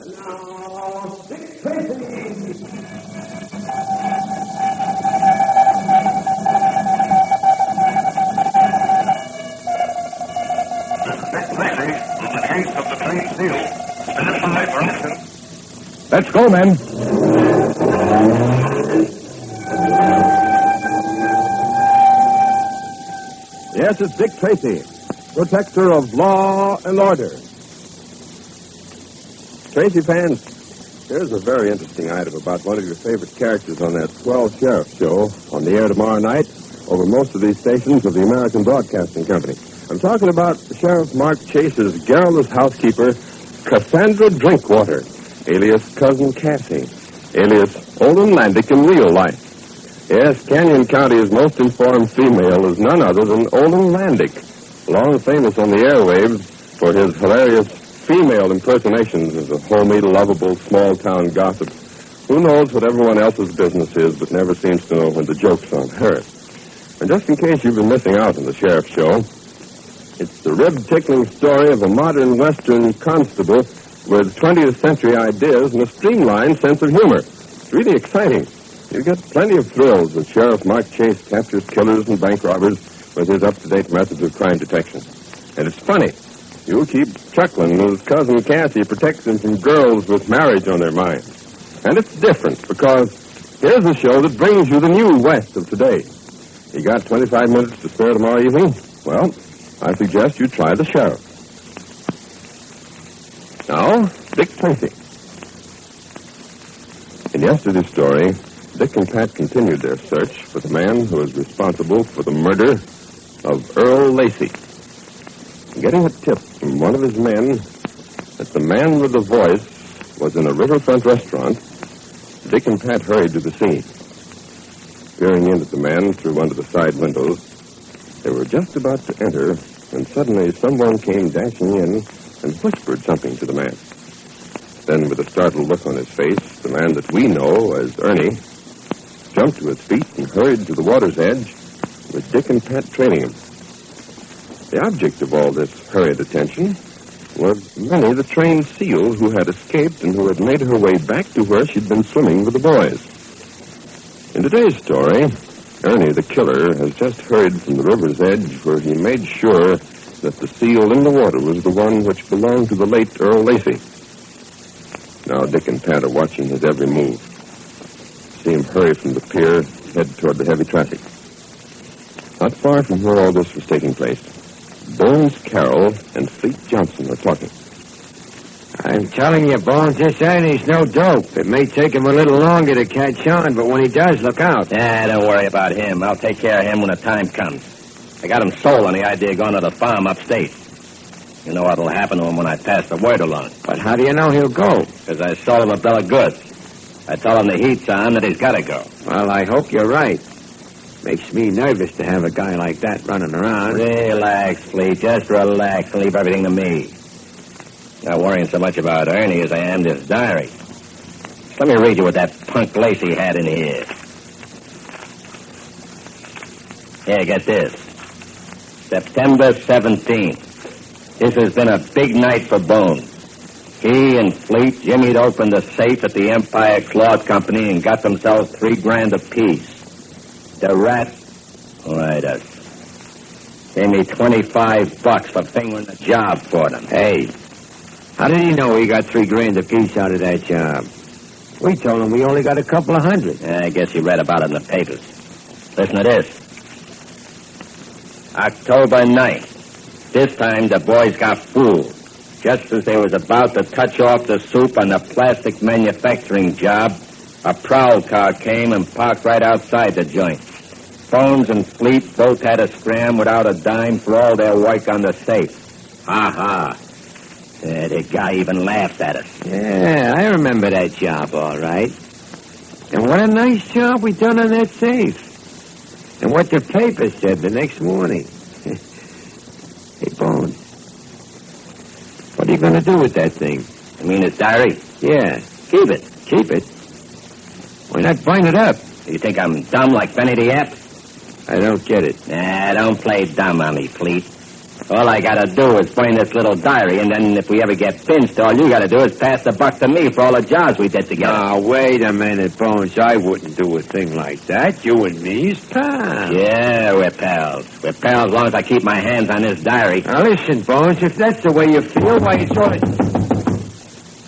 And now, Dick Tracy. The case of the train seal. Identified for action. Let's go, men. Yes, it's Dick Tracy, protector of law and order. Tracy fans, here's a very interesting item about one of your favorite characters on that swell sheriff show on the air tomorrow night over most of these stations of the American Broadcasting Company. I'm talking about Sheriff Mark Chase's garrulous housekeeper, Cassandra Drinkwater, alias Cousin Cassie, alias Olin Landick in real life. Yes, Canyon County's most informed female is none other than Olin Landick, long famous on the airwaves for his hilarious female impersonations of a homey, lovable, small-town gossip who knows what everyone else's business is but never seems to know when the joke's on her. And just in case you've been missing out on the sheriff's show, it's the rib-tickling story of a modern Western constable with 20th century ideas and a streamlined sense of humor. It's really exciting. You get plenty of thrills as Sheriff Mark Chase captures killers and bank robbers with his up-to-date methods of crime detection. And it's funny. You'll keep chuckling as Cousin Cassie protects him from girls with marriage on their minds. And it's different because here's a show that brings you the new West of today. You got 25 minutes to spare tomorrow evening? Well, I suggest you try the sheriff. Now, Dick Tracy. In yesterday's story, Dick and Pat continued their search for the man who was responsible for the murder of Earl Lacey. Getting a tip from one of his men that the man with the voice was in a riverfront restaurant, Dick and Pat hurried to the scene. Peering in at the man through one of the side windows, they were just about to enter when suddenly someone came dashing in and whispered something to the man. Then, with a startled look on his face, the man that we know as Ernie jumped to his feet and hurried to the water's edge with Dick and Pat trailing him. The object of all this hurried attention was Minnie, the trained seal who had escaped and who had made her way back to where she'd been swimming with the boys. In today's story, Ernie, the killer, has just hurried from the river's edge where he made sure that the seal in the water was the one which belonged to the late Earl Lacey. Now Dick and Pat are watching his every move. See him hurry from the pier, head toward the heavy traffic. Not far from where all this was taking place, Bones Carroll and Fleet Johnson are talking. I'm telling you, Bones, this Ernie's no dope. It may take him a little longer to catch on, but when he does, look out. Don't worry about him. I'll take care of him when the time comes. I got him sold on the idea of going to the farm upstate. You know what'll happen to him when I pass the word along. But how do you know he'll go? Because I sold him a bill of goods. I told him the heat's on, that he's got to go. Well, I hope you're right. Makes me nervous to have a guy like that running around. Relax, Fleet. Just relax and leave everything to me. Not worrying so much about Ernie as I am this diary. Let me read you what that punk Lacey had in here. Here, get this. September 17th. This has been a big night for Bones. He and Fleet jimmied open the safe at the Empire Cloth Company and got themselves $3,000 apiece. The rat, right us. Gave me $25 for fingering the job for them. Hey, how did he know he got $3,000 apiece out of that job? We told him we only got a couple of hundred. I guess you read about it in the papers. Listen to this. October 9th. This time the boys got fooled. Just as they was about to touch off the soup on the plastic manufacturing job, a prowl car came and parked right outside the joint. Bones and Fleet both had to scram without a dime for all their work on the safe. Ha. The guy even laughed at us. Yeah, I remember that job, all right. And what a nice job we done on that safe. And what the paper said the next morning. Hey, Bones, what are you going to do with that thing? You mean his diary? Yeah. Keep it. Keep it? Why not burn it up? You think I'm dumb like Benny the App? I don't get it. Don't play dumb on me, Fleet. All I gotta do is burn this little diary, and then if we ever get pinched, all you gotta do is pass the buck to me for all the jobs we did together. Now, wait a minute, Bones. I wouldn't do a thing like that. You and me's pals. Yeah, we're pals. We're pals as long as I keep my hands on this diary. Now, listen, Bones, if that's the way you feel, why, it's all...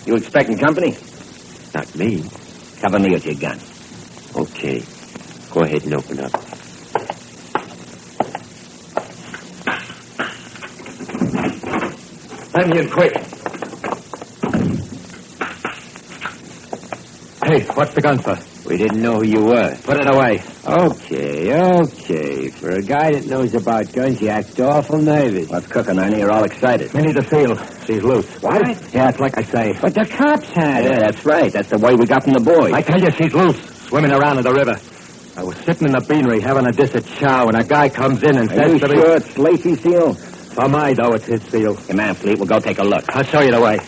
You expecting company? Not me. Cover me with your gun. Okay. Go ahead and open up. Let me in quick. Hey, what's the gun for? We didn't know who you were. Put it away. Okay. For a guy that knows about guns, you act awful nervous. What's cooking, Ernie? You're all excited. We need the seal. She's loose. What? Yeah, it's like I say. But the cops had Yeah, it. that's right. That's the way we got from the boys. I tell you, she's loose. Swimming around in the river. I was sitting in the beanery having a dish at chow, and a guy comes in and Are says you to sure me... it's Lacey's seal? For my, though, it's his seal. Come on, Fleet. We'll go take a look. I'll show you the way.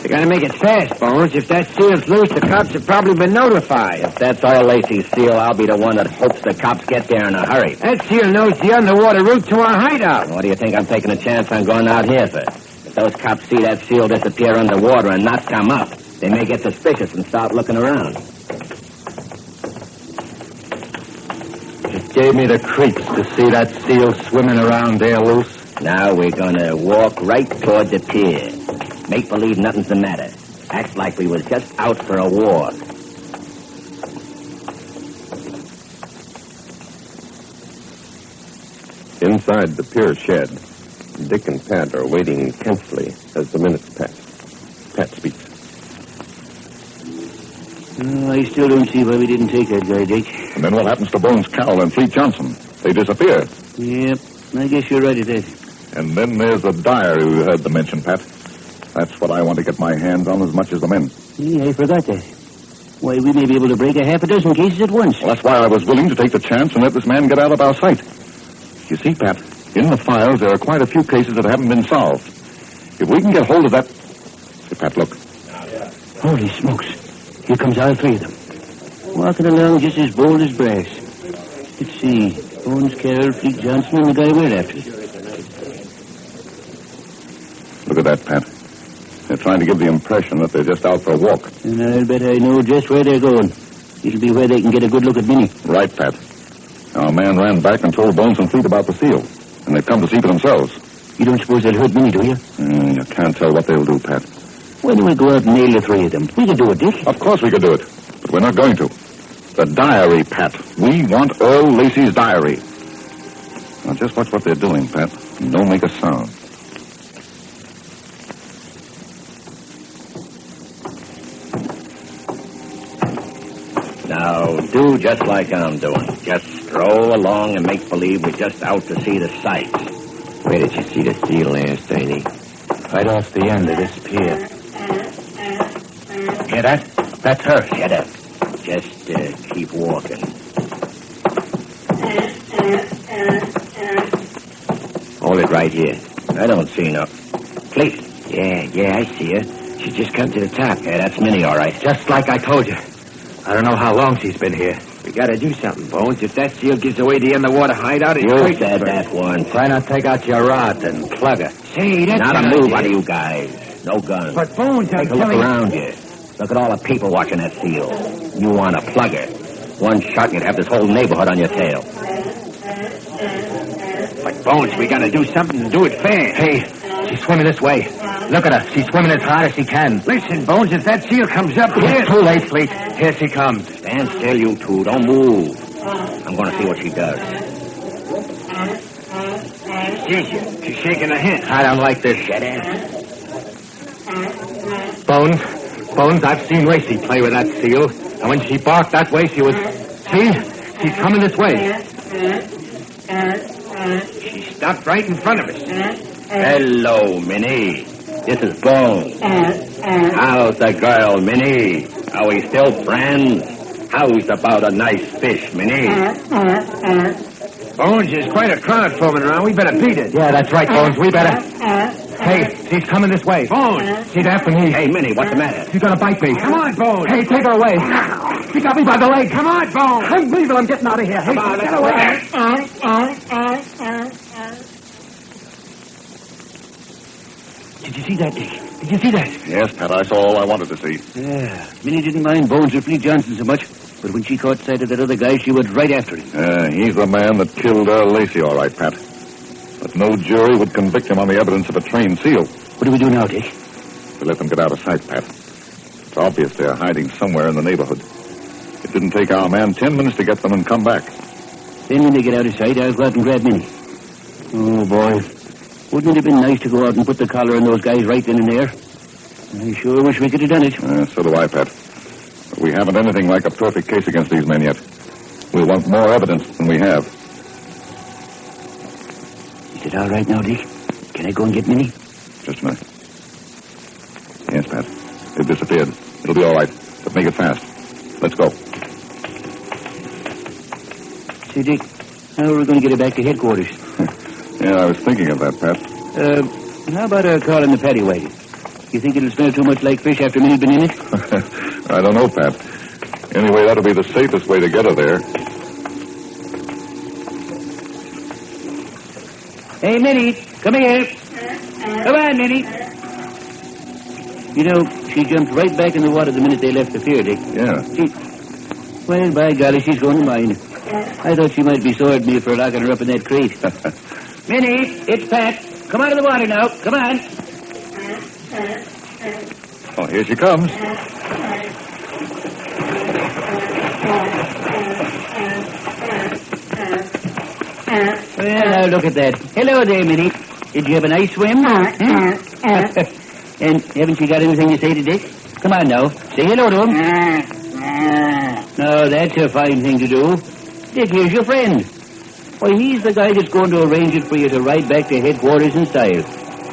You gotta make it fast, Bones. If that seal's loose, the cops have probably been notified. If that's our Lacey's seal, I'll be the one that hopes the cops get there in a hurry. That seal knows the underwater route to our hideout. What do you think I'm taking a chance on going out here for? If those cops see that seal disappear underwater and not come up, they may get suspicious and start looking around. It gave me the creeps to see that seal swimming around there loose. Now we're gonna walk right toward the pier. Make believe nothing's the matter. Act like we was just out for a walk. Inside the pier shed, Dick and Pat are waiting tensely as the minutes pass. Pat speaks. I still don't see why we didn't take that guy, Dick. And then what happens to Bones Cowell and Fleet Johnson? They disappear. Yep, I guess you're right at that. And then there's the diary we heard the mention, Pat. That's what I want to get my hands on as much as the men. Yeah, I forgot that. Why, we may be able to break a half a dozen cases at once. Well, that's why I was willing to take the chance and let this man get out of our sight. You see, Pat, in the files there are quite a few cases that haven't been solved. If we can get hold of that... Hey, Pat, look. Holy smokes. Here comes all three of them. Walking along just as bold as brass. Let's see. Bones, Carroll, Fleet Johnson, and the guy we're after. Look at that, Pat. They're trying to give the impression that they're just out for a walk. And I'll bet I know just where they're going. It'll be where they can get a good look at Minnie. Right, Pat. Our man ran back and told Bones and Fleet about the seal. And they've come to see for themselves. You don't suppose they'll hurt Minnie, do you? You can't tell what they'll do, Pat. Why don't we go out and nail the three of them? We can do it, Dick. Of course we could do it. But we're not going to. The diary, Pat. We want Earl Lacey's diary. Now, just watch what they're doing, Pat. And don't make a sound. Now, do just like I'm doing. Just stroll along and make believe we're just out to see the sights. Where did you see the seal last, Ernie? Right off the end of this pier. Hear that? That's her. Shut up. Just keep walking. Hold it right here. I don't see no... Fleet. Yeah, I see her. She just come to the top. Yeah, that's Minnie, all right. Just like I told you. I don't know how long she's been here. We gotta do something, Bones. If that seal gives away the underwater hideout, it's You great. said that once. Why not take out your rod and plug her? Say, that's Not a an move idea. out of you guys. No guns. But, Bones, I'm Take a look telling you... around you. Look at all the people watching that seal. You want a plugger. One shot and you'd have this whole neighborhood on your tail. But, Bones, we gotta do something and do it fast. Hey, she's swimming this way. Look at her. She's swimming as hard as she can. Listen, Bones, if that seal comes up here... It's too late, Fleet. Here she comes. Stand still, you two. Don't move. I'm going to see what she does. She's shaking her head. I don't like this. Shut up. Bones, I've seen Lacey play with that seal. And when she barked that way, she was... See? She's coming this way. She stopped right in front of us. Hello, Minnie. This is Bones. How's the girl, Minnie? Are we still friends? How's about a nice fish, Minnie? Bones, there's quite a crowd forming around. We better beat it. Yeah, that's right, Bones. We better... Hey, she's coming this way. Bones! She's after me. Hey, Minnie, what's the matter? She's gonna bite me. Come on, Bones. Hey, take her away. He got me by the leg. Come on, Bone. I'm leaving. I'm getting out of here. Hey, get away. Did you see that, Dick? Did you see that? Yes, Pat, I saw all I wanted to see. Yeah. Minnie didn't mind Bones or Fleet Johnson so much, but when she caught sight of that other guy, she went right after him. He's the man that killed Earl Lacey, all right, Pat. But no jury would convict him on the evidence of a trained seal. What do we do now, Dick? We let them get out of sight, Pat. It's obvious they're hiding somewhere in the neighborhood. It didn't take our man 10 minutes to get them and come back. Then when they get out of sight, I'll go out and grab Minnie. Oh, boy. Wouldn't it have been nice to go out and put the collar on those guys right then and there? I sure wish we could have done it. So do I, Pat. But we haven't anything like a perfect case against these men yet. We'll want more evidence than we have. Is it all right now, Dick? Can I go and get Minnie? Just a minute. Yes, Pat. They've disappeared. It'll be all right, but make it fast. Let's go. Say, Dick, how are we going to get her back to headquarters? Yeah, I was thinking of that, Pat. How about a car in the paddy wagon? You think it'll smell too much like fish after Minnie's been in it? I don't know, Pat. Anyway, that'll be the safest way to get her there. Hey, Minnie, come here. Come on, Minnie. You know, she jumped right back in the water the minute they left the pier, Dick. Yeah. Well, by golly, she's going to mind. I thought she might be sore at me for locking her up in that crate. Minnie, it's Pat. Come out of the water now. Come on. Oh, here she comes. Well, now look at that. Hello there, Minnie. Did you have a nice swim? And haven't you got anything to say to Dick? Come on now. Say hello to him. No, that's a fine thing to do. Dick, here's your friend. Why, he's the guy that's going to arrange it for you to ride back to headquarters in style.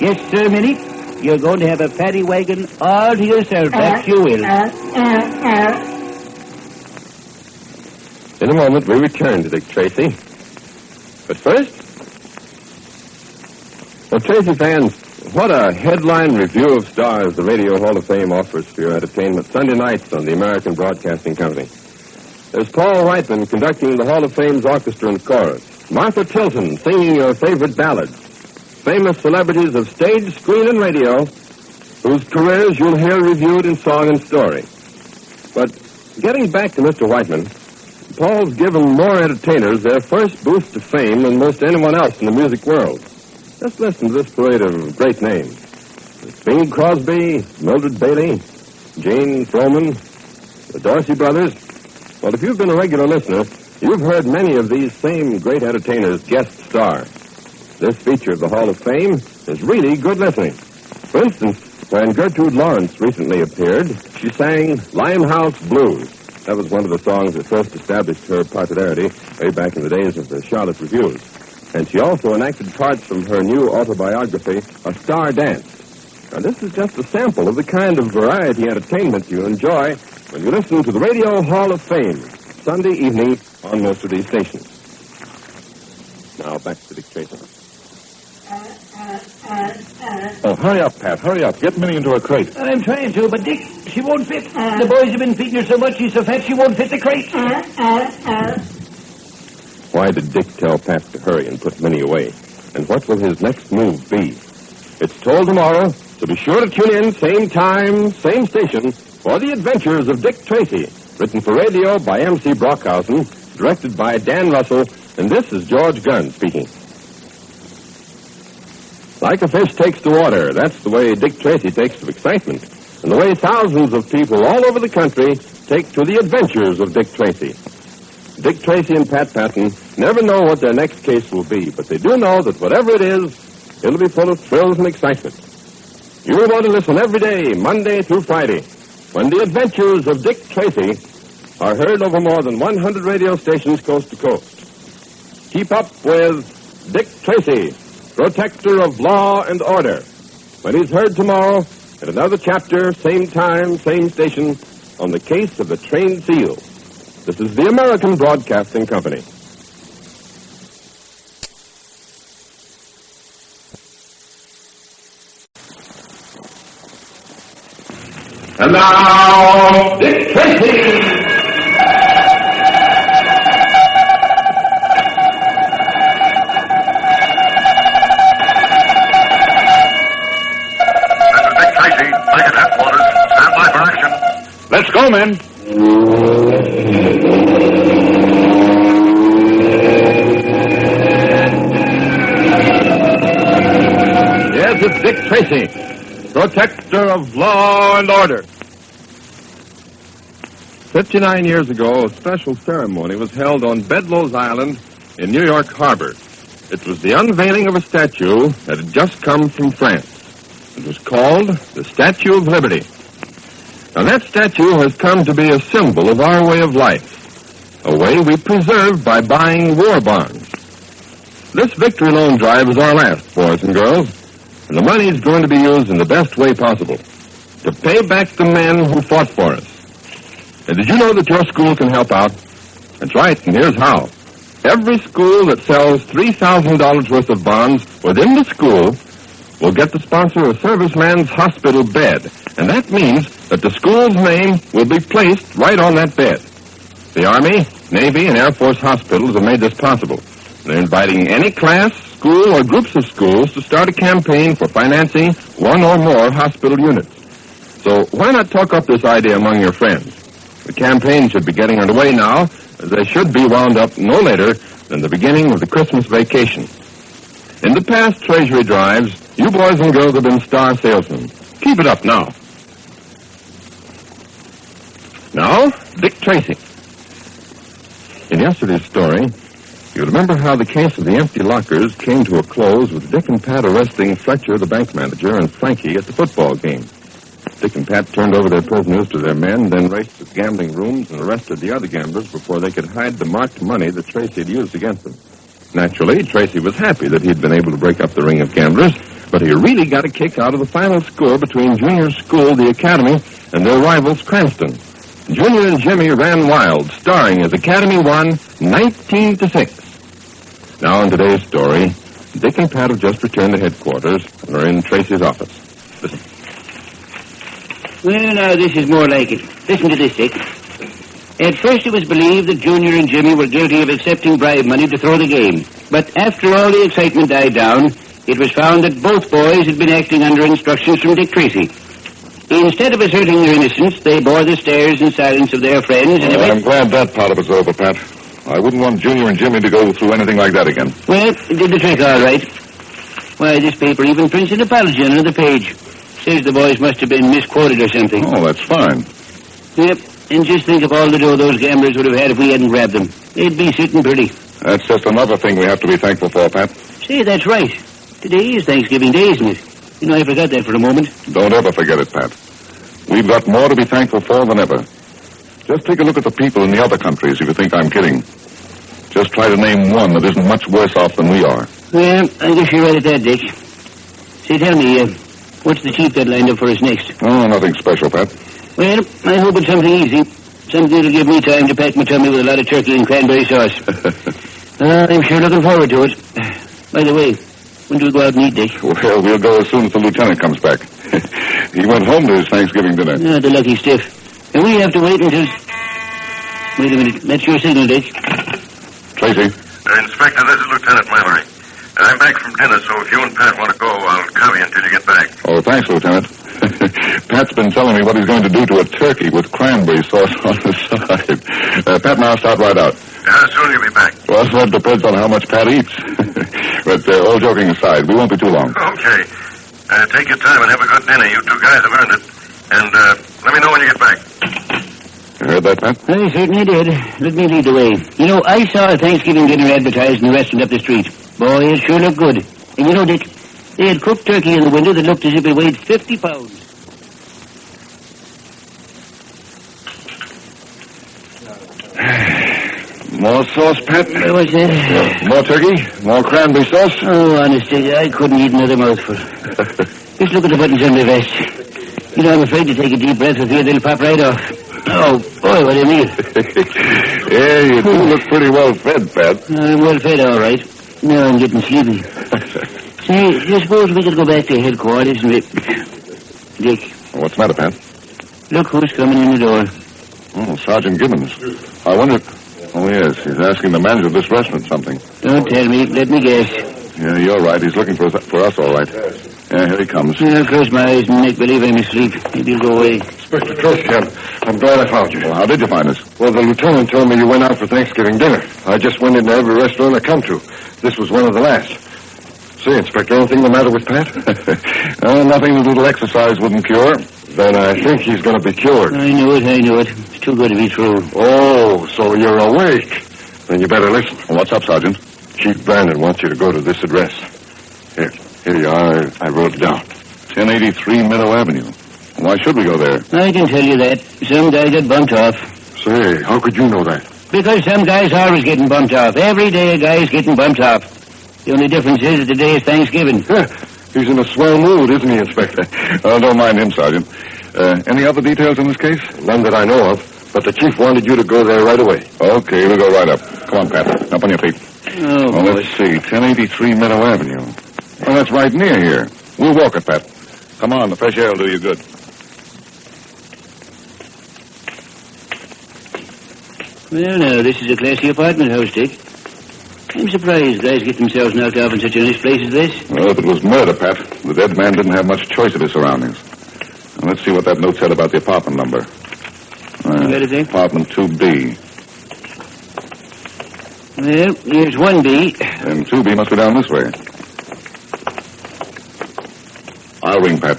Yes, sir, Minnie. You're going to have a paddy wagon all to yourself. That you will. In a moment, we return to Dick Tracy. But first... Well, Tracy fans, what a headline review of stars the Radio Hall of Fame offers for your entertainment Sunday nights on the American Broadcasting Company. There's Paul Whiteman conducting the Hall of Fame's orchestra and chorus. Martha Tilton singing your favorite ballads. Famous celebrities of stage, screen, and radio, whose careers you'll hear reviewed in song and story. But getting back to Mr. Whiteman, Paul's given more entertainers their first boost to fame than most anyone else in the music world. Just listen to this parade of great names. Bing Crosby, Mildred Bailey, Jane Froman, the Dorsey Brothers. Well, if you've been a regular listener, you've heard many of these same great entertainers guest star. This feature of the Hall of Fame is really good listening. For instance, when Gertrude Lawrence recently appeared, she sang Limehouse Blues. That was one of the songs that first established her popularity way back in the days of the Charlotte Revues. And she also enacted parts from her new autobiography, A Star Dance. Now, this is just a sample of the kind of variety entertainment you enjoy when you listen to the Radio Hall of Fame, Sunday evening on most of these stations. Now, back to Dick Tracy. Oh, hurry up, Pat. Hurry up. Get Minnie into a crate. I'm trying to, but Dick, she won't fit. The boys have been feeding her so much, she's so fat she won't fit the crate. Why did Dick tell Pat to hurry and put Minnie away? And what will his next move be? It's told tomorrow, so be sure to tune in, same time, same station, for The Adventures of Dick Tracy, written for radio by M.C. Brockhausen, directed by Dan Russell, and this is George Gunn speaking. Like a fish takes to water, that's the way Dick Tracy takes to excitement, and the way thousands of people all over the country take to The Adventures of Dick Tracy. Dick Tracy and Pat Patton never know what their next case will be, but they do know that whatever it is, it'll be full of thrills and excitement. You will want to listen every day, Monday through Friday, when The Adventures of Dick Tracy are heard over more than 100 radio stations coast to coast. Keep up with Dick Tracy, protector of law and order, when he's heard tomorrow in another chapter, same time, same station, on the case of the trained seal. This is the American Broadcasting Company. And now, Dick Tracy! Syndicate headquarters. Stand by for action. Let's go, men. Yes, it's Dick Tracy, protector of law and order. 59 years ago, a special ceremony was held on Bedloe's Island in New York Harbor. It was the unveiling of a statue that had just come from France. It was called the Statue of Liberty. Now, that statue has come to be a symbol of our way of life, a way we preserve by buying war bonds. This victory loan drive is our last, boys and girls, and the money is going to be used in the best way possible to pay back the men who fought for us. And did you know that your school can help out? That's right, and here's how. Every school that sells $3,000 worth of bonds within the school will get to sponsor a serviceman's hospital bed. And that means that the school's name will be placed right on that bed. The Army, Navy, and Air Force hospitals have made this possible. They're inviting any class, school, or groups of schools to start a campaign for financing one or more hospital units. So why not talk up this idea among your friends? The campaign should be getting underway now, as they should be wound up no later than the beginning of the Christmas vacation. In the past treasury drives, you boys and girls have been star salesmen. Keep it up now. Now, Dick Tracy. In yesterday's story, you remember how the case of the empty lockers came to a close with Dick and Pat arresting Fletcher, the bank manager, and Frankie at the football game. Dick and Pat turned over their prisoners to their men, then raced to the gambling rooms and arrested the other gamblers before they could hide the marked money that Tracy had used against them. Naturally, Tracy was happy that he'd been able to break up the ring of gamblers, but he really got a kick out of the final score between Junior School, the Academy, and their rivals, Cranston. Junior and Jimmy ran wild, starring as Academy won 19-6. Now, in today's story, Dick and Pat have just returned to headquarters and are in Tracy's office. Listen. Well, now, this is more like it. Listen to this, Dick. At first, it was believed that Junior and Jimmy were guilty of accepting bribe money to throw the game. But after all the excitement died down, it was found that both boys had been acting under instructions from Dick Tracy. Instead of asserting their innocence, they bore the stares and silence of their friends. And I'm glad that part of it's over, Pat. I wouldn't want Junior and Jimmy to go through anything like that again. Well, it did the trick all right. Why, this paper even prints an apology on another page. Says the boys must have been misquoted or something. Oh, that's fine. Yep, and just think of all the dough those gamblers would have had if we hadn't grabbed them. They'd be sitting pretty. That's just another thing we have to be thankful for, Pat. Say, that's right. Today is Thanksgiving Day, isn't it? You know, I forgot that for a moment. Don't ever forget it, Pat. We've got more to be thankful for than ever. Just take a look at the people in the other countries if you think I'm kidding. Just try to name one that isn't much worse off than we are. Well, I guess you're right at that, Dick. Say, tell me, what's the chief got lined up for us next? Oh, nothing special, Pat. Well, I hope it's something easy. Something that'll give me time to pack my tummy with a lot of turkey and cranberry sauce. I'm sure looking forward to it. By the way, when do we go out and eat, Dick? Well, we'll go as soon as the lieutenant comes back. He went home to his Thanksgiving dinner. Oh, the lucky stiff. And we have to wait until... Wait a minute. That's your signal, Dick. Tracy. Inspector, this is Lieutenant Mallory. I'm back from dinner, so if you and Pat want to go, I'll cover you until you get back. Oh, thanks, Lieutenant. Pat's been telling me what he's going to do to a turkey with cranberry sauce on the side. Pat and I'll start right out. How soon you'll be back? Well, that depends on how much Pat eats. But all joking aside, we won't be too long. Okay. Take your time and have a good dinner. You two guys have earned it. And let me know when you get back. You heard that, Pat? I certainly did. Let me lead the way. You know, I saw a Thanksgiving dinner advertised in the restaurant up the street. Boy, it sure looked good. And you know, Dick, they had cooked turkey in the window that looked as if it weighed 50 pounds. More sauce, Pat? What's that? More turkey? More cranberry sauce? Oh, honestly, I couldn't eat another mouthful. Just look at the buttons on my vest. You know, I'm afraid to take a deep breath with fear they'll pop right off. Oh, boy, what do you mean? Yeah, you do look pretty well fed, Pat. I'm well fed, all right. Now I'm getting sleepy. Say, you suppose we could go back to headquarters and... Dick. What's the matter, Pat? Look who's coming in the door. Oh, Sergeant Gibbons. I wonder... Oh, yes, he's asking the manager of this restaurant something. Don't tell me. Let me guess. Yeah, you're right. He's looking for us all right. Yeah, here he comes. I'll close my eyes and make believe I'm asleep. Maybe you'll go away. Inspector Tracy, I'm glad I found you. Well, how did you find us? Well, the lieutenant told me you went out for Thanksgiving dinner. I just went into every restaurant I come to. This was one of the last. Say, Inspector, anything the matter with Pat? Nothing a little exercise wouldn't cure. Then I think he's going to be cured. I know it. It's too good to be true. Oh, so you're awake. Then you better listen. Well, what's up, Sergeant? Chief Brandon wants you to go to this address. Here you are. I wrote it down. 1083 Meadow Avenue. Why should we go there? I can tell you that. Some guy got bumped off. Say, how could you know that? Because some guy's always getting bumped off. Every day a guy's getting bumped off. The only difference is that today is Thanksgiving. He's in a swell mood, isn't he, Inspector? Oh, don't mind him, Sergeant. Any other details in this case? None that I know of, but the chief wanted you to go there right away. Okay, we'll go right up. Come on, Pat. Up on your feet. Oh, well, let's see. 1083 Meadow Avenue. Well, that's right near here. We'll walk it, Pat. Come on, the fresh air will do you good. Well, now, this is a classy apartment house, Dick. I'm surprised guys get themselves knocked off in such a nice place as this. Well, if it was murder, Pat, the dead man didn't have much choice of his surroundings. Now, let's see what that note said about the apartment number. You got it there? Apartment 2B. Well, here's 1B. And 2B must be down this way. I'll ring, Pat.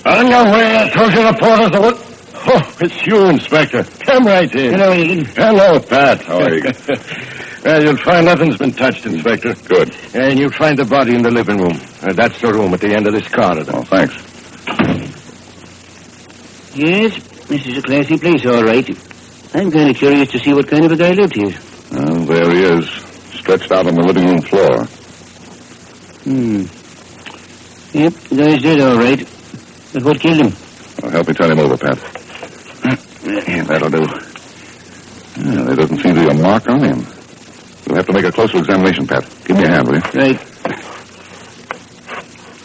On your way, I told you the porters to look. Oh, it's you, Inspector. Come right in. Hello, Egan. Hello, Pat. How are you? Well, you'll find nothing's been touched, Inspector. Good. And you'll find the body in the living room. That's the room at the end of this corridor. Oh, thanks. Yes, this is a classy place, all right. I'm kind of curious to see what kind of a guy lived here. Well, there he is, stretched out on the living room floor. Yep, the guy's dead, all right. But what killed him? Well, help me turn him over, Pat. That'll do. There doesn't seem to be a mark on him. We'll have to make a closer examination, Pat. Give me a hand, will you? Right.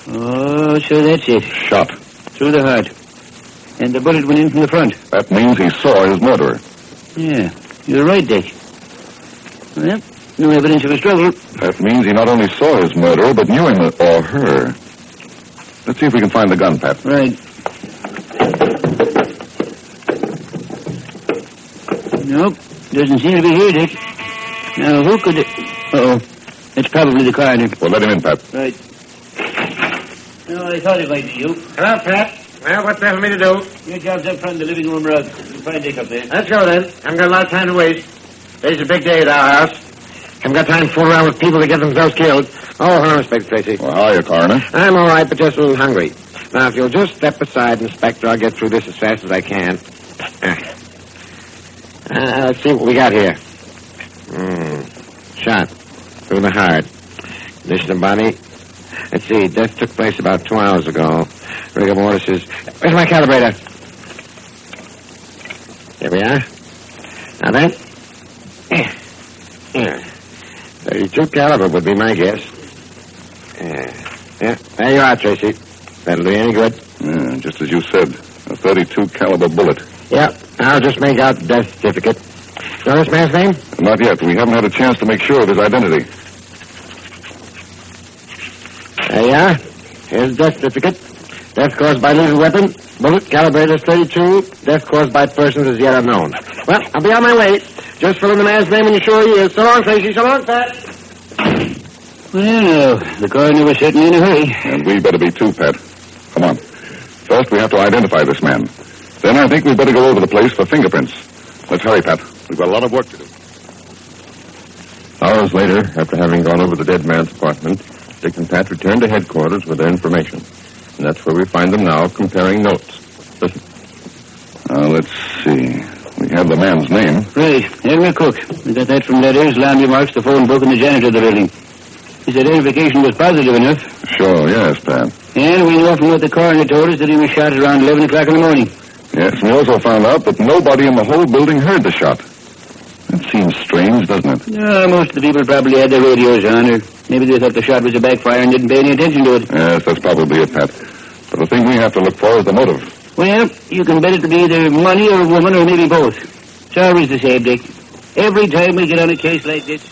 Oh, so that's it. Shot. Through the heart. And the bullet went in from the front. That means he saw his murderer. Yeah, you're right, Dick. Well, no evidence of a struggle. That means he not only saw his murderer, but knew him or her. Let's see if we can find the gun, Pat. Right. Nope, doesn't seem to be here, Dick. Now, who could it... Uh-oh, it's probably the coroner. Well, let him in, Pat. Right. No, I thought it might be you. Hello, Pat. Well, what the hell am I to do? Your job's up front of the living room rug. You'll find Dick up there. Let's go, then. Haven't got a lot of time to waste. Today's a big day at our house. Haven't got time to fool around with people to get themselves killed. Oh, hello, Inspector Tracy. Well, how are you, coroner? I'm all right, but just a little hungry. Now, if you'll just step aside, Inspector, I'll get through this as fast as I can. Let's see what we got here. Shot through the heart. Condition of body. Let's see, death took place about 2 hours ago. Rigor mortis is... Where's my calibrator? Here we are. Now then. Here. 32 caliber would be my guess. Yeah, there you are, Tracy. That'll do you any good. Yeah, just as you said. A 32 caliber bullet. Yeah, I'll just make out the death certificate. Know this man's name? Not yet. We haven't had a chance to make sure of his identity. There you are. Here's the death certificate. Death caused by lethal weapon. Bullet calibrator is 32. Death caused by persons as yet unknown. Well, I'll be on my way. Just fill in the man's name when you're sure he is. So long, Tracy. So long, Pat. Well, the coroner was certainly in a hurry. And we better be too, Pat. Come on. First, we have to identify this man. Then I think we'd better go over the place for fingerprints. Let's hurry, Pat. We've got a lot of work to do. Hours later, after having gone over the dead man's apartment, Dick and Pat returned to headquarters with their information. And that's where we find them now, comparing notes. Listen. Let's see. We have the man's name. Right, Henry Cook. We got that from letters, landmarks, the phone book, and the janitor of the building. His identification was positive enough. Sure, yes, Pat. And we know from what the coroner told us that he was shot around 11 o'clock in the morning. Yes, and we also found out that nobody in the whole building heard the shot. That seems strange, doesn't it? No, most of the people probably had their radios on, or maybe they thought the shot was a backfire and didn't pay any attention to it. Yes, that's probably it, Pat. But the thing we have to look for is the motive. Well, you can bet it to be either money or a woman or maybe both. It's always the same, Dick. Every time we get on a case like this...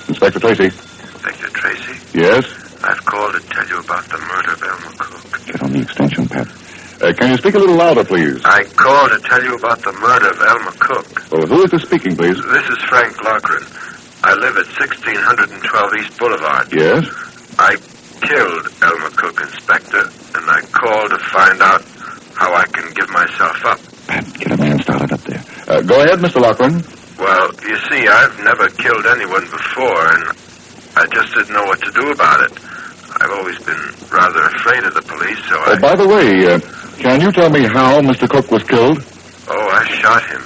Inspector Tracy. Inspector Tracy? Yes? I've called to tell you about the murder of Elmer Cook. Get on the extension, Pat. Can you speak a little louder, please? I called to tell you about the murder of Elmer Cook. Oh, who is this speaking, please? This is Frank Loughran. I live at 1612 East Boulevard. Yes? I killed Elmer Cook, Inspector, and I called to find out how I can give myself up. Pat, get a man started up there. Go ahead, Mr. Loughran. Well, you see, I've never killed anyone before, and I just didn't know what to do about it. I've always been rather afraid of the police, so I... Oh, by the way, can you tell me how Mr. Cook was killed? Oh, I shot him.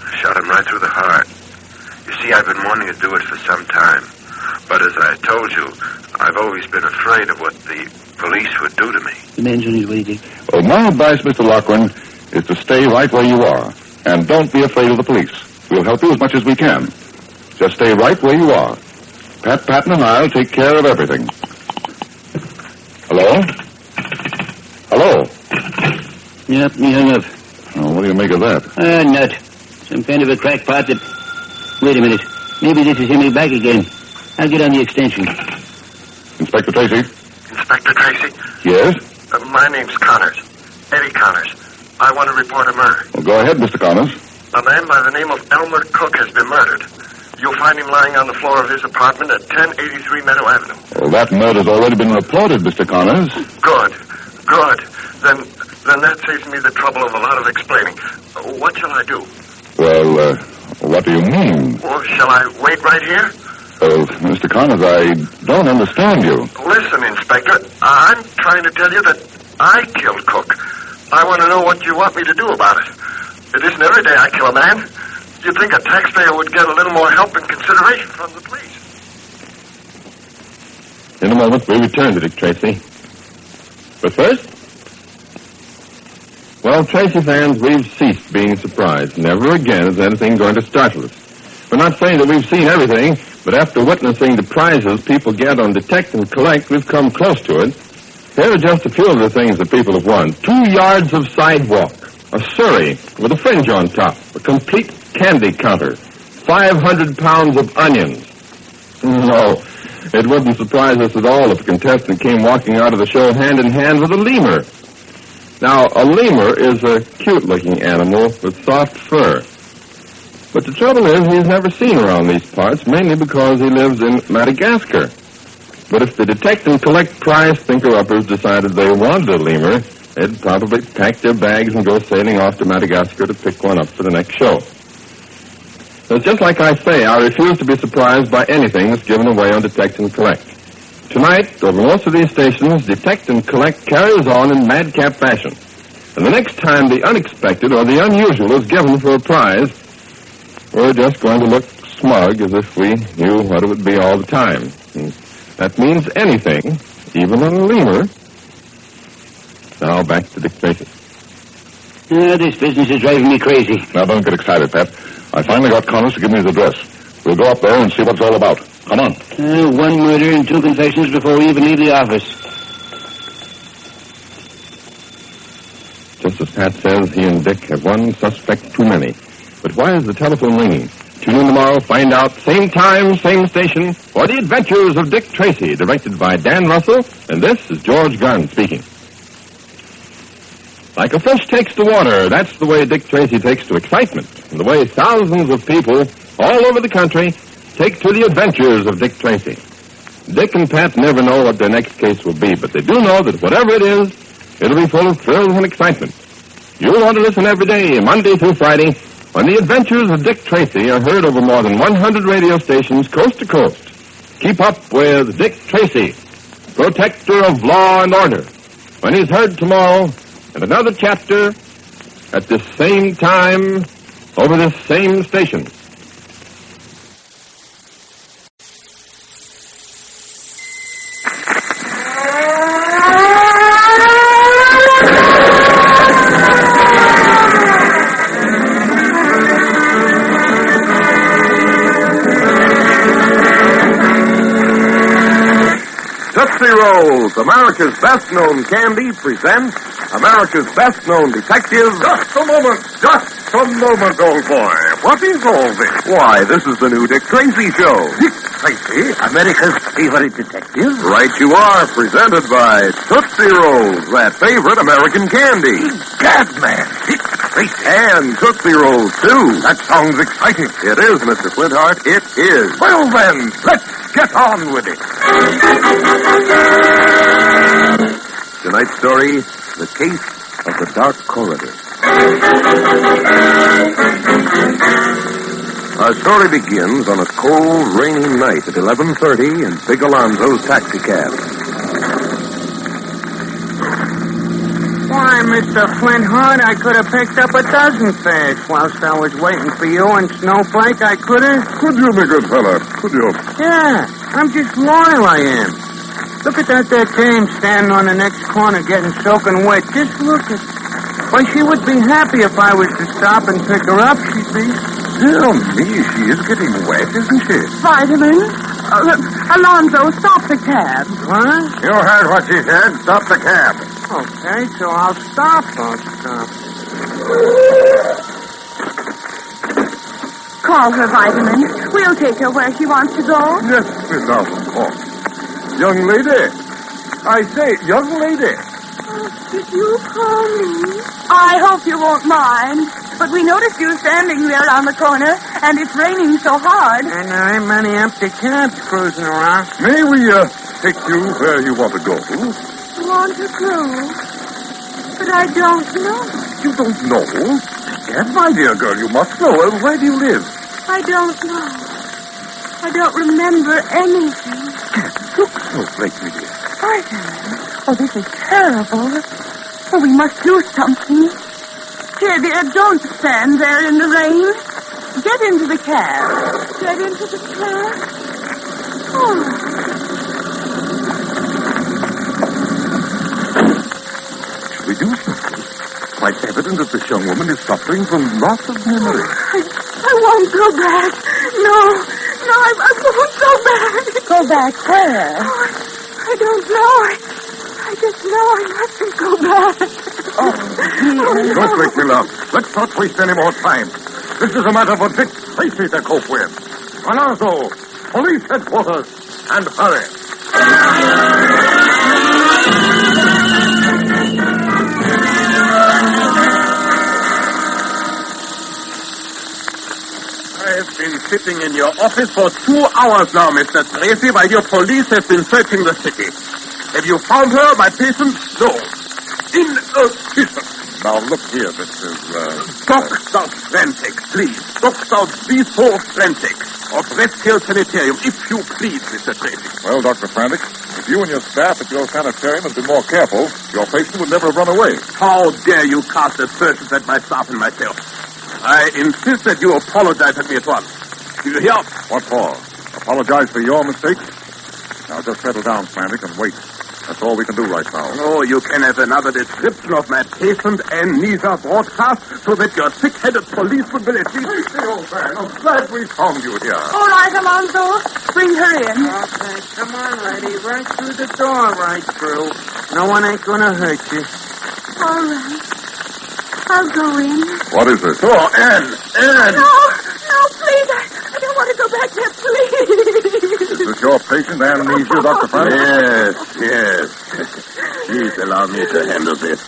I shot him right through the heart. You see, I've been wanting to do it for some time. But as I told you, I've always been afraid of what the police would do to me. The man's on his way, Dick. Well, my advice, Mr. Loughran, is to stay right where you are. And don't be afraid of the police. We'll help you as much as we can. Just stay right where you are. Pat Patton and I'll take care of everything. Hello? Hello? Yep, he hung up. Oh, what do you make of that? Nut. Some kind of a crackpot that... Wait a minute. Maybe this is him back again. I'll get on the extension. Inspector Tracy? Inspector Tracy? Yes? My name's Connors. Eddie Connors. I want to report a murder. Well, go ahead, Mr. Connors. A man by the name of Elmer Cook has been murdered. You'll find him lying on the floor of his apartment at 1083 Meadow Avenue. Well, that murder's already been reported, Mr. Connors. Good. Then that saves me the trouble of a lot of explaining. What shall I do? Well, what do you mean? Well, shall I wait right here? Oh, Mr. Connors, I don't understand you. Listen, Inspector, I'm trying to tell you that I killed Cook. I want to know what you want me to do about it. It isn't every day I kill a man. You'd think a taxpayer would get a little more help and consideration from the police. In a moment, we return to Dick Tracy. But first... Well, Tracy fans, we've ceased being surprised. Never again is anything going to startle us. We're not saying that we've seen everything, but after witnessing the prizes people get on Detect and Collect, we've come close to it. Here are just a few of the things that people have won. 2 yards of sidewalk, a Surrey with a fringe on top, a complete candy counter, 500 pounds of onions. No, it wouldn't surprise us at all if a contestant came walking out of the show hand in hand with a lemur. Now, a lemur is a cute-looking animal with soft fur. But the trouble is he's never seen around these parts, mainly because he lives in Madagascar. But if the Detect and Collect prize thinker-uppers decided they wanted a lemur, they'd probably pack their bags and go sailing off to Madagascar to pick one up for the next show. So just like I say, I refuse to be surprised by anything that's given away on Detect and Collect. Tonight, over most of these stations, Detect and Collect carries on in madcap fashion. And the next time the unexpected or the unusual is given for a prize, we're just going to look smug as if we knew what it would be all the time. And that means anything, even on a lemur. Now back to Dick Tracy. This business is driving me crazy. Now, don't get excited, Pat. I finally got Connors to give me his address. We'll go up there and see what it's all about. Come on. 1 murder and 2 confessions before we even leave the office. Just as Pat says, he and Dick have one suspect too many. But why is the telephone ringing? Tune in tomorrow, find out, same time, same station, for The Adventures of Dick Tracy, directed by Dan Russell, and this is George Gunn speaking. Like a fish takes to water, that's the way Dick Tracy takes to excitement, and the way thousands of people all over the country take to The Adventures of Dick Tracy. Dick and Pat never know what their next case will be, but they do know that whatever it is, it'll be full of thrills and excitement. You'll want to listen every day, Monday through Friday, when The Adventures of Dick Tracy are heard over more than 100 radio stations coast to coast. Keep up with Dick Tracy, protector of law and order, when he's heard tomorrow in another chapter at this same time over this same station. Tootsie Rolls, America's best-known candy, presents America's best-known detective. Just a moment, old boy. What is all this? Why, this is the new Dick Tracy show. Dick Tracy, America's favorite detective? Right you are, presented by Tootsie Rolls, that favorite American candy. Gad, man, Dick Tracy. And Tootsie Rolls, too. That sounds exciting. It is, Mr. Flintheart. It is. Well, then, let's get on with it. Tonight's story, The Case of the Dark Corridor. Our story begins on a cold, rainy night at 11:30 in Big Alonzo's taxicab. Why, Mr. Flintheart, I could have picked up a dozen fish whilst I was waiting for you and Snowflake. I could have. Could you, my good fella? Could you? Yeah, I'm just loyal, I am. Look at that there dame standing on the next corner getting soaking wet. Just look at... Why, she would be happy if I was to stop and pick her up. She'd be... Dear me, she is getting wet, isn't she? Vitamin? Alonzo, stop the cab. What? You heard what she said. Stop the cab. Okay, so I'll stop. Call her, Vitamin. We'll take her where she wants to go. Yes, Miss Allen, of course. Young lady. I say, young lady. Did you call me? I hope you won't mind. But we noticed you standing there on the corner, and it's raining so hard. And there ain't many empty cabs cruising around. May we take you where you want to go? Want to go? But I don't know. You don't know? Yes, my dear girl, you must know. Where do you live? I don't know. I don't remember anything. Look, Snowflake, my dear. Oh, this is terrible. Oh, we must do something. Here, dear, don't stand there in the rain. Get into the cab. Get into the cab. Oh. Should we do something? Quite evident that this young woman is suffering from loss of memory. I won't go back. No, I won't go back. Go back where? Oh, I don't know. I just know I mustn't go back. Don't wake me, love. Let's not waste any more time. This is a matter for Dick Tracy to cope with. Alonzo, police headquarters, and hurry. I've been sitting in your office for 2 hours now, Mr. Tracy, while your police have been searching the city. Have you found her, my patient? No. In a prison. Now, look here, Mr. Dr. Frantic, please. Dr. B4 Frantic of West Hill Sanitarium, if you please, Mr. Tracy. Well, Dr. Frantic, if you and your staff at your sanitarium had been more careful, your patient would never have run away. How dare you cast aspersions at my staff and myself? I insist that you apologize to me at once. Do you hear? What for? Apologize for your mistakes? Now, just settle down, Frantic, and wait. That's all we can do right now. No, you can have another description of my patient and neither broadcast so that your sick-headed policeman will at least... Hey, old man, I'm glad we found you here. All right, Alonzo. Bring her in. Okay, come on, lady. Right through the door, right through. No one ain't gonna hurt you. All right. I'll go in. What is it? Oh, Anne! No, please. I don't want to go back there, please. Is this your patient, amnesia, Dr. Frantic? Yes. Please allow me to handle this.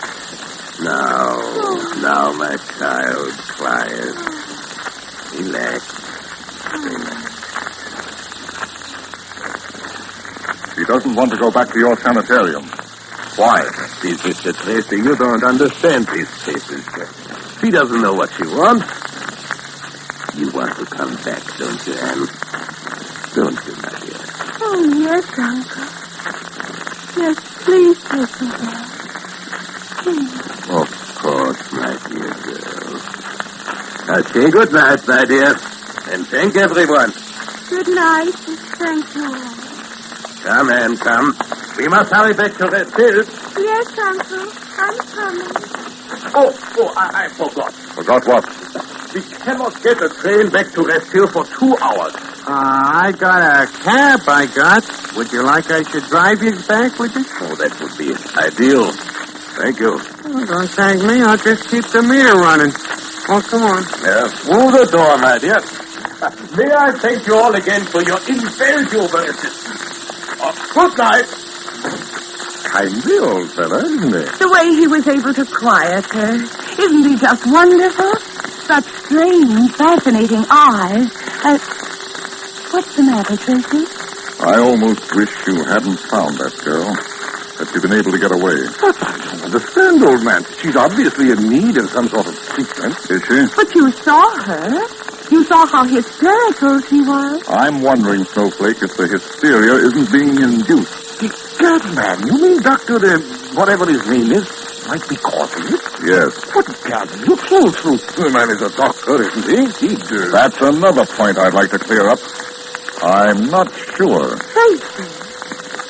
Now, my child, quiet. Relax. He doesn't want to go back to your sanitarium. Why? Please, Mr. Tracy, you don't understand these cases. She doesn't know what she wants. You want to come back, don't you, Anne? Don't you, my dear? Oh, yes, Uncle. Yes, please take me back. Please. Of course, my dear girl. I'll say good night, my dear. And thank everyone. Good night, and thank you all. Come, Anne, come. We must hurry back to Red Hill. Yes, Uncle. I'm coming. I forgot. Forgot what? We cannot get a train back to Red Hill for 2 hours. I got a cab, Would you like I should drive you back with it? Oh, that would be ideal. Thank you. Oh, don't thank me. I'll just keep the meter running. Oh, come on. Yes, through the door, my dear. May I thank you all again for your invaluable assistance. Good night. Kindly old fella, isn't he? The way he was able to quiet her. Isn't he just wonderful? Such strange, fascinating eyes. What's the matter, Tracy? I almost wish you hadn't found that girl. That you've been able to get away. But I don't understand, old man. She's obviously in need of some sort of treatment. Is she? But you saw her. You saw how hysterical she was. I'm wondering, Snowflake, if the hysteria isn't being induced. God, man, you mean Dr. whatever his name is, might be causing it? Yes. But, God, you told truth. The man is a doctor, isn't he? That's another point I'd like to clear up. I'm not sure. Tracy.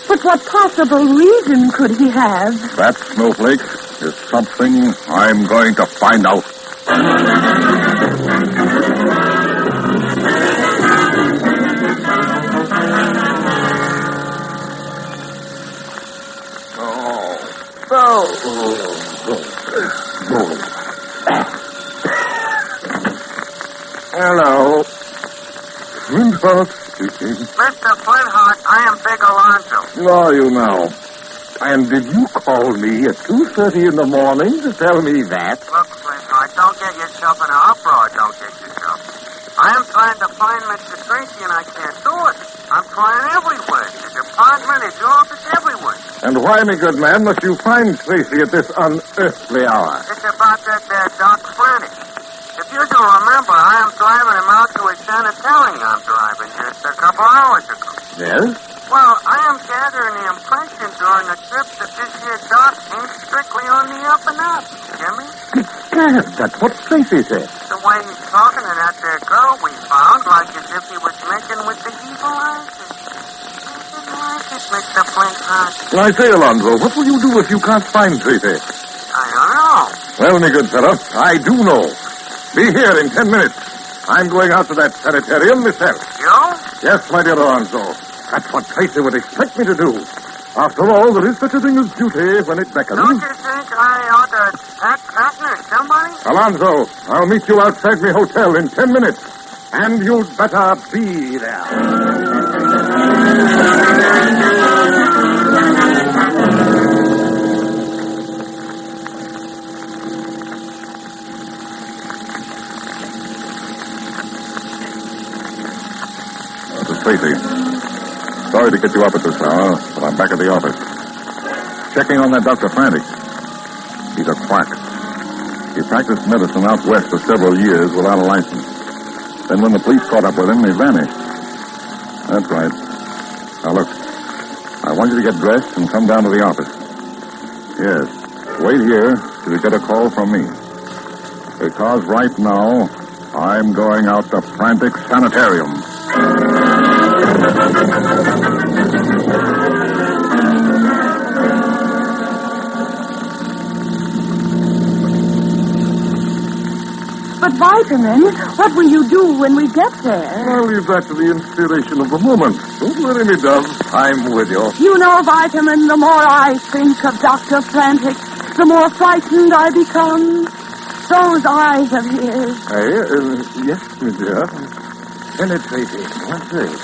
But what possible reason could he have? That, Snowflake, is something I'm going to find out. Hello. Flinthouse speaking. Mr. Flintheart, I am Big Alonzo. Who are you now? And did you call me at 2:30 in the morning to tell me that? Look, Flintheart, don't get yourself in an uproar. Don't get yourself. I am trying to find Mr. Tracy, and I can't do it. I'm trying everywhere. His apartment, his office, everywhere. And why, me good man, must you find Tracy at this unearthly hour? It's about that there Doc Frantic. If you do remember, I am driving him out to his sanitarium I'm driving just a couple hours ago. Yes? Well, I am gathering the impression during the trip that this here Doc ain't strictly on the up and up. Jimmy? Gad, that's what Tracy said. The way he's talking to that there girl we found, like as if he was making with the evil eyes. Mr. Flintheart. I say, Alonzo, what will you do if you can't find Tracy? I don't know. Well, me good fellow, I do know. Be here in 10 minutes. I'm going out to that sanitarium myself. You? Yes, my dear Alonzo. That's what Tracy would expect me to do. After all, there is such a thing as duty when it beckons. Don't you think I ought to act Patton or somebody? Alonzo, I'll meet you outside my hotel in 10 minutes. And you'd better be there. Tracy. Sorry to get you up at this hour, but I'm back at the office. Checking on that Dr. Frantic. He's a quack. He practiced medicine out west for several years without a license. Then when the police caught up with him, he vanished. That's right. Now look, I want you to get dressed and come down to the office. Yes, wait here till you get a call from me. Because right now, I'm going out to Frantic Sanitarium. But, Vitamin, what will you do when we get there? I'll leave that to the inspiration of the moment. Don't worry, me dove. I'm with you. You know, Vitamin, the more I think of Dr. Frantic, the more frightened I become. Those eyes of his. Yes, me dear. Penetrating, what's this?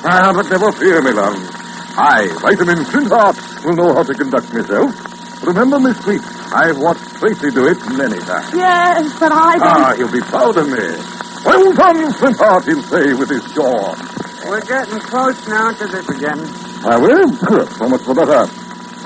But never fear, me love. I, Vitamin Flintheart, will know how to conduct myself. Remember, Miss Sweet, I've watched Tracy do it many times. Yes, but I don't... He'll be proud of me. Well done, Flintheart, he'll say with his jaw. We're getting close now to this again. I will. Good. So much the better.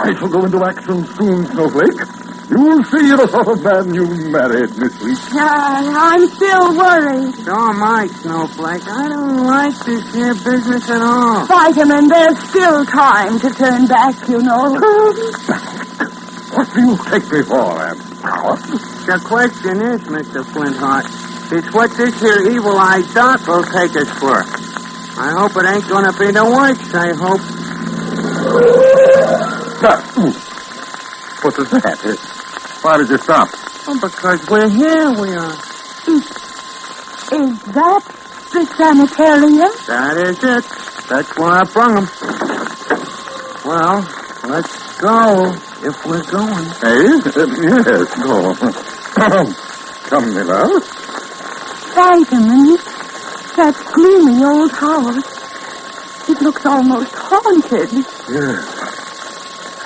I shall go into action soon, Snowflake. You'll see the sort of man you married, Miss Sweet. I'm still worried. So am I, Snowflake. I don't like this here business at all. Vitamin, there's still time to turn back, you know. Turn back? What do you take me for, Power? The question is, Mr. Flintheart, it's what this here evil-eyed Doc will take us for. I hope it ain't gonna be the worst, I hope. What was that? Why did you stop? Oh, because we're here, we are. Is that the sanitarium? That is it. That's where I brung him. Well, let's go, if we're going. Yes, go. Come, my love. Vitamin, that gloomy old house. It looks almost haunted. Yes.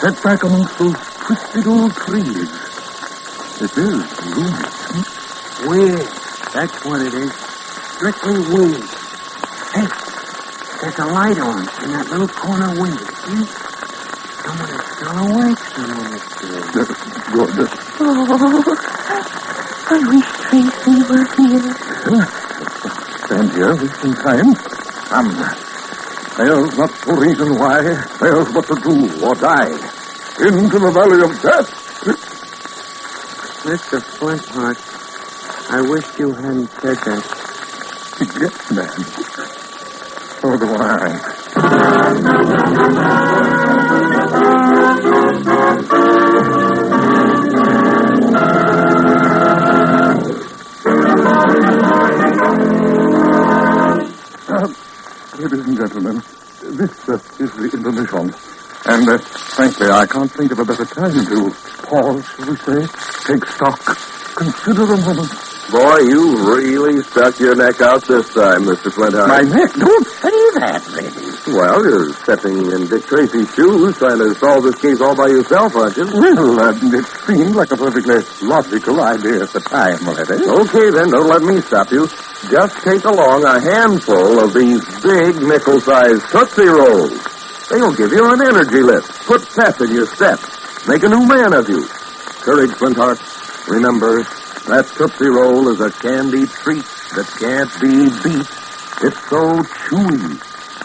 Set back amongst those twisted old trees. It is gloomy. Weird. That's what it is. Strictly weird. Hey, there's a light on in that little corner window. See? Someone is still awake somewhere. Good. Oh, I wish Tracy were here. Stand here, wasting time. Come. There's not the reason why. There's what to do or die. Into the valley of death. Mr. Flintheart, I wish you hadn't said that. Yes, man. So do I. Ladies and gentlemen, this is the intermission. And, frankly, I can't think of a better time to pause, shall we say, take stock, consider a moment. Boy, you really stuck your neck out this time, Mr. Flintheart. My neck? Don't say that, lady. Well, you're stepping in Dick Tracy's shoes, trying to solve this case all by yourself, aren't you? Well, it seemed like a perfectly logical idea at the time, lady. Okay, then, don't let me stop you. Just take along a handful of these big nickel-sized Tootsie Rolls. They'll give you an energy lift, put pep in your step, make a new man of you. Courage, Flintheart. Remember, that Tootsie Roll is a candy treat that can't be beat. It's so chewy,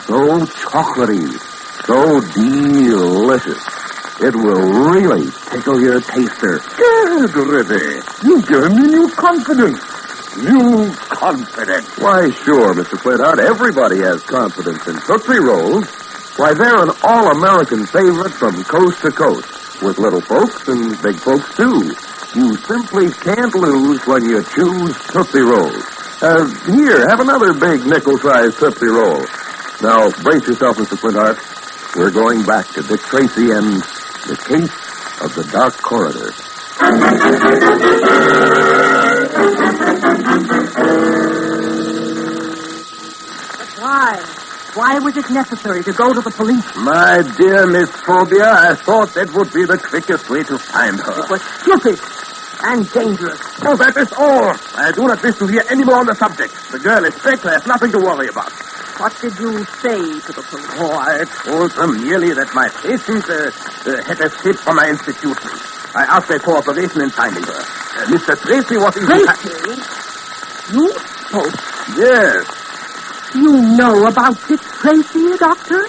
so chocolatey, so delicious. It will really tickle your taster. Good, Ribby. You've given me new confidence. New confidence. Why, sure, Mr. Flintheart. Everybody has confidence in Tootsie Rolls. Why, they're an all-American favorite from coast to coast, with little folks and big folks, too. You simply can't lose when you choose Tootsie Rolls. Here, have another big nickel-sized Tootsie Roll. Now, brace yourself, Mr. Flintheart. We're going back to Dick Tracy and the case of the Dark Corridor. Why was it necessary to go to the police? My dear Miss Phobia, I thought that would be the quickest way to find her. It was stupid and dangerous. Oh, that is all. I do not wish to hear any more on the subject. The girl is sick. I have nothing to worry about. What did you say to the police? Oh, I told them merely that my patient had escaped from my institution. I asked their cooperation in finding her. Mr. Tracy was in... Tracy? You spoke? Yes. You know about Dick Tracy, Doctor?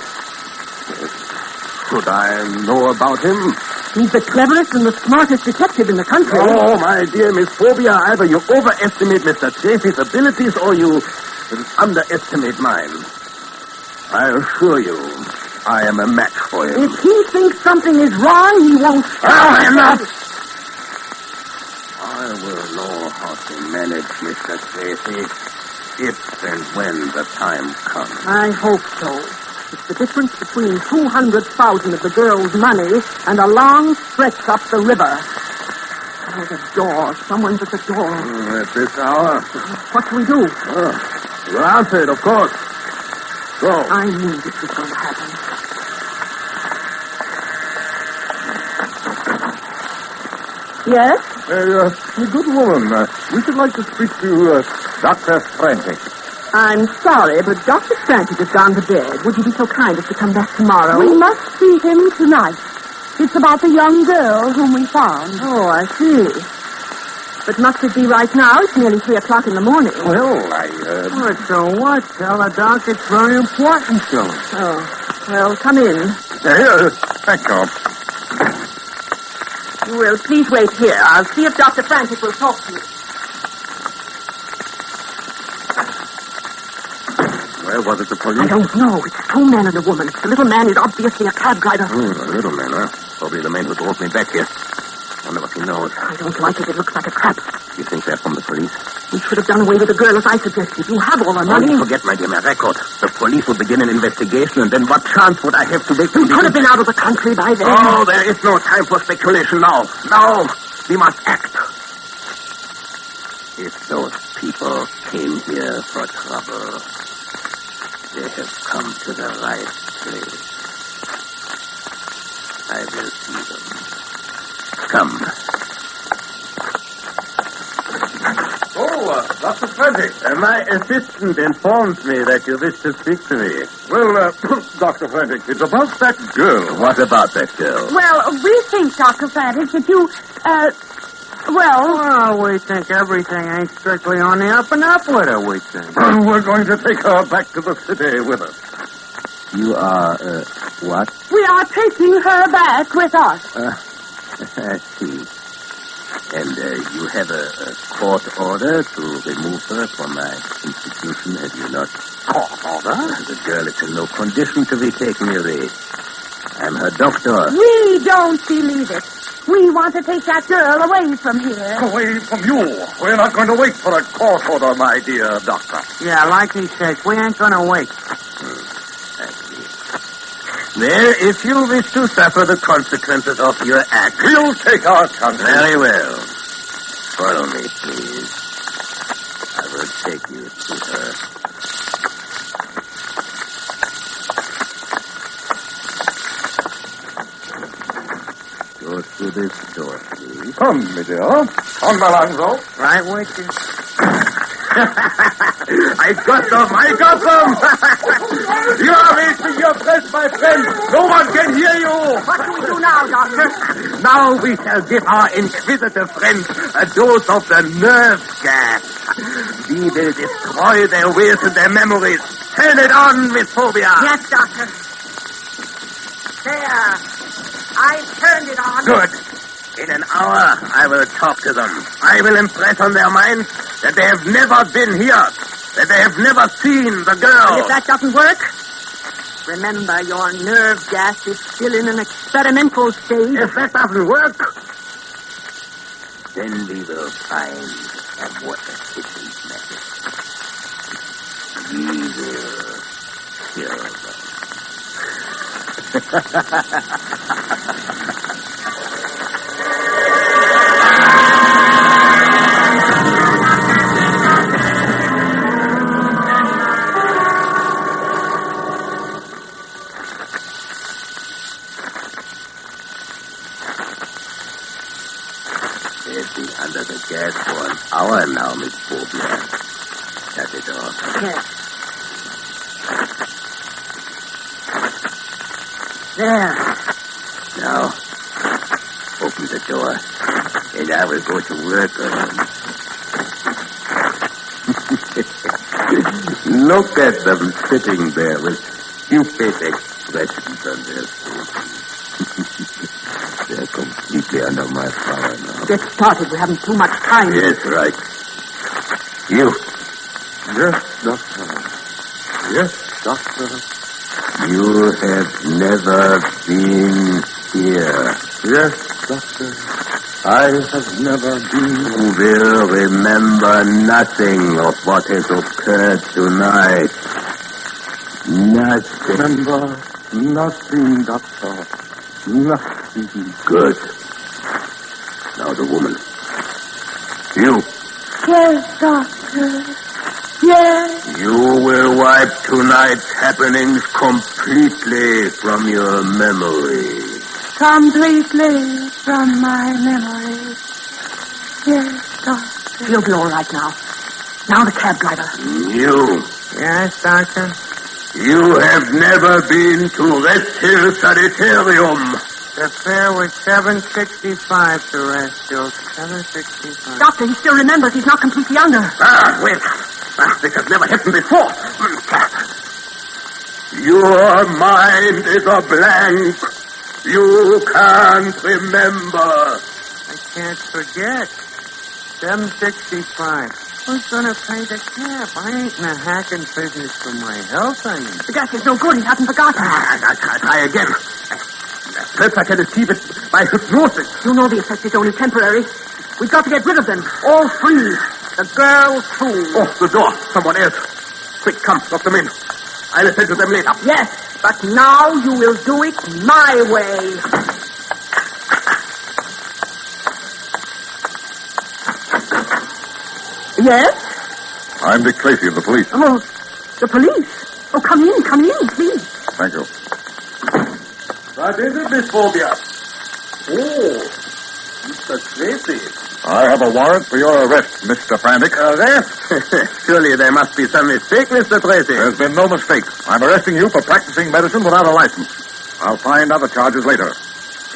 Should I know about him? He's the cleverest and the smartest detective in the country. Oh, my dear Miss Phobia, either you overestimate Mr. Tracy's abilities or you underestimate mine. I assure you, I am a match for him. If he thinks something is wrong, he won't... Oh, enough! I will know how to manage Mr. Tracy if and when the time comes. I hope so. It's the difference between 200,000 of the girl's money and a long stretch up the river. Oh, the door. Someone's at the door. At this hour? What do we do? You answer it, of course. Go. I knew this was going to happen. Yes? A good woman. We should like to speak to Dr. Frantic. I'm sorry, but Dr. Frantic has gone to bed. Would you be so kind as to come back tomorrow? We must see him tonight. It's about the young girl whom we found. Oh, I see. But must it be right now? It's nearly 3 o'clock in the morning. Well, What, so what? Tell the doc it's very important, so. Oh, well, come in. Thank you. You will please wait here. I'll see if Dr. Frantic will talk to you. Where was it, the police? I don't know. It's 2 men and a woman. The little man is obviously a cab driver. The little man, huh? Probably the man who brought me back here. I wonder what he knows. I don't like it. It looks like a trap. You think they're from the police? We should have done away with the girl as I suggested. You have all the money. Don't forget, my dear, my record. The police will begin an investigation, and then what chance would I have to make... We could have been out of the country by then. Oh, there is no time for speculation now. Now, we must act. If those people came here for trouble, they have come to the right place. I will see them. Come. Oh, Dr. Frantic. My assistant informs me that you wish to speak to me. Well, Dr. Frantic, it's about that girl. What about that girl? Well, we think, Dr. Frantic, that you, Well, we think everything ain't strictly on the up and up with her, we think. We're going to take her back to the city with us. You are, what? we are taking her back with us. I see. And you have a court order to remove her from my institution, have you not? Court order? The girl is in no condition to be taken away. I'm her doctor. We don't believe it. We want to take that girl away from here. Away from you. We're not going to wait for a court order, my dear doctor. Yeah, like he says, we ain't gonna wait. I see. Well, if you wish to suffer the consequences of your act, We'll take our chances. very well. Follow me, please. I will take you to her. Go through this door, please. Come, my dear. On Malangro. Right with you. I got them! You are wasting your breath, my friend! No one can hear you! What do we do now, Doctor? Now we shall give our inquisitive friends a dose of the nerve gas. We will destroy their wills and their memories. Turn it on, Miss Phobia. Yes, Doctor. There. I turned it on. Good. In an hour, I will talk to them. I will impress on their minds that they have never been here, that they have never seen the girl. And if that doesn't work, remember your nerve gas is still in an experimental stage. If that doesn't work, then we will find a more efficient method. We will kill them. They'll be under the gas for an hour now, Miss Phobia. Shut it off. Yes. There. Now, open the door, and I will go to work on them. Look at them sitting there with stupid expressions on their faces. They're completely under my power now. Get started. We haven't too much time. Yes, right. You. Yes, Doctor. Yes, Doctor. You have never been here. Yes, Doctor. I have never been. You will remember nothing of what has occurred tonight. Nothing. Remember nothing, Doctor. Nothing. Good. Now the woman. You. Yes, Doctor. Yes. You will wipe tonight's happenings completely from your memory. Completely from my memory. Yes, Doctor. He'll be all right now. Now the cab driver. You. Yes, Doctor? You have never been to Rest Hill Sanitarium. The fare was $7.65 to Rest Hill. $7.65. Doctor, he still remembers. He's not completely under. Wait. This has never happened before. Your mind is a blank. You can't remember. I can't forget. $7.65. Who's going to pay the cab? I ain't in a hacking business for my health, I mean. The gas is no good. He hasn't forgotten. I'll try again. Perhaps I can achieve it by hypnosis. You know the effect is only temporary. We've got to get rid of them. All three. The girl, too. Oh, the door. Someone else. Quick, come, lock them in. I'll attend to them later. Yes, but now you will do it my way. Yes? I'm Dick Tracy of the police. Oh, the police. Oh, come in, please. Thank you. What is it, Miss Phobia? Oh, Mr. Tracy. I have a warrant for your arrest, Mr. Frantic. Arrest? Surely there must be some mistake, Mr. Tracy. There's been no mistake. I'm arresting you for practicing medicine without a license. I'll find other charges later.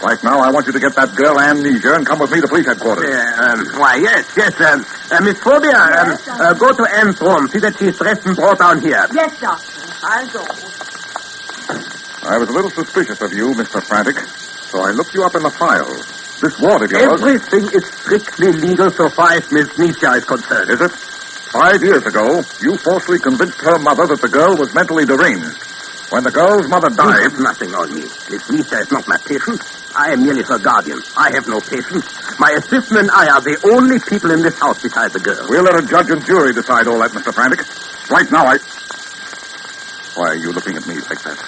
Right now, I want you to get that girl Amnesia and come with me to police headquarters. Yes. Miss Phobia, go to Anne's room. See that she's dressed and brought down here. Yes, Doctor. I'll go. I was a little suspicious of you, Mr. Frantic, so I looked you up in the files. This ward of yours... Everything is strictly legal so far as Miss Nisha is concerned. Is it? 5 years ago, you falsely convinced her mother that the girl was mentally deranged. When the girl's mother died... You have nothing on me. Miss Nisha is not my patient. I am merely her guardian. I have no patient. My assistant and I are the only people in this house besides the girl. We'll let a judge and jury decide all that, Mr. Frantic. Right now, Why are you looking at me like that?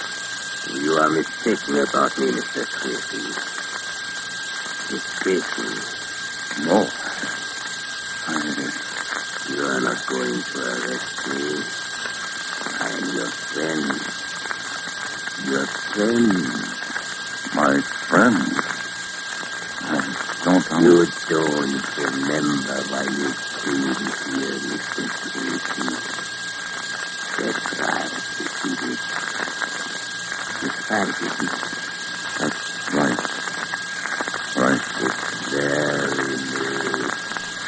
You are mistaken about me, Mr. Tracy. Mistaken. No. You are not going to arrest me. I am your friend. Your friend. My friend? I don't You don't remember why you came here, Mr. Tracy. That's right, isn't it? It's fantasy. That's right. Right. It's very late.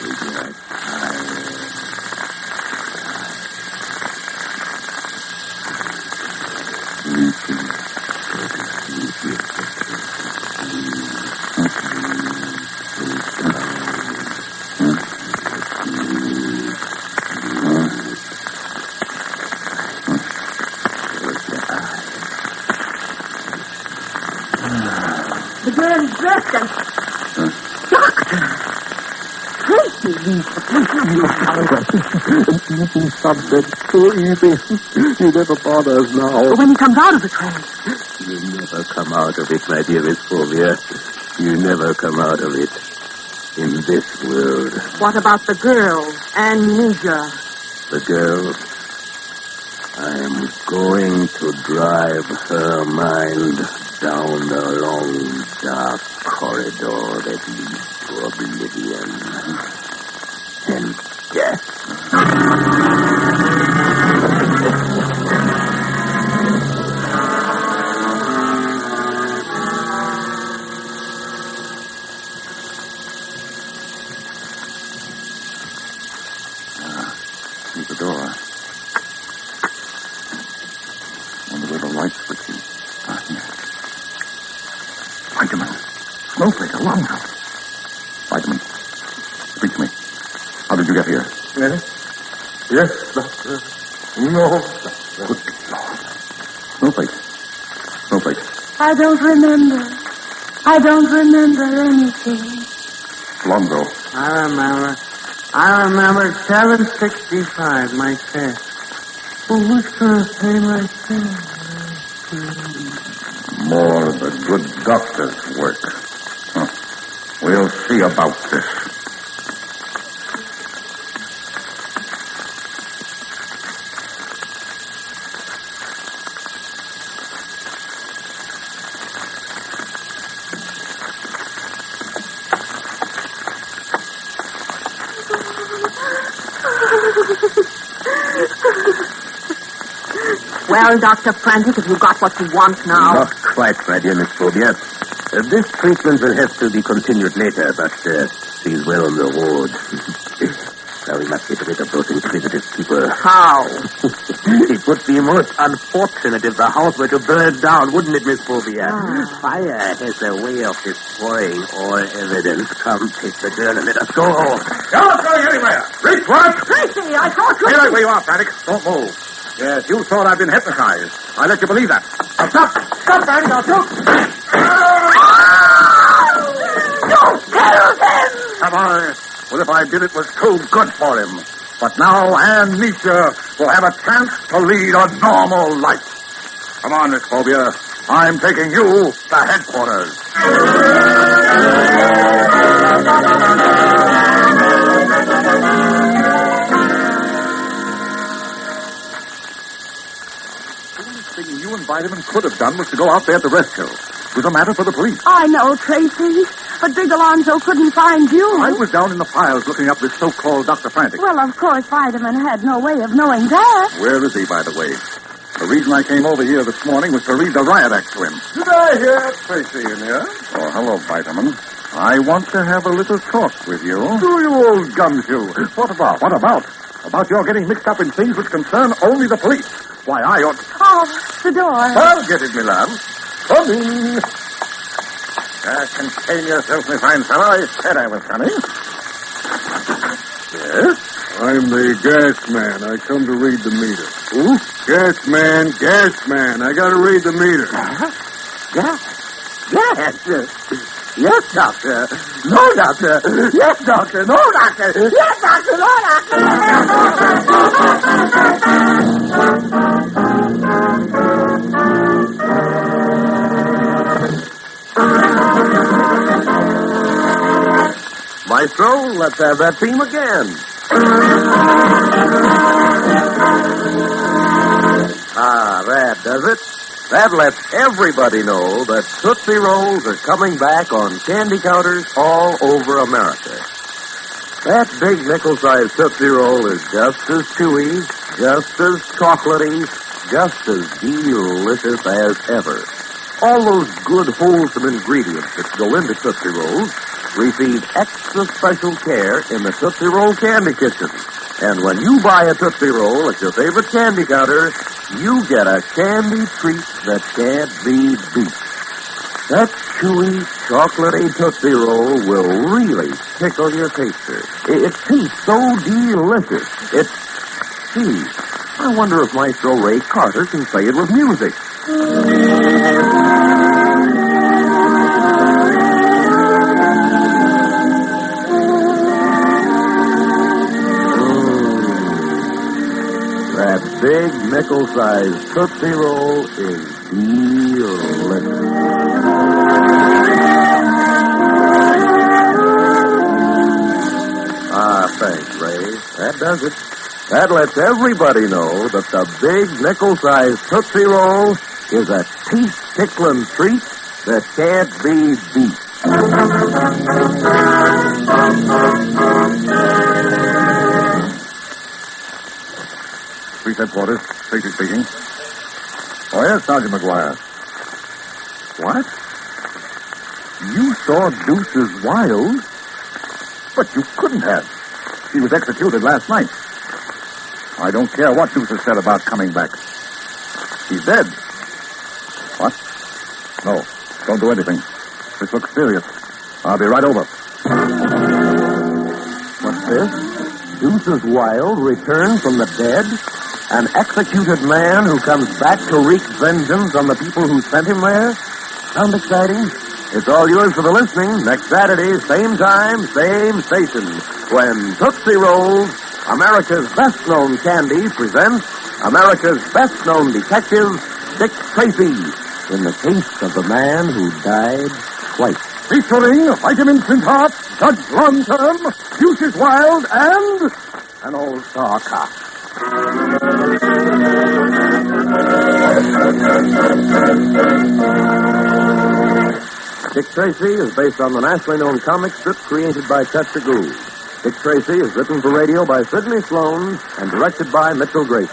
You are tired. The girl is dressed and... Doctor! Tracy! You subject so easy. You never bother us now. But when he comes out of the train... You never come out of it, my dear Miss Phobia. You never come out of it. In this world. What about the girl, Amnesia? The girl? I am going to drive her mind down the long, dark corridor that leads to oblivion and death. Here's the door. Wonder where the light switch is. Here. Vitamin. Snowflake, a longhouse. Vitamin. Speak to me. How did you get here? Yes, Doctor. No, Doctor. Good Lord. Snowflake. I don't remember anything. Lonzo. I remember 765, my test. Well, who's going to pay my fee? More of the good doctor's work. Huh. We'll see about this. Well, Dr. Frantic, have you got what you want now? Not quite, my dear Miss Phobia. This treatment will have to be continued later, but she's well on the ward. Now we must get rid of those inquisitive people. How? It would be most unfortunate if the house were to burn down, wouldn't it, Miss Phobia? Fire has a way of destroying all evidence. Come, take the girl and let us go. You're not going anywhere. Reach for it. Tracy, I thought you... Stay right where you are, Frantic. Don't move. Yes, you thought I'd been hypnotized. I let you believe that. Now stop. Stop, Frantic. I'll shoot. Don't tell them! Have I? Well, if I did, it was too good for him. But now Amnesia will have a chance to lead a normal life. Come on, Miss Phobia. I'm taking you to headquarters. Vitamin could have done was to go out there to rescue. It was a matter for the police. I know, Tracy. But Big Alonzo couldn't find you. I was down in the files looking up this so-called Dr. Frantic. Well, of course, Vitamin had no way of knowing that. Where is he, by the way? The reason I came over here this morning was to read the riot act to him. Did I hear Tracy in here? Oh, hello, Vitamin. I want to have a little talk with you. Do you, old gumshoe? What about? What about? About your getting mixed up in things which concern only the police. Why, I ought... Oh, the door. I'll get it, me love. Come in. Contain yourself, my fine fellow. I said I was coming. Yes? I'm the gas man. I come to read the meter. Who? Gas man. I got to read the meter. Yes. Yes, doctor. No, doctor. Yes, doctor. No, doctor. Yes, doctor. No, Maestro, let's have that theme again. That does it. That lets everybody know that Tootsie Rolls are coming back on candy counters all over America. That big nickel-sized Tootsie Roll is just as chewy, just as chocolatey, just as delicious as ever. All those good, wholesome ingredients that go into Tootsie Rolls receive extra special care in the Tootsie Roll Candy Kitchen. And when you buy a Tootsie Roll at your favorite candy counter, you get a candy treat that can't be beat. That chewy, chocolatey Tootsie Roll will really tickle your taster. It tastes so delicious. Gee, I wonder if Maestro Ray Carter can say it with music. That big nickel-sized Tootsie Roll is delicious. Thanks, Ray. That does it. That lets everybody know that the big nickel-sized Tootsie Roll is a teeth-tickling treat that can't be beat. Police headquarters. Tracy speaking. Oh, yes, Sergeant McGuire. What? You saw Deuce's Wild? But you couldn't have. She was executed last night. I don't care what Deuce has said about coming back. She's dead. What? No, don't do anything. This looks serious. I'll be right over. What's this? Deuce's Wild returned from the dead? An executed man who comes back to wreak vengeance on the people who sent him there? Sound exciting? It's all yours for the listening next Saturday, same time, same station, when Tootsie Rolls, America's best-known candy, presents America's best-known detective, Dick Tracy, in the case of the man who died twice. Featuring Vitamin Synthart, Judge Long-Term, Deuce's Wild, and an all-star cast. Dick Tracy is based on the nationally known comic strip created by Chester Gould. Dick Tracy is written for radio by Sidney Sloan and directed by Mitchell Grace.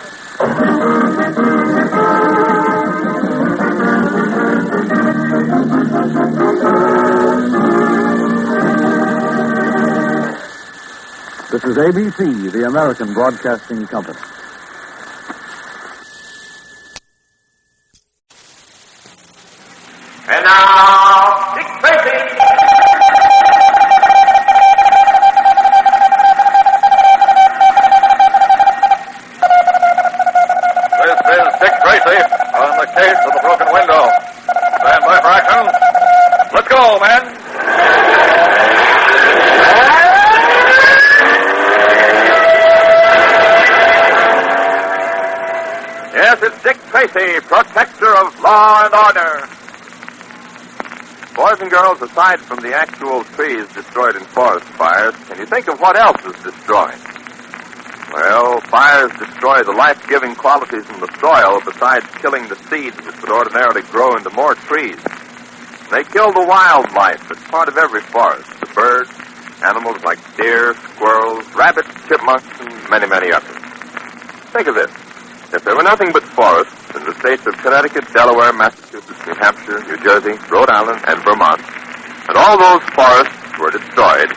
This is ABC, the American Broadcasting Company. And now, Dick Tracy. This is Dick Tracy on the case of the broken window. Stand by for action. Let's go, men. Yes, it's Dick Tracy, protector of law and order. Boys and girls, aside from the actual trees destroyed in forest fires, can you think of what else is destroyed? Well, fires destroy the life-giving qualities in the soil besides killing the seeds which would ordinarily grow into more trees. They kill the wildlife that's part of every forest, the birds, animals like deer, squirrels, rabbits, chipmunks, and many, many others. Think of this. If there were nothing but forests in the states of Connecticut, Delaware, Massachusetts, New Hampshire, New Jersey, Rhode Island, and Vermont, and all those forests were destroyed,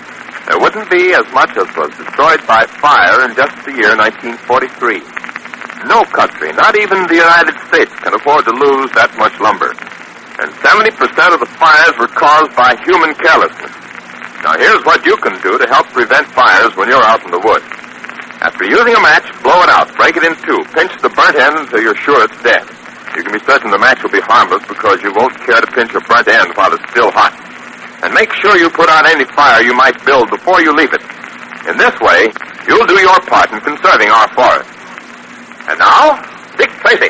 there wouldn't be as much as was destroyed by fire in just the year 1943. No country, not even the United States, can afford to lose that much lumber. And 70% of the fires were caused by human carelessness. Now, here's what you can do to help prevent fires when you're out in the woods. After using a match, blow it out, break it in two, pinch the burnt end until you're sure it's dead. You can be certain the match will be harmless because you won't care to pinch a burnt end while it's still hot. And make sure you put out any fire you might build before you leave it. In this way, you'll do your part in conserving our forest. And now, Dick Tracy.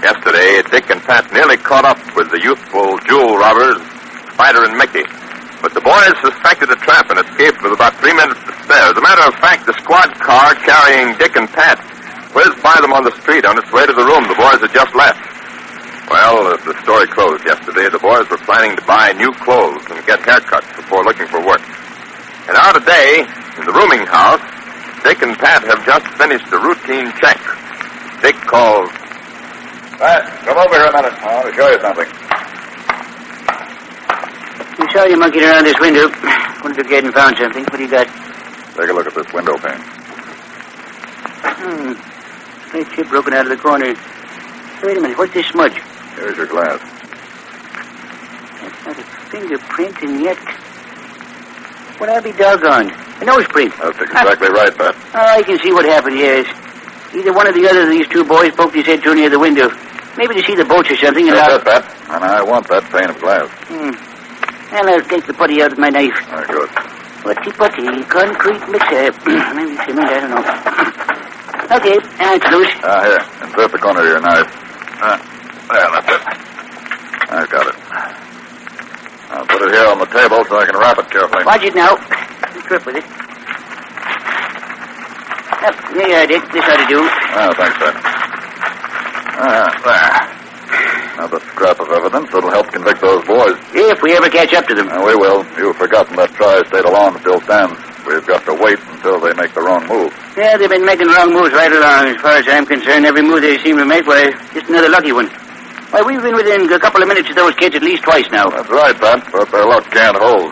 Yesterday, Dick and Pat nearly caught up with the youthful jewel robbers, Spider and Mickey. But the boys suspected a trap and escaped with about 3 minutes to spare. As a matter of fact, the squad car carrying Dick and Pat whizzed by them on the street on its way to the room the boys had just left. Well, as the story closed yesterday, the boys were planning to buy new clothes and get haircuts before looking for work. And now today, in the rooming house, Dick and Pat have just finished a routine check. Dick calls, Pat, come over here a minute. I want to show you something. We saw you monkeying around this window. Wondered if you hadn't found something. What do you got? Take a look at this window pane. Straight chip broken out of the corner. Wait a minute. What's this smudge? Here's your glass. That's not a fingerprint, and yet... Well, I'll be doggone. A nose print. That's exactly right, Pat. Oh, I can see what happened, yes. Either one or the other of these two boys poked his head too near the window. Maybe to see the boats or something. That's it, Pat. And I want that pane of glass. And I'll take the putty out with my knife. Very good. Putty, concrete mixer. Maybe cement, I don't know. Okay, it's loose. Here. Insert the corner of your knife. There, that's it. I got it. I'll put it here on the table so I can wrap it carefully. Watch it now. Trip with it. There you are, Dick. This ought to do. Thanks, Pat. There. Another scrap of evidence that'll help convict those boys. If we ever catch up to them. We will. You've forgotten that tri-state alarm still stands. We've got to wait until they make the wrong move. Yeah, they've been making wrong moves right along. As far as I'm concerned, every move they seem to make, why, just another lucky one. Why, we've been within a couple of minutes of those kids at least twice now. That's right, Pat, but their luck can't hold.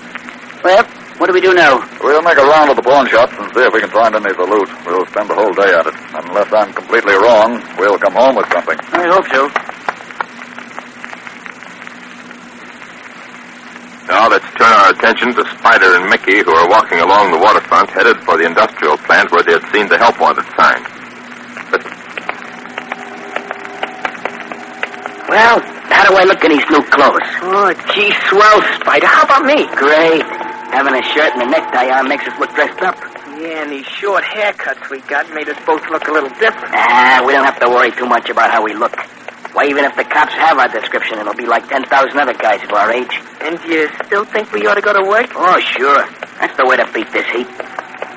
Well, what do we do now? We'll make a round of the pawn shops and see if we can find any of the loot. We'll spend the whole day at it. Unless I'm completely wrong, we'll come home with something. I hope so. Now let's turn our attention to Spider and Mickey, who are walking along the waterfront, headed for the industrial plant where they had seen the help wanted sign. Well, how do I look in these new clothes? Oh, gee, swell, Spider. How about me? Great. Having a shirt and a necktie on makes us look dressed up. Yeah, and these short haircuts we got made us both look a little different. We don't have to worry too much about how we look. Why, even if the cops have our description, it'll be like 10,000 other guys of our age. And you still think we ought to go to work? Oh, sure. That's the way to beat this heat.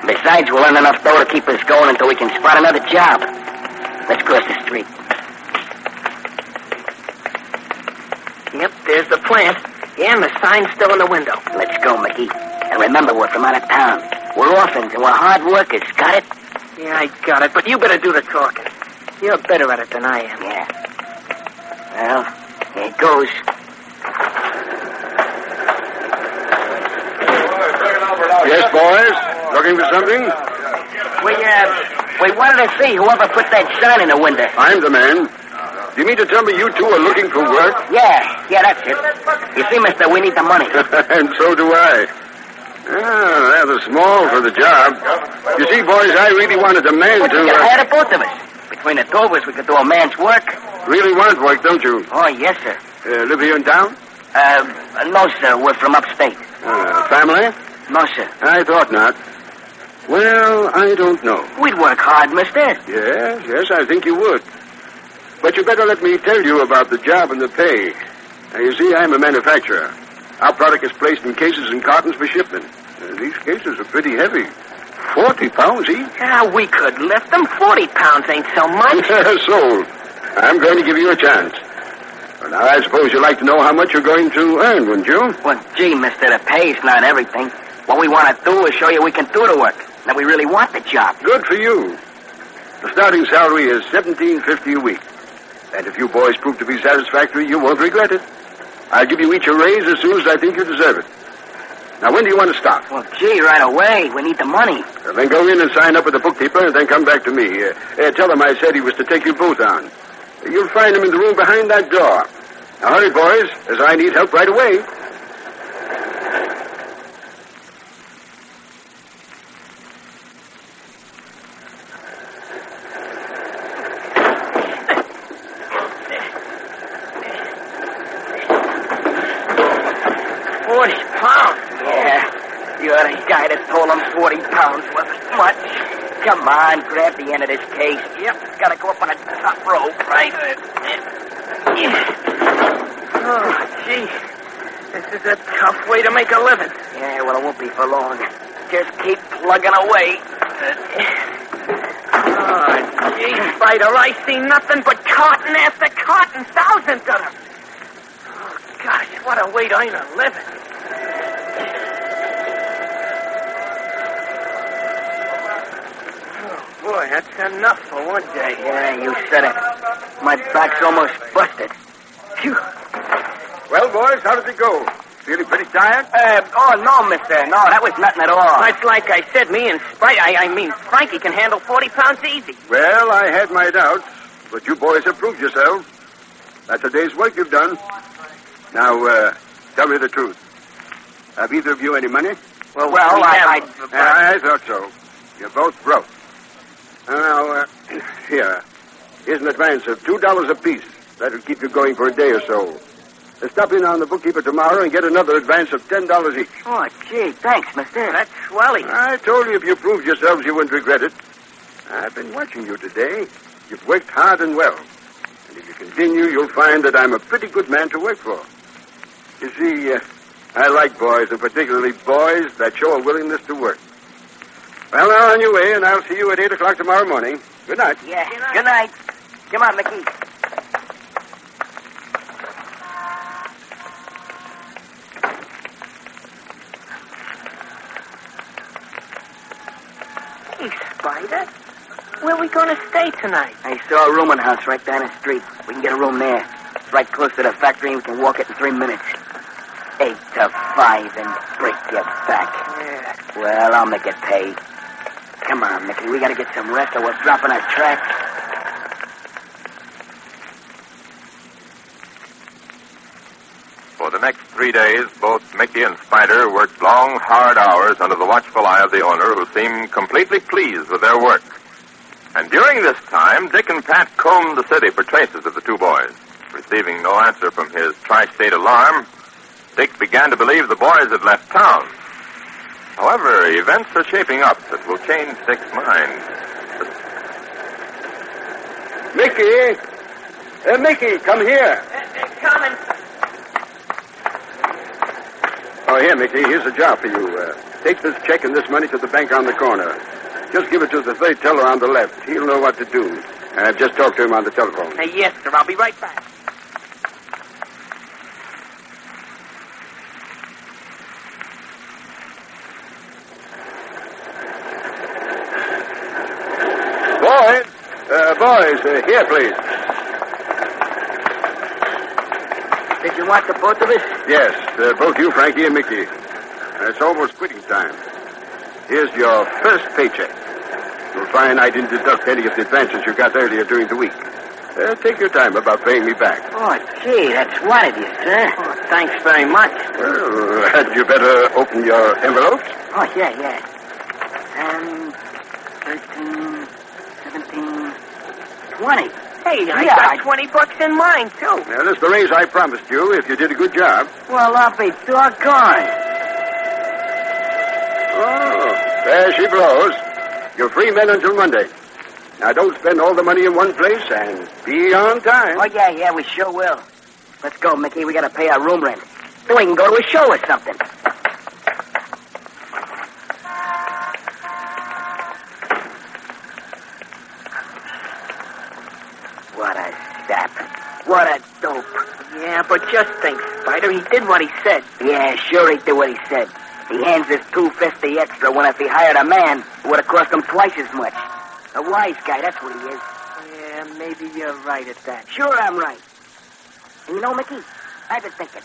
Besides, we'll earn enough dough to keep us going until we can spot another job. Let's cross the street. Yep, there's the plant. And the sign's still in the window. Let's go, Mickey. And remember, we're from out of town. We're orphans and we're hard workers. Got it? Yeah, I got it. But you better do the talking. You're better at it than I am. Yeah. Well, here it goes. Yes, boys? Looking for something? We wanted to see whoever put that sign in the window. I'm the man. Do you mean to tell me you two are looking for work? Yeah, that's it. You see, mister, we need the money. And so do I. Rather small for the job. You see, boys, I really wanted a man to... You had it, both of us. Between the two of us, we could do a man's work. Really want work, don't you? Oh, yes, sir. Live here in town? No, sir. We're from upstate. Family? No, sir. I thought not. Well, I don't know. We'd work hard, mister. Yes, I think you would. But you better let me tell you about the job and the pay. Now, you see, I'm a manufacturer. Our product is placed in cases and cartons for shipment. These cases are pretty heavy. 40 pounds each? Yeah, we could lift them. 40 pounds ain't so much. Sold. I'm going to give you a chance. Well, now, I suppose you'd like to know how much you're going to earn, wouldn't you? Well, gee, mister, the pay's not everything. What we want to do is show you we can do the work. That we really want the job. Good for you. The starting salary is $17.50 a week. And if you boys prove to be satisfactory, you won't regret it. I'll give you each a raise as soon as I think you deserve it. Now, when do you want to start? Well, gee, right away. We need the money. Well, then go in and sign up with the bookkeeper and then come back to me. Tell him I said he was to take you both on. You'll find him in the room behind that door. Now, hurry, boys, as I need help right away. Guy that told him 40 pounds wasn't much. Come on, grab the end of this case. Yep, gotta go up on the top rope, right? Oh, gee. This is a tough way to make a living. Yeah, well, it won't be for long. Just keep plugging away. Oh, gee, Spider, I see nothing but carton after carton. Thousands of them. Oh, gosh, what a way to earn a living. Boy, that's enough for one day. Yeah, you said it. My back's almost busted. Phew. Well, boys, how did it go? Feeling pretty tired? No, mister. No, that was nothing at all. It's like I said, me and Frankie can handle 40 pounds easy. Well, I had my doubts, but you boys have proved yourselves. That's a day's work you've done. Now, tell me the truth. Have either of you any money? Well, I thought so. You're both broke. Now, here's an advance of $2 apiece. That'll keep you going for a day or so. Stop in on the bookkeeper tomorrow and get another advance of $10 each. Oh, gee, thanks, mister. That's swelly. I told you if you proved yourselves, you wouldn't regret it. I've been watching you today. You've worked hard and well. And if you continue, you'll find that I'm a pretty good man to work for. You see, I like boys, and particularly boys that show a willingness to work. Well, now, on your way, and I'll see you at 8 o'clock tomorrow morning. Good night. Yeah, good night. Come on, Mickey. Hey, Spider, where are we going to stay tonight? I saw a rooming house right down the street. We can get a room there. It's right close to the factory, and we can walk it in 3 minutes. 8 to 5 and break your back. Yeah. Well, I'll make it pay. Come on, Mickey. We got to get some rest or we're dropping our track. For the next 3 days, both Mickey and Spider worked long, hard hours under the watchful eye of the owner, who seemed completely pleased with their work. And during this time, Dick and Pat combed the city for traces of the two boys. Receiving no answer from his tri-state alarm, Dick began to believe the boys had left town. However, events are shaping up that will change Dick's mind. Mickey! Mickey, come here. They're coming. Oh, here, Mickey. Here's a job for you. Take this check and this money to the bank on the corner. Just give it to the third teller on the left. He'll know what to do. I've just talked to him on the telephone. Yes, sir. I'll be right back. Boys, here, please. Did you want the both of us? Yes, both you, Frankie, and Mickey. It's almost quitting time. Here's your first paycheck. You'll find I didn't deduct any of the advances you got earlier during the week. Take your time about paying me back. Oh, gee, that's white of you, sir. Oh, thanks very much. Well, had you better open your envelopes? Oh, yeah. 13, 17, 20. Hey, I got $20 in mine, too. Now, this is the raise I promised you if you did a good job. Well, I'll be doggone. Oh, there she blows. You're free men until Monday. Now, don't spend all the money in one place and be on time. Oh, yeah, we sure will. Let's go, Mickey. We got to pay our room rent. Then we can go to a show or something. but just think, Spider, he did what he said. Yeah, sure he did what he said. He hands us $250 extra when if he hired a man, it would have cost him twice as much. A wise guy, that's what he is. Yeah, maybe you're right at that. Sure I'm right. And you know, Mickey, I've been thinking.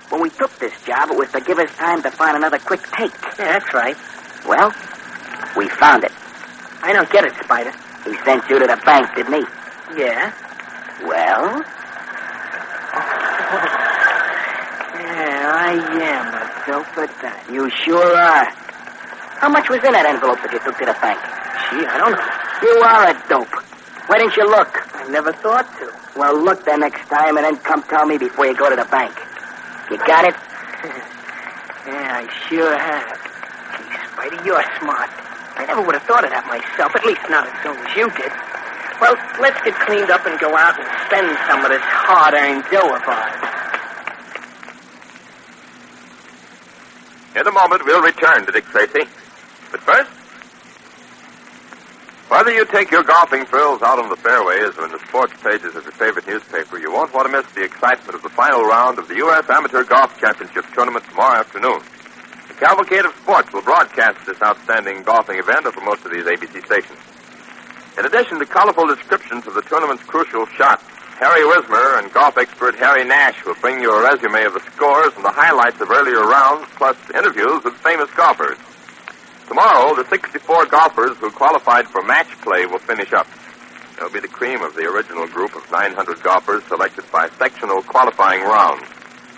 When we took this job, it was to give us time to find another quick take. Yeah, that's right. Well, we found it. I don't get it, Spider. He sent you to the bank, didn't he? Yeah. Well? Yeah, I am a dope at that. You sure are. How much was in that envelope that you took to the bank? Gee, I don't know. You are a dope. Why didn't you look? I never thought to. Well, look the next time and then come tell me before you go to the bank. You got it? Yeah, I sure have. Gee, Spidey, you're smart. I never would have thought of that myself, at least not as soon as you did. Well, let's get cleaned up and go out and spend some of this hard-earned dough of ours. In a moment, we'll return to Dick Tracy. But first, whether you take your golfing thrills out on the fairways or in the sports pages of your favorite newspaper, you won't want to miss the excitement of the final round of the U.S. Amateur Golf Championship tournament tomorrow afternoon. The Cavalcade of Sports will broadcast this outstanding golfing event over most of these ABC stations. In addition to colorful descriptions of the tournament's crucial shots, Harry Wismer and golf expert Harry Nash will bring you a resume of the scores and the highlights of earlier rounds, plus interviews with famous golfers. Tomorrow, the 64 golfers who qualified for match play will finish up. They'll be the cream of the original group of 900 golfers selected by sectional qualifying rounds.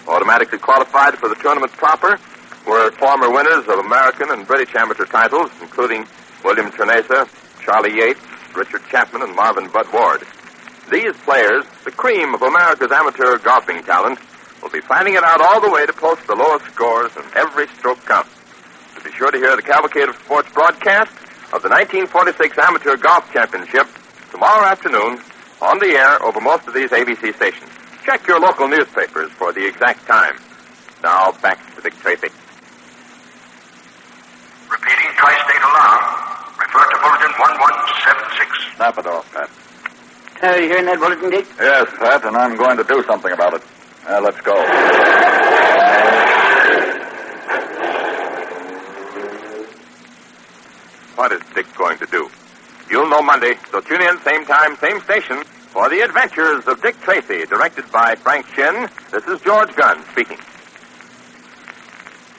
Automatically qualified for the tournament proper were former winners of American and British amateur titles, including William Ternesa, Charlie Yates, Richard Chapman, and Marvin Bud Ward. These players, the cream of America's amateur golfing talent, will be fighting it out all the way to post the lowest scores, and every stroke counts. So be sure to hear the Cavalcade of Sports broadcast of the 1946 Amateur Golf Championship tomorrow afternoon on the air over most of these ABC stations. Check your local newspapers for the exact time. Now, back to Dick Tracy. Repeating tri-state alarm. Refer to Bulletin 1176. Snap it off, Pat. You hearing that bulletin, Dick? Yes, Pat, and I'm going to do something about it. Let's go. What is Dick going to do? You'll know Monday, so tune in same time, same station for The Adventures of Dick Tracy, directed by Frank Shin. This is George Gunn speaking.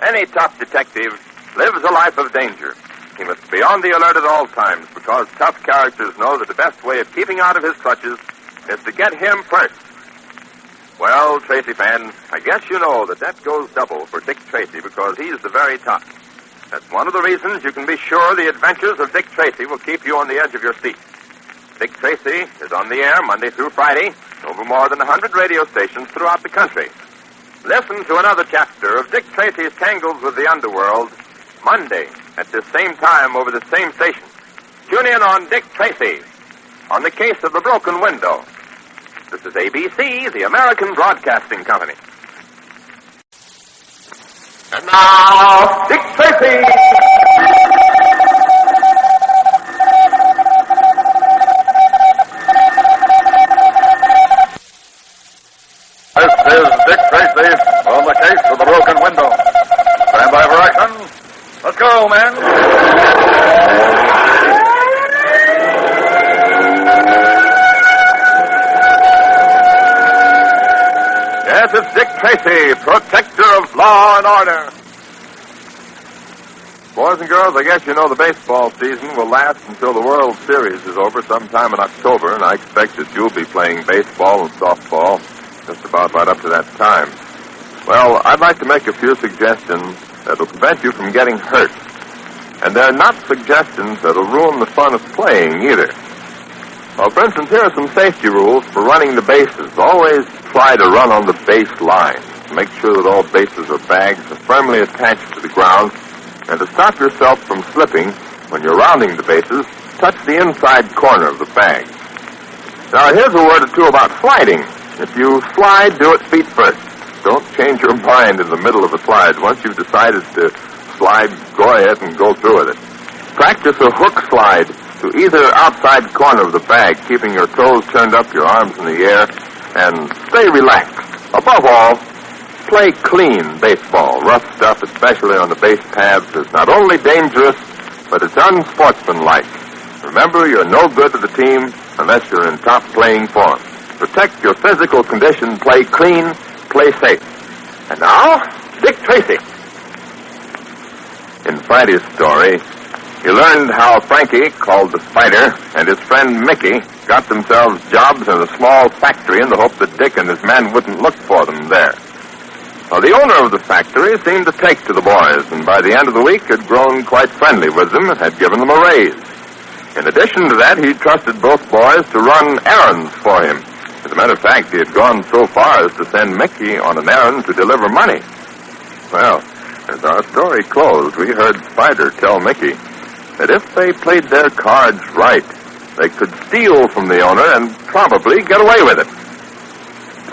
Any tough detective lives a life of danger. He must be on the alert at all times because tough characters know that the best way of keeping out of his clutches is to get him first. Well, Tracy fans, I guess you know that goes double for Dick Tracy because he's the very top. That's one of the reasons you can be sure The Adventures of Dick Tracy will keep you on the edge of your seat. Dick Tracy is on the air Monday through Friday over more than 100 radio stations throughout the country. Listen to another chapter of Dick Tracy's Tangles with the Underworld Monday at this same time over the same station. Tune in on Dick Tracy on the Case of the Broken Window. This is ABC, the American Broadcasting Company. And now, Dick Tracy! This is Dick Tracy on the Case of the Broken Window. Stand by for action. Let's go, men. Yes, it's Dick Tracy, protector of law and order. Boys and girls, I guess you know the baseball season will last until the World Series is over sometime in October, and I expect that you'll be playing baseball and softball just about right up to that time. Well, I'd like to make a few suggestions that'll prevent you from getting hurt. And they're not suggestions that'll ruin the fun of playing either. Well, for instance, here are some safety rules for running the bases. Always try to run on the base line. Make sure that all bases or bags are firmly attached to the ground. And to stop yourself from slipping when you're rounding the bases, touch the inside corner of the bag. Now, here's a word or two about sliding. If you slide, do it feet first. Don't change your mind in the middle of a slide. Once you've decided to slide, go ahead and go through with it. Practice a hook slide to either outside corner of the bag, keeping your toes turned up, your arms in the air, and stay relaxed. Above all, play clean baseball. Rough stuff, especially on the base paths, is not only dangerous, but it's unsportsmanlike. Remember, you're no good to the team unless you're in top playing form. Protect your physical condition, play clean, play safe. And now, Dick Tracy. In Friday's story, you learned how Frankie, called the Spider, and his friend Mickey got themselves jobs in a small factory in the hope that Dick and his men wouldn't look for them there. Well, the owner of the factory seemed to take to the boys, and by the end of the week had grown quite friendly with them and had given them a raise. In addition to that, he trusted both boys to run errands for him. As a matter of fact, he had gone so far as to send Mickey on an errand to deliver money. Well, as our story closed, we heard Spider tell Mickey that if they played their cards right, they could steal from the owner and probably get away with it.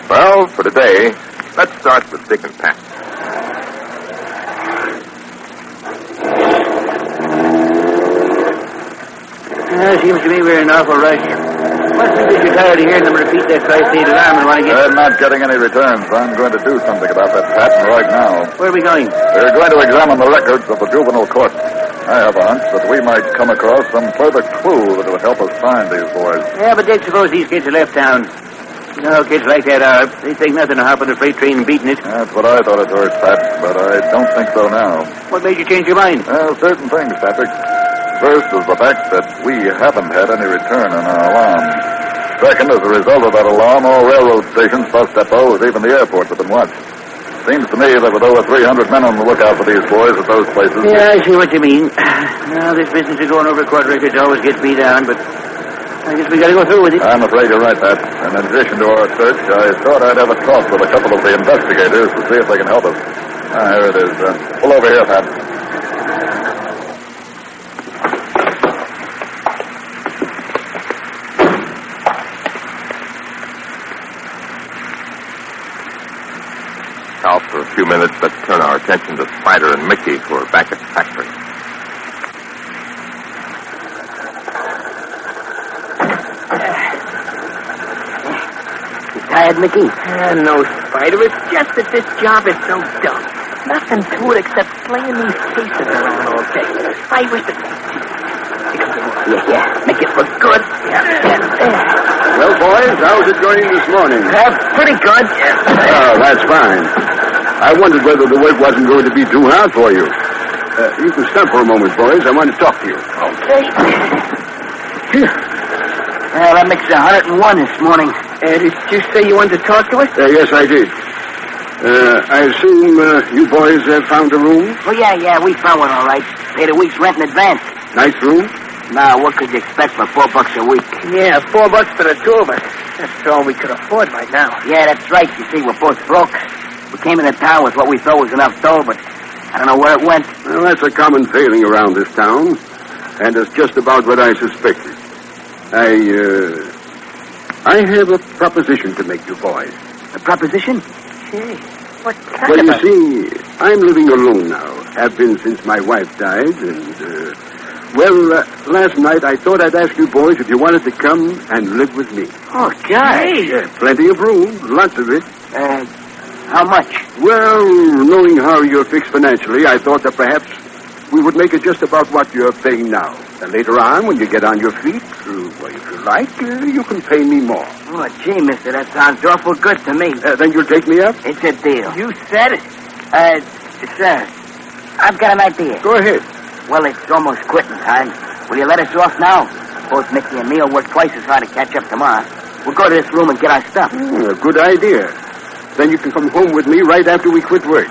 Well, for today, let's start with Dick and Pat. Seems to me we're in awful rush. Must be that you're tired of hearing them repeat that tri-state alarm and want to get... They're not getting any returns. I'm going to do something about that pattern right now. Where are we going? We're going to examine the records of the juvenile court. I have a hunch that we might come across some further clue that would help us find these boys. Yeah, but Dick, suppose these kids have left town. You know how kids like that are. They think nothing of hopping the freight train and beating it. That's what I thought at first, Pat, but I don't think so now. What made you change your mind? Well, certain things, Patrick. First is the fact that we haven't had any return in our alarm. Second, as a result of that alarm, all railroad stations, bus depots, even the airports have been watched. Seems to me that with over 300 men on the lookout for these boys at those places... Yeah, I see what you mean. Now, this business of going over court records always gets me down, but I guess we got to go through with it. I'm afraid you're right, Pat. And in addition to our search, I thought I'd have a talk with a couple of the investigators to see if they can help us. Here it is. Pull over here, Pat. Now, for a few minutes, let's turn our attention to Spider and Mickey, who are back at the factory. Tired, Mickey? No, Spider. It's just that this job is so dumb. Nothing to it except playing these cases around all day. I wish that... Yeah. Make it look good. Yeah. Well, boys, how's it going this morning? Pretty good. Oh, that's fine. I wondered whether the work wasn't going to be too hard for you. You can stop for a moment, boys. I want to talk to you. Okay. Well, that makes 101 this morning. Did you say you wanted to talk to us? Yes, I did. I assume you boys have found a room? Oh, yeah, we found one, all right. Paid a week's rent in advance. Nice room? Now, what could you expect for $4 a week? Yeah, $4 for the two of us. That's all we could afford right now. Yeah, that's right. You see, we're both broke. We came into town with what we thought was enough dough, but I don't know where it went. Well, that's a common failing around this town, and it's just about what I suspected. I have a proposition to make you boys. A proposition? Gee, what's that Well, about? you see, I'm living alone now. Have been since my wife died, and, last night I thought I'd ask you boys if you wanted to come and live with me. Oh, gosh. Yeah, plenty of room, lots of it. How much? Well, knowing how you're fixed financially, I thought that perhaps we would make it just about what you're paying now. And later on, when you get on your feet, well, if you like, you can pay me more. Oh, gee, mister, that sounds awful good to me. Then you'll take me up? It's a deal. You said it. Sir, I've got an idea. Go ahead. Well, it's almost quitting time. Will you let us off now? Both Mickey and me will work twice as hard to catch up tomorrow. We'll go to this room and get our stuff. A good idea. Then you can come home with me right after we quit work.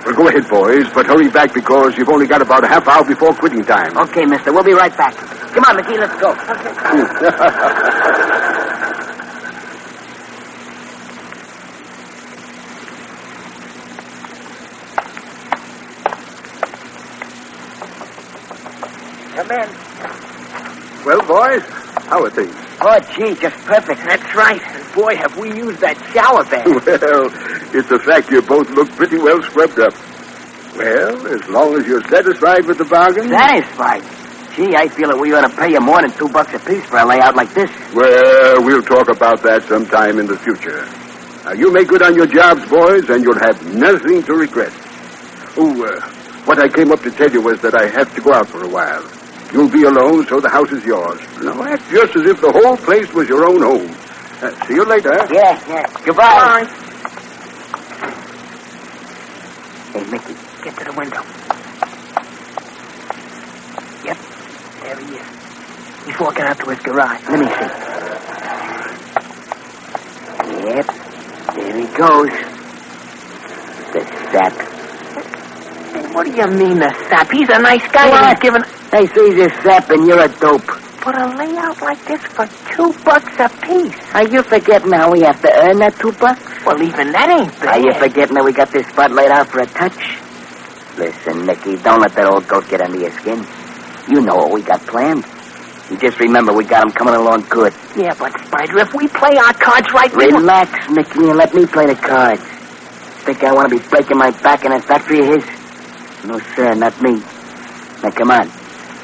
Well, go ahead, boys, but hurry back because you've only got about a half hour before quitting time. Okay, mister, we'll be right back. Come on, Mickey, let's go. Come in. Well, boys, how are things? Oh, gee, just perfect. That's right. And boy, have we used that shower bath. Well, it's a fact you both look pretty well scrubbed up. Well, as long as you're satisfied with the bargain... Satisfied? Gee, I feel that we ought to pay you more than $2 apiece for a layout like this. Well, we'll talk about that sometime in the future. Now, you make good on your jobs, boys, and you'll have nothing to regret. What I came up to tell you was that I have to go out for a while. You'll be alone, so the house is yours. Now, act just as if the whole place was your own home. See you later. Yeah. Goodbye. Hey, Mickey, Get to the window. Yep, there he is. He's walking out to his garage. let me see. Yep, there he goes. The sap. Hey, what do you mean, the sap? He's a nice guy. What? And he's giving... Hey, so he's a sap and you're a dope. But a layout like this for $2 a piece. Are you forgetting how we have to earn that $2? Well, even that ain't bad. Are you forgetting that we got this spot laid out for a touch? Listen, Nicky, don't let that old goat get under your skin. You know what we got planned. You just remember we got him coming along good. Yeah, but, Spider, if we play our cards right... Relax, Nicky, and let me play the cards. Think I want to be breaking my back in that factory of his? No, sir, not me. Now, come on.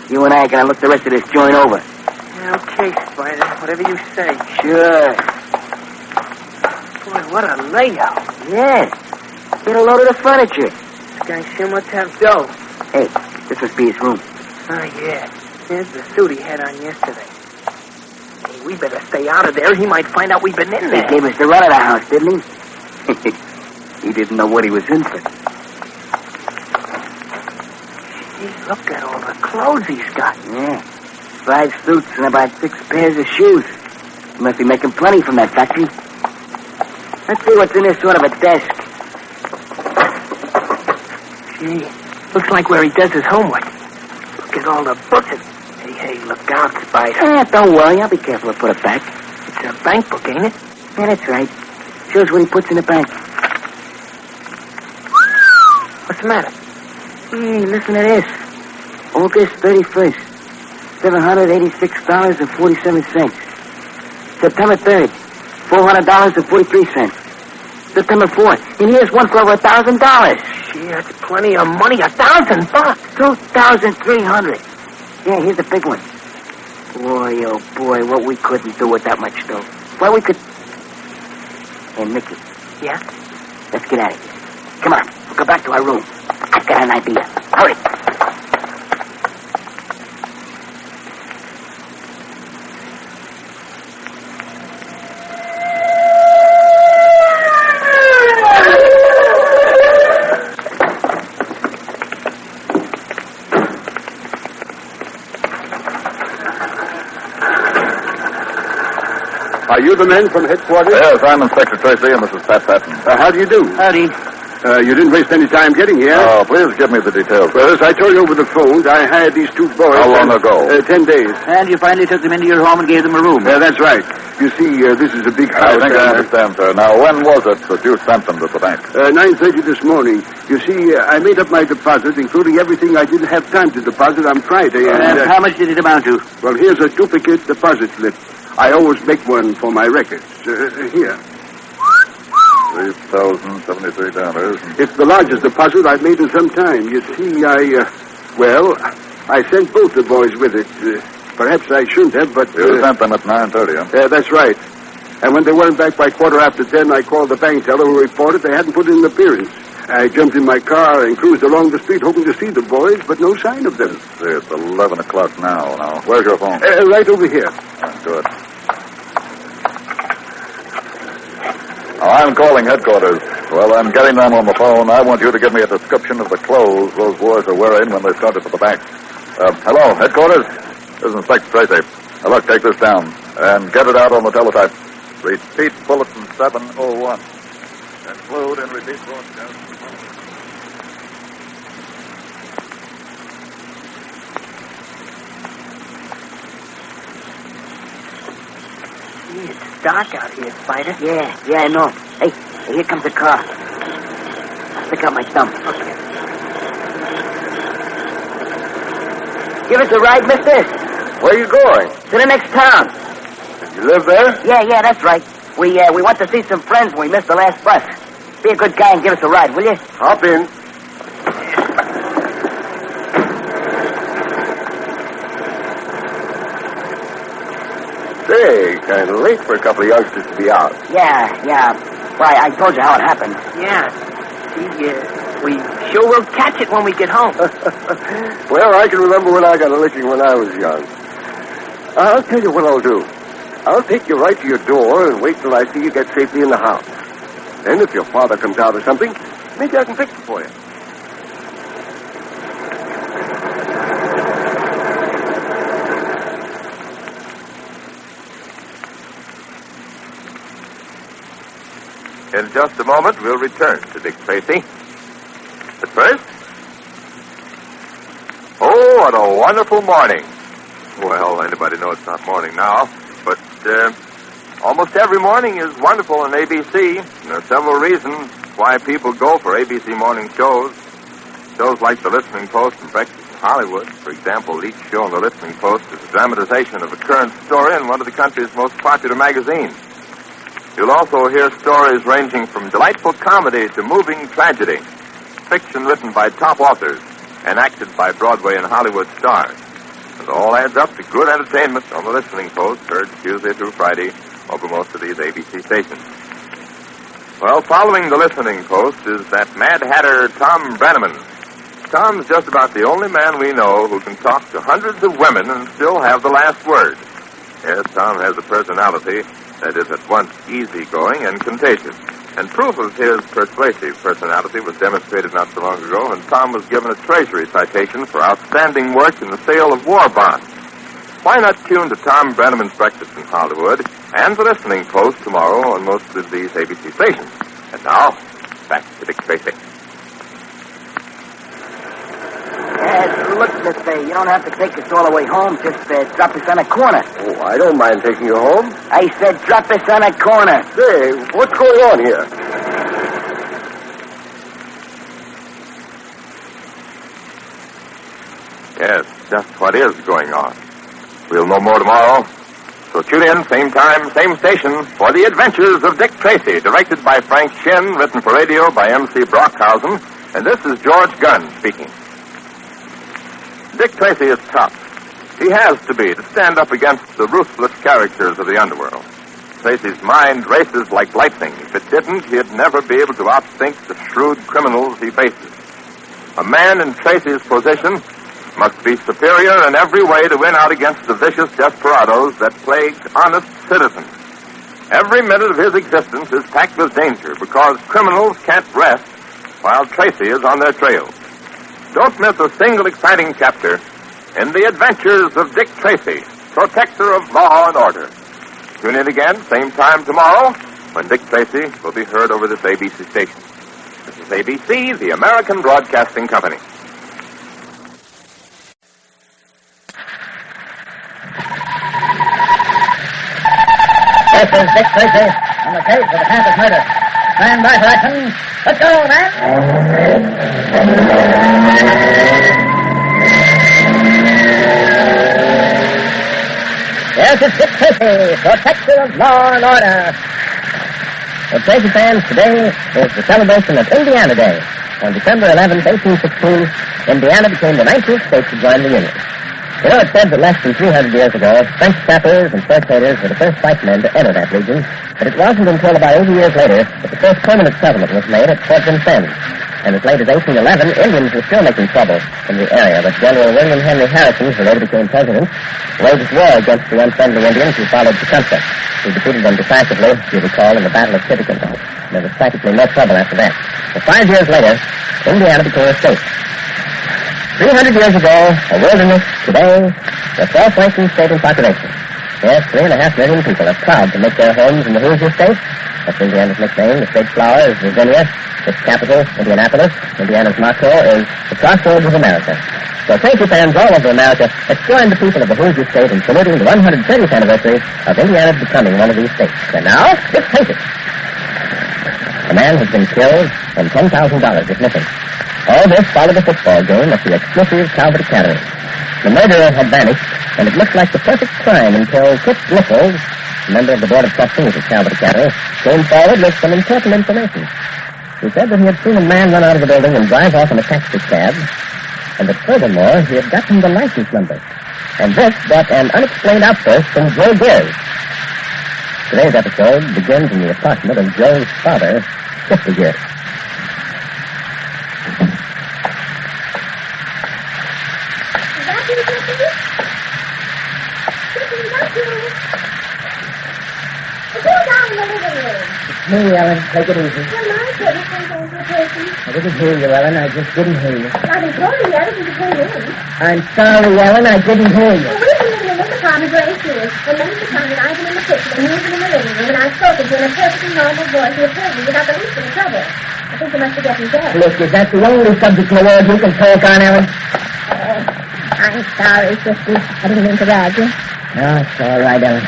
You and I are going to look the rest of this joint over. Okay, Spider, whatever you say. Sure. Boy, what a layout. Yeah. Get a load of the furniture. This guy sure must have dough. Hey, this must be his room. Oh, yeah. There's the suit he had on yesterday. Hey, we better stay out of there. He might find out we've been in there. He gave us the run of the house, didn't he? He didn't know what he was in for. Gee, look at all the clothes he's got. Yeah. 5 suits and about 6 pairs of shoes. He must be making plenty from that factory. Let's see what's in this sort of a desk. Gee, looks like where he does his homework. Look at all the books. Hey, look out, Spider. Don't worry. I'll be careful to put it back. It's a bank book, ain't it? Yeah, that's right. Shows what he puts in the bank. What's the matter? Hey, listen to this. August 31st. $786.47. September 3rd. $400.43. September 4th. And here's one for over $1,000. Gee, that's plenty of money. $1,000 bucks. 2,300. Yeah, here's the big one. Boy, oh boy, what we couldn't do with that much dough. Well, we could... Hey, Mickey. Yeah? Let's get out of here. Come on, we'll go back to our room. I've got an idea. Hurry. Are you the men from headquarters? Yes, I'm Inspector Tracy, and this is Pat Patton. How do you do? Howdy. You didn't waste any time getting here. Oh, please give me the details. Well, as I told you over the phone, I hired these 2 boys. How long ago? 10 days. And you finally took them into your home and gave them a room. That's right. You see, this is a big house. I think I understand, sir. Now, when was it that you sent them to the bank? 9:30 this morning. You see, I made up my deposit, including everything I didn't have time to deposit on Friday. And how much did it amount to? Well, here's a duplicate deposit slip. I always make one for my records. Here. $3,073. It's the largest deposit I've made in some time. You see, I sent both the boys with it. Perhaps I shouldn't have, but... You sent them at 9:30, huh? That's right. And when they weren't back by 10:15, I called the bank teller who reported they hadn't put in an appearance. I jumped in my car and cruised along the street hoping to see the boys, but no sign of them. See, it's 11 o'clock now. Where's your phone? Right over here. Good. I'm calling headquarters. Well, I'm getting them on the phone. I want you to give me a description of the clothes those boys are wearing when they started for the bank. Hello, headquarters? This is Inspector Tracy. Now, look, take this down and get it out on the teletype. Repeat bulletin 701. Include and repeat broadcast. It's dark out here, Spider. Yeah, I know. Hey, here comes the car. Stick out my thumb. Okay. Give us a ride, mister. Where are you going? To the next town. You live there? Yeah, that's right. We went to see some friends when we missed the last bus. Be a good guy and give us a ride, will you? Hop in. Say, kind of late for a couple of youngsters to be out. Yeah. Why, I told you how it happened. Yeah. We sure will catch it when we get home. Well, I can remember when I got a licking when I was young. I'll tell you what I'll do. I'll take you right to your door and wait till I see you get safely in the house. Then if your father comes out or something, maybe I can fix it for you. In just a moment, we'll return to Dick Tracy. But first... Oh, what a wonderful morning. Well, anybody knows it's not morning now, but almost every morning is wonderful on ABC. And there are several reasons why people go for ABC morning shows. Shows like The Listening Post and Breakfast in Hollywood. For example, each show on The Listening Post is a dramatization of a current story in one of the country's most popular magazines. You'll also hear stories ranging from delightful comedy to moving tragedy, fiction written by top authors and acted by Broadway and Hollywood stars. And all adds up to good entertainment on The Listening Post, heard Tuesday through Friday over most of these ABC stations. Well, following The Listening Post is that Mad Hatter Tom Brenneman. Tom's just about the only man we know who can talk to hundreds of women and still have the last word. Yes, Tom has a personality that is at once easygoing and contagious. And proof of his persuasive personality was demonstrated not so long ago when Tom was given a Treasury citation for outstanding work in the sale of war bonds. Why not tune to Tom Brenneman's Breakfast in Hollywood and The Listening Post tomorrow on most of these ABC stations? And now, back to Dick Tracy. Look, mister, you don't have to take us all the way home. Just drop us on a corner. Oh, I don't mind taking you home. I said drop us on a corner. Say, what's going on here? Yes, just what is going on. We'll know more tomorrow. So tune in, same time, same station, for The Adventures of Dick Tracy, directed by Frank Shin, written for radio by M.C. Brockhausen, and this is George Gunn speaking. Dick Tracy is tough. He has to be to stand up against the ruthless characters of the underworld. Tracy's mind races like lightning. If it didn't, he'd never be able to outthink the shrewd criminals he faces. A man in Tracy's position must be superior in every way to win out against the vicious desperados that plague honest citizens. Every minute of his existence is packed with danger because criminals can't rest while Tracy is on their trail. Don't miss a single exciting chapter in The Adventures of Dick Tracy, protector of law and order. Tune in again, same time tomorrow, when Dick Tracy will be heard over this ABC station. This is ABC, the American Broadcasting Company. This is Dick Tracy on the case of the campus murder. Stand by for action. Let's go, man! Yes, it's Dick Tracy, protector of law and order. Well, Tracy fans, today is the celebration of Indiana Day. On December 11th, 1816, Indiana became the 19th state to join the Union. You know, it's said that less than 300 years ago, French trappers and fur traders were the first white men to enter that region, but it wasn't until about 80 years later that the first permanent settlement was made at Fort Vincennes. And as late as 1811, Indians were still making trouble in the area, but General William Henry Harrison, who later became president, waged war against the unfriendly Indians who followed Tecumseh. He defeated them decisively, if you recall, in the Battle of Syndicate. There was practically no trouble after that. But 5 years later, Indiana became a state. 300 years ago, a wilderness, today, the fourth-ranking state in population. Yes, 3.5 million people are proud to make their homes in the Hoosier State. That's Indiana's nickname. The state's flower is Virginia. Its capital, Indianapolis. Indiana's motto is the crossroads of America. So Tracy fans all over America, let's join the people of the Hoosier State in saluting the 130th anniversary of Indiana's becoming one of these states. And now, Dick Tracy. A man has been killed and $10,000 is missing. All this followed a football game at the exclusive Calvert Academy. The murderer had vanished, and it looked like the perfect crime until Kit Nichols, a member of the Board of Trustees at Calvert Academy, came forward with some important information. He said that he had seen a man run out of the building and drive off in a taxi cab, and that furthermore, he had gotten the license number. And this brought an unexplained outburst from Joe Gears. Today's episode begins in the apartment of Joe's father, Syndicate. Me, Ellen. Take it easy. I didn't hear you, Ellen. I just didn't hear you. I've been calling you ever since you came in. I'm sorry, Ellen. I didn't hear you. Well, we've been living in this apartment very serious. When Mr. Conn and I've been in the kitchen and you've been in the living room, and I've spoken to you in a perfectly normal voice and you've heard me without the least bit of trouble. I think you must be getting dead. Look, is that the only subject in the world you can talk on, Ellen? I'm sorry, Sissy. I didn't mean to rag you. No, it's all right, Ellen.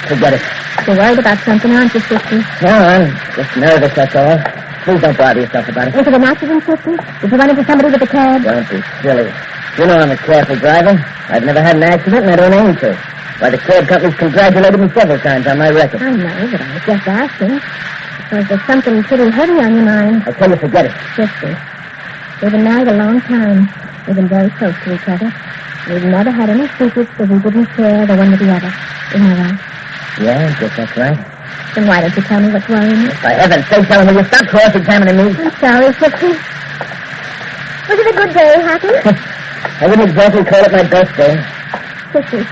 Forget it. You're worried about something, aren't you, Sissy? No, I'm just nervous, that's all. Please don't bother yourself about it. Was it an accident, Sissy? Did you run into somebody with a cab? Don't be silly. You know I'm a careful driver. I've never had an accident, and I don't aim to. Why, the cab company's congratulated me several times on my record. I know, but I was just asking. Because there's something pretty heavy on your mind. I tell you, forget it. Sissy, we've been married a long time. We've been very close to each other. We've never had any secrets that we didn't share the one with the other. Isn't that right? Yeah, I guess that's right. Then why don't you tell me what's worrying you? For heaven's sake, Ellen, will you stop cross-examining me? I'm sorry, Sissy. Was it a good day, Happy? I wouldn't exactly call it my best day. Sissy,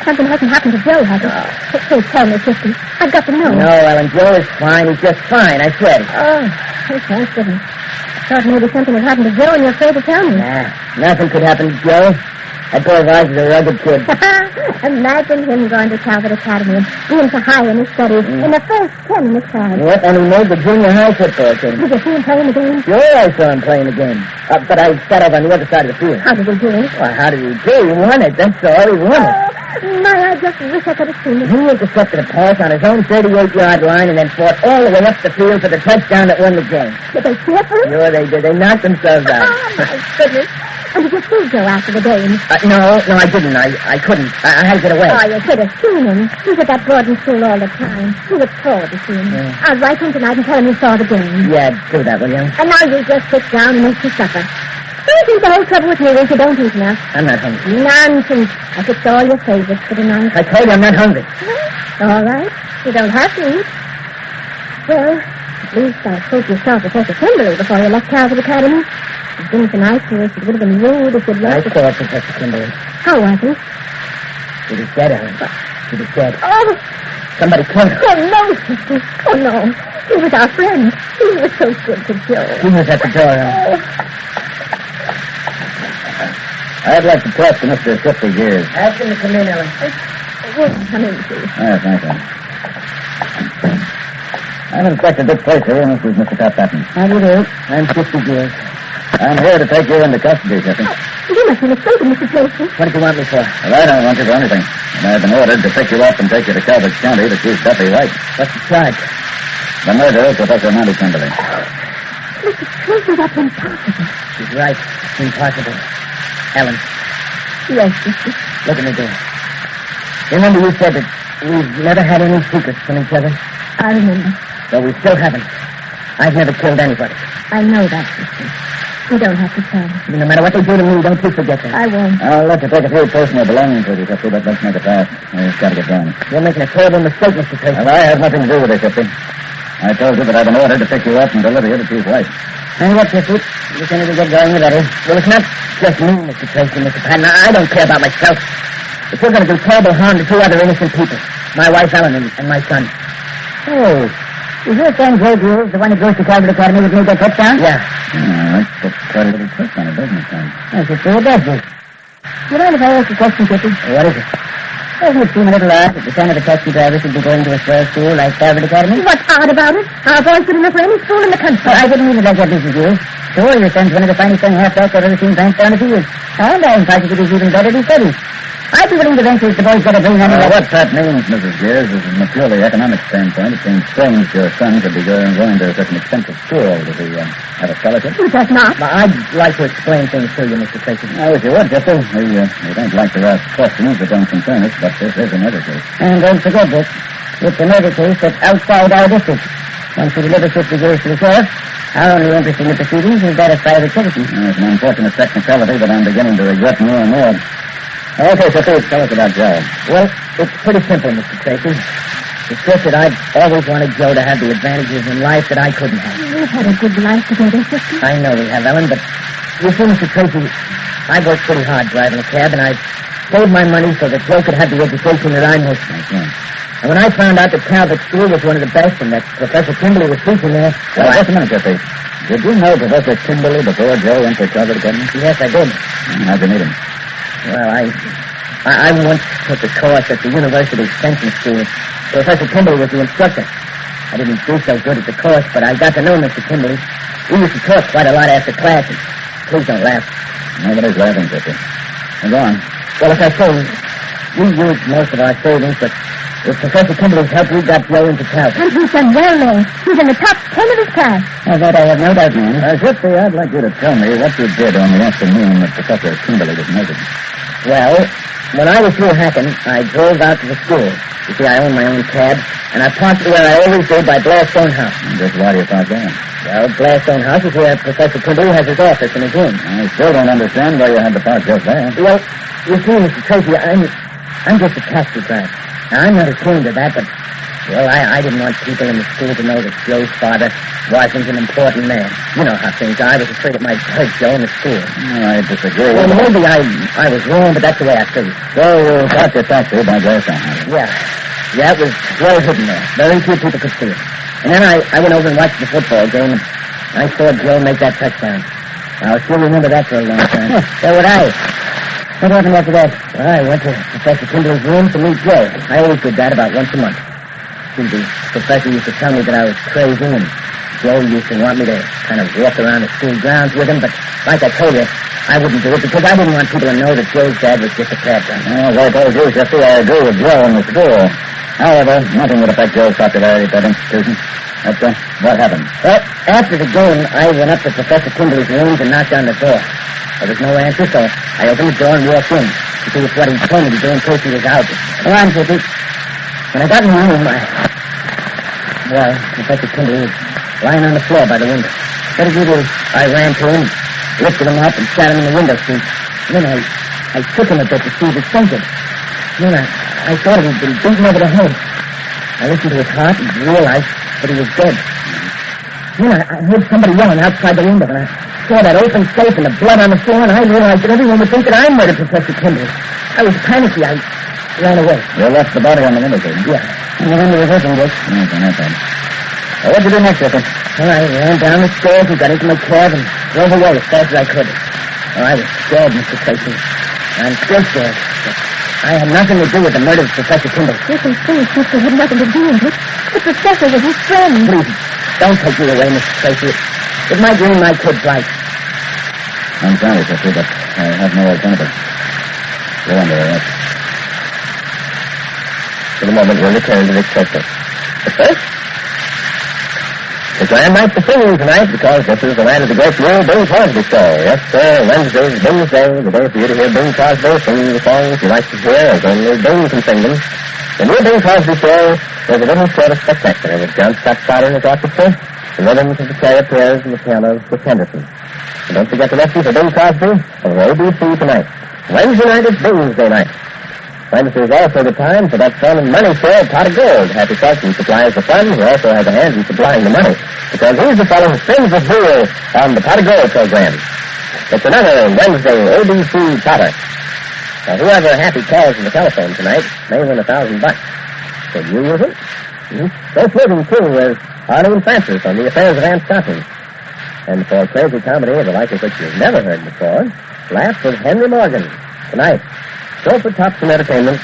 something hasn't happened to Joe, has it? Please tell me, Sissy. I've got to know. No, Ellen, Joe is fine. He's just fine, I swear. Oh, thank goodness. Thought maybe something had happened to Joe and you're afraid to tell me. Nah, nothing could happen to Joe. That boy of ours is a rugged kid. Imagine him going to Calvert Academy and being so high in his studies. In the first 10 in his class. Yep, and he made the junior high football team. Did you see him playing the game? Sure, I saw him playing the game. But I sat over on the other side of the field. How did he do it? Well, how did he do? He won it, that's all. He won it. My, I just wish I could have seen it. He intercepted a pass on his own 38-yard line and then fought all the way up the field for the touchdown that won the game. Did they cheer for him? Sure they did. They knocked themselves out. Oh, my goodness. And did you see Joe after the game? No, I didn't. I couldn't. I had to get away. Oh, you could have seen him. He's at that boarding school all the time. He looks forward to seeing him. Yeah. I'll write him tonight and tell him you saw the game. Yeah, do that, will you? And now you just sit down and eat your supper. I think the whole trouble with you is you don't eat enough. I'm not hungry. Nonsense. I picked all your favorites for tonight. I told you I'm not hungry. All right. You don't have to eat. Well, at least I hope you saw Professor Kimberly before you left Calvert Academy. It's been so nice to us. It would have been rude if you'd left. I saw Professor Kimberly. How was he? He was dead, Ellen. He was dead. Oh! Somebody killed him. Oh, no, Sissy. Oh, no. He was our friend. He was so good to Joe. He was at the door, Ellen. I'd like to talk to Mr. 50 Gears. Ask him to come in, Ellen. Yes, come in, please. Oh, thank you. I'm Inspector Dick Tracy, and this is Mr. Patton. How do you do? I'm 50 Gears. I'm here to take you into custody, Jesse. You must be mistaken, Mr. Tracy. What did you want me for? Well, I don't want you for anything. And I've been ordered to pick you up and take you to Calvert County to choose Duffy White. What's the charge? The murder of Professor Monty Kimberly. Mr. Tracy, that's impossible. She's right. It's impossible. Ellen. Yes, Sissy. Look at me, dear. Remember you said that we've never had any secrets from each other? I remember. So we still haven't. I've never killed anybody. I know that, Sissy. You don't have to tell me. No matter what they do to me, don't you forget that. I won't. I'll let you take a few personal belongings with you, Jesse, but let's make it fast. We've got to get going. You're making a terrible mistake, Mr. Tracy. Well, I have nothing to do with it, Jesse. I told you that I've been ordered to pick you up and deliver you to Chief White. And what, Jesse? You can either get going with that, Well, it's not just me, Mr. Tracy, Mr. Patton. I don't care about myself. If you're going to do terrible harm to two other innocent people, my wife, Ellen, and my son. Oh, is your son, Joe Gould, the one who goes to Calvert Academy with me that touchdown? Yeah. That puts quite a little twist on it, doesn't it, Tom? Yes, it sure does, Dick. You mind if I ask a question, Jesse? What is it? Doesn't it seem a little odd that the son of a taxi driver should be going to a swell school like Calvert Academy? What's odd about it? Our boy's good enough for any school in the country. I didn't mean it like that, Mrs. Gould. Sure, your son's one of the finest young halfbacks I've ever seen dance down the field. And I'm positive he's even better than studies. I'd be willing to venture if the boy's got a brain on him. What that means, Mrs. Gears, is from a purely economic standpoint, it seems strange your son could be going to such an expensive school. Does he have a scholarship? He does not. Now, I'd like to explain things to you, Mr. Tracy. I wish you would, Jesse. We don't like to ask questions that don't concern us, but this is a murder case. And don't forget, Dick, it's a murder case that's outside our district. Once we deliver 50 Gears to the sheriff, our only interest in the proceedings is that of private citizens. It's an unfortunate technicality that I'm beginning to regret more and more. Okay, so please tell us about Joe. Well, it's pretty simple, Mr. Tracy. It's just that I've always wanted Joe to have the advantages in life that I couldn't have. We've had a good life together, sister. I know we have, Ellen, but you see, Mr. Tracy, I worked pretty hard driving a cab, and I saved my money so that Joe could have the education that I missed. And when I found out that Calvert's school was one of the best and that Professor Kimberly was teaching there... Well, just a minute, Jeffrey. Did you know Professor Kimberly before Joe went to Calvert Academy? Yes, I did. How'd you meet him? Well, I once took a course at the University Extension School. Professor Kimberly was the instructor. I didn't do so good at the course, but I got to know Mr. Kimberly. We used to talk quite a lot after classes. Please don't laugh. Nobody's laughing, Jeffrey. Now, go on. Well, as I say, we used most of our savings, but with Professor Kimberly's help, we got Joe into Calvert. And he's done well there. He's in the top 10 of his class. Of that I have no doubt, ma'am. Jeffrey, I'd like you to tell me what you did on the afternoon that Professor Kimberly was measured. Well, when I was through hacking, I drove out to the school. You see, I own my own cab, and I parked where I always do by Blairstone House. Just why do you park there? Well, Blairstone House is where Professor Kimberly has his office and his room. I still don't understand why you had to park just there. Well, you see, Mr. Tracy, I'm just a taxi driver. Now, I'm not ashamed of that, but, well, I didn't want people in the school to know that Joe's father wasn't an important man. You know how things are. I was afraid it might hurt Joe in the school. I disagree. Well, maybe I was wrong, but that's the way I figured. So you got your taxi by Blairstone House? Yeah, it was well hidden there. Very few people could see it. And then I went over and watched the football game, and I saw Joe make that touchdown. I'll still remember that for a long time. So would I. What happened after that? Well, I went to Professor Kimberly's room to meet Joe. I always did that about once a month. See, the professor used to tell me that I was crazy, and Joe used to want me to kind of walk around the school grounds with him, but like I told you, I wouldn't do it because I didn't want people to know that Joe's dad was just a cab driver. As I told you, Jeffrey, I agree with Joe in the school. However, nothing would affect Joe's popularity at that institution. That's what happened. Well, after the game, I went up to Professor Kimberly's rooms and knocked on the door. There was no answer, so I opened the door and walked in to see if what he told me to do in case he was out. Come on, Chippy. When I got in the room, well, Professor Kimberly was lying on the floor by the window. What did you do? I ran to him, lifted him up, and sat him in the window seat. Then I shook him a bit to see if he fainted. Then I thought he'd been beaten over the head. I listened to his heart and realized that he was dead. Then I heard somebody yelling outside the window, and I saw that open safe and the blood on the floor, and I realized that everyone would think that I murdered Professor Kimberly. I was panicky. I ran away. You left the body on the window, didn't you? Yeah. And the window was open, Dick. Okay, not bad. Well, what'd you do next, Jeffrey? Well, I ran down the stairs and got into my cab and drove away as fast as I could. Well, I was scared, Mr. Tracy. I'm still scared. But I had nothing to do with the murder of Professor Kimberly. Listen, please, sister, had nothing to do with it. The professor was his friend. Please, don't take me away, Mr. Tracy. It might ruin my kid's life. I'm sorry, Jeffrey, but I have no alternative. Go on there, right? For the moment, we'll return to Dick Tracy. But first, it's grand night for singing tonight because this is the night of the great new Bing Crosby show. Yes, sir, Wednesday's Bing's Day, the day for you to hear Bing Crosby sing the songs you like to hear as only Bing can sing them. The new Bing Crosby show is a little sort of spectacular with John Scott Carter and his orchestra, the rhythms of the charioteers and the pianos with Henderson. And don't forget to listen to Bing Crosby on ABC tonight. Wednesday night is Bing's Day night. Wednesday is also the time for that fun and money show, Pot of Gold. Happy Carson supplies the fun, who also has a hand in supplying the money, because he's the fellow who spins the wheel on the Pot of Gold program. It's another Wednesday ABC Potter. Now, whoever happy calls on the telephone tonight may win $1,000. Could you use it? Go flirting, too, with Arnie and Francis on the affairs of Aunt Scotland. And for a crazy comedy of the like of which you've never heard before, laugh with Henry Morgan tonight. So for Thompson Entertainment,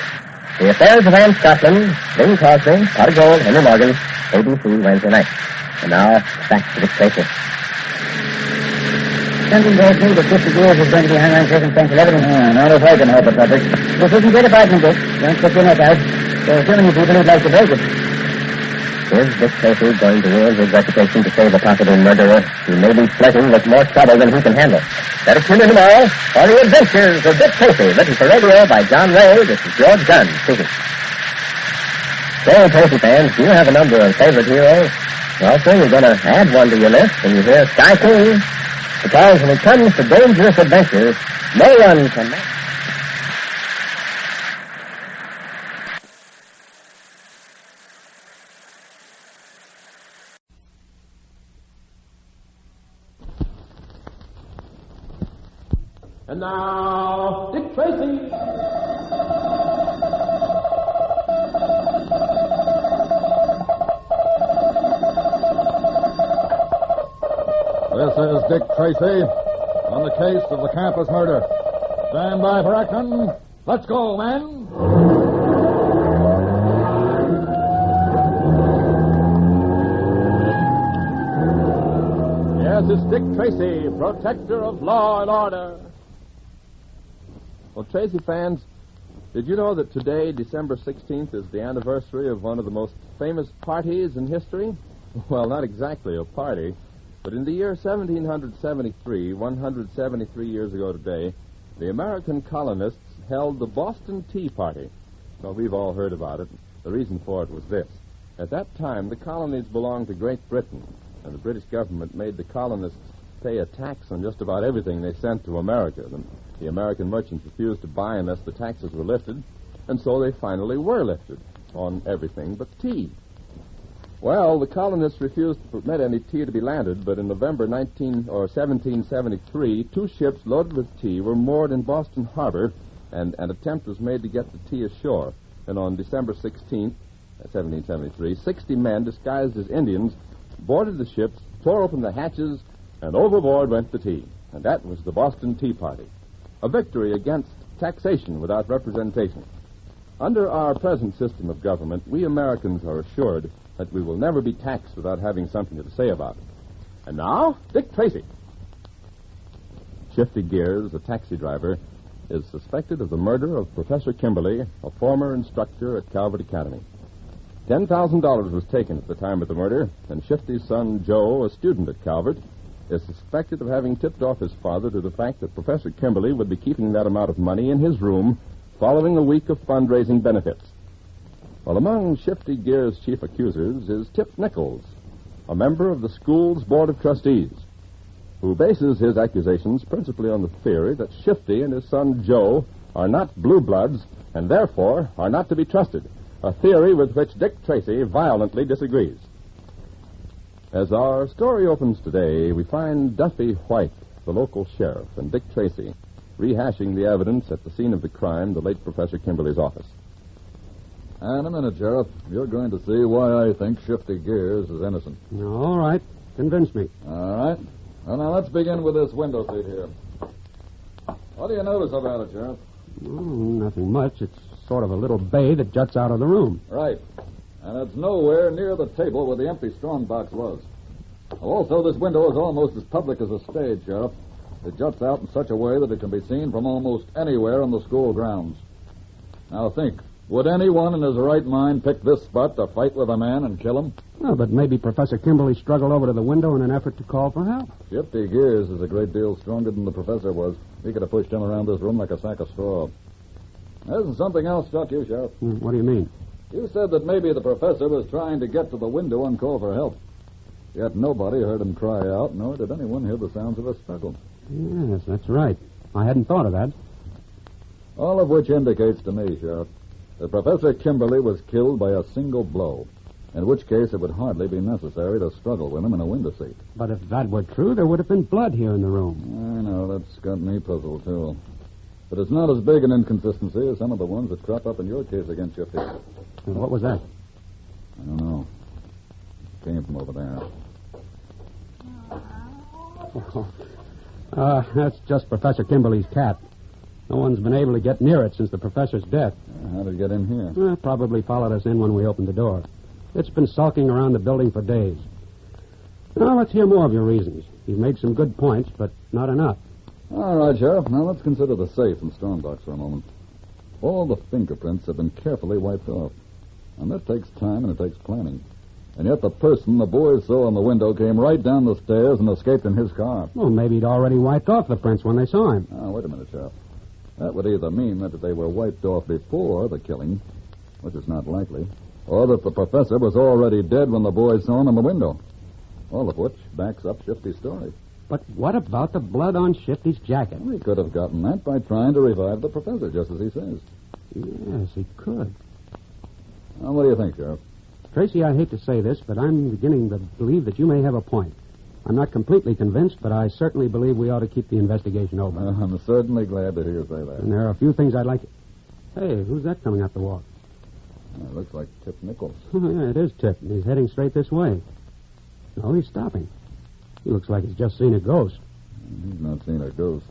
The Affairs of Anne Scotland, Bing Crosby, Pot of Gold, Henry Morgan, ABC Wednesday night. And now, back to Dick Tracy. Something tells me that 50 years is going to be hung on circumstantial evidence. Not if I can help it, Patrick. This isn't your department, Dick. Don't put your neck out. There are too many people who'd like to break it. Is Dick Tracy going to ruin his reputation to save a possible murderer who may be flirting with more trouble than he can handle? Better tune in tomorrow for The Adventures of Dick Tracy, written for radio by John Ray. This is George Gunn speaking. Say, Tracy fans, do you have a number of favorite heroes? Well, sir, you're going to add one to your list when you hear Sky King. Because when it comes to dangerous adventures, no one can match. And now, Dick Tracy. This is Dick Tracy on the case of the campus murder. Stand by for action. Let's go, men. Yes, it's Dick Tracy, protector of law and order. Well, Tracy fans, did you know that today, December 16th, is the anniversary of one of the most famous parties in history? Well, not exactly a party, but in the year 1773, 173 years ago today, the American colonists held the Boston Tea Party. Well, we've all heard about it. The reason for it was this. At that time, the colonies belonged to Great Britain, and the British government made the colonists pay a tax on just about everything they sent to America. The American merchants refused to buy unless the taxes were lifted, and so they finally were lifted on everything but tea. Well, the colonists refused to permit any tea to be landed, but in November 1773, 2 ships loaded with tea were moored in Boston Harbor, and an attempt was made to get the tea ashore. And on December 16th, 1773, 60 men disguised as Indians boarded the ships, tore open the hatches, and overboard went the tea. And that was the Boston Tea Party. A victory against taxation without representation. Under our present system of government, we Americans are assured that we will never be taxed without having something to say about it. And now, Dick Tracy. Shifty Gears, a taxi driver, is suspected of the murder of Professor Kimberly, a former instructor at Calvert Academy. $10,000 was taken at the time of the murder, and Shifty's son, Joe, a student at Calvert, is suspected of having tipped off his father to the fact that Professor Kimberly would be keeping that amount of money in his room following a week of fundraising benefits. Well, among Shifty Gears' chief accusers is Tip Nichols, a member of the school's board of trustees, who bases his accusations principally on the theory that Shifty and his son Joe are not blue bloods and therefore are not to be trusted, a theory with which Dick Tracy violently disagrees. As our story opens today, we find Duffy White, the local sheriff, and Dick Tracy rehashing the evidence at the scene of the crime, the late Professor Kimberly's office. And a minute, Sheriff. You're going to see why I think Shifty Gears is innocent. All right. Convince me. All right. Well, now let's begin with this window seat here. What do you notice about it, Sheriff? Oh, nothing much. It's sort of a little bay that juts out of the room. Right. And it's nowhere near the table where the empty strong box was. Also, this window is almost as public as a stage, Sheriff. It juts out in such a way that it can be seen from almost anywhere on the school grounds. Now think, would anyone in his right mind pick this spot to fight with a man and kill him? Oh, but maybe Professor Kimberly struggled over to the window in an effort to call for help. Shifty Gears is a great deal stronger than the professor was. He could have pushed him around this room like a sack of straw. Hasn't something else struck you, Sheriff? What do you mean? You said that maybe the professor was trying to get to the window and call for help. Yet nobody heard him cry out, nor did anyone hear the sounds of a struggle. Yes, that's right. I hadn't thought of that. All of which indicates to me, Sheriff, that Professor Kimberly was killed by a single blow, in which case it would hardly be necessary to struggle with him in a window seat. But if that were true, there would have been blood here in the room. I know, that's got me puzzled, too. But it's not as big an inconsistency as some of the ones that crop up in your case against Shifty. And what was that? I don't know. It came from over there. That's just Professor Kimberly's cat. No one's been able to get near it since the professor's death. How did it get in here? Probably followed us in when we opened the door. It's been sulking around the building for days. Now, let's hear more of your reasons. You've made some good points, but not enough. All right, Sheriff. Now, let's consider the safe and strongbox for a moment. All the fingerprints have been carefully wiped off. And that takes time and it takes planning. And yet the person the boys saw in the window came right down the stairs and escaped in his car. Well, maybe he'd already wiped off the prints when they saw him. Now, wait a minute, Sheriff. That would either mean that they were wiped off before the killing, which is not likely, or that the professor was already dead when the boys saw him in the window. All of which backs up Shifty's story. But what about the blood on Shifty's jacket? He could have gotten that by trying to revive the professor, just as he says. Yes, he could. Now, what do you think, Sheriff? Tracy, I hate to say this, but I'm beginning to believe that you may have a point. I'm not completely convinced, but I certainly believe we ought to keep the investigation open. I'm certainly glad to hear you say that. And there are a few things I'd like... Hey, who's that coming up the walk? It looks like Tip Nichols. Oh, yeah, it is Tip. He's heading straight this way. No, he's stopping. He looks like he's just seen a ghost. He's not seen a ghost.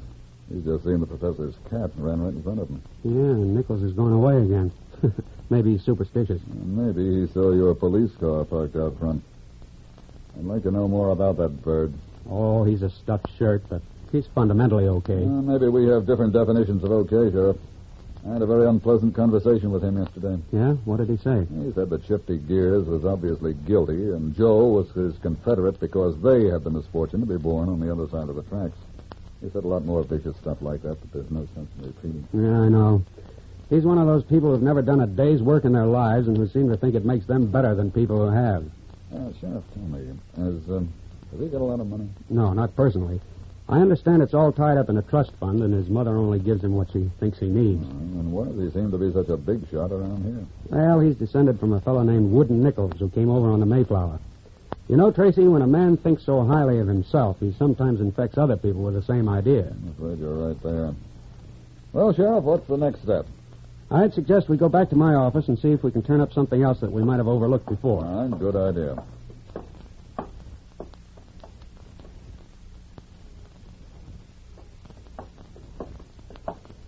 He's just seen the professor's cat and ran right in front of him. Yeah, and Nichols is going away again. Maybe he's superstitious. Maybe he saw your police car parked out front. I'd like to know more about that bird. Oh, he's a stuffed shirt, but he's fundamentally okay. Maybe we have different definitions of okay, Sheriff. I had a very unpleasant conversation with him yesterday. Yeah? What did he say? He said that Shifty Gears was obviously guilty, and Joe was his confederate because they had the misfortune to be born on the other side of the tracks. He said a lot more vicious stuff like that, but there's no sense in repeating. Yeah, I know. He's one of those people who've never done a day's work in their lives and who seem to think it makes them better than people who have. Sheriff, tell me, has he got a lot of money? No, not personally. I understand it's all tied up in a trust fund, and his mother only gives him what she thinks he needs. And why does he seem to be such a big shot around here? Well, he's descended from a fellow named Wooden Nichols who came over on the Mayflower. You know, Tracy, when a man thinks so highly of himself, he sometimes infects other people with the same idea. I'm afraid you're right there. Well, Sheriff, what's the next step? I'd suggest we go back to my office and see if we can turn up something else that we might have overlooked before. All right, good idea.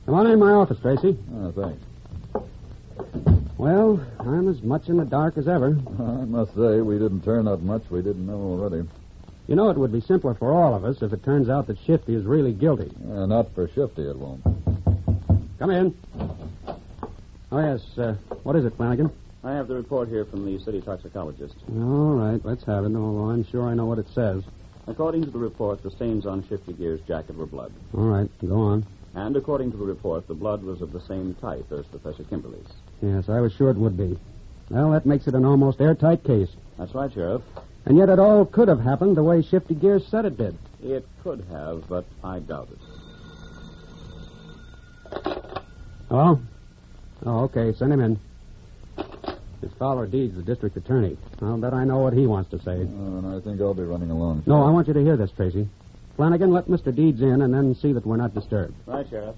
Come on in my office, Tracy. Thanks. Well, I'm as much in the dark as ever. I must say, we didn't turn up much we didn't know already. You know, it would be simpler for all of us if it turns out that Shifty is really guilty. Not for Shifty, it won't. Come in. Oh, yes. What is it, Flanagan? I have the report here from the city toxicologist. All right, let's have it, although I'm sure I know what it says. According to the report, the stains on Shifty Gear's jacket were blood. All right, go on. And according to the report, the blood was of the same type as Professor Kimberly's. Yes, I was sure it would be. Well, that makes it an almost airtight case. That's right, Sheriff. And yet it all could have happened the way Shifty Gears said it did. It could have, but I doubt it. Hello? Oh, okay, send him in. It's Fowler Deeds, the district attorney. I'll bet I know what he wants to say. And I think I'll be running along. No, I want you to hear this, Tracy. Flanagan, let Mr. Deeds in and then see that we're not disturbed. Right, Sheriff.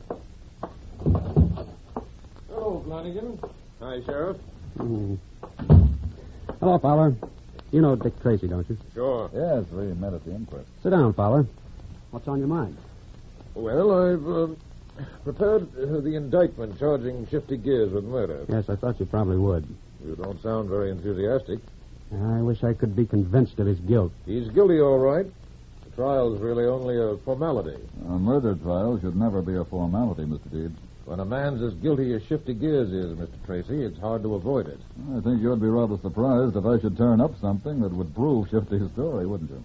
Hello, Flanagan. Hi, Sheriff. Hello, Fowler. You know Dick Tracy, don't you? Sure. Yes, we met at the inquest. Sit down, Fowler. What's on your mind? Well, I've prepared the indictment charging Shifty Gears with murder. Yes, I thought you probably would. You don't sound very enthusiastic. I wish I could be convinced of his guilt. He's guilty, all right. The trial's really only a formality. A murder trial should never be a formality, Mr. Deeds. When a man's as guilty as Shifty Gears is, Mr. Tracy, it's hard to avoid it. I think you'd be rather surprised if I should turn up something that would prove Shifty's story, wouldn't you?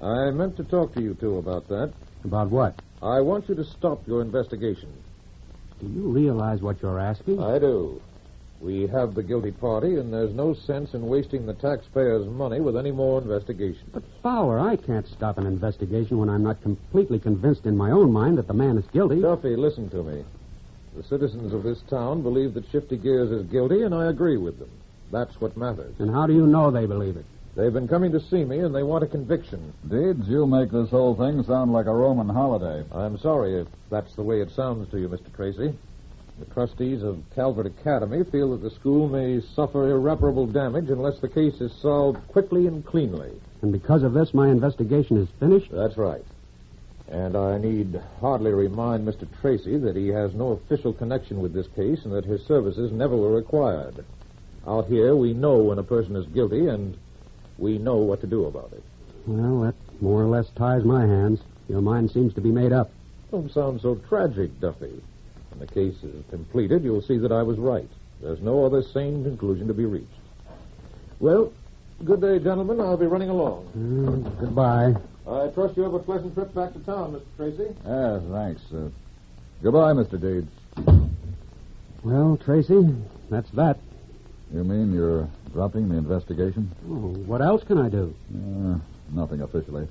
I meant to talk to you two about that. About what? I want you to stop your investigation. Do you realize what you're asking? I do. We have the guilty party, and there's no sense in wasting the taxpayers' money with any more investigation. But, Fowler, I can't stop an investigation when I'm not completely convinced in my own mind that the man is guilty. Duffy, listen to me. The citizens of this town believe that Shifty Gears is guilty, and I agree with them. That's what matters. And how do you know they believe it? They've been coming to see me, and they want a conviction. Deeds, you make this whole thing sound like a Roman holiday. I'm sorry if that's the way it sounds to you, Mr. Tracy. The trustees of Calvert Academy feel that the school may suffer irreparable damage unless the case is solved quickly and cleanly. And because of this, my investigation is finished? That's right. And I need hardly remind Mr. Tracy that he has no official connection with this case and that his services never were required. Out here, we know when a person is guilty, and we know what to do about it. Well, that more or less ties my hands. Your mind seems to be made up. Don't sound so tragic, Duffy. When the case is completed, you'll see that I was right. There's no other sane conclusion to be reached. Well, good day, gentlemen. I'll be running along. Goodbye. I trust you have a pleasant trip back to town, Mr. Tracy. Yes, thanks. Goodbye, Mr. Deeds. Well, Tracy, that's that. You mean you're dropping the investigation? Oh, what else can I do? Nothing officially.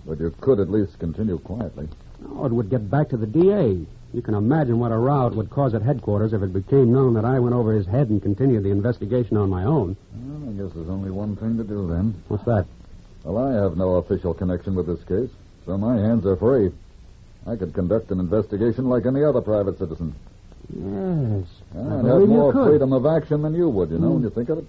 But you could at least continue quietly. Oh, it would get back to the DA. You can imagine what a row it would cause at headquarters if it became known that I went over his head and continued the investigation on my own. Well, I guess there's only one thing to do then. What's that? Well, I have no official connection with this case, so my hands are free. I could conduct an investigation like any other private citizen. Yes. And have more freedom of action than you would, when you think of it.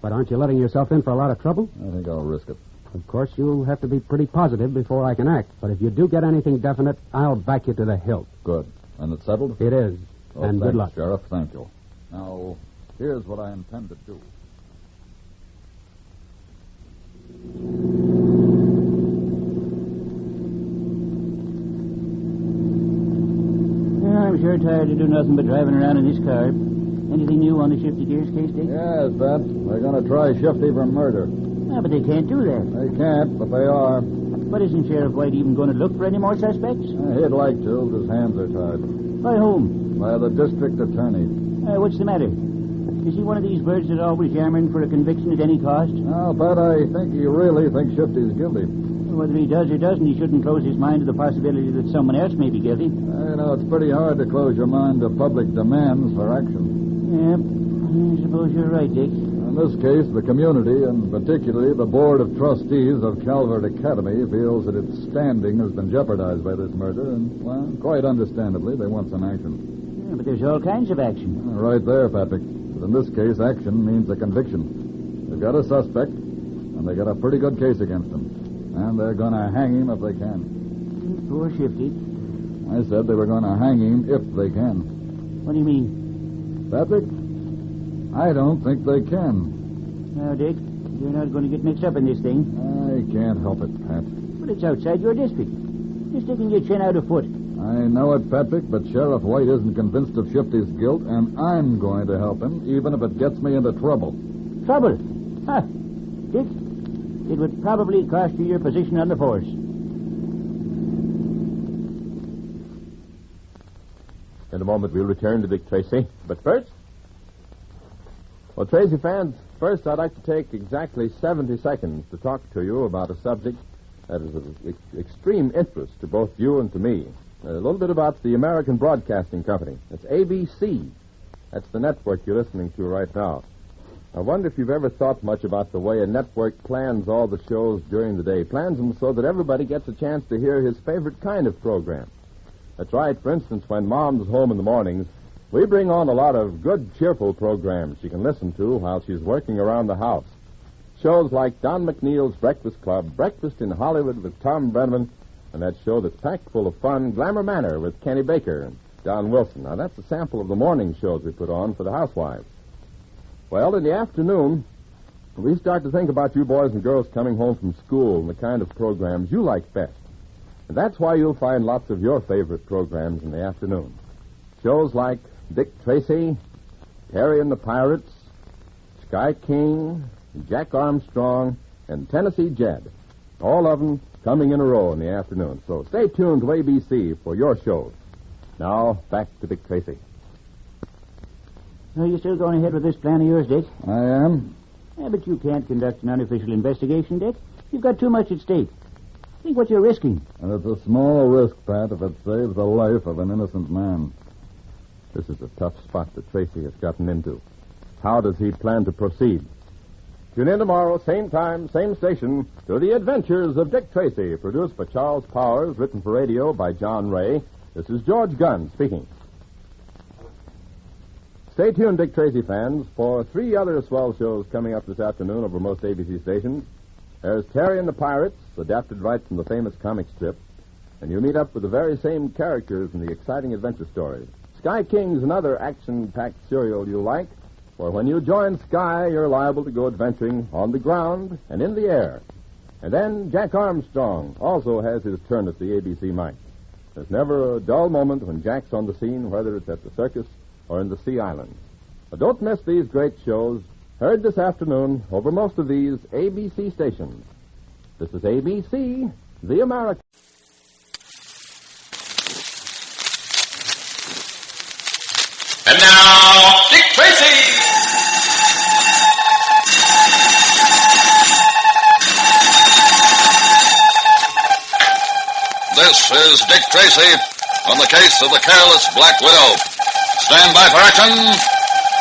But aren't you letting yourself in for a lot of trouble? I think I'll risk it. Of course, you'll have to be pretty positive before I can act. But if you do get anything definite, I'll back you to the hilt. Good. And it's settled? It is. Well, and good luck. Sheriff. Thank you. Now, here's what I intend to do. I'm sure tired to do nothing but driving around in this car. Anything new on the Shifty Gears case, Dick? Yes, Pat. They're going to try Shifty for murder. Ah, but they can't do that. They can't, but they are. But isn't Sheriff White even going to look for any more suspects? He'd like to, but his hands are tied. By whom? By the district attorney. What's the matter? Is he one of these birds that always yammering for a conviction at any cost? No, Pat, I think he really thinks Shifty's guilty. Whether he does or doesn't, he shouldn't close his mind to the possibility that someone else may be guilty. It's pretty hard to close your mind to public demands for action. Yep. I suppose you're right, Dick. In this case, the community, and particularly the Board of Trustees of Calvert Academy, feels that its standing has been jeopardized by this murder, and, well, quite understandably, they want some action. Yeah, but there's all kinds of action. Right there, Patrick. But in this case, action means a conviction. They've got a suspect, and they got a pretty good case against him. And they're going to hang him if they can. Poor Shifty. I said they were going to hang him if they can. What do you mean? Patrick, I don't think they can. Now, Dick, you're not going to get mixed up in this thing. I can't help it, Pat. But it's outside your district. You're sticking your chin out a foot. I know it, Patrick, but Sheriff White isn't convinced of Shifty's guilt, and I'm going to help him, even if it gets me into trouble. Trouble? Huh. Dick, it would probably cost you your position on the force. In a moment, we'll return to Dick Tracy. But first... Well, Tracy fans, first I'd like to take exactly 70 seconds to talk to you about a subject that is of extreme interest to both you and to me. A little bit about the American Broadcasting Company. It's ABC. That's the network you're listening to right now. I wonder if you've ever thought much about the way a network plans all the shows during the day. Plans them so that everybody gets a chance to hear his favorite kind of program. That's right. For instance, when Mom's home in the mornings, we bring on a lot of good, cheerful programs she can listen to while she's working around the house. Shows like Don McNeil's Breakfast Club, Breakfast in Hollywood with Tom Brenneman, and that show that's packed full of fun, Glamour Manor with Kenny Baker and Don Wilson. Now, that's a sample of the morning shows we put on for the housewives. Well, in the afternoon, we start to think about you boys and girls coming home from school and the kind of programs you like best. And that's why you'll find lots of your favorite programs in the afternoon. Shows like Dick Tracy, Terry and the Pirates, Sky King, Jack Armstrong, and Tennessee Jed. All of them coming in a row in the afternoon. So stay tuned to ABC for your shows. Now, back to Dick Tracy. Are you still going ahead with this plan of yours, Dick? I am. Yeah, but you can't conduct an unofficial investigation, Dick. You've got too much at stake. Think what you're risking. And it's a small risk, Pat, if it saves the life of an innocent man. This is a tough spot that Tracy has gotten into. How does he plan to proceed? Tune in tomorrow, same time, same station, to The Adventures of Dick Tracy, produced by Charles Powers, written for radio by John Ray. This is George Gunn speaking. Stay tuned, Dick Tracy fans, for 3 other swell shows coming up this afternoon over most ABC stations. There's Terry and the Pirates, adapted right from the famous comic strip, and you meet up with the very same characters in the exciting adventure stories. Sky King's another action-packed serial you like, for when you join Sky, you're liable to go adventuring on the ground and in the air. And then Jack Armstrong also has his turn at the ABC mic. There's never a dull moment when Jack's on the scene, whether it's at the circus or in the Sea Islands. But don't miss these great shows, heard this afternoon over most of these ABC stations. This is ABC, the American. And now, Dick Tracy! This is Dick Tracy on the case of the Careless Black Widow. Stand by for action.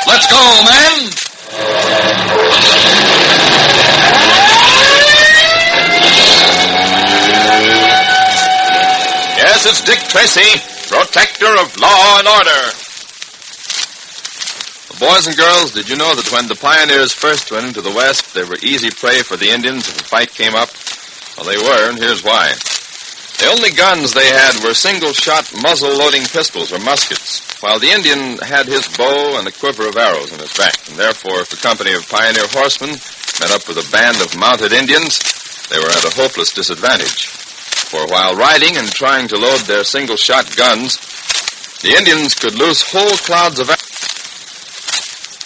Let's go, men! This is Dick Tracy, protector of law and order. Boys and girls, did you know that when the pioneers first went into the West, they were easy prey for the Indians if a fight came up? Well, they were, and here's why. The only guns they had were single-shot muzzle-loading pistols or muskets, while the Indian had his bow and a quiver of arrows in his back, and therefore if a company of pioneer horsemen met up with a band of mounted Indians, they were at a hopeless disadvantage. For while riding and trying to load their single-shot guns, the Indians could loose whole clouds of arrows,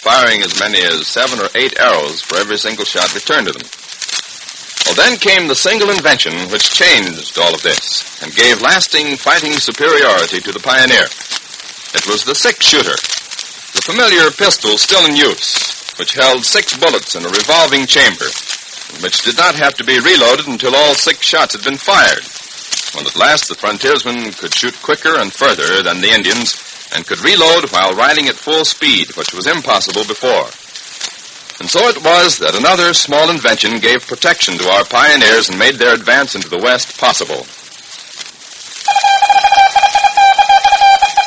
firing as many as 7 or 8 arrows for every single shot returned to them. Well, then came the single invention which changed all of this and gave lasting fighting superiority to the pioneer. It was the six-shooter, the familiar pistol still in use, which held 6 bullets in a revolving chamber, which did not have to be reloaded until all 6 shots had been fired. When at last the frontiersmen could shoot quicker and further than the Indians and could reload while riding at full speed, which was impossible before. And so it was that another small invention gave protection to our pioneers and made their advance into the West possible.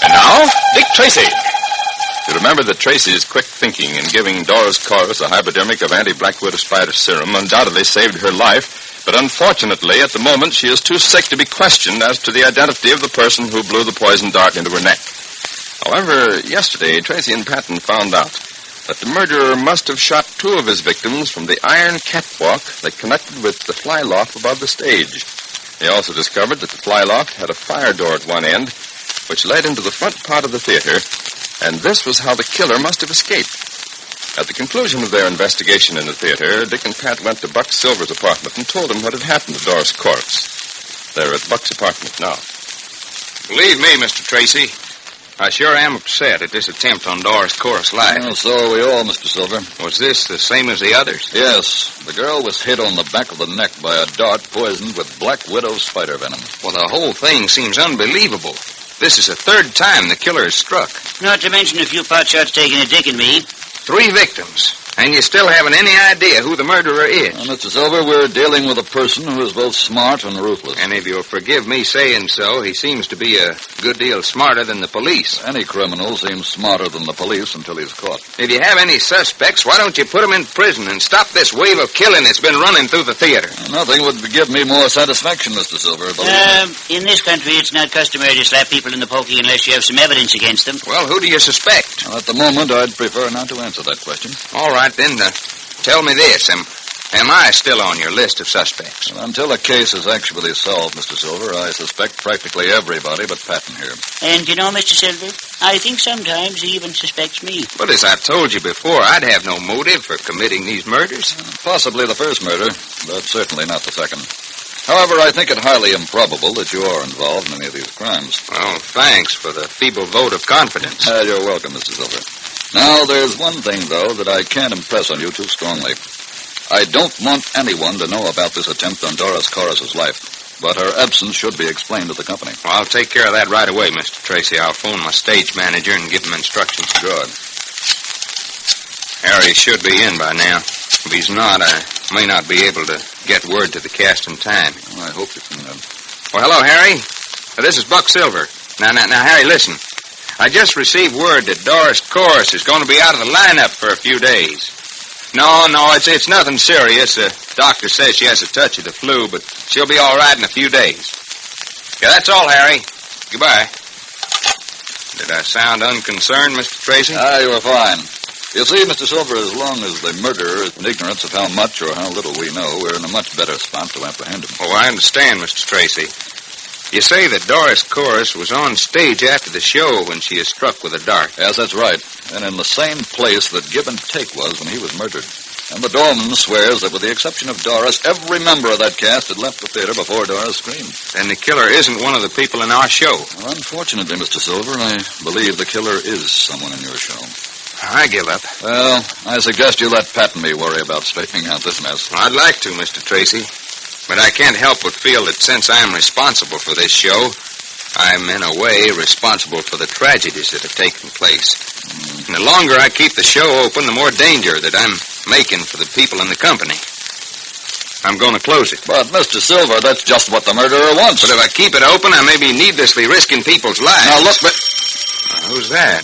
And now, Dick Tracy. You remember that Tracy's quick thinking in giving Doris Corus a hypodermic of anti-black widow spider serum undoubtedly saved her life, but unfortunately, at the moment, she is too sick to be questioned as to the identity of the person who blew the poison dart into her neck. However, yesterday, Tracy and Patton found out that the murderer must have shot 2 of his victims from the iron catwalk that connected with the fly loft above the stage. They also discovered that the fly loft had a fire door at one end, which led into the front part of the theater, and this was how the killer must have escaped. At the conclusion of their investigation in the theater, Dick and Pat went to Buck Silver's apartment and told him what had happened to Doris Corus. They're at Buck's apartment now. Believe me, Mr. Tracy, I sure am upset at this attempt on Doris Corus' life. Well, so are we all, Mr. Silver. Was this the same as the others? Yes. The girl was hit on the back of the neck by a dart poisoned with black widow spider venom. Well, the whole thing seems unbelievable. This is the 3rd time the killer is struck. Not to mention a few pot shots taken at Dick and me. 3 victims. And you still haven't any idea who the murderer is. Well, Mr. Silver, we're dealing with a person who is both smart and ruthless. And if you'll forgive me saying so, he seems to be a good deal smarter than the police. Any criminal seems smarter than the police until he's caught. If you have any suspects, why don't you put them in prison and stop this wave of killing that's been running through the theater? Nothing would give me more satisfaction, Mr. Silver. In this country, it's not customary to slap people in the pokey unless you have some evidence against them. Well, who do you suspect? Well, at the moment, I'd prefer not to answer that question. All right, then, tell me this. Am I still on your list of suspects? Well, until a case is actually solved, Mr. Silver, I suspect practically everybody but Patton here. And you know, Mr. Silver, I think sometimes he even suspects me. But as I've told you before, I'd have no motive for committing these murders. Possibly the first murder, but certainly not the second. However, I think it highly improbable that you are involved in any of these crimes. Well, thanks for the feeble vote of confidence. You're welcome, Mr. Silver. Now, there's one thing, though, that I can't impress on you too strongly. I don't want anyone to know about this attempt on Doris Corus's life, but her absence should be explained to the company. Well, I'll take care of that right away, Mr. Tracy. I'll phone my stage manager and give him instructions. Good. Harry should be in by now. If he's not, I may not be able to get word to the cast in time. Well, I hope you can. Well, hello, Harry. This is Buck Silver. Now, Harry, listen. I just received word that Doris Corus is going to be out of the lineup for a few days. No, it's nothing serious. The doctor says she has a touch of the flu, but she'll be all right in a few days. Yeah, that's all, Harry. Goodbye. Did I sound unconcerned, Mr. Tracy? You were fine. You see, Mr. Silver, as long as the murderer is in ignorance of how much or how little we know, we're in a much better spot to apprehend him. Oh, I understand, Mr. Tracy. You say that Doris Corus was on stage after the show when she is struck with a dart. Yes, that's right. And in the same place that Give and Take was when he was murdered. And the doorman swears that with the exception of Doris, every member of that cast had left the theater before Doris screamed. Then the killer isn't one of the people in our show. Well, unfortunately, Mr. Silver, I believe the killer is someone in your show. I give up. Well, I suggest you let Pat and me worry about straightening out this mess. Well, I'd like to, Mr. Tracy. But I can't help but feel that since I'm responsible for this show, I'm in a way responsible for the tragedies that have taken place. And the longer I keep the show open, the more danger that I'm making for the people in the company. I'm going to close it. But, Mr. Silver, that's just what the murderer wants. But if I keep it open, I may be needlessly risking people's lives. Now, look, but... Who's that?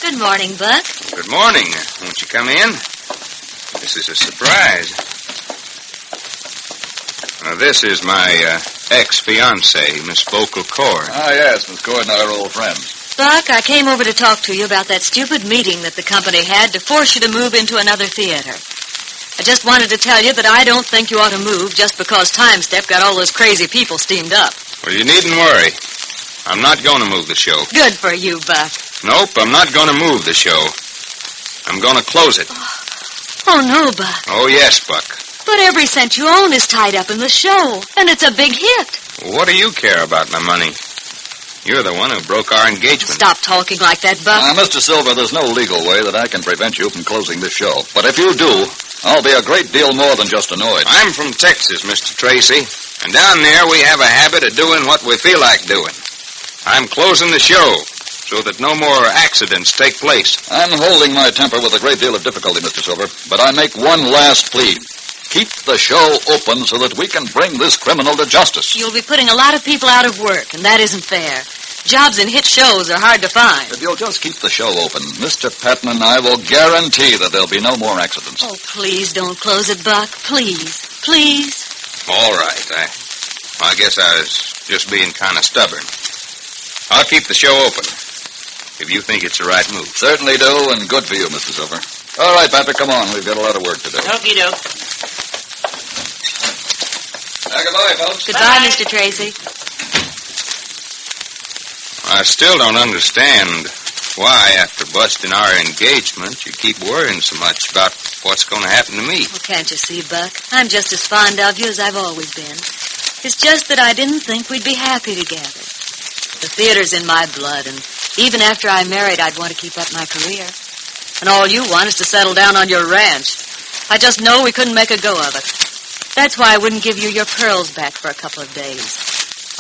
Good morning, Buck. Good morning. Won't you come in? This is a surprise. This is my ex-fiancée, Miss Vocal Cord. Ah, yes, Miss Cord and I are old friends. Buck, I came over to talk to you about that stupid meeting that the company had to force you to move into another theater. I just wanted to tell you that I don't think you ought to move just because Time Step got all those crazy people steamed up. Well, you needn't worry. I'm not going to move the show. Good for you, Buck. Nope, I'm not going to move the show. I'm going to close it. Oh, no, Buck. Oh, yes, Buck. But every cent you own is tied up in the show, and it's a big hit. Well, what do you care about my money? You're the one who broke our engagement. Stop talking like that, Buck. Mr. Silver, there's no legal way that I can prevent you from closing this show. But if you do, I'll be a great deal more than just annoyed. I'm from Texas, Mr. Tracy. And down there we have a habit of doing what we feel like doing. I'm closing the show so that no more accidents take place. I'm holding my temper with a great deal of difficulty, Mr. Silver. But I make one last plea. Keep the show open so that we can bring this criminal to justice. You'll be putting a lot of people out of work, and that isn't fair. Jobs in hit shows are hard to find. If you'll just keep the show open, Mr. Patton and I will guarantee that there'll be no more accidents. Oh, please don't close it, Buck. Please. Please. All right. I guess I was just being kind of stubborn. I'll keep the show open if you think it's the right move. Certainly do, and good for you, Mr. Silver. All right, Patrick, come on. We've got a lot of work to do. Okie doke. Goodbye, folks. Goodbye, Mr. Tracy. I still don't understand why, after busting our engagement, you keep worrying so much about what's going to happen to me. Well, can't you see, Buck? I'm just as fond of you as I've always been. It's just that I didn't think we'd be happy together. The theater's in my blood, and even after I'm married, I'd want to keep up my career. And all you want is to settle down on your ranch. I just know we couldn't make a go of it. That's why I wouldn't give you your pearls back for a couple of days.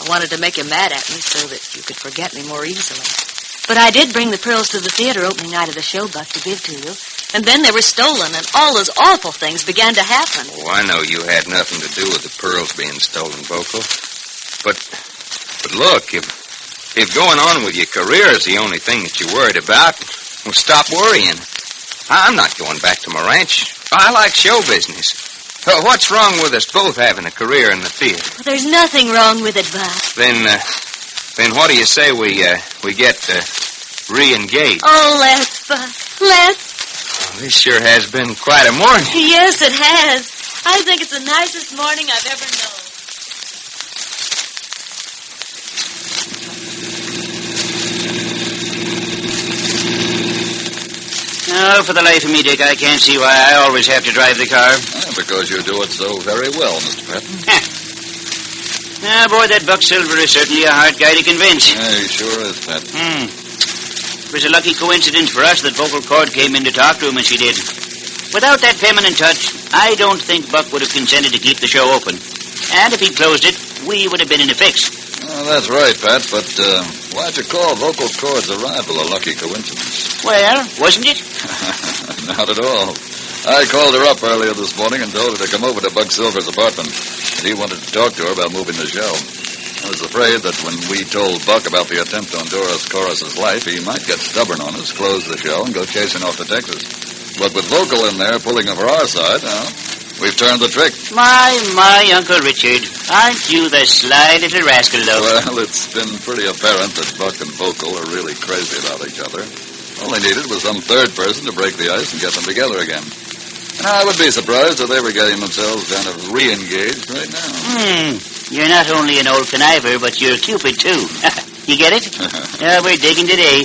I wanted to make you mad at me so that you could forget me more easily. But I did bring the pearls to the theater opening night of the show, Buck, to give to you. And then they were stolen, and all those awful things began to happen. Oh, I know you had nothing to do with the pearls being stolen, Vocal. But look, if going on with your career is the only thing that you're worried about, well, stop worrying. I'm not going back to my ranch. I like show business. What's wrong with us both having a career in the theater? Well, there's nothing wrong with it, Buck. Then what do you say we get re-engaged? Oh, let's, Buck. Let's. Well, this sure has been quite a morning. Yes, it has. I think it's the nicest morning I've ever known. No, for the life of me, Dick, I can't see why I always have to drive the car. Because you do it so very well, Mr. Patton. Now, boy, that Buck Silver is certainly a hard guy to convince. Yeah, he sure is, Patton. It was a lucky coincidence for us that Vocal Cord came in to talk to him as she did. Without that feminine touch, I don't think Buck would have consented to keep the show open. And if he closed it, we would have been in a fix. Well, that's right, Pat, but why'd you call Vocal Cord's arrival a lucky coincidence? Well, wasn't it? Not at all. I called her up earlier this morning and told her to come over to Buck Silver's apartment. He wanted to talk to her about moving the show. I was afraid that when we told Buck about the attempt on Doris Corus's life, he might get stubborn on us, close the show, and go chasing off to Texas. But with Vocal in there pulling over our side, we've turned the trick. My, Uncle Richard. Aren't you the sly little rascal, though? Well, it's been pretty apparent that Buck and Vocal are really crazy about each other. All they needed was some third person to break the ice and get them together again. And I would be surprised if they were getting themselves kind of re-engaged right now. You're not only an old conniver, but you're Cupid, too. You get it? We're digging today.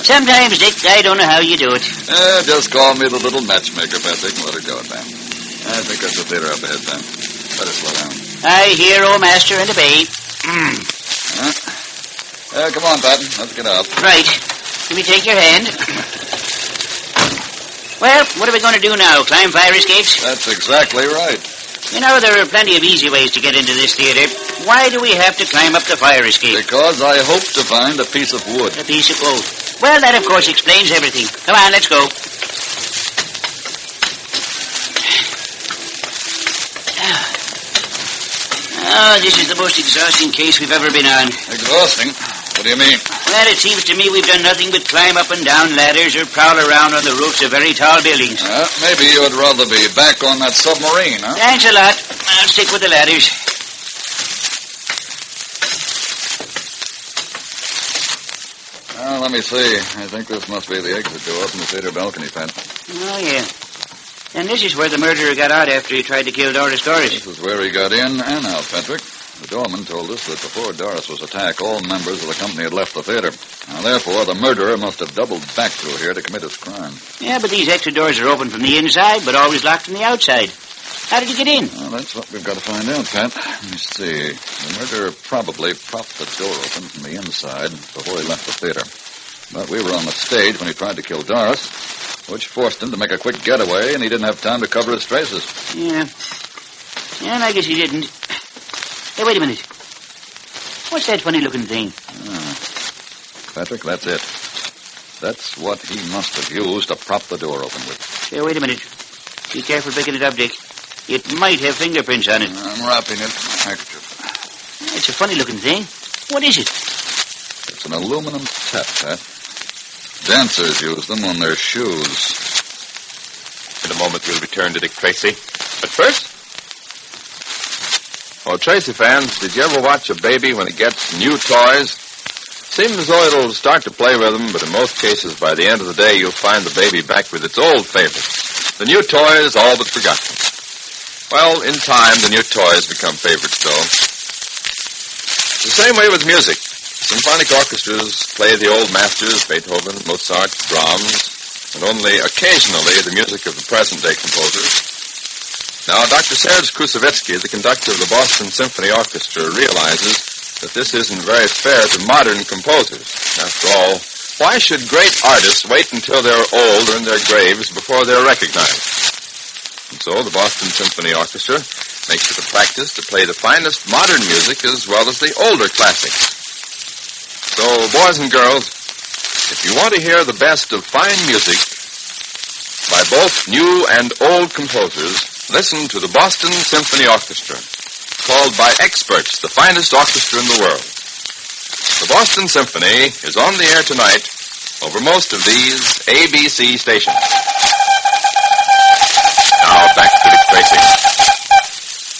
Sometimes, Dick, I don't know how you do it. Just call me the little matchmaker, Patrick, and let it go at that. I think that's the theater up ahead, Sam. Better slow down. I hear, O master, and obey. Come on, Patton. Let's get out. Right. Let me take your hand. Well, what are we going to do now? Climb fire escapes? That's exactly right. You know, there are plenty of easy ways to get into this theater. Why do we have to climb up the fire escape? Because I hope to find a piece of wood. A piece of wood. Well, that, of course, explains everything. Come on, let's go. Oh, this is the most exhausting case we've ever been on. Exhausting? What do you mean? Well, it seems to me we've done nothing but climb up and down ladders or prowl around on the roofs of very tall buildings. Maybe you'd rather be back on that submarine, huh? Thanks a lot. I'll stick with the ladders. Let me see. I think this must be the exit door from the theater balcony, Pat. Oh, yeah. And this is where the murderer got out after he tried to kill Doris Corus. This is where he got in and out, Patrick. The doorman told us that before Doris was attacked, all members of the company had left the theater. Now, therefore, the murderer must have doubled back through here to commit his crime. Yeah, but these exit doors are open from the inside, but always locked from the outside. How did he get in? Well, that's what we've got to find out, Pat. Let me see. The murderer probably propped the door open from the inside before he left the theater. But we were on the stage when he tried to kill Doris, which forced him to make a quick getaway, and he didn't have time to cover his traces. Yeah. Yeah, and I guess he didn't. Hey, wait a minute. What's that funny-looking thing? Patrick, that's it. That's what he must have used to prop the door open with. Hey, wait a minute. Be careful picking it up, Dick. It might have fingerprints on it. I'm wrapping it in a handkerchief. It's a funny-looking thing. What is it? It's an aluminum tap, Pat. Dancers use them on their shoes. In a moment, we'll return to Dick Tracy. But first... Oh, Tracy fans, did you ever watch a baby when it gets new toys? Seems as though it'll start to play with them, but in most cases, by the end of the day, you'll find the baby back with its old favorites. The new toys all but forgotten. Well, in time, the new toys become favorites, though. The same way with music. Symphonic orchestras play the old masters, Beethoven, Mozart, Brahms, and only occasionally the music of the present-day composers. Now, Dr. Serge Koussevitzky, the conductor of the Boston Symphony Orchestra, realizes that this isn't very fair to modern composers. After all, why should great artists wait until they're old or in their graves before they're recognized? And so the Boston Symphony Orchestra makes it a practice to play the finest modern music as well as the older classics. So, boys and girls, if you want to hear the best of fine music by both new and old composers, listen to the Boston Symphony Orchestra, called by experts the finest orchestra in the world. The Boston Symphony is on the air tonight over most of these ABC stations. Now back to Dick Tracy.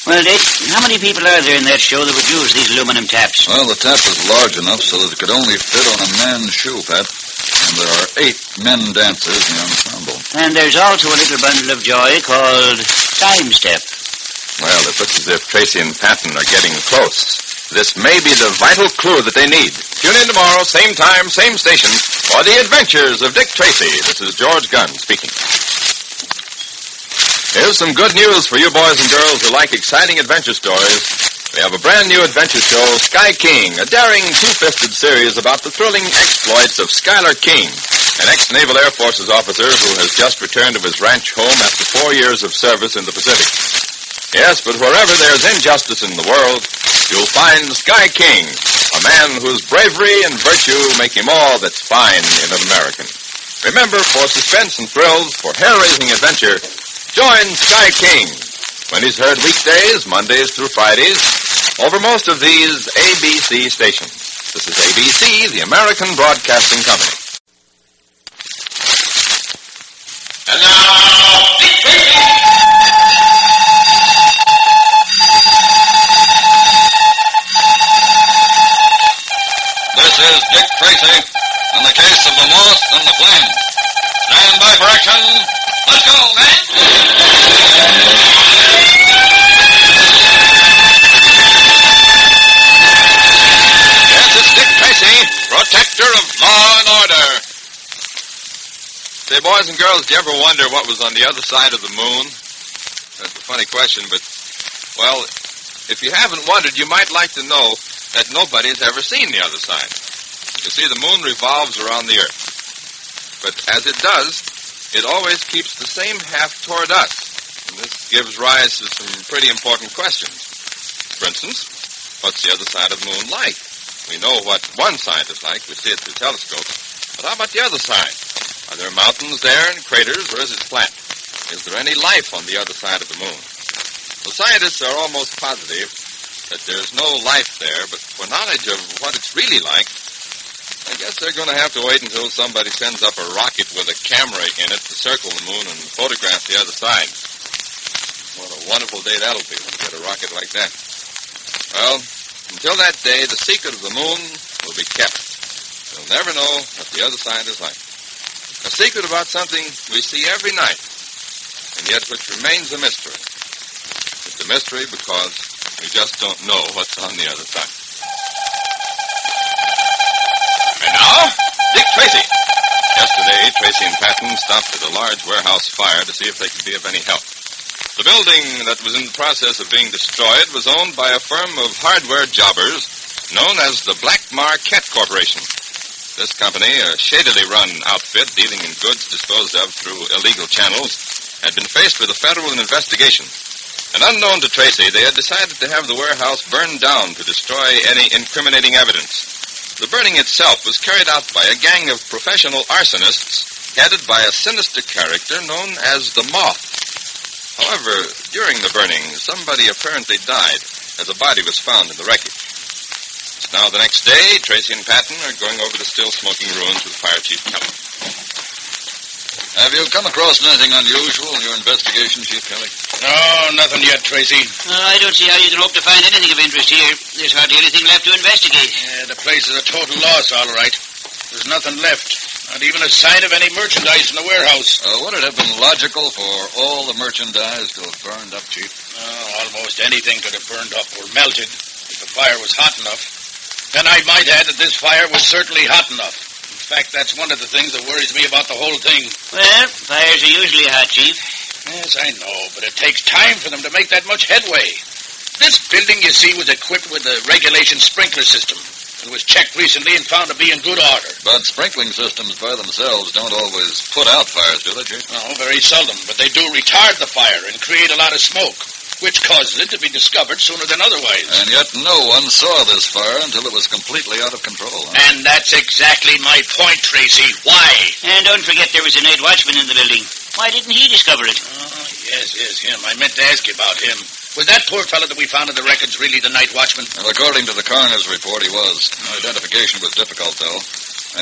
Well, Dick, how many people are there in that show that would use these aluminum taps? Well, the tap is large enough so that it could only fit on a man's shoe, Pat. And there are 8 men dancers in the ensemble. And there's also a little bundle of joy called Time Step. Well, it looks as if Tracy and Patton are getting close. This may be the vital clue that they need. Tune in tomorrow, same time, same station, for the adventures of Dick Tracy. This is George Gunn speaking. Here's some good news for you boys and girls who like exciting adventure stories. We have a brand new adventure show, Sky King, a daring two-fisted series about the thrilling exploits of Schuyler King, an ex-Naval Air Forces officer who has just returned to his ranch home after 4 years of service in the Pacific. Yes, but wherever there's injustice in the world, you'll find Sky King, a man whose bravery and virtue make him all that's fine in an American. Remember, for suspense and thrills, for hair-raising adventure, join Sky King when he's heard weekdays, Mondays through Fridays, over most of these ABC stations. This is ABC, the American Broadcasting Company. And now, Dick Tracy! This is Dick Tracy on the case of the Moth and the Flame. Stand by for action. Let's go, man! Yes, it's Dick Tracy, protector of law and order. Say, boys and girls, do you ever wonder what was on the other side of the moon? That's a funny question, but, well, if you haven't wondered, you might like to know that nobody's ever seen the other side. You see, the moon revolves around the Earth. But as it does, it always keeps the same half toward us. And this gives rise to some pretty important questions. For instance, what's the other side of the moon like? We know what one side is like. We see it through telescopes. But how about the other side? Are there mountains there and craters, or is it flat? Is there any life on the other side of the moon? The scientists are almost positive that there's no life there, but for knowledge of what it's really like, I guess they're going to have to wait until somebody sends up a rocket with a camera in it to circle the moon and photograph the other side. What a wonderful day that'll be when we get a rocket like that. Well, until that day, the secret of the moon will be kept. We'll never know what the other side is like. A secret about something we see every night, and yet which remains a mystery. It's a mystery because we just don't know what's on the other side. And now, Dick Tracy. Yesterday, Tracy and Patton stopped at a large warehouse fire to see if they could be of any help. The building that was in the process of being destroyed was owned by a firm of hardware jobbers known as the Black Marquette Corporation. This company, a shadily run outfit dealing in goods disposed of through illegal channels, had been faced with a federal investigation. And unknown to Tracy, they had decided to have the warehouse burned down to destroy any incriminating evidence. The burning itself was carried out by a gang of professional arsonists headed by a sinister character known as the Moth. However, during the burning, somebody apparently died as a body was found in the wreckage. Now, the next day, Tracy and Patton are going over the still-smoking ruins with Fire Chief Kelly. Have you come across anything unusual in your investigation, Chief Kelly? No, nothing yet, Tracy. I don't see how you can hope to find anything of interest here. There's hardly anything left to investigate. Yeah, the place is a total loss, all right. There's nothing left. Not even a sign of any merchandise in the warehouse. Would it have been logical for all the merchandise to have burned up, Chief? Almost anything could have burned up or melted if the fire was hot enough. Then I might add that this fire was certainly hot enough. In fact, that's one of the things that worries me about the whole thing. Well, fires are usually hot, Chief. Yes, I know, but it takes time for them to make that much headway. This building, you see, was equipped with a regulation sprinkler system. It was checked recently and found to be in good order. But sprinkling systems by themselves don't always put out fires, do they, Chief? No, very seldom, but they do retard the fire and create a lot of smoke, which causes it to be discovered sooner than otherwise. And yet no one saw this fire until it was completely out of control. Huh? And that's exactly my point, Tracy. Why? And don't forget there was a night watchman in the building. Why didn't he discover it? Oh, yes, him. I meant to ask you about him. Was that poor fellow that we found in the records really the night watchman? Well, according to the coroner's report, he was. Identification was difficult, though,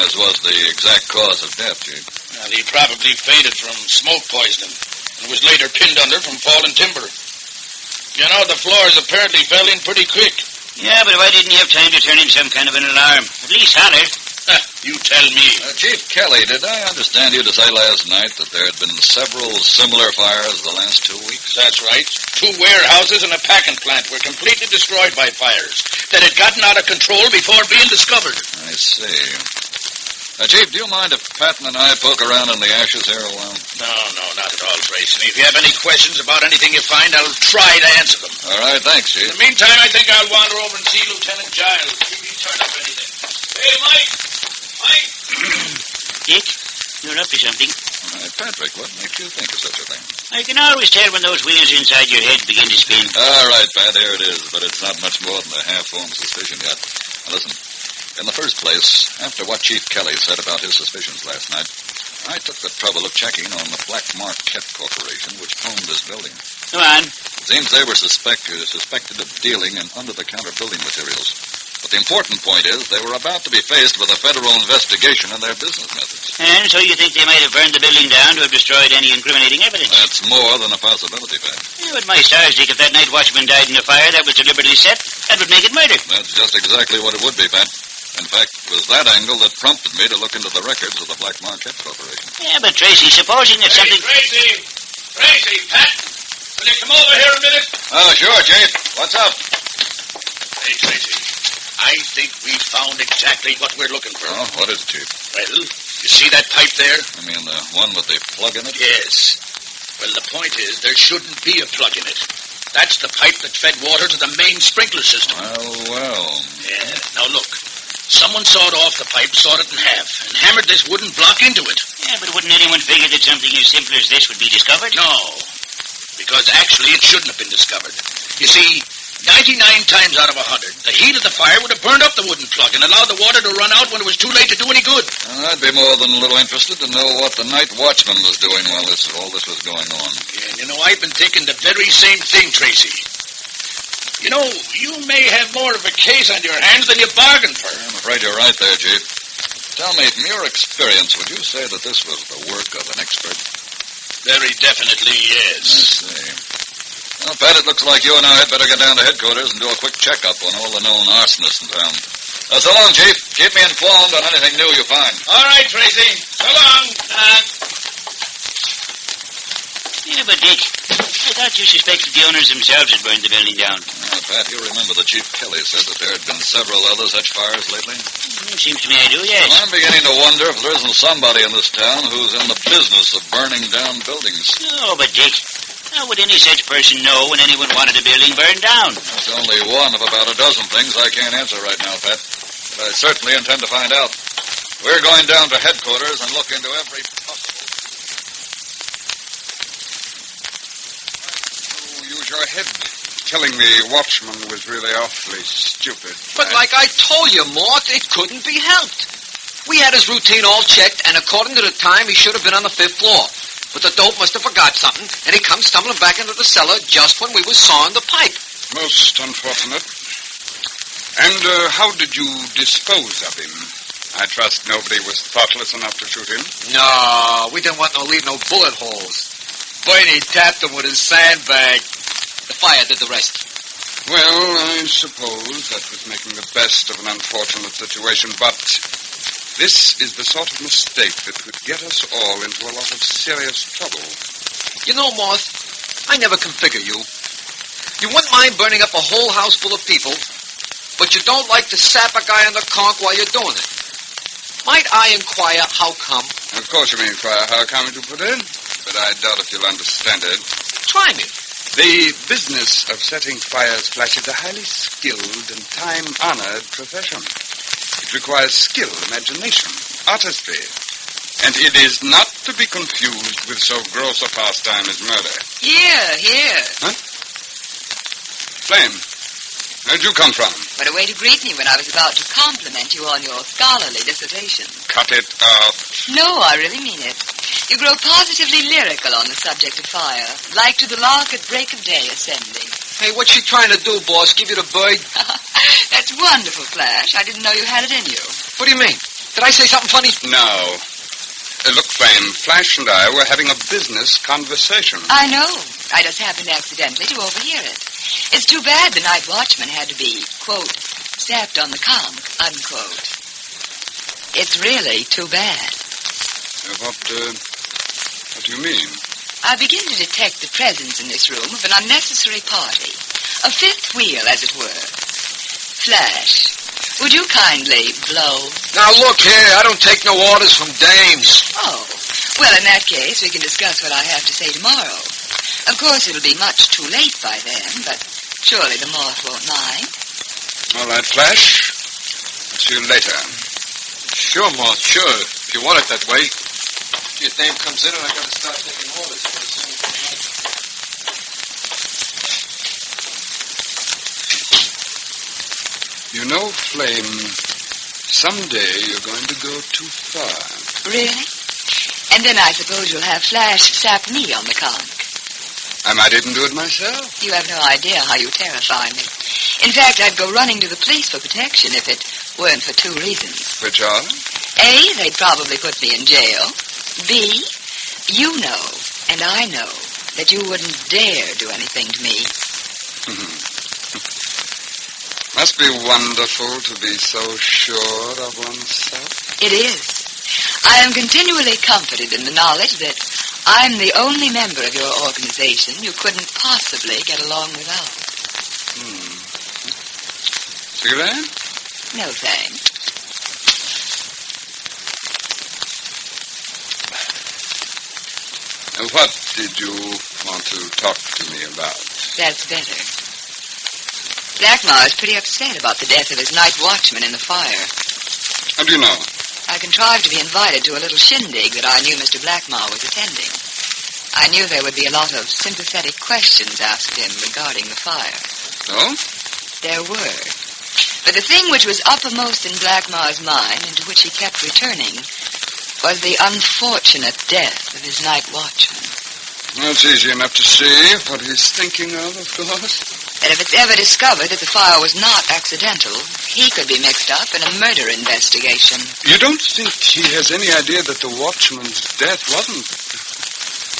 as was the exact cause of death, Chief. Well, he probably fainted from smoke poisoning and was later pinned under from fallen timber. You know, the floors apparently fell in pretty quick. Yeah, but why didn't you have time to turn in some kind of an alarm? At least holler. You tell me. Chief Kelly, did I understand you to say last night that there had been several similar fires the last 2 weeks? That's right. 2 warehouses and a packing plant were completely destroyed by fires that had gotten out of control before being discovered. I see. Chief, do you mind if Patton and I poke around in the ashes here a while? No, not at all, Tracy. If you have any questions about anything you find, I'll try to answer them. All right, thanks, Chief. In the meantime, I think I'll wander over and see Lieutenant Giles. See if he turn up anything. Hey, Mike! Dick, you're up to something. Patrick, what makes you think of such a thing? I can always tell when those wheels inside your head begin to spin. All right, Pat, here it is, but it's not much more than a half-formed suspicion yet. Now, listen. In the first place, after what Chief Kelly said about his suspicions last night, I took the trouble of checking on the Black Marquette Corporation, which owned this building. Go on. It seems they were suspected of dealing in under-the-counter building materials. But the important point is they were about to be faced with a federal investigation in their business methods. And so you think they might have burned the building down to have destroyed any incriminating evidence? That's more than a possibility, Pat. Yeah, but my stars, Dick, if that night watchman died in a fire that was deliberately set, that would make it murder. That's just exactly what it would be, Pat. In fact, it was that angle that prompted me to look into the records of the Black Marquette Corporation. Yeah, but Tracy, supposing that something... Tracy, Pat, will you come over here a minute? Oh, sure, Chief. What's up? Hey, Tracy, I think we found exactly what we're looking for. Oh, what is it, Chief? Well, you see that pipe there? You mean the one with the plug in it? Yes. Well, the point is there shouldn't be a plug in it. That's the pipe that fed water to the main sprinkler system. Well. Yeah. Now, look. Someone sawed off the pipe, sawed it in half, and hammered this wooden block into it. Yeah, but wouldn't anyone figure that something as simple as this would be discovered? No, because actually it shouldn't have been discovered. You see, 99 times out of 100, the heat of the fire would have burned up the wooden plug and allowed the water to run out when it was too late to do any good. I'd be more than a little interested to know what the night watchman was doing while all this was going on. Yeah, you know, I've been thinking the very same thing, Tracy. You know, you may have more of a case on your hands than you bargained for. I'm afraid you're right there, Chief. Tell me, from your experience, would you say that this was the work of an expert? Very definitely, yes. I see. Well, Pat, it looks like you and I had better get down to headquarters and do a quick checkup on all the known arsonists in town. So long, Chief. Keep me informed on anything new you find. All right, Tracy. So long. Yeah, but Dick, I thought you suspected the owners themselves had burned the building down. Pat, you remember that Chief Kelly said that there had been several other such fires lately? Seems to me I do, yes. Well, I'm beginning to wonder if there isn't somebody in this town who's in the business of burning down buildings. Oh, but Dick, how would any such person know when anyone wanted a building burned down? There's only one of about a dozen things I can't answer right now, Pat. But I certainly intend to find out. We're going down to headquarters and look into every possible... Use your head. Telling the watchman was really awfully stupid. But like I told you, Moth, it couldn't be helped. We had his routine all checked, and according to the time, he should have been on the 5th floor. But the dope must have forgot something, and he comes stumbling back into the cellar just when we was sawing the pipe. Most unfortunate. And how did you dispose of him? I trust nobody was thoughtless enough to shoot him. No, we didn't want to leave no bullet holes. Bernie tapped him with his sandbag. The fire did the rest. Well, I suppose that was making the best of an unfortunate situation, but this is the sort of mistake that could get us all into a lot of serious trouble. You know, Moth, I never can figure you. You wouldn't mind burning up a whole house full of people, but you don't like to sap a guy in the conch while you're doing it. Might I inquire how come? Of course you may inquire how come you put in, but I doubt if you'll understand it. Try me. The business of setting fires flashes a highly skilled and time-honored profession. It requires skill, imagination, artistry, and it is not to be confused with so gross a pastime as murder. Here. Huh? Flame, where'd you come from? What a way to greet me when I was about to compliment you on your scholarly dissertation. Cut it out. No, I really mean it. You grow positively lyrical on the subject of fire, like to the lark at break of day ascending. Hey, what's she trying to do, boss? Give you the bird? That's wonderful, Flash. I didn't know you had it in you. What do you mean? Did I say something funny? No. Look, Flame, Flash and I were having a business conversation. I know. I just happened accidentally to overhear it. It's too bad the night watchman had to be, quote, sapped on the conch, unquote. It's really too bad. What do you mean? I begin to detect the presence in this room of an unnecessary party. A fifth wheel, as it were. Flash, would you kindly blow? Now, look here. I don't take no orders from dames. Oh, well, in that case, we can discuss what I have to say tomorrow. Of course, it'll be much too late by then, but surely the Moth won't mind. All right, Flash. I'll see you later. Sure, Moth, sure. If you want it that way. Your dame comes in and I gotta start taking orders. You know, Flame, someday you're going to go too far. Really? And then I suppose you'll have Flash sap me on the conch. I might even do it myself. You have no idea how you terrify me. In fact, I'd go running to the police for protection if it weren't for two reasons. Which are? A, they'd probably put me in jail. B, you know, and I know, that you wouldn't dare do anything to me. Must be wonderful to be so sure of oneself. It is. I am continually comforted in the knowledge that I'm the only member of your organization you couldn't possibly get along without. Cigarette? No, thanks. What did you want to talk to me about? That's better. Blackmar is pretty upset about the death of his night watchman in the fire. How do you know? I contrived to be invited to a little shindig that I knew Mr. Blackmar was attending. I knew there would be a lot of sympathetic questions asked him regarding the fire. Oh? There were. But the thing which was uppermost in Blackmar's mind, and to which he kept returning, was the unfortunate death of his night watchman. Well, it's easy enough to see what he's thinking of course. that if it's ever discovered that the fire was not accidental, he could be mixed up in a murder investigation. You don't think he has any idea that the watchman's death wasn't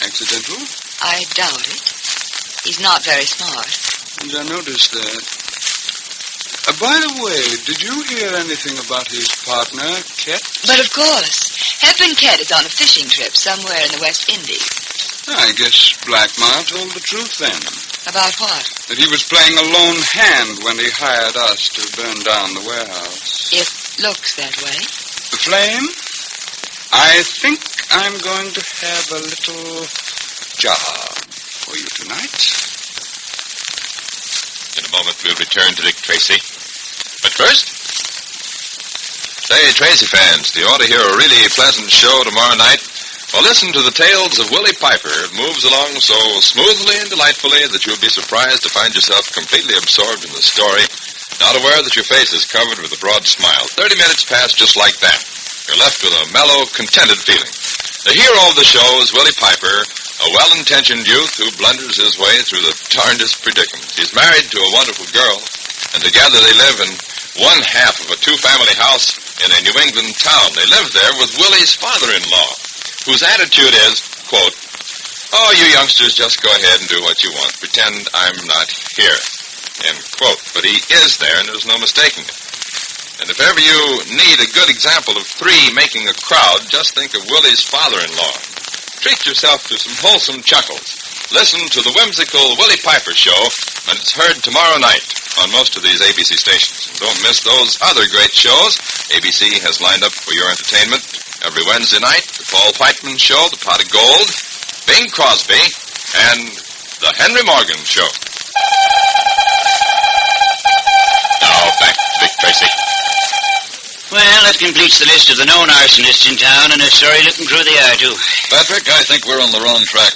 accidental? I doubt it. He's not very smart. And I noticed that. By the way, did you hear anything about his partner, Ket? But of course. Hepburn Ket is on a fishing trip somewhere in the West Indies. I guess Blackmar told the truth then. About what? That he was playing a lone hand when he hired us to burn down the warehouse. It looks that way. The flame? I think I'm going to have a little job for you tonight. In a moment, we'll return to Dick Tracy. But first, say, Tracy fans, do you want to hear a really pleasant show tomorrow night? Well, listen to the tales of Willie Piper. It moves along so smoothly and delightfully that you'll be surprised to find yourself completely absorbed in the story, not aware that your face is covered with a broad smile. 30 minutes pass just like that. You're left with a mellow, contented feeling. The hero of the show is Willie Piper, a well-intentioned youth who blunders his way through the darndest predicaments. He's married to a wonderful girl, and together they live in one half of a two-family house in a New England town. They live there with Willie's father-in-law, whose attitude is, quote, "Oh, you youngsters just go ahead and do what you want. Pretend I'm not here," end quote. But he is there, and there's no mistaking it. And if ever you need a good example of three making a crowd, just think of Willie's father-in-law. Treat yourself to some wholesome chuckles. Listen to the whimsical Willie Piper Show, and it's heard tomorrow night on most of these ABC stations. And don't miss those other great shows ABC has lined up for your entertainment. Every Wednesday night, the Paul Whiteman Show, the Pot of Gold, Bing Crosby, and the Henry Morgan Show. Now, back to Dick Tracy. Well, that completes the list of the known arsonists in town, and a sorry-looking crew they are, too. Patrick, I think we're on the wrong track.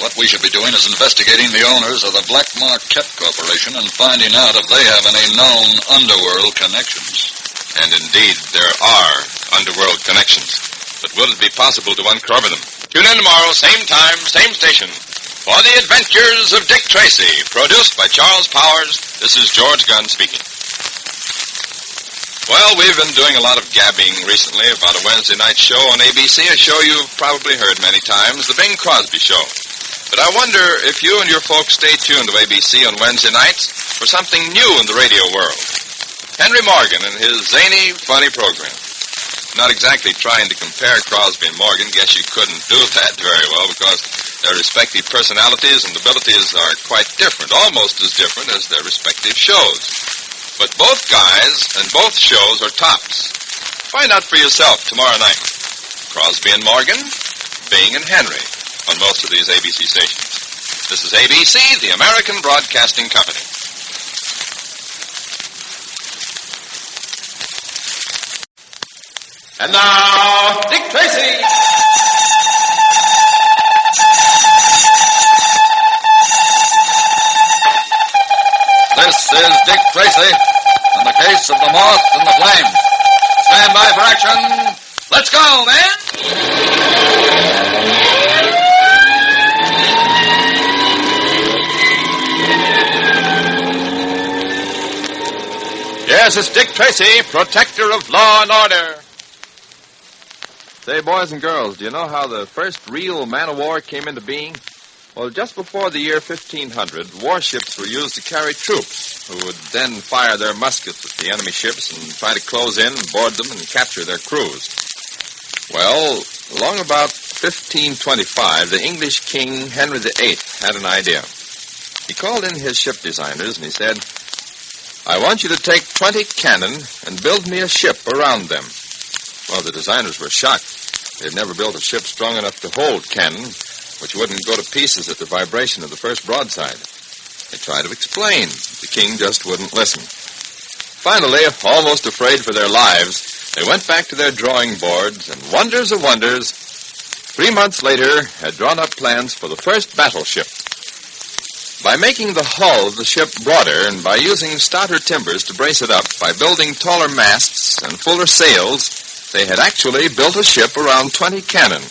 What we should be doing is investigating the owners of the Blackmar Ket Corporation and finding out if they have any known underworld connections. And indeed, there are underworld connections. But will it be possible to uncover them? Tune in tomorrow, same time, same station, for the Adventures of Dick Tracy, produced by Charles Powers. This is George Gunn speaking. Well, we've been doing a lot of gabbing recently about a Wednesday night show on ABC, a show you've probably heard many times, the Bing Crosby Show. But I wonder if you and your folks stay tuned to ABC on Wednesday nights for something new in the radio world. Henry Morgan and his zany, funny program. Not exactly trying to compare Crosby and Morgan. Guess you couldn't do that very well because their respective personalities and abilities are quite different, almost as different as their respective shows. But both guys and both shows are tops. Find out for yourself tomorrow night. Crosby and Morgan, Bing and Henry on most of these ABC stations. This is ABC, the American Broadcasting Company. And now, Dick Tracy! This is Dick Tracy in the case of the Moth and the Flame. Stand by for action. Let's go, man! Yes, it's Dick Tracy, protector of law and order. Say, boys and girls, do you know how the first real man-of-war came into being? Well, just before the year 1500, warships were used to carry troops, who would then fire their muskets at the enemy ships and try to close in, board them, and capture their crews. Well, along about 1525, the English king Henry VIII had an idea. He called in his ship designers and he said, "I want you to take 20 cannon and build me a ship around them." Well, the designers were shocked. They'd never built a ship strong enough to hold cannon, which wouldn't go to pieces at the vibration of the first broadside. They tried to explain. The king just wouldn't listen. Finally, almost afraid for their lives, they went back to their drawing boards, and wonders of wonders, 3 months later had drawn up plans for the first battleship. By making the hull of the ship broader and by using stouter timbers to brace it up, by building taller masts and fuller sails, they had actually built a ship around 20 cannon,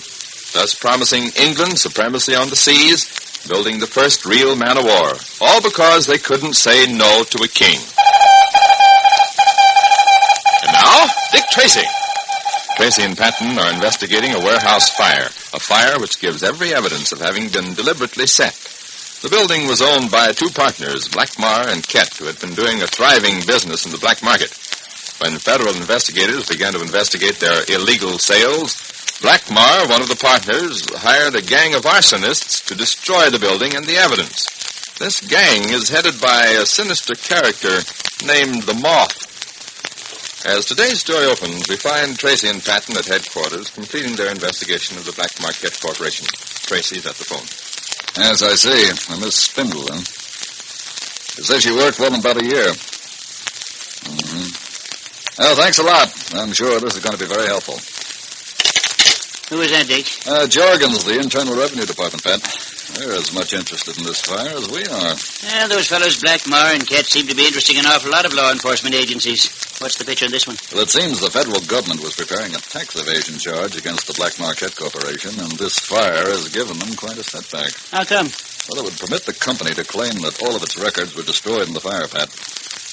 thus promising England supremacy on the seas, building the first real man of war, all because they couldn't say no to a king. And now, Dick Tracy. Tracy and Patton are investigating a warehouse fire, a fire which gives every evidence of having been deliberately set. The building was owned by two partners, Blackmar and Kett, who had been doing a thriving business in the black market. When federal investigators began to investigate their illegal sales, Blackmar, one of the partners, hired a gang of arsonists to destroy the building and the evidence. This gang is headed by a sinister character named the Moth. As today's story opens, we find Tracy and Patton at headquarters completing their investigation of the Black Market Corporation. Tracy's at the phone. Yes, I see. Miss Spindle, huh? You say she worked for them about a year. Mm-hmm. Well, thanks a lot. I'm sure this is going to be very helpful. Who is that, Dick? Jorgens, the Internal Revenue Department, Pat. They're as much interested in this fire as we are. Those fellows, Blackmar and Kett, seem to be interested in an awful lot of law enforcement agencies. What's the picture on this one? Well, it seems the federal government was preparing a tax evasion charge against the Black Market Corporation, and this fire has given them quite a setback. How come? Well, it would permit the company to claim that all of its records were destroyed in the fire, Pat.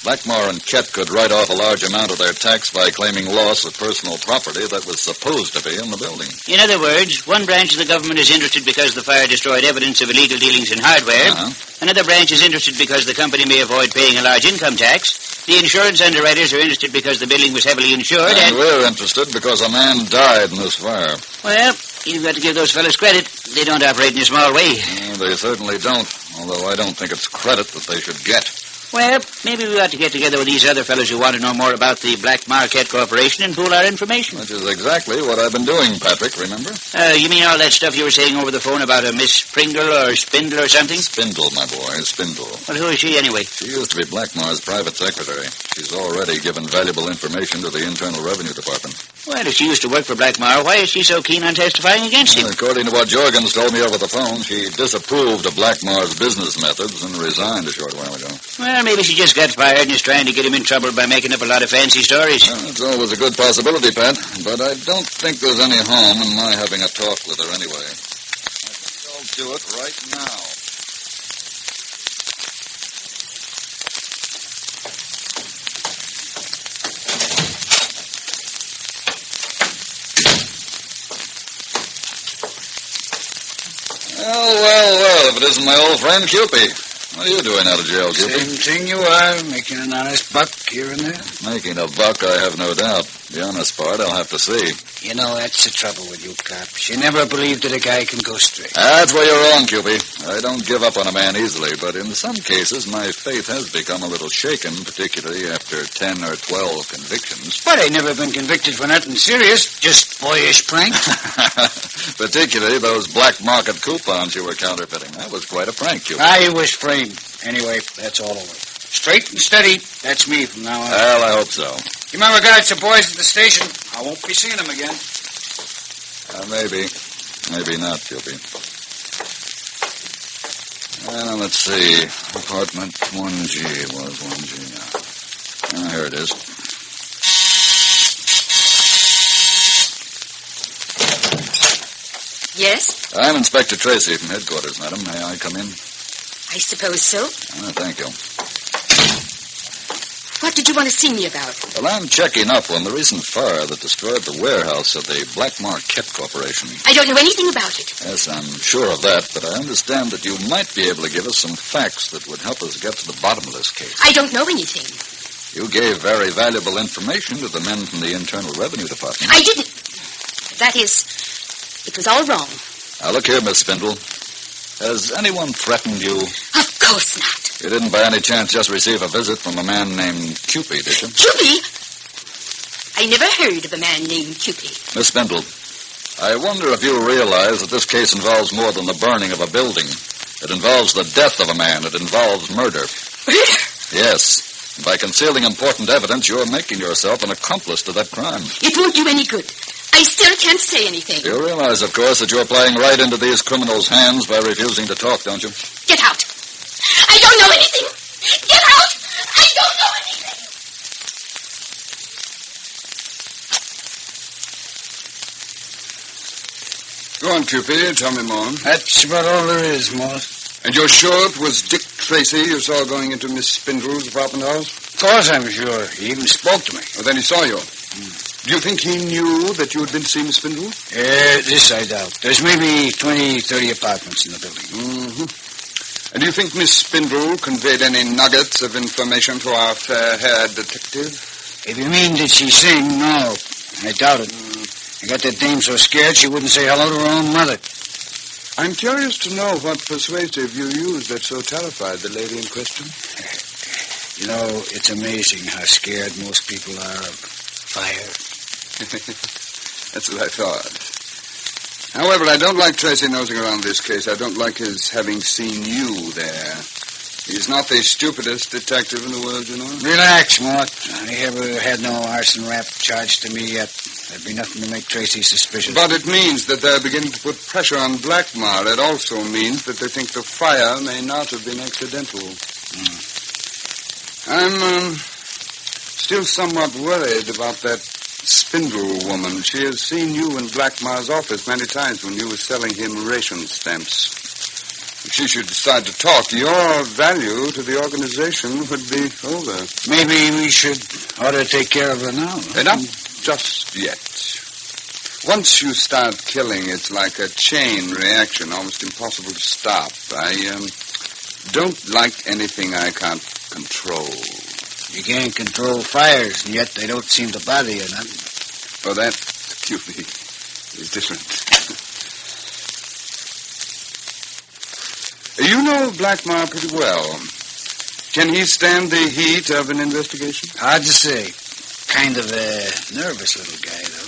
Blackmar and Kett could write off a large amount of their tax by claiming loss of personal property that was supposed to be in the building. In other words, one branch of the government is interested because the fire destroyed evidence of illegal dealings in hardware. Another branch is interested because the company may avoid paying a large income tax. The insurance underwriters are interested because the building was heavily insured. And we're interested because a man died in this fire. Well, you've got to give those fellows credit. They don't operate in a small way. They certainly don't, although I don't think it's credit that they should get. Well, maybe we ought to get together with these other fellows who want to know more about the Black Market Corporation and pool our information. Which is exactly what I've been doing, Patrick, remember? You mean all that stuff you were saying over the phone about a Miss Pringle or Spindle or something? Spindle, my boy, Spindle. Well, who is she anyway? She used to be Blackmar's private secretary. She's already given valuable information to the Internal Revenue Department. Well, if she used to work for Blackmar, why is she so keen on testifying against him? According to what Jorgens told me over the phone, she disapproved of Blackmar's business methods and resigned a short while ago. Well, maybe she just got fired and is trying to get him in trouble by making up a lot of fancy stories. Well, it's always a good possibility, Pat, but I don't think there's any harm in my having a talk with her anyway. I think I'll do it right now. Well, if it isn't my old friend Cupid. What are you doing out of jail, Cupid? Same thing you are, making an honest buck here and there. Making a buck, I have no doubt. The honest part, I'll have to see. You know, that's the trouble with you cops. You never believe that a guy can go straight. That's where you're wrong, Cupid. I don't give up on a man easily, but in some cases, my faith has become a little shaken, particularly after 10 or 12 convictions. But I never been convicted for nothing serious, just boyish pranks. Particularly those black market coupons you were counterfeiting. That was quite a prank, Cupid. I was framed. Anyway, that's all over. Straight and steady, that's me from now on. Well, I hope so. Give my regards to boys at the station. I won't be seeing them again. Maybe. Maybe not, Cupid. Well, let's see. Apartment 1G was 1G now. Here it is. Yes? I'm Inspector Tracy from headquarters, madam. May I come in? I suppose so. Thank you. What did you want to see me about? Well, I'm checking up on the recent fire that destroyed the warehouse of the Black Market Corporation. I don't know anything about it. Yes, I'm sure of that, but I understand that you might be able to give us some facts that would help us get to the bottom of this case. I don't know anything. You gave very valuable information to the men from the Internal Revenue Department. I didn't. That is, it was all wrong. Now, look here, Miss Spindle. Has anyone threatened you? Of course not. You didn't by any chance just receive a visit from a man named Cupid, did you? Cupid? I never heard of a man named Cupid. Miss Spindle, I wonder if you realize that this case involves more than the burning of a building. It involves the death of a man. It involves murder. Murder? Yes. By concealing important evidence, you're making yourself an accomplice to that crime. It won't do any good. I still can't say anything. You realize, of course, that you're playing right into these criminals' hands by refusing to talk, don't you? Get out. I don't know anything. Get out. I don't know anything. Go on, Cupid. Tell me more. That's about all there is, Moth. And you're sure it was Dick Tracy you saw going into Miss Spindle's apartment house? Of course I'm sure. He even spoke to me. Well, then he saw you. Do you think he knew that you had been to see Miss Spindle? This I doubt. There's maybe 20, 30 apartments in the building. Mm-hmm. And do you think Miss Spindle conveyed any nuggets of information to our fair-haired detective? If you mean did she sing, no. I doubt it. I got that dame so scared she wouldn't say hello to her own mother. I'm curious to know what persuasive you used that so terrified the lady in question. You know, it's amazing how scared most people are of fire. That's what I thought. However, I don't like Tracy nosing around this case. I don't like his having seen you there. He's not the stupidest detective in the world, you know. Relax, Moth. I haven't had no arson rap charged to me yet. There'd be nothing to make Tracy suspicious. But it means that they're beginning to put pressure on Blackmar. It also means that they think the fire may not have been accidental. I'm still somewhat worried about that Spindle woman. She has seen you in Blackmar's office many times when you were selling him ration stamps. If she should decide to talk, your value to the organization would be over. Maybe we ought to take care of her now. Not just yet. Once you start killing, it's like a chain reaction, almost impossible to stop. I don't like anything I can't control. You can't control fires, and yet they don't seem to bother you none. Well, that, QB, is different. You know Blackmar pretty well. Can he stand the heat of an investigation? Hard to say. Kind of a nervous little guy, though.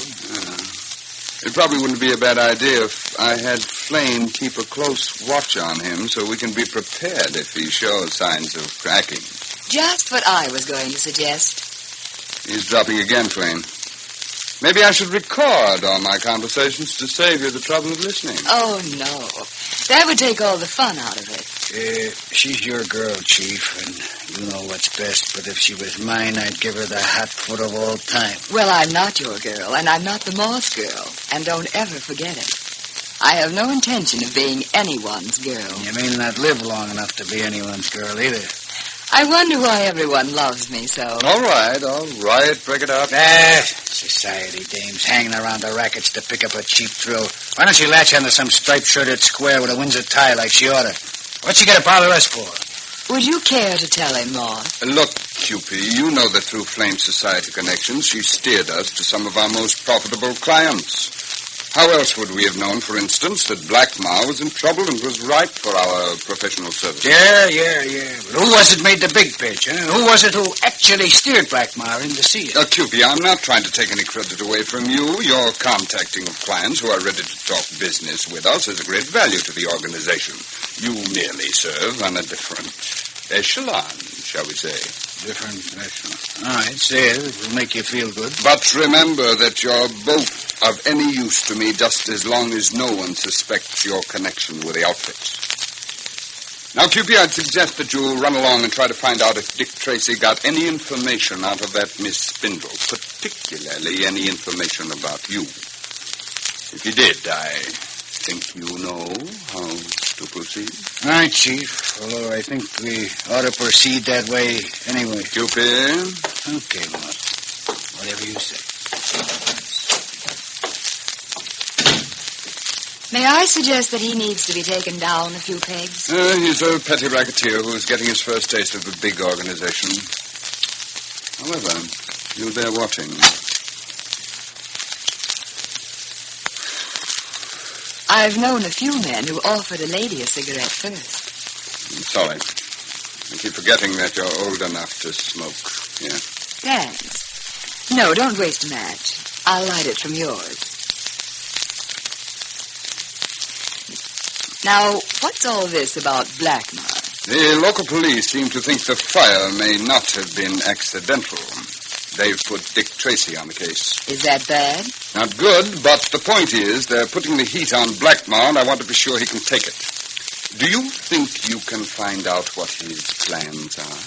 It probably wouldn't be a bad idea if I had Flame keep a close watch on him so we can be prepared if he shows signs of cracking. Just what I was going to suggest. He's dropping again, Flame. Maybe I should record all my conversations to save you the trouble of listening. Oh, no. That would take all the fun out of it. She's your girl, Chief, and you know what's best, but if she was mine, I'd give her the hot foot of all time. Well, I'm not your girl, and I'm not the Moth girl, and don't ever forget it. I have no intention of being anyone's girl. You may not live long enough to be anyone's girl, either. I wonder why everyone loves me so. All right, break it up. Society dames hanging around the rackets to pick up a cheap thrill. Why don't she latch onto some striped-shirted square with a Windsor tie like she oughta? What's she got to bother us for? Would you care to tell him, Moth? Look, Cupid, you know that through Flame Society connections, she steered us to some of our most profitable clients. How else would we have known, for instance, that Blackmar was in trouble and was ripe for our professional services? Yeah. But who was it made the big pitch, huh? Who was it who actually steered Blackmar in to see it? Cupid, I'm not trying to take any credit away from you. Your contacting of clients who are ready to talk business with us is a great value to the organization. You merely serve on a different echelon, shall we say. Different echelon. All right, say it. It will make you feel good. But remember that you're both of any use to me just as long as no one suspects your connection with the outfit. Now, Cupid, I'd suggest that you run along and try to find out if Dick Tracy got any information out of that Miss Spindle, particularly any information about you. If he did, I think you know how to proceed. All right, Chief. Although I think we ought to proceed that way anyway. Cupid? Okay, Moth. Whatever you say. May I suggest that he needs to be taken down a few pegs? He's a petty racketeer who's getting his first taste of the big organization. However, you'll bear watching. I've known a few men who offered a lady a cigarette first. I'm sorry. I keep forgetting that you're old enough to smoke. Yeah. Thanks. No, don't waste a match. I'll light it from yours. Now, what's all this about Blackmar? The local police seem to think the fire may not have been accidental. They've put Dick Tracy on the case. Is that bad? Not good, but the point is they're putting the heat on Blackmar, and I want to be sure he can take it. Do you think you can find out what his plans are?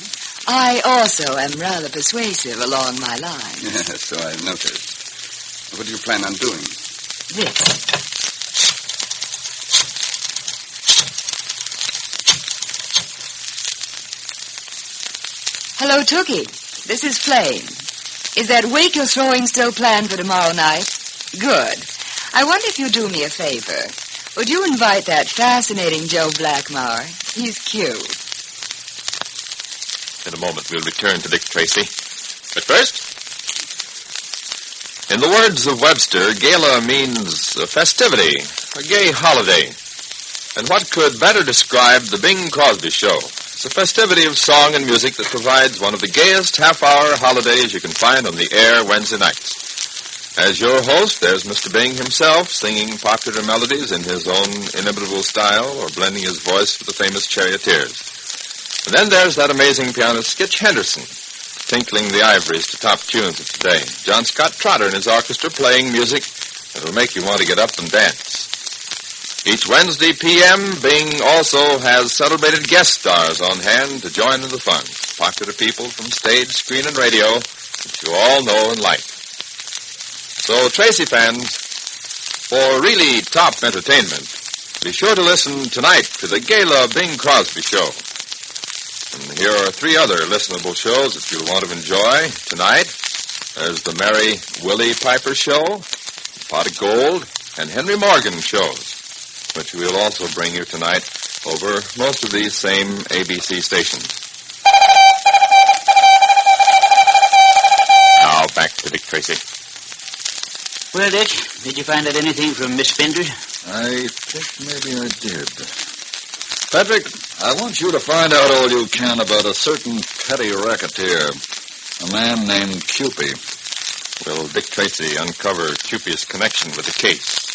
I also am rather persuasive along my lines. Yes, so I've noticed. What do you plan on doing? This. Hello, Tookie. This is Flame. Is that wake you're throwing still planned for tomorrow night? Good. I wonder if you'd do me a favor. Would you invite that fascinating Joe Blackmore? He's cute. In a moment, we'll return to Dick Tracy. But first, in the words of Webster, gala means a festivity, a gay holiday. And what could better describe the Bing Crosby Show? It's a festivity of song and music that provides one of the gayest half-hour holidays you can find on the air Wednesday nights. As your host, there's Mr. Bing himself, singing popular melodies in his own inimitable style or blending his voice with the famous charioteers. And then there's that amazing pianist, Skitch Henderson, tinkling the ivories to top tunes of today. John Scott Trotter and his orchestra playing music that will make you want to get up and dance. Each Wednesday p.m., Bing also has celebrated guest stars on hand to join in the fun. Popular people from stage, screen, and radio that you all know and like. So, Tracy fans, for really top entertainment, be sure to listen tonight to the Gala Bing Crosby Show. And here are 3 other listenable shows that you'll want to enjoy tonight. There's the Mary Willie Piper Show, Pot of Gold, and Henry Morgan shows, which we'll also bring you tonight over most of these same ABC stations. Now, back to Dick Tracy. Well, Dick, did you find out anything from Miss Spender? I think maybe I did. Patrick, I want you to find out all you can about a certain petty racketeer, a man named Cupie. Will Dick Tracy uncover Cupie's connection with the case?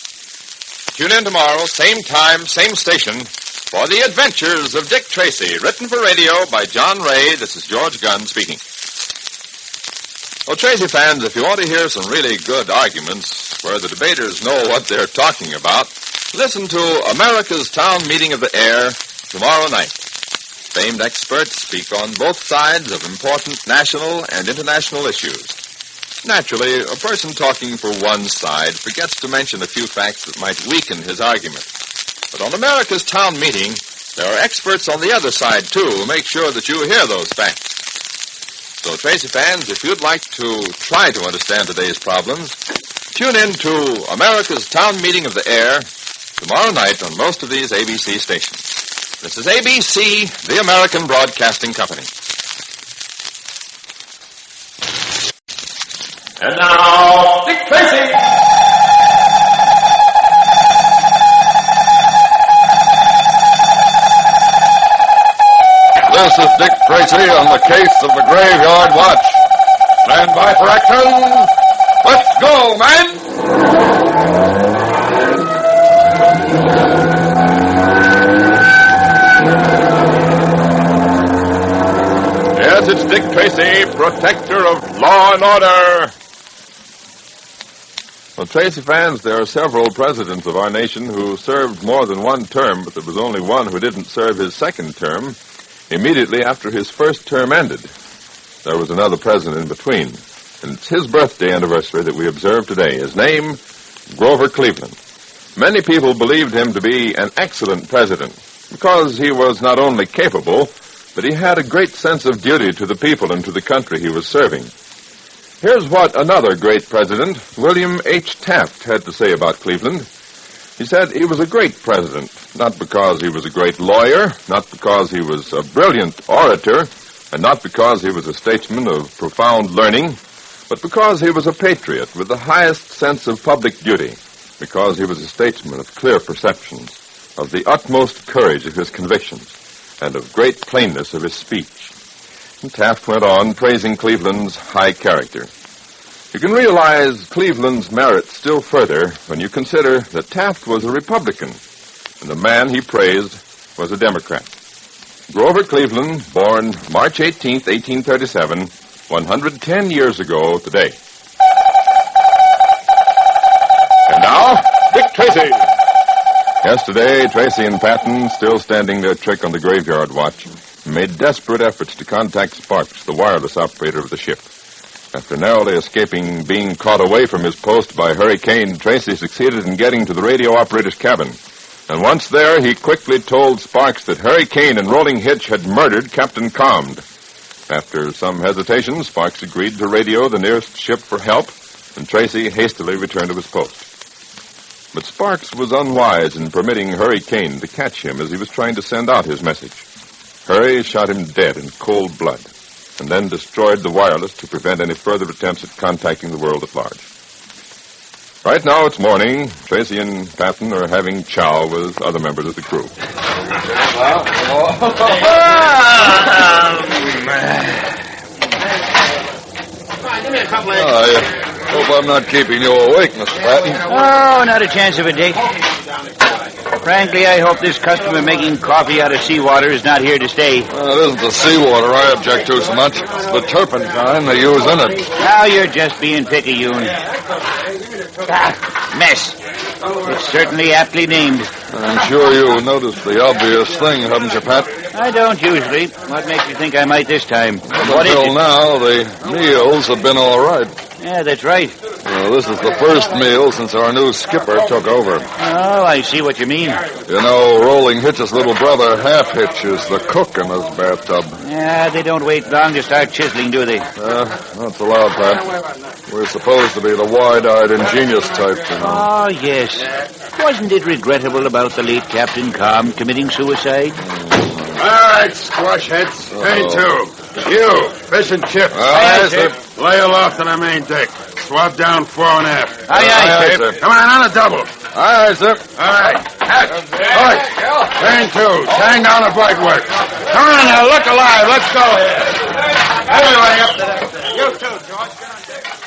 Tune in tomorrow, same time, same station, for The Adventures of Dick Tracy, written for radio by John Ray. This is George Gunn speaking. Well, Tracy fans, if you want to hear some really good arguments where the debaters know what they're talking about, listen to America's Town Meeting of the Air tomorrow night. Famed experts speak on both sides of important national and international issues. Naturally, a person talking for one side forgets to mention a few facts that might weaken his argument. But on America's Town Meeting, there are experts on the other side, too, who make sure that you hear those facts. So, Tracy fans, if you'd like to try to understand today's problems, tune in to America's Town Meeting of the Air tomorrow night on most of these ABC stations. This is ABC, the American Broadcasting Company. And now, Dick Tracy! This is Dick Tracy on the case of the Graveyard Watch. Stand by for action. Let's go, man! Yes, it's Dick Tracy, protector of law and order. Well, Tracy fans, there are several presidents of our nation who served more than one term, but there was only one who didn't serve his second term immediately after his first term ended. There was another president in between, and it's his birthday anniversary that we observe today. His name, Grover Cleveland. Many people believed him to be an excellent president because he was not only capable, but he had a great sense of duty to the people and to the country he was serving. Here's what another great president, William H. Taft, had to say about Cleveland. He said he was a great president, not because he was a great lawyer, not because he was a brilliant orator, and not because he was a statesman of profound learning, but because he was a patriot with the highest sense of public duty, because he was a statesman of clear perceptions, of the utmost courage of his convictions, and of great plainness of his speech. And Taft went on praising Cleveland's high character. You can realize Cleveland's merit still further when you consider that Taft was a Republican, and the man he praised was a Democrat. Grover Cleveland, born March 18th, 1837, 110 years ago today. And now, Dick Tracy. Yesterday, Tracy and Patton, still standing their trick on the Graveyard Watch, made desperate efforts to contact Sparks, the wireless operator of the ship. After narrowly escaping being caught away from his post by Hurricane, Tracy succeeded in getting to the radio operator's cabin. And once there, he quickly told Sparks that Hurricane and Rolling Hitch had murdered Captain Combed. After some hesitation, Sparks agreed to radio the nearest ship for help, and Tracy hastily returned to his post. But Sparks was unwise in permitting Hurry Kane to catch him as he was trying to send out his message. Hurry shot him dead in cold blood, and then destroyed the wireless to prevent any further attempts at contacting the world at large. Right now it's morning. Tracy and Patton are having chow with other members of the crew. I hope I'm not keeping you awake, Mr. Patton. Oh, not a chance of it, Dick. Frankly, I hope this customer making coffee out of seawater is not here to stay. It isn't the seawater I object to so much. It's the turpentine they use in it. Now you're just being picayune. Mess. It's certainly aptly named. I'm sure you noticed the obvious thing, haven't you, Pat? I don't usually. What makes you think I might this time? What is Until it? now, the meals have been all right. Yeah, that's right. Well, this is the first meal since our new skipper took over. Oh, I see what you mean. You know, Rolling Hitch's little brother, Half Hitch, is the cook in this bathtub. Yeah, they don't wait long to start chiseling, do they? That's allowed, Pat. We're supposed to be the wide-eyed, ingenious type, you know. Oh, yes. Wasn't it regrettable about the late Captain Calm committing suicide? All right, squash heads. Turn to. You, fish and chips. Aye, sir. Lay aloft on the main deck. Swab down fore and aft. Aye, sir. Come on a double. Aye, sir. All right. Turn to. Hang down the bright work. Come on now, look alive. Let's go. Everybody up to that. You too, George. Get on deck.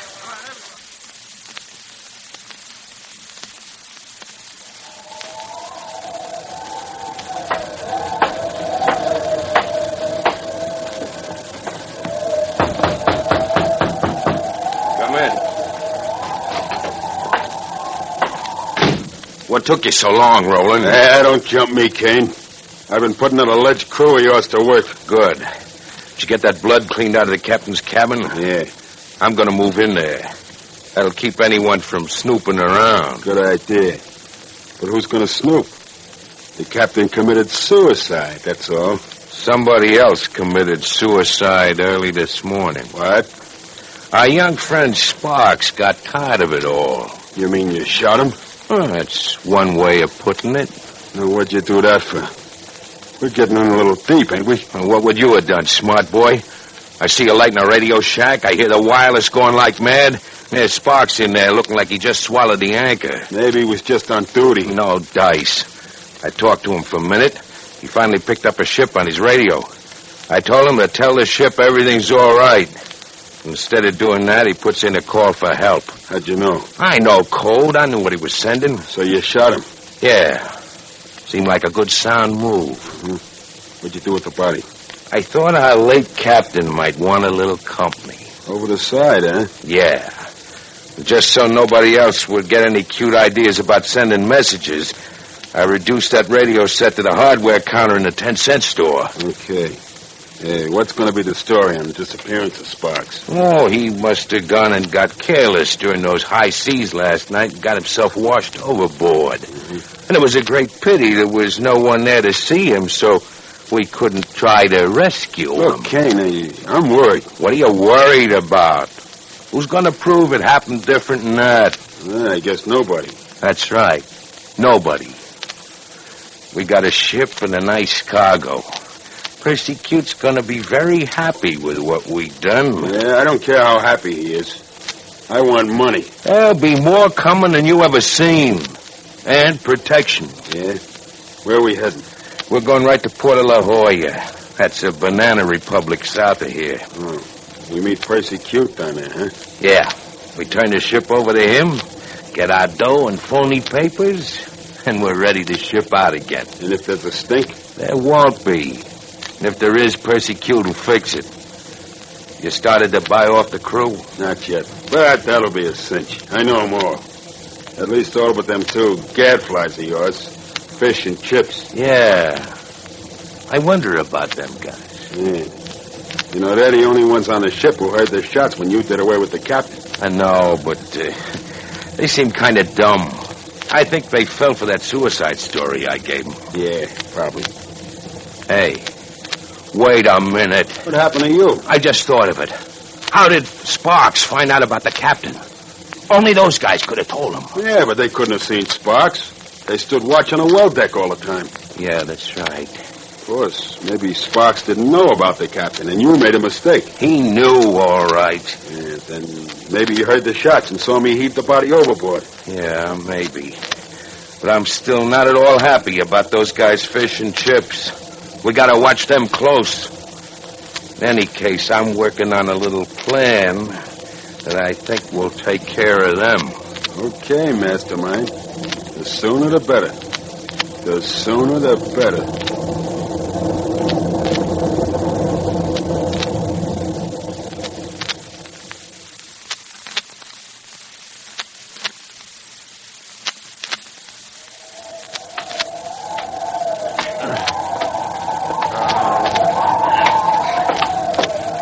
What took you so long, Roland? Don't jump me, Kane. I've been putting that alleged crew of yours to work. Good. Did you get that blood cleaned out of the captain's cabin? Yeah. I'm going to move in there. That'll keep anyone from snooping around. Good idea. But who's going to snoop? The captain committed suicide, that's all. Somebody else committed suicide early this morning. What? Our young friend Sparks got tired of it all. You mean you shot him? Well, that's one way of putting it. Now, what'd you do that for? We're getting in a little deep, ain't we? Well, what would you have done, smart boy? I see a light in a radio shack. I hear the wireless going like mad. There's Sparks in there looking like he just swallowed the anchor. Maybe he was just on duty. No dice. I talked to him for a minute. He finally picked up a ship on his radio. I told him to tell the ship everything's all right. Instead of doing that, he puts in a call for help. How'd you know? I know code. I knew what he was sending. So you shot him? Yeah. Seemed like a good sound move. Mm-hmm. What'd you do with the body? I thought our late captain might want a little company. Over the side, huh? Yeah. Just so nobody else would get any cute ideas about sending messages, I reduced that radio set to the hardware counter in the 10-cent store. Okay. Hey, what's going to be the story on the disappearance of Sparks? Oh, he must have gone and got careless during those high seas last night and got himself washed overboard. Mm-hmm. And it was a great pity there was no one there to see him, so we couldn't try to rescue him. Okay, now, I'm worried. What are you worried about? Who's going to prove it happened different than that? I guess nobody. That's right. Nobody. We got a ship and a nice cargo. Percy Cute's going to be very happy with what we done. Yeah, I don't care how happy he is. I want money. There'll be more coming than you ever seen. And protection. Yeah? Where are we heading? We're going right to Port of La Jolla. That's a banana republic south of here. Oh. We meet Percy Cute down there, huh? Yeah. We turn the ship over to him, get our dough and phony papers, and we're ready to ship out again. And if there's a stink? There won't be. And if there is, Percy Cute will fix it. You started to buy off the crew? Not yet. But that'll be a cinch. I know them all. At least all but them two gadflies of yours. Fish and chips. Yeah. I wonder about them guys. Yeah. You know, they're the only ones on the ship who heard the shots when you did away with the captain. I know, but they seem kind of dumb. I think they fell for that suicide story I gave them. Yeah, probably. Hey, Wait a minute. What happened to you? I just thought of it. How did Sparks find out about the captain? Only those guys could have told him. Yeah, but they couldn't have seen Sparks. They stood watching a well deck all the time. Yeah, that's right. Of course, maybe Sparks didn't know about the captain, and you made a mistake. He knew, all right. Yeah, then maybe you heard the shots and saw me heave the body overboard. Yeah, maybe. But I'm still not at all happy about those guys' fish and chips. We gotta watch them close. In any case, I'm working on a little plan that I think will take care of them. Okay, Mastermind. The sooner the better. The sooner the better.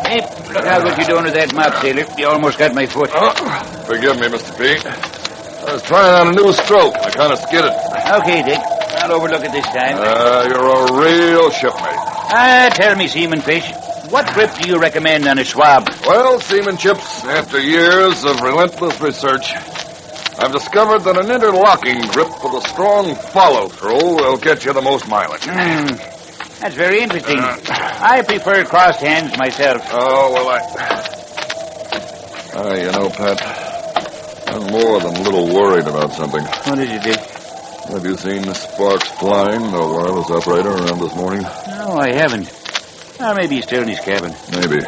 Hey, look out what you're doing with that mop, sailor. You almost got my foot. Forgive me, Mr. P. I was trying out a new stroke. I kind of skidded. Okay, Dick. I'll overlook it this time. You're a real shipmate. Tell me, Seaman Fish, what grip do you recommend on a swab? Well, Seaman Chips, after years of relentless research, I've discovered that an interlocking grip with a strong follow-through will get you the most mileage. That's very interesting. I prefer crossed hands myself. Oh, well, you know, Pat, I'm more than a little worried about something. What is it, Dick? Have you seen Sparks flying, the wireless operator, around this morning? No, I haven't. Or maybe he's still in his cabin. Maybe.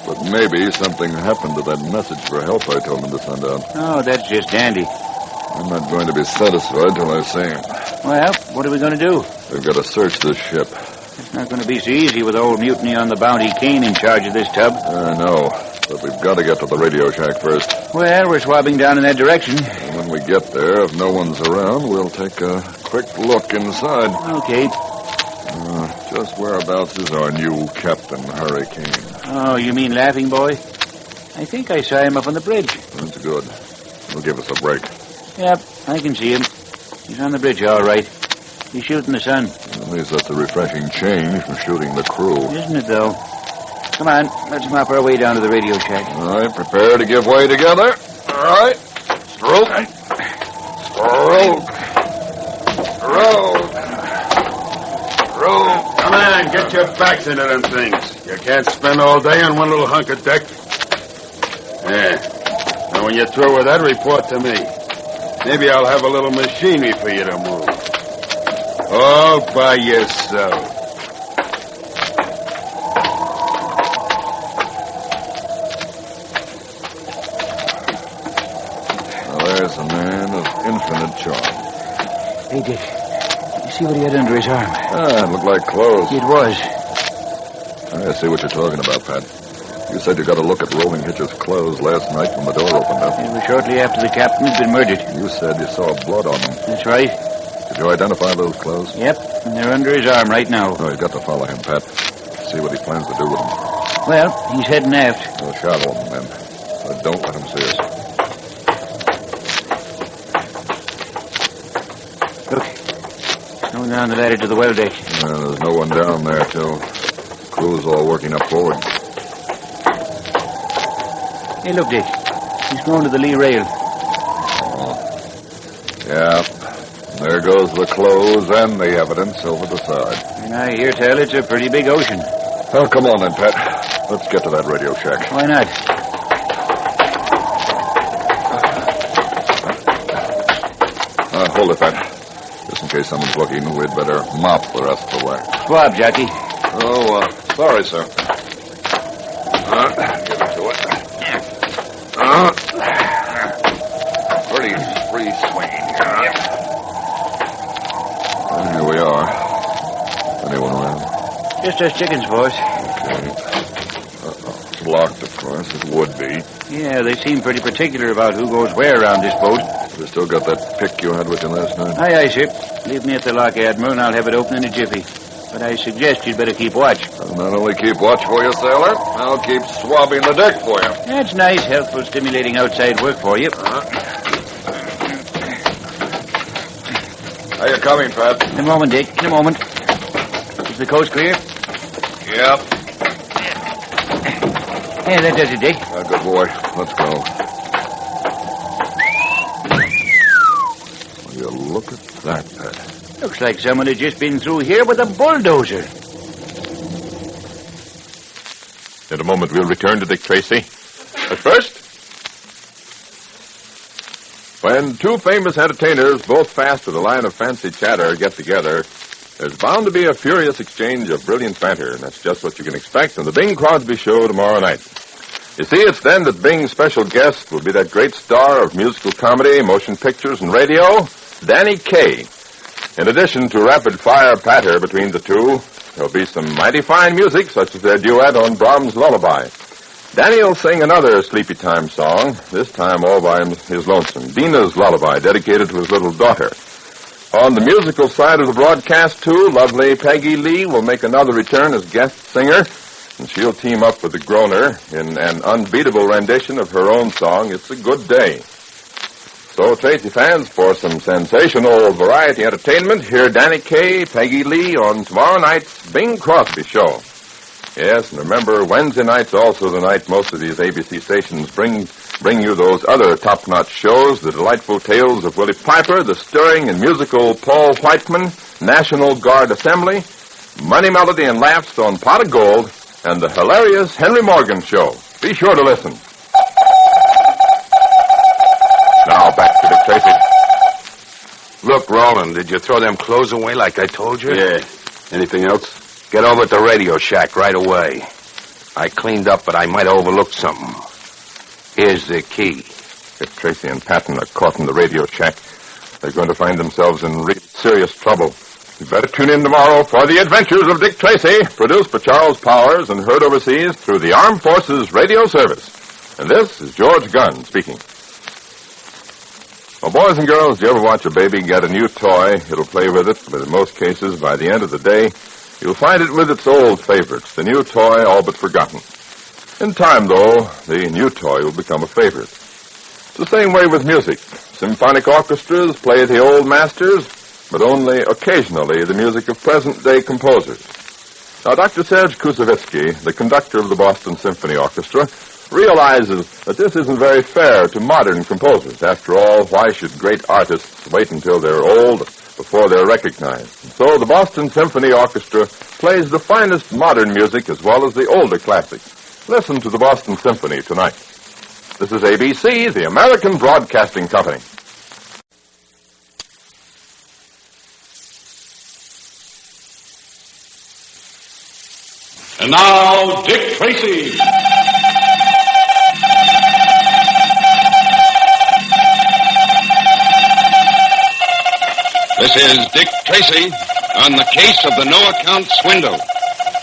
But maybe something happened to that message for help I told him to send out. Oh, that's just dandy. I'm not going to be satisfied till I see him. Well, what are we going to do? We've got to search this ship. It's not going to be so easy with old Mutiny on the Bounty Kane in charge of this tub. I know, but we've got to get to the radio shack first. Well, we're swabbing down in that direction. And when we get there, if no one's around, we'll take a quick look inside. Okay. Just whereabouts is our new Captain Hurricane? Oh, you mean Laughing Boy? I think I saw him up on the bridge. That's good. He'll give us a break. Yep, I can see him. He's on the bridge, all right. He's shooting the sun. At least that's a refreshing change from shooting the crew. Isn't it, though? Come on, let's mop our way down to the radio shack. All right, prepare to give way together. All right. Stroke. Stroke. Stroke. Stroke. Come on, get your backs into them things. You can't spend all day on one little hunk of deck. Yeah. Now, when you're through with that, report to me. Maybe I'll have a little machinery for you to move. All by yourself. Well, there's a man of infinite charm. Hey, Dick. You see what he had under his arm? It looked like clothes. It was. I see what you're talking about, Pat. You said you got a look at Rolling Hitch's clothes last night when the door opened up. It was shortly after the captain had been murdered. You said you saw blood on them. That's right. Did you identify those clothes? Yep, and they're under his arm right now. Oh, you've got to follow him, Pat. See what he plans to do with them. Well, he's heading aft. We'll shadow him, then. But don't let him see us. Look. Going down the ladder to the well deck. There's no one down there, too. Crew's all working up forward. Hey, look, Dick. He's going to the lee rail. Oh. Yeah. There goes the clothes and the evidence over the side. And I hear tell it's a pretty big ocean. Oh, come on then, Pat. Let's get to that radio shack. Why not? Hold it, Pat. Just in case someone's looking, we'd better mop the rest of the way. Swab, Jockey. Oh, sorry, sir. Give it to it. Pretty free swinging here. Here we are. Anyone around? Just us chickens, boss. Okay. It's locked, of course. It would be. Yeah, they seem pretty particular about who goes where around this boat. You still got that pick you had with you last night? Aye, sir. Leave me at the lock, Admiral, and I'll have it open in a jiffy. But I suggest you'd better keep watch. I'll not only keep watch for you, sailor, I'll keep swabbing the deck for you. That's nice, helpful, stimulating outside work for you. How you coming, Pat? In a moment, Dick. In a moment. Is the coast clear? Yep. Hey, that does it, Dick. Good boy. Let's go. Will you look at that, Pat? Looks like someone had just been through here with a bulldozer. In a moment, we'll return to Dick Tracy. But first, when two famous entertainers, both fast with a line of fancy chatter, get together, there's bound to be a furious exchange of brilliant banter, and that's just what you can expect on the Bing Crosby Show tomorrow night. You see, it's then that Bing's special guest will be that great star of musical comedy, motion pictures, and radio, Danny Kaye. In addition to rapid-fire patter between the two, there'll be some mighty fine music, such as their duet on Brahms' Lullaby. Danny will sing another sleepy time song, this time all by his lonesome, Dina's Lullaby, dedicated to his little daughter. On the musical side of the broadcast, too, lovely Peggy Lee will make another return as guest singer, and she'll team up with the Groner in an unbeatable rendition of her own song, It's a Good Day. So, Tracy fans, for some sensational variety entertainment, hear Danny Kaye, Peggy Lee on tomorrow night's Bing Crosby Show. Yes, and remember, Wednesday night's also the night most of these ABC stations bring you those other top-notch shows, the delightful tales of Willie Piper, the stirring and musical Paul Whiteman, National Guard Assembly, Money, Melody, and Laughs on Pot of Gold, and the hilarious Henry Morgan Show. Be sure to listen. Now, back to Dick Tracy. Look, Roland, did you throw them clothes away like I told you? Yeah. Anything else? Get over at the Radio Shack right away. I cleaned up, but I might have overlooked something. Here's the key. If Tracy and Patton are caught in the Radio Shack, they're going to find themselves in real serious trouble. You better tune in tomorrow for The Adventures of Dick Tracy, produced by Charles Powers and heard overseas through the Armed Forces Radio Service. And this is George Gunn speaking. Well, boys and girls, do you ever watch a baby get a new toy? It'll play with it, but in most cases, by the end of the day, you'll find it with its old favorites, the new toy all but forgotten. In time, though, the new toy will become a favorite. It's the same way with music. Symphonic orchestras play the old masters, but only occasionally the music of present-day composers. Now, Dr. Serge Koussevitzky, the conductor of the Boston Symphony Orchestra, realizes that this isn't very fair to modern composers. After all, why should great artists wait until they're old before they're recognized? And so the Boston Symphony Orchestra plays the finest modern music as well as the older classics. Listen to the Boston Symphony tonight. This is ABC, the American Broadcasting Company. And now, Dick Tracy. This is Dick Tracy on the case of the No-Account Swindle.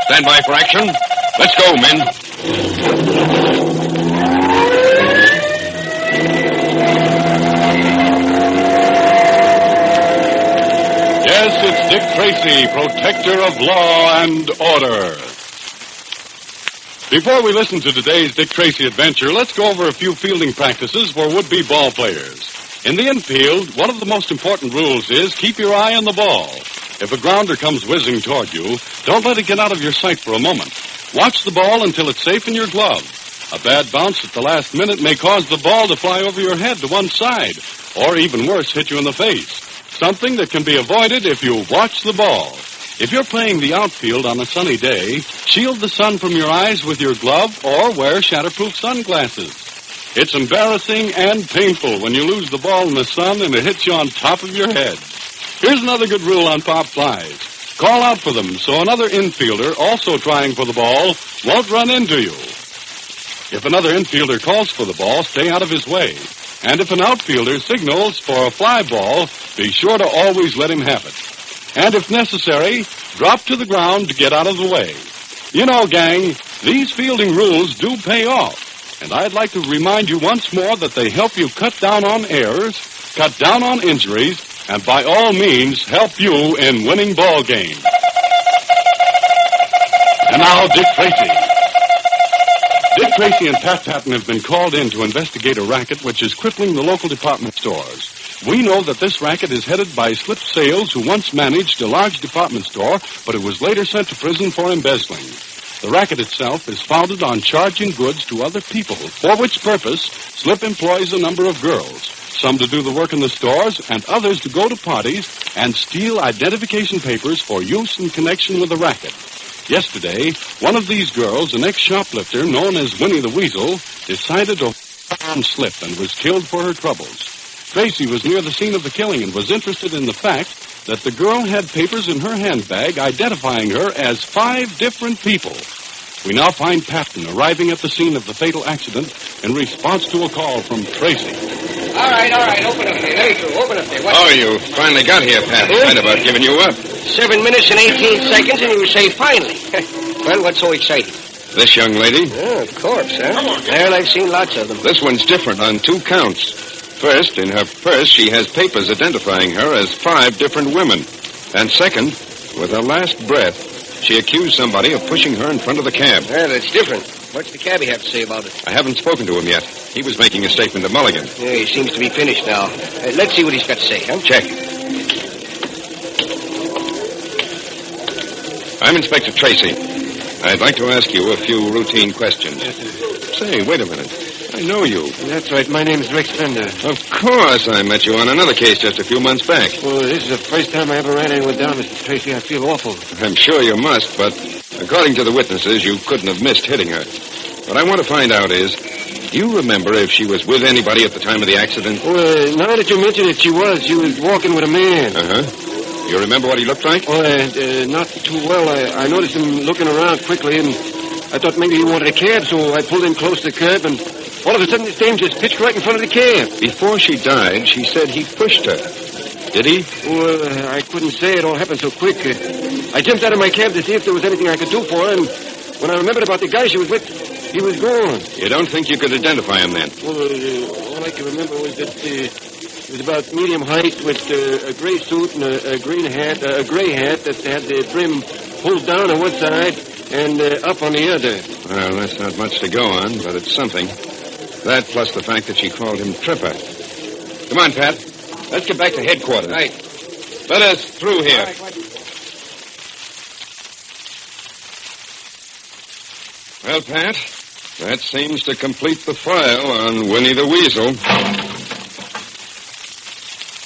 Stand by for action. Let's go, men. Yes, it's Dick Tracy, protector of law and order. Before we listen to today's Dick Tracy adventure, let's go over a few fielding practices for would-be ball players. In the infield, one of the most important rules is keep your eye on the ball. If a grounder comes whizzing toward you, don't let it get out of your sight for a moment. Watch the ball until it's safe in your glove. A bad bounce at the last minute may cause the ball to fly over your head to one side, or even worse, hit you in the face. Something that can be avoided if you watch the ball. If you're playing the outfield on a sunny day, shield the sun from your eyes with your glove or wear shatterproof sunglasses. It's embarrassing and painful when you lose the ball in the sun and it hits you on top of your head. Here's another good rule on pop flies. Call out for them so another infielder, also trying for the ball, won't run into you. If another infielder calls for the ball, stay out of his way. And if an outfielder signals for a fly ball, be sure to always let him have it. And if necessary, drop to the ground to get out of the way. You know, gang, these fielding rules do pay off. And I'd like to remind you once more that they help you cut down on errors, cut down on injuries, and by all means help you in winning ball games. And now, Dick Tracy. Dick Tracy and Pat Patton have been called in to investigate a racket which is crippling the local department stores. We know that this racket is headed by Slip Sales, who once managed a large department store, but who was later sent to prison for embezzling. The racket itself is founded on charging goods to other people, for which purpose Slip employs a number of girls, some to do the work in the stores and others to go to parties and steal identification papers for use in connection with the racket. Yesterday, one of these girls, an ex-shoplifter known as Winnie the Weasel, decided to harm Slip and was killed for her troubles. Tracy was near the scene of the killing and was interested in the fact that the girl had papers in her handbag identifying her as 5 different people. We now find Patton arriving at the scene of the fatal accident in response to a call from Tracy. All right. Open up there. There you go. Open up there. Oh, you finally got here, Pat. Huh? Kind about giving you up. 7 minutes and 18 seconds, and you say finally. Well, what's so exciting? This young lady? Oh, of course, huh? Well, I've seen lots of them. This one's different on 2 counts. First, in her purse, she has papers identifying her as 5 different women. And second, with her last breath, she accused somebody of pushing her in front of the cab. Well, it's different. What's the cabbie have to say about it? I haven't spoken to him yet. He was making a statement to Mulligan. Yeah, he seems to be finished now. Let's see what he's got to say, huh? Check. I'm Inspector Tracy. I'd like to ask you a few routine questions. Yes, sir. Say, wait a minute. I know you. That's right. My name's Rex Fender. Of course. I met you on another case just a few months back. Well, this is the first time I ever ran anyone down, Mr. Tracy. I feel awful. I'm sure you must, but according to the witnesses, you couldn't have missed hitting her. What I want to find out is, do you remember if she was with anybody at the time of the accident? Well, now that you mention it, she was. She was walking with a man. Uh-huh. You remember what he looked like? Well, not too well. I noticed him looking around quickly, and I thought maybe he wanted a cab, so I pulled in close to the curb, and all of a sudden this dame just pitched right in front of the cab. Before she died, she said he pushed her. Did he? Well, I couldn't say. It all happened so quick. I jumped out of my cab to see if there was anything I could do for her, and when I remembered about the guy she was with, he was gone. You don't think you could identify him then? Well, all I can remember was that he was about medium height with a gray suit and a green hat, a gray hat that had the brim pulled down on one side and up on the other. Well, that's not much to go on, but it's something. That plus the fact that she called him Tripper. Come on, Pat. Let's get back to headquarters. Right. Let us through here. Well, Pat, that seems to complete the file on Winnie the Weasel.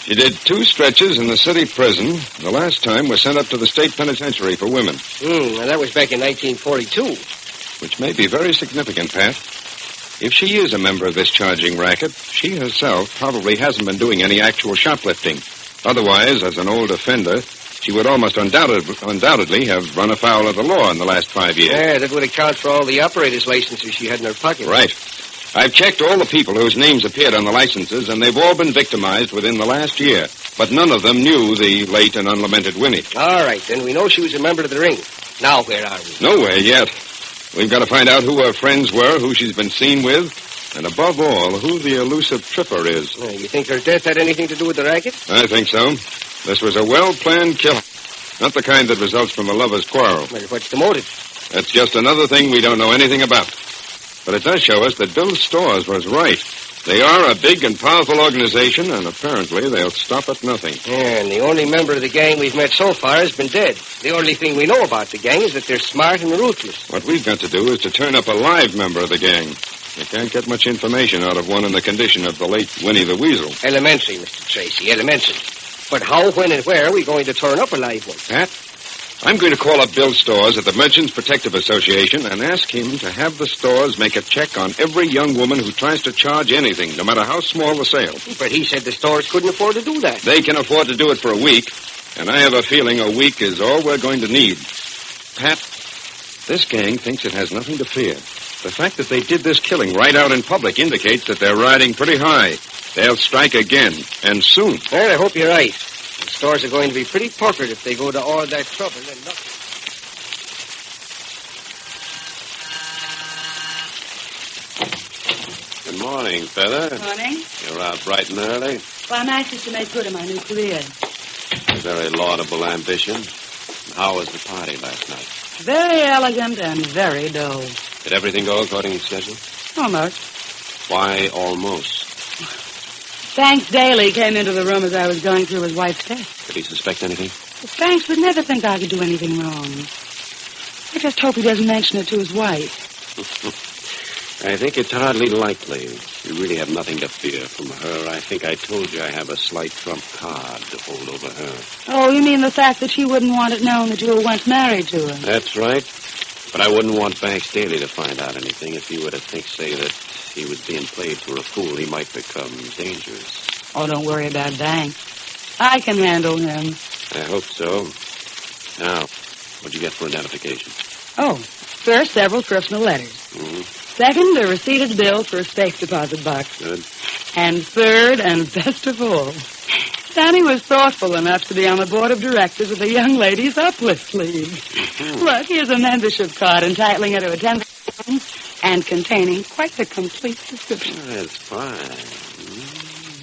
She did 2 stretches in the city prison. The last time was sent up to the state penitentiary for women. Now that was back in 1942. Which may be very significant, Pat. If she is a member of this charging racket, she herself probably hasn't been doing any actual shoplifting. Otherwise, as an old offender, she would almost undoubtedly have run afoul of the law in the last 5 years. Yeah, that would account for all the operator's licenses she had in her pocket. Right. I've checked all the people whose names appeared on the licenses, and they've all been victimized within the last year. But none of them knew the late and unlamented Winnie. All right, then we know she was a member of the ring. Now where are we? Nowhere yet. We've got to find out who her friends were, who she's been seen with, and above all, who the elusive Tripper is. You think her death had anything to do with the racket? I think so. This was a well-planned killing. Not the kind that results from a lover's quarrel. Well, what's the motive? That's just another thing we don't know anything about. But it does show us that Bill Storrs was right. They are a big and powerful organization, and apparently they'll stop at nothing. Yeah, and the only member of the gang we've met so far has been dead. The only thing we know about the gang is that they're smart and ruthless. What we've got to do is to turn up a live member of the gang. You can't get much information out of one in the condition of the late Winnie the Weasel. Elementary, Mr. Tracy, elementary. But how, when, and where are we going to turn up a live one? Pat, I'm going to call up Bill Storrs at the Merchants Protective Association and ask him to have the stores make a check on every young woman who tries to charge anything, no matter how small the sale. But he said the stores couldn't afford to do that. They can afford to do it for a week, and I have a feeling a week is all we're going to need. Pat, this gang thinks it has nothing to fear. The fact that they did this killing right out in public indicates that they're riding pretty high. They'll strike again, and soon. Well, I hope you're right. The stores are going to be pretty puckered if they go to all that trouble and nothing. Good morning, Feather. Morning. You're out bright and early. Well, I'm anxious to make good in my new career. A very laudable ambition. How was the party last night? Very elegant and very dull. Did everything go according to schedule? Almost. Why almost? Thanks Daly came into the room as I was going through his wife's test. Did he suspect anything? Thanks would never think I could do anything wrong. I just hope he doesn't mention it to his wife. I think it's hardly likely. You really have nothing to fear from her. I think I told you I have a slight trump card to hold over her. Oh, you mean the fact that she wouldn't want it known that you were once married to her? That's right. But I wouldn't want Banks Daly to find out anything. If he were to say that he was being played for a fool, he might become dangerous. Oh, don't worry about Banks. I can handle him. I hope so. Now, what'd you get for identification? Oh, first, several personal letters. Mm-hmm. Second, a receipted bill for a safe deposit box. Good. And third, and best of all, Danny was thoughtful enough to be on the board of directors of the Young Ladies Uplift League. Mm-hmm. Look, here's a membership card entitling her to attend the and containing quite a complete description. That's fine.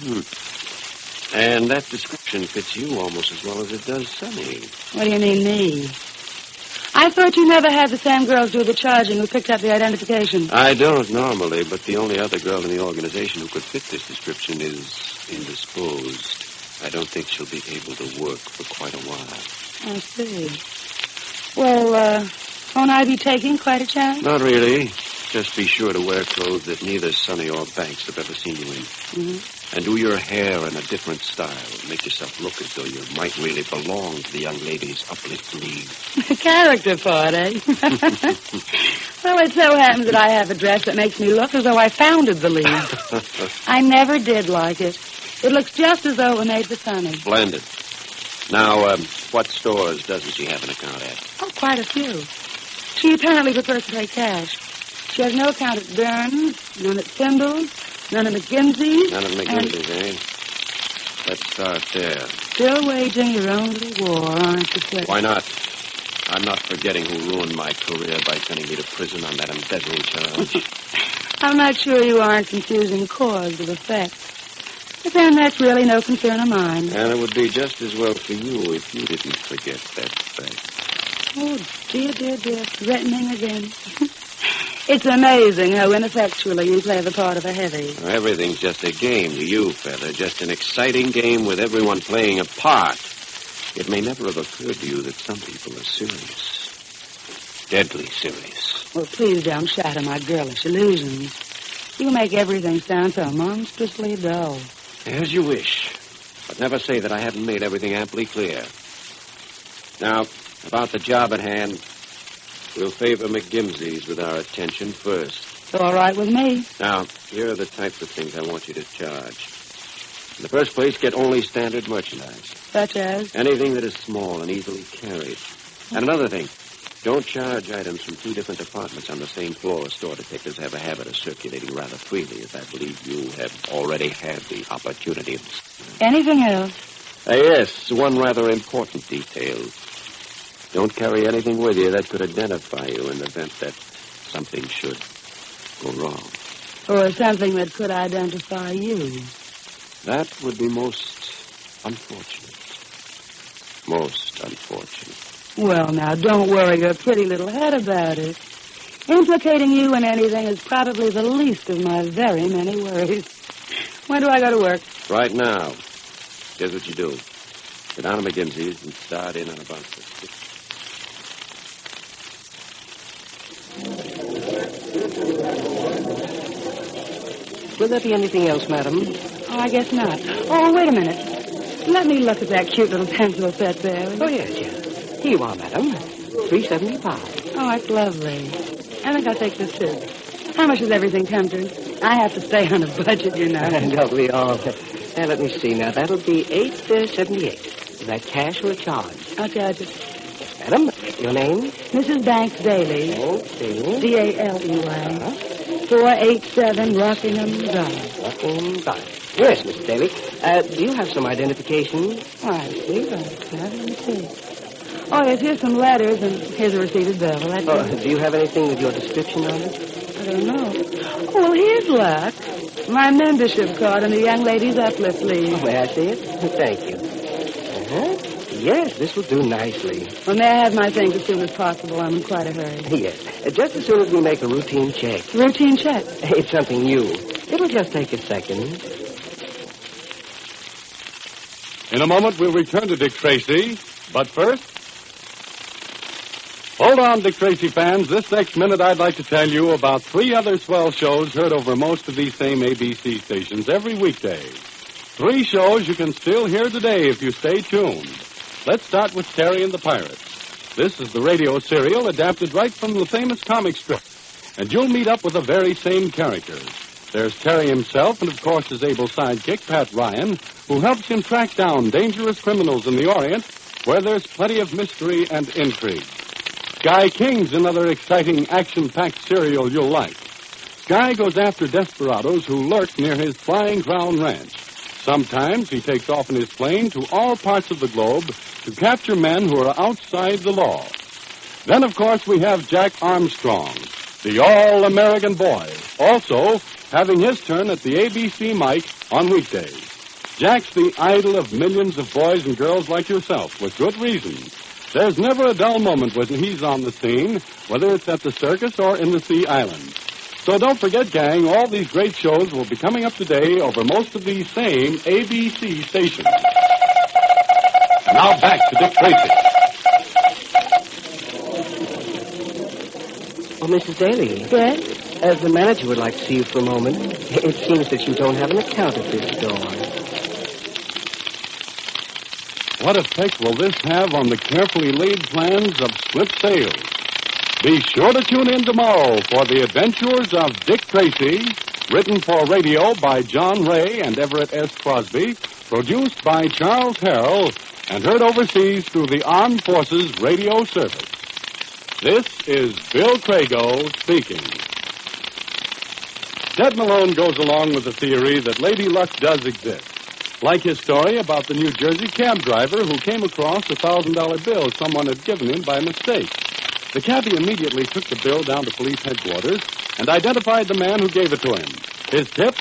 Mm-hmm. And that description fits you almost as well as it does Sonny. What do you mean, me? I thought you never had the same girls do the charging who picked up the identification. I don't normally, but the only other girl in the organization who could fit this description is indisposed. I don't think she'll be able to work for quite a while. I see. Well, won't I be taking quite a chance? Not really. Just be sure to wear clothes that neither Sonny or Banks have ever seen you in. Mm-hmm. And do your hair in a different style. Make yourself look as though you might really belong to the Young Ladies Uplift League. A character part, eh? Well, it so happens that I have a dress that makes me look as though I founded the league. I never did like it. It looks just as though it were made for Sonny. Splendid. Now, what stores doesn't she have an account at? Oh, quite a few. She apparently prefers to pay cash. She has no account at Burlen, none at Swindle's, none at McGimsey's. None of McGimsey's, eh? Let's start there. Still waging your own little war, aren't you, Flick? Why not? I'm not forgetting who ruined my career by sending me to prison on that embezzling charge. I'm not sure you aren't confusing cause with effect. But then that's really no concern of mine. And it would be just as well for you if you didn't forget that fact. Oh, dear, dear, dear. Threatening again. It's amazing how ineffectually you play the part of a heavy. Everything's just a game to you, Feather. Just an exciting game with everyone playing a part. It may never have occurred to you that some people are serious. Deadly serious. Well, please don't shatter my girlish illusions. You make everything sound so monstrously dull. As you wish. But never say that I haven't made everything amply clear. Now, about the job at hand, we'll favor McGimsey's with our attention first. It's all right with me. Now, here are the types of things I want you to charge. In the first place, get only standard merchandise. Such as? Anything that is small and easily carried. And another thing, don't charge items from two different departments on the same floor. Store detectives have a habit of circulating rather freely, as I believe you have already had the opportunity of. Anything else? Yes, one rather important detail. Don't carry anything with you that could identify you in the event that something should go wrong. Or something that could identify you. That would be most unfortunate. Most unfortunate. Well, now, don't worry your pretty little head about it. Implicating you in anything is probably the least of my very many worries. When do I go to work? Right now. Here's what you do. Get down to McGimsey's and start in on about 6. Will there be anything else, madam? Oh, I guess not. Oh, wait a minute. Let me look at that cute little pencil set there. Oh, yes. Here you are, madam. $3.75. Oh, that's lovely. I think I'll take this, too. How much does everything come to? I have to stay on a budget, you know. Don't we all? Now, let me see. Now, that'll be $8.78. Is that cash or a charge? I'll charge it. Madam, your name? Mrs. Banks Daly. Oh, Daly. D-A-L-E-Y. 487 Rockingham Drive. Rockingham Drive. Yes, Miss Daly. Do you have some identification? Oh, I see. Let me see. Oh, yes, here's some letters, and here's a receipted bill. Do you have anything with your description on it? I don't know. Oh, well, here's luck. My membership card in the Young Ladies Uplift League. Oh, may I see it? Thank you. Yes, this will do nicely. Well, may I have my things as soon as possible? I'm in quite a hurry. Yes, just as soon as we make a routine check. Routine check? It's something new. It'll just take a second. In a moment, we'll return to Dick Tracy. But first, Hold on, Dick Tracy fans. This next minute, I'd like to tell you about 3 other swell shows heard over most of these same ABC stations every weekday. 3 shows you can still hear today if you stay tuned. Let's start with Terry and the Pirates. This is the radio serial adapted right from the famous comic strip. And you'll meet up with the very same characters. There's Terry himself and, of course, his able sidekick, Pat Ryan, who helps him track down dangerous criminals in the Orient where there's plenty of mystery and intrigue. Guy King's another exciting, action-packed serial you'll like. Guy goes after desperados who lurk near his Flying Crown Ranch. Sometimes he takes off in his plane to all parts of the globe to capture men who are outside the law. Then, of course, we have Jack Armstrong, the all-American boy, also having his turn at the ABC mic on weekdays. Jack's the idol of millions of boys and girls like yourself, with good reason. There's never a dull moment when he's on the scene, whether it's at the circus or in the Sea Islands. So don't forget, gang, all these great shows will be coming up today over most of these same ABC stations. Now back to Dick Tracy. Oh, Mrs. Daly. Yes? The manager would like to see you for a moment. It seems that you don't have an account at this store. What effect will this have on the carefully laid plans of split sales? Be sure to tune in tomorrow for the adventures of Dick Tracy, written for radio by John Ray and Everett S. Crosby, produced by Charles Harrell, and heard overseas through the Armed Forces Radio Service. This is Bill Crago speaking. Ted Malone goes along with the theory that Lady Luck does exist. Like his story about the New Jersey cab driver who came across a $1,000 bill someone had given him by mistake. The cabbie immediately took the bill down to police headquarters and identified the man who gave it to him. His tip,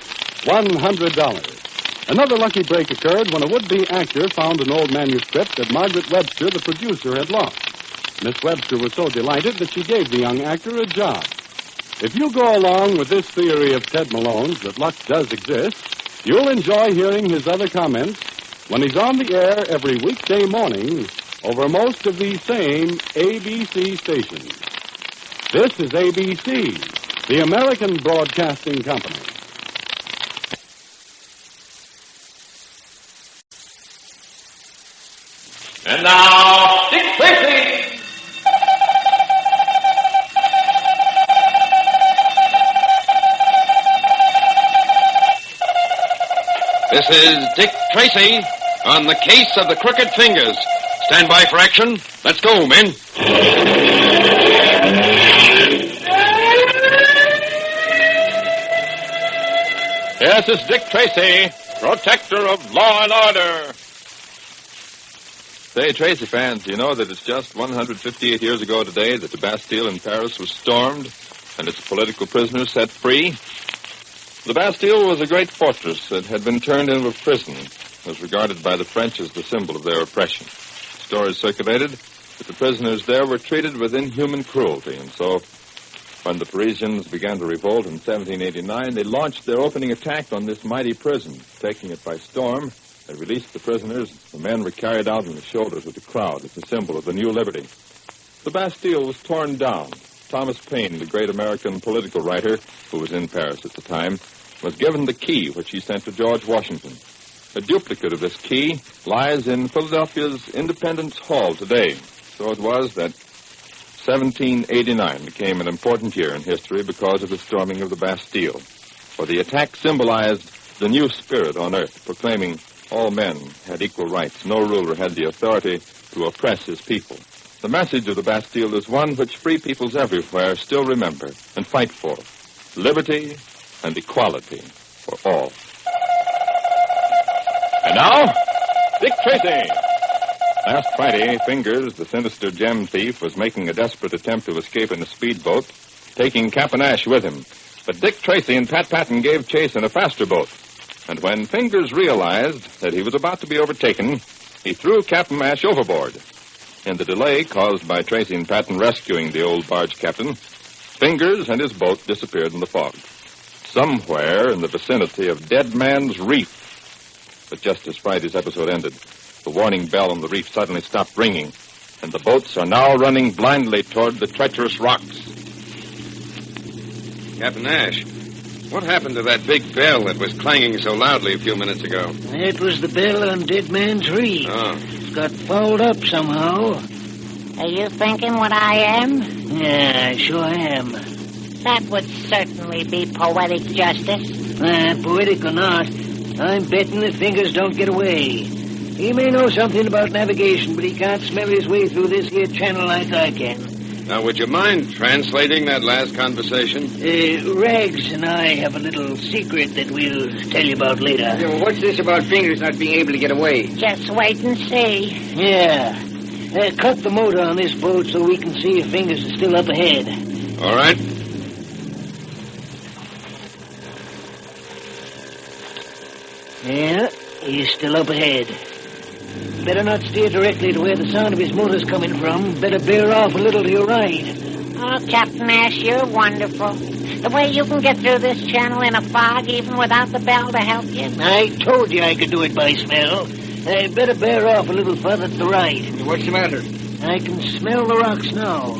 $100. Another lucky break occurred when a would-be actor found an old manuscript that Margaret Webster, the producer, had lost. Miss Webster was so delighted that she gave the young actor a job. If you go along with this theory of Ted Malone's that luck does exist, you'll enjoy hearing his other comments when he's on the air every weekday morning over most of these same ABC stations. This is ABC, the American Broadcasting Company. And now, Dick Tracy! This is Dick Tracy on the case of the crooked fingers. Stand by for action. Let's go, men. Yes, it's Dick Tracy, protector of law and order. Say, Tracy fans, you know that it's just 158 years ago today that the Bastille in Paris was stormed and its political prisoners set free? The Bastille was a great fortress that had been turned into a prison. It was regarded by the French as the symbol of their oppression. Stories circulated that the prisoners there were treated with inhuman cruelty, and so when the Parisians began to revolt in 1789, they launched their opening attack on this mighty prison. Taking it by storm, they released the prisoners. The men were carried out on the shoulders of the crowd as a symbol of the new liberty. The Bastille was torn down. Thomas Paine, the great American political writer who was in Paris at the time, was given the key, which he sent to George Washington. A duplicate of this key lies in Philadelphia's Independence Hall today. So it was that 1789 became an important year in history because of the storming of the Bastille. For the attack symbolized the new spirit on earth, proclaiming all men had equal rights. No ruler had the authority to oppress his people. The message of the Bastille is one which free peoples everywhere still remember and fight for. Liberty and equality for all. And now, Dick Tracy. Last Friday, Fingers, the sinister gem thief, was making a desperate attempt to escape in a speedboat, taking Captain Ash with him. But Dick Tracy and Pat Patton gave chase in a faster boat. And when Fingers realized that he was about to be overtaken, he threw Captain Ash overboard. In the delay caused by Tracy and Patton rescuing the old barge captain, Fingers and his boat disappeared in the fog. Somewhere in the vicinity of Dead Man's Reef. But just as Friday's episode ended, the warning bell on the reef suddenly stopped ringing. and the boats are now running blindly toward the treacherous rocks. Captain Nash, what happened to that big bell that was clanging so loudly a few minutes ago? It was the bell on Dead Man's Reef. Oh. It got fouled up somehow. Are you thinking what I am? Yeah, I sure am. That would certainly be poetic justice. Poetic or not, I'm betting that Fingers don't get away. He may know something about navigation, but he can't smell his way through this here channel like I can. Now, would you mind translating that last conversation? Rags and I have a little secret that we'll tell you about later. Yeah, well, what's this about Fingers not being able to get away? Just wait and see. Yeah. Cut the motor on this boat so we can see if Fingers is still up ahead. All right. Yeah, he's still up ahead. Better not steer directly to where the sound of his motor's coming from. Better bear off a little to your right. Oh, Captain Nash, you're wonderful. The way you can get through this channel in a fog even without the bell to help you. I told you I could do it by smell. Better bear off a little further to the right. What's the matter? I can smell the rocks now.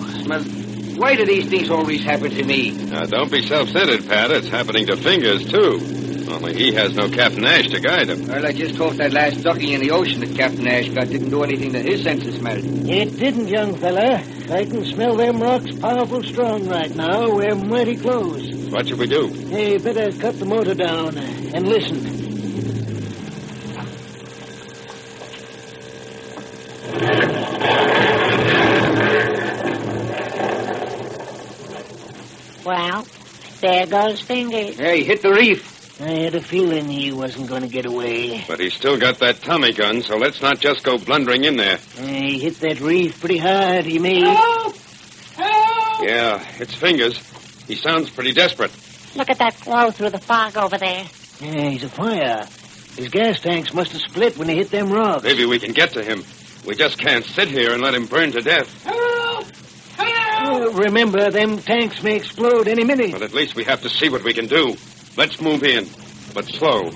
Why do these things always happen to me? Now, don't be self-centered, Pat. It's happening to Fingers, too. Only he has no Captain Nash to guide him. Well, I just hope that last ducking in the ocean that Captain Nash got didn't do anything that his senses smelled. It didn't, young fella. I can smell them rocks powerful strong right now. We're mighty close. What should we do? Hey, better cut the motor down and listen. Well, there goes Fingers. Hey, hit the reef. I had a feeling he wasn't going to get away. But he's still got that Tommy gun, so let's not just go blundering in there. He hit that reef pretty hard, he may. Help! Help! Yeah, it's Fingers. He sounds pretty desperate. Look at that glow through the fog over there. Yeah, he's afire. His gas tanks must have split when he hit them rocks. Maybe we can get to him. We just can't sit here and let him burn to death. Help! Help! Remember, them tanks may explode any minute. But at least we have to see what we can do. Let's move in, but slow.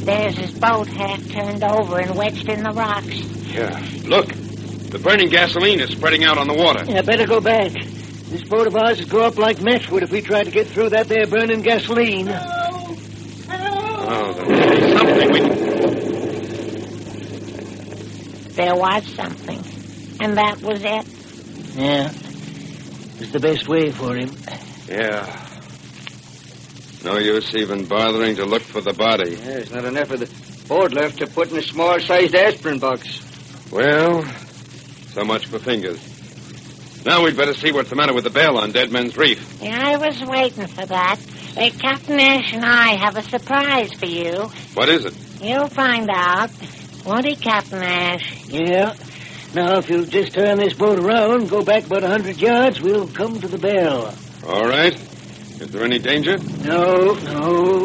There's his boat half turned over and wedged in the rocks. Yeah, look. The burning gasoline is spreading out on the water. Yeah, better go back. This boat of ours would go up like matchwood if we tried to get through that there burning gasoline. Oh, there's something we can... There was something, and that was it. Yeah. It's the best way for him. Yeah. No use even bothering to look for the body. Yeah, there's not enough of the board left to put in a small-sized aspirin box. Well, so much for Fingers. Now we'd better see what's the matter with the bell on Dead Man's Reef. Yeah, I was waiting for that. Captain Nash and I have a surprise for you. What is it? You'll find out. Won't he, Captain Nash? Yeah. Now, if you'll just turn this boat around, go back about 100 yards, we'll come to the bell. All right. Is there any danger? No,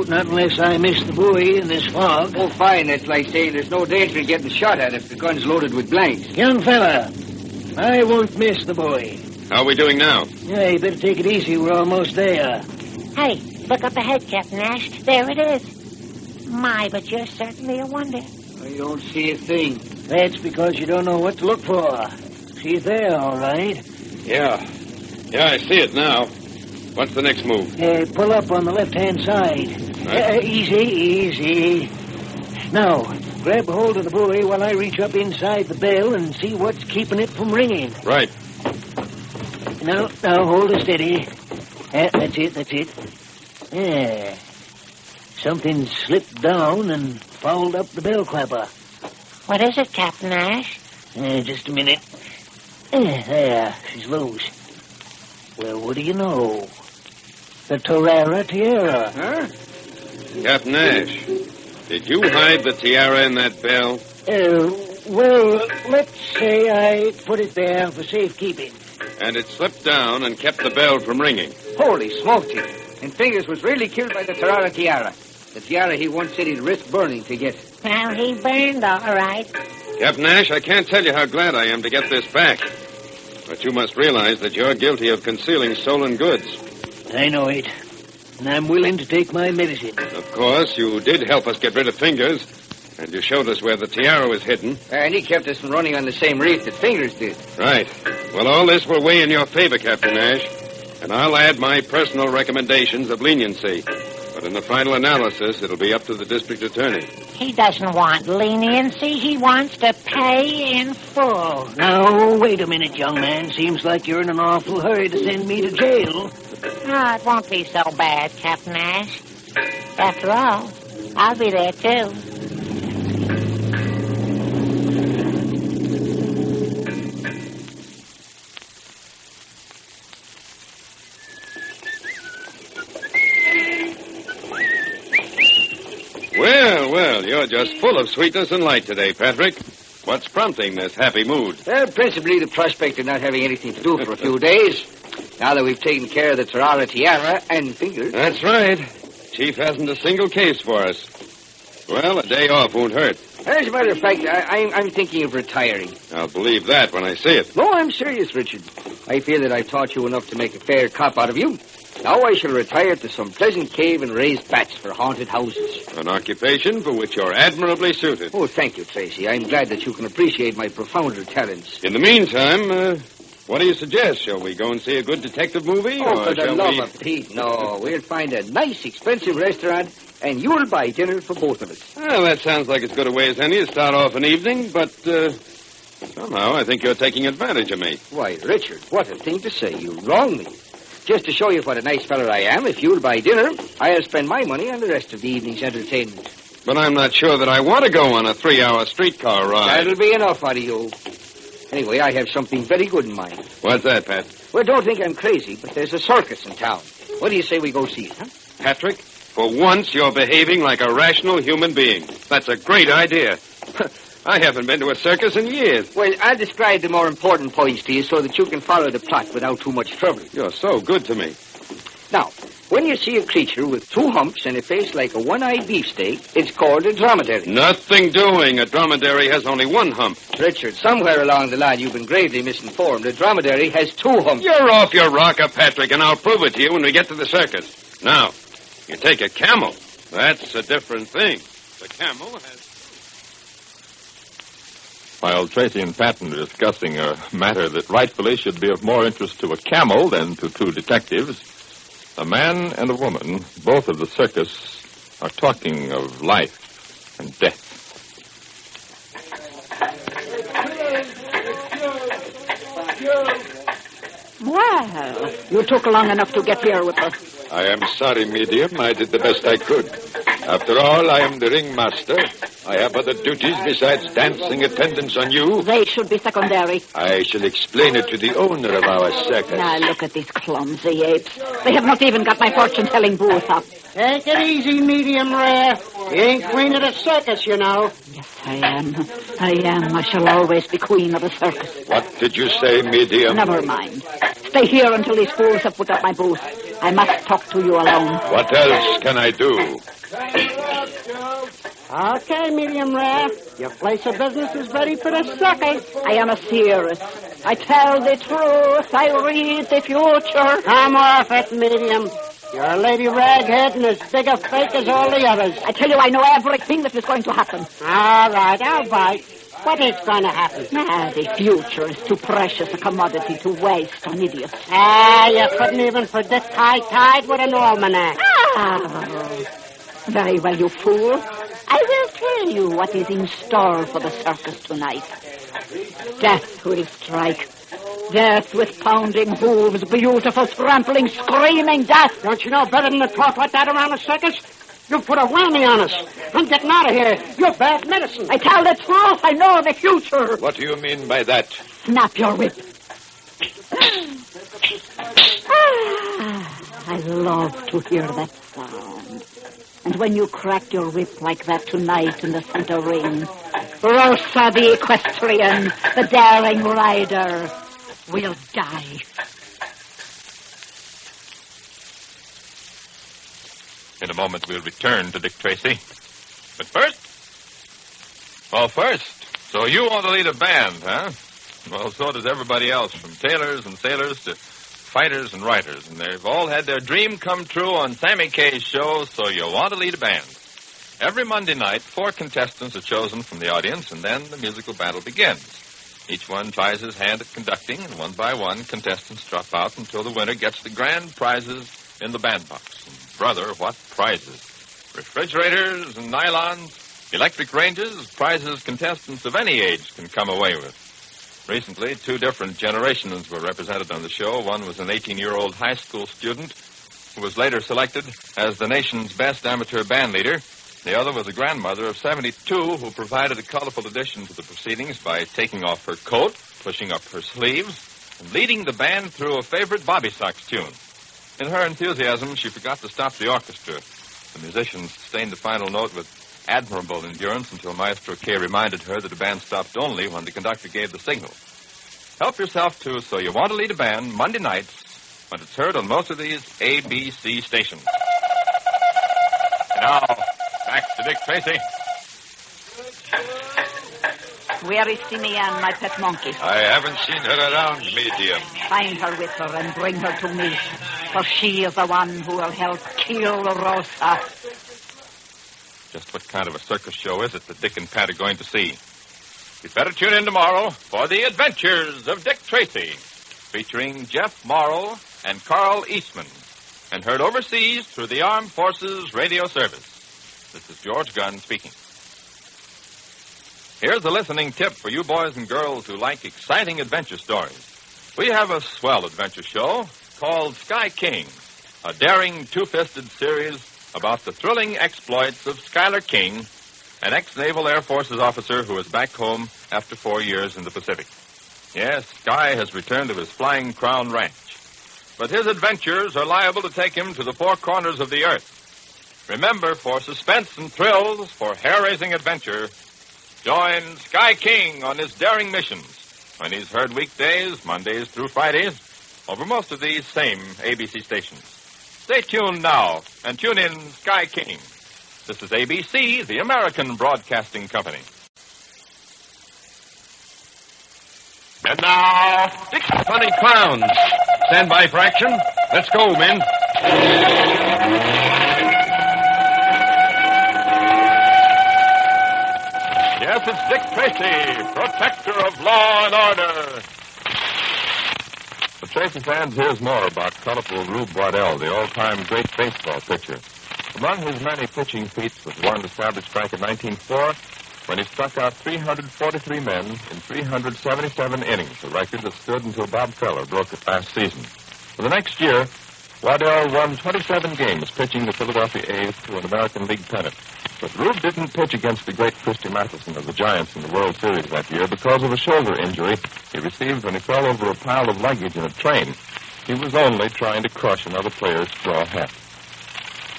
not unless I miss the buoy in this fog. Oh, fine. That's like saying there's no danger in getting shot at if the gun's loaded with blanks. Young fella, I won't miss the buoy. How are we doing now? Yeah, you better take it easy. We're almost there. Hey, look up ahead, Captain Nash. There it is. My, but you're certainly a wonder. I don't see a thing. That's because you don't know what to look for. She's there, all right. Yeah, I see it now. What's the next move? Pull up on the left-hand side. Right. Easy. Now, grab hold of the buoy while I reach up inside the bell and see what's keeping it from ringing. Right. Now, hold it steady. That's it. Yeah. Something slipped down and fouled up the bell clapper. What is it, Captain Nash? Just a minute. There, she's loose. Well, what do you know? The Torara Tiara. Huh? Captain Nash, did you hide the tiara in that bell? Well, let's say I put it there for safekeeping. And it slipped down and kept the bell from ringing. Holy smokes, and Fingers was really killed by the Torara Tiara. The tiara he once said he'd risk burning to get. Well, he burned all right. Captain Nash, I can't tell you how glad I am to get this back. But you must realize that you're guilty of concealing stolen goods. I know it. And I'm willing to take my medicine. Of course, you did help us get rid of Fingers. And you showed us where the tiara was hidden. And he kept us from running on the same reef that Fingers did. Right. Well, all this will weigh in your favor, Captain Nash. And I'll add my personal recommendations of leniency. But in the final analysis, it'll be up to the district attorney. He doesn't want leniency. He wants to pay in full. Now, wait a minute, young man. Seems like you're in an awful hurry to send me to jail. Oh, it won't be so bad, Captain Ash. After all, I'll be there, too. Well, you're just full of sweetness and light today, Patrick. What's prompting this happy mood? Principally the prospect of not having anything to do for a few days. Now that we've taken care of the tiara and Fingers. That's right. Chief hasn't a single case for us. Well, a day off won't hurt. As a matter of fact, I'm thinking of retiring. I'll believe that when I see it. No, I'm serious, Richard. I feel that I've taught you enough to make a fair cop out of you. Now I shall retire to some pleasant cave and raise bats for haunted houses. An occupation for which you're admirably suited. Oh, thank you, Tracy. I'm glad that you can appreciate my profounder talents. In the meantime, what do you suggest? Shall we go and see a good detective movie? Oh, for the shall love we... of Pete, no. We'll find a nice, expensive restaurant, and you'll buy dinner for both of us. Well, that sounds like as good a way as any to start off an evening, but somehow I think you're taking advantage of me. Why, Richard, what a thing to say. You wrong me. Just to show you what a nice fellow I am, if you'll buy dinner, I'll spend my money on the rest of the evening's entertainment. But I'm not sure that I want to go on a 3-hour streetcar ride. That'll be enough out of you. Anyway, I have something very good in mind. What's that, Pat? Well, don't think I'm crazy, but there's a circus in town. What do you say we go see it, huh? Patrick, for once you're behaving like a rational human being. That's a great idea. I haven't been to a circus in years. Well, I'll describe the more important points to you so that you can follow the plot without too much trouble. You're so good to me. Now, when you see a creature with 2 humps and a face like a one-eyed beefsteak, it's called a dromedary. Nothing doing. A dromedary has only 1 hump. Richard, somewhere along the line you've been gravely misinformed. A dromedary has 2 humps. You're off your rocker, Patrick, and I'll prove it to you when we get to the circus. Now, you take a camel. That's a different thing. The camel has... While Tracy and Patton are discussing a matter that rightfully should be of more interest to a camel than to 2 detectives, a man and a woman, both of the circus, are talking of life and death. Well, you took long enough to get here with us. I am sorry, medium. I did the best I could. After all, I am the ringmaster. I have other duties besides dancing attendance on you. They should be secondary. I shall explain it to the owner of our circus. Now, look at these clumsy apes. They have not even got my fortune-telling booth up. Take it easy, medium rare. You ain't queen of the circus, you know. Yes, I am. I shall always be queen of the circus. What did you say, medium? Never mind. Stay here until these fools have put up my booth. I must talk to you alone. What else can I do? Okay, medium rare. Your place of business is ready for the circus. I am a seeress. I tell the truth. I read the future. Come off it, medium. You're a lady raghead and as big a fake as all the others. I tell you, I know everything that is going to happen. All right, I'll bite. What is going to happen? The future is too precious a commodity to waste on idiots. You couldn't even predict high tide with an almanac. Very well, you fool. I will tell you what is in store for the circus tonight. Death will strike. Death with pounding hooves, beautiful, trampling, screaming death. Don't you know better than to talk like that around a circus? You put a whammy on us. I'm getting out of here. You're bad medicine. I tell the truth. I know the future. What do you mean by that? Snap your whip. I love to hear that sound. And when you crack your whip like that tonight in the center ring, Rosa the equestrian, the daring rider, will die. In a moment, we'll return to Dick Tracy. But first, so you want to lead a band, huh? Well, so does everybody else, from tailors and sailors to fighters and writers. And they've all had their dream come true on Sammy Kaye's show, so you want to lead a band. Every Monday night, 4 contestants are chosen from the audience, and then the musical battle begins. Each one tries his hand at conducting, and one by one, contestants drop out until the winner gets the grand prizes in the bandbox. And brother, what prizes! Refrigerators and nylons, electric ranges, prizes contestants of any age can come away with. Recently, 2 different generations were represented on the show. One was an 18-year-old high school student who was later selected as the nation's best amateur band leader. The other was a grandmother of 72 who provided a colorful addition to the proceedings by taking off her coat, pushing up her sleeves, and leading the band through a favorite Bobby Sox tune. In her enthusiasm, she forgot to stop the orchestra. The musicians sustained the final note with admirable endurance until Maestro K reminded her that the band stopped only when the conductor gave the signal. Help yourself to So You Want to Lead a Band Monday nights when it's heard on most of these ABC stations. Now, back to Dick Tracy. Where is Simeon, my pet monkey? I haven't seen her around, medium. Find her with her and bring her to me, for she is the one who will help kill Rosa. Just what kind of a circus show is it that Dick and Pat are going to see? You'd better tune in tomorrow for The Adventures of Dick Tracy, featuring Jeff Morrow and Carl Eastman, and heard overseas through the Armed Forces Radio Service. This is George Gunn speaking. Here's a listening tip for you boys and girls who like exciting adventure stories. We have a swell adventure show called Sky King, a daring two-fisted series about the thrilling exploits of Schuyler King, an ex-Naval Air Forces officer who is back home after 4 years in the Pacific. Yes, Sky has returned to his Flying Crown Ranch, but his adventures are liable to take him to the 4 corners of the earth. Remember, for suspense and thrills, for hair-raising adventure, join Sky King on his daring missions when he's heard weekdays, Mondays through Fridays, over most of these same ABC stations. Stay tuned now and tune in Sky King. This is ABC, the American Broadcasting Company. And now, Dick's Funny Clowns. Stand by for action. Let's go, men. Yes, it's Dick Tracy, protector of law and order. The Tracy fans, here's more about colorful Rube Waddell, the all-time great baseball pitcher. Among his many pitching feats was one established back in 1904 when he struck out 343 men in 377 innings, a record that stood until Bob Feller broke it last season. For the next year, Waddell won 27 games pitching the Philadelphia A's to an American League pennant. But Rube didn't pitch against the great Christy Matheson of the Giants in the World Series that year because of a shoulder injury he received when he fell over a pile of luggage in a train. He was only trying to crush another player's straw hat.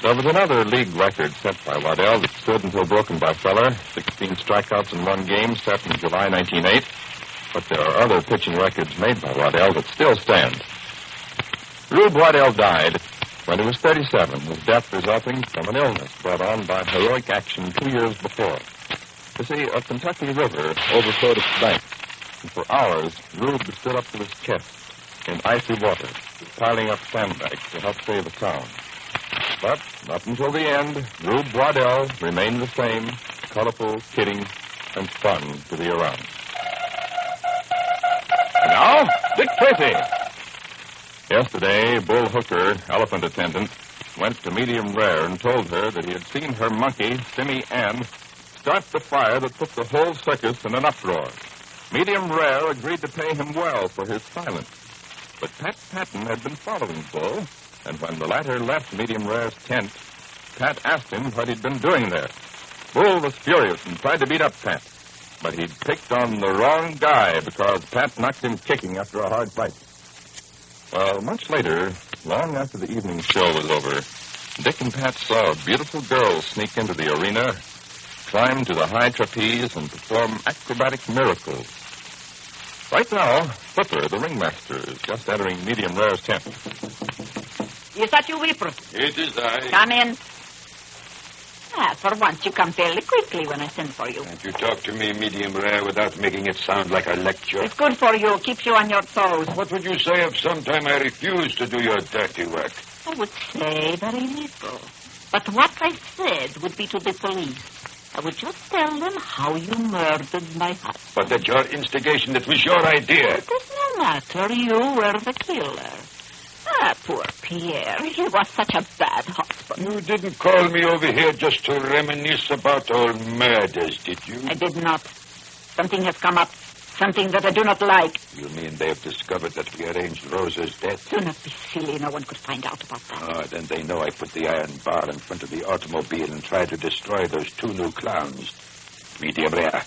There was another league record set by Waddell that stood until broken by Feller, 16 strikeouts in 1 game set in July 1908. But there are other pitching records made by Waddell that still stand. Rube Waddell died when he was 37, his death resulting from an illness brought on by heroic action 2 years before. You see, a Kentucky river overflowed its banks, and for hours, Rube stood up to his chest in icy water, piling up sandbags to help save a town. But not until the end, Rube Waddell remained the same, colorful, kidding, and fun to be around. And now, Dick Tracy. Yesterday, Bull Hooker, elephant attendant, went to Medium Rare and told her that he had seen her monkey, Simmy Ann, start the fire that put the whole circus in an uproar. Medium Rare agreed to pay him well for his silence. But Pat Patton had been following Bull, and when the latter left Medium Rare's tent, Pat asked him what he'd been doing there. Bull was furious and tried to beat up Pat, but he'd picked on the wrong guy because Pat knocked him kicking after a hard fight. Well, much later, long after the evening show was over, Dick and Pat saw a beautiful girl sneak into the arena, climb to the high trapeze, and perform acrobatic miracles. Right now, Flipper, the ringmaster, is just entering Medium Rare's tent. Is that you, Whipper? It is I. Come in. For once, you come fairly quickly when I send for you. You talk to me, Medium Rare, without making it sound like a lecture. It's good for you. Keeps you on your toes. What would you say if sometime I refused to do your dirty work? I would say very little. But what I said would be to the police. I would just tell them how you murdered my husband. But at your instigation, it was your idea. It does no matter. You were the killer. Ah, poor Pierre. He was such a bad husband. You didn't call me over here just to reminisce about old murders, did you? I did not. Something has come up. Something that I do not like. You mean they have discovered that we arranged Rosa's death? Do not be silly. No one could find out about that. Oh, then they know I put the iron bar in front of the automobile and tried to destroy those two new clowns. Medium rare.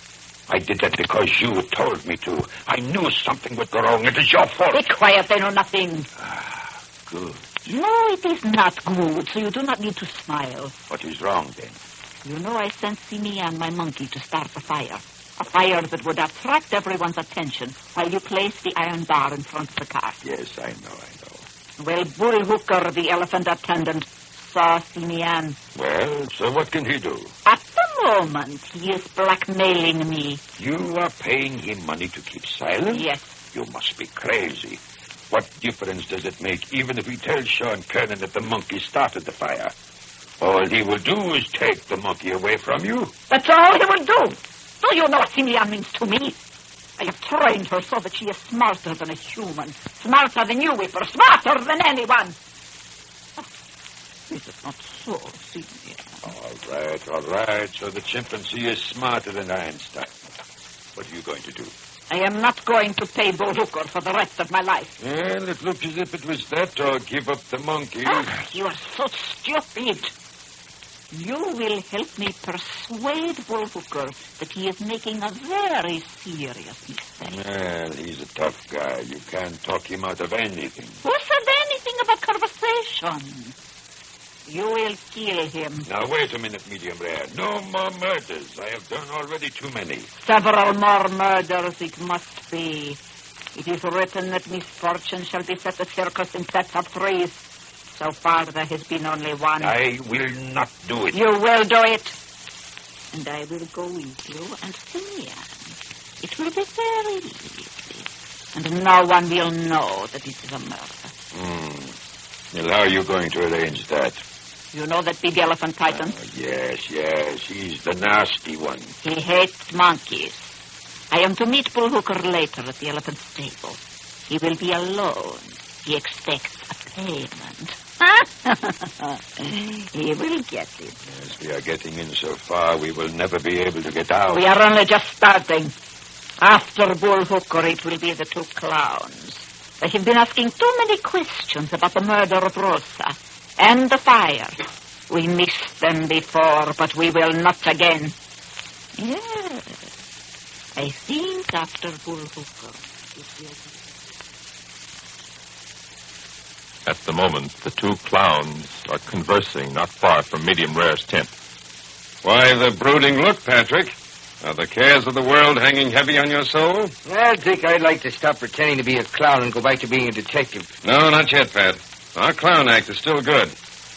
I did that because you told me to. I knew something would go wrong. It is your fault. Be quiet. They know nothing. Good. No, it is not good, so you do not need to smile. What is wrong, then? You know I sent Simeon, my monkey, to start a fire. A fire that would attract everyone's attention while you place the iron bar in front of the car. Yes, I know. Well, Bull Hooker, the elephant attendant, saw Simeon. Well, so what can he do? At the moment, he is blackmailing me. You are paying him money to keep silent? Yes. You must be crazy. What difference does it make, even if he tells Sean Kernan that the monkey started the fire? All he will do is take the monkey away from you. That's all he will do. Do you know what Simeon means to me? I have trained her so that she is smarter than a human. Smarter than you, Wever. Smarter than anyone. Oh, this is not so, Simeon. All right. So the chimpanzee is smarter than Einstein. What are you going to do? I am not going to pay Bull Hooker for the rest of my life. Well, it looks as if it was that or give up the monkey. You are so stupid. You will help me persuade Bull Hooker that he is making a very serious mistake. Well, he's a tough guy. You can't talk him out of anything. Who said anything about conversation? You will kill him. Now, wait a minute, medium rare. No more murders. I have done already too many. Several more murders it must be. It is written that misfortune shall beset the circus in sets of threes. So far, there has been only one. I will not do it. You will do it. And I will go with you and Simeon. It will be very easy. And no one will know that it is a murder. Well, how are you going to arrange that? You know that big elephant python? Yes. He's the nasty one. He hates monkeys. I am to meet Bull Hooker later at the elephant stable. He will be alone. He expects a payment. He will get it. As we are getting in so far, we will never be able to get out. We are only just starting. After Bull Hooker, it will be the two clowns. They have been asking too many questions about the murder of Rosa and the fire. We missed them before, but we will not again. Yes. I think after Bull Hooker, it will be... At the moment, the two clowns are conversing not far from Medium Rare's tent. Why the brooding look, Patrick? Are the cares of the world hanging heavy on your soul? Well, Dick, I'd like to stop pretending to be a clown and go back to being a detective. No, not yet, Pat. Our clown act is still good.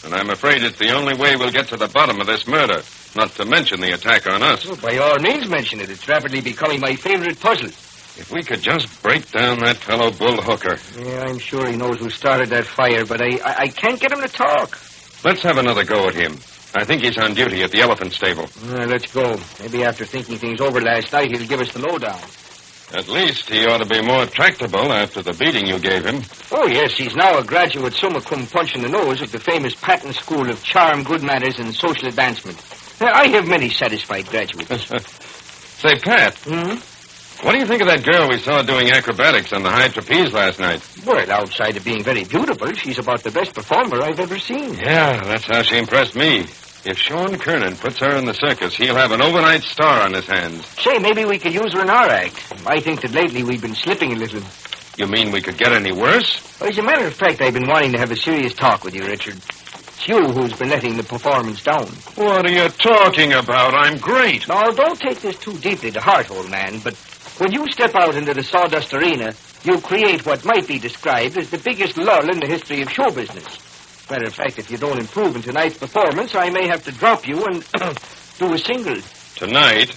And I'm afraid it's the only way we'll get to the bottom of this murder, not to mention the attack on us. Well, by all means mention it. It's rapidly becoming my favorite puzzle. If we could just break down that fellow Bull Hooker. Yeah, I'm sure he knows who started that fire, but I can't get him to talk. Let's have another go at him. I think he's on duty at the elephant stable. Let's go. Maybe after thinking things over last night, he'll give us the lowdown. At least he ought to be more tractable after the beating you gave him. Oh, yes, he's now a graduate summa cum punch in the nose of the famous Patton School of Charm, Good Manners, and Social Advancement. I have many satisfied graduates. Say, Pat. What do you think of that girl we saw doing acrobatics on the high trapeze last night? Well, outside of being very beautiful, she's about the best performer I've ever seen. Yeah, that's how she impressed me. If Sean Kernan puts her in the circus, he'll have an overnight star on his hands. Say, maybe we could use her in our act. I think that lately we've been slipping a little. You mean we could get any worse? Well, as a matter of fact, I've been wanting to have a serious talk with you, Richard. It's you who's been letting the performance down. What are you talking about? I'm great. Now, don't take this too deeply to heart, old man, but when you step out into the sawdust arena, you create what might be described as the biggest lull in the history of show business. Matter of fact, if you don't improve in tonight's performance, I may have to drop you and do a single. Tonight,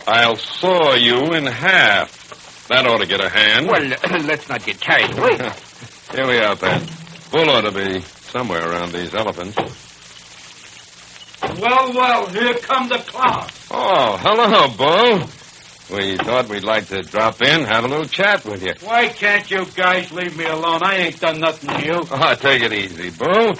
I'll saw you in half. That ought to get a hand. Well, let's not get carried away. Here we are, Pat. Bull ought to be somewhere around these elephants. Well, here come the clowns. Oh, hello, Bull. We thought we'd like to drop in, have a little chat with you. Why can't you guys leave me alone? I ain't done nothing to you. Oh, take it easy, Bull.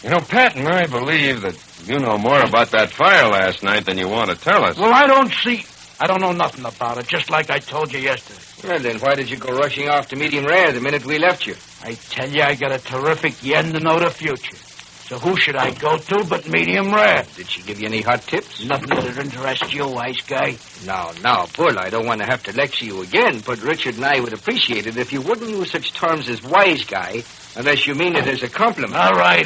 You know, Pat and I believe that you know more about that fire last night than you want to tell us. Well, I don't know nothing about it, just like I told you yesterday. Well, then why did you go rushing off to medium rare the minute we left you? I tell you, I got a terrific yen to know the future. So who should I go to but medium rare? Did she give you any hot tips? Nothing that'd interest you, wise guy. Now, Bull, I don't want to have to lecture you again, but Richard and I would appreciate it if you wouldn't use such terms as wise guy unless you mean it as a compliment. All right.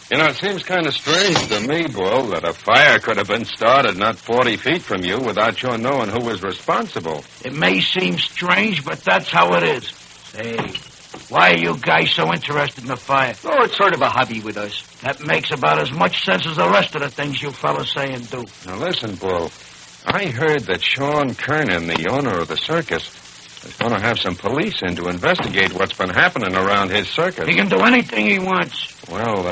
You know, it seems kind of strange to me, Bull, that a fire could have been started not 40 feet from you without your knowing who was responsible. It may seem strange, but that's how it is. Say, why are you guys so interested in the fire? Oh, it's sort of a hobby with us. That makes about as much sense as the rest of the things you fellas say and do. Now, listen, Bull. I heard that Sean Kernan, the owner of the circus, is going to have some police in to investigate what's been happening around his circus. He can do anything he wants. Well,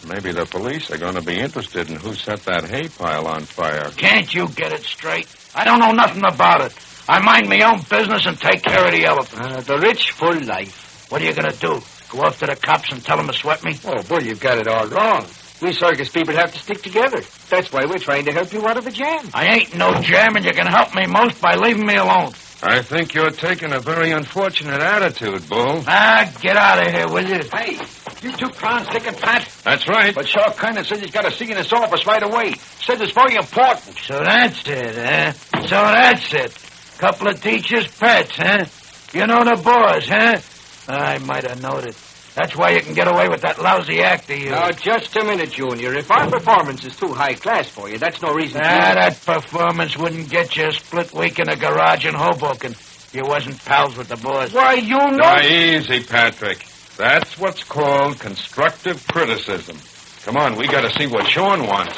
maybe the police are going to be interested in who set that hay pile on fire. Can't you get it straight? I don't know nothing about it. I mind my own business and take care of the elephants. The rich full life. What are you going to do? Go up to the cops and tell them to sweat me? Oh, Bull, you've got it all wrong. We circus people have to stick together. That's why we're trying to help you out of a jam. I ain't no jam, and you can help me most by leaving me alone. I think you're taking a very unfortunate attitude, Bull. Get out of here, will you? Hey, you two clowns, Dick and Pat? That's right. But Shaw Kernan says he's got to see in his office right away. Says it's very important. So that's it, huh? So that's it. Couple of teachers' pets, huh? You know the boss, huh? I might have known it. That's why you can get away with that lousy act of yours. Now, just a minute, Junior. If our performance is too high class for you, that's no reason to... That performance wouldn't get you a split week in a garage in Hoboken. You wasn't pals with the boss. Why, you know... Now, easy, Patrick. That's what's called constructive criticism. Come on, we got to see what Sean wants.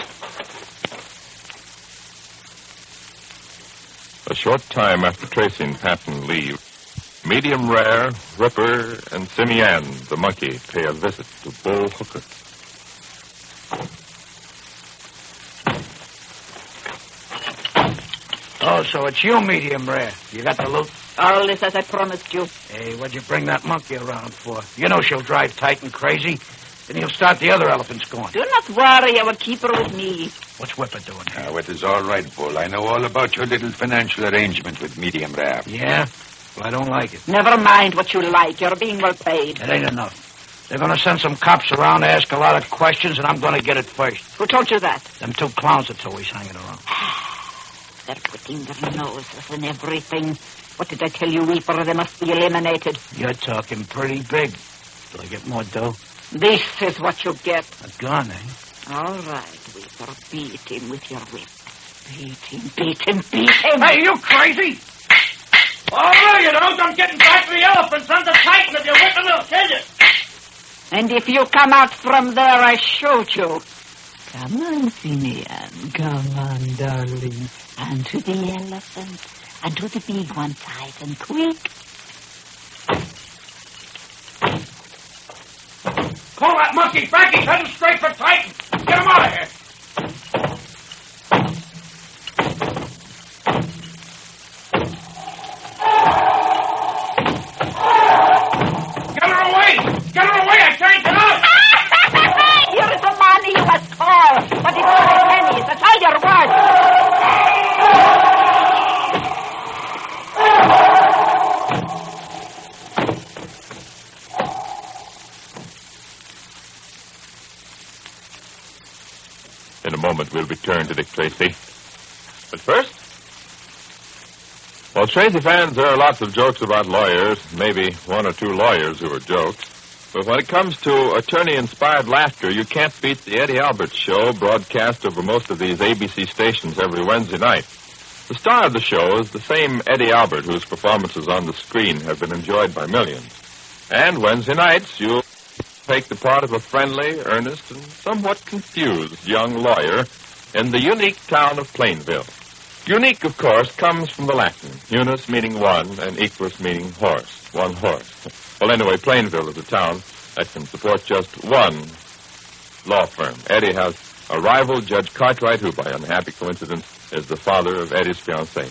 A short time after Tracy and Patton leave, Medium Rare, Ripper, and Simeon, the monkey, pay a visit to Bull Hooker. Oh, so it's you, Medium Rare. You got the loot? All this as I promised you. Hey, what'd you bring that monkey around for? You know she'll drive Titan crazy. Then he'll start the other elephants going. Do not worry, I will keep her with me. What's Whipper doing here? Oh, it is all right, Bull. I know all about your little financial arrangement with Medium Rare. Yeah? Well, I don't like it. Never mind what you like. You're being well paid. It ain't enough. They're going to send some cops around to ask a lot of questions, and I'm going to get it first. Who told you that? Them two clowns that's always hanging around. They're putting their noses in everything. What did I tell you, Wever? They must be eliminated. You're talking pretty big. Do I get more dough? This is what you get. A gun, eh? All right, Wever. Beat him with your whip. Beat him, beat him, beat him. Hey, you crazy? Oh, no, you don't. I'm getting back to the elephants under Titan. If you're whipping, they'll kill you. And if you come out from there, I shoot you. Come on, Simeon. Come on, darling. And to the elephant. And to the big one, Titan. Quick. Call that monkey back. He's heading straight for Titan. Get him out of here. Get her away! Get her away! I can't get out! Here is the money you must call. But it's only pennies. That's all your worth. In a moment, we'll return to Dick Tracy. But first, well, Tracy fans, there are lots of jokes about lawyers, maybe one or two lawyers who are jokes. But when it comes to attorney-inspired laughter, you can't beat the Eddie Alberts show, broadcast over most of these ABC stations every Wednesday night. The star of the show is the same Eddie Albert whose performances on the screen have been enjoyed by millions. And Wednesday nights, you'll take the part of a friendly, earnest, and somewhat confused young lawyer in the unique town of Plainville. Unique, of course, comes from the Latin, unus meaning one and equus meaning horse, one horse. Well, anyway, Plainville is a town that can support just one law firm. Eddie has A rival, Judge Cartwright, who by unhappy coincidence is the father of Eddie's fiancée.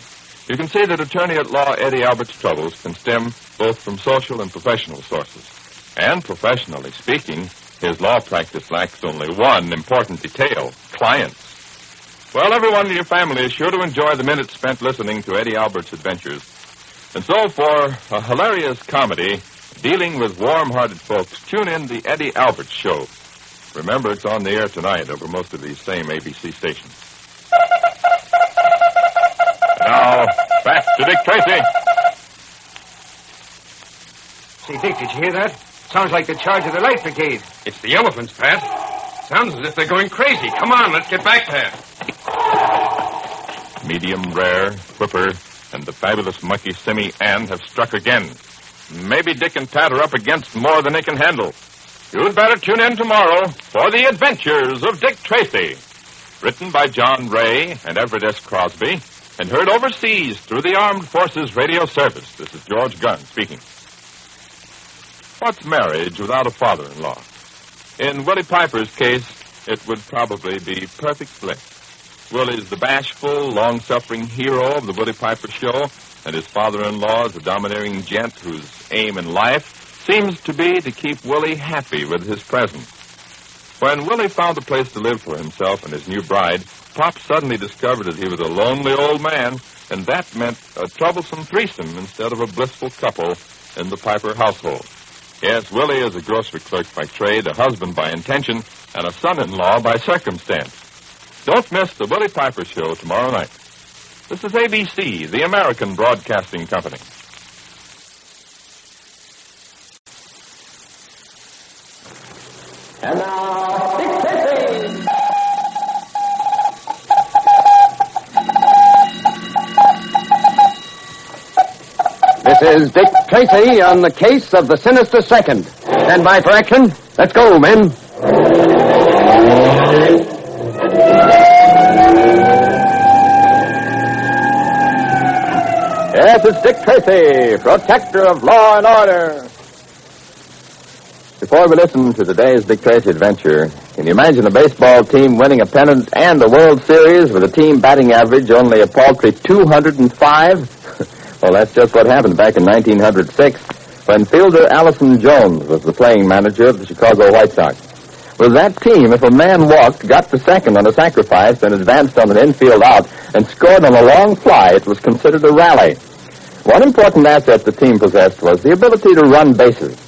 You can see that attorney-at-law Eddie Albert's troubles can stem both from social and professional sources. And professionally speaking, his law practice lacks only one important detail: clients. Well, everyone in your family is sure to enjoy the minutes spent listening to Eddie Albert's adventures. And so for a hilarious comedy dealing with warm-hearted folks, tune in the Eddie Albert Show. Remember, it's on the air tonight over most of these same ABC stations. Now, back to Dick Tracy. Say, Dick, did you hear that? Sounds like the charge of the light brigade. It's the elephants, Pat. Sounds as if they're going crazy. Come on, let's get back there. Medium Rare, Whipper, and the fabulous Monkey Simmy Ann have struck again. Maybe Dick and Pat are up against more than they can handle. You'd better tune in tomorrow for the adventures of Dick Tracy. Written by John Ray and Everett S. Crosby, and heard overseas through the Armed Forces Radio Service. This is George Gunn speaking. What's marriage without a father-in-law? In Willie Piper's case, it would probably be perfect bliss. Willie's the bashful, long-suffering hero of the Willie Piper Show, and his father-in-law is a domineering gent whose aim in life seems to be to keep Willie happy with his presence. When Willie found a place to live for himself and his new bride, Pop suddenly discovered that he was a lonely old man, and that meant a troublesome threesome instead of a blissful couple in the Piper household. Yes, Willie is a grocery clerk by trade, a husband by intention, and a son-in-law by circumstance. Don't miss the Willie Piper Show tomorrow night. This is ABC, the American Broadcasting Company. And now, Dick Tracy! This is Dick Tracy on the case of the Sinister Second. Stand by for action. Let's go, men. Yes, it's Dick Tracy, protector of law and order. Before we listen to today's Dick Tracy adventure, can you imagine a baseball team winning a pennant and a World Series with a team batting average only a paltry 205? Well, that's just what happened back in 1906 when fielder Allison Jones was the playing manager of the Chicago White Sox. With that team, if a man walked, got to second on a sacrifice, and advanced on an infield out, and scored on a long fly, it was considered a rally. One important asset the team possessed was the ability to run bases.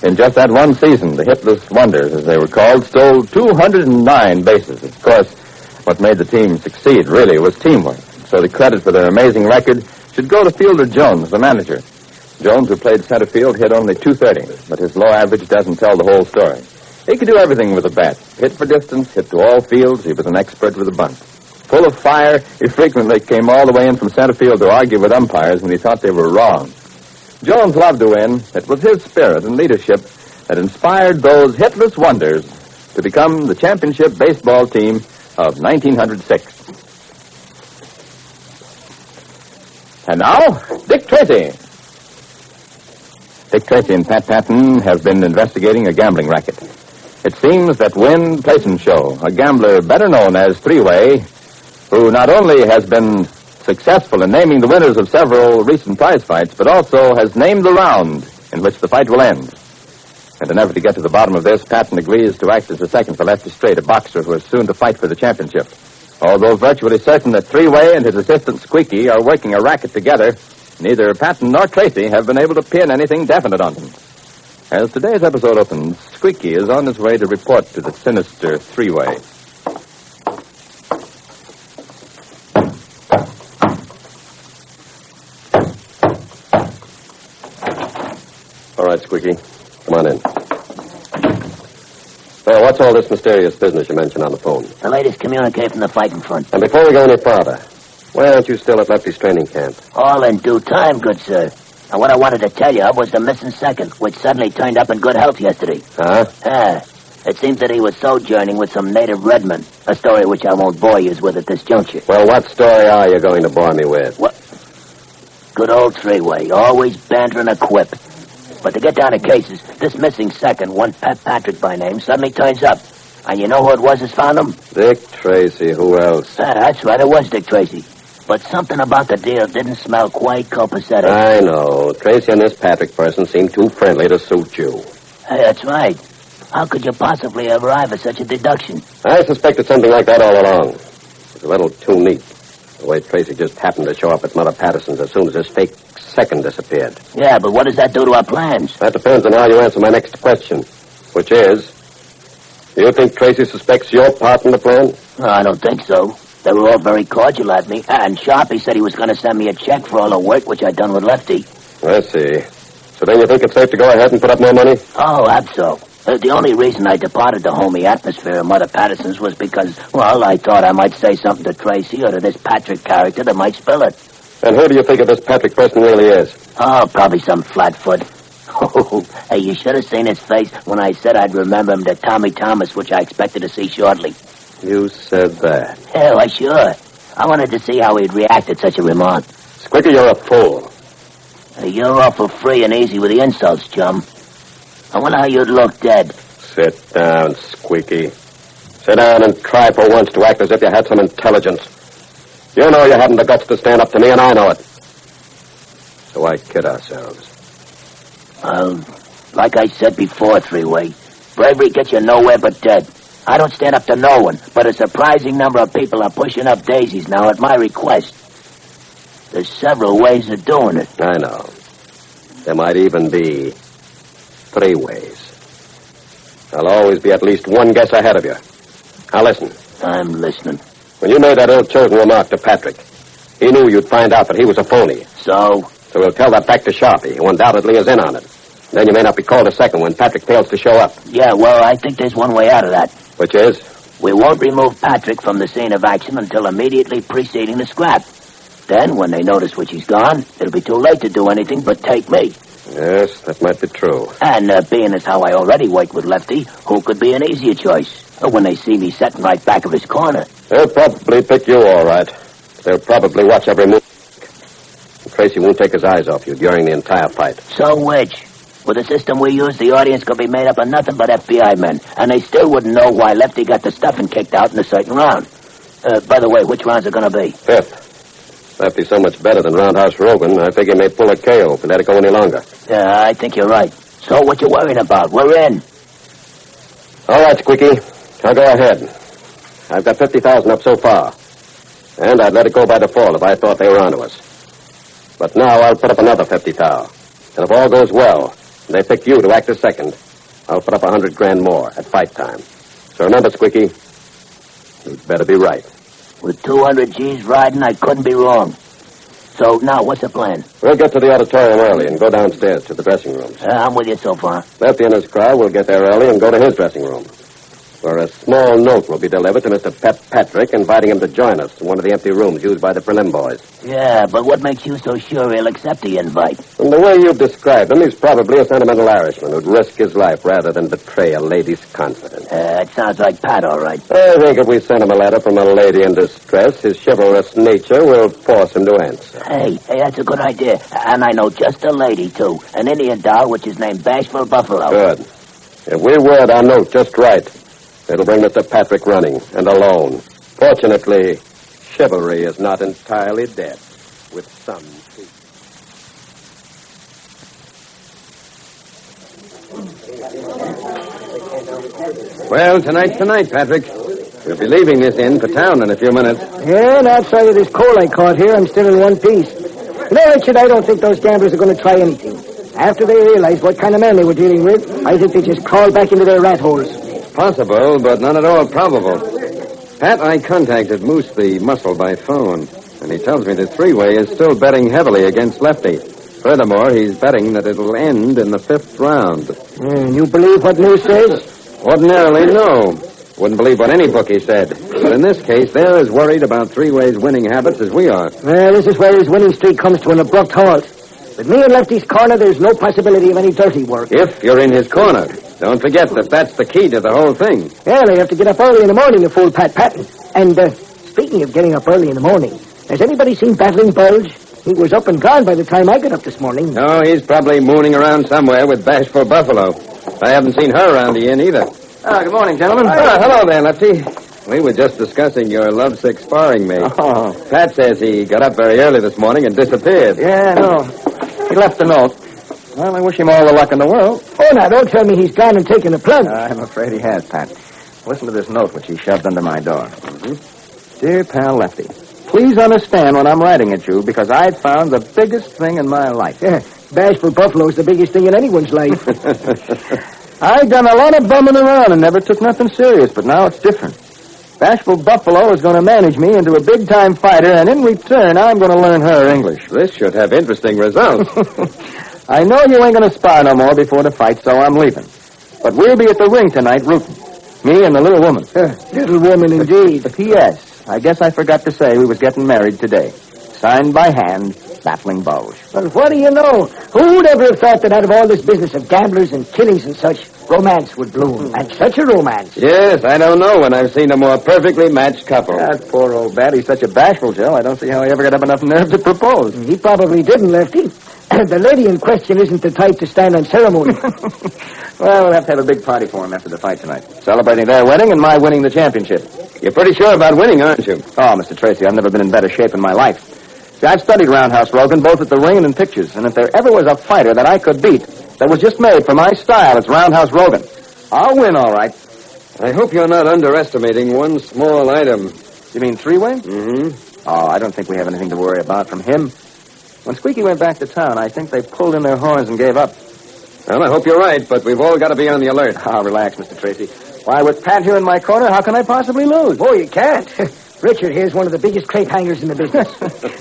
In just that one season, the Hitless Wonders, as they were called, stole 209 bases. Of course, what made the team succeed, really, was teamwork. So the credit for their amazing record should go to fielder Jones, the manager. Jones, who played center field, hit only .230, but his low average doesn't tell the whole story. He could do everything with a bat. Hit for distance, hit to all fields. He was an expert with a bunt. Full of fire, he frequently came all the way in from center field to argue with umpires when he thought they were wrong. Jones loved to win. It was his spirit and leadership that inspired those Hitless Wonders to become the championship baseball team of 1906. And now, Dick Tracy. Dick Tracy and Pat Patton have been investigating a gambling racket. It seems that Win Plaisance, a gambler better known as Three-Way, who not only has been successful in naming the winners of several recent prize fights, but also has named the round in which the fight will end. In an effort to get to the bottom of this, Patton agrees to act as a second for Lefty Straight, a boxer who is soon to fight for the championship. Although virtually certain that Three-Way and his assistant Squeaky are working a racket together, neither Patton nor Tracy have been able to pin anything definite on them. As today's episode opens, Squeaky is on his way to report to the sinister Three-Way. All right, Squeaky. Come on in. Well, what's all this mysterious business you mentioned on the phone? The latest communique from the fighting front. And before we go any farther, why aren't you still at Lefty's training camp? All in due time, good sir. And what I wanted to tell you was the missing second, which suddenly turned up in good health yesterday. Huh? It seems that he was sojourning with some native redmen, a story which I won't bore you with at this juncture. Well, what story are you going to bore me with? What? Good old Three-Way, always bantering a quip. But to get down to cases, this missing second, one Pat Patrick by name, suddenly turns up. And you know who it was that found him? Dick Tracy. Who else? That's right, it was Dick Tracy. But something about the deal didn't smell quite copacetic. I know. Tracy and this Patrick person seem too friendly to suit you. Hey, that's right. How could you possibly arrive at such a deduction? I suspected something like that all along. It was a little too neat. The way Tracy just happened to show up at Mother Patterson's as soon as his fake second disappeared. Yeah, but what does that do to our plans? That depends on how you answer my next question, which is, do you think Tracy suspects your part in the plan? No, I don't think so. They were all very cordial at me. And Sharpie said he was going to send me a check for all the work which I'd done with Lefty. I see. So then you think it's safe to go ahead and put up more money? Oh, absolutely. The only reason I departed the homey atmosphere of Mother Patterson's was because, well, I thought I might say something to Tracy or to this Patrick character that might spill it. And who do you think of this Patrick person really is? Oh, probably some flatfoot. Oh, hey, you should have seen his face when I said I'd remember him to Tommy Thomas, which I expected to see shortly. You said that. Yeah, why, sure. I wanted to see how he'd react at such a remark. Squicky, you're a fool. You're awful free and easy with the insults, chum. I wonder how you'd look dead. Sit down, Squeaky. Sit down and try for once to act as if you had some intelligence. You know you haven't the guts to stand up to me, and I know it. So why kid ourselves? Well, like I said before, Three-Way, bravery gets you nowhere but dead. I don't stand up to no one, but a surprising number of people are pushing up daisies now at my request. There's several ways of doing it. I know. There might even be 3 ways. I'll always be at least one guess ahead of you. Now listen. I'm listening. When you made that ill-chosen remark to Patrick, he knew you'd find out that he was a phony. So we'll tell that back to Sharpie, who undoubtedly is in on it. Then you may not be called a second when Patrick fails to show up. Yeah, well, I think there's one way out of that. Which is? We won't remove Patrick from the scene of action until immediately preceding the scrap. Then, when they notice which he's gone, it'll be too late to do anything but take me. Yes, that might be true. And being as how I already worked with Lefty, who could be an easier choice? When they see me sitting right back of his corner. They'll probably pick you all right. They'll probably watch every move. Tracy won't take his eyes off you during the entire fight. So which? With the system we use, the audience could be made up of nothing but FBI men, and they still wouldn't know why Lefty got the stuffing kicked out in a certain round. By the way, which rounds are going to be? 5th. Lefty's so much better than Roundhouse Rogan, I figure he may pull a KO if he let it go any longer. Yeah, I think you're right. So what you worrying about? We're in. All right, Squeaky. I'll go ahead. I've got 50,000 up so far. And I'd let it go by default if I thought they were onto us. But now I'll put up another 50,000. And if all goes well, and they pick you to act as second, I'll put up 100 grand more at fight time. So remember, Squeaky, you'd better be right. With 200 G's riding, I couldn't be wrong. So now, what's the plan? We'll get to the auditorium early and go downstairs to the dressing rooms. I'm with you so far. Lefty and his crowd will get there early and go to his dressing room, where a small note will be delivered to Mr. Pep Patrick inviting him to join us in one of the empty rooms used by the prelim boys. Yeah, but what makes you so sure he'll accept the invite? From the way you've described him, he's probably a sentimental Irishman who'd risk his life rather than betray a lady's confidence. It sounds like Pat, all right. I think if we send him a letter from a lady in distress, his chivalrous nature will force him to answer. Hey, that's a good idea. And I know just a lady, too. An Indian doll which is named Bashful Buffalo. Good. If we word our note just right, it'll bring Mr. Patrick running, and alone. Fortunately, chivalry is not entirely dead, with some people. Well, tonight's the night, Patrick. We'll be leaving this inn for town in a few minutes. Yeah, and outside of this coal I caught here, I'm still in one piece. You know, Richard, I don't think those gamblers are going to try anything. After they realize what kind of man they were dealing with, I think they just crawl back into their rat holes. Possible, but not at all probable. Pat, I contacted Moose the Muscle by phone, and he tells me that Three-Way is still betting heavily against Lefty. Furthermore, he's betting that it'll end in the 5th round. You believe what Moose says? Ordinarily, no. Wouldn't believe what any bookie said. But in this case, they're as worried about Three-Way's winning habits as we are. Well, this is where his winning streak comes to an abrupt halt. With me in Lefty's corner, there's no possibility of any dirty work. If you're in his corner. Don't forget that that's the key to the whole thing. Well, they have to get up early in the morning to fool Pat Patton. And, speaking of getting up early in the morning, has anybody seen Battling Bulge? He was up and gone by the time I got up this morning. No, he's probably mooning around somewhere with Bashful Buffalo. I haven't seen her around the inn either. Good morning, gentlemen. Hello there, Lefty. We were just discussing your lovesick sparring mate. Oh. Pat says he got up very early this morning and disappeared. Yeah, I know. He left a note. Well, I wish him all the luck in the world. Oh, now, don't tell me he's gone and taken the plunge. I'm afraid he has, Pat. Listen to this note which he shoved under my door. Mm-hmm. Dear pal Lefty, please understand what I'm writing at you because I've found the biggest thing in my life. Yeah, Bashful Buffalo's the biggest thing in anyone's life. I've done a lot of bumming around and never took nothing serious, but now it's different. Bashful Buffalo is going to manage me into a big-time fighter, and in return, I'm going to learn her English. This should have interesting results. I know you ain't going to spar no more before the fight, so I'm leaving. But we'll be at the ring tonight rooting. Me and the little woman. Little woman, indeed. P.S. I guess I forgot to say we was getting married today. Signed by hand, Battling Bows. Well, what do you know? Who'd ever have thought that out of all this business of gamblers and killings and such, romance would bloom? And such a romance. Yes, I don't know when I've seen a more perfectly matched couple. That poor old bat, he's such a bashful, Joe. I don't see how he ever got up enough nerve to propose. He probably didn't, Lefty. The lady in question isn't the type to stand on ceremony. Well, we'll have to have a big party for him after the fight tonight. Celebrating their wedding and my winning the championship. You're pretty sure about winning, aren't you? Oh, Mr. Tracy, I've never been in better shape in my life. See, I've studied Roundhouse Rogan both at the ring and in pictures, and if there ever was a fighter that I could beat that was just made for my style, it's Roundhouse Rogan. I'll win, all right. I hope you're not underestimating one small item. You mean three-way? Mm-hmm. Oh, I don't think we have anything to worry about from him. When Squeaky went back to town, I think they pulled in their horns and gave up. Well, I hope you're right, but we've all got to be on the alert. Relax, Mr. Tracy. Why, with Pat here in my corner, how can I possibly lose? Oh, you can't. Richard here's one of the biggest crate hangers in the business.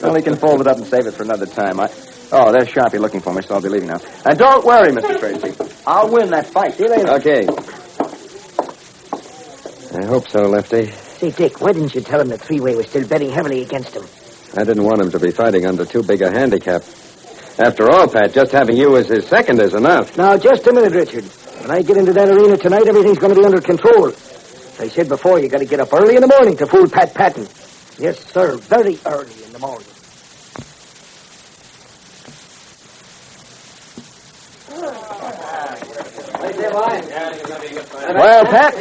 Well, he can fold it up and save it for another time. Oh, there's Sharpie looking for me, so I'll be leaving now. And don't worry, Mr. Tracy. I'll win that fight. See you later. Okay. I hope so, Lefty. Say, Dick, why didn't you tell him the three-way was still betting heavily against him? I didn't want him to be fighting under too big a handicap. After all, Pat, just having you as his second is enough. Now, just a minute, Richard. When I get into that arena tonight, everything's going to be under control. As I said before, you got to get up early in the morning to fool Pat Patton. Yes, sir, very early in the morning. Well, Pat,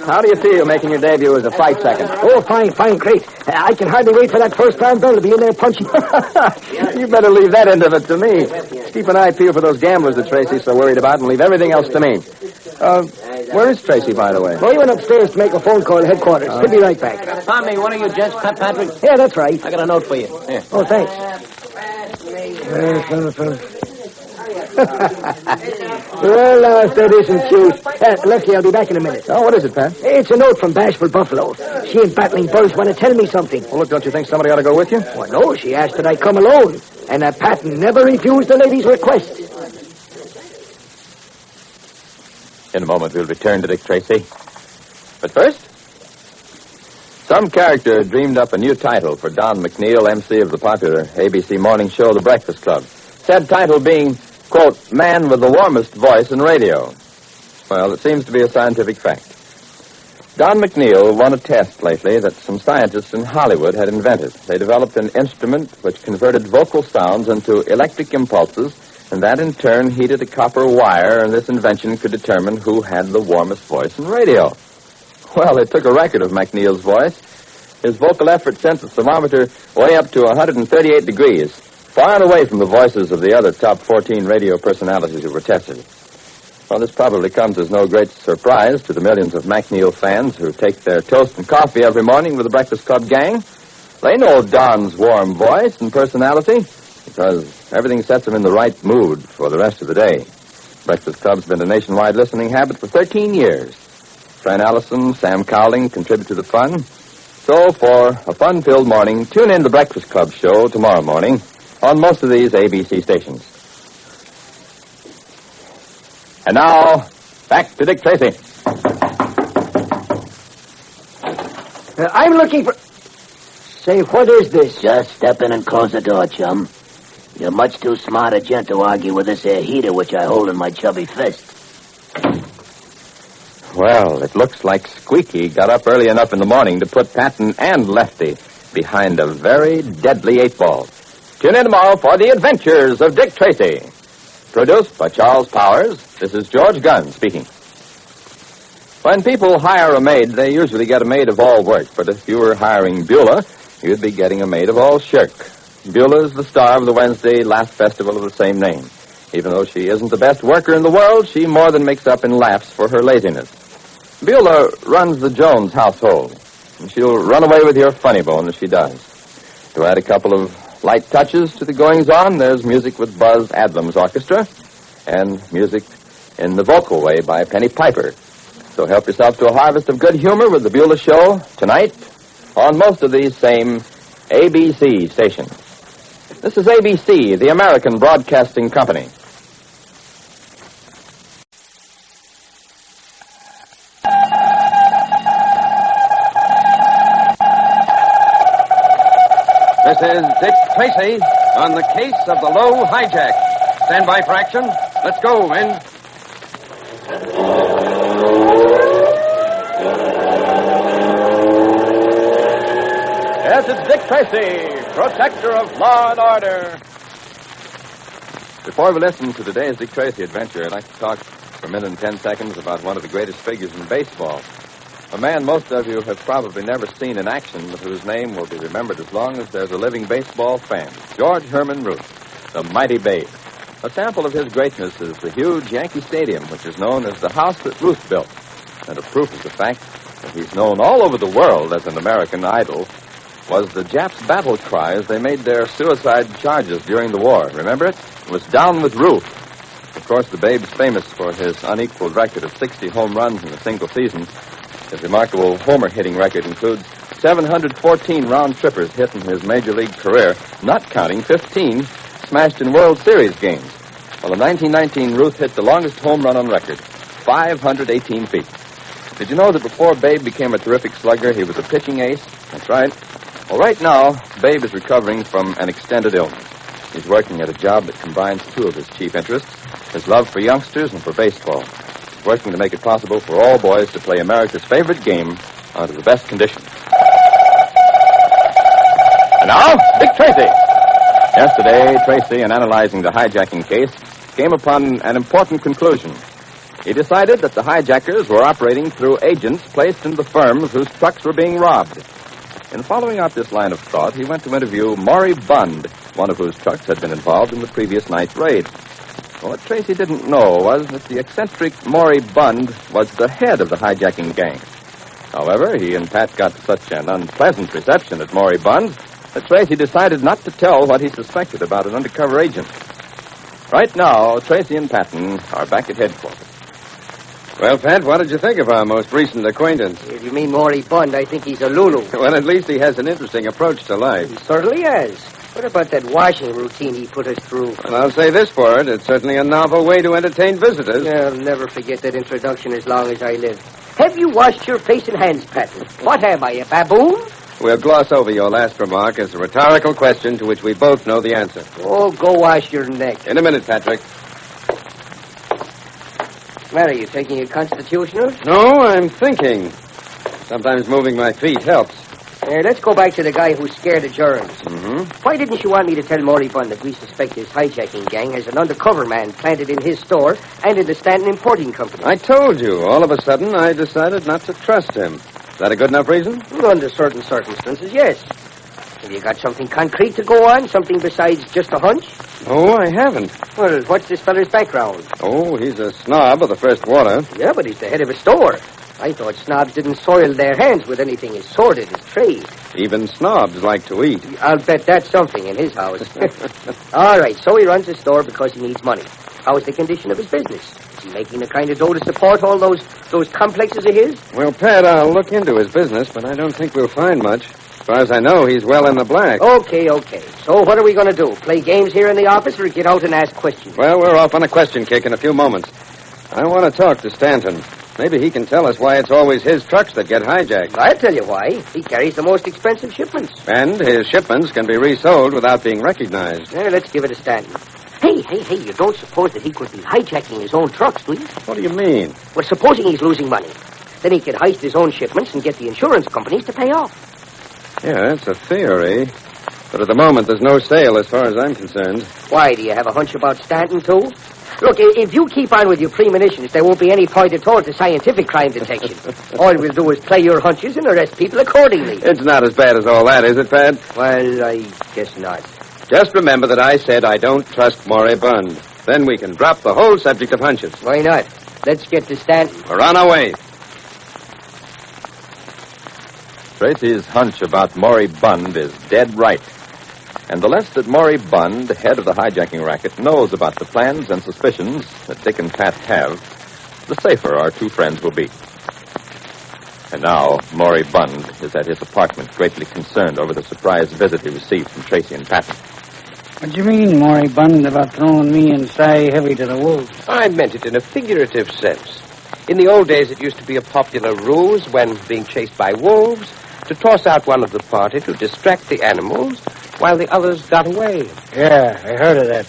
how do you feel making your debut as a fight second? Oh, fine, great. I can hardly wait for that first round bell to be in there punching. You better leave that end of it to me. Just keep an eye peeled for those gamblers that Tracy's so worried about and leave everything else to me. Where is Tracy, by the way? Well, he went upstairs to make a phone call to headquarters. He'll be right back. Tommy, one of you gents, Pat Patrick? Yeah, that's right. I got a note for you. Here. Oh, thanks. Well, now, if that isn't cute. Lefty, I'll be back in a minute. Oh, what is it, Pat? It's a note from Bashful Buffalo. She and Battling Bulls want to tell me something. Well, look, don't you think somebody ought to go with you? Well, no, she asked that I come alone. And Patton never refused the lady's request. In a moment, we'll return to Dick Tracy. But first, some character dreamed up a new title for Don McNeil, MC of the popular ABC morning show, The Breakfast Club. Said title being, quote, man with the warmest voice in radio. Well, it seems to be a scientific fact. Don McNeil won a test lately that some scientists in Hollywood had invented. They developed an instrument which converted vocal sounds into electric impulses, and that in turn heated a copper wire, and this invention could determine who had the warmest voice in radio. Well, it took a record of McNeil's voice. His vocal effort sent the thermometer way up to 138 degrees, far and away from the voices of the other top 14 radio personalities who were tested. Well, this probably comes as no great surprise to the millions of McNeil fans who take their toast and coffee every morning with the Breakfast Club gang. They know Don's warm voice and personality because everything sets him in the right mood for the rest of the day. Breakfast Club's been a nationwide listening habit for 13 years. Fran Allison, Sam Cowling contribute to the fun. So, for a fun-filled morning, tune in to the Breakfast Club show tomorrow morning on most of these ABC stations. And now, back to Dick Tracy. I'm looking for... Say, what is this? Just step in and close the door, chum. You're much too smart a gent to argue with this here heater which I hold in my chubby fist. Well, it looks like Squeaky got up early enough in the morning to put Patton and Lefty behind a very deadly 8-ball. Tune in tomorrow for the adventures of Dick Tracy. Produced by Charles Powers, this is George Gunn speaking. When people hire a maid, they usually get a maid of all work. But if you were hiring Beulah, you'd be getting a maid of all shirk. Beulah is the star of the Wednesday Laugh Festival of the same name. Even though she isn't the best worker in the world, she more than makes up in laughs for her laziness. Beulah runs the Jones household, and she'll run away with your funny bone as she does. To add a couple of light touches to the goings-on, there's music with Buzz Adlam's orchestra, and music in the vocal way by Penny Piper. So help yourself to a harvest of good humor with the Beulah Show tonight on most of these same ABC stations. This is ABC, the American Broadcasting Company. This is Dick Tracy on the case of the Low Hijack. Stand by for action. Let's go, men. Yes, it's Dick Tracy, protector of law and order. Before we listen to today's Dick Tracy adventure, I'd like to talk for a minute and 10 seconds about one of the greatest figures in baseball. A man most of you have probably never seen in action, but whose name will be remembered as long as there's a living baseball fan. George Herman Ruth, the mighty Babe. A sample of his greatness is the huge Yankee Stadium, which is known as the house that Ruth built. And a proof of the fact that he's known all over the world as an American idol was the Japs' battle cry as they made their suicide charges during the war. Remember it? It was down with Ruth. Of course, the Babe's famous for his unequaled record of 60 home runs in a single season. His remarkable homer-hitting record includes 714 round-trippers hit in his major league career, not counting 15 smashed in World Series games. Well, in 1919, Ruth hit the longest home run on record, 518 feet. Did you know that before Babe became a terrific slugger, he was a pitching ace? That's right. Well, right now, Babe is recovering from an extended illness. He's working at a job that combines two of his chief interests, his love for youngsters and for baseball. He's working to make it possible for all boys to play America's favorite game under the best conditions. And now, Dick Tracy. Yesterday, Tracy, in analyzing the hijacking case, came upon an important conclusion. He decided that the hijackers were operating through agents placed in the firms whose trucks were being robbed. In following out this line of thought, he went to interview Maury Bund, one of whose trucks had been involved in the previous night's raid. Well, what Tracy didn't know was that the eccentric Maury Bund was the head of the hijacking gang. However, he and Pat got such an unpleasant reception at Maury Bund that Tracy decided not to tell what he suspected about an undercover agent. Right now, Tracy and Patton are back at headquarters. Well, Pat, what did you think of our most recent acquaintance? If you mean Maury Bund, I think he's a Lulu. Well, at least he has an interesting approach to life. He certainly has. What about that washing routine he put us through? Well, I'll say this for it. It's certainly a novel way to entertain visitors. I'll never forget that introduction as long as I live. Have you washed your face and hands, Patton? What am I, a baboon? We'll gloss over your last remark as a rhetorical question to which we both know the answer. Oh, go wash your neck. In a minute, Patrick. What's the matter? You taking a constitutional? No, I'm thinking. Sometimes moving my feet helps. Let's go back to the guy who's scared of germs. Mm-hmm. Why didn't you want me to tell Maury Bund that we suspect his hijacking gang has an undercover man planted in his store and in the Stanton Importing Company? I told you. All of a sudden, I decided not to trust him. Is that a good enough reason? Under certain circumstances, yes. Have you got something concrete to go on? Something besides just a hunch? Oh, I haven't. Well, what's this feller's background? Oh, he's a snob of the first water. Yeah, but he's the head of a store. I thought snobs didn't soil their hands with anything as sordid as trade. Even snobs like to eat. I'll bet that's something in his house. All right, so he runs a store because he needs money. How is the condition of his business? Is he making the kind of dough to support all those complexes of his? Well, Pat, I'll look into his business, but I don't think we'll find much. As far as I know, he's well in the black. Okay. So what are we going to do? Play games here in the office or get out and ask questions? Well, we're off on a question kick in a few moments. I want to talk to Stanton. Maybe he can tell us why it's always his trucks that get hijacked. I'll tell you why. He carries the most expensive shipments. And his shipments can be resold without being recognized. Let's give it a Stanton. Hey, you don't suppose that he could be hijacking his own trucks, do you? What do you mean? Well, supposing he's losing money. Then he could heist his own shipments and get the insurance companies to pay off. Yeah, that's a theory. But at the moment, there's no sale as far as I'm concerned. Why, do you have a hunch about Stanton, too? Look, if you keep on with your premonitions, there won't be any point at all to scientific crime detection. All we'll do is play your hunches and arrest people accordingly. It's not as bad as all that, is it, Pat? Well, I guess not. Just remember that I said I don't trust moribund. Then we can drop the whole subject of hunches. Why not? Let's get to Stanton. We're on our way. Tracy's hunch about Maury Bund is dead right. And the less that Maury Bund, head of the hijacking racket, knows about the plans and suspicions that Dick and Pat have, the safer our two friends will be. And now, Maury Bund is at his apartment, greatly concerned over the surprise visit he received from Tracy and Patton. What do you mean, Maury Bund, about throwing me and Cy Heavy to the wolves? I meant it in a figurative sense. In the old days, it used to be a popular ruse when being chased by wolves to toss out one of the party to distract the animals while the others got away. Yeah, I heard of that.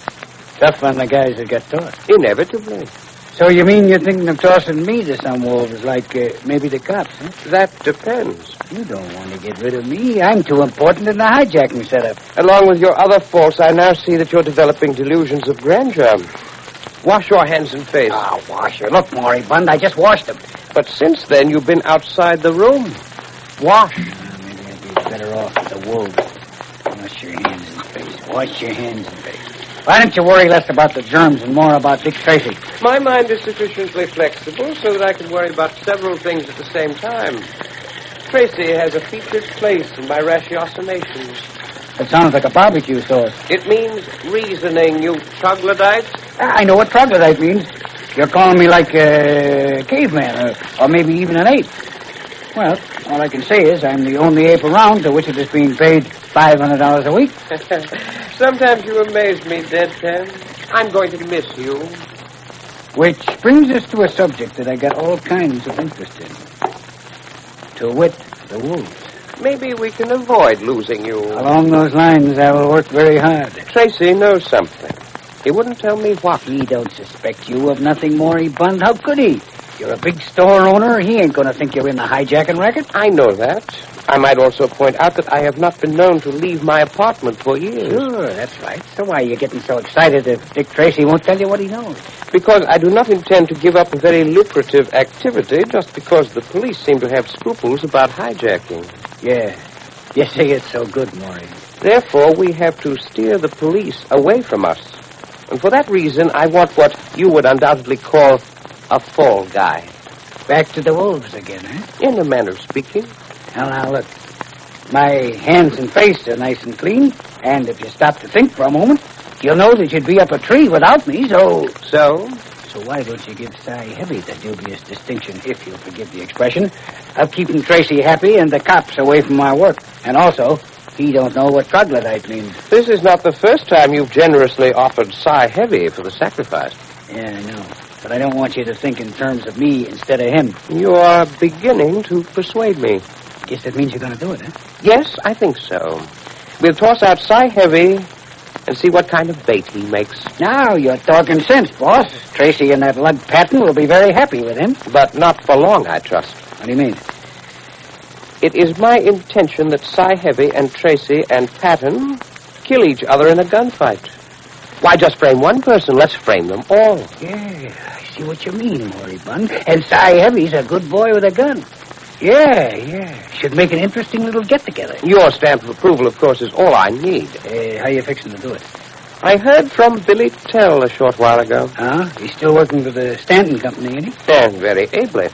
Tough on the guys that got caught. Inevitably. So you mean you're thinking of tossing me to some wolves, like maybe the cops, huh? That depends. You don't want to get rid of me. I'm too important in the hijacking setup. Along with your other faults, I now see that you're developing delusions of grandeur. Wash your hands and face. Ah, wash your... Look, Maury Bund, I just washed them. But since then, you've been outside the room. Wash. Maybe I'd be better off with the wolves. Wash your hands and face. Wash your hands and face. Why don't you worry less about the germs and more about Dick Tracy? My mind is sufficiently flexible so that I can worry about several things at the same time. Tracy has a featured place in my ratiocinations. That sounds like a barbecue sauce. It means reasoning, you troglodytes. I know what troglodyte means. You're calling me like a caveman or maybe even an ape. Well, all I can say is I'm the only ape around to which it is being paid $500 a week. Sometimes you amaze me, Deadpan. I'm going to miss you. Which brings us to a subject that I got all kinds of interest in. To wit, the wolves. Maybe we can avoid losing you. Along those lines, I will work very hard. Tracy knows something. He wouldn't tell me what. He don't suspect you of nothing, Maury Bund. How could he? You're a big store owner. He ain't going to think you're in the hijacking racket. I know that. I might also point out that I have not been known to leave my apartment for years. Sure, that's right. So why are you getting so excited if Dick Tracy won't tell you what he knows? Because I do not intend to give up a very lucrative activity just because the police seem to have scruples about hijacking. Yeah. You say it's so good, Maury. Therefore, we have to steer the police away from us. And for that reason, I want what you would undoubtedly call a fall guy. Back to the wolves again, eh? In a manner of speaking. Well, now, look. My hands and face are nice and clean, and if you stop to think for a moment, you'll know that you'd be up a tree without me, so... So why don't you give Cy Heavy the dubious distinction, if you'll forgive the expression, of keeping Tracy happy and the cops away from our work? And also, he don't know what troglodyte means. This is not the first time you've generously offered Cy Heavy for the sacrifice. Yeah, I know. But I don't want you to think in terms of me instead of him. You are beginning to persuade me. Guess that means you're going to do it, huh? Yes, I think so. We'll toss out Cy Heavy and see what kind of bait he makes. Now you're talking sense, boss. Tracy and that lug Patton will be very happy with him. But not for long, I trust. What do you mean? It is my intention that Cy Heavy and Tracy and Patton kill each other in a gunfight. Why just frame one person? Let's frame them all. Yeah, I see what you mean, Maury Bund. And Cy Heavy's a good boy with a gun. Yeah. Should make an interesting little get-together. Your stamp of approval, of course, is all I need. How you fixing to do it? I heard from Billy Tell a short while ago. Huh? He's still working for the Stanton Company, ain't he? And very ably.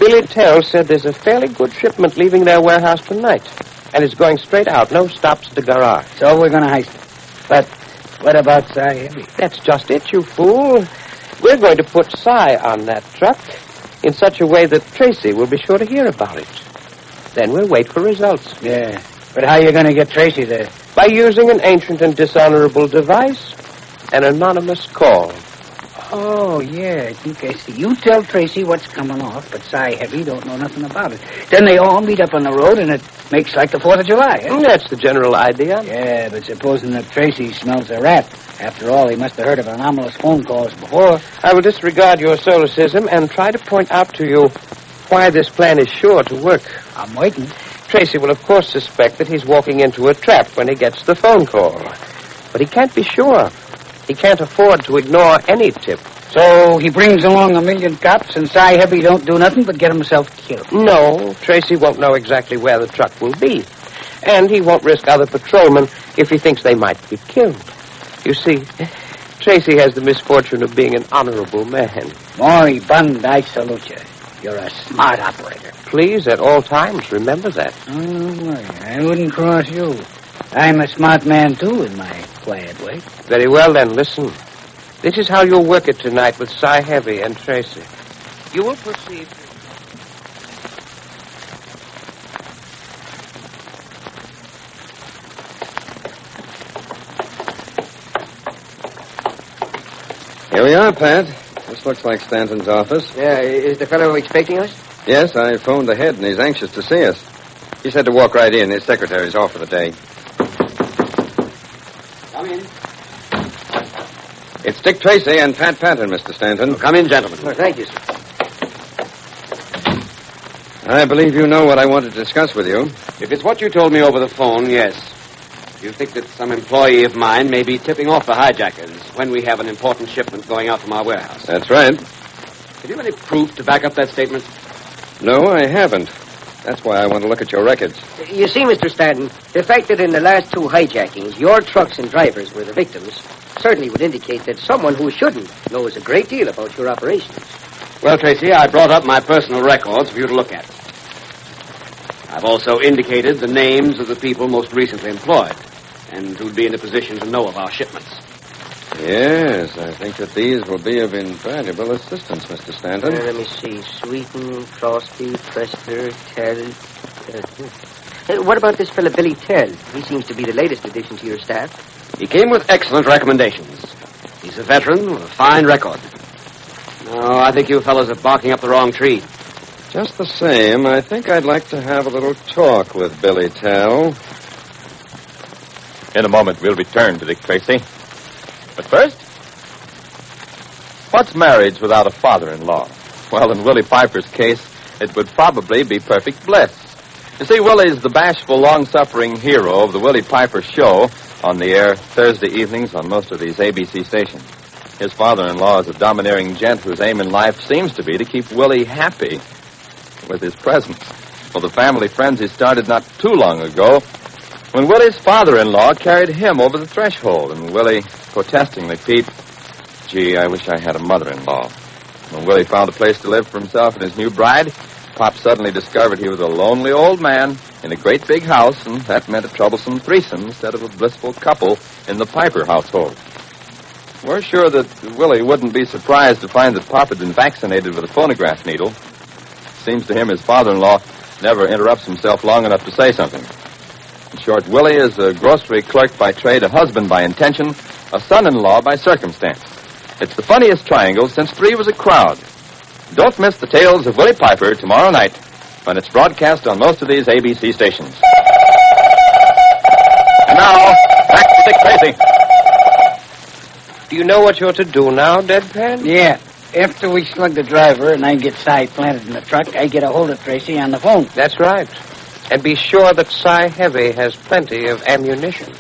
Billy Tell said there's a fairly good shipment leaving their warehouse tonight. And it's going straight out, no stops at the garage. So we're going to heist it. But what about Cy Heavy? That's just it, you fool. We're going to put Cy on that truck in such a way that Tracy will be sure to hear about it. Then we'll wait for results. Yeah. But how are you going to get Tracy there? By using an ancient and dishonorable device, an anonymous call. Oh, yeah, I think I see. You tell Tracy what's coming off, but Cy Heavy don't know nothing about it. Then they all meet up on the road, and it makes like the 4th of July, eh? That's the general idea. Yeah, but supposing that Tracy smells a rat. After all, he must have heard of anomalous phone calls before. I will disregard your solecism and try to point out to you why this plan is sure to work. I'm waiting. Tracy will, of course, suspect that he's walking into a trap when he gets the phone call. But he can't be sure. He can't afford to ignore any tip. So he brings along 1,000,000 cops, and Cy Heavy don't do nothing but get himself killed. No, Tracy won't know exactly where the truck will be. And he won't risk other patrolmen if he thinks they might be killed. You see, Tracy has the misfortune of being an honorable man. Maury Bund, I salute you. You're a smart operator. Please, at all times, remember that. Oh, I wouldn't cross you. I'm a smart man, too, in my quiet way. Very well, then, listen. This is how you'll work it tonight with Cy Heavy and Tracy. You will proceed... Here we are, Pat. This looks like Stanton's office. Yeah, is the fellow expecting us? Yes, I phoned ahead, and he's anxious to see us. He said to walk right in. His secretary's off for the day. Come in. It's Dick Tracy and Pat Patton, Mr. Stanton. Come in, gentlemen. Oh, thank you, sir. I believe you know what I want to discuss with you. If it's what you told me over the phone, yes. You think that some employee of mine may be tipping off the hijackers when we have an important shipment going out from our warehouse. That's right. Have you any proof to back up that statement? No, I haven't. That's why I want to look at your records. You see, Mr. Stanton, the fact that in the last 2 hijackings, your trucks and drivers were the victims certainly would indicate that someone who shouldn't knows a great deal about your operations. Well, Tracy, I brought up my personal records for you to look at. I've also indicated the names of the people most recently employed and who'd be in a position to know of our shipments. Yes, I think that these will be of invaluable assistance, Mr. Stanton. Let me see. Sweeten, Crosby, Prester, Tell. What about this fellow Billy Tell? He seems to be the latest addition to your staff. He came with excellent recommendations. He's a veteran with a fine record. No, I think you fellows are barking up the wrong tree. Just the same, I think I'd like to have a little talk with Billy Tell. In a moment, we'll return to Dick Tracy. But first, what's marriage without a father-in-law? Well, in Willie Piper's case, it would probably be perfect bliss. You see, Willie's the bashful, long-suffering hero of the Willie Piper Show on the air Thursday evenings on most of these ABC stations. His father-in-law is a domineering gent whose aim in life seems to be to keep Willie happy with his presence. Well, the family friends he started not too long ago when Willie's father-in-law carried him over the threshold, and Willie protestingly peeped, "Gee, I wish I had a mother-in-law." When Willie found a place to live for himself and his new bride, Pop suddenly discovered he was a lonely old man in a great big house, and that meant a troublesome threesome instead of a blissful couple in the Piper household. We're sure that Willie wouldn't be surprised to find that Pop had been vaccinated with a phonograph needle. Seems to him his father-in-law never interrupts himself long enough to say something. In short, Willie is a grocery clerk by trade, a husband by intention, a son-in-law by circumstance. It's the funniest triangle since 3 was a crowd. Don't miss the tales of Willie Piper tomorrow night when it's broadcast on most of these ABC stations. And now, back to Dick Tracy. Do you know what you're to do now, Deadpan? Yeah. After we slug the driver and I get Cy planted in the truck, I get a hold of Tracy on the phone. That's right. And be sure that Cy Heavy has plenty of ammunition.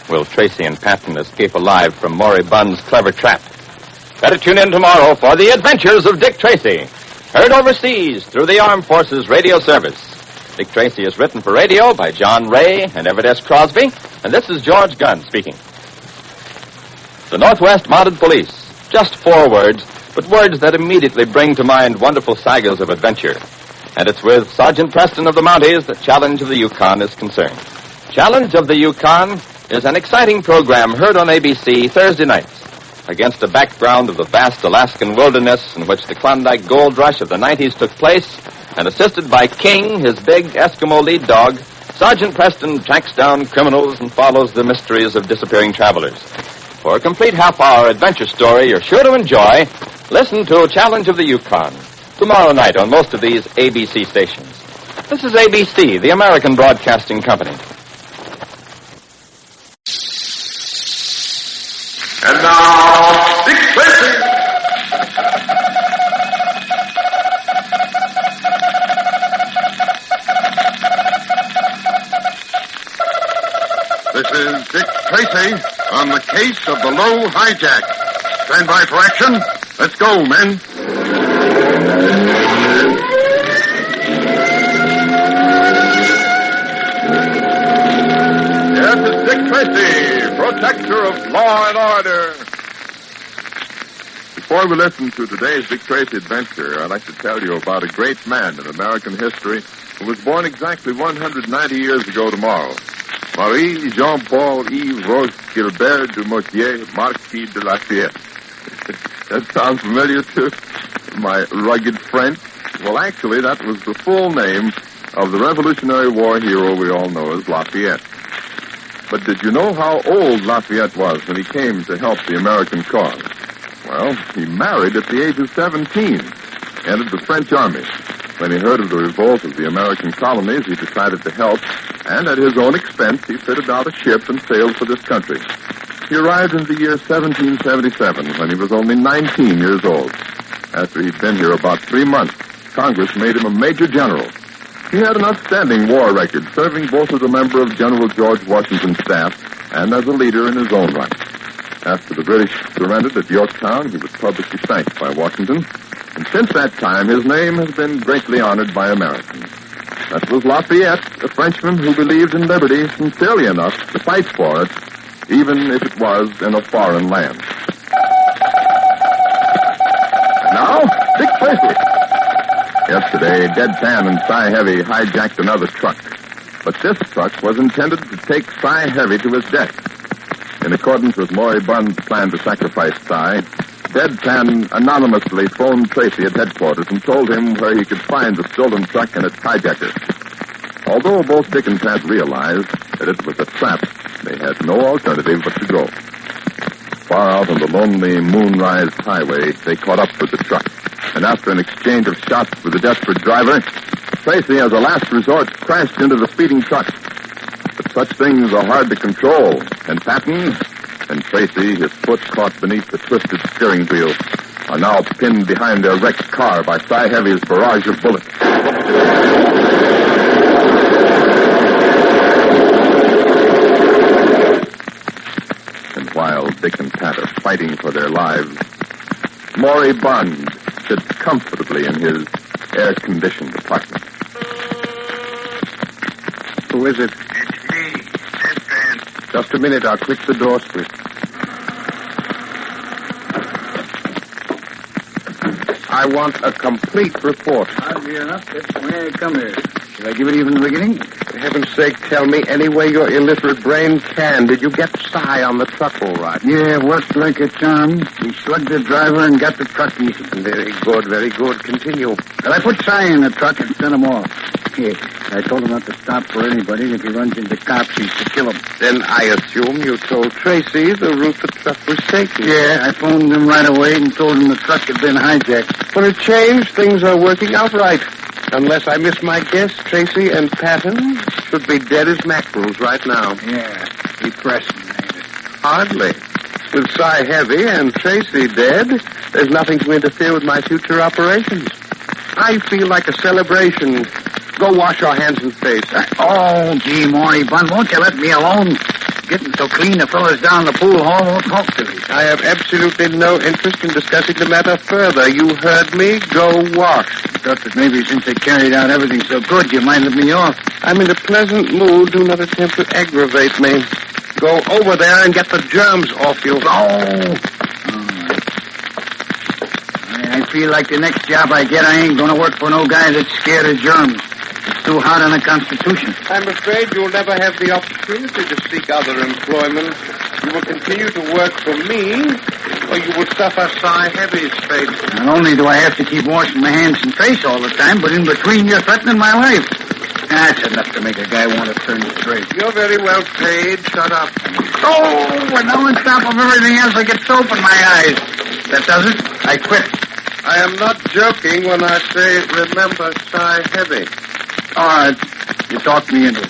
Will Tracy and Patton escape alive from Maury Bunn's clever trap? Better tune in tomorrow for the adventures of Dick Tracy, heard overseas through the Armed Forces Radio Service. Dick Tracy is written for radio by John Ray and Everett S. Crosby, and this is George Gunn speaking. The Northwest Mounted Police. Just 4 words, but words that immediately bring to mind wonderful sagas of adventure. And it's with Sergeant Preston of the Mounties that Challenge of the Yukon is concerned. Challenge of the Yukon is an exciting program heard on ABC Thursday nights. Against a background of the vast Alaskan wilderness in which the Klondike gold rush of the 90s took place, and assisted by King, his big Eskimo lead dog, Sergeant Preston tracks down criminals and follows the mysteries of disappearing travelers. For a complete half-hour adventure story you're sure to enjoy, listen to Challenge of the Yukon tomorrow night on most of these ABC stations. This is ABC, the American Broadcasting Company. And now, Dick Tracy. This is Dick Tracy on the case of the Low Hijack. Stand by for action. Let's go, men. Yes, it's Dick Tracy, protector of law and order. Before we listen to today's Dick Tracy adventure, I'd like to tell you about a great man in American history who was born exactly 190 years ago tomorrow. Marie Jean-Paul Yves Roche Gilbert du Motier, Marquis de Lafayette. That sounds familiar to my rugged French? Well, actually, that was the full name of the Revolutionary War hero we all know as Lafayette. But did you know how old Lafayette was when he came to help the American cause? Well, he married at the age of 17, entered the French army. When he heard of the revolt of the American colonies, he decided to help, and at his own expense, he fitted out a ship and sailed for this country. He arrived in the year 1777, when he was only 19 years old. After he'd been here about 3 months, Congress made him a major general. He had an outstanding war record, serving both as a member of General George Washington's staff and as a leader in his own right. After the British surrendered at Yorktown, he was publicly thanked by Washington, and since that time, his name has been greatly honored by Americans. That was Lafayette, a Frenchman who believed in liberty sincerely enough to fight for it, even if it was in a foreign land. And now, Dick Tracy. Yesterday, Deadpan and Cy Heavy hijacked another truck, but this truck was intended to take Cy Heavy to his death. In accordance with Maury Bunn's plan to sacrifice Cy, Deadpan anonymously phoned Tracy at headquarters and told him where he could find the stolen truck and its hijacker. Although both Dick and Pat realized that it was a trap, they had no alternative but to go. Far out on the lonely moonrise highway, they caught up with the truck, and after an exchange of shots with the desperate driver, Tracy, as a last resort, crashed into the speeding truck. But such things are hard to control, and Patton and Tracy, his foot caught beneath the twisted steering wheel, are now pinned behind their wrecked car by Cy Heavy's barrage of bullets. And while Dick and Pat are fighting for their lives, Maury Bunn sits comfortably in his air-conditioned apartment. Who is it? It's me, Deadpan. Just a minute, I'll click the door switch. I want a complete report. Oddly enough, that's why I come here. Should I give it even in the beginning? For heaven's sake, tell me any way your illiterate brain can. Did you get Cy on the truck all right? Yeah, worked like a charm. We slugged the driver and got the truck easy. Very good, very good. Continue. Well, I put Cy in the truck and sent him off. Yeah, I told him not to stop for anybody, and if he runs into cops, he's to kill him. Then I assume you told Tracy the route the truck was taking. Yeah, I phoned him right away and told him the truck had been hijacked. For a change, things are working out right. Unless I miss my guess, Tracy and Patton should be dead as mackerels right now. Yeah, depressing, ain't it? Hardly. With Cy Heavy and Tracy dead, there's nothing to interfere with my future operations. I feel like a celebration. Go wash your hands and face. Oh, gee, Maury Bunn, won't you let me alone? Getting so clean the fellas down the pool hall won't talk to me. I have absolutely no interest in discussing the matter further. You heard me. Go wash. I thought that maybe since they carried out everything so good, you might let me off. I'm in a pleasant mood. Do not attempt to aggravate me. Go over there and get the germs off you. I feel like the next job I get, I ain't going to work for no guy that's scared of germs. It's too hard on the Constitution. I'm afraid you'll never have the opportunity to seek other employment. You will continue to work for me, or you will suffer Cy Heavy's fate. Not only do I have to keep washing my hands and face all the time, but in between you're threatening my life. That's enough to make a guy want to turn straight. You're very well paid. Shut up. Oh, and now on top of everything else, I get soap in my eyes. That does it. I quit. I am not joking when I say remember Cy Heavy. All right. You talked me into it.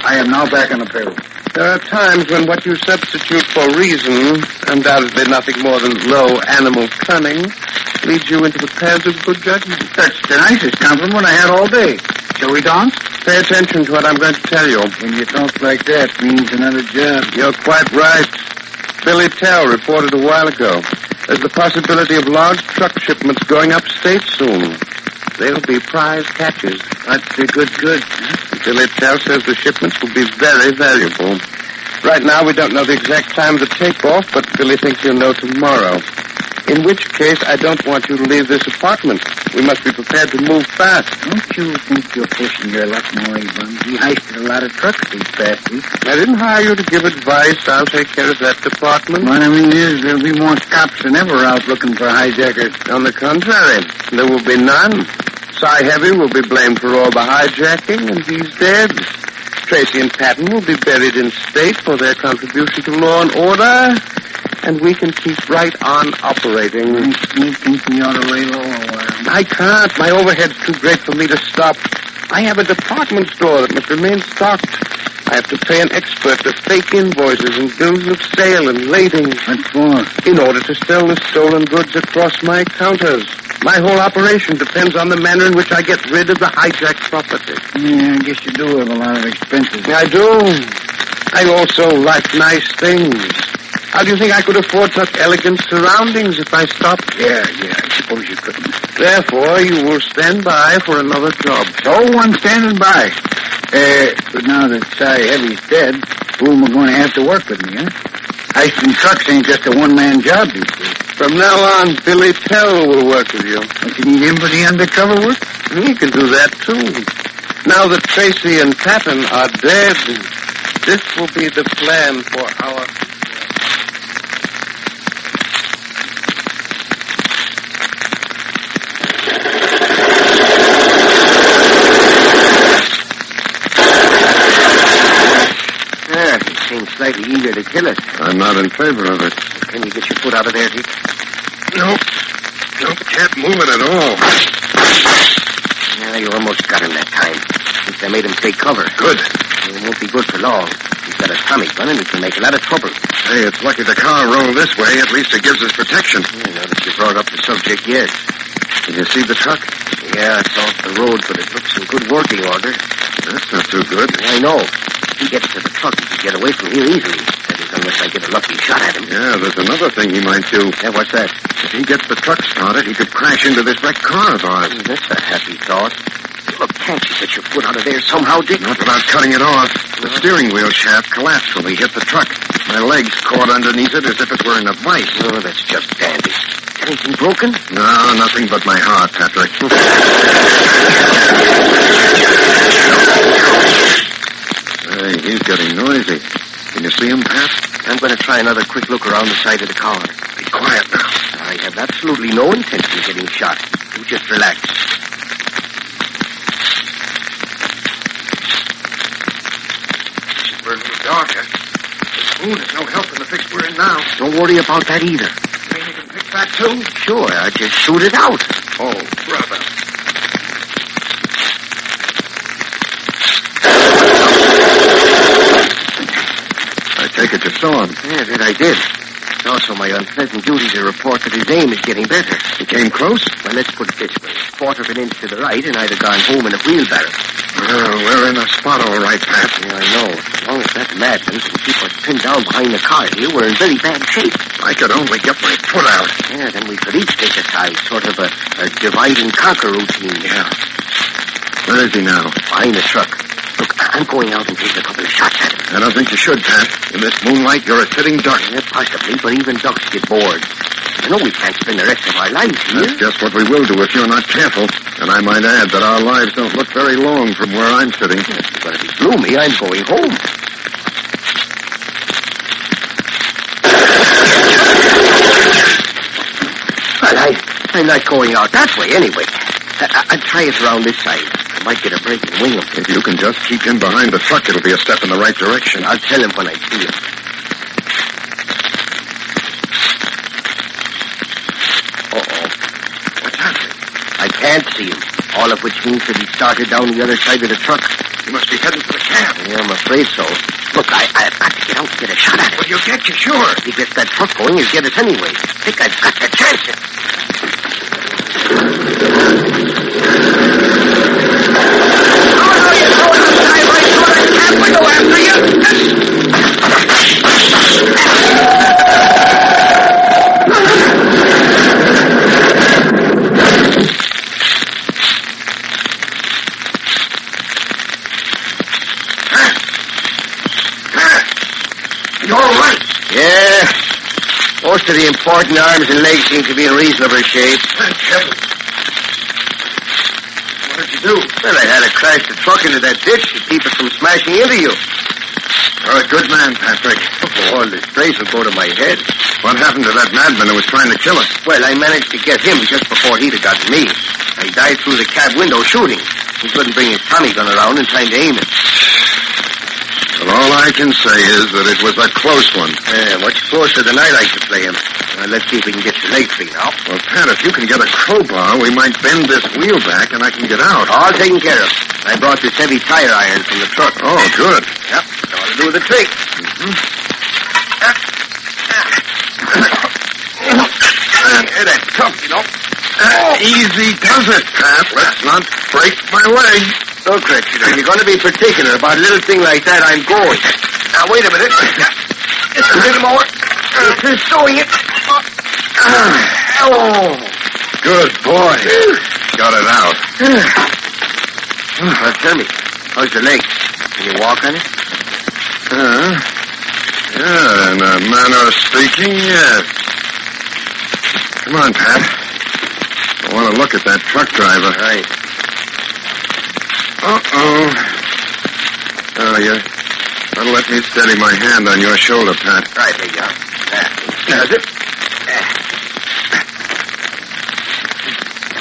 I am now back on the payroll. There are times when what you substitute for reason, undoubtedly nothing more than low animal cunning, leads you into the paths of good judgment. That's the nicest compliment I had all day. Shall we dance? Pay attention to what I'm going to tell you. When you talk like that, means another job. You're quite right. Billy Tell reported a while ago. There's the possibility of large truck shipments going upstate soon. They'll be prize catches. That's a good. Billy Tell says the shipments will be very valuable. Right now, we don't know the exact time of the takeoff, but Billy thinks he'll know tomorrow. In which case, I don't want you to leave this apartment. We must be prepared to move fast. Don't you think you're pushing your luck, Maury Bun? We heisted a lot of trucks these past weeks. I didn't hire you to give advice. I'll take care of that department. What I mean is, there'll be more cops than ever out looking for hijackers. On the contrary, there will be none. Cy Heavy will be blamed for all the hijacking, and he's dead. Tracy and Patton will be buried in state for their contribution to law and order, and we can keep right on operating. You think we ought to lay low a while? I can't. My overhead's too great for me to stop. I have a department store that must remain stocked. I have to pay an expert to fake invoices and bills of sale and lading. What for? In order to sell the stolen goods across my counters. My whole operation depends on the manner in which I get rid of the hijacked property. Yeah, I guess you do have a lot of expenses. I do. I also like nice things. How do you think I could afford such elegant surroundings if I stopped? Yeah, I suppose you couldn't. Therefore, you will stand by for another job. So I'm standing by. But now that Cy Heavy's dead, who am I going to have to work with me, huh? Heisting trucks ain't just a one-man job these days. From now on, Billy Tell will work with you. Don't you need him for the undercover work? He can do that, too. Now that Tracy and Patton are dead, this will be the plan for our... Seems slightly eager to kill us. I'm not in favor of it. Can you get your foot out of there, Dick? Nope, can't move it at all. Yeah, you almost got him that time. Since I made him take cover. Good. It won't be good for long. He's got a Tommy gun and he can make a lot of trouble. Hey, it's lucky the car rolled this way. At least it gives us protection. Now that you brought up the subject, yes. Did you see the truck? Yeah, it's off the road, but it looks in good working order. That's not too good. I know. If he gets to the truck, he can get away from here easily. That is, unless I get a lucky shot at him. Yeah, there's another thing he might do. Yeah, what's that? If he gets the truck started, he could crash into this wrecked car of ours. That's a happy thought. Look, can't you get your foot out of there somehow, Dick? Not without cutting it off. The steering wheel shaft collapsed when we hit the truck. My legs caught underneath it as if it were in a vice. Oh, that's just dandy. Anything broken? No, nothing but my heart, Patrick. Hey, he's getting noisy. Can you see him, Pat? I'm going to try another quick look around the side of the car. Be quiet now. I have absolutely no intention of getting shot. You just relax. We're a little darker. The moon is no help in the fix we're in now. Don't worry about that either. You think you can fix that, too? Sure, I just shoot it out. Oh, brother. I take it you saw him. Yeah, that I did. It's also my unpleasant duty to report that his aim is getting better. He came close? Well, let's put it this way. Quarter of an inch to the right, and I'd have gone home in a wheelbarrow. Well, we're in a spot all right, Pat. Yeah, I know. As long as that madman can keep us pinned down behind the car here, we're in very bad shape. I could only get my foot out. Yeah, then we could each take a side, sort of a divide and conquer routine. Yeah. Where is he now? Behind the truck. Look, I'm going out and take a couple of shots at him. I don't think you should, Pat. In this moonlight, you're a sitting duck. Yeah, possibly, but even ducks get bored. You know we can't spend the rest of our lives here. That's just what we will do if you're not careful. And I might add that our lives don't look very long from where I'm sitting. Yes, you're going to be gloomy. I'm going home. Well, I'm not going out that way anyway. I'll try it around this side. I might get a break and wing him. If you can just keep him behind the truck, it'll be a step in the right direction. I'll tell him when I see him. Uh-oh. What's happening? I can't see him. All of which means that he started down the other side of the truck. He must be heading for the cab. Yeah, I'm afraid so. Look, I've got to get out and get a shot at him. Well, you'll get you, sure. If he gets that truck going, he'll get us anyway. I think I've got to chance it. You're right. Yeah. Most of the important arms and legs seem to be in reasonable shape. Thank heaven. What did you do? Well, I had to crash the truck into that ditch to keep it from smashing into you. You're a good man, Patrick. All the strays will go to my head. What happened to that madman who was trying to kill us? Well, I managed to get him just before he'd have gotten me. I dived through the cab window shooting. He couldn't bring his Tommy gun around in time to aim it. Well, all I can say is that it was a close one. Yeah, much closer than I like to play him. Let's see if we can get your leg free now. Well, Pat, if you can get a crowbar, we might bend this wheel back and I can get out. All taken care of. I brought this heavy tire iron from the truck. Oh, good. Yep, that'll do the trick. That's tough, you know. Easy does it, Pat. Let's not break my leg. Look, Richard, if you're going to be particular about a little thing like that, I'm going. Now, wait a minute. Just a little more. This is doing it. Oh. Good boy. Got it out. Well, tell me, how's the leg? Can you walk on it? Yeah, in a manner of speaking, yes. Come on, Pat. I want to look at that truck driver. Right. Uh-oh. Oh, you ought to let me steady my hand on your shoulder, Pat. Right, there you are. Does it?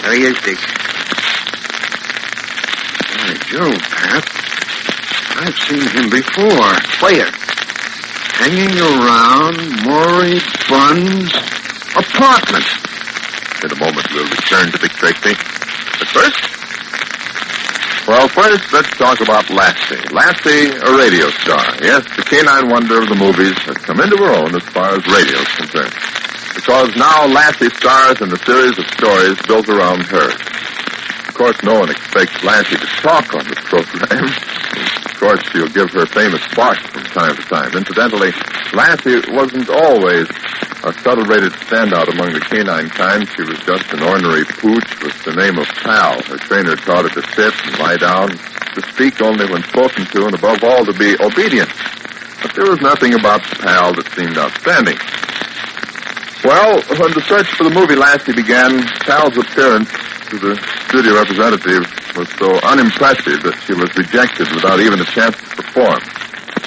There he is, Dick. By Jove, Pat. I've seen him before. Where? Hanging around Maury Bunn's apartment. In a moment, we'll return to Dick Tracy. But first... Well, first, let's talk about Lassie. Lassie, a radio star. Yes, the canine wonder of the movies has come into her own as far as radio is concerned. Because now Lassie stars in a series of stories built around her. Of course, no one expects Lassie to talk on this program. Of course, she'll give her famous barks from time to time. Incidentally, Lassie wasn't always a celebrated standout among the canine kind. She was just an ornery pooch with the name of Pal. Her trainer taught her to sit and lie down, to speak only when spoken to, and above all, to be obedient. But there was nothing about Pal that seemed outstanding. Well, when the search for the movie Lassie began, Pal's appearance to the studio representative was so unimpressive that she was rejected without even a chance to perform.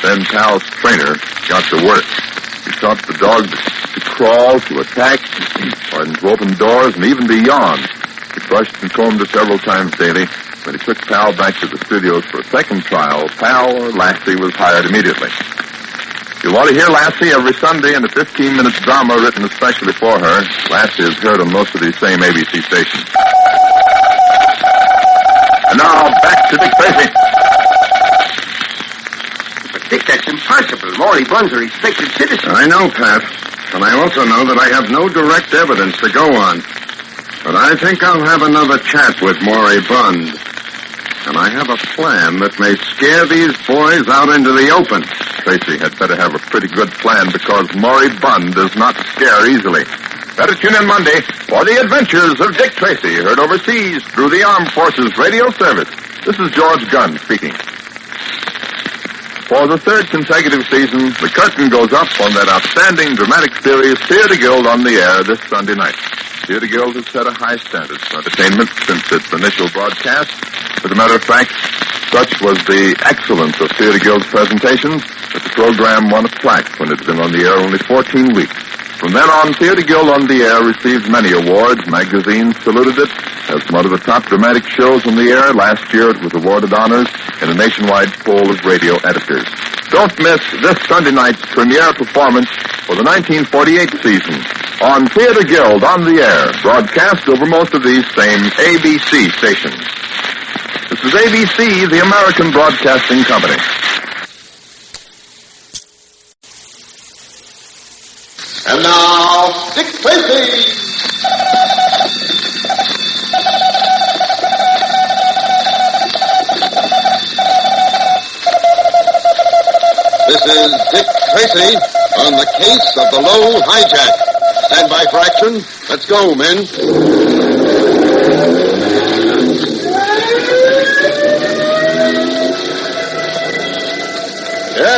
Then Pal's trainer got to work. He taught the dog to crawl, to attack, and to open doors, and even to yawn. He brushed and combed her several times daily. When he took Pal back to the studios for a second trial, Pal, or Lassie, was hired immediately. You'll want to hear Lassie every Sunday in a 15-minute drama written especially for her. Lassie is heard on most of these same ABC stations. And now, back to Dick Tracy. But, Dick, that's impossible. Maury Bunn's a respected citizen. I know, Pat. And I also know that I have no direct evidence to go on. But I think I'll have another chat with Maury Bunn. And I have a plan that may scare these boys out into the open. Tracy had better have a pretty good plan because Maury Bunn does not scare easily. Better tune in Monday for the adventures of Dick Tracy, heard overseas through the Armed Forces Radio Service. This is George Gunn speaking. For the third consecutive season, the curtain goes up on that outstanding dramatic series, Theater Guild on the Air, this Sunday night. Theater Guild has set a high standard for entertainment since its initial broadcast. As a matter of fact, such was the excellence of Theater Guild's presentations that the program won a plaque when it had been on the air only 14 weeks. From then on, Theater Guild on the Air received many awards. Magazines saluted it as one of the top dramatic shows on the air. Last year, it was awarded honors in a nationwide poll of radio editors. Don't miss this Sunday night's premiere performance for the 1948 season on Theater Guild on the Air, broadcast over most of these same ABC stations. This is ABC, the American Broadcasting Company. And now, Dick Tracy. This is Dick Tracy on the case of the Low Hijack. Stand by for action. Let's go, men.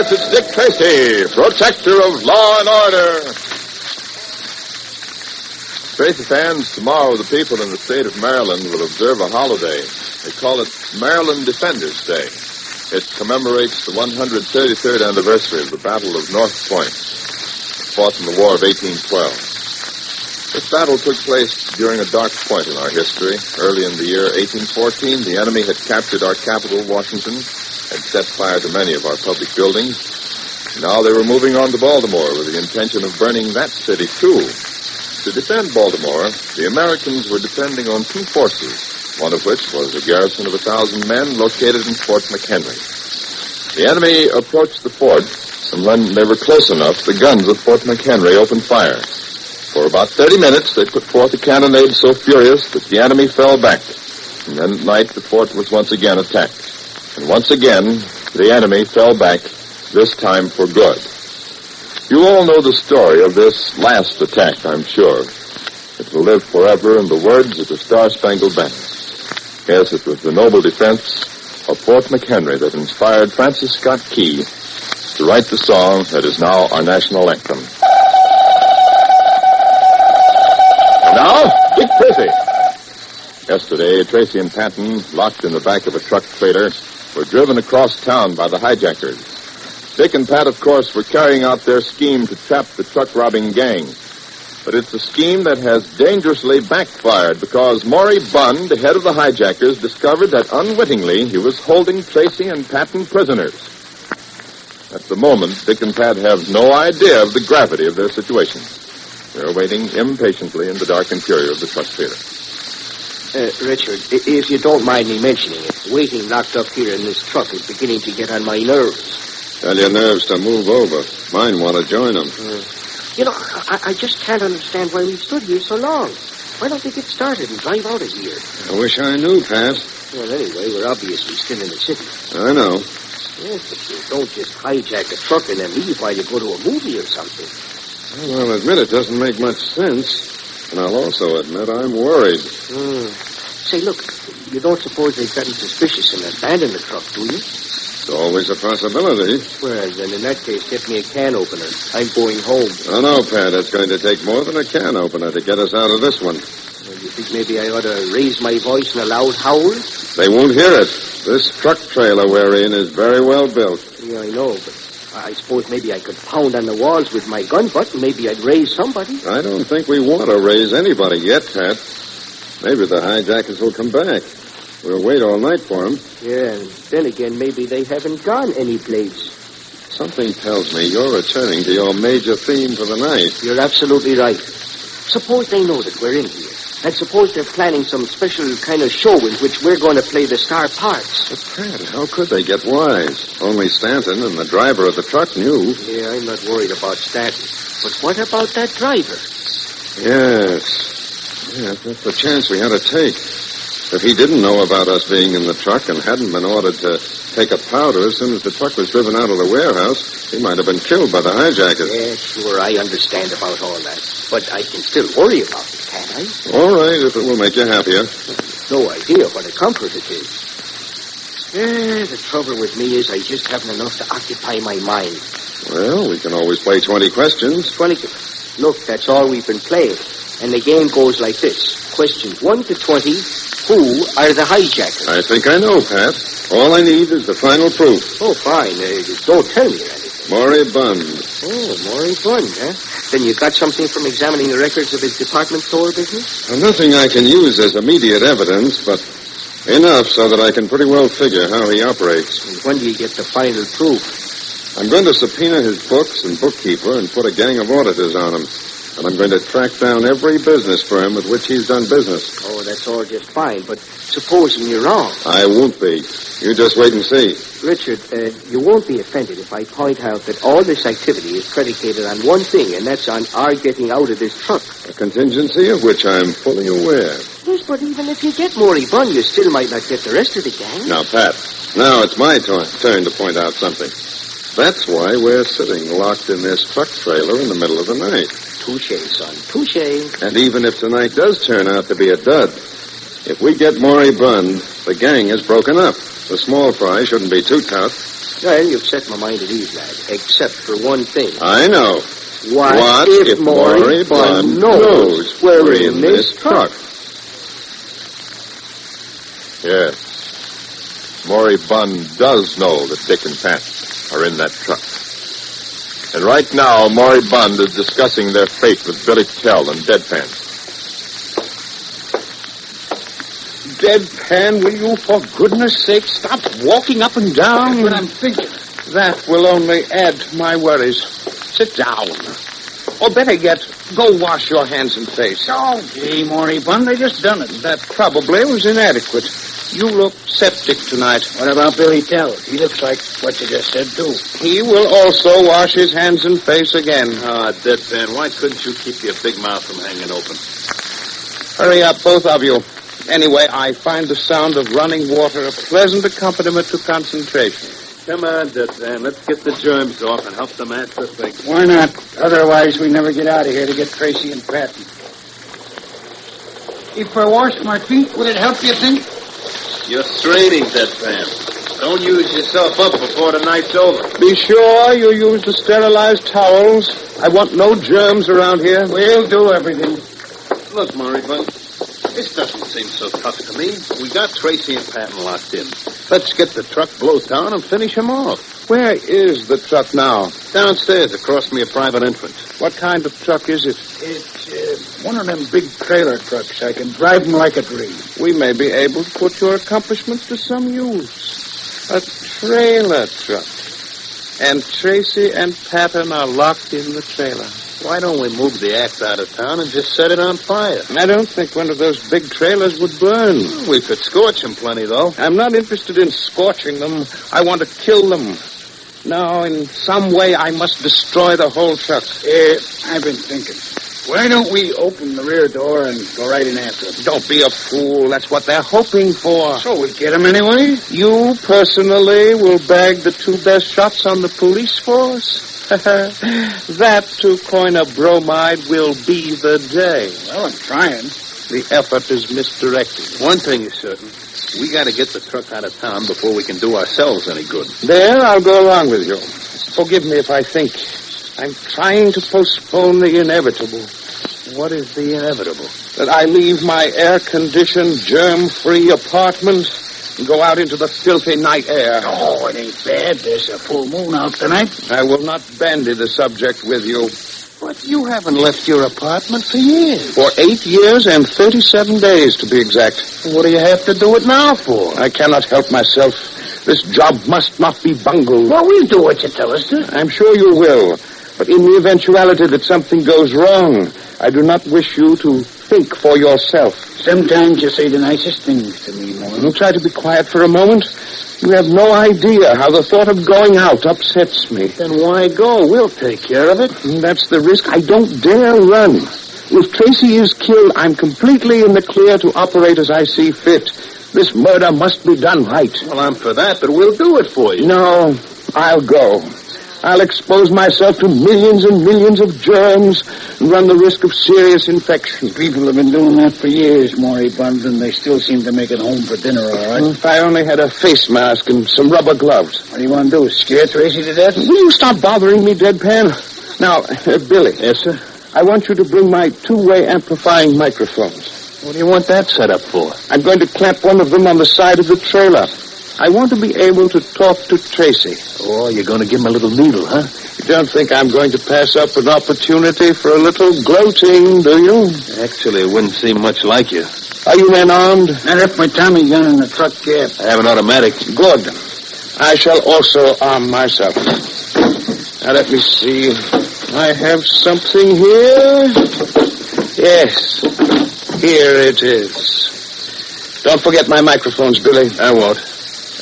Yes, it's Dick Tracy, protector of law and order. Tracy fans, tomorrow the people in the state of Maryland will observe a holiday. They call it Maryland Defenders Day. It commemorates the 133rd anniversary of the Battle of North Point, fought in the War of 1812. This battle took place during a dark point in our history. Early in the year 1814, the enemy had captured our capital, Washington, had set fire to many of our public buildings. Now they were moving on to Baltimore with the intention of burning that city, too. To defend Baltimore, the Americans were depending on two forces, one of which was a garrison of 1,000 men located in Fort McHenry. The enemy approached the fort, and when they were close enough, the guns of Fort McHenry opened fire. For about 30 minutes, they put forth a cannonade so furious that the enemy fell back. And then at night, the fort was once again attacked. And once again, the enemy fell back, this time for good. You all know the story of this last attack, I'm sure. It will live forever in the words of the Star-Spangled Banner. Yes, it was the noble defense of Fort McHenry that inspired Francis Scott Key to write the song that is now our national anthem. Now, Dick Tracy. Yesterday, Tracy and Patton, locked in the back of a truck trailer, were driven across town by the hijackers. Dick and Pat, of course, were carrying out their scheme to trap the truck-robbing gang. But it's a scheme that has dangerously backfired because Maury Bunn, the head of the hijackers, discovered that unwittingly he was holding Tracy and Patton prisoners. At the moment, Dick and Pat have no idea of the gravity of their situation. They're waiting impatiently in the dark interior of the truck trailer. Richard, if you don't mind me mentioning it, waiting locked up here in this truck is beginning to get on my nerves. Tell your nerves to move over. Mine want to join them. You know, I just can't understand why we've stood here so long. Why don't they get started and drive out of here? I wish I knew, Pat. Well, anyway, we're obviously still in the city. I know. Yes, but you don't just hijack a truck and then leave while you go to a movie or something. Well, I'll admit it doesn't make much sense. And I'll also admit I'm worried. Say, look, you don't suppose they've gotten suspicious and abandoned the truck, do you? It's always a possibility. Well, then in that case, get me a can opener. I'm going home. Oh, no, Pat. It's going to take more than a can opener to get us out of this one. Well, you think maybe I ought to raise my voice in a loud howl? They won't hear it. This truck trailer we're in is very well built. Yeah, I know, but I suppose maybe I could pound on the walls with my gun butt and maybe I'd raise somebody. I don't think we want to raise anybody yet, Pat. Maybe the hijackers will come back. We'll wait all night for them. Yeah, and then again, maybe they haven't gone anyplace. Something tells me you're returning to your major theme for the night. You're absolutely right. Suppose they know that we're in here. And suppose they're planning some special kind of show in which we're going to play the star parts. But, Pat, how could they get wise? Only Stanton and the driver of the truck knew. Yeah, I'm not worried about Stanton. But what about that driver? Yes. Yeah, that's the chance we had to take. If he didn't know about us being in the truck and hadn't been ordered to take a powder as soon as the truck was driven out of the warehouse, he might have been killed by the hijackers. Yeah, sure, I understand about all that. But I can still worry about it, can't I? All right, if it will make you happier. No idea what a comfort it is. Yeah, the trouble with me is I just haven't enough to occupy my mind. Well, we can always play 20 questions. 20. Look, that's all we've been playing. And the game goes like this. Questions 1 to 20. Who are the hijackers? I think I know, Pat. All I need is the final proof. Oh, fine. Don't tell me anything. Maury Bunn. Oh, Maury Bunn, huh? Then you got something from examining the records of his department store business? Well, nothing I can use as immediate evidence, but enough so that I can pretty well figure how he operates. And when do you get the final proof? I'm going to subpoena his books and bookkeeper and put a gang of auditors on him. And I'm going to track down every business firm with which he's done business. Oh, that's all just fine, but supposing you're wrong. I won't be. You just wait and see. Richard, you won't be offended if I point out that all this activity is predicated on one thing, and that's on our getting out of this truck. A contingency of which I'm fully aware. Yes, but even if you get Maury Bunn, you still might not get the rest of the gang. Now, Pat, now it's my turn to point out something. That's why we're sitting locked in this truck trailer in the middle of the night. Touche, son. Touche. And even if tonight does turn out to be a dud, if we get Maury Bunn, the gang is broken up. The small fry shouldn't be too tough. Well, you've set my mind at ease, lad, except for one thing. I know. What if Maury Bunn knows we're in this truck? Yes. Maury Bunn does know that Dick and Pat are in that truck. And right now, Maury Bunn is discussing their fate with Billy Tell and Deadpan. Deadpan, will you, for goodness sake, stop walking up and down? That's what I'm thinking. That will only add to my worries. Sit down. Or better yet, go wash your hands and face. Okay, Maury Bunn, they just done it. That probably was inadequate. You look septic tonight. What about Billy Tell? He looks like what you just said, too. He will also wash his hands and face again. Ah, Deadpan, why couldn't you keep your big mouth from hanging open? Hurry up, both of you. Anyway, I find the sound of running water a pleasant accompaniment to concentration. Come on, Deadpan, let's get the germs off and help the master think. Why not? Otherwise, we never get out of here to get Tracy and Patton. If I wash my feet, would it help, you think? You're straining, Deadpan. Don't use yourself up before the night's over. Be sure you use the sterilized towels. I want no germs around here. We'll do everything. Look, Maury Bunn, this doesn't seem so tough to me. We got Tracy and Patton locked in. Let's get the truck blown down and finish him off. Where is the truck now? Downstairs, across from your private entrance. What kind of truck is it? It's one of them big trailer trucks. I can drive them like a dream. We may be able to put your accomplishments to some use. A trailer truck. And Tracy and Patton are locked in the trailer. Why don't we move the act out of town and just set it on fire? I don't think one of those big trailers would burn. We could scorch them plenty, though. I'm not interested in scorching them. I want to kill them. No, in some way I must destroy the whole truck. I've been thinking. Why don't we open the rear door and go right in after them? Don't be a fool. That's what they're hoping for. So we get them anyway? You personally will bag the 2 best shots on the police force? That, to coin a bromide, will be the day. Well, I'm trying. The effort is misdirected. One thing is certain. We got to get the truck out of town before we can do ourselves any good. There, I'll go along with you. Forgive me if I think. I'm trying to postpone the inevitable. What is the inevitable? That I leave my air-conditioned, germ-free apartment and go out into the filthy night air. Oh, it ain't bad. There's a full moon out tonight. I will not bandy the subject with you. But you haven't left your apartment for years. For 8 years and 37 days, to be exact. What do you have to do it now for? I cannot help myself. This job must not be bungled. Well, we'll do what you tell us to. I'm sure you will. But in the eventuality that something goes wrong, I do not wish you to think for yourself. Sometimes you say the nicest things to me, Morton. Try to be quiet for a moment. You have no idea how the thought of going out upsets me. Then why go? We'll take care of it. That's the risk. I don't dare run. If Tracy is killed, I'm completely in the clear to operate as I see fit. This murder must be done right. Well, I'm for that, but we'll do it for you. No, I'll go. I'll expose myself to millions and millions of germs and run the risk of serious infection. People have been doing that for years, Maury Bunn, and they still seem to make it home for dinner, all right? If I only had a face mask and some rubber gloves. What do you want to do, scare Tracy to death? Will you stop bothering me, Deadpan? Now, Billy. Yes, sir? I want you to bring my 2-way amplifying microphones. What do you want that set up for? I'm going to clamp one of them on the side of the trailer. I want to be able to talk to Tracy. Oh, you're going to give him a little needle, huh? You don't think I'm going to pass up an opportunity for a little gloating, do you? Actually, it wouldn't seem much like you. Are you men armed? I left my Tommy gun in the truck cab. I have an automatic. Good. I shall also arm myself. Now, let me see. I have something here. Yes. Here it is. Don't forget my microphones, Billy. I won't.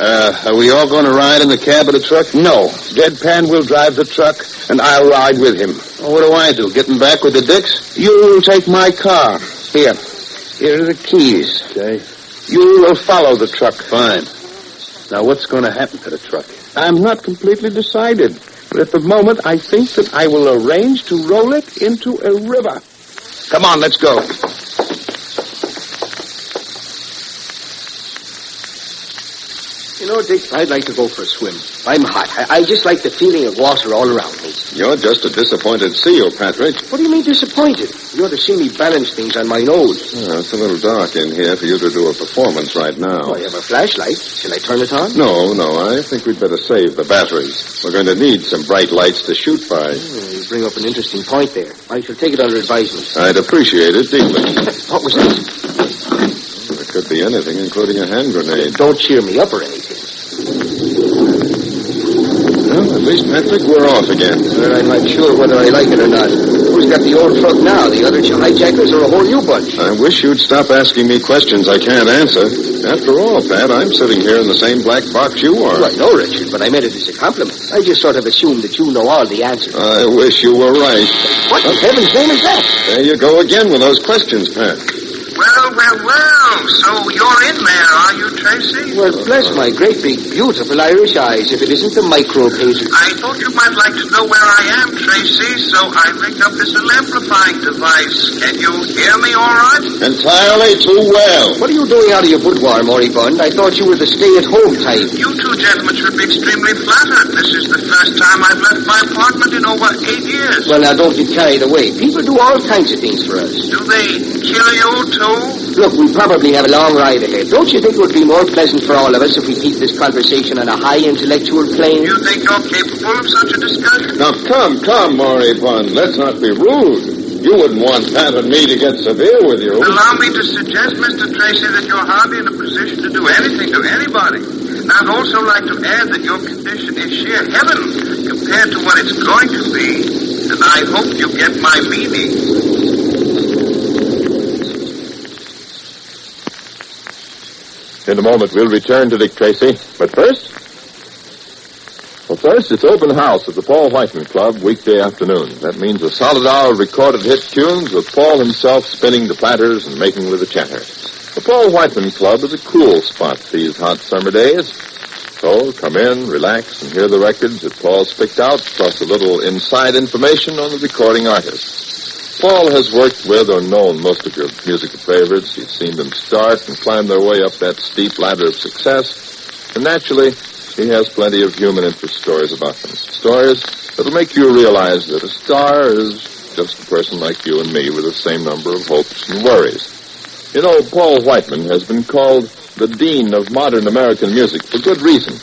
Are we all going to ride in the cab of the truck? No. Deadpan will drive the truck, and I'll ride with him. Well, what do I do? Getting back with the Dicks? You will take my car. Here. Here are the keys. Okay. You will follow the truck. Fine. Now, what's going to happen to the truck? I'm not completely decided. But at the moment, I think that I will arrange to roll it into a river. Come on, let's go. You know, Dick, I'd like to go for a swim. I'm hot. I just like the feeling of water all around me. You're just a disappointed seal, Patrick. What do you mean disappointed? You ought to see me balance things on my nose. Oh, it's a little dark in here for you to do a performance right now. Oh, I have a flashlight. Shall I turn it on? No. I think we'd better save the batteries. We're going to need some bright lights to shoot by. You bring up an interesting point there. I shall take it under advisement. I'd appreciate it deeply. What was that? It could be anything, including a hand grenade. Don't cheer me up or anything. Well, at least, Patrick, we're off again. Well, I'm not sure whether I like it or not. Who's got the old truck now? The other hijackers or a whole new bunch? I wish you'd stop asking me questions I can't answer. After all, Pat, I'm sitting here in the same black box you are. Well, I know, Richard, but I meant it as a compliment. I just sort of assumed that you know all the answers. I wish you were right. What in heaven's name is that? There you go again with those questions, Pat. Well. So you're in there, are you, Tracy? Well, bless my great big beautiful Irish eyes if it isn't the micro-pager. I thought you might like to know where I am, Tracy, so I rigged up this little amplifying device. Can you hear me all right? Entirely too well. What are you doing out of your boudoir, moribund? I thought you were the stay-at-home type. You two gentlemen should be extremely flattered. This is the first time I've left my apartment in over 8 years. Well, now, don't get carried away. People do all kinds of things for us. Do they kill you, too? Look, we probably have a long ride ahead. Don't you think it would be more pleasant for all of us if we keep this conversation on a high intellectual plane? You think you're capable of such a discussion? Now, come, moribund. Let's not be rude. You wouldn't want Pat and me to get severe with you. Allow me to suggest, Mr. Tracy, that you're hardly in a position to do anything to anybody. And I'd also like to add that your condition is sheer heaven compared to what it's going to be. And I hope you get my meaning. In a moment, we'll return to Dick Tracy. But first, it's open house at the Paul Whiteman Club weekday afternoon. That means a solid hour of recorded hit tunes with Paul himself spinning the platters and making with the chatter. The Paul Whiteman Club is a cool spot these hot summer days. So come in, relax, and hear the records that Paul's picked out, plus a little inside information on the recording artist. Paul has worked with or known most of your musical favorites. He's seen them start and climb their way up that steep ladder of success. And naturally, he has plenty of human interest stories about them. Stories that'll make you realize that a star is just a person like you and me with the same number of hopes and worries. You know, Paul Whiteman has been called the Dean of modern American music for good reason.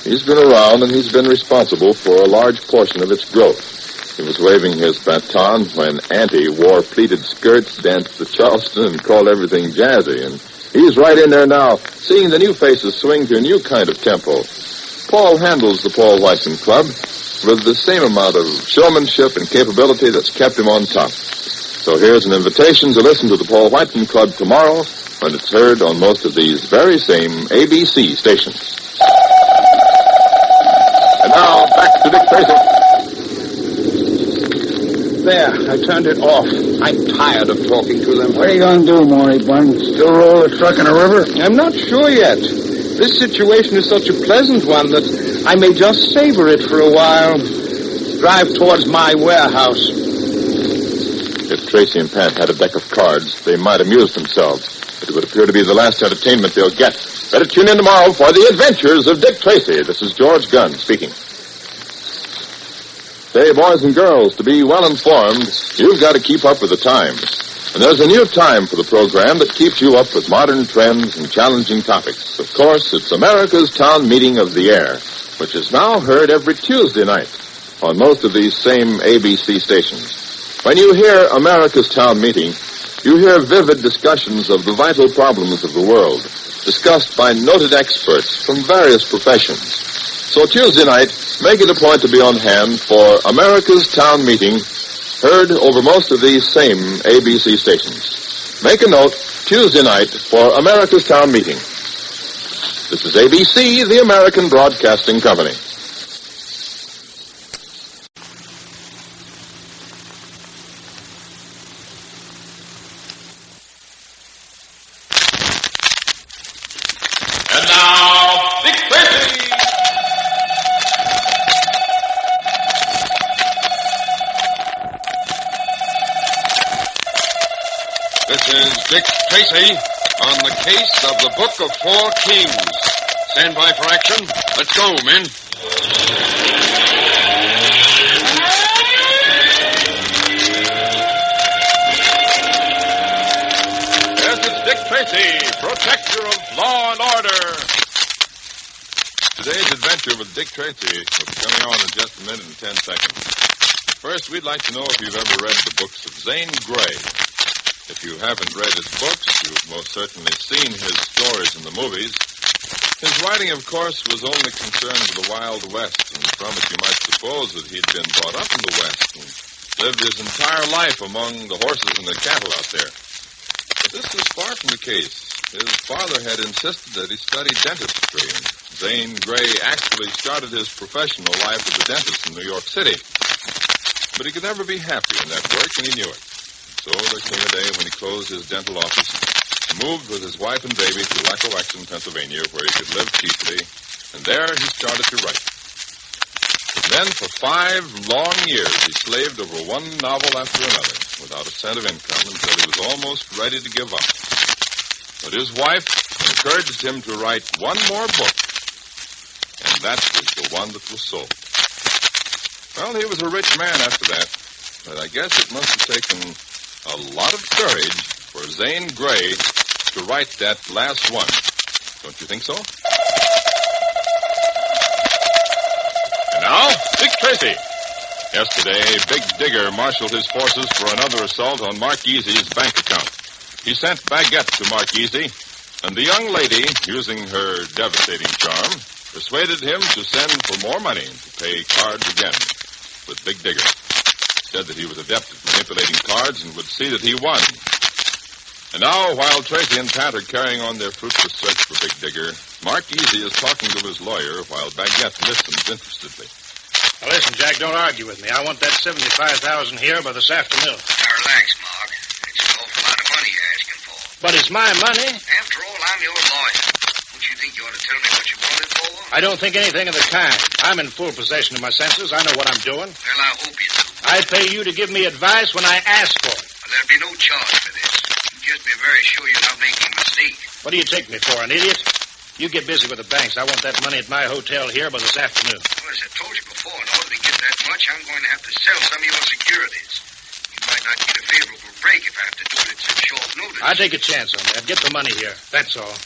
He's been around and he's been responsible for a large portion of its growth. He was waving his baton when Auntie wore pleated skirts, danced the Charleston, and called everything jazzy. And he's right in there now, seeing the new faces swing to a new kind of tempo. Paul handles the Paul Whiteman Club with the same amount of showmanship and capability that's kept him on top. So here's an invitation to listen to the Paul Whiteman Club tomorrow when it's heard on most of these very same ABC stations. And now, back to Dick Tracy. There, I turned it off. I'm tired of talking to them. What are you going to do, moribund? Still roll the truck in a river? I'm not sure yet. This situation is such a pleasant one that I may just savor it for a while. Drive towards my warehouse. If Tracy and Pat had a deck of cards, they might amuse themselves. But it would appear to be the last entertainment they'll get. Better tune in tomorrow for the adventures of Dick Tracy. This is George Gunn speaking. Say, boys and girls, to be well informed, you've got to keep up with the times. And there's a new time for the program that keeps you up with modern trends and challenging topics. Of course, it's America's Town Meeting of the Air, which is now heard every Tuesday night on most of these same ABC stations. When you hear America's Town Meeting, you hear vivid discussions of the vital problems of the world, discussed by noted experts from various professions. So Tuesday night, make it a point to be on hand for America's Town Meeting, heard over most of these same ABC stations. Make a note, Tuesday night for America's Town Meeting. This is ABC, the American Broadcasting Company. And now, Dick Tracy! This is Dick Tracy on the case of the Book of Four Kings, Stand by for action. Let's go, men. Yes, it's Dick Tracy, protector of law and order. Today's adventure with Dick Tracy will be coming on in just a minute and 10 seconds. First, we'd like to know if you've ever read the books of Zane Grey. If you haven't read his books, you've most certainly seen his stories in the movies. His writing, of course, was only concerned with the Wild West, and from it you might suppose that he'd been brought up in the West and lived his entire life among the horses and the cattle out there. But this was far from the case. His father had insisted that he study dentistry, and Zane Grey actually started his professional life as a dentist in New York City. But he could never be happy in that work, and he knew it. So there came a day when he closed his dental office and moved with his wife and baby to Lackawanna, Pennsylvania, where he could live cheaply, and there he started to write. Then for 5 long years he slaved over one novel after another, without a cent of income, until he was almost ready to give up. But his wife encouraged him to write one more book, and that was the one that was sold. Well, he was a rich man after that, but I guess it must have taken a lot of courage for Zane Grey to write that last one. Don't you think so? And now, Dick Tracy. Yesterday, Big Digger marshaled his forces for another assault on Mark Easy's bank account. He sent baguette to Mark Easy, and the young lady, using her devastating charm, persuaded him to send for more money to pay cards again with Big Digger. Said that he was adept at manipulating cards and would see that he won. And now, while Tracy and Pat are carrying on their fruitless search for Big Digger, Mark Easy is talking to his lawyer while Baguette listens interestedly. Now listen, Jack, don't argue with me. I want that $75,000 here by this afternoon. Now relax, Mark. It's an awful lot of money you're asking for. But it's my money. After all, I'm your lawyer. Don't you think you ought to tell me what you want it for? I don't think anything of the kind. I'm in full possession of my senses. I know what I'm doing. Well, I hope you do. I pay you to give me advice when I ask for it. Well, there'll be no charge for this. You just be very sure you're not making a mistake. What do you take me for, an idiot? You get busy with the banks. I want that money at my hotel here by this afternoon. Well, as I told you before, in order to get that much, I'm going to have to sell some of your securities. You might not get a favorable break if I have to do it at such short notice. I'll take a chance on that. Get the money here. That's all.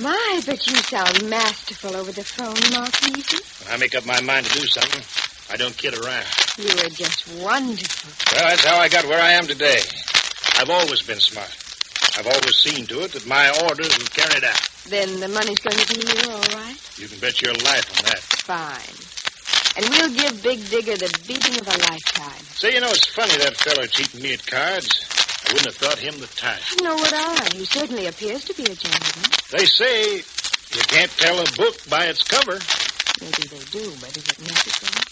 My, but you sound masterful over the phone, Mark Easy. When I make up my mind to do something, I don't kid around. You are just wonderful. Well, that's how I got where I am today. I've always been smart. I've always seen to it that my orders were carried out. Then the money's going to be here, all right? You can bet your life on that. Fine. And we'll give Big Digger the beating of a lifetime. Say, you know, it's funny that feller cheating me at cards. I wouldn't have thought him the type. No, would I? He certainly appears to be a gentleman. They say you can't tell a book by its cover. Maybe they do, but is it necessary?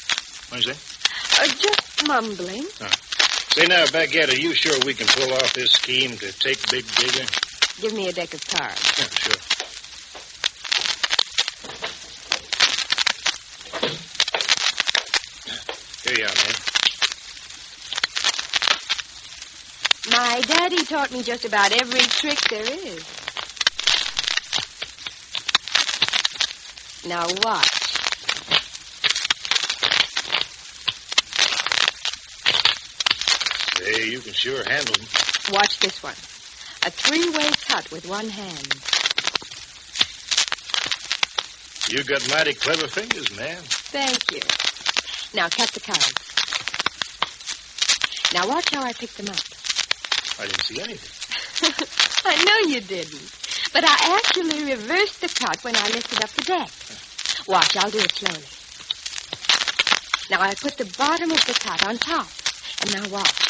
What is that? Just mumbling. Oh. Say now, Baguette, are you sure we can pull off this scheme to take Big Digger? Give me a deck of cards. Yeah, sure. Here you are, man. My daddy taught me just about every trick there is. Now watch. Say, you can sure handle them. Watch this one. A 3-way cut with one hand. You got mighty clever fingers, man. Thank you. Now cut the cards. Now watch how I pick them up. I didn't see anything. I know you didn't. But I actually reversed the cut when I lifted up the deck. Watch, I'll do it slowly. Now I put the bottom of the cut on top. And now watch.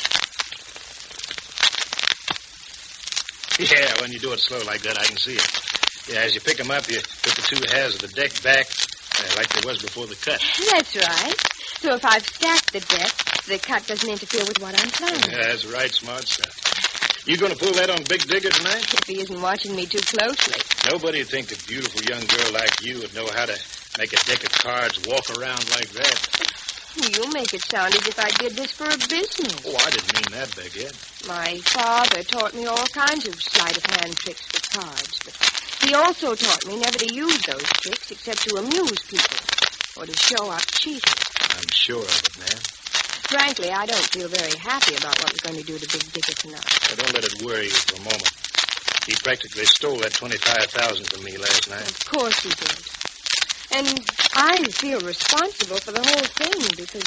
Yeah, when you do it slow like that, I can see it. Yeah, as you pick them up, you put the 2 halves of the deck back like there was before the cut. That's right. So if I've stacked the deck, the cut doesn't interfere with what I'm playing. Yeah, that's right, smart stuff. You going to pull that on Big Digger tonight? If he isn't watching me too closely. Nobody'd think a beautiful young girl like you would know how to make a deck of cards walk around like that. You make it sound as if I did this for a business. Oh, I didn't mean that, Baguette. My father taught me all kinds of sleight of hand tricks with cards, but He also taught me never to use those tricks except to amuse people or to show up cheating. I'm sure of it, ma'am. Frankly, I don't feel very happy about what we're going to do to Big Dicker tonight. Now, don't let it worry you for a moment. He practically stole that $25,000 from me last night. Of course he did. And I feel responsible for the whole thing because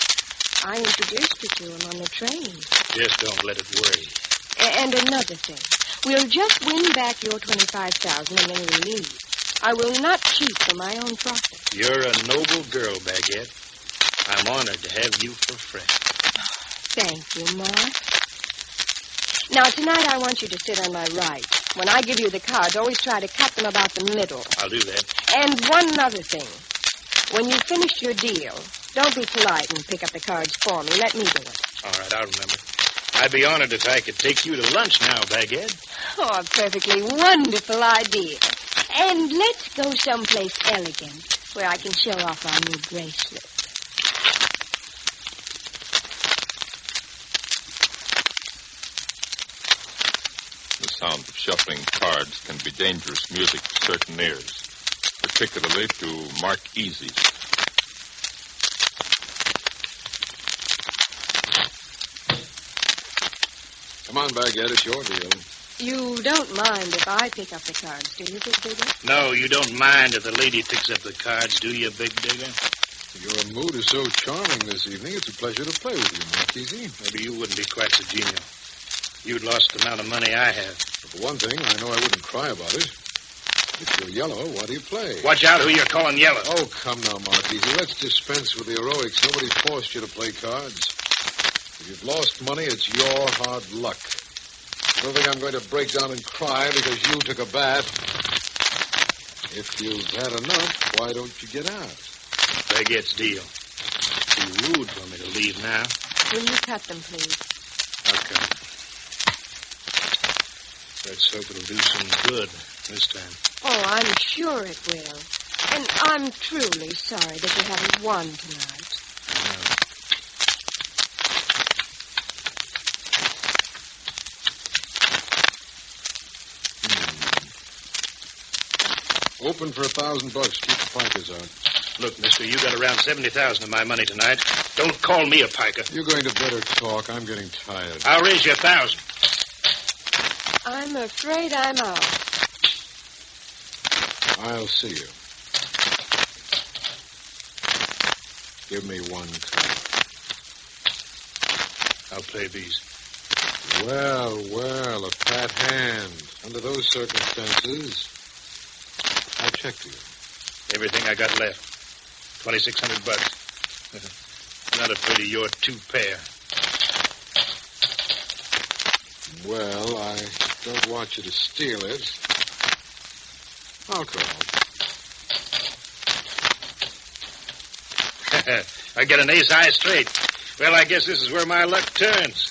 I introduced you to him on the train. Just don't let it worry you. And another thing. We'll just win back your $25,000 and then we'll leave. I will not cheat for my own profit. You're a noble girl, Baguette. I'm honored to have you for a friend. Thank you, Moth. Now, tonight I want you to sit on my right. When I give you the cards, always try to cut them about the middle. I'll do that. And one other thing. When you've finished your deal, don't be polite and pick up the cards for me. Let me do it. All right, I'll remember. I'd be honored if I could take you to lunch now, Baguette. Oh, a perfectly wonderful idea. And let's go someplace elegant where I can show off our new bracelet. The sound of shuffling cards can be dangerous music to certain ears, particularly to Mark Easy's. Come on, Baguette, it's your deal. You don't mind if I pick up the cards, do you, Big Digger? No, you don't mind if the lady picks up the cards, do you, Big Digger? Your mood is so charming this evening, it's a pleasure to play with you, Marquise. Maybe you wouldn't be quite so genial. You'd lost the amount of money I have. But for one thing, I know I wouldn't cry about it. If you're yellow, why do you play? Watch out who you're calling yellow. Oh, come now, Marquise. Let's dispense with the heroics. Nobody forced you to play cards. If you've lost money, it's your hard luck. I don't think I'm going to break down and cry because you took a bath. If you've had enough, why don't you get out? Baguette's deal. It'd be rude for me to leave now. Will you cut them, please? I'll cut them. Let's hope it'll do some good this time. Oh, I'm sure it will. And I'm truly sorry that you haven't won tonight. Open for $1,000. Keep the pikers out. Look, mister, you got around $70,000 of my money tonight. Don't call me a piker. You're going to better talk. I'm getting tired. I'll raise you $1,000. I'm afraid I'm out. I'll see you. Give me one card. I'll play these. Well, a fat hand. Under those circumstances, I'll check to you. Everything I got left. $2,600. Not afraid of your two pair. Well, I don't want you to steal it. I'll call. I get an ace high straight. Well, I guess this is where my luck turns.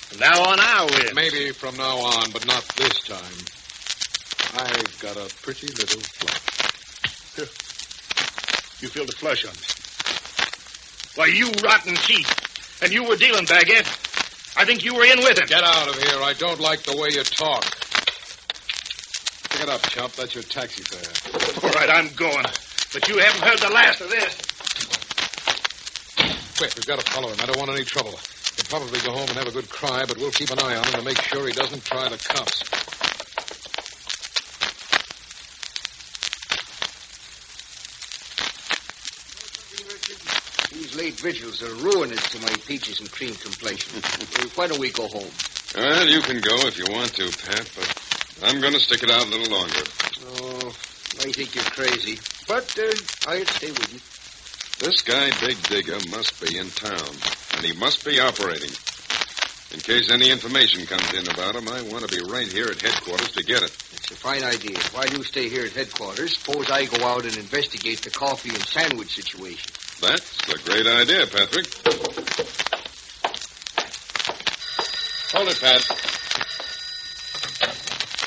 From now on, I'll win. Maybe from now on, but not this time. I've got a pretty little flush. You feel the flush on me. Why, you rotten cheat. And you were dealing, Baguette. I think you were in with him. Get out of here. I don't like the way you talk. Pick it up, chump. That's your taxi fare. All right, I'm going. But you haven't heard the last of this. Quick, we've got to follow him. I don't want any trouble. He'll probably go home and have a good cry, but we'll keep an eye on him to make sure he doesn't try the cops. These late vigils are ruinous to my peaches and cream complexion. Why don't we go home? Well, you can go if you want to, Pat, but I'm going to stick it out a little longer. Oh, I think you're crazy. But I'll stay with you. This guy, Big Digger, must be in town, and he must be operating. In case any information comes in about him, I want to be right here at headquarters to get it. It's a fine idea. While you stay here at headquarters, suppose I go out and investigate the coffee and sandwich situation. That's a great idea, Patrick. Hold it, Pat.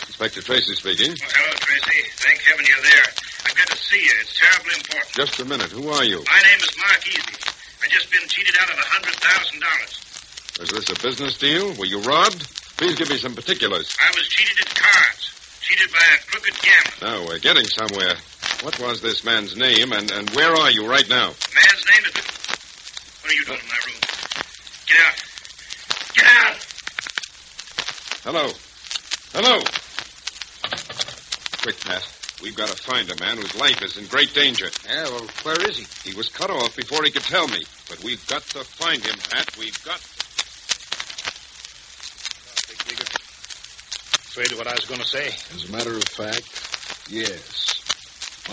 Inspector Tracy speaking. Oh, hello, Tracy. Thank heaven you're there. I've got to see you. It's terribly important. Just a minute. Who are you? My name is Mark Easy. I just been cheated out of $100,000. Is this a business deal? Were you robbed? Please give me some particulars. I was cheated at cards. cheated by a crooked gambler. Now, we're getting somewhere. What was this man's name, and where are you right now? Man's name is... What are you doing in my room? Get out. Get out! Hello. Hello. Quick, Pat. We've got to find a man whose life is in great danger. Yeah, well, where is he? He was cut off before he could tell me. But we've got to find him, Pat. We've got to... Afraid of what I was going to say? As a matter of fact, yes.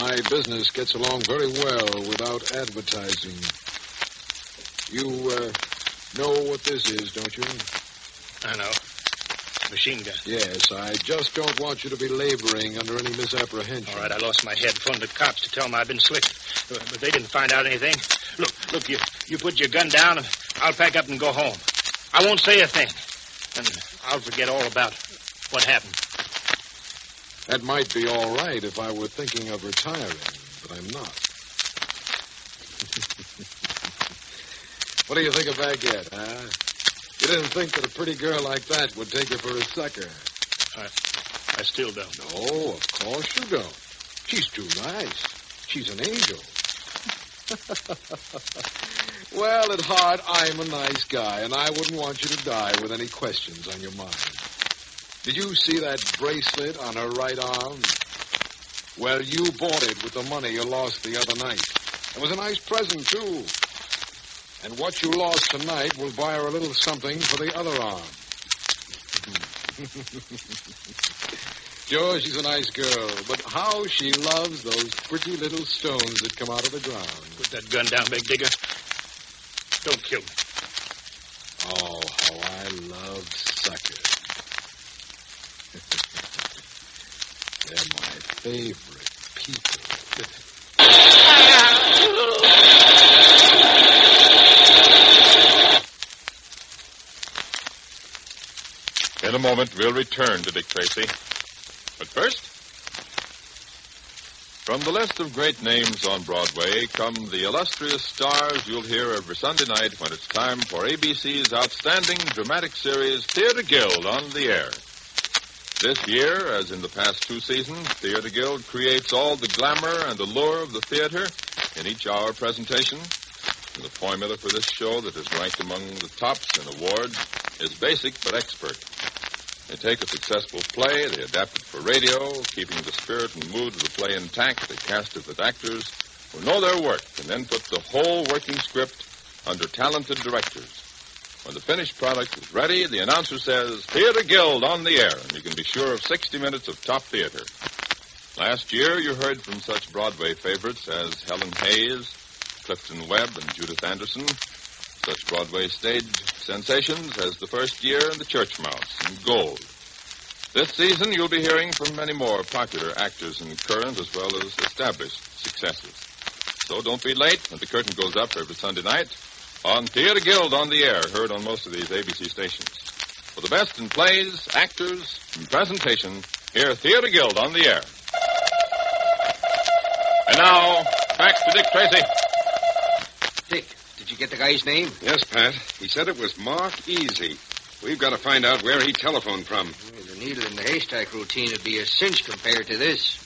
My business gets along very well without advertising. You know what this is, don't you? I know. Machine gun. Yes, I just don't want you to be laboring under any misapprehension. All right, I lost my head. Phoned the cops to tell them I'd been slicked. But they didn't find out anything. Look, you put your gun down, and I'll pack up and go home. I won't say a thing. And I'll forget all about what happened. That might be all right if I were thinking of retiring, but I'm not. What do you think of Baguette, huh? You didn't think that a pretty girl like that would take you for a sucker. I still don't. No, of course you don't. She's too nice. She's an angel. Well, at heart, I'm a nice guy, and I wouldn't want you to die with any questions on your mind. Did you see that bracelet on her right arm? Well, you bought it with the money you lost the other night. It was a nice present, too. And what you lost tonight will buy her a little something for the other arm. Sure, she's a nice girl, but how she loves those pretty little stones that come out of the ground. Put that gun down, Big Digger. Don't kill me. Oh, how I love suckers. They're my favorite people. In a moment, we'll return to Dick Tracy. But first, from the list of great names on Broadway come the illustrious stars you'll hear every Sunday night when it's time for ABC's outstanding dramatic series, Theater Guild on the Air. This year, as in the past two seasons, Theater Guild creates all the glamour and allure of the theater in each hour presentation. And the formula for this show that is ranked among the tops in awards is basic but expert. They take a successful play, they adapt it for radio, keeping the spirit and mood of the play intact. They cast it with actors who know their work and then put the whole working script under talented directors. When the finished product is ready, the announcer says, Theater Guild on the air, and you can be sure of 60 minutes of top theater. Last year, you heard from such Broadway favorites as Helen Hayes, Clifton Webb, and Judith Anderson. Such Broadway stage sensations as The First Year and The Church Mouse and Gold. This season, you'll be hearing from many more popular actors in current as well as established successes. So don't be late when the curtain goes up every Sunday night on Theater Guild on the Air, heard on most of these ABC stations. For the best in plays, actors, and presentation, hear Theater Guild on the Air. And now, back to Dick Tracy. Dick, did you get the guy's name? Yes, Pat. He said it was Mark Easy. We've got to find out where he telephoned from. Well, the needle in the haystack routine would be a cinch compared to this.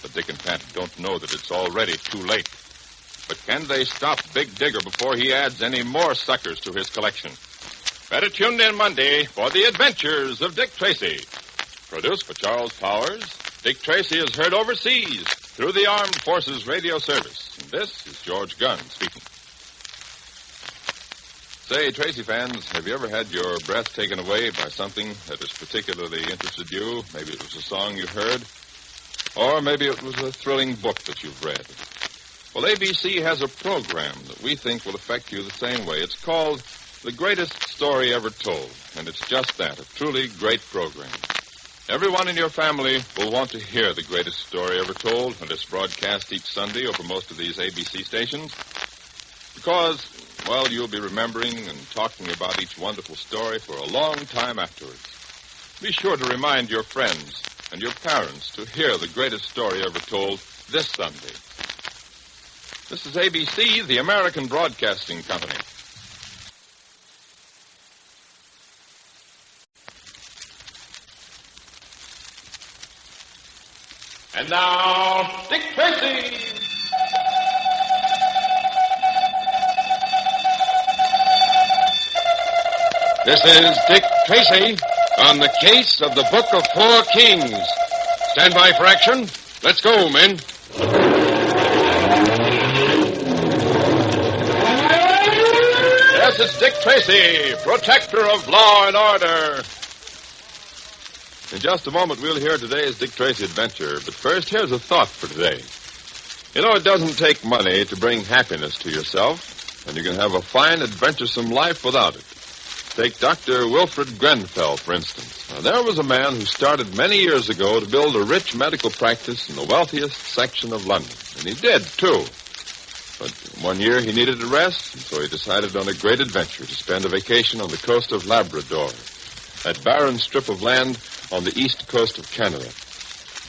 But Dick and Pat don't know that it's already too late. But can they stop Big Digger before he adds any more suckers to his collection? Better tune in Monday for the adventures of Dick Tracy. Produced by Charles Powers, Dick Tracy is heard overseas through the Armed Forces Radio Service. And this is George Gunn speaking. Say, Tracy fans, have you ever had your breath taken away by something that has particularly interested you? Maybe it was a song you heard, or maybe it was a thrilling book that you've read. Well, ABC has a program that we think will affect you the same way. It's called The Greatest Story Ever Told, and it's just that, a truly great program. Everyone in your family will want to hear the greatest story ever told when it's broadcast each Sunday over most of these ABC stations, because, well, you'll be remembering and talking about each wonderful story for a long time afterwards. Be sure to remind your friends and your parents to hear the greatest story ever told this Sunday. This is ABC, the American Broadcasting Company. And now, Dick Tracy. This is Dick Tracy on the case of the Book of Four Kings. Stand by for action. Let's go, men. Yes, it's Dick Tracy, protector of law and order. In just a moment, we'll hear today's Dick Tracy adventure. But first, here's a thought for today. You know, it doesn't take money to bring happiness to yourself, and you can have a fine, adventuresome life without it. Take Dr. Wilfred Grenfell, for instance. Now, there was a man who started many years ago to build a rich medical practice in the wealthiest section of London. And he did, too. But one year he needed a rest, and so he decided on a great adventure to spend a vacation on the coast of Labrador, that barren strip of land on the east coast of Canada.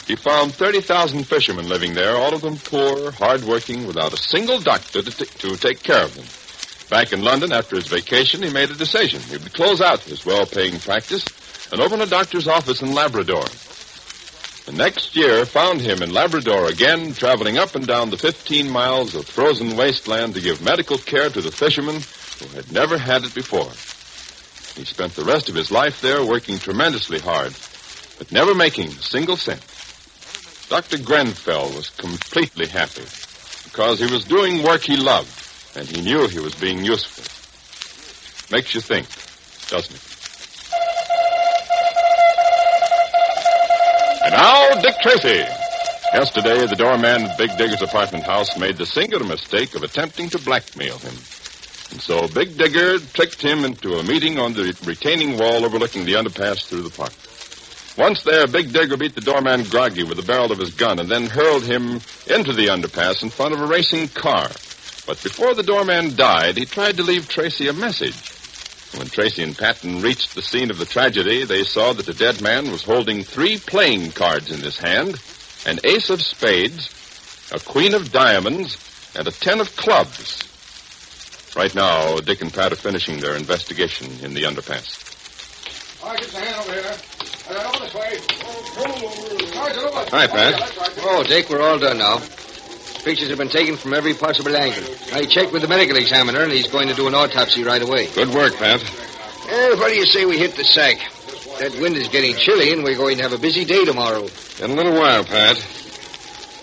He found 30,000 fishermen living there, all of them poor, hard-working, without a single doctor to take care of them. Back in London, after his vacation, he made a decision. He would close out his well-paying practice and open a doctor's office in Labrador. The next year found him in Labrador again, traveling up and down the 15 miles of frozen wasteland to give medical care to the fishermen who had never had it before. He spent the rest of his life there working tremendously hard, but never making a single cent. Dr. Grenfell was completely happy because he was doing work he loved, and he knew he was being useful. Makes you think, doesn't it? And now, Dick Tracy. Yesterday, the doorman at Big Digger's apartment house made the singular mistake of attempting to blackmail him. And so Big Digger tricked him into a meeting on the retaining wall overlooking the underpass through the park. Once there, Big Digger beat the doorman groggy with the barrel of his gun and then hurled him into the underpass in front of a racing car. But before the doorman died, he tried to leave Tracy a message. When Tracy and Patton reached the scene of the tragedy, they saw that the dead man was holding 3 playing cards in his hand, an ace of spades, a queen of diamonds, and a 10 of clubs. Right now, Dick and Pat are finishing their investigation in the underpass. All right, get the hand over here. Over this way. Hi, Pat. Oh, Dick, we're all done now. Pictures have been taken from every possible angle. I checked with the medical examiner, and he's going to do an autopsy right away. Good work, Pat. What do you say we hit the sack? That wind is getting chilly, and we're going to have a busy day tomorrow. In a little while, Pat.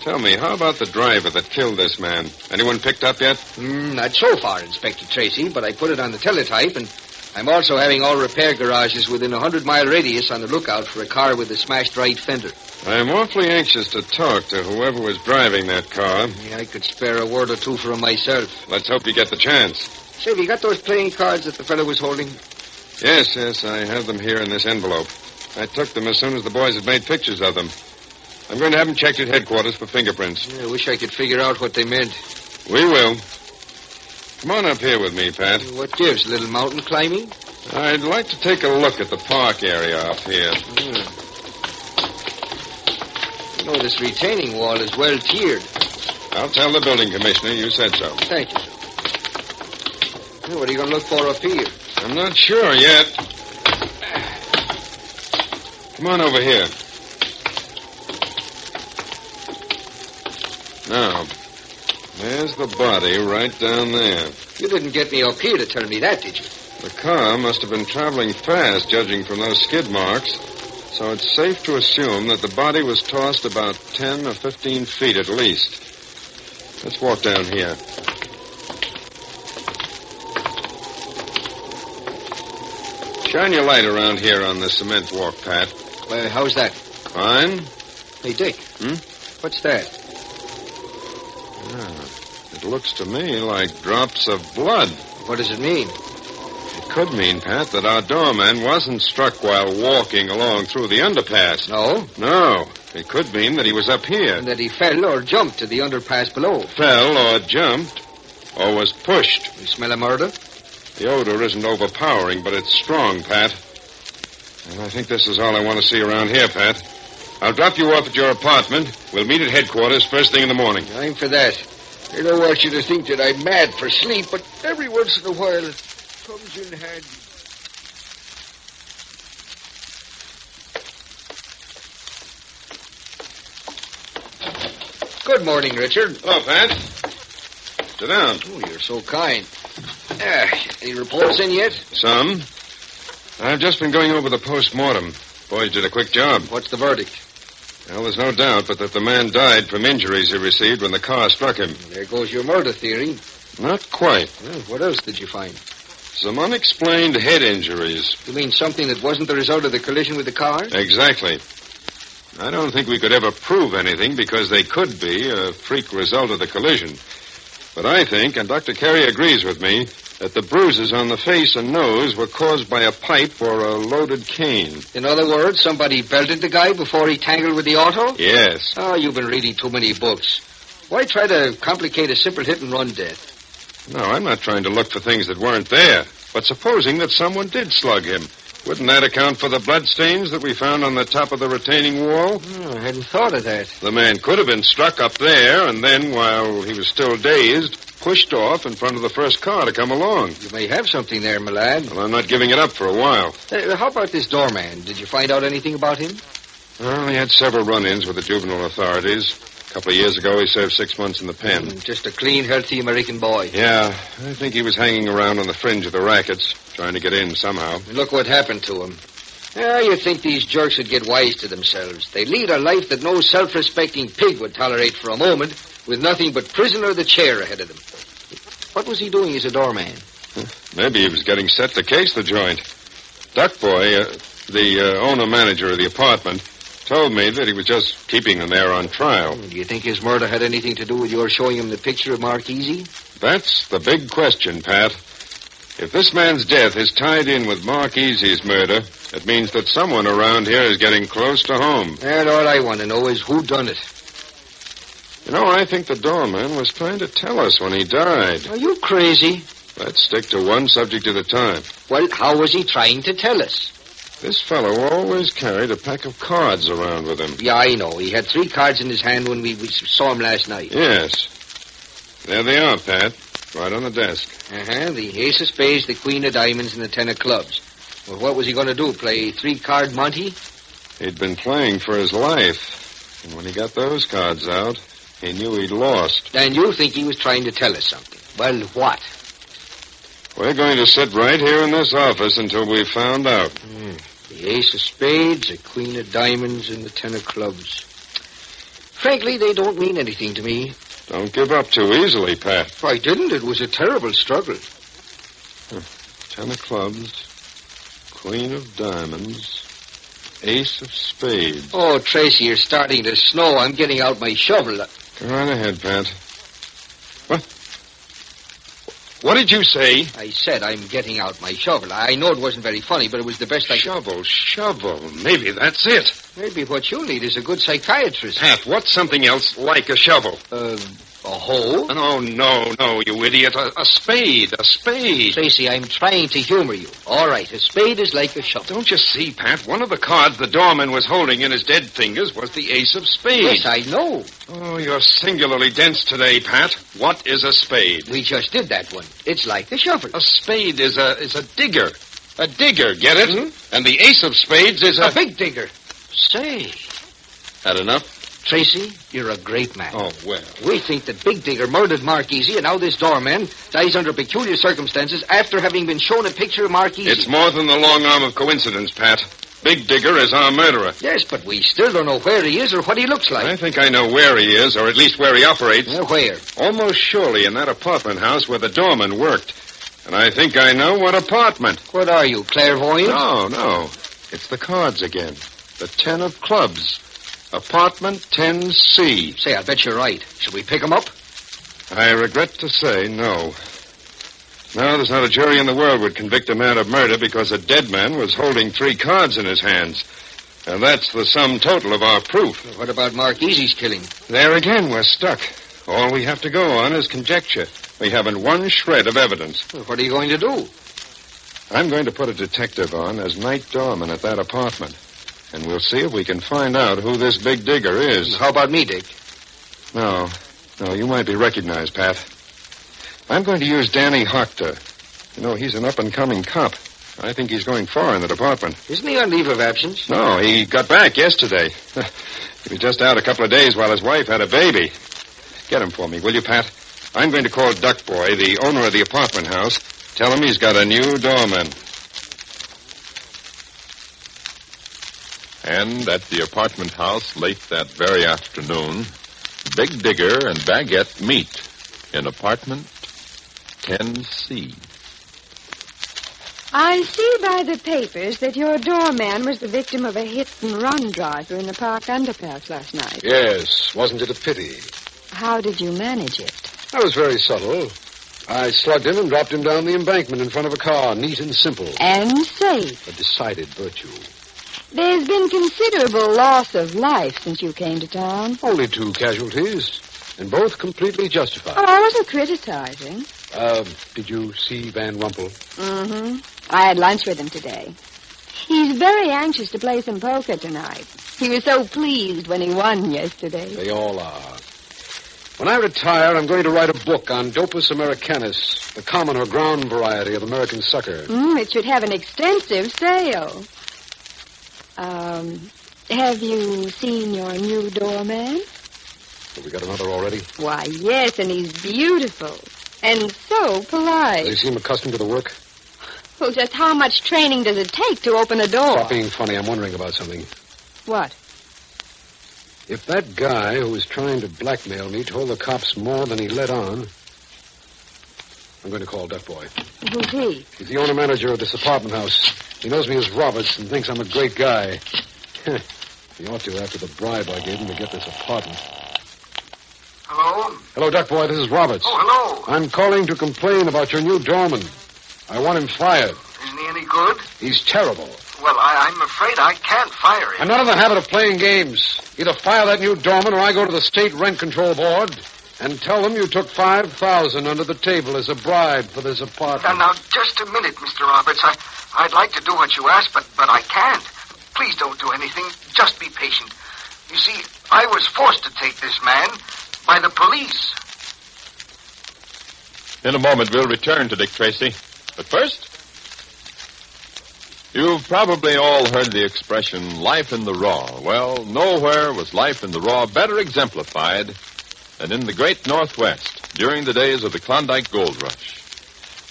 Tell me, how about the driver that killed this man? Anyone picked up yet? Not so far, Inspector Tracy, but I put it on the teletype, and I'm also having all repair garages within a 100-mile radius on the lookout for a car with a smashed right fender. I'm awfully anxious to talk to whoever was driving that car. Yeah, I could spare a word or two for him myself. Let's hope you get the chance. Say, have you got those playing cards that the fellow was holding? Yes, I have them here in this envelope. I took them as soon as the boys had made pictures of them. I'm going to have them checked at headquarters for fingerprints. Yeah, I wish I could figure out what they meant. We will. Come on up here with me, Pat. What gives, little mountain climbing? I'd like to take a look at the park area up here. You know, this retaining wall is well tiered. I'll tell the building commissioner you said so. Thank you, sir. Well, what are you going to look for up here? I'm not sure yet. Come on over here. Now, there's the body right down there. You didn't get me up here to tell me that, did you? The car must have been traveling fast, judging from those skid marks. So it's safe to assume that the body was tossed about 10 or 15 feet at least. Let's walk down here. Shine your light around here on the cement walk, Pat. Well, how's that? Fine. Hey, Dick. What's that? It looks to me like drops of blood. What does it mean? It could mean, Pat, that our doorman wasn't struck while walking along through the underpass. No? No. It could mean that he was up here. And that he fell or jumped to the underpass below. Fell or jumped or was pushed. You smell a murder? The odor isn't overpowering, but it's strong, Pat. And I think this is all I want to see around here, Pat. I'll drop you off at your apartment. We'll meet at headquarters first thing in the morning. I'm for that. I don't want you to think that I'm mad for sleep, but every once in a while it comes in handy. Good morning, Richard. Hello, Pat. Sit down. Oh, you're so kind. Any reports in yet? Some. I've just been going over the post-mortem. Boys did a quick job. What's the verdict? Well, there's no doubt but that the man died from injuries he received when the car struck him. There goes your murder theory. Not quite. Well, what else did you find? Some unexplained head injuries. You mean something that wasn't the result of the collision with the car? Exactly. I don't think we could ever prove anything because they could be a freak result of the collision. But I think, and Dr. Carey agrees with me, that the bruises on the face and nose were caused by a pipe or a loaded cane. In other words, somebody belted the guy before he tangled with the auto? Yes. Oh, you've been reading too many books. Why try to complicate a simple hit-and-run death? No, I'm not trying to look for things that weren't there. But supposing that someone did slug him, wouldn't that account for the bloodstains that we found on the top of the retaining wall? Oh, I hadn't thought of that. The man could have been struck up there and then, while he was still dazed, pushed off in front of the first car to come along. You may have something there, my lad. Well, I'm not giving it up for a while. How about this doorman? Did you find out anything about him? Well, he had several run-ins with the juvenile authorities. A couple of years ago, he served 6 months in the pen. Just a clean, healthy American boy. Yeah, I think he was hanging around on the fringe of the rackets, trying to get in somehow. Look what happened to him. You'd think these jerks would get wise to themselves. They lead a life that no self-respecting pig would tolerate for a moment, with nothing but prison or the chair ahead of them. What was he doing as a doorman? Maybe he was getting set to case the joint. Duckboy, the owner-manager of the apartment, told me that he was just keeping them there on trial. Do you think his murder had anything to do with your showing him the picture of Mark Easy? That's the big question, Pat. If this man's death is tied in with Mark Easy's murder, it means that someone around here is getting close to home. And all I want to know is who done it. You know, I think the doorman was trying to tell us when he died. Are you crazy? Let's stick to one subject at a time. Well, how was he trying to tell us? This fellow always carried a pack of cards around with him. Yeah, I know. He had 3 cards in his hand when we saw him last night. Yes. There they are, Pat. Right on the desk. The ace of spades, the queen of diamonds, and the 10 of clubs. Well, what was he going to do, play 3-card Monte? He'd been playing for his life. And when he got those cards out, he knew he'd lost. And you think he was trying to tell us something. Well, what? We're going to sit right here in this office until we've found out. The ace of spades, the queen of diamonds, and the 10 of clubs. Frankly, they don't mean anything to me. Don't give up too easily, Pat. I didn't. It was a terrible struggle. 10 of clubs, queen of diamonds, ace of spades. Oh, Tracy, you're starting to snow. I'm getting out my shovel. Go right ahead, Pat. What did you say? I said I'm getting out my shovel. I know it wasn't very funny, but it was the best I could. Shovel. Maybe that's it. Maybe what you need is a good psychiatrist. Pat, what's something else like a shovel? A hole? No, you idiot. A spade. A spade. Tracy, I'm trying to humor you. All right, a spade is like a shovel. Don't you see, Pat? One of the cards the doorman was holding in his dead fingers was the ace of spades. Yes, I know. Oh, you're singularly dense today, Pat. What is a spade? We just did that one. It's like a shovel. A spade is a digger. A digger, get it? Mm-hmm. And the ace of spades is a big digger. Say. Had enough? Tracy, you're a great man. Oh, well. We think that Big Digger murdered Mark Easy, and now this doorman dies under peculiar circumstances after having been shown a picture of Mark Easy. It's more than the long arm of coincidence, Pat. Big Digger is our murderer. Yes, but we still don't know where he is or what he looks like. I think I know where he is, or at least where he operates. Where? Almost surely in that apartment house where the doorman worked. And I think I know what apartment. What are you, clairvoyant? No. It's the cards again. The 10 of clubs. Apartment 10C. Say, I bet you're right. Should we pick him up? I regret to say no. No, there's not a jury in the world would convict a man of murder because a dead man was holding 3 cards in his hands. And that's the sum total of our proof. What about Mark Easy's killing? There again, we're stuck. All we have to go on is conjecture. We haven't one shred of evidence. Well, what are you going to do? I'm going to put a detective on as night doorman at that apartment. And we'll see if we can find out who this Big Digger is. How about me, Dick? No, you might be recognized, Pat. I'm going to use Danny Hochter. You know, he's an up-and-coming cop. I think he's going far in the department. Isn't he on leave of absence? No, he got back yesterday. He was just out a couple of days while his wife had a baby. Get him for me, will you, Pat? I'm going to call Duck Boy, the owner of the apartment house. Tell him he's got a new doorman. And at the apartment house late that very afternoon, Big Digger and Baguette meet in apartment 10C. I see by the papers that your doorman was the victim of a hit-and-run driver in the park underpass last night. Yes, wasn't it a pity? How did you manage it? I was very subtle. I slugged him and dropped him down the embankment in front of a car, neat and simple. And safe. A decided virtue. There's been considerable loss of life since you came to town. Only 2 casualties, and both completely justified. Oh, I wasn't criticizing. Did you see Van Rumpel? Mm-hmm. I had lunch with him today. He's very anxious to play some poker tonight. He was so pleased when he won yesterday. They all are. When I retire, I'm going to write a book on Dopus americanus, the common or ground variety of American sucker. It should have an extensive sale. Have you seen your new doorman? Have we got another already? Why, yes, and he's beautiful. And so polite. Does he seem accustomed to the work? Well, just how much training does it take to open a door? Stop being funny. I'm wondering about something. What? If that guy who was trying to blackmail me told the cops more than he let on, I'm going to call Duck Boy. Who's he? He's the owner-manager of this apartment house. He knows me as Roberts and thinks I'm a great guy. He ought to after the bribe I gave him to get this apartment. Hello? Hello, Duck Boy. This is Roberts. Oh, hello. I'm calling to complain about your new doorman. I want him fired. Isn't he any good? He's terrible. Well, I'm afraid I can't fire him. I'm not in the habit of playing games. Either fire that new doorman or I go to the state rent control board and tell them you took $5,000 under the table as a bribe for this apartment. Now, just a minute, Mr. Roberts. I'd like to do what you ask, but I can't. Please don't do anything. Just be patient. You see, I was forced to take this man by the police. In a moment, we'll return to Dick Tracy. But first, you've probably all heard the expression, life in the raw. Well, nowhere was life in the raw better exemplified than in the great Northwest during the days of the Klondike Gold Rush.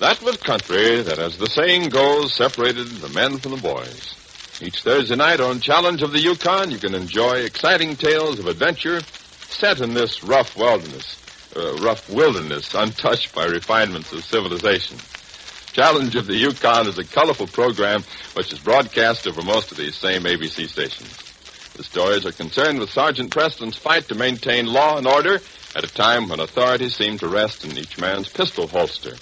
That was country that, as the saying goes, separated the men from the boys. Each Thursday night on Challenge of the Yukon, you can enjoy exciting tales of adventure set in this rough wilderness, untouched by refinements of civilization. Challenge of the Yukon is a colorful program which is broadcast over most of these same ABC stations. The stories are concerned with Sergeant Preston's fight to maintain law and order at a time when authority seemed to rest in each man's pistol holster.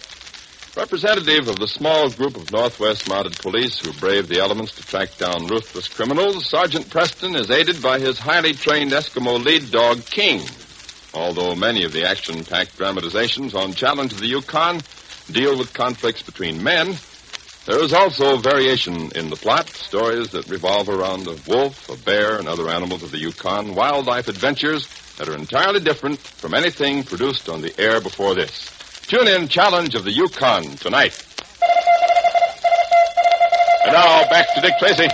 Representative of the small group of Northwest Mounted Police who braved the elements to track down ruthless criminals, Sergeant Preston is aided by his highly trained Eskimo lead dog, King. Although many of the action-packed dramatizations on Challenge of the Yukon deal with conflicts between men, there is also variation in the plot, stories that revolve around a wolf, a bear, and other animals of the Yukon, wildlife adventures that are entirely different from anything produced on the air before this. Tune in Challenge of the Yukon tonight. And now, back to Dick Tracy.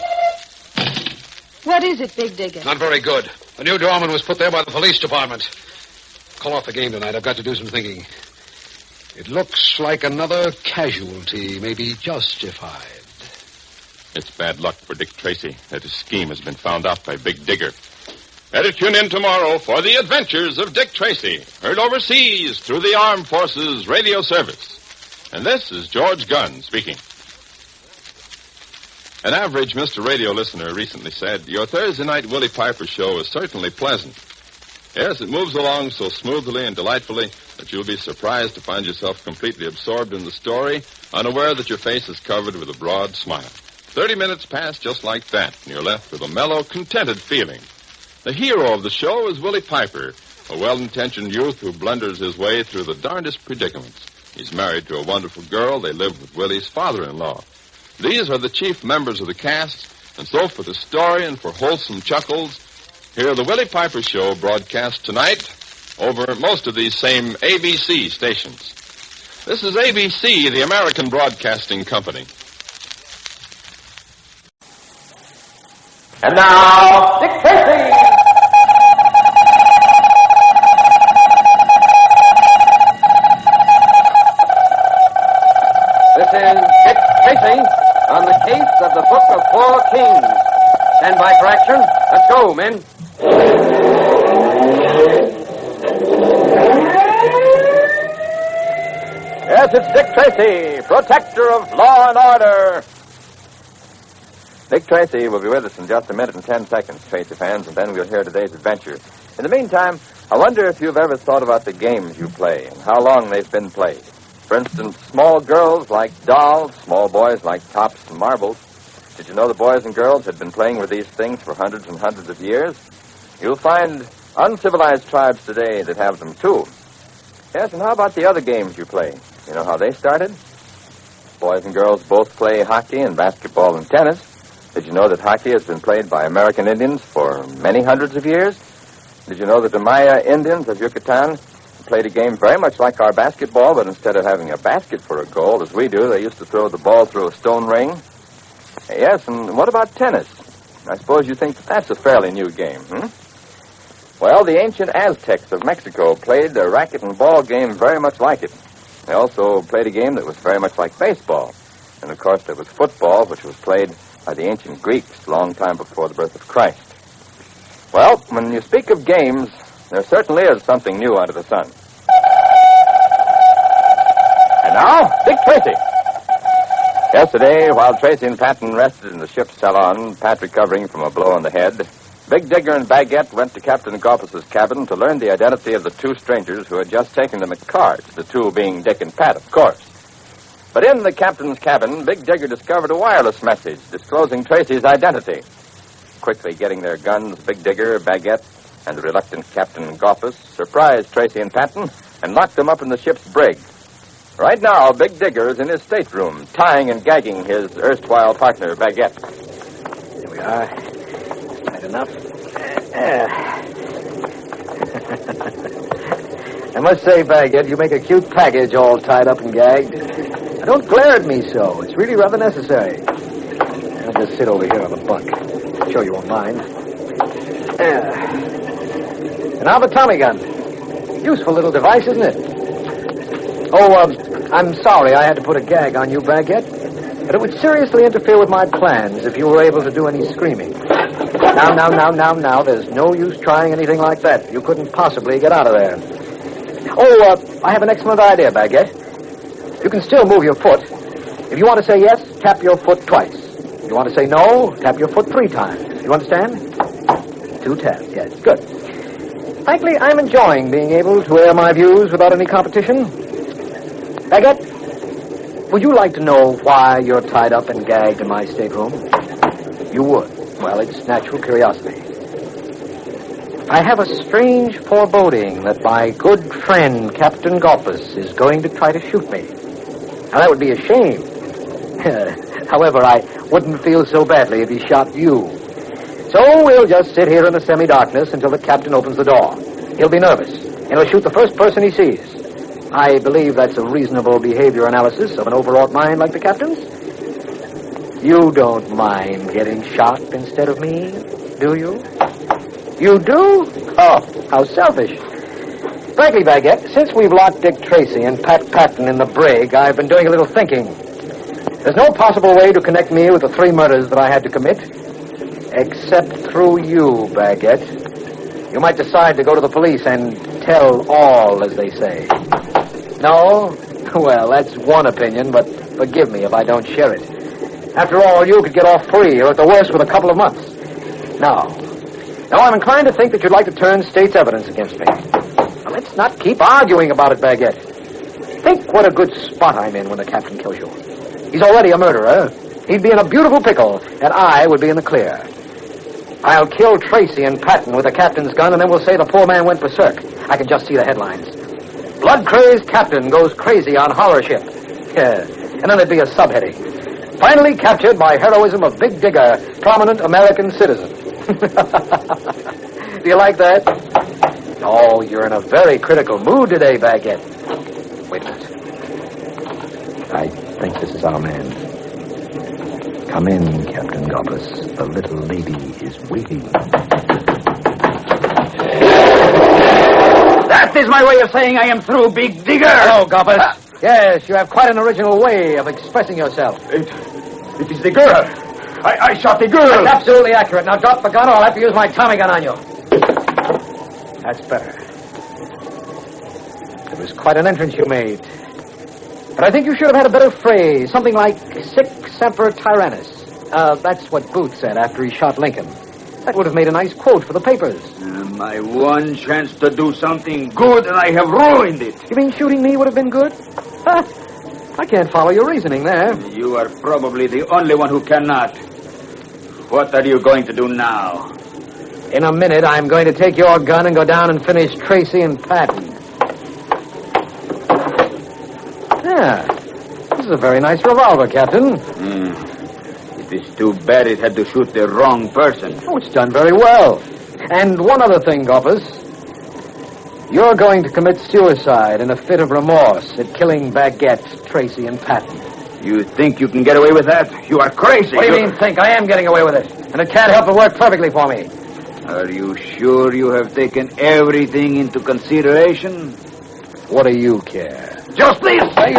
What is it, Big Digger? Not very good. A new doorman was put there by the police department. Call off the game tonight. I've got to do some thinking. It looks like another casualty may be justified. It's bad luck for Dick Tracy that his scheme has been found out by Big Digger. Better tune in tomorrow for the adventures of Dick Tracy, heard overseas through the Armed Forces Radio Service. And this is George Gunn speaking. An average Mr. Radio listener recently said, "Your Thursday night Willie Piper show is certainly pleasant." Yes, it moves along so smoothly and delightfully that you'll be surprised to find yourself completely absorbed in the story, unaware that your face is covered with a broad smile. 30 minutes pass just like that, and you're left with a mellow, contented feeling. The hero of the show is Willie Piper, a well-intentioned youth who blunders his way through the darndest predicaments. He's married to a wonderful girl. They live with Willie's father-in-law. These are the chief members of the cast, and so for the story and for wholesome chuckles, hear the Willie Piper Show broadcast tonight over most of these same ABC stations. This is ABC, the American Broadcasting Company. And now, Dick Tracy! on the case of the Book of Four Kings. Stand by for action. Let's go, men. Yes, it's Dick Tracy, protector of law and order. Dick Tracy will be with us in just a minute and 10 seconds, Tracy fans, and then we'll hear today's adventure. In the meantime, I wonder if you've ever thought about the games you play and how long they've been played. For instance, small girls like dolls, small boys like tops and marbles. Did you know the boys and girls had been playing with these things for hundreds and hundreds of years? You'll find uncivilized tribes today that have them, too. Yes, and how about the other games you play? You know how they started? Boys and girls both play hockey and basketball and tennis. Did you know that hockey has been played by American Indians for many hundreds of years? Did you know that the Maya Indians of Yucatan played a game very much like our basketball, but instead of having a basket for a goal, as we do, they used to throw the ball through a stone ring? Yes, and what about tennis? I suppose you think that's a fairly new game, Well, the ancient Aztecs of Mexico played a racket and ball game very much like it. They also played a game that was very much like baseball. And, of course, there was football, which was played by the ancient Greeks a long time before the birth of Christ. Well, when you speak of games, there certainly is something new under the sun. And now, Dick Tracy. Yesterday, while Tracy and Patton rested in the ship's salon, Pat recovering from a blow on the head, Big Digger and Baguette went to Captain Goffus's cabin to learn the identity of the two strangers who had just taken them at cards, the two being Dick and Pat, of course. But in the captain's cabin, Big Digger discovered a wireless message disclosing Tracy's identity. Quickly getting their guns, Big Digger, Baguette, and the reluctant Captain Goffus surprised Tracy and Patton and locked them up in the ship's brig. Right now, Big Digger is in his stateroom, tying and gagging his erstwhile partner, Baguette. Here we are. Right enough. I must say, Baguette, you make a cute package all tied up and gagged. Now, don't glare at me so. It's really rather necessary. I'll just sit over here on the bunk. I'm sure you won't mind. And now the Tommy gun. Useful little device, isn't it? Oh, I'm sorry I had to put a gag on you, Baguette. But it would seriously interfere with my plans if you were able to do any screaming. Now, there's no use trying anything like that. You couldn't possibly get out of there. Oh, I have an excellent idea, Baguette. You can still move your foot. If you want to say yes, tap your foot twice. If you want to say no, tap your foot 3 times. You understand? 2 taps, yes. Good. Frankly, I'm enjoying being able to air my views without any competition. Baguette, would you like to know why you're tied up and gagged in my stateroom? You would. Well, it's natural curiosity. I have a strange foreboding that my good friend, Captain Goffus, is going to try to shoot me. Now, that would be a shame. However, I wouldn't feel so badly if he shot you. So we'll just sit here in the semi-darkness until the captain opens the door. He'll be nervous, and he'll shoot the first person he sees. I believe that's a reasonable behavior analysis of an overwrought mind like the captain's. You don't mind getting shot instead of me, do you? You do? Oh, how selfish. Frankly, Baguette, since we've locked Dick Tracy and Pat Patton in the brig, I've been doing a little thinking. There's no possible way to connect me with the 3 murders that I had to commit, except through you, Baguette. You might decide to go to the police and tell all, as they say. No? Well, that's one opinion, but forgive me if I don't share it. After all, you could get off free, or at the worst with a couple of months. Now, I'm inclined to think that you'd like to turn state's evidence against me. Now, let's not keep arguing about it, Baguette. Think what a good spot I'm in when the captain kills you. He's already a murderer. He'd be in a beautiful pickle, and I would be in the clear. I'll kill Tracy and Patton with the captain's gun, and then we'll say the poor man went berserk. I can just see the headlines. Blood-crazed captain goes crazy on horror ship. Yeah, and then there'd be a subheading. Finally captured by heroism of Big Digger, prominent American citizen. Do you like that? Oh, you're in a very critical mood today, Baguette. Wait a minute. I think this is our man. Come in, Captain Goffus. The little lady is waiting. That is my way of saying I am through, Big Digger. Hello, Goffus. Yes, you have quite an original way of expressing yourself. It is the girl. I shot the girl. That's absolutely accurate. Now drop the gun or I'll have to use my Tommy gun on you. That's better. It was quite an entrance you made. But I think you should have had a better phrase. Something like sic semper tyrannis. That's what Booth said after he shot Lincoln. That would have made a nice quote for the papers. My one chance to do something good, and I have ruined it. You mean shooting me would have been good? I can't follow your reasoning there. You are probably the only one who cannot. What are you going to do now? In a minute, I'm going to take your gun and go down and finish Tracy and Patton. Yeah. This is a very nice revolver, Captain. It is too bad it had to shoot the wrong person. Oh, it's done very well. And one other thing, Goppus. You're going to commit suicide in a fit of remorse at killing Baguette, Tracy, and Patton. You think you can get away with that? You are crazy. What do you mean, think? I am getting away with it. And it can't help but work perfectly for me. Are you sure you have taken everything into consideration? What do you care? Just this! I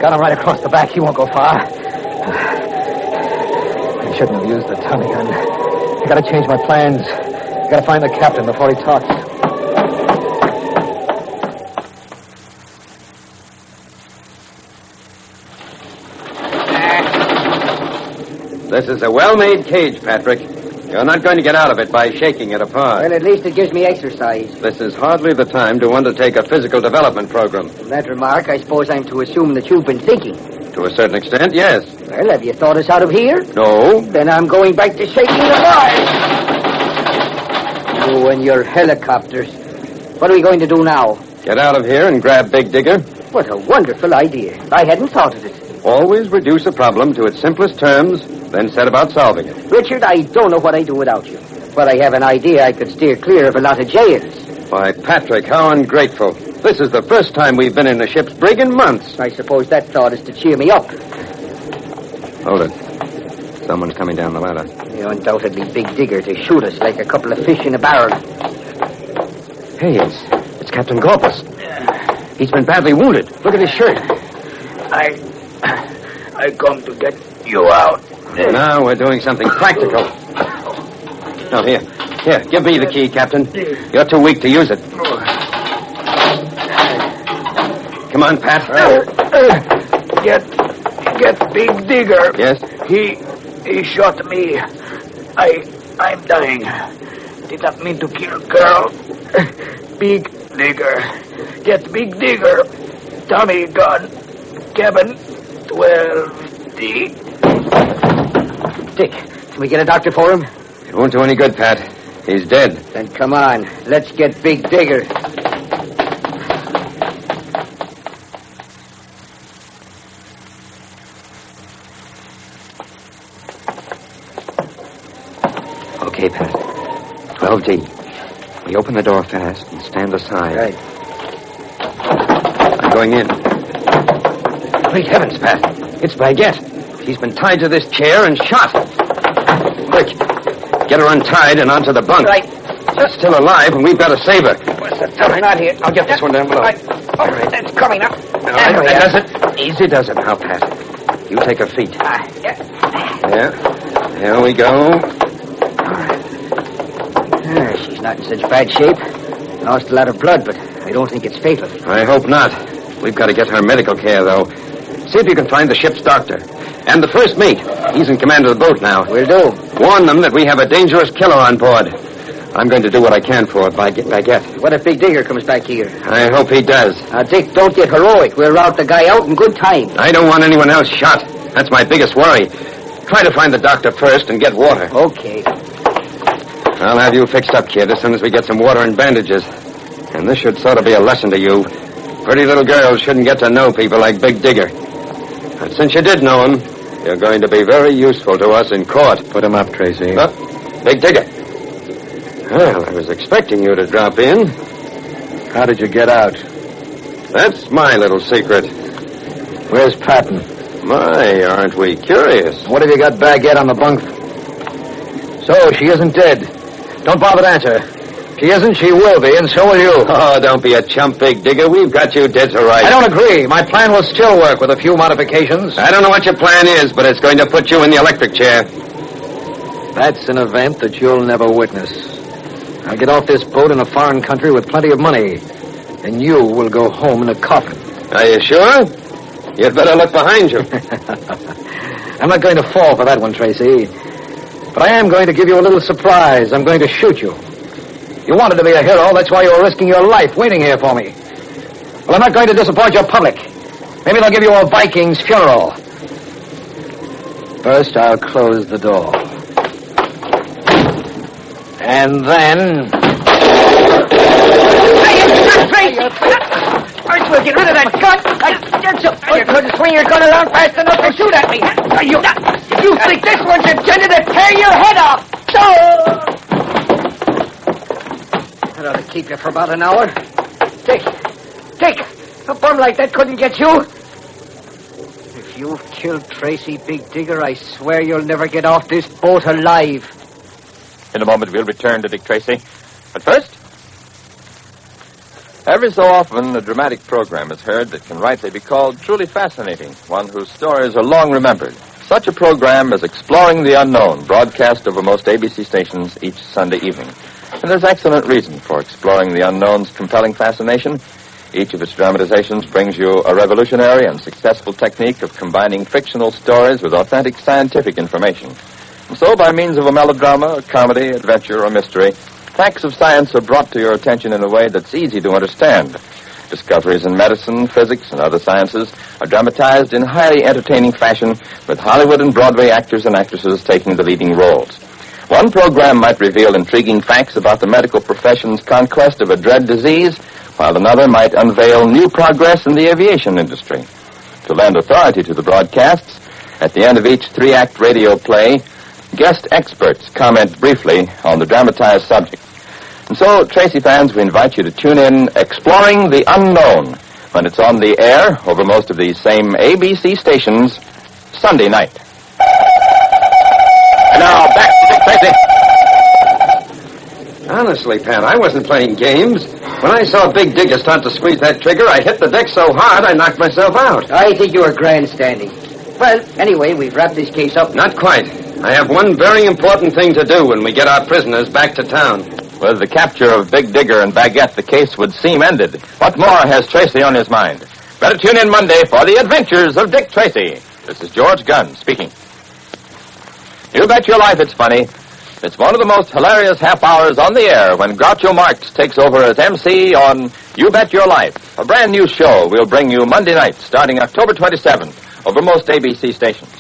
got him right across the back. He won't go far. I shouldn't have used the Tommy gun. I gotta change my plans. I gotta find the captain before he talks. This is a well-made cage, Patrick. You're not going to get out of it by shaking it apart. Well, at least it gives me exercise. This is hardly the time to undertake a physical development program. From that remark, I suppose I'm to assume that you've been thinking. To a certain extent, yes. Well, have you thought us out of here? No. Then I'm going back to shaking the bars. You and your helicopters. What are we going to do now? Get out of here and grab Big Digger. What a wonderful idea. I hadn't thought of it. Always reduce a problem to its simplest terms, then set about solving it. Richard, I don't know what I'd do without you. But I have an idea I could steer clear of a lot of jails. Why, Patrick, how ungrateful. This is the first time we've been in a ship's brig in months. I suppose that thought is to cheer me up. Hold it. Someone's coming down the ladder. You're undoubtedly Big Digger to shoot us like a couple of fish in a barrel. Hey, it's Captain Goppus. He's been badly wounded. Look at his shirt. I come to get you out. Now we're doing something practical. Oh, here, give me the key, Captain. You're too weak to use it. Come on, Pat. Get Big Digger. Yes? He shot me. I'm dying. Did not mean to kill girl. Big Digger. Get Big Digger. Tommy gun. Cabin 12D. Dick, can we get a doctor for him? It won't do any good, Pat. He's dead. Then come on. Let's get Big Digger. Okay, Pat. 12D. We open the door fast and stand aside. Right. I'm going in. Great heavens, Pat. It's Baguette. She's been tied to this chair and shot. Quick. Get her untied and onto the bunk. Right. She's still alive, and we've got to save her. What's the time? Not here. I'll get this one down below. All right, that's coming up. That does it. Easy does it now, Pat. You take her feet. Yeah. Yeah. There we go. She's not in such bad shape. Lost a lot of blood, but I don't think it's fatal. I hope not. We've got to get her medical care, though. See if you can find the ship's doctor. And the first mate. He's in command of the boat now. Will do. Warn them that we have a dangerous killer on board. I'm going to do what I can for Baguette. What if Big Digger comes back here? I hope he does. Now, Dick, don't get heroic. We'll rout the guy out in good time. I don't want anyone else shot. That's my biggest worry. Try to find the doctor first and get water. Okay. I'll have you fixed up, kid, as soon as we get some water and bandages. And this should sort of be a lesson to you. Pretty little girls shouldn't get to know people like Big Digger. And since you did know him, you're going to be very useful to us in court. Put him up, Tracy. Big Digger. Well, I was expecting you to drop in. How did you get out? That's my little secret. Where's Patton? My, aren't we curious? What have you got Baguette on the bunk? So, she isn't dead. Don't bother to answer. She isn't, she will be, and so will you. Oh, don't be a chump, Big Digger. We've got you dead to rights. I don't agree. My plan will still work with a few modifications. I don't know what your plan is, but it's going to put you in the electric chair. That's an event that you'll never witness. I'll get off this boat in a foreign country with plenty of money, and you will go home in a coffin. Are you sure? You'd better look behind you. I'm not going to fall for that one, Tracy. But I am going to give you a little surprise. I'm going to shoot you. You wanted to be a hero. That's why you were risking your life waiting here for me. Well, I'm not going to disappoint your public. Maybe they'll give you a Viking's funeral. First, I'll close the door. And then... First, we'll get rid of that gun. You couldn't swing your gun around fast enough to shoot at me. You think this one's intended to tear your head off? That ought to keep you for about an hour. Dick, a bum like that couldn't get you. If you've killed Tracy, Big Digger, I swear you'll never get off this boat alive. In a moment, we'll return to Dick Tracy. But first, every so often, a dramatic program is heard that can rightly be called truly fascinating, one whose stories are long remembered. Such a program is Exploring the Unknown, broadcast over most ABC stations each Sunday evening. And there's excellent reason for exploring the unknown's compelling fascination. Each of its dramatizations brings you a revolutionary and successful technique of combining fictional stories with authentic scientific information. And so, by means of a melodrama, a comedy, adventure, or mystery, facts of science are brought to your attention in a way that's easy to understand. Discoveries in medicine, physics, and other sciences are dramatized in highly entertaining fashion with Hollywood and Broadway actors and actresses taking the leading roles. One program might reveal intriguing facts about the medical profession's conquest of a dread disease, while another might unveil new progress in the aviation industry. To lend authority to the broadcasts, at the end of each three-act radio play, guest experts comment briefly on the dramatized subject. And so, Tracy fans, we invite you to tune in Exploring the Unknown when it's on the air over most of these same ABC stations Sunday night. And now, back to Dick Tracy. Honestly, Pat, I wasn't playing games. When I saw Big Digger start to squeeze that trigger, I hit the deck so hard I knocked myself out. I think you were grandstanding. Well, anyway, we've wrapped this case up. Not quite. I have one very important thing to do when we get our prisoners back to town. With the capture of Big Digger and Baguette, the case would seem ended. What more has Tracy on his mind? Better tune in Monday for the adventures of Dick Tracy. This is George Gunn speaking. You bet your life it's funny. It's one of the most hilarious half hours on the air when Groucho Marx takes over as MC on You Bet Your Life, a brand new show we'll bring you Monday night starting October 27th over most ABC stations.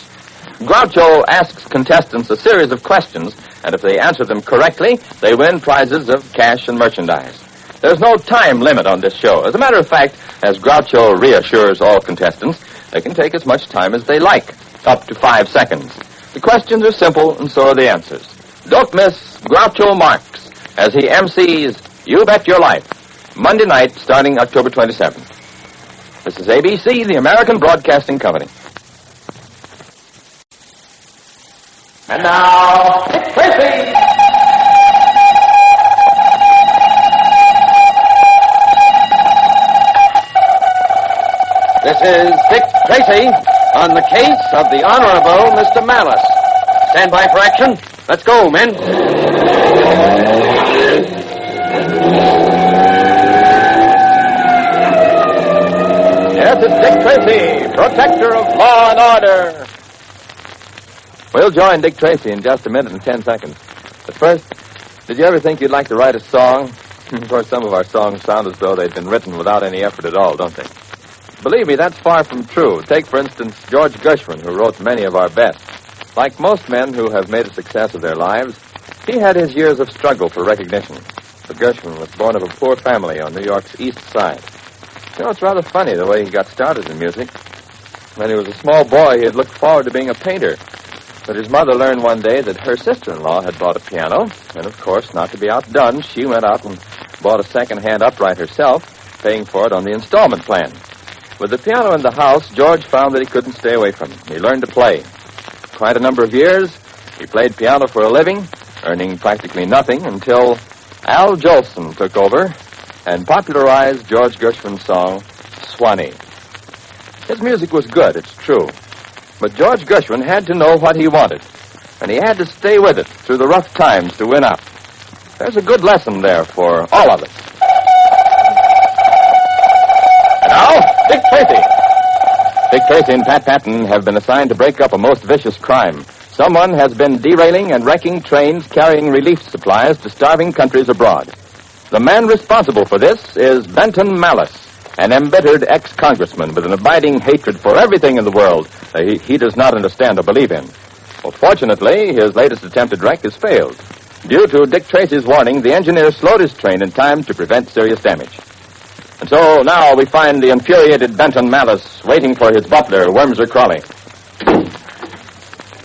Groucho asks contestants a series of questions, and if they answer them correctly, they win prizes of cash and merchandise. There's no time limit on this show. As a matter of fact, as Groucho reassures all contestants, they can take as much time as they like, up to 5 seconds. The questions are simple, and so are the answers. Don't miss Groucho Marx as he MCs You Bet Your Life, Monday night starting October 27th. This is ABC, the American Broadcasting Company. And now, Dick Tracy! This is Dick Tracy on the case of the Honorable Mr. Malice. Stand by for action. Let's go, men. Yes, it's Dick Tracy, protector of law and order. We'll join Dick Tracy in just a minute and 10 seconds. But first, did you ever think you'd like to write a song? Of course, some of our songs sound as though they've been written without any effort at all, don't they? Believe me, that's far from true. Take, for instance, George Gershwin, who wrote many of our best. Like most men who have made a success of their lives, he had his years of struggle for recognition. But Gershwin was born of a poor family on New York's East Side. You know, it's rather funny the way he got started in music. When he was a small boy, he had looked forward to being a painter. But his mother learned one day that her sister-in-law had bought a piano, and of course, not to be outdone, she went out and bought a second-hand upright herself, paying for it on the installment plan. With the piano in the house, George found that he couldn't stay away from it. He learned to play. Quite a number of years, he played piano for a living, earning practically nothing until Al Jolson took over and popularized George Gershwin's song, Swanee. His music was good, it's true. But George Gershwin had to know what he wanted, and he had to stay with it through the rough times to win up. There's a good lesson there for all of us. And now, Dick Tracy. Dick Tracy and Pat Patton have been assigned to break up a most vicious crime. Someone has been derailing and wrecking trains carrying relief supplies to starving countries abroad. The man responsible for this is Benton Malice, an embittered ex-congressman with an abiding hatred for everything in the world he does not understand or believe in. Well, fortunately, his latest attempted wreck has failed. Due to Dick Tracy's warning, the engineer slowed his train in time to prevent serious damage. And so now we find the infuriated Benton Malice waiting for his butler, Wormser Crowley.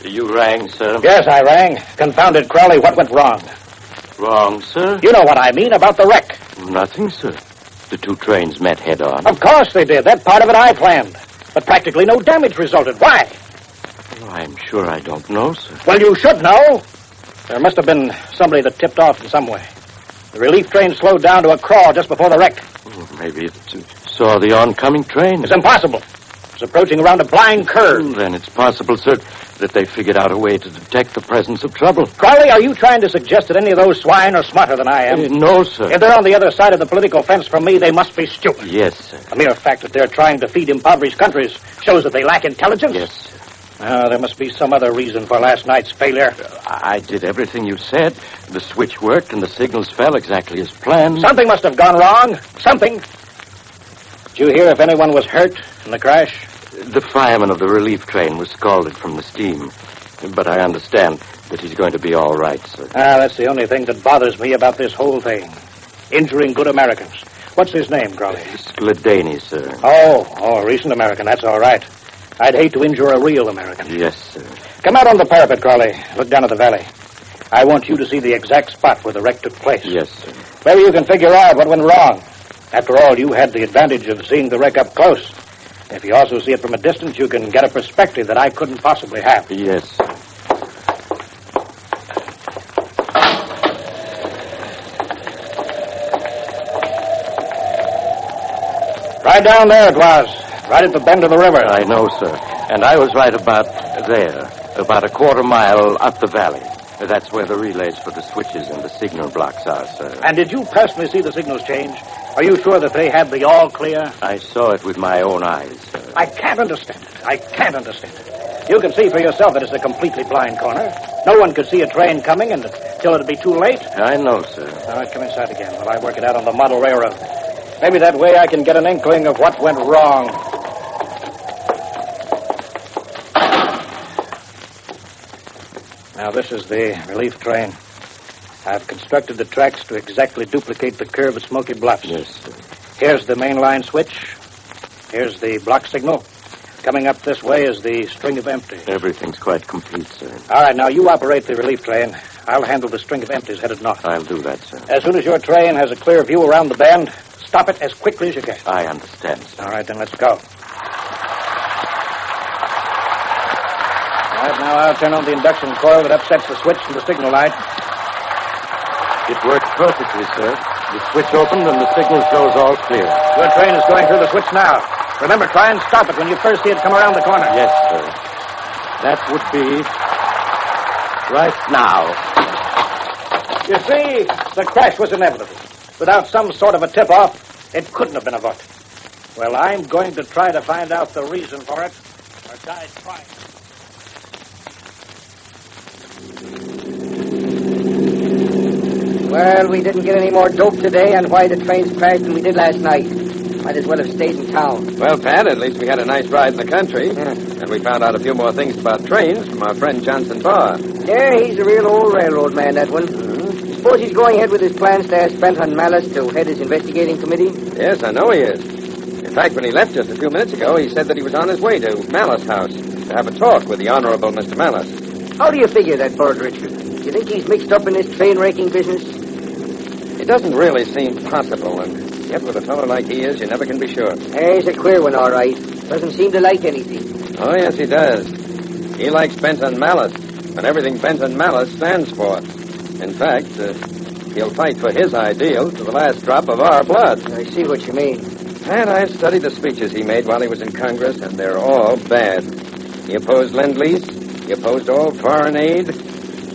You rang, sir? Yes, I rang. Confounded Crowley, what went wrong? Wrong, sir? You know what I mean about the wreck. Nothing, sir. The two trains met head-on. Of course they did. That part of it I planned. But practically no damage resulted. Why? Well, I'm sure I don't know, sir. Well, you should know. There must have been somebody that tipped off in some way. The relief train slowed down to a crawl just before the wreck. Well, maybe it saw the oncoming train. It's impossible. It's approaching around a blind curve. Well, then it's possible, sir, that they figured out a way to detect the presence of trouble. Crowley, are you trying to suggest that any of those swine are smarter than I am? No, sir. If they're on the other side of the political fence from me, they must be stupid. Yes, sir. The mere fact that they're trying to feed impoverished countries shows that they lack intelligence. Yes, sir. There must be some other reason for last night's failure. I did everything you said. The switch worked and the signals fell exactly as planned. Something must have gone wrong. Something. Did you hear if anyone was hurt in the crash? The fireman of the relief train was scalded from the steam. But I understand that he's going to be all right, sir. That's the only thing that bothers me about this whole thing. Injuring good Americans. What's his name, Crowley? Skladany, sir. Oh, a recent American. That's all right. I'd hate to injure a real American. Yes, sir. Come out on the parapet, Crowley. Look down at the valley. I want you to see the exact spot where the wreck took place. Yes, sir. Maybe you can figure out what went wrong. After all, you had the advantage of seeing the wreck up close. If you also see it from a distance, you can get a perspective that I couldn't possibly have. Yes, sir. Right down there it was. Right at the bend of the river. I know, sir. And I was right about there. About a quarter mile up the valley. That's where the relays for the switches and the signal blocks are, sir. And did you personally see the signals change? Are you sure that they had the all clear? I saw it with my own eyes, sir. I can't understand it. I can't understand it. You can see for yourself that it's a completely blind corner. No one could see a train coming until it'd be too late. I know, sir. All right, come inside again while I work it out on the model railroad. Maybe that way I can get an inkling of what went wrong. Now, this is the relief train. I've constructed the tracks to exactly duplicate the curve at Smoky Bluffs. Yes, sir. Here's the main line switch. Here's the block signal. Coming up this way is the string of empties. Everything's quite complete, sir. All right, now you operate the relief train. I'll handle the string of empties headed north. I'll do that, sir. As soon as your train has a clear view around the bend, stop it as quickly as you can. I understand, sir. All right, then let's go. All right, now I'll turn on the induction coil that upsets the switch and the signal light. It worked perfectly, sir. The switch opened and the signal shows all clear. Your train is going through the switch now. Remember, try and stop it when you first see it come around the corner. Yes, sir. That would be right now. You see, the crash was inevitable. Without some sort of a tip-off, it couldn't have been avoided. Well, I'm going to try to find out the reason for it, or die trying. Well, we didn't get any more dope today on why the trains crashed than we did last night. Might as well have stayed in town. Well, Pat, at least we had a nice ride in the country. Yeah. And we found out a few more things about trains from our friend Johnson Barr. Yeah, he's a real old railroad man, that one. Mm-hmm. Suppose he's going ahead with his plans to ask Benton Malice to head his investigating committee? Yes, I know he is. In fact, when he left just a few minutes ago, he said that he was on his way to Malice House to have a talk with the Honorable Mr. Malice. How do you figure that, Bird Richard? Do you think he's mixed up in this train-wrecking business? It doesn't really seem possible, and yet with a fellow like he is, you never can be sure. Hey, he's a queer one, all right. Doesn't seem to like anything. Oh, yes, he does. He likes Benton Malice, and everything Benton Malice stands for. In fact, He'll fight for his ideals to the last drop of our blood. I see what you mean. And I've studied the speeches he made while he was in Congress, and they're all bad. He opposed Lend-Lease. He opposed all foreign aid.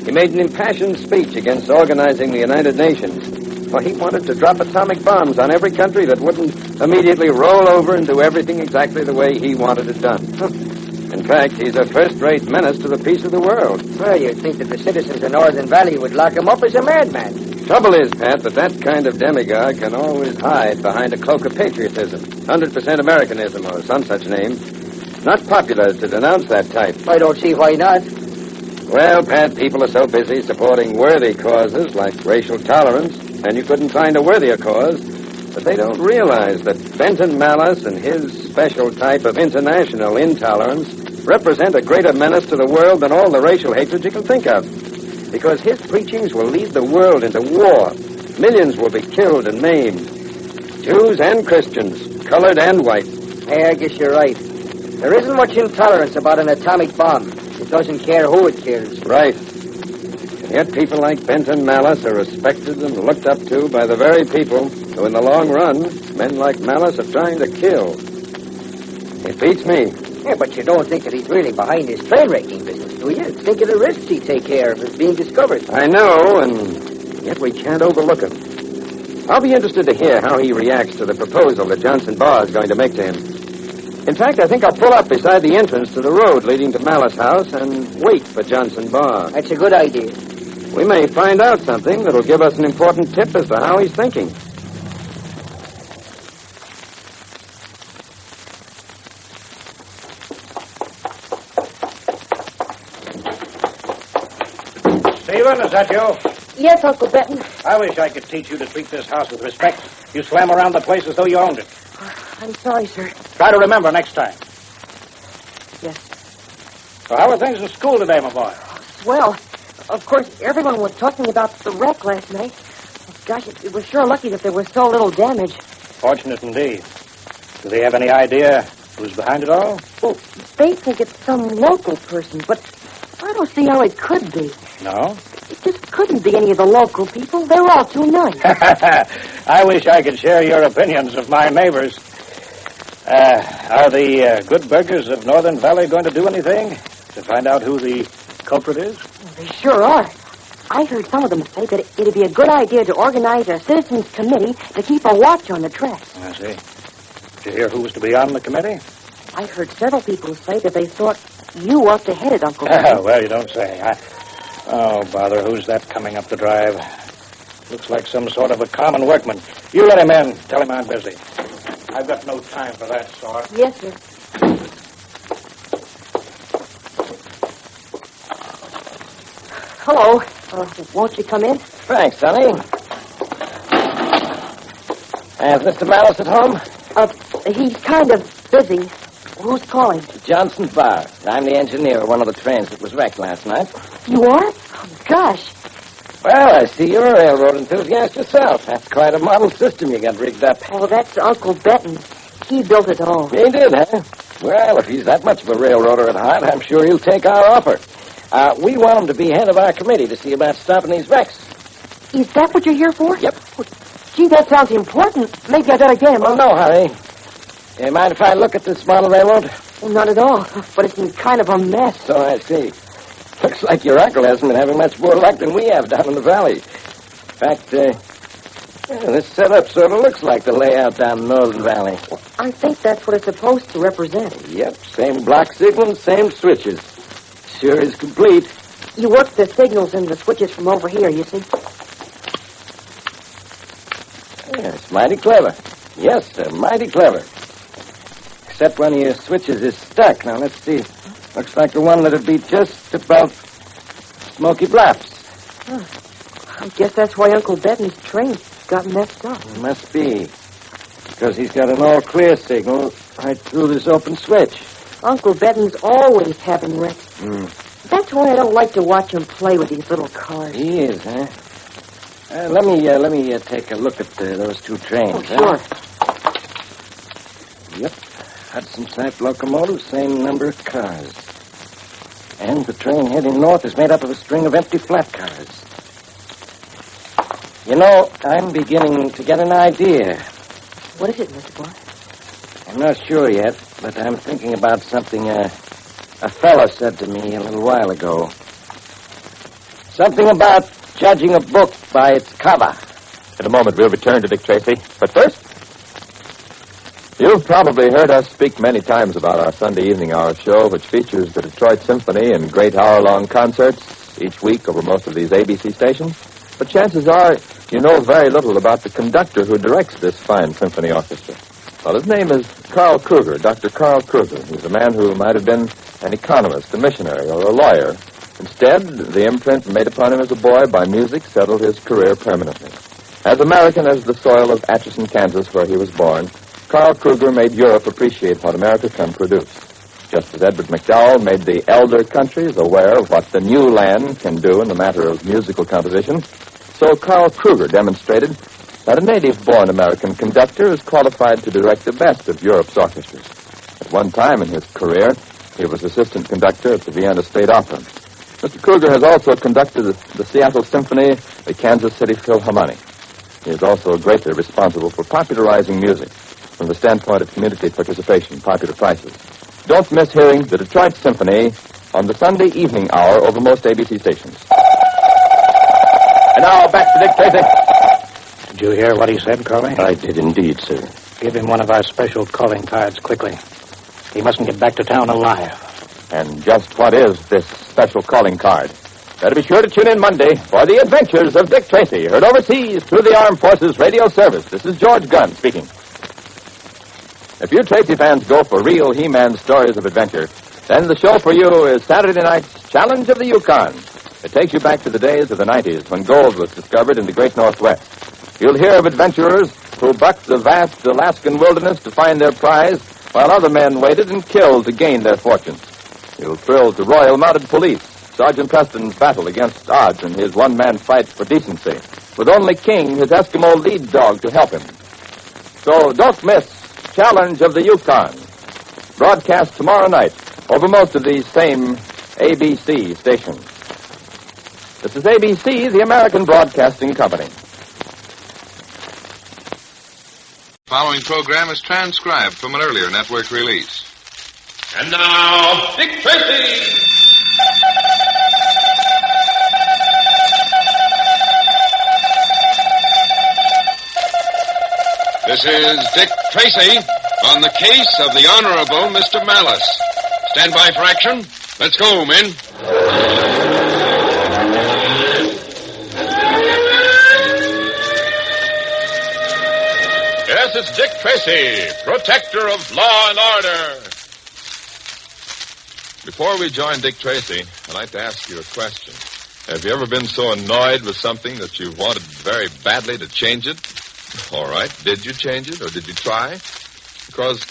He made an impassioned speech against organizing the United Nations. Well, he wanted to drop atomic bombs on every country that wouldn't immediately roll over and do everything exactly the way he wanted it done. In fact, he's a first-rate menace to the peace of the world. Well, you'd think that the citizens of Northern Valley would lock him up as a madman. Trouble is, Pat, that kind of demigod can always hide behind a cloak of patriotism, 100% Americanism, or some such name. Not popular to denounce that type. I don't see why not. Well, Pat, people are so busy supporting worthy causes like racial tolerance, and you couldn't find a worthier cause, but they don't realize that Benton Malice and his special type of international intolerance represent a greater menace to the world than all the racial hatred you can think of. Because his preachings will lead the world into war. Millions will be killed and maimed. Jews and Christians, colored and white. Hey, I guess you're right. There isn't much intolerance about an atomic bomb. It doesn't care who it kills. Right. And yet people like Benton Malice are respected and looked up to by the very people who, in the long run, men like Malice are trying to kill. It beats me. Yeah, but you don't think that he's really behind his train-wrecking business, do you? Think of the risks he'd take care of as being discovered. I know, and yet we can't overlook him. I'll be interested to hear how he reacts to the proposal that Johnson Barr is going to make to him. In fact, I think I'll pull up beside the entrance to the road leading to Malice House and wait for Johnson Barr. That's a good idea. We may find out something that'll give us an important tip as to how he's thinking. Stephen, is that you? Yes, Uncle Benton. I wish I could teach you to treat this house with respect. You slam around the place as though you owned it. I'm sorry, sir. Try to remember next time. Yes. So how are things in school today, my boy? Well, of course, everyone was talking about the wreck last night. Gosh, it was sure lucky that there was so little damage. Fortunate indeed. Do they have any idea who's behind it all? Well, they think it's some local person, but I don't see how it could be. No? It just couldn't be any of the local people. They're all too nice. I wish I could share your opinions of my neighbors. Are the good burghers of Northern Valley going to do anything to find out who the culprit is? Well, they sure are. I heard some of them say that it'd be a good idea to organize a citizens' committee to keep a watch on the tracks. I see. Did you hear who was to be on the committee? I heard several people say that they thought you ought to head it, Uncle Ben. Well, you don't say. Oh, bother, who's that coming up the drive? Looks like some sort of a common workman. You let him in. Tell him I'm busy. I've got no time for that sort. Yes, sir. Hello. Won't you come in? Thanks, Sonny. Is Mr. Malice at home? He's kind of busy. Who's calling? Johnson Barr. I'm the engineer of one of the trains that was wrecked last night. You are? Oh, gosh. Well, I see you're a railroad enthusiast yourself. That's quite a model system you got rigged up. Oh, that's Uncle Benton. He built it all. He did, huh? Well, if he's that much of a railroader at heart, I'm sure he'll take our offer. We want him to be head of our committee to see about stopping these wrecks. Is that what you're here for? Yep. Oh, gee, that sounds important. Maybe I better get him. Oh, no hurry. Mind if I look at this model railroad? Well, not at all, but it's in kind of a mess. So I see. Looks like your uncle hasn't been having much more luck than we have down in the valley. In fact, this setup sort of looks like the layout down in Northern Valley. I think that's what it's supposed to represent. Yep, same block signals, same switches. Sure is complete. You work the signals and the switches from over here, you see. Yes, mighty clever. Yes, sir, mighty clever. Except one of your switches is stuck. Now, let's see. Looks like the one that'd be just above Smoky Bluffs. Huh. I guess that's why Uncle Benton's train got messed up. Must be. Because he's got an all-clear signal right through this open switch. Uncle Benton's always having wrecks. Hmm. That's why I don't like to watch him play with these little cars. He is, huh? Let me take a look at those two trains. Oh, sure. Yep. Hudson-type locomotive, same number of cars. And the train heading north is made up of a string of empty flat cars. You know, I'm beginning to get an idea. What is it, Mr. Boy? I'm not sure yet, but I'm thinking about something a fella said to me a little while ago. Something about judging a book by its cover. In a moment, we'll return to Dick Tracy. But first, you've probably heard us speak many times about our Sunday evening hour show, which features the Detroit Symphony in great hour-long concerts each week over most of these ABC stations. But chances are you know very little about the conductor who directs this fine symphony orchestra. Well, his name is Carl Kruger, Dr. Carl Kruger. He's a man who might have been an economist, a missionary, or a lawyer. Instead, the imprint made upon him as a boy by music settled his career permanently. As American as the soil of Atchison, Kansas, where he was born, Carl Kruger made Europe appreciate what America can produce. Just as Edward McDowell made the elder countries aware of what the new land can do in the matter of musical composition, so Carl Kruger demonstrated that a native-born American conductor is qualified to direct the best of Europe's orchestras. At one time in his career, he was assistant conductor at the Vienna State Opera. Mr. Kruger has also conducted the Seattle Symphony, the Kansas City Philharmonic. He is also greatly responsible for popularizing music from the standpoint of community participation, popular prices. Don't miss hearing the Detroit Symphony on the Sunday evening hour over most ABC stations. And now, back to Dick Tracy. Did you hear what he said, Crowley? I did indeed, sir. Give him one of our special calling cards quickly. He mustn't get back to town alive. And just what is this special calling card? Better be sure to tune in Monday for the adventures of Dick Tracy, heard overseas through the Armed Forces Radio Service. This is George Gunn speaking. If you Tracy fans go for real He-Man stories of adventure, then the show for you is Saturday night's Challenge of the Yukon. It takes you back to the days of the 90s when gold was discovered in the great Northwest. You'll hear of adventurers who bucked the vast Alaskan wilderness to find their prize, while other men waited and killed to gain their fortunes. You'll thrill to Royal Mounted Police, Sergeant Preston's battle against odds in his one-man fight for decency, with only King, his Eskimo lead dog, to help him. So don't miss Challenge of the Yukon, broadcast tomorrow night over most of these same ABC stations. This is ABC, the American Broadcasting Company. Following program is transcribed from an earlier network release. And now, Dick Tracy! This is Dick Tracy on the case of the Honorable Mr. Malice. Stand by for action. Let's go, men. Yes, it's Dick Tracy, protector of law and order. Before we join Dick Tracy, I'd like to ask you a question. Have you ever been so annoyed with something that you wanted very badly to change it? All right. Did you change it, or did you try? Because,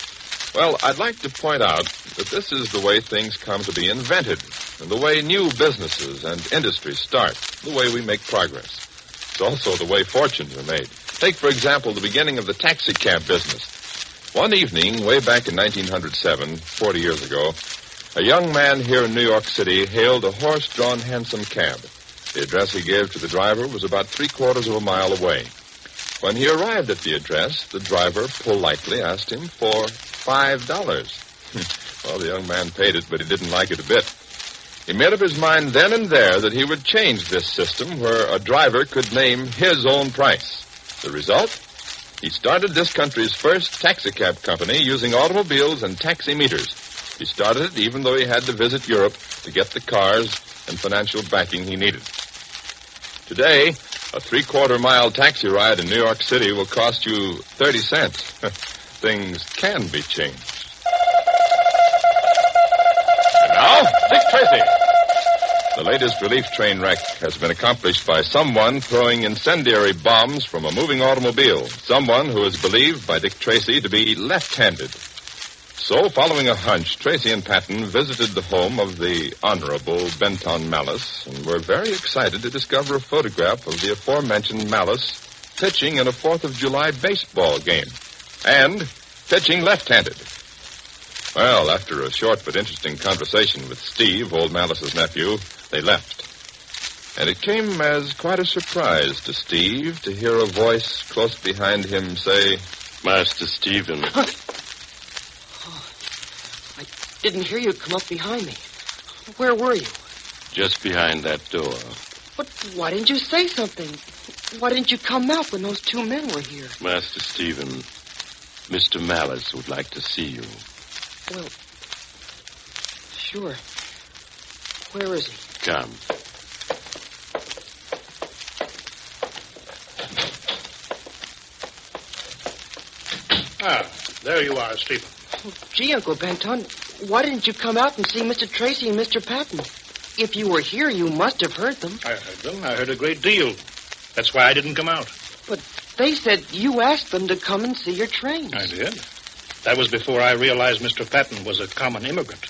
well, I'd like to point out that this is the way things come to be invented, and the way new businesses and industries start, the way we make progress. It's also the way fortunes are made. Take, for example, the beginning of the taxi cab business. One evening, way back in 1907, 40 years ago, a young man here in New York City hailed a horse-drawn hansom cab. The address he gave to the driver was about 3/4 of a mile away. When he arrived at the address, the driver politely asked him for $5. Well, the young man paid it, but he didn't like it a bit. He made up his mind then and there that he would change this system where a driver could name his own price. The result? He started this country's first taxicab company using automobiles and taxi meters. He started it even though he had to visit Europe to get the cars and financial backing he needed. Today, a 3/4-mile taxi ride in New York City will cost you 30 cents. Things can be changed. And now, Dick Tracy. The latest relief train wreck has been accomplished by someone throwing incendiary bombs from a moving automobile. Someone who is believed by Dick Tracy to be left-handed. So, following a hunch, Tracy and Patton visited the home of the Honorable Benton Malice and were very excited to discover a photograph of the aforementioned Malice pitching in a 4th of July baseball game and pitching left-handed. Well, after a short but interesting conversation with Steve, old Malice's nephew, they left. And it came as quite a surprise to Steve to hear a voice close behind him say, Master Stephen. I didn't hear you come up behind me. Where were you? Just behind that door. But why didn't you say something? Why didn't you come out when those two men were here? Master Stephen, Mr. Malice would like to see you. Well, sure. Where is he? Come. Ah, there you are, Stephen. Oh, gee, Uncle Benton, why didn't you come out and see Mr. Tracy and Mr. Patton? If you were here, you must have heard them. I heard them. I heard a great deal. That's why I didn't come out. But they said you asked them to come and see your trains. I did. That was before I realized Mr. Patton was a common immigrant.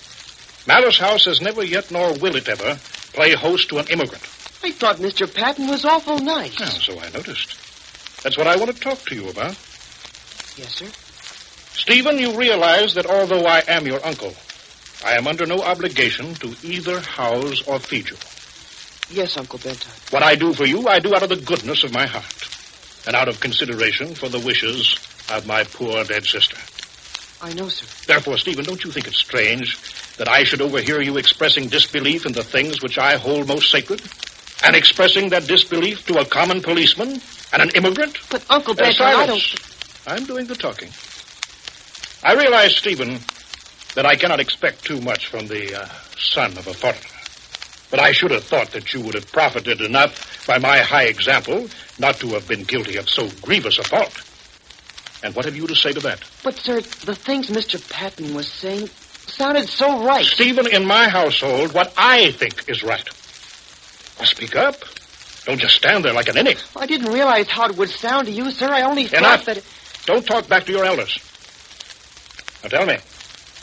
Malice House has never yet, nor will it ever, play host to an immigrant. I thought Mr. Patton was awful nice. Oh, so I noticed. That's what I want to talk to you about. Yes, sir. Stephen, you realize that although I am your uncle, I am under no obligation to either house or feed you. Yes, Uncle Benton. What I do for you, I do out of the goodness of my heart, and out of consideration for the wishes of my poor dead sister. I know, sir. Therefore, Stephen, don't you think it's strange that I should overhear you expressing disbelief in the things which I hold most sacred, and expressing that disbelief to a common policeman and an immigrant? But, Uncle Benton, I don't... I'm doing the talking. I realize, Stephen, that I cannot expect too much from the son of a foreigner. But I should have thought that you would have profited enough by my high example not to have been guilty of so grievous a fault. And what have you to say to that? But, sir, the things Mr. Patton was saying sounded so right. Stephen, in my household, what I think is right. Now speak up. Don't just stand there like an ninny. I didn't realize how it would sound to you, sir. I only thought Enough. that... Don't talk back to your elders. Now tell me,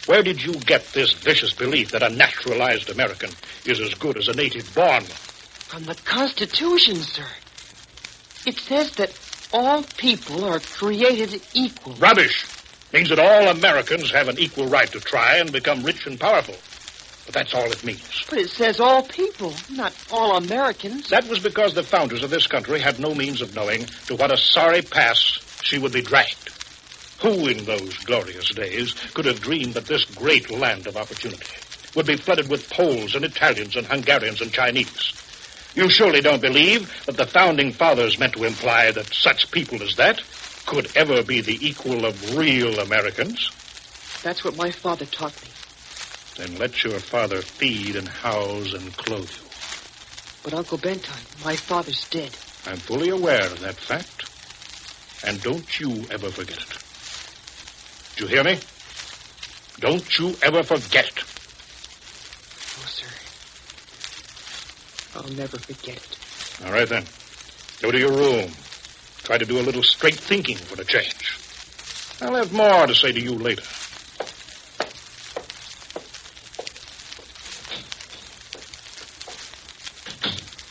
where did you get this vicious belief that a naturalized American is as good as a native born? From the Constitution, sir. It says that all people are created equal. Rubbish. Means that all Americans have an equal right to try and become rich and powerful. But that's all it means. But it says all people, not all Americans. That was because the founders of this country had no means of knowing to what a sorry pass she would be dragged. Who in those glorious days could have dreamed that this great land of opportunity would be flooded with Poles and Italians and Hungarians and Chinese? You surely don't believe that the founding fathers meant to imply that such people as that could ever be the equal of real Americans? That's what my father taught me. Then let your father feed and house and clothe you. But, Uncle Benton, my father's dead. I'm fully aware of that fact. And don't you ever forget it. Do you hear me? Don't you ever forget it. Oh, sir. I'll never forget it. All right, then. Go to your room. Try to do a little straight thinking for a change. I'll have more to say to you later.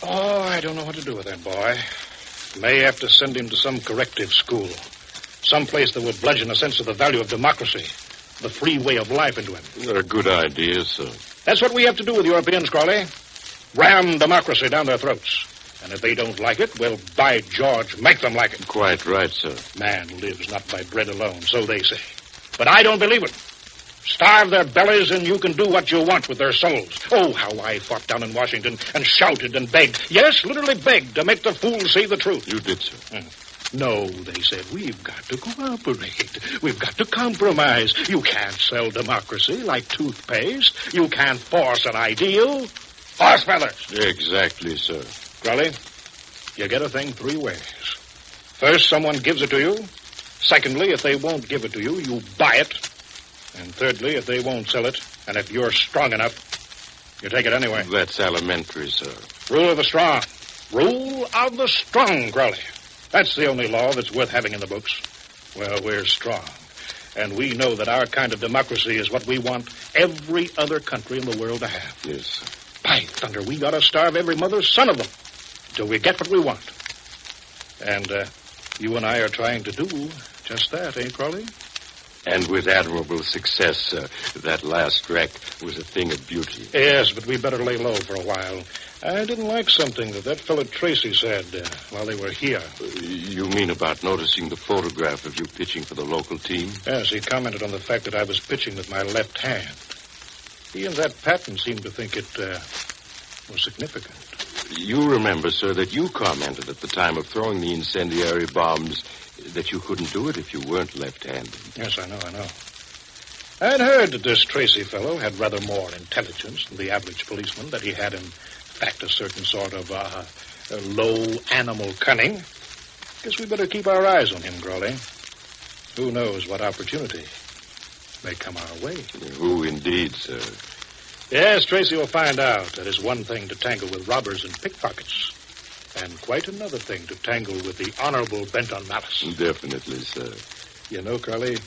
Oh, I don't know what to do with that boy. May have to send him to some corrective school. Some place that would bludgeon a sense of the value of democracy, the free way of life into him. They're a good idea, sir. That's what we have to do with Europeans, Crowley. Ram democracy down their throats. And if they don't like it, well, by George, make them like it. Quite right, sir. Man lives not by bread alone, so they say. But I don't believe it. Starve their bellies and you can do what you want with their souls. Oh, how I fought down in Washington and shouted and begged. Yes, literally begged to make the fools see the truth. You did, sir. No, they said, we've got to cooperate. We've got to compromise. You can't sell democracy like toothpaste. You can't force an ideal. Horse feathers. Exactly, sir. Crowley, you get a thing three ways. First, someone gives it to you. Secondly, if they won't give it to you, you buy it. And thirdly, if they won't sell it, and if you're strong enough, you take it anyway. That's elementary, sir. Rule of the strong. Rule of the strong, Crowley. That's the only law that's worth having in the books. Well, we're strong. And we know that our kind of democracy is what we want every other country in the world to have. Yes, sir. By thunder, we ought to starve every mother's son of them till we get what we want. And you and I are trying to do just that, ain't Crowley? And with admirable success, that last wreck was a thing of beauty. Yes, but we better lay low for a while. I didn't like something that fellow Tracy said while they were here. You mean about noticing the photograph of you pitching for the local team? Yes, he commented on the fact that I was pitching with my left hand. He and that Patton seemed to think it was significant. You remember, sir, that you commented at the time of throwing the incendiary bombs that you couldn't do it if you weren't left-handed. Yes, I know. I'd heard that this Tracy fellow had rather more intelligence than the average policeman, that he had, in fact, a certain sort of low animal cunning. Guess we better keep our eyes on him, Crowley. Who knows what opportunity may come our way. Who indeed, sir? Yes, Tracy will find out that it's one thing to tangle with robbers and pickpockets, and quite another thing to tangle with the Honorable Benton Malice. Definitely, sir. You know, Crowley,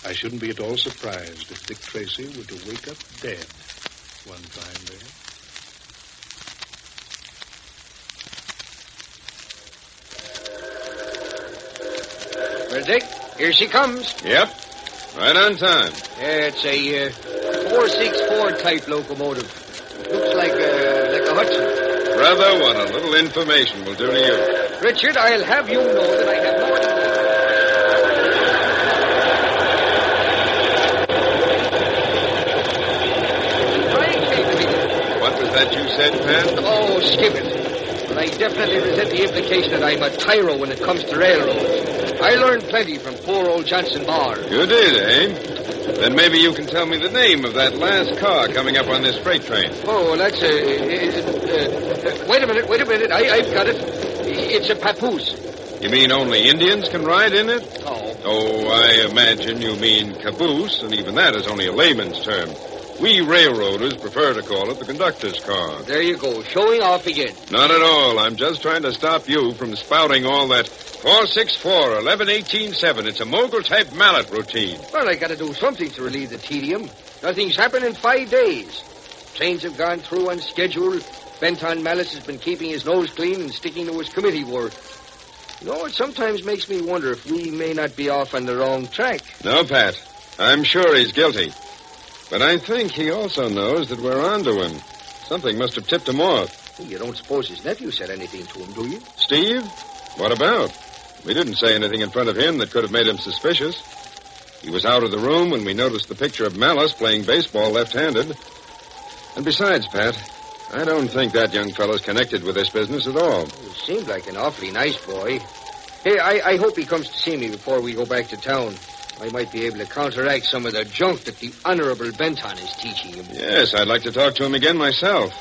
I shouldn't be at all surprised if Dick Tracy were to wake up dead one fine day. Well, Dick, here she comes. Yep. Right on time. It's a 464 type locomotive. Looks like a Hudson. Brother, what a little information will do to you. Richard, I'll have you know that I have more than... What was that you said, Pat? Oh, skip it. But I definitely resent the implication that I'm a tyro when it comes to railroads. I learned plenty from poor old Johnson Barr. You did, eh? Then maybe you can tell me the name of that last car coming up on this freight train. Oh, that's wait a minute. I've got it. It's a papoose. You mean only Indians can ride in it? Oh. Oh, I imagine you mean caboose, and even that is only a layman's term. We railroaders prefer to call it the conductor's car. There you go, showing off again. Not at all. I'm just trying to stop you from spouting all that 464, 11-18-7. It's a mogul-type mallet routine. Well, I got to do something to relieve the tedium. Nothing's happened in 5 days. Trains have gone through on schedule. Benton Malice has been keeping his nose clean and sticking to his committee work. You know, it sometimes makes me wonder if we may not be off on the wrong track. No, Pat. I'm sure he's guilty. But I think he also knows that we're onto him. Something must have tipped him off. You don't suppose his nephew said anything to him, do you? Steve? What about? We didn't say anything in front of him that could have made him suspicious. He was out of the room when we noticed the picture of Malice playing baseball left-handed. And besides, Pat, I don't think that young fellow's connected with this business at all. He seemed like an awfully nice boy. Hey, I hope he comes to see me before we go back to town. I might be able to counteract some of the junk that the Honorable Benton is teaching him. Yes, I'd like to talk to him again myself.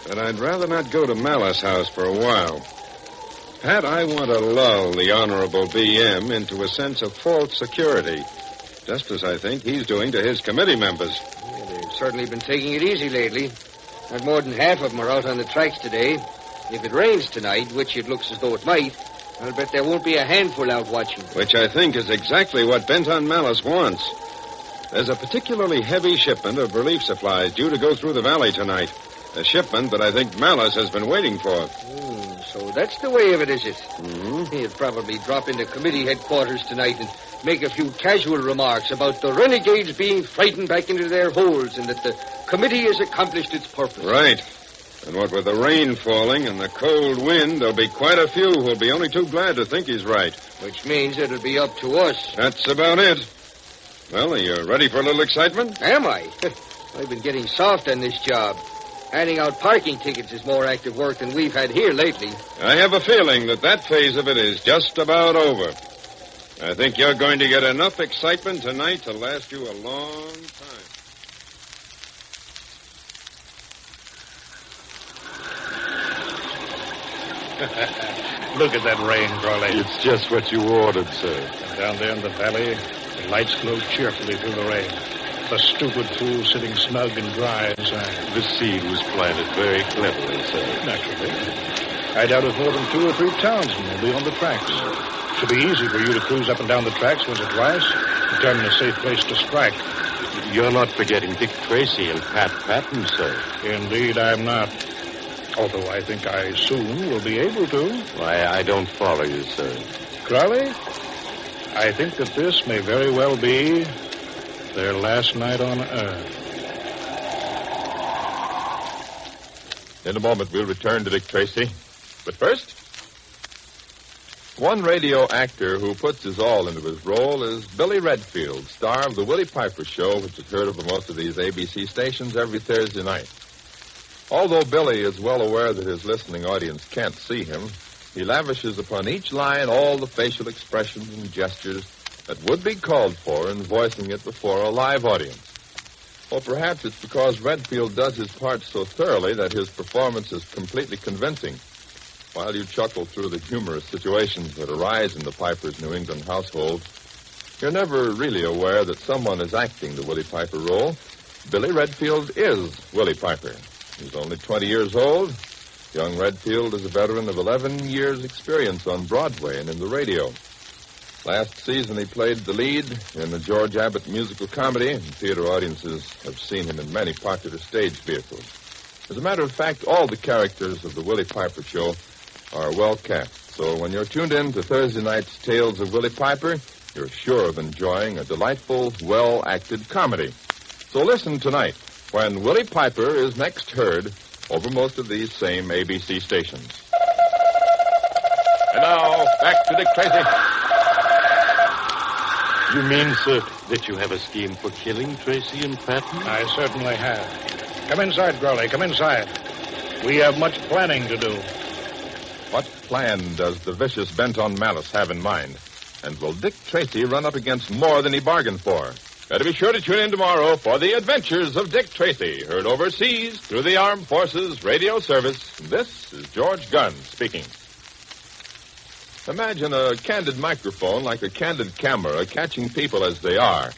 But I'd rather not go to Malice House for a while. Pat, I want to lull the Honorable B.M. into a sense of false security, just as I think he's doing to his committee members. Yeah, they've certainly been taking it easy lately. Not more than half of them are out on the tracks today. If it rains tonight, which it looks as though it might, I'll bet there won't be a handful out watching. Which I think is exactly what Benton Malice wants. There's a particularly heavy shipment of relief supplies due to go through the valley tonight. A shipment that I think Malice has been waiting for. So that's the way of it, is it? Mm-hmm. He'll probably drop into committee headquarters tonight and make a few casual remarks about the renegades being frightened back into their holes and that the committee has accomplished its purpose. Right. And what with the rain falling and the cold wind, there'll be quite a few who'll be only too glad to think he's right. Which means it'll be up to us. That's about it. Well, are you ready for a little excitement? Am I? I've been getting soft on this job. Handing out parking tickets is more active work than we've had here lately. I have a feeling that phase of it is just about over. I think you're going to get enough excitement tonight to last you a long time. Look at that rain, Crowley. It's just what you ordered, sir. And down there in the valley, the lights glow cheerfully through the rain. The stupid fool sitting snug and dry inside. The seed was planted very cleverly, sir. Naturally. I doubt if more than 2 or 3 townsmen will be on the tracks. Should be easy for you to cruise up and down the tracks once or twice, determine a safe place to strike. You're not forgetting Dick Tracy and Pat Patton, sir. Indeed, I'm not. Although I think I soon will be able to. Why, I don't follow you, sir. Crowley, I think that this may very well be their last night on Earth. In a moment, we'll return to Dick Tracy. But first, one radio actor who puts his all into his role is Billy Redfield, star of The Willie Piper Show, which is heard over most of these ABC stations every Thursday night. Although Billy is well aware that his listening audience can't see him, he lavishes upon each line all the facial expressions and gestures that would be called for in voicing it before a live audience. Or perhaps it's because Redfield does his part so thoroughly that his performance is completely convincing. While you chuckle through the humorous situations that arise in the Piper's New England household, you're never really aware that someone is acting the Willie Piper role. Billy Redfield is Willie Piper. He's only 20 years old. Young Redfield is a veteran of 11 years' experience on Broadway and in the radio. Last season, he played the lead in the George Abbott musical comedy, and theater audiences have seen him in many popular stage vehicles. As a matter of fact, all the characters of the Willie Piper Show are well cast. So when you're tuned in to Thursday night's Tales of Willie Piper, you're sure of enjoying a delightful, well-acted comedy. So listen tonight when Willie Piper is next heard over most of these same ABC stations. And now, back to Dick Tracy. You mean, sir, that you have a scheme for killing Tracy and Patton? I certainly have. Come inside, Crowley. Come inside. We have much planning to do. What plan does the vicious Benton Malice have in mind? And will Dick Tracy run up against more than he bargained for? Better be sure to tune in tomorrow for the adventures of Dick Tracy, heard overseas through the Armed Forces Radio Service. This is George Gunn speaking. Imagine a candid microphone like a candid camera catching people as they are.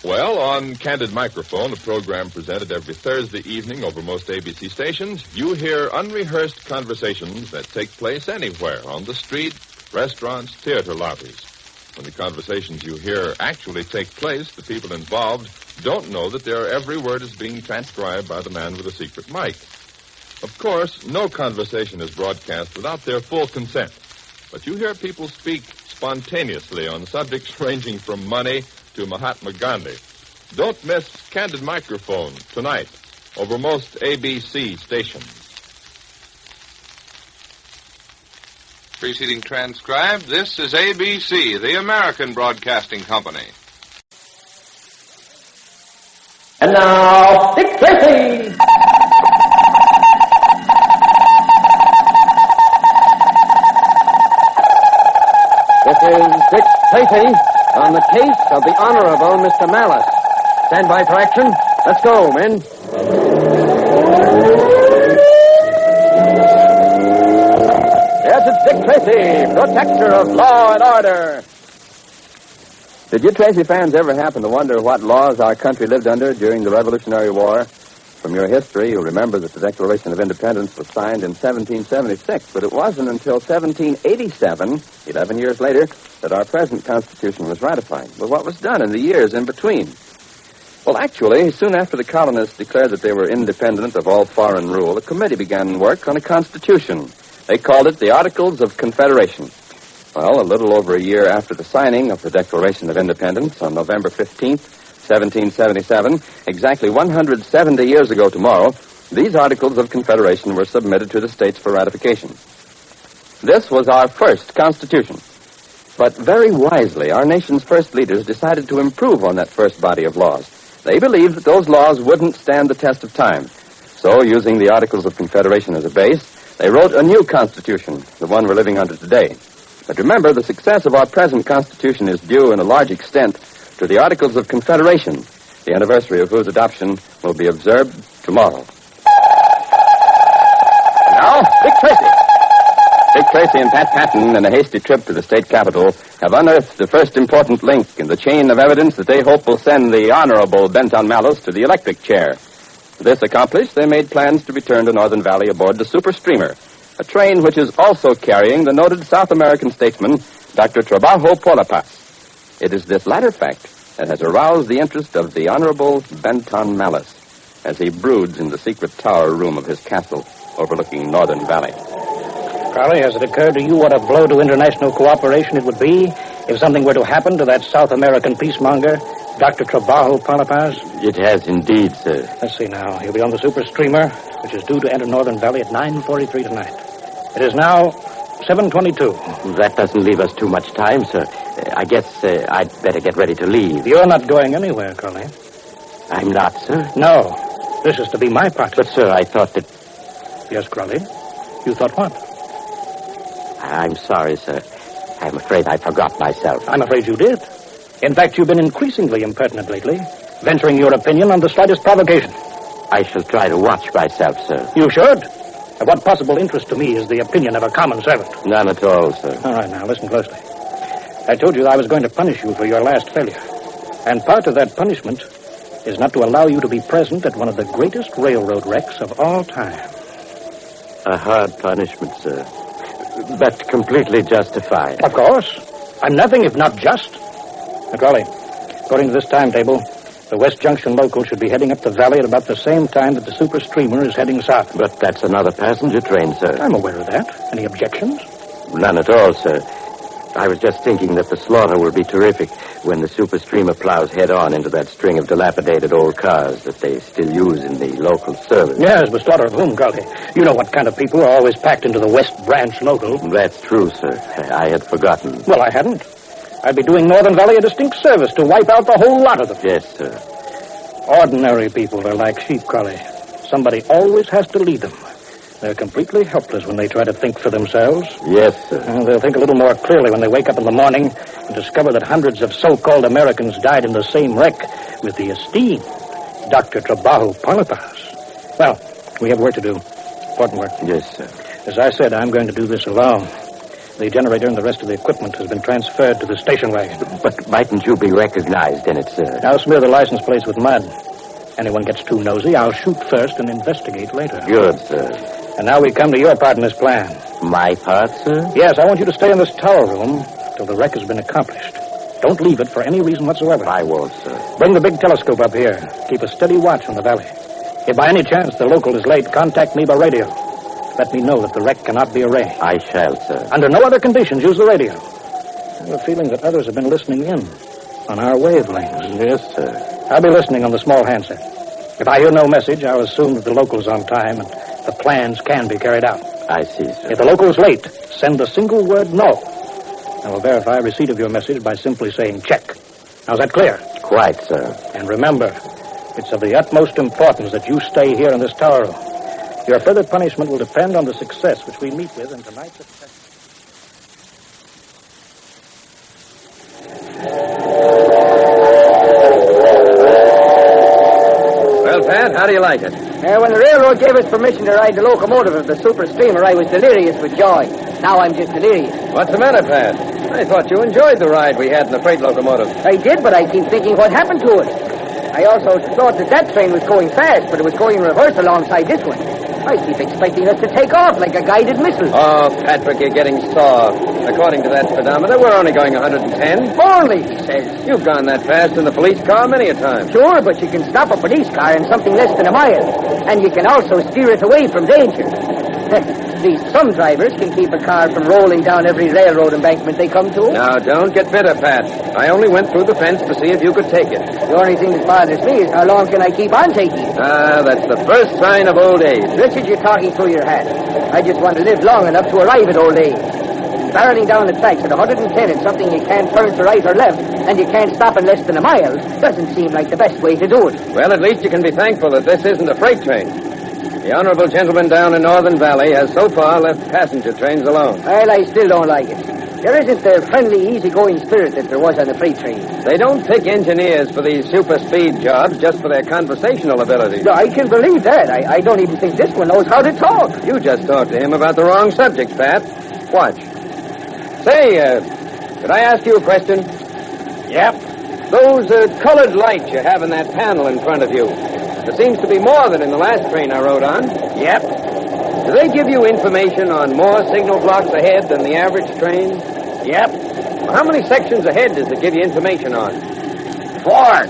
Well, on Candid Microphone, a program presented every Thursday evening over most ABC stations, you hear unrehearsed conversations that take place anywhere, on the street, restaurants, theater lobbies. When the conversations you hear actually take place, the people involved don't know that their every word is being transcribed by the man with a secret mic. Of course, no conversation is broadcast without their full consent. But you hear people speak spontaneously on subjects ranging from money to Mahatma Gandhi. Don't miss Candid Microphone tonight over most ABC stations. Preceding transcribed, this is ABC, the American Broadcasting Company. And now, Dick Tracy! This is Dick Tracy on the case of the Honorable Mr. Malice. Stand by for action. Let's go, men. Yes, it's Dick Tracy, protector of law and order. Did you Tracy fans ever happen to wonder what laws our country lived under during the Revolutionary War? From your history, you'll remember that the Declaration of Independence was signed in 1776, but it wasn't until 1787, 11 years later, that our present Constitution was ratified. But what was done in the years in between? Well, actually, soon after the colonists declared that they were independent of all foreign rule, a committee began work on a constitution. They called it the Articles of Confederation. Well, a little over a year after the signing of the Declaration of Independence on November 15th, 1777, exactly 170 years ago tomorrow, these Articles of Confederation were submitted to the states for ratification. This was our first Constitution. But very wisely, our nation's first leaders decided to improve on that first body of laws. They believed that those laws wouldn't stand the test of time. So, using the Articles of Confederation as a base, they wrote a new Constitution, the one we're living under today. But remember, the success of our present Constitution is due in a large extent to the Articles of Confederation, the anniversary of whose adoption will be observed tomorrow. Now, Dick Tracy. Dick Tracy and Pat Patton, in a hasty trip to the state capitol, have unearthed the first important link in the chain of evidence that they hope will send the Honorable Benton Malice to the electric chair. This accomplished, they made plans to return to Northern Valley aboard the Super Streamer, a train which is also carrying the noted South American statesman, Dr. Trabajo Polapas. It is this latter fact that has aroused the interest of the Honorable Benton Malice as he broods in the secret tower room of his castle overlooking Northern Valley. Crowley, has it occurred to you what a blow to international cooperation it would be If something were to happen to that South American peacemonger, Dr. Trabajo Palapaz? It has indeed, sir. Let's see now. He'll be on the super streamer, which is due to enter Northern Valley at 9:43 tonight. It is now 7:22. That doesn't leave us too much time, sir. I guess I'd better get ready to leave. You're not going anywhere, Crowley. I'm not, sir? No. This is to be my part. But, sir, I thought that... Yes, Crowley? You thought what? I'm sorry, sir. I'm afraid I forgot myself. I'm afraid you did. In fact, you've been increasingly impertinent lately, venturing your opinion on the slightest provocation. I shall try to watch myself, sir. You should. Of what possible interest to me is the opinion of a common servant? None at all, sir. All right, now, listen closely. I told you that I was going to punish you for your last failure. And part of that punishment is not to allow you to be present at one of the greatest railroad wrecks of all time. A hard punishment, sir. But completely justified. Of course. I'm nothing if not just. Now, Crowley, according to this timetable, the West Junction local should be heading up the valley at about the same time that the super streamer is heading south. But that's another passenger train, sir. I'm aware of that. Any objections? None at all, sir. I was just thinking that the slaughter will be terrific when the super streamer plows head-on into that string of dilapidated old cars that they still use in the local service. Yes, but slaughter of whom, Crowley? You know what kind of people are always packed into the West Branch local. That's true, sir. I had forgotten. Well, I hadn't. I'd be doing Northern Valley a distinct service to wipe out the whole lot of them. Yes, sir. Ordinary people are like sheep, Crowley. Somebody always has to lead them. They're completely helpless when they try to think for themselves. Yes, sir. They'll think a little more clearly when they wake up in the morning and discover that hundreds of so-called Americans died in the same wreck with the esteemed Dr. Trabajo Palapaz. Well, we have work to do. Important work. Yes, sir. As I said, I'm going to do this alone. The generator and the rest of the equipment has been transferred to the station wagon. But mightn't you be recognized in it, sir? I'll smear the license plates with mud. Anyone gets too nosy, I'll shoot first and investigate later. Good, sir. And now we come to your part in this plan. My part, sir? Yes, I want you to stay in this tower room till the wreck has been accomplished. Don't leave it for any reason whatsoever. I won't, sir. Bring the big telescope up here. Keep a steady watch on the valley. If by any chance the local is late, contact me by radio. Let me know that the wreck cannot be arranged. I shall, sir. Under no other conditions, use the radio. I have a feeling that others have been listening in on our wavelengths. Yes, sir. I'll be listening on the small handset. If I hear no message, I'll assume that the local's on time and the plans can be carried out. I see, sir. If the local's late, send a single word no. I will verify receipt of your message by simply saying check. Now, is that clear? Quite, sir. And remember, it's of the utmost importance that you stay here in this tower room. Your further punishment will depend on the success which we meet with in tonight's attack. Well, Pat, how do you like it? When the railroad gave us permission to ride the locomotive of the super steamer, I was delirious with joy. Now I'm just delirious. What's the matter, Pat? I thought you enjoyed the ride we had in the freight locomotive. I did, but I keep thinking what happened to it. I also thought that train was going fast, but it was going in reverse alongside this one. I keep expecting us to take off like a guided missile. Oh, Patrick, you're getting soft. According to that speedometer, we're only going 110. Only, he says. You've gone that fast in the police car many a time. Sure, but you can stop a police car in something less than a mile. And you can also steer it away from danger. At least some drivers can keep a car from rolling down every railroad embankment they come to. Now, don't get bitter, Pat. I only went through the fence to see if you could take it. The only thing that bothers me is how long can I keep on taking it? That's the first sign of old age. Richard, you're talking through your hat. I just want to live long enough to arrive at old age. Barreling down the tracks at 110 is something you can't turn to right or left, and you can't stop in less than a mile. Doesn't seem like the best way to do it. Well, at least you can be thankful that this isn't a freight train. The honorable gentleman down in Northern Valley has so far left passenger trains alone. Well, I still don't like it. There isn't the friendly, easygoing spirit that there was on the freight train. They don't pick engineers for these super speed jobs just for their conversational abilities. No, I can believe that. I don't even think this one knows how to talk. You just talked to him about the wrong subject, Pat. Watch. Say, could I ask you a question? Yep. Those colored lights you have in that panel in front of you. There seems to be more than in the last train I rode on. Yep. Do they give you information on more signal blocks ahead than the average train? Yep. Well, how many sections ahead does it give you information on? 4.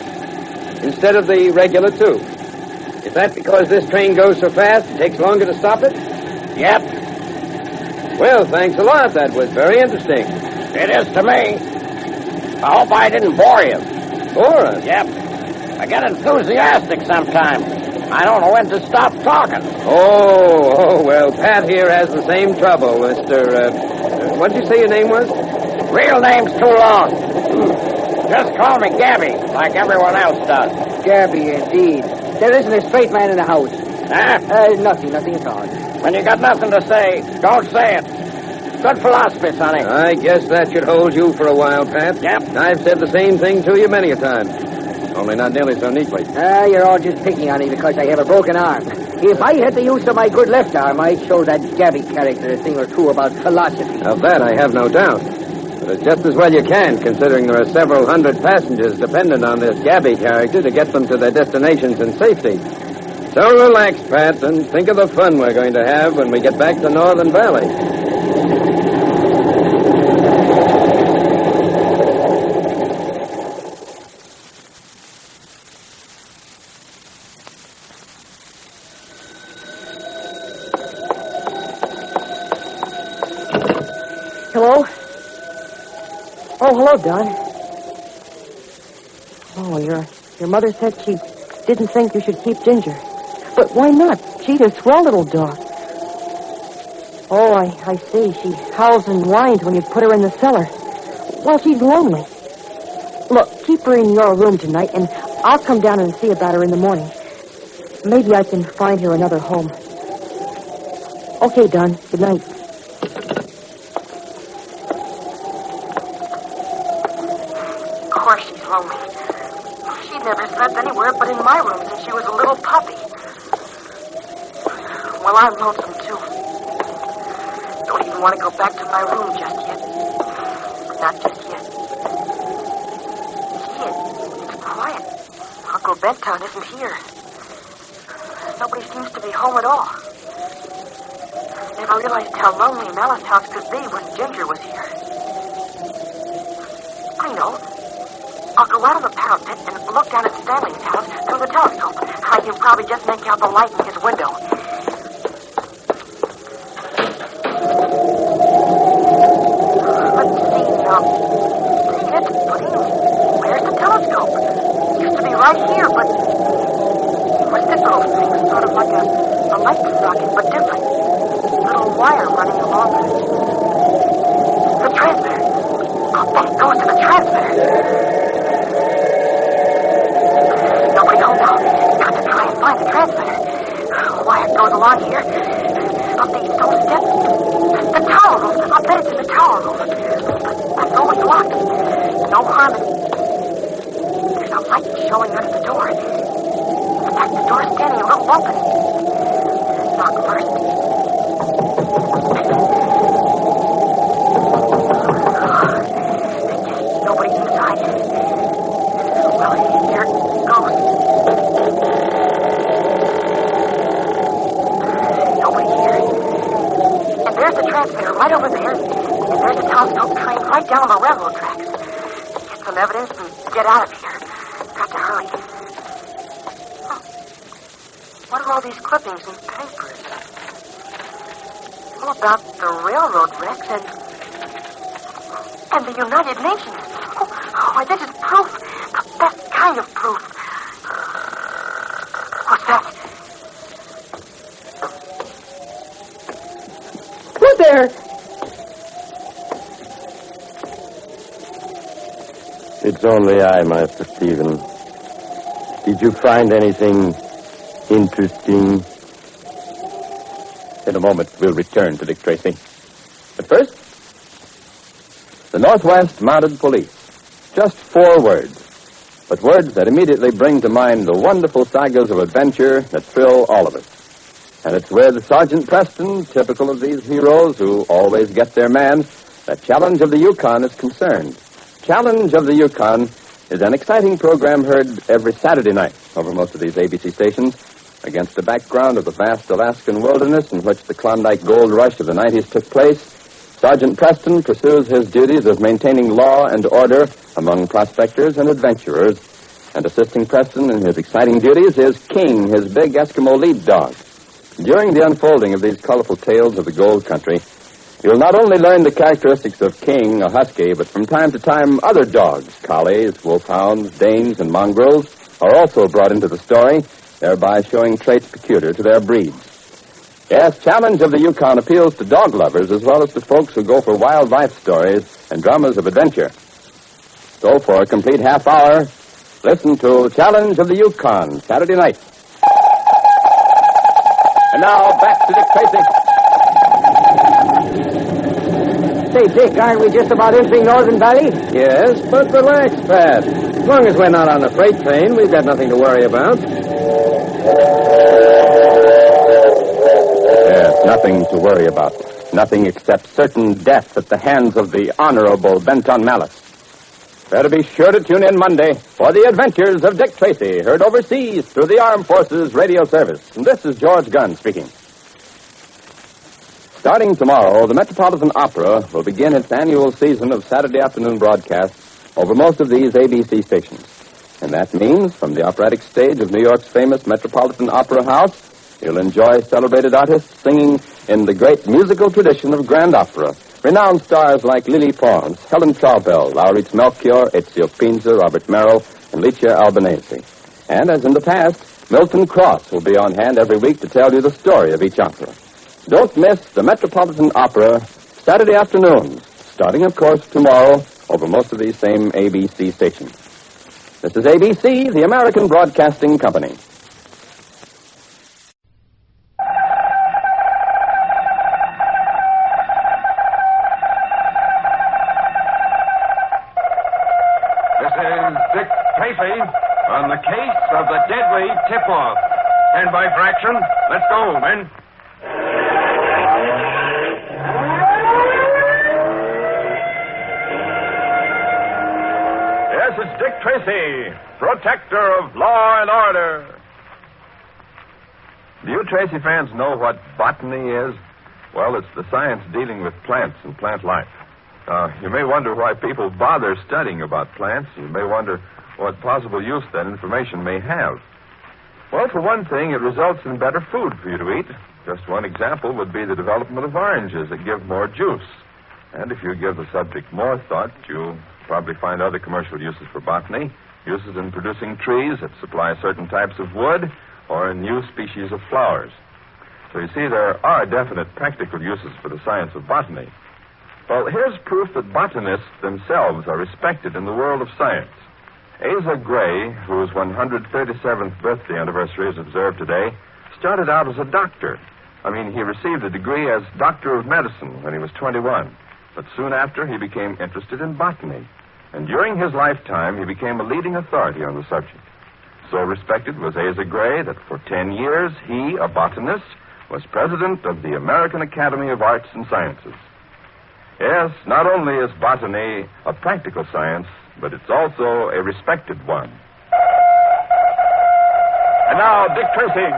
Instead of the regular 2. Is that because this train goes so fast it takes longer to stop it? Yep. Well, thanks a lot. That was very interesting. It is to me. I hope I didn't bore you. Bore us? Yep. I get enthusiastic sometimes. I don't know when to stop talking. Oh, well, Pat here has the same trouble, Mr. What did you say your name was? Real name's too long. Just call me Gabby, like everyone else does. Gabby, indeed. There isn't a straight man in the house. Huh? Nothing at all. When you got nothing to say, don't say it. Good philosophy, Sonny. I guess that should hold you for a while, Pat. Yep. I've said the same thing to you many a time. Only not nearly so neatly. You're all just picking on me because I have a broken arm. If I had the use of my good left arm, I'd show that Gabby character a thing or two about philosophy. Of that I have no doubt. But it's just as well you can, considering there are several hundred passengers dependent on this Gabby character to get them to their destinations in safety. So relax, Pat, and think of the fun we're going to have when we get back to Northern Valley. Hello? Oh, hello, Don. Oh, your mother said she didn't think you should keep Ginger. But why not? She's a swell little dog. Oh, I see. She howls and whines when you put her in the cellar. Well, she's lonely. Look, keep her in your room tonight, and I'll come down and see about her in the morning. Maybe I can find her another home. Okay, Don. Good night. Of course she's lonely. She never slept anywhere but in my room since she was a little puppy. Well, I'm lonesome, too. Don't even want to go back to my room just yet. Not just yet. Gee, it's quiet. Uncle Benton isn't here. Nobody seems to be home at all. Never realized how lonely Malice house could be when Ginger was here. I know. I'll go out on the parapet and look down at Stanley's house through the telescope. I can probably just make out the light in his window. Let's see, where's the telescope? It used to be right here, but what's this little thing? Sort of like a light socket, but different. Little wire running along it. The transmitter. Oh, that goes to the transmitter. Find the transmitter. Why it goes along here? Up these stone steps. The tower room. I bet it's in the tower room. But the door is locked. No harmony. There's a light showing under the door. In fact, the door's standing a little open. Knock first. There's nobody inside. Well, here it goes. There's the transmitter right over there, and there's a telescope train right down the railroad tracks. Get some evidence and get out of here. Got to hurry. What are all these clippings and papers? All about the railroad wrecks and the United Nations. Oh, this is proof. The best kind of proof. What's that? There. It's only I, Master Stephen. Did you find anything interesting? In a moment, we'll return to Dick Tracy. But first, the Northwest Mounted Police. Just 4 words, but words that immediately bring to mind the wonderful sagas of adventure that thrill all of us. And it's with Sergeant Preston, typical of these heroes who always get their man, that Challenge of the Yukon is concerned. Challenge of the Yukon is an exciting program heard every Saturday night over most of these ABC stations against the background of the vast Alaskan wilderness in which the Klondike gold rush of the 90s took place. Sergeant Preston pursues his duties of maintaining law and order among prospectors and adventurers, and assisting Preston in his exciting duties is King, his big Eskimo lead dog. During the unfolding of these colorful tales of the gold country, You'll not only learn the characteristics of King, a husky, but from time to time other dogs, collies, wolfhounds, danes, and mongrels, are also brought into the story, thereby showing traits peculiar to their breeds. Yes, Challenge of the Yukon appeals to dog lovers as well as to folks who go for wildlife stories and dramas of adventure. So for a complete half hour, listen to Challenge of the Yukon, Saturday night. And now, back to Dick Tracy. Say, Dick, aren't we just about entering Northern Valley? Yes, but relax, Pat. As long as we're not on the freight train, we've got nothing to worry about. Yes, nothing to worry about. Nothing except certain death at the hands of the Honorable Benton Malice. Better be sure to tune in Monday for the adventures of Dick Tracy, heard overseas through the Armed Forces Radio Service. And this is George Gunn speaking. Starting tomorrow, the Metropolitan Opera will begin its annual season of Saturday afternoon broadcasts over most of these ABC stations. And that means, from the operatic stage of New York's famous Metropolitan Opera House, you'll enjoy celebrated artists singing in the great musical tradition of grand opera. Renowned stars like Lily Pons, Helen Traubel, Lauritz Melchior, Ezio Pinza, Robert Merrill, and Licia Albanese. And as in the past, Milton Cross will be on hand every week to tell you the story of each opera. Don't miss the Metropolitan Opera Saturday afternoons, starting, of course, tomorrow over most of these same ABC stations. This is ABC, the American Broadcasting Company. This is Dick Tracy on the case of the deadly tip-off. Stand by for action. Let's go, men. This is Dick Tracy, protector of law and order. Do you Tracy fans know what botany is? Well, it's the science dealing with plants and plant life. You may wonder why people bother studying about plants. You may wonder what possible use that information may have. Well, for one thing, it results in better food for you to eat. Just one example would be the development of oranges that give more juice. And if you give the subject more thought, you'll probably find other commercial uses for botany, uses in producing trees that supply certain types of wood, or in new species of flowers. So you see, there are definite practical uses for the science of botany. Well, here's proof that botanists themselves are respected in the world of science. Asa Gray, whose 137th birthday anniversary is observed today, started out as a doctor. He received a degree as Doctor of Medicine when he was 21. But soon after, he became interested in botany. And during his lifetime, he became a leading authority on the subject. So respected was Asa Gray that for 10 years, he, a botanist, was president of the American Academy of Arts and Sciences. Yes, not only is botany a practical science, but it's also a respected one. And now, Dick Tracy.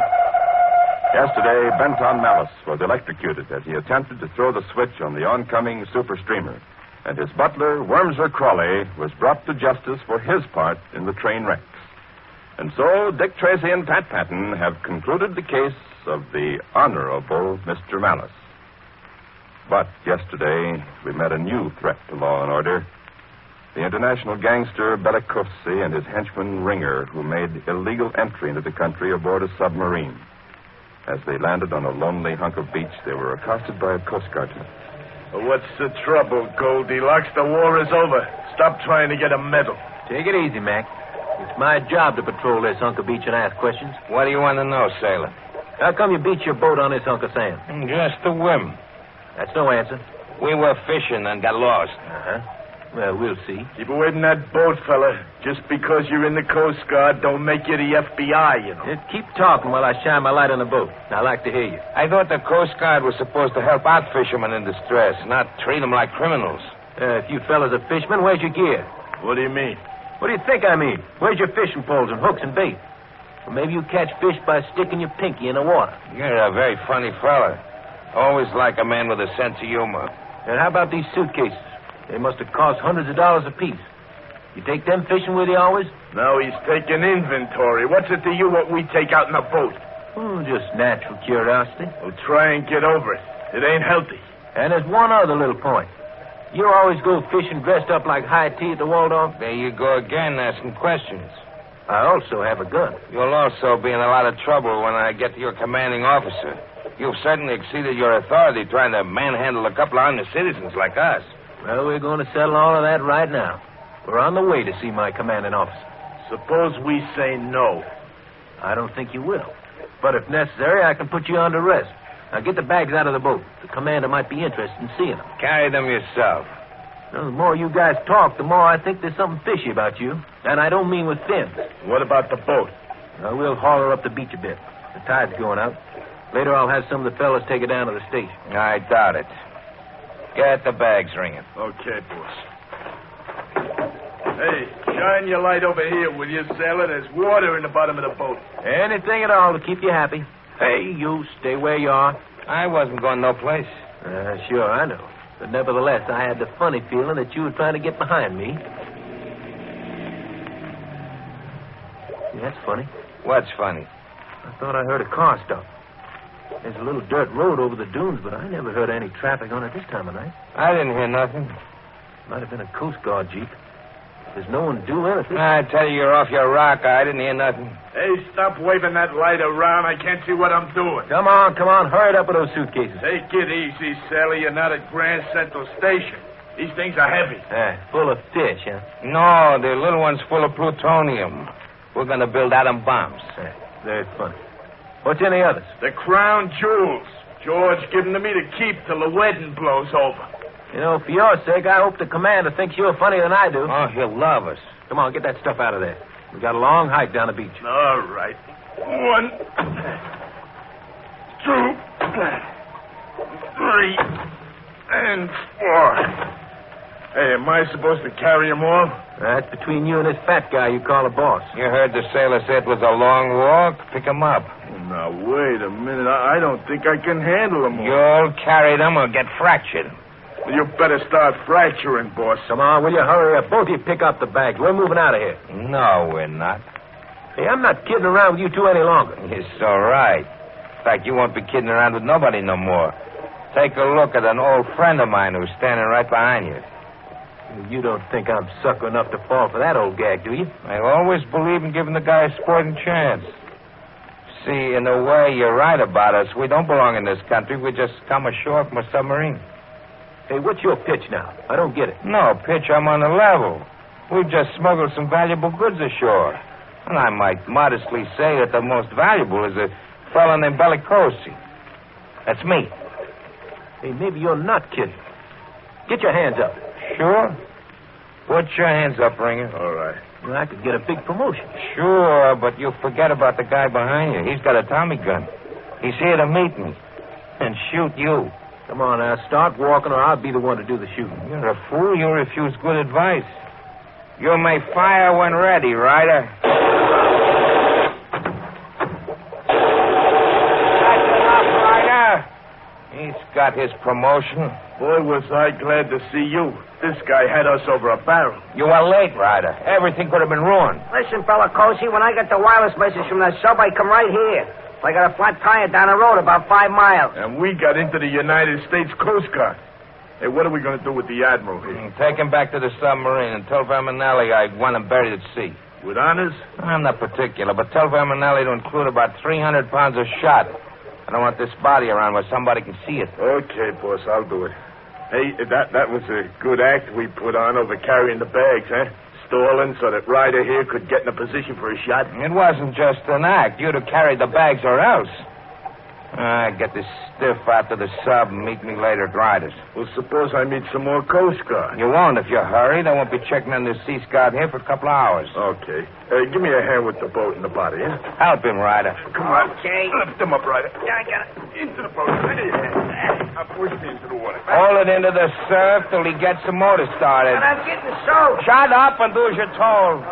Yesterday, Benton Malice was electrocuted as he attempted to throw the switch on the oncoming super streamer. And his butler, Wormser Crowley, was brought to justice for his part in the train wrecks. And so, Dick Tracy and Pat Patton have concluded the case of the Honorable Mr. Malice. But yesterday, we met a new threat to law and order. The international gangster Bellicosi and his henchman Ringer, who made illegal entry into the country aboard a submarine. As they landed on a lonely hunk of beach, they were accosted by a Coast Guardman. What's the trouble, Goldilocks? The war is over. Stop trying to get a medal. Take it easy, Mac. It's my job to patrol this hunk of beach and ask questions. What do you want to know, sailor? How come you beat your boat on this hunk of sand? Just a whim. That's no answer. We were fishing and got lost. Uh-huh. Well, we'll see. Keep away from that boat, fella. Just because you're in the Coast Guard don't make you the FBI, you know. Just keep talking while I shine my light on the boat. I like to hear you. I thought the Coast Guard was supposed to help out fishermen in distress, not treat them like criminals. If you fellas are fishermen, where's your gear? What do you mean? What do you think I mean? Where's your fishing poles and hooks and bait? Or maybe you catch fish by sticking your pinky in the water. You're a very funny fella. Always like a man with a sense of humor. And how about these suitcases? They must have cost hundreds of dollars apiece. You take them fishing with you always? No, he's taking inventory. What's it to you what we take out in the boat? Oh, just natural curiosity. Well, try and get over it. It ain't healthy. And there's one other little point. You always go fishing dressed up like high tea at the Waldorf? There you go again, asking questions. I also have a gun. You'll also be in a lot of trouble when I get to your commanding officer. You've certainly exceeded your authority trying to manhandle a couple of honest citizens like us. Well, we're going to settle all of that right now. We're on the way to see my commanding officer. Suppose we say no. I don't think you will. But if necessary, I can put you under arrest. Now get the bags out of the boat. The commander might be interested in seeing them. Carry them yourself. Well, the more you guys talk, the more I think there's something fishy about you. And I don't mean with fins. What about the boat? Well, we'll haul her up the beach a bit. The tide's going out. Later, I'll have some of the fellas take her down to the station. I doubt it. Get the bags ringing. Okay, boss. Hey, shine your light over here, will you, sailor? There's water in the bottom of the boat. Anything at all to keep you happy. Hey, you, stay where you are. I wasn't going no place. Sure, I know. But nevertheless, I had the funny feeling that you were trying to get behind me. That's funny. What's funny? I thought I heard a car stop. There's a little dirt road over the dunes, but I never heard any traffic on it this time of night. I didn't hear nothing. Might have been a Coast Guard jeep. There's no one due anything. I tell you, you're off your rocker. I didn't hear nothing. Hey, stop waving that light around. I can't see what I'm doing. Come on. Hurry it up with those suitcases. Take it easy, sailor. You're not at Grand Central Station. These things are heavy. Full of fish, huh? No, the little one's full of plutonium. We're going to build atom bombs. Very funny. What's in the others? The crown jewels. George gave them to me to keep till the wedding blows over. You know, for your sake, I hope the commander thinks you're funnier than I do. Oh, he'll love us. Come on, get that stuff out of there. We got a long hike down the beach. All right. 1, 2, 3, and 4. Hey, am I supposed to carry them all? That's between you and this fat guy you call a boss. You heard the sailor say it was a long walk. Pick him up. Now, wait a minute. I don't think I can handle them all. You'll carry them or get fractured. Well, you better start fracturing, boss. Come on, will you hurry up? Both of you pick up the bags. We're moving out of here. No, we're not. Hey, I'm not kidding around with you two any longer. It's all right. In fact, you won't be kidding around with nobody no more. Take a look at an old friend of mine who's standing right behind you. You don't think I'm sucker enough to fall for that old gag, do you? I always believe in giving the guy a sporting chance. See, in a way, you're right about us. We don't belong in this country. We just come ashore from a submarine. Hey, what's your pitch now? I don't get it. No, pitch, I'm on the level. We've just smuggled some valuable goods ashore. And I might modestly say that the most valuable is a fellow named Bellicosi. That's me. Hey, maybe you're not kidding. Get your hands up. Sure. Put your hands up, Ringer. All right. Well, I could get a big promotion. Sure, but you forget about the guy behind you. He's got a Tommy gun. He's here to meet me and shoot you. Come on now, start walking or I'll be the one to do the shooting. You're a fool. You refuse good advice. You may fire when ready, Ryder. That's enough, Ryder. He's got his promotion. Boy, was I glad to see you. This guy had us over a barrel. You were late, Ryder. Everything could have been ruined. Listen, fella Cozy, when I got the wireless message from that sub, I come right here. I got a flat tire down the road about 5 miles. And we got into the United States Coast Guard. Hey, what are we going to do with the Admiral here? Take him back to the submarine and tell Verminelli I want him buried at sea. With honors? I'm not particular, but tell Verminelli to include about 300 pounds of shot. I don't want this body around where somebody can see it. Okay, boss, I'll do it. Hey, that was a good act we put on over carrying the bags, huh? Stalling so that Ryder here could get in a position for a shot. It wasn't just an act. You'd have carried the bags or else. Get this stiff out to the sub and meet me later at Ryder's. Well, suppose I meet some more Coast Guard. You won't if you hurry. They won't be checking on the Sea Scout here for a couple of hours. Okay. Give me a hand with the boat and the body, huh? Help him, Ryder. Come on. Okay. Lift him up, Ryder. Yeah, I got it. Into the boat. I'll push him into the water. Hold it into the surf till he gets the motor started. But I'm getting soaked. Shut up and do as you're told.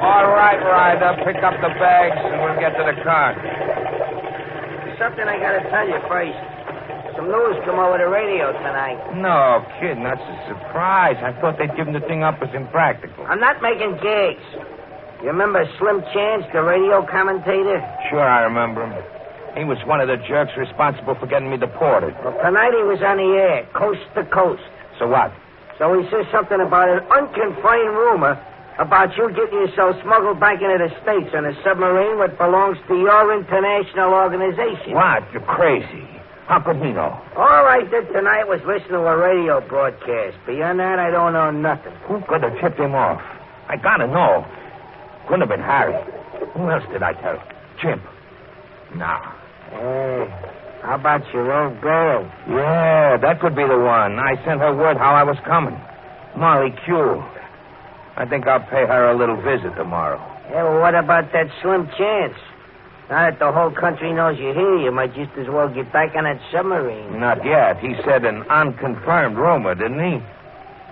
All right, Ryder. Pick up the bags and we'll get to the car. Something I gotta tell you first. Some news come over the radio tonight. No, kid, that's a surprise. I thought they'd given the thing up as impractical. I'm not making gigs. You remember Slim Chance, the radio commentator? Sure, I remember him. He was one of the jerks responsible for getting me deported. Well, tonight he was on the air, coast to coast. So what? So he says something about an unconfirmed rumor about you getting yourself smuggled back into the States on a submarine that belongs to your international organization. What? You're crazy. How could he know? All I did tonight was listen to a radio broadcast. Beyond that, I don't know nothing. Who could have tipped him off? I gotta know. Couldn't have been Harry. Who else did I tell? Chimp. Nah. Hey, how about your old girl? Yeah, that could be the one. I sent her word how I was coming. Molly Q. I think I'll pay her a little visit tomorrow. Yeah, well, what about that Slim Chance? Now that the whole country knows you're here, you might just as well get back on that submarine. Not yet. He said an unconfirmed rumor, didn't he?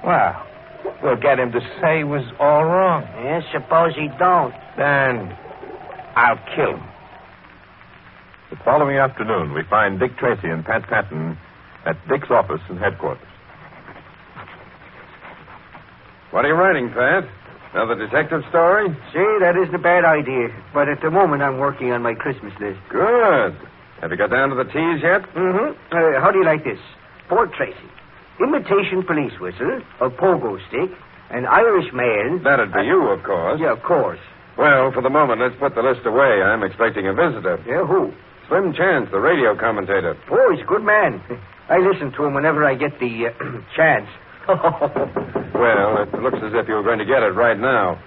Well, we'll get him to say he was all wrong. Yeah, suppose he don't. Then I'll kill him. The following afternoon, we find Dick Tracy and Pat Patton at Dick's office in headquarters. What are you writing, Pat? Another detective story? See, that isn't a bad idea. But at the moment, I'm working on my Christmas list. Good. Have you got down to the T's yet? Mm-hmm. How do you like this? Fort Tracy. Imitation police whistle, a pogo stick, an Irish mail. That'd be you, of course. Yeah, of course. Well, for the moment, let's put the list away. I'm expecting a visitor. Yeah, who? Slim Chance, the radio commentator. Oh, he's a good man. I listen to him whenever I get the chance. Well, it looks as if you were going to get it right now.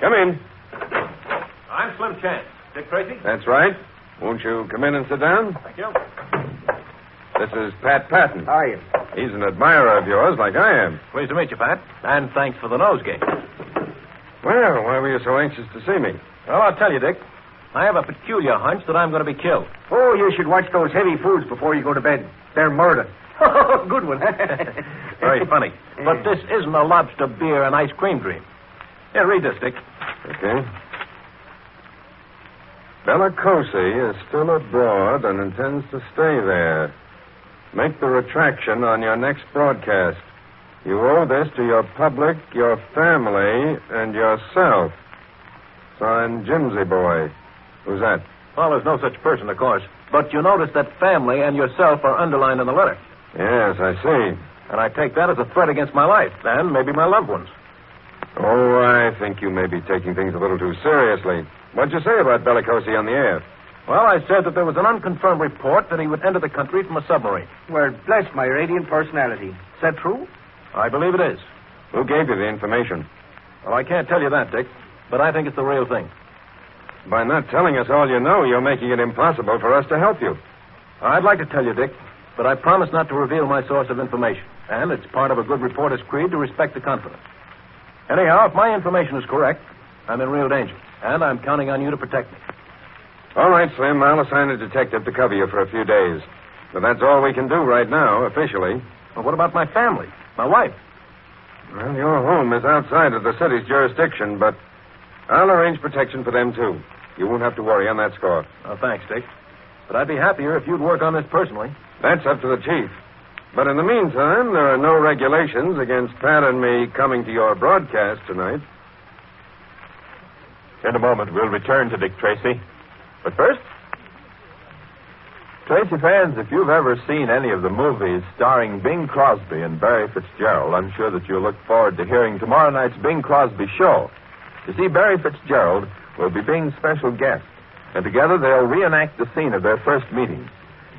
Come in. I'm Slim Chance. Dick Tracy? That's right. Won't you come in and sit down? Thank you. This is Pat Patton. How are you? He's an admirer of yours, like I am. Pleased to meet you, Pat. And thanks for the nosegay. Well, why were you so anxious to see me? Well, I'll tell you, Dick. I have a peculiar hunch that I'm going to be killed. Oh, you should watch those heavy foods before you go to bed. They're murder. Good one. Very funny. But this isn't a lobster beer and ice cream dream. Here, read this, Dick. Okay. Bellicosi is still abroad and intends to stay there. Make the retraction on your next broadcast. You owe this to your public, your family, and yourself. Signed, Jimsy Boy. Who's that? Well, there's no such person, of course. But you notice that family and yourself are underlined in the letter. Yes, I see. And I take that as a threat against my life and maybe my loved ones. Oh, I think you may be taking things a little too seriously. What'd you say about Bellicosi on the air? Well, I said that there was an unconfirmed report that he would enter the country from a submarine. Well, bless my radiant personality. Is that true? I believe it is. Who gave you the information? Well, I can't tell you that, Dick, but I think it's the real thing. By not telling us all you know, you're making it impossible for us to help you. I'd like to tell you, Dick, but I promise not to reveal my source of information. And it's part of a good reporter's creed to respect the confidence. Anyhow, if my information is correct, I'm in real danger. And I'm counting on you to protect me. All right, Slim. I'll assign a detective to cover you for a few days. But that's all we can do right now, officially. Well, what about my family? My wife? Well, your home is outside of the city's jurisdiction, but I'll arrange protection for them, too. You won't have to worry on that score. Oh, thanks, Dick. But I'd be happier if you'd work on this personally. That's up to the chief. But in the meantime, there are no regulations against Pat and me coming to your broadcast tonight. In a moment, we'll return to Dick Tracy. But first, Tracy fans, if you've ever seen any of the movies starring Bing Crosby and Barry Fitzgerald, I'm sure that you'll look forward to hearing tomorrow night's Bing Crosby show. You see, Barry Fitzgerald will be Bing's special guest, and together they'll reenact the scene of their first meeting.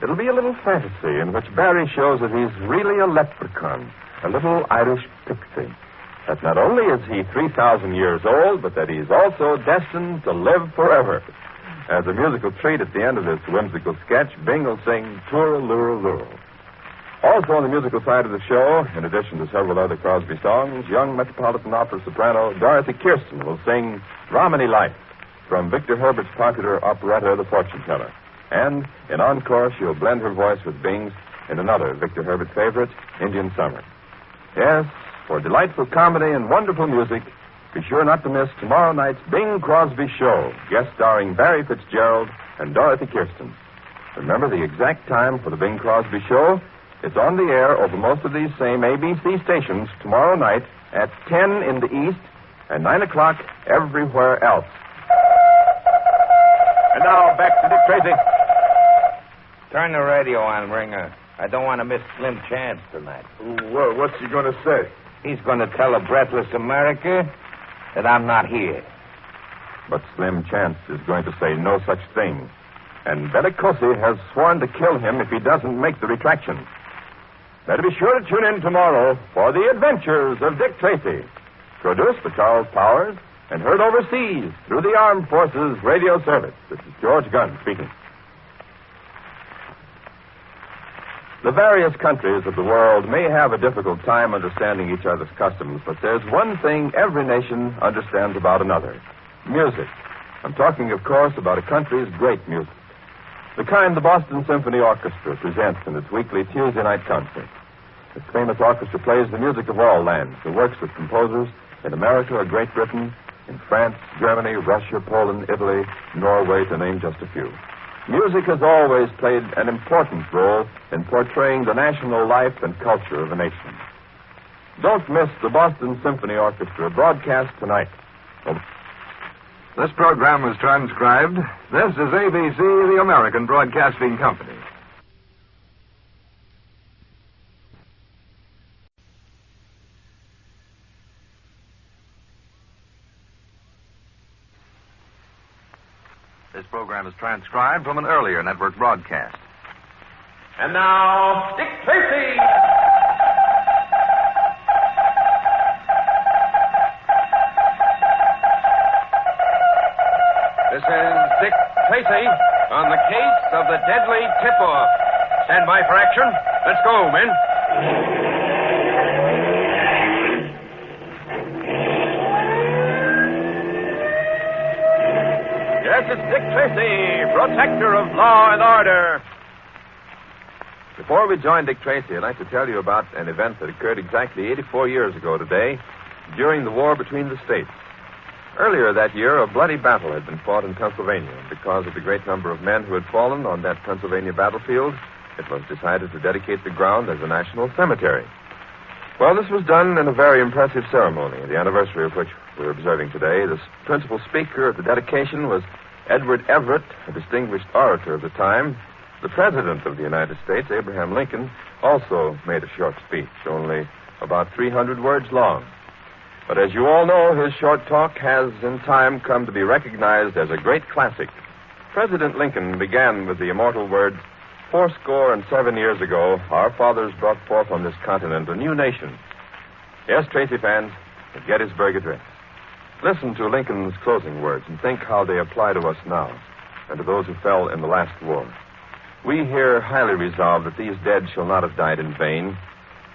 It'll be a little fantasy in which Barry shows that he's really a leprechaun, a little Irish pixie. That not only is he 3,000 years old, but that he's also destined to live forever. As a musical treat at the end of this whimsical sketch, Bing will sing Tooraloo-Loo. Also on the musical side of the show, in addition to several other Crosby songs, young Metropolitan Opera soprano Dorothy Kirsten will sing Romany Life from Victor Herbert's popular operetta, The Fortune Teller. And in encore, she'll blend her voice with Bing's in another Victor Herbert favorite, Indian Summer. Yes, for delightful comedy and wonderful music, be sure not to miss tomorrow night's Bing Crosby Show, guest starring Barry Fitzgerald and Dorothy Kirsten. Remember the exact time for the Bing Crosby Show? It's on the air over most of these same ABC stations tomorrow night at 10 in the East, and 9 o'clock everywhere else. And now, back to Dick Tracy. Turn the radio on, Ringer. I don't want to miss Slim Chance tonight. Well, what's he going to say? He's going to tell a breathless America that I'm not here. But Slim Chance is going to say no such thing. And Bellicosi has sworn to kill him if he doesn't make the retraction. Better be sure to tune in tomorrow for the adventures of Dick Tracy. Produced by Charles Powers and heard overseas through the Armed Forces Radio Service. This is George Gunn speaking. The various countries of the world may have a difficult time understanding each other's customs, but there's one thing every nation understands about another: music. I'm talking, of course, about a country's great music. The kind the Boston Symphony Orchestra presents in its weekly Tuesday night concert. This famous orchestra plays the music of all lands. It works with composers in America or Great Britain, in France, Germany, Russia, Poland, Italy, Norway, to name just a few. Music has always played an important role in portraying the national life and culture of a nation. Don't miss the Boston Symphony Orchestra broadcast tonight. This program was transcribed. This is ABC, the American Broadcasting Company. This program is transcribed from an earlier network broadcast. And now, Dick Tracy! This is Dick Tracy on the case of the deadly tip-off. Stand by for action. Let's go, men. Yes, it's Dick Tracy, protector of law and order. Before we join Dick Tracy, I'd like to tell you about an event that occurred exactly 84 years ago today, during the war between the states. Earlier that year, a bloody battle had been fought in Pennsylvania. Because of the great number of men who had fallen on that Pennsylvania battlefield, it was decided to dedicate the ground as a national cemetery. Well, this was done in a very impressive ceremony, the anniversary of which we're observing today. The principal speaker at the dedication was Edward Everett, a distinguished orator of the time. The President of the United States, Abraham Lincoln, also made a short speech, only about 300 words long. But as you all know, his short talk has in time come to be recognized as a great classic. President Lincoln began with the immortal words, 87 years ago, our fathers brought forth on this continent a new nation. Yes, Tracy fans, the Gettysburg Address. Listen to Lincoln's closing words and think how they apply to us now and to those who fell in the last war. We here highly resolve that these dead shall not have died in vain,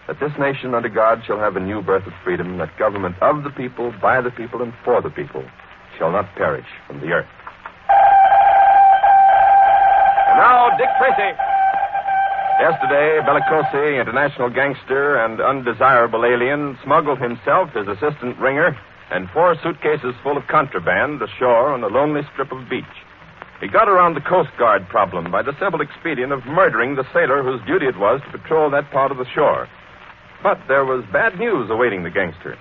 that this nation under God shall have a new birth of freedom, that government of the people, by the people, and for the people shall not perish from the earth. And now, Dick Tracy. Yesterday, Bellicosi, international gangster and undesirable alien, smuggled himself, his assistant Ringer, and 4 suitcases full of contraband ashore on a lonely strip of beach. He got around the Coast Guard problem by the simple expedient of murdering the sailor whose duty it was to patrol that part of the shore. But there was bad news awaiting the gangster.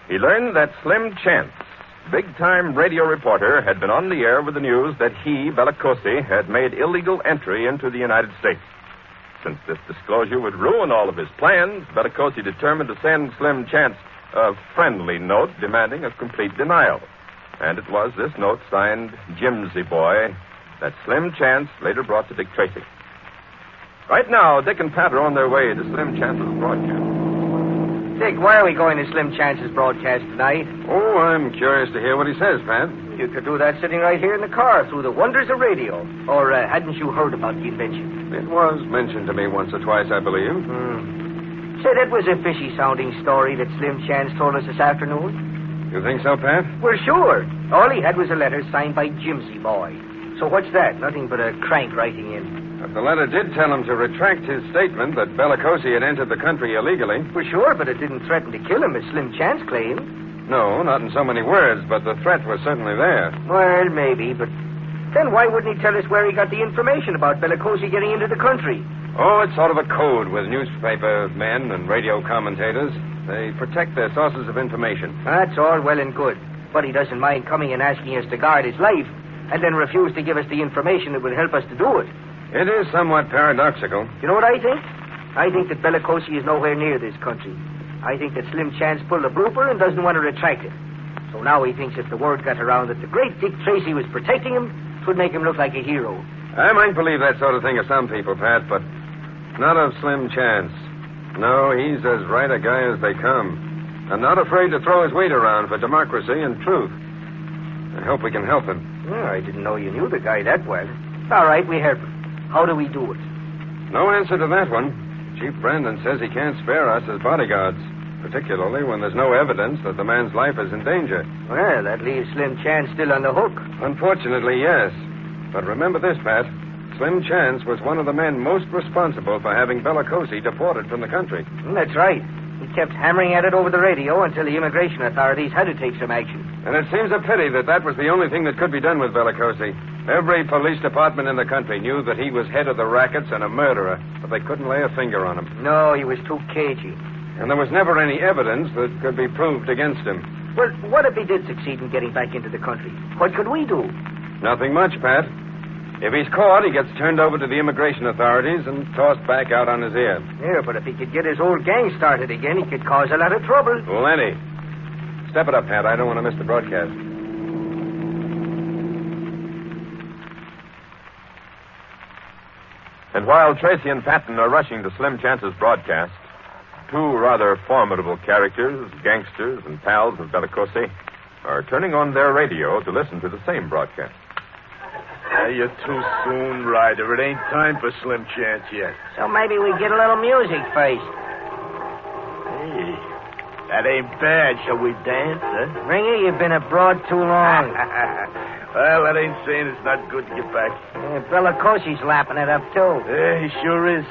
He learned that Slim Chance, big-time radio reporter, had been on the air with the news that he, Bellicosi, had made illegal entry into the United States. Since this disclosure would ruin all of his plans, Bellicosi determined to send Slim Chance a friendly note demanding a complete denial. And it was this note signed Jimsy Boy that Slim Chance later brought to Dick Tracy. Right now, Dick and Pat are on their way to Slim Chance's broadcast. Dick, why are we going to Slim Chance's broadcast tonight? Oh, I'm curious to hear what he says, Pat. You could do that sitting right here in the car through the wonders of radio. Or hadn't you heard about the invention? It was mentioned to me once or twice, I believe. Say, that was a fishy-sounding story that Slim Chance told us this afternoon. You think so, Pat? Well, sure. All he had was a letter signed by Jimsy Boy. So what's that? Nothing but a crank writing in. But the letter did tell him to retract his statement that Bellicosi had entered the country illegally. Well, sure, but it didn't threaten to kill him, as Slim Chance claimed. No, not in so many words, but the threat was certainly there. Well, maybe, but then why wouldn't he tell us where he got the information about Bellicosi getting into the country? Oh, it's sort of a code with newspaper men and radio commentators. They protect their sources of information. That's all well and good. But he doesn't mind coming and asking us to guard his life and then refuse to give us the information that will help us to do it. It is somewhat paradoxical. You know what I think? I think that Bellicosi is nowhere near this country. I think that Slim Chance pulled a blooper and doesn't want to retract it. So now he thinks if the word got around that the great Dick Tracy was protecting him, it would make him look like a hero. I might believe that sort of thing of some people, Pat, but not of Slim Chance. No, he's as right a guy as they come. And not afraid to throw his weight around for democracy and truth. I hope we can help him. Well, I didn't know you knew the guy that well. All right, we help him. How do we do it? No answer to that one. Chief Brandon says he can't spare us as bodyguards, particularly when there's no evidence that the man's life is in danger. Well, that leaves Slim Chance still on the hook. Unfortunately, yes. But remember this, Pat. Slim Chance was one of the men most responsible for having Bellicosi deported from the country. That's right. He kept hammering at it over the radio until the immigration authorities had to take some action. And it seems a pity that was the only thing that could be done with Bellicosi. Every police department in the country knew that he was head of the rackets and a murderer, but they couldn't lay a finger on him. No, he was too cagey. And there was never any evidence that could be proved against him. Well, what if he did succeed in getting back into the country? What could we do? Nothing much, Pat. If he's caught, he gets turned over to the immigration authorities and tossed back out on his ear. Yeah, but if he could get his old gang started again, he could cause a lot of trouble. Plenty. Step it up, Pat. I don't want to miss the broadcast. And while Tracy and Patton are rushing to Slim Chance's broadcast, two rather formidable characters, gangsters and pals of Bellicosi, are turning on their radio to listen to the same broadcast. You're too soon, Ryder. It ain't time for Slim Chance yet. So maybe we get a little music first. Hey, that ain't bad. Shall we dance, huh? Ringer, you've been abroad too long. Well, that ain't saying it's not good to get back. Yeah, Bellicosi's lapping it up, too. Yeah, he sure is.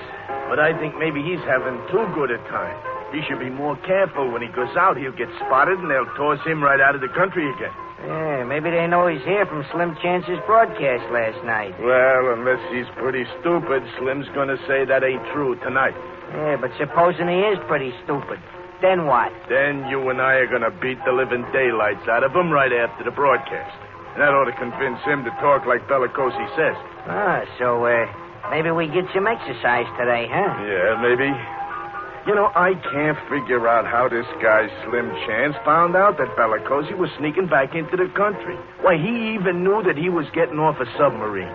But I think maybe he's having too good a time. He should be more careful. When he goes out, he'll get spotted, and they'll toss him right out of the country again. Yeah, maybe they know he's here from Slim Chance's broadcast last night. Well, unless he's pretty stupid, Slim's gonna say that ain't true tonight. Yeah, but supposing he is pretty stupid, then what? Then you and I are gonna beat the living daylights out of him right after the broadcast. And that ought to convince him to talk like Bellicosi says. So maybe we get some exercise today, huh? Yeah, maybe. You know, I can't figure out how this guy Slim Chance found out that Bellicosi was sneaking back into the country. Why, he even knew that he was getting off a submarine.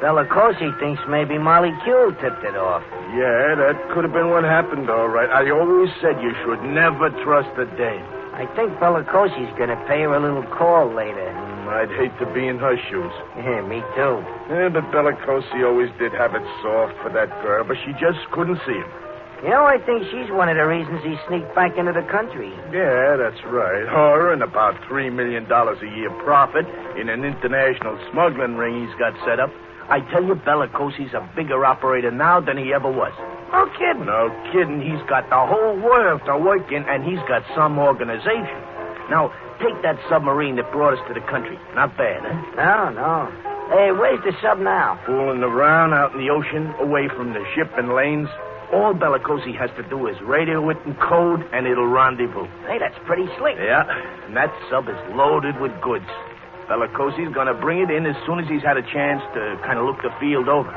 Bellicosi thinks maybe Molly Q tipped it off. Yeah, that could have been what happened, all right. I always said you should never trust a dame. I think Bellicosi's going to pay her a little call later. I'd hate to be in her shoes. Yeah, me too. Yeah, but Bellicosi always did have it soft for that girl, but she just couldn't see him. You know, I think she's one of the reasons he sneaked back into the country. Yeah, that's right. Her and about $3 million a year profit in an international smuggling ring he's got set up. I tell you, Bellicosi's a bigger operator now than he ever was. No kidding. No kidding. He's got the whole world to work in, and he's got some organization. Now, take that submarine that brought us to the country. Not bad, huh? No. Hey, where's the sub now? Fooling around out in the ocean, away from the shipping lanes. All Bellicosi has to do is radio it in code, and it'll rendezvous. Hey, that's pretty slick. Yeah, and that sub is loaded with goods. Bellicosi's going to bring it in as soon as he's had a chance to kind of look the field over.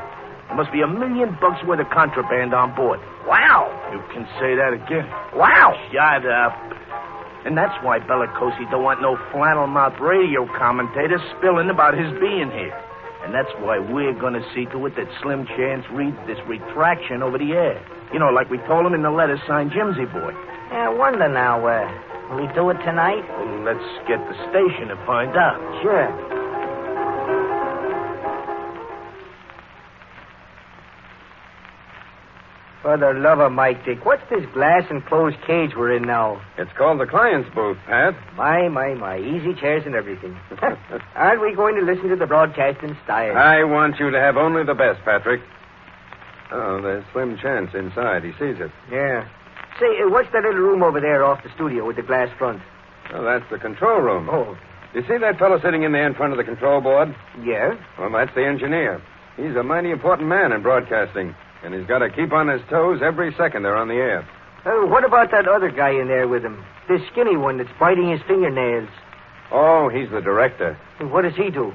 There must be $1 million worth of contraband on board. Wow. You can say that again. Wow. Shut up. And that's why Bellicosi don't want no flannel-mouth radio commentator spilling about his being here. And that's why we're going to see to it that Slim Chance reads this retraction over the air. You know, like we told him in the letter signed Jimsy Boy. I wonder now, will he do it tonight? Well, let's get the station and find out. Sure. For the love of Mike, Dick, what's this glass enclosed cage we're in now? It's called the client's booth, Pat. My. Easy chairs and everything. Aren't we going to listen to the broadcast in style? I want you to have only the best, Patrick. Oh, there's Slim Chance inside. He sees it. Yeah. Say, what's that little room over there off the studio with the glass front? Oh, that's the control room. Oh. You see that fellow sitting in there in front of the control board? Yeah. Well, that's the engineer. He's a mighty important man in broadcasting. And he's got to keep on his toes every second they're on the air. What about that other guy in there with him? This skinny one that's biting his fingernails. Oh, he's the director. What does he do?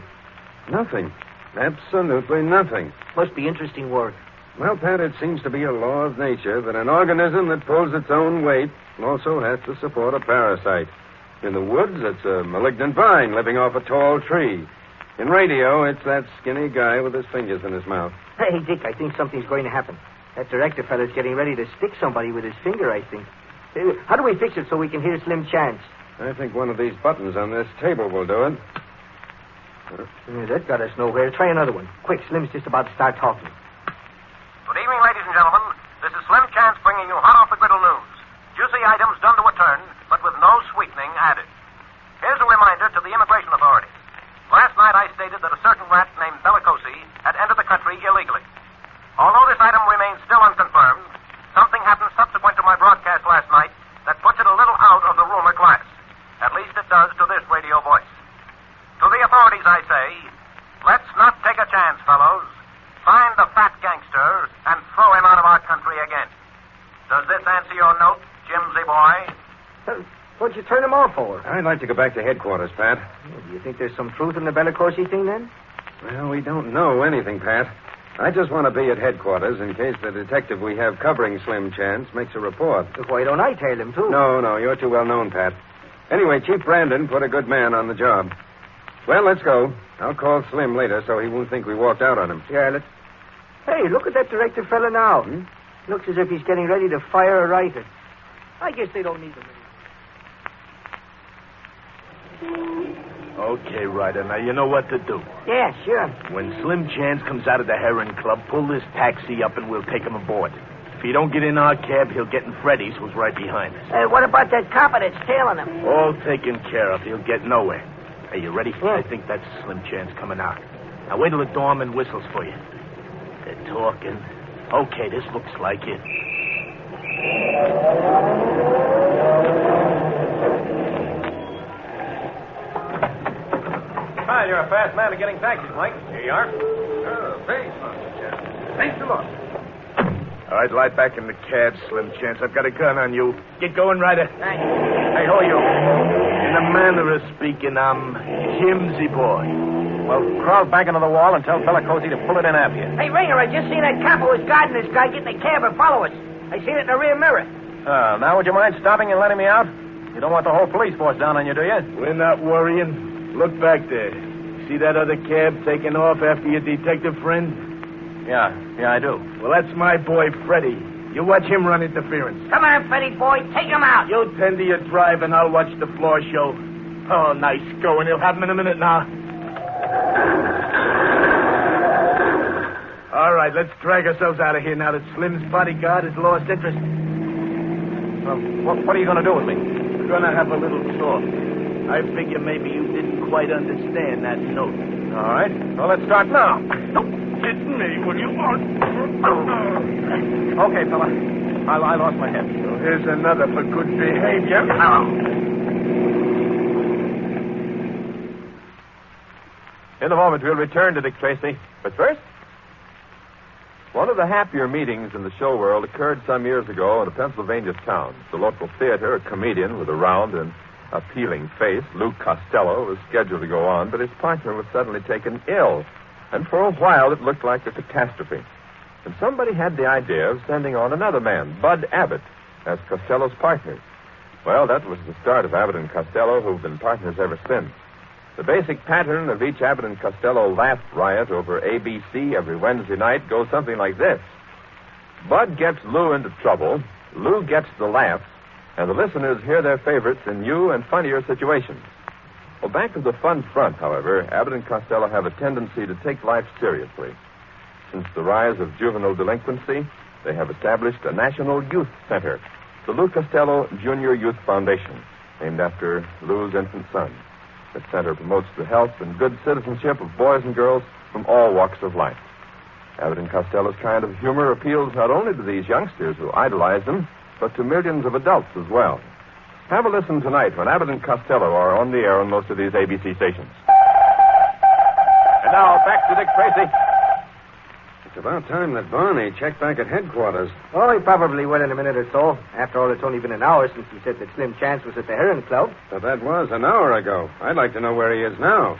Nothing. Absolutely nothing. Must be interesting work. Well, Pat, it seems to be a law of nature that an organism that pulls its own weight also has to support a parasite. In the woods, it's a malignant vine living off a tall tree. In radio, it's that skinny guy with his fingers in his mouth. Hey, Dick, I think something's going to happen. That director fella's getting ready to stick somebody with his finger, I think. How do we fix it so we can hear Slim Chance? I think one of these buttons on this table will do it. That got us nowhere. Try another one. Quick, Slim's just about to start talking. Good evening, ladies and gentlemen. This is Slim Chance bringing you hot off the griddle news. Juicy items done to a turn, but with no sweetening added. Here's a reminder to the immigration authorities. Last night I stated that a certain rat named Bellicosi had entered the country illegally. Although this item remains still unconfirmed, something happened subsequent to my broadcast last night that puts it a little out of the rumor class. At least it does to this radio voice. To the authorities, I say, let's not take a chance, fellows. Find the fat gangster and throw him out of our country again. Does this answer your note, Jimsy boy? What'd you turn him off for? I'd like to go back to headquarters, Pat. Do you think there's some truth in the Bellicosi thing, then? Well, we don't know anything, Pat. I just want to be at headquarters in case the detective we have covering Slim Chance makes a report. Why don't I tail him, too? No, you're too well known, Pat. Anyway, Chief Brandon put a good man on the job. Well, let's go. I'll call Slim later so he won't think we walked out on him. Yeah, let's... Hey, look at that director fella now. Looks as if he's getting ready to fire a writer. I guess they don't need him anymore. Okay, Ryder. Now you know what to do. Yeah, sure. When Slim Chance comes out of the Heron Club, pull this taxi up and we'll take him aboard. If he don't get in our cab, he'll get in Freddy's, who's right behind us. What about that copper that's tailing him? All taken care of. He'll get nowhere. Hey, you ready? Yeah. I think that's Slim Chance coming out. Now wait till the doorman whistles for you. They're talking. Okay, this looks like it. Hi, you're a fast man at getting taxis, Mike. Here you are. Oh, thanks, Thanks a lot. All right, light back in the cab, Slim Chance. I've got a gun on you. Get going, Ryder. Thanks. Hey, who are you? In a manner of speaking, I'm Jimsy boy. Well, crawl back into the wall and tell Bellicosi to pull it in after you. Hey, Ringer, I just seen that cop who was guarding this guy get in the cab and follow us. I seen it in the rear mirror. Now would you mind stopping and letting me out? You don't want the whole police force down on you, do you? We're not worrying. Look back there. See that other cab taking off after your detective friend? Yeah, I do. Well, that's my boy, Freddy. You watch him run interference. Come on, Freddy boy, take him out. You tend to your drive and I'll watch the floor show. Oh, nice going. He'll have him in a minute now. All right, let's drag ourselves out of here now that Slim's bodyguard has lost interest. Well, what are you going to do with me? We're going to have a little talk. I figure maybe you didn't quite understand that note. All right. Well, let's start now. Don't hit me, will you? Okay, fella. I lost my head. So here's another for good behavior. In a moment, we'll return to Dick Tracy. But first, one of the happier meetings in the show world occurred some years ago in a Pennsylvania town. The local theater, a comedian with a round and appealing face, Lou Costello, was scheduled to go on, but his partner was suddenly taken ill. And for a while, it looked like a catastrophe. And somebody had the idea of sending on another man, Bud Abbott, as Costello's partner. Well, that was the start of Abbott and Costello, who've been partners ever since. The basic pattern of each Abbott and Costello laugh riot over ABC every Wednesday night goes something like this. Bud gets Lou into trouble, Lou gets the laughs, and the listeners hear their favorites in new and funnier situations. Well, back to the fun front, however, Abbott and Costello have a tendency to take life seriously. Since the rise of juvenile delinquency, they have established a national youth center, the Lou Costello Junior Youth Foundation, named after Lou's infant son. The center promotes the health and good citizenship of boys and girls from all walks of life. Abbott and Costello's kind of humor appeals not only to these youngsters who idolize them, but to millions of adults as well. Have a listen tonight when Abbott and Costello are on the air on most of these ABC stations. And now, back to Dick Tracy. It's about time that Barney checked back at headquarters. Oh, he probably will in a minute or so. After all, it's only been an hour since he said that Slim Chance was at the Heron Club. But that was an hour ago. I'd like to know where he is now.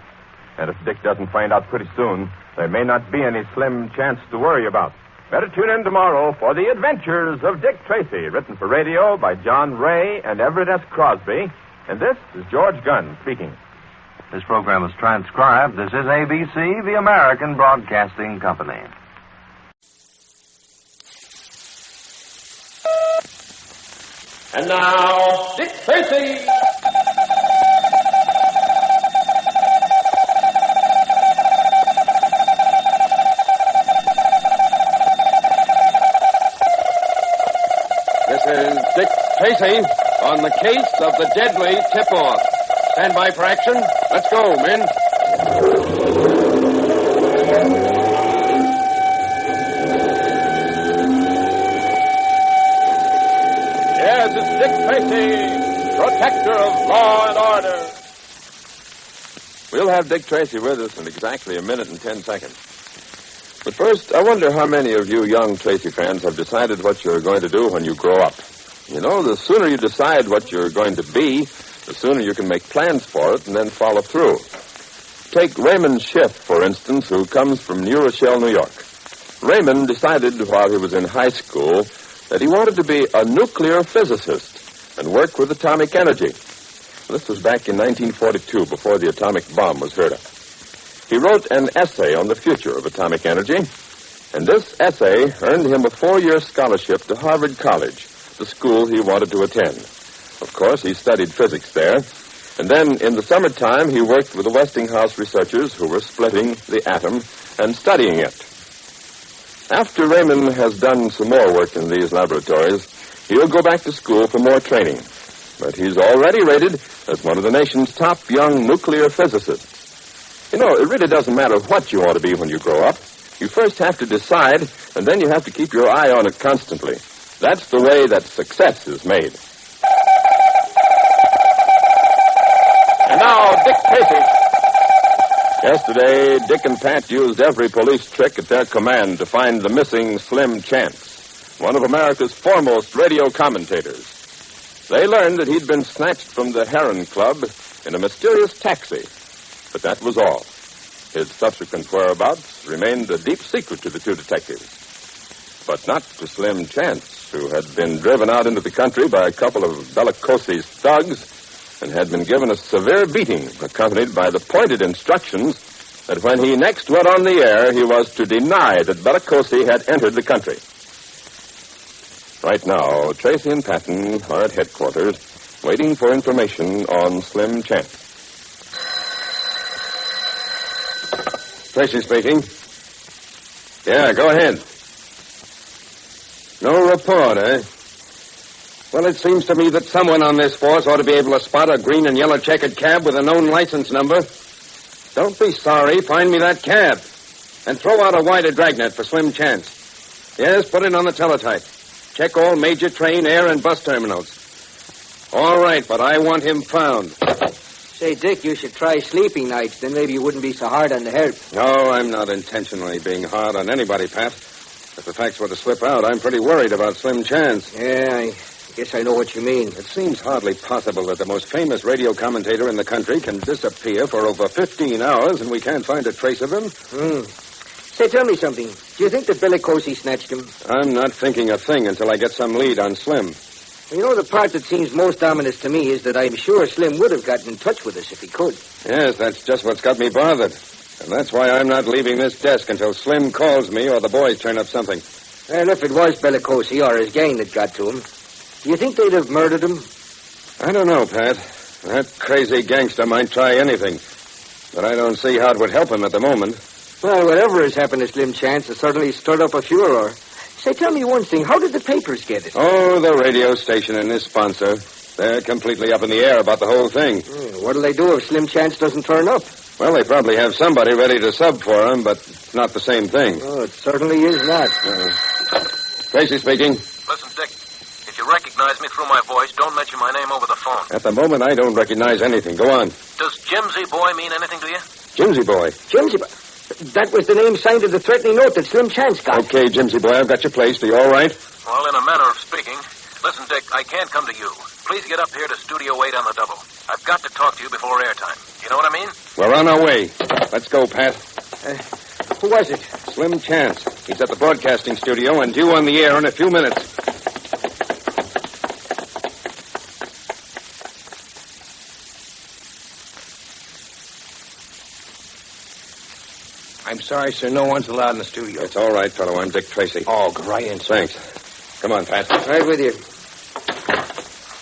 And if Dick doesn't find out pretty soon, there may not be any Slim Chance to worry about. Better tune in tomorrow for The Adventures of Dick Tracy, written for radio by John Ray and Everett S. Crosby. And this is George Gunn speaking. This program is transcribed. This is ABC, the American Broadcasting Company. And now, Dick Tracy. This is Dick Tracy on the case of the deadly tip-off. Stand by for action. Let's go, men. Yes, it's Dick Tracy, protector of law and order. We'll have Dick Tracy with us in exactly a minute and 10 seconds. But first, I wonder how many of you young Tracy fans have decided what you're going to do when you grow up. You know, the sooner you decide what you're going to be, the sooner you can make plans for it and then follow through. Take Raymond Schiff, for instance, who comes from New Rochelle, New York. Raymond decided while he was in high school that he wanted to be a nuclear physicist and work with atomic energy. This was back in 1942, before the atomic bomb was heard of. He wrote an essay on the future of atomic energy, and this essay earned him a 4-year scholarship to Harvard College, the school he wanted to attend. Of course, he studied physics there, and then in the summertime he worked with the Westinghouse researchers who were splitting the atom and studying it. After Raymond has done some more work in these laboratories, he'll go back to school for more training. But he's already rated as one of the nation's top young nuclear physicists. You know, it really doesn't matter what you want to be when you grow up. You first have to decide, and then you have to keep your eye on it constantly. That's the way that success is made. And now, Dick Tracy. Yesterday, Dick and Pat used every police trick at their command to find the missing Slim Chance, one of America's foremost radio commentators. They learned that he'd been snatched from the Heron Club in a mysterious taxi. But that was all. His subsequent whereabouts remained a deep secret to the two detectives. But not to Slim Chance, who had been driven out into the country by a couple of Bellicosi's thugs and had been given a severe beating, accompanied by the pointed instructions that when he next went on the air, he was to deny that Bellicosi had entered the country. Right now, Tracy and Patton are at headquarters, waiting for information on Slim Chance. Tracy speaking. Yeah, go ahead. No report, eh? Well, it seems to me that someone on this force ought to be able to spot a green and yellow checkered cab with a known license number. Don't be sorry. Find me that cab. And throw out a wider dragnet for Slim Chance. Yes, put it on the teletype. Check all major train, air, and bus terminals. All right, but I want him found. Say, Dick, you should try sleeping nights. Then maybe you wouldn't be so hard on the help. No, I'm not intentionally being hard on anybody, Pat. If the facts were to slip out, I'm pretty worried about Slim Chance. Yeah, I guess I know what you mean. It seems hardly possible that the most famous radio commentator in the country can disappear for over 15 hours and we can't find a trace of him. Say, tell me something. Do you think that Bellicosi snatched him? I'm not thinking a thing until I get some lead on Slim. You know, the part that seems most ominous to me is that I'm sure Slim would have gotten in touch with us if he could. Yes, that's just what's got me bothered. And that's why I'm not leaving this desk until Slim calls me or the boys turn up something. Well, if it was Bellicosi or his gang that got to him, do you think they'd have murdered him? I don't know, Pat. That crazy gangster might try anything. But I don't see how it would help him at the moment. Well, whatever has happened to Slim Chance has certainly stirred up a furor. Say, tell me one thing. How did the papers get it? Oh, the radio station and his sponsor. They're completely up in the air about the whole thing. What'll they do if Slim Chance doesn't turn up? Well, they probably have somebody ready to sub for him, but it's not the same thing. Oh, it certainly is not. Tracy speaking. Listen, Dick, if you recognize me through my voice, don't mention my name over the phone. At the moment, I don't recognize anything. Go on. Does Jimsy Boy mean anything to you? Jimsy Boy? Jimsy Boy? That was the name signed to the threatening note that Slim Chance got. Okay, Jimsy boy, I've got your place. Are you all right? Well, in a manner of speaking. Listen, Dick, I can't come to you. Please get up here to Studio 8 on the double. I've got to talk to you before airtime. You know what I mean? We're on our way. Let's go, Pat. Who was it? Slim Chance. He's at the broadcasting studio and due on the air in a few minutes. I'm sorry, sir. No one's allowed in the studio. It's all right, fellow. I'm Dick Tracy. Oh, great. Thanks. Come on, Pat. Right with you.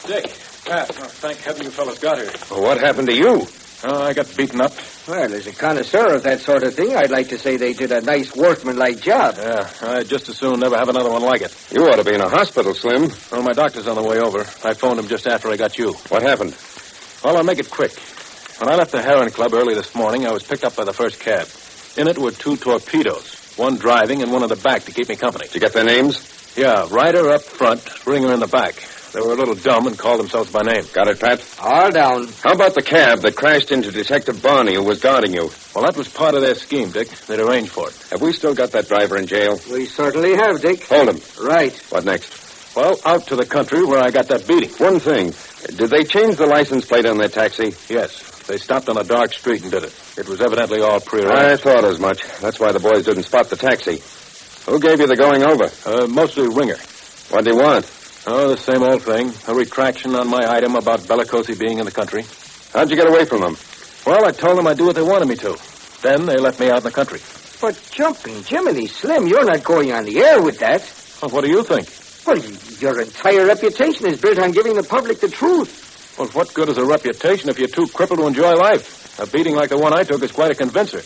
Dick, Pat, thank heaven you fellas got here. Well, what happened to you? Oh, I got beaten up. Well, as a connoisseur of that sort of thing, I'd like to say they did a nice workmanlike job. Yeah, I'd just as soon never have another one like it. You ought to be in a hospital, Slim. Well, my doctor's on the way over. I phoned him just after I got you. What happened? Well, I'll make it quick. When I left the Heron Club early this morning, I was picked up by the first cab. In it were 2 torpedoes, one driving and one in the back to keep me company. Did you get their names? Yeah, Ryder up front, Ringer in the back. They were a little dumb and called themselves by name. Got it, Pat? All down. How about the cab that crashed into Detective Barney, who was guarding you? Well, that was part of their scheme, Dick. They'd arranged for it. Have we still got that driver in jail? We certainly have, Dick. Hold him. Right. What next? Well, out to the country where I got that beating. One thing. Did they change the license plate on their taxi? Yes. They stopped on a dark street and did it. It was evidently all prearranged. I thought as much. That's why the boys didn't spot the taxi. Who gave you the going over? Mostly Ringer. What do you want? Oh, the same old thing. A retraction on my item about Bellicosi being in the country. How'd you get away from them? Well, I told them I'd do what they wanted me to. Then they let me out in the country. But jumping Jiminy, Slim, you're not going on the air with that. Well, what do you think? Well, your entire reputation is built on giving the public the truth. Well, what good is a reputation if you're too crippled to enjoy life? A beating like the one I took is quite a convincer.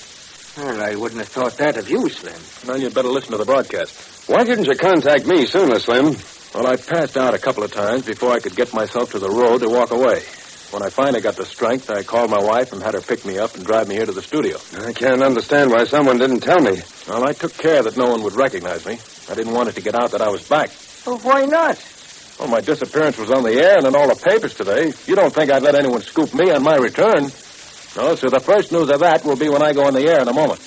Well, I wouldn't have thought that of you, Slim. Well, you'd better listen to the broadcast. Why didn't you contact me sooner, Slim? Well, I passed out a couple of times before I could get myself to the road to walk away. When I finally got the strength, I called my wife and had her pick me up and drive me here to the studio. I can't understand why someone didn't tell me. Well, I took care that no one would recognize me. I didn't want it to get out that I was back. Well, why not? Well, my disappearance was on the air and in all the papers today. You don't think I'd let anyone scoop me on my return? No, so the first news of that will be when I go on the air in a moment.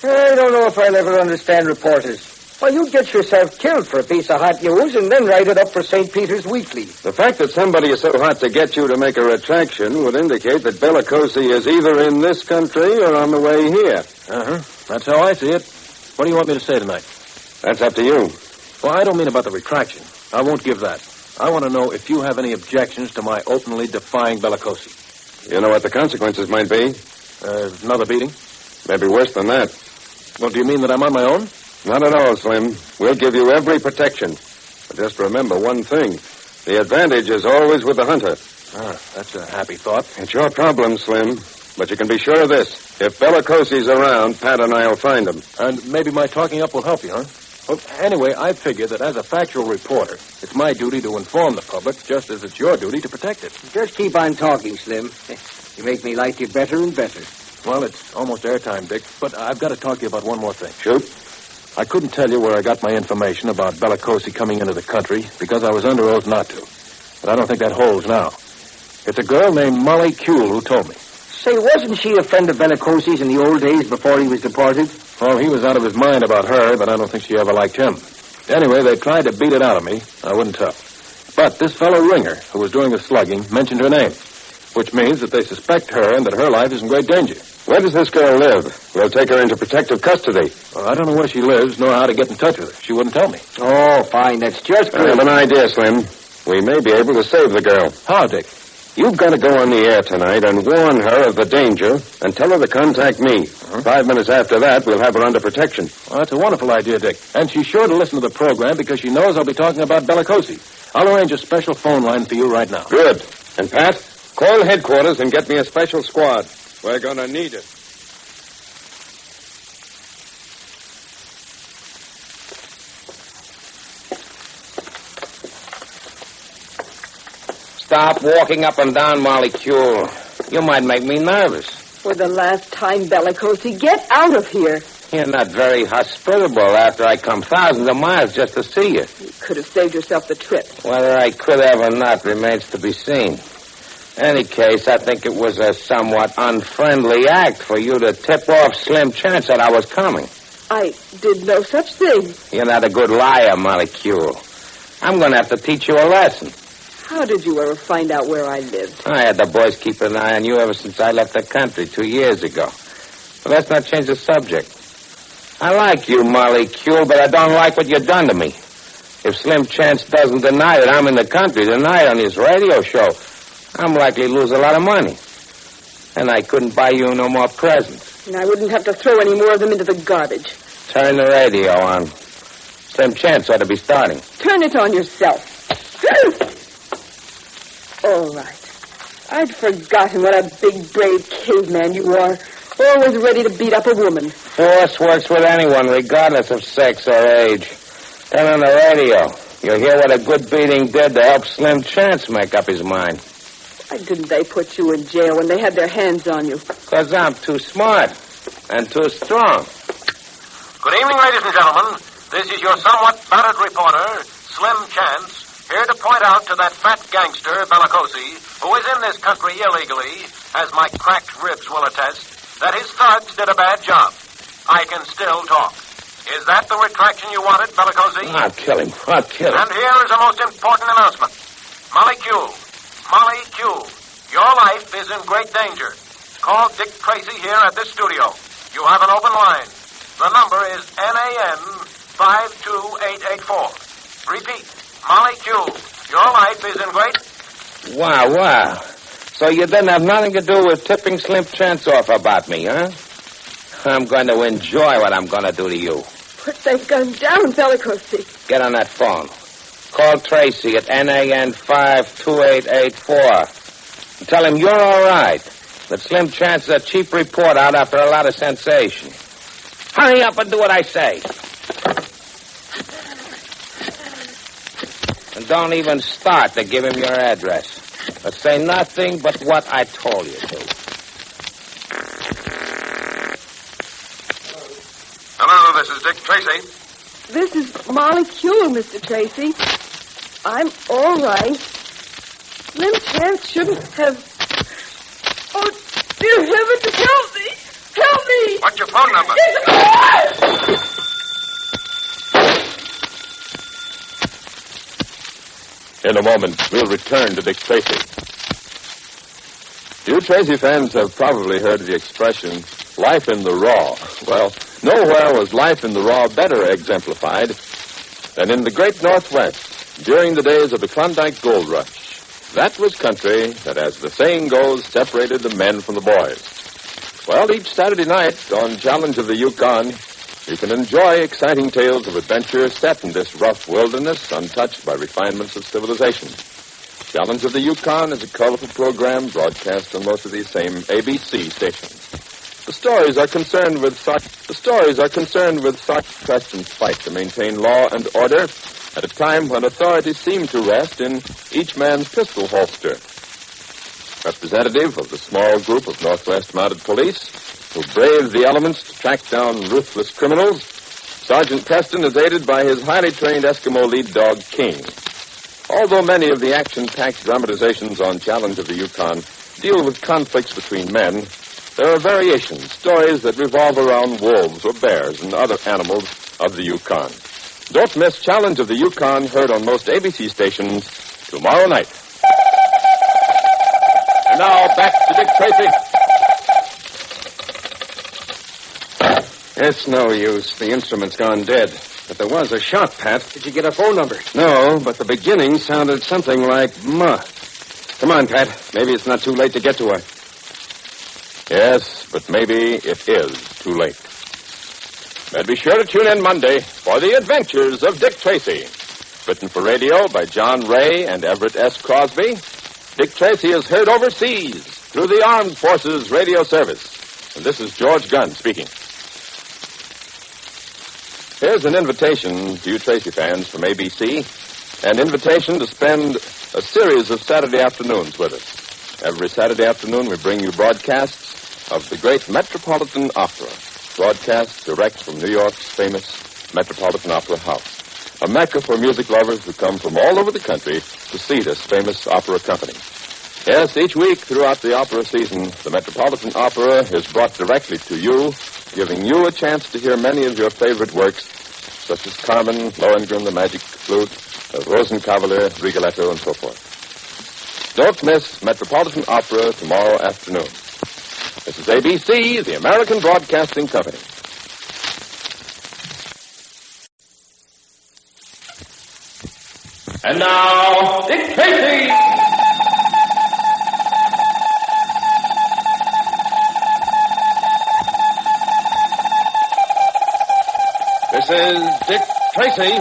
I don't know if I'll ever understand reporters. Well, you'd get yourself killed for a piece of hot news and then write it up for St. Peter's Weekly. The fact that somebody is so hot to get you to make a retraction would indicate that Bellicosi is either in this country or on the way here. Uh-huh. That's how I see it. What do you want me to say tonight? That's up to you. Well, I don't mean about the retraction. I won't give that. I want to know if you have any objections to my openly defying Bellicosi. You know what the consequences might be? Another beating? Maybe worse than that. Well, do you mean that I'm on my own? Not at all, Slim. We'll give you every protection. But just remember one thing. The advantage is always with the hunter. Ah, that's a happy thought. It's your problem, Slim. But you can be sure of this. If Bellicosi's around, Pat and I'll find him. And maybe my talking up will help you, huh? Well, anyway, I figure that as a factual reporter, it's my duty to inform the public just as it's your duty to protect it. Just keep on talking, Slim. You make me like you better and better. Well, it's almost airtime, Dick, but I've got to talk to you about one more thing. Shoot. I couldn't tell you where I got my information about Bellicosi coming into the country because I was under oath not to. But I don't think that holds now. It's a girl named Molly Kuehl who told me. Say, wasn't she a friend of Bellicosi's in the old days before he was deported? Well, he was out of his mind about her, but I don't think she ever liked him. Anyway, they tried to beat it out of me. I wouldn't tell. But this fellow Ringer, who was doing the slugging, mentioned her name, which means that they suspect her and that her life is in great danger. Where does this girl live? We'll take her into protective custody. Well, I don't know where she lives, nor how to get in touch with her. She wouldn't tell me. Oh, fine. That's just I have an idea, Slim. We may be able to save the girl. How, Dick? You've got to go on the air tonight and warn her of the danger and tell her to contact me. 5 minutes after that, we'll have her under protection. Well, that's a wonderful idea, Dick. And she's sure to listen to the program because she knows I'll be talking about Bellicosi. I'll arrange a special phone line for you right now. Good. And, Pat, call headquarters and get me a special squad. We're going to need it. Stop walking up and down, Molly Kuehl. You might make me nervous. For the last time, Bellicosi, get out of here. You're not very hospitable after I come thousands of miles just to see you. You could have saved yourself the trip. Whether I could have or not remains to be seen. any case, I think it was a somewhat unfriendly act for you to tip off Slim Chance that I was coming. I did no such thing. You're not a good liar, Molecule. I'm going to have to teach you a lesson. How did you ever find out where I lived? I had the boys keep an eye on you ever since I left the country 2 years ago. But let's not change the subject. I like you, Molecule, but I don't like what you've done to me. If Slim Chance doesn't deny that I'm in the country tonight on his radio show, I'm likely to lose a lot of money. And I couldn't buy you no more presents. And I wouldn't have to throw any more of them into the garbage. Turn the radio on. Slim Chance ought to be starting. Turn it on yourself. All right. I'd forgotten what a big, brave caveman you are. Always ready to beat up a woman. Force works with anyone, regardless of sex or age. Turn on the radio. You'll hear what a good beating did to help Slim Chance make up his mind. Why didn't they put you in jail when they had their hands on you? Because I'm too smart and too strong. Good evening, ladies and gentlemen. This is your somewhat battered reporter, Slim Chance, here to point out to that fat gangster, Bellicosi, who is in this country illegally, as my cracked ribs will attest, that his thugs did a bad job. I can still talk. Is that the retraction you wanted, Bellicosi? I'll kill him. I'll kill him. And here is a most important announcement. Molecule, your life is in great danger. Call Dick Tracy here at this studio. You have an open line. The number is NAN 52884. Repeat, Molecule, your life is in great... Wow. So you didn't have nothing to do with tipping Slim Chance off about me, huh? I'm going to enjoy what I'm going to do to you. Put that gun down, Bellicosi. Get on that phone. Call Tracy at NAN 52884. And tell him you're all right. That Slim Chance is a cheap report out after a lot of sensation. Hurry up and do what I say. And don't even start to give him your address. But say nothing but what I told you to. Hello, this is Dick Tracy. This is Molecule, Mr. Tracy. I'm all right. Slim Chance shouldn't have... Oh, dear heavens, help me! Help me! What's your phone number? In a moment, we'll return to Dick Tracy. You Tracy fans have probably heard the expression, life in the raw. Well, nowhere was life in the raw better exemplified than in the great Northwest during the days of the Klondike Gold Rush. That was country that, as the saying goes, separated the men from the boys. Well, each Saturday night on Challenge of the Yukon, you can enjoy exciting tales of adventure set in this rough wilderness untouched by refinements of civilization. Challenge of the Yukon is a colorful program broadcast on most of these same ABC stations. The stories are concerned with such questions fight to maintain law and order at a time when authority seemed to rest in each man's pistol holster. Representative of the small group of Northwest Mounted Police who braved the elements to track down ruthless criminals, Sergeant Preston is aided by his highly trained Eskimo lead dog, King. Although many of the action-packed dramatizations on Challenge of the Yukon deal with conflicts between men, there are variations, stories that revolve around wolves or bears and other animals of the Yukon. Don't miss Challenge of the Yukon, heard on most ABC stations tomorrow night. And now, back to Dick Tracy. It's no use. The instrument's gone dead. But there was a shot, Pat. Did you get a phone number? No, but the beginning sounded something like Moth. Come on, Pat. Maybe it's not too late to get to her. Yes, but maybe it is too late. And be sure to tune in Monday for The Adventures of Dick Tracy. Written for radio by John Ray and Everett S. Crosby, Dick Tracy is heard overseas through the Armed Forces Radio Service. And this is George Gunn speaking. Here's an invitation to you Tracy fans from ABC, an invitation to spend a series of Saturday afternoons with us. Every Saturday afternoon we bring you broadcasts of the great Metropolitan Opera, broadcasts direct from New York's famous Metropolitan Opera House, a mecca for music lovers who come from all over the country to see this famous opera company. Yes, each week throughout the opera season, the Metropolitan Opera is brought directly to you, giving you a chance to hear many of your favorite works, such as Carmen, Lohengrin, The Magic Flute, Rosenkavalier, Rigoletto, and so forth. Don't miss Metropolitan Opera tomorrow afternoon. This is ABC, the American Broadcasting Company. And now, Dick Tracy! This is Dick Tracy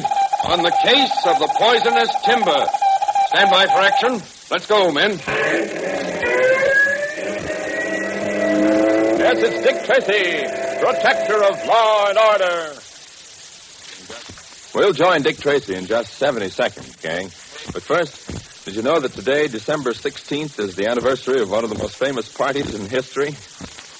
on the case of the poisonous timber. Stand by for action. Let's go, men. Yes, it's Dick Tracy, protector of law and order. We'll join Dick Tracy in just 70 seconds, gang. But first, did you know that today, December 16th, is the anniversary of one of the most famous parties in history?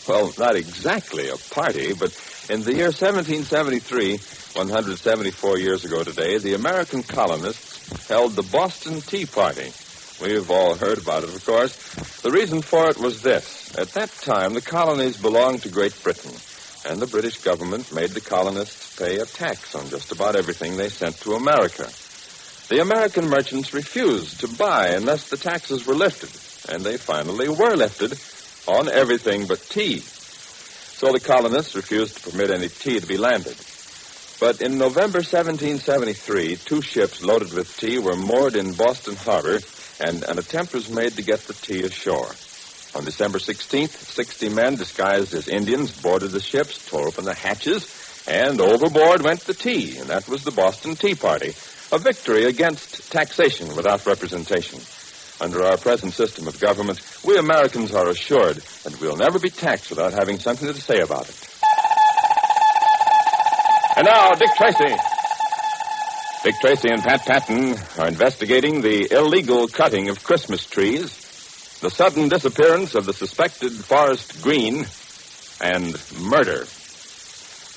Well, not exactly a party, but in the year 1773, 174 years ago today, the American colonists held the Boston Tea Party. We've all heard about it, of course. The reason for it was this. At that time, the colonies belonged to Great Britain, and the British government made the colonists pay a tax on just about everything they sent to America. The American merchants refused to buy unless the taxes were lifted, and they finally were lifted on everything but tea. So the colonists refused to permit any tea to be landed. But in November 1773, 2 ships loaded with tea were moored in Boston Harbor, and an attempt was made to get the tea ashore. On December 16th, 60 men disguised as Indians boarded the ships, tore open the hatches, and overboard went the tea, and that was the Boston Tea Party, a victory against taxation without representation. Under our present system of government, we Americans are assured that we'll never be taxed without having something to say about it. And now, Dick Tracy. Dick Tracy and Pat Patton are investigating the illegal cutting of Christmas trees, the sudden disappearance of the suspected Forrest Green, and murder.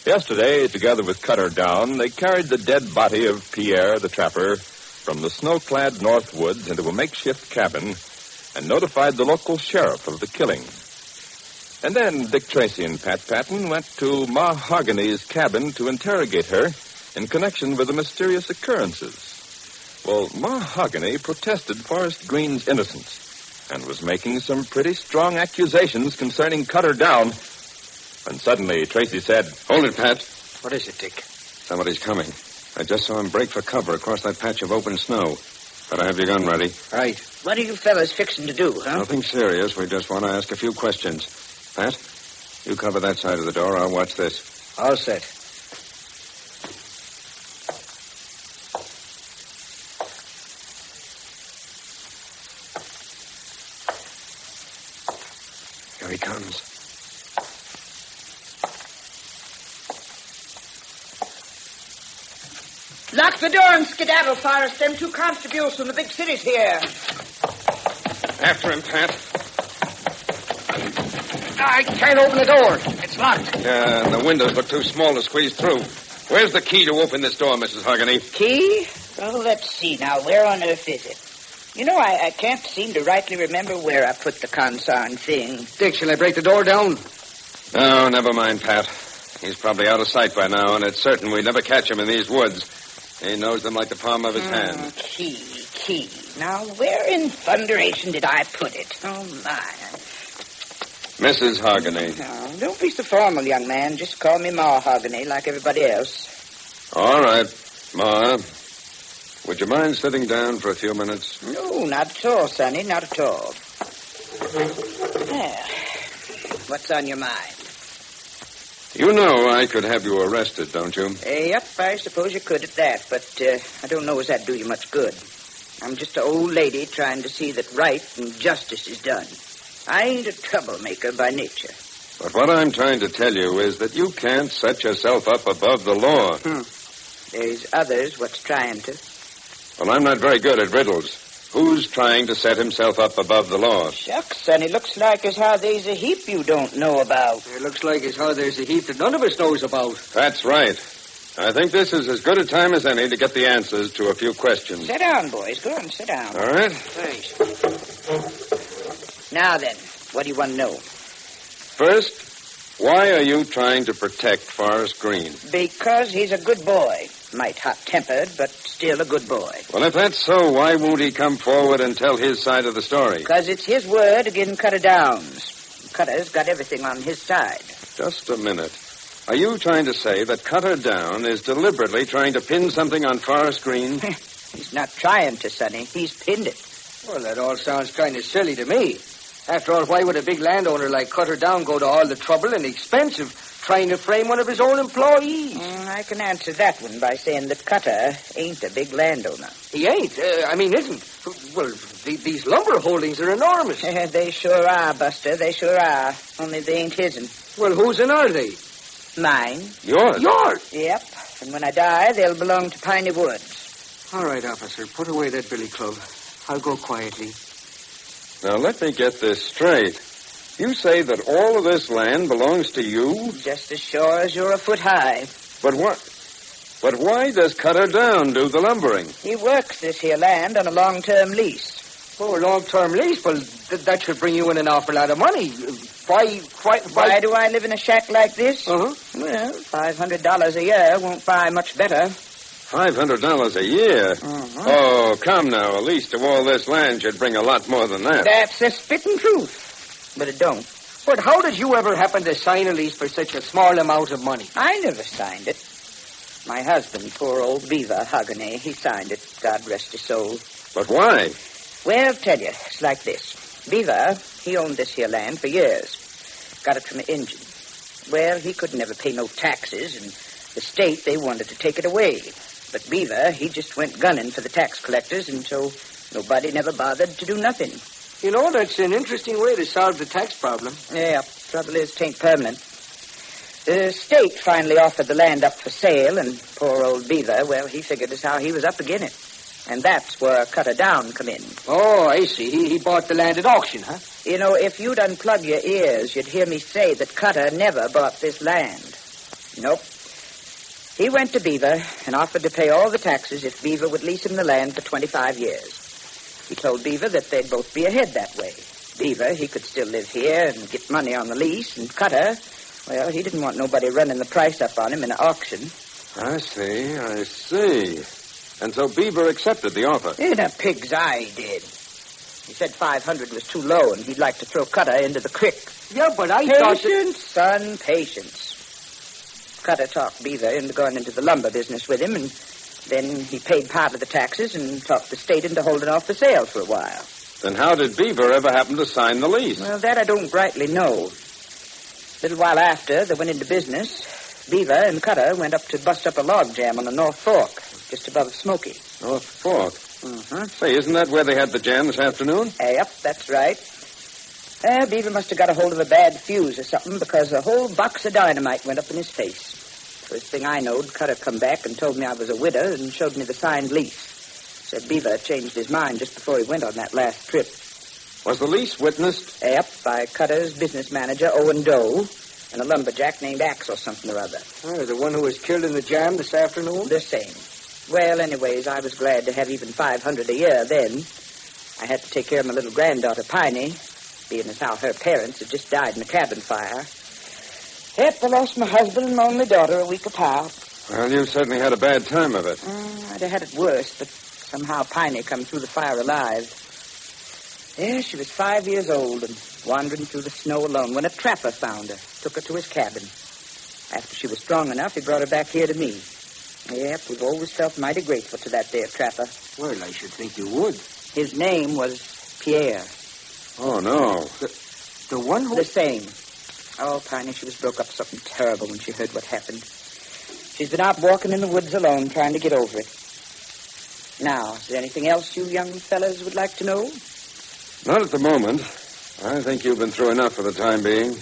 Yesterday, together with Cutter Down, they carried the dead body of Pierre the Trapper from the snow-clad North Woods into a makeshift cabin and notified the local sheriff of the killing. And then Dick Tracy and Pat Patton went to Mahogany's cabin to interrogate her in connection with the mysterious occurrences. Well, Mahogany protested Forrest Green's innocence and was making some pretty strong accusations concerning Cutter Down. And suddenly Tracy said, "Hold it, Pat." What is it, Dick? Somebody's coming. I just saw him break for cover across that patch of open snow. Better have your gun ready. Right. What are you fellas fixing to do, huh? Nothing serious. We just want to ask a few questions. Pat, you cover that side of the door. I'll watch this. All set. Here he comes. Lock the door and skedaddle, Forrest. Them 2 constables from the big city's here. After him, Pat. I can't open the door. It's locked. Yeah, and the windows look too small to squeeze through. Where's the key to open this door, Mrs. Hogany? Key? Well, let's see now. Where on earth is it? You know, I can't seem to rightly remember where I put the consarn thing. Dick, shall I break the door down? No, never mind, Pat. He's probably out of sight by now, and it's certain we'd never catch him in these woods. He knows them like the palm of his hand. Key. Now, where in thunderation did I put it? Oh, my. Mrs. Hogany. No, don't be so formal, young man. Just call me Mahogany like everybody else. All right, Ma. Would you mind sitting down for a few minutes? No, not at all, Sonny. Not at all. Well, what's on your mind? You know I could have you arrested, don't you? Yep, I suppose you could at that, but I don't know as that'd do you much good. I'm just an old lady trying to see that right and justice is done. I ain't a troublemaker by nature. But what I'm trying to tell you is that you can't set yourself up above the law. There's others what's trying to. Well, I'm not very good at riddles. Who's trying to set himself up above the law? Shucks, Sonny, looks like as how there's a heap you don't know about. It looks like as how there's a heap that none of us knows about. That's right. I think this is as good a time as any to get the answers to a few questions. Sit down, boys. Go on, sit down. All right. Thanks. Now then, what do you want to know? First, why are you trying to protect Forest Green? Because he's a good boy. Might hot-tempered, but still a good boy. Well, if that's so, why won't he come forward and tell his side of the story? Because it's his word against Cutter Downs. Cutter's got everything on his side. Just a minute. Are you trying to say that Cutter Down is deliberately trying to pin something on Forest Green? He's not trying to, Sonny. He's pinned it. Well, that all sounds kind of silly to me. After all, why would a big landowner like Cutter Down go to all the trouble and expense of trying to frame one of his own employees? I can answer that one by saying that Cutter ain't a big landowner. He ain't? Isn't? Well, these lumber holdings are enormous. They sure are, Buster. They sure are. Only they ain't his'n. Well, whose'n are they? Mine. Yours? Yours? Yep. And when I die, they'll belong to Piney Woods. All right, officer. Put away that billy club. I'll go quietly. Now, let me get this straight. You say that all of this land belongs to you? Just as sure as you're a foot high. But why does Cutter Down do the lumbering? He works this here land on a long-term lease. Oh, a long-term lease? Well, that should bring you in an awful lot of money. Why do I live in a shack like this? Uh-huh. Well, $500 a year won't buy much better. $500 a year? Uh-huh. Oh, come now. A lease to all this land should bring a lot more than that. That's the spitting truth. But it don't. But how did you ever happen to sign a lease for such a small amount of money? I never signed it. My husband, poor old Wever, Hogany, he signed it. God rest his soul. But why? Well, I'll tell you. It's like this. Wever, he owned this here land for years. Got it from an Injun. Well, he could never pay no taxes, and the state, they wanted to take it away. But Wever, he just went gunning for the tax collectors, and so nobody never bothered to do nothing. You know, that's an interesting way to solve the tax problem. Yeah, trouble is, it ain't permanent. The state finally offered the land up for sale, and poor old Wever, well, he figured as how he was up again it. And that's where Cutter Down come in. Oh, I see. He bought the land at auction, huh? You know, if you'd unplug your ears, you'd hear me say that Cutter never bought this land. Nope. He went to Wever and offered to pay all the taxes if Wever would lease him the land for 25 years. He told Wever that they'd both be ahead that way. Wever, he could still live here and get money on the lease, and Cutter, well, he didn't want nobody running the price up on him in an auction. I see. And so Wever accepted the offer. In a pig's eye, he did. He said 500 was too low, and he'd like to throw Cutter into the creek. Yeah, but I thought... Patience, son, patience. Cutter talked Wever into going into the lumber business with him, and then he paid part of the taxes and talked the state into holding off the sale for a while. Then how did Wever ever happen to sign the lease? Well, that I don't rightly know. A little while after they went into business, Wever and Cutter went up to bust up a log jam on the North Fork, just above Smoky. North Fork? Mm-hmm. Say, isn't that where they had the jam this afternoon? Yep, that's right. Wever must have got a hold of a bad fuse or something, because a whole box of dynamite went up in his face. First thing I knowed, Cutter come back and told me I was a widow and showed me the signed lease. Said Wever changed his mind just before he went on that last trip. Was the lease witnessed? Yep, by Cutter's business manager, Owen Doe, and a lumberjack named Axel something or other. Oh, the one who was killed in the jam this afternoon? The same. Well, anyways, I was glad to have even $500 a year then. I had to take care of my little granddaughter, Piney, being as how her parents had just died in a cabin fire. Yep, I lost my husband and my only daughter a week apart. Well, you certainly had a bad time of it. I'd have had it worse, but somehow Piney come through the fire alive. Yeah, she was 5 years old and wandering through the snow alone when a trapper found her, took her to his cabin. After she was strong enough, he brought her back here to me. Yep, we've always felt mighty grateful to that there trapper. Well, I should think you would. His name was Pierre. Oh, no. The one who... The same. Oh, Piney, she was broke up something terrible when she heard what happened. She's been out walking in the woods alone, trying to get over it. Now, is there anything else you young fellas would like to know? Not at the moment. I think you've been through enough for the time being.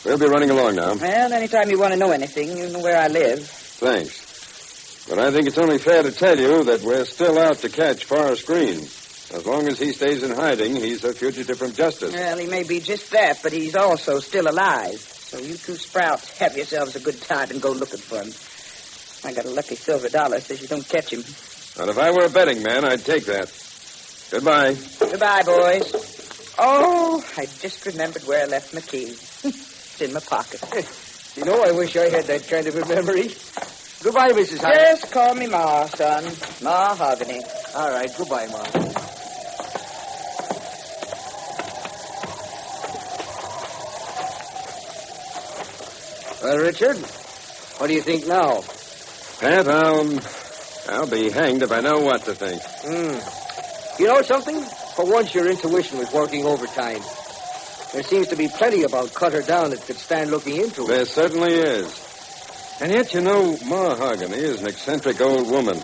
We'll be running along now. Well, anytime you want to know anything, you know where I live. Thanks. But I think it's only fair to tell you that we're still out to catch Forrest Green. As long as he stays in hiding, he's a fugitive from justice. Well, he may be just that, but he's also still alive. So you two sprouts have yourselves a good time and go looking for him. I got a lucky silver dollar, says you don't catch him. Well, if I were a betting man, I'd take that. Goodbye. Goodbye, boys. Oh, I just remembered where I left my key. It's in my pocket. You know, I wish I had that kind of a memory. Goodbye, Mrs. Hogany. Just call me Ma, son. Ma Hogany. All right, goodbye, Ma. Well, Richard, what do you think now? Pat, I'll be hanged if I know what to think. You know something? For once, your intuition was working overtime. There seems to be plenty about Cutter Down that could stand looking into it. There certainly is. And yet, you know, Ma Hogany is an eccentric old woman.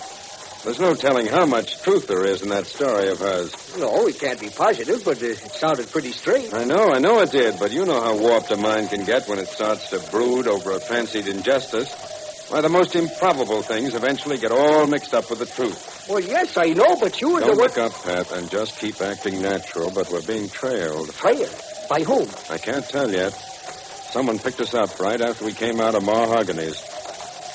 There's no telling how much truth there is in that story of hers. No, it can't be positive, but it sounded pretty straight. I know it did, but you know how warped a mind can get when it starts to brood over a fancied injustice. Why, the most improbable things eventually get all mixed up with the truth. Well, yes, I know, but you were Don't the one... look up, Pat, and just keep acting natural, but we're being trailed. Trailed? By whom? I can't tell yet. Someone picked us up right after we came out of Ma Hogany's.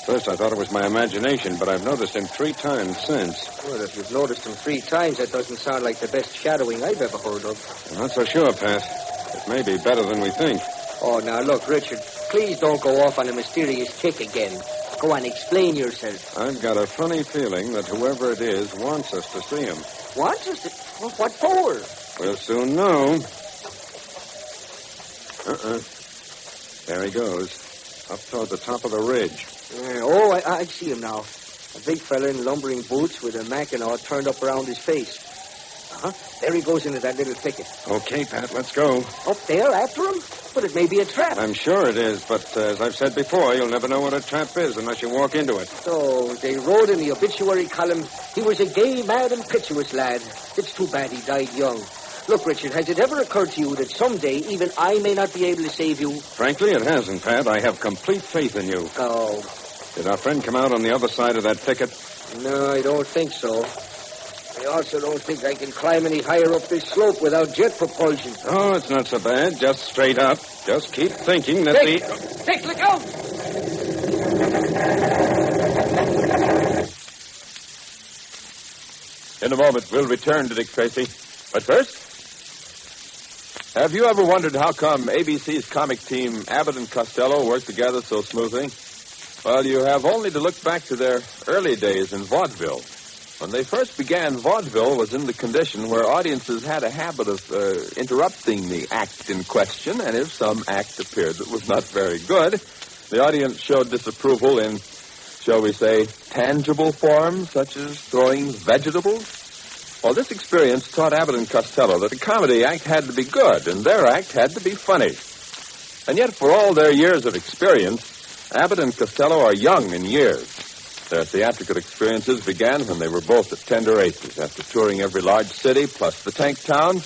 First, I thought it was my imagination, but I've noticed him 3 times since. Well, if you've noticed him 3 times, that doesn't sound like the best shadowing I've ever heard of. I'm not so sure, Pat. It may be better than we think. Oh, now, look, Richard, please don't go off on a mysterious kick again. Go on, explain yourself. I've got a funny feeling that whoever it is wants us to see him. Wants us to? Well, what for? We'll soon know. There he goes. Up toward the top of the ridge. I see him now. A big fella in lumbering boots with a mackinaw turned up around his face. There he goes into that little thicket. Okay, Pat, let's go. Up there after him? But it may be a trap. I'm sure it is, but as I've said before, you'll never know what a trap is unless you walk into it. So they wrote in the obituary column, he was a gay, mad, impetuous lad. It's too bad he died young. Look, Richard, has it ever occurred to you that someday even I may not be able to save you? Frankly, it hasn't, Pat. I have complete faith in you. Oh. Did our friend come out on the other side of that thicket? No, I don't think so. I also don't think I can climb any higher up this slope without jet propulsion. Oh, it's not so bad. Just straight up. Just keep thinking that Dick! Dick, look out! In a moment, we'll return to Dick Tracy. But first, have you ever wondered how come ABC's comic team Abbott and Costello work together so smoothly? Well, you have only to look back to their early days in vaudeville. When they first began, vaudeville was in the condition where audiences had a habit of interrupting the act in question, and if some act appeared that was not very good, the audience showed disapproval in, shall we say, tangible forms, such as throwing vegetables. Well, this experience taught Abbott and Costello that the comedy act had to be good, and their act had to be funny. And yet, for all their years of experience, Abbott and Costello are young in years. Their theatrical experiences began when they were both at tender ages. After touring every large city, plus the tank towns,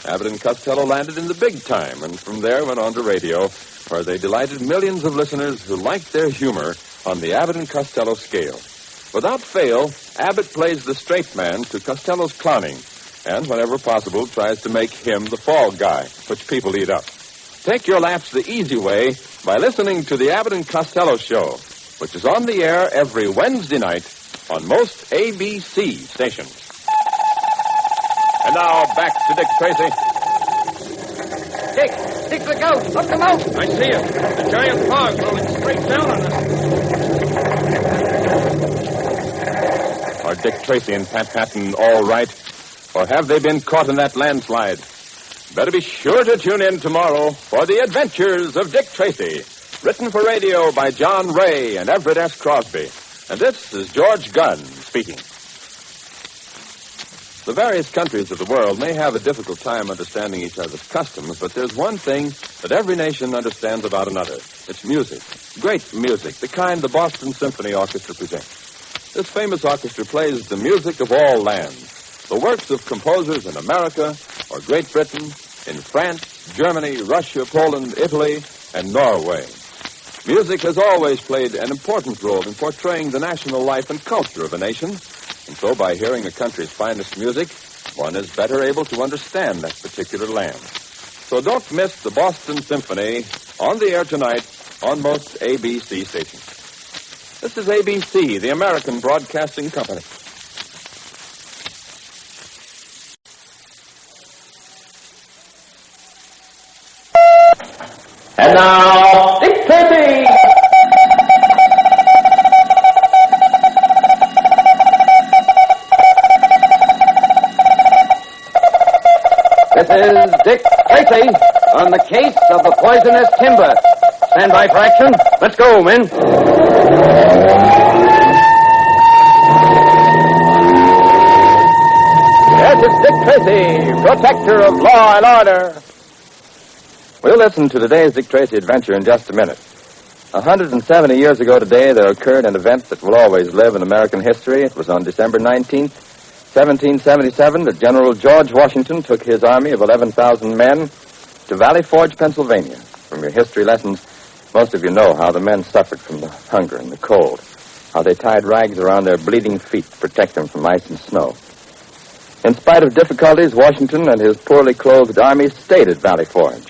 Abbott and Costello landed in the big time, and from there went on to radio, where they delighted millions of listeners who liked their humor on the Abbott and Costello scale. Without fail, Abbott plays the straight man to Costello's clowning, and whenever possible tries to make him the fall guy, which people eat up. Take your laughs the easy way by listening to the Abbott and Costello Show, which is on the air every Wednesday night on most ABC stations. And now, back to Dick Tracy. Dick, look out! Up the mountain! I see it. The giant fog rolling straight down on us. Are Dick Tracy and Pat Patton all right? Or have they been caught in that landslide? Better be sure to tune in tomorrow for The Adventures of Dick Tracy, written for radio by John Ray and Everett S. Crosby. And this is George Gunn speaking. The various countries of the world may have a difficult time understanding each other's customs, but there's one thing that every nation understands about another. It's music. Great music, the kind the Boston Symphony Orchestra presents. This famous orchestra plays the music of all lands. The works of composers in America or Great Britain, in France, Germany, Russia, Poland, Italy, and Norway. Music has always played an important role in portraying the national life and culture of a nation. And so by hearing a country's finest music, one is better able to understand that particular land. So don't miss the Boston Symphony on the air tonight on most ABC stations. This is ABC, the American Broadcasting Company. And now, Dick Tracy! This is Dick Tracy on the case of the poisonous timber. Stand by for action. Let's go, men. Yes, it's Dick Tracy, protector of law and order. We'll listen to today's Dick Tracy adventure in just a minute. 170 years ago today, there occurred an event that will always live in American history. It was on December 19th, 1777, that General George Washington took his army of 11,000 men to Valley Forge, Pennsylvania. From your history lessons, most of you know how the men suffered from the hunger and the cold, how they tied rags around their bleeding feet to protect them from ice and snow. In spite of difficulties, Washington and his poorly clothed army stayed at Valley Forge.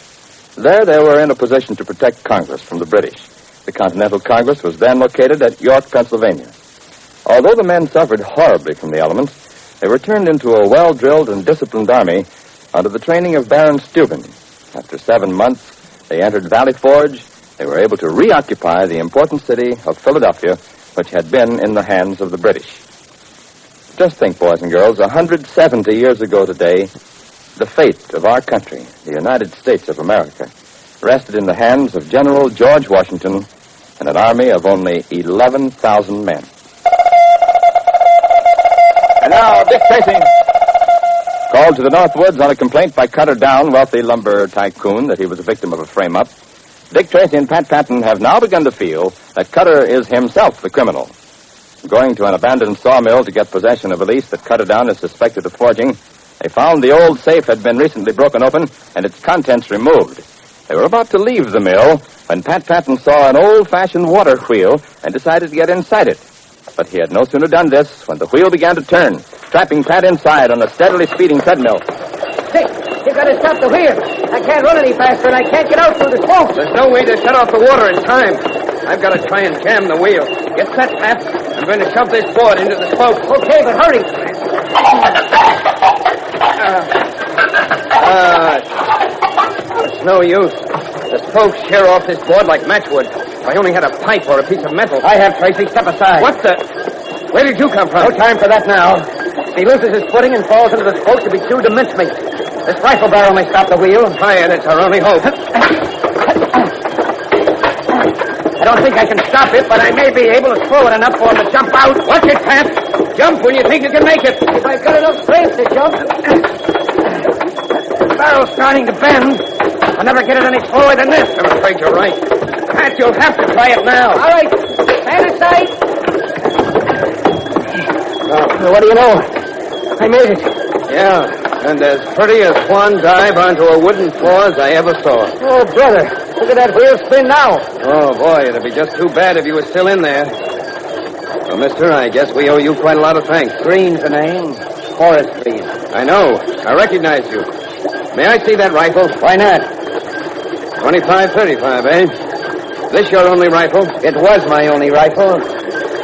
There they were in a position to protect Congress from the British. The Continental Congress was then located at York, Pennsylvania. Although the men suffered horribly from the elements, they were turned into a well-drilled and disciplined army under the training of Baron Steuben. After 7 months, they entered Valley Forge. They were able to reoccupy the important city of Philadelphia, which had been in the hands of the British. Just think, boys and girls, 170 years ago today, the fate of our country, the United States of America, rested in the hands of General George Washington and an army of only 11,000 men. And now, Dick Tracy. Called to the Northwoods on a complaint by Cutter Down, wealthy lumber tycoon, that he was a victim of a frame-up, Dick Tracy and Pat Patton have now begun to feel that Cutter is himself the criminal. Going to an abandoned sawmill to get possession of a lease that Cutter Down is suspected of forging, they found the old safe had been recently broken open and its contents removed. They were about to leave the mill when Pat Patton saw an old-fashioned water wheel and decided to get inside it. But he had no sooner done this when the wheel began to turn, trapping Pat inside on a steadily speeding treadmill. Dick, you gotta stop the wheel. I can't run any faster and I can't get out through the smoke. There's no way to shut off the water in time. I've got to try and jam the wheel. Get set, Pat. I'm going to shove this board into the smoke. Okay, but hurry. It's no use. The spokes shear off this board like matchwood. If I only had a pipe or a piece of metal. I have, Tracy. Step aside. What the? Where did you come from? No time for that now. If he loses his footing and falls into the spokes, he'll be chewed to mincemeat. This rifle barrel may stop the wheel. Try it. It's our only hope. I don't think I can stop it, but I may be able to slow it enough for him to jump out. Watch it, Pat. Jump when you think you can make it. If I've got enough strength to jump. The barrel's starting to bend. I'll never get it any slower than this. I'm afraid you're right. Pat, you'll have to try it now. All right. Stand aside. What do you know? I made it. Yeah, and as pretty a swan dive onto a wooden floor as I ever saw. Oh, brother. Look at that wheel spin now. Oh, boy, it'd be just too bad if you were still in there. Well, mister, I guess we owe you quite a lot of thanks. Green's the name. Forrest Green. I know. I recognize you. May I see that rifle? Why not? 25-35, eh? This your only rifle? It was my only rifle.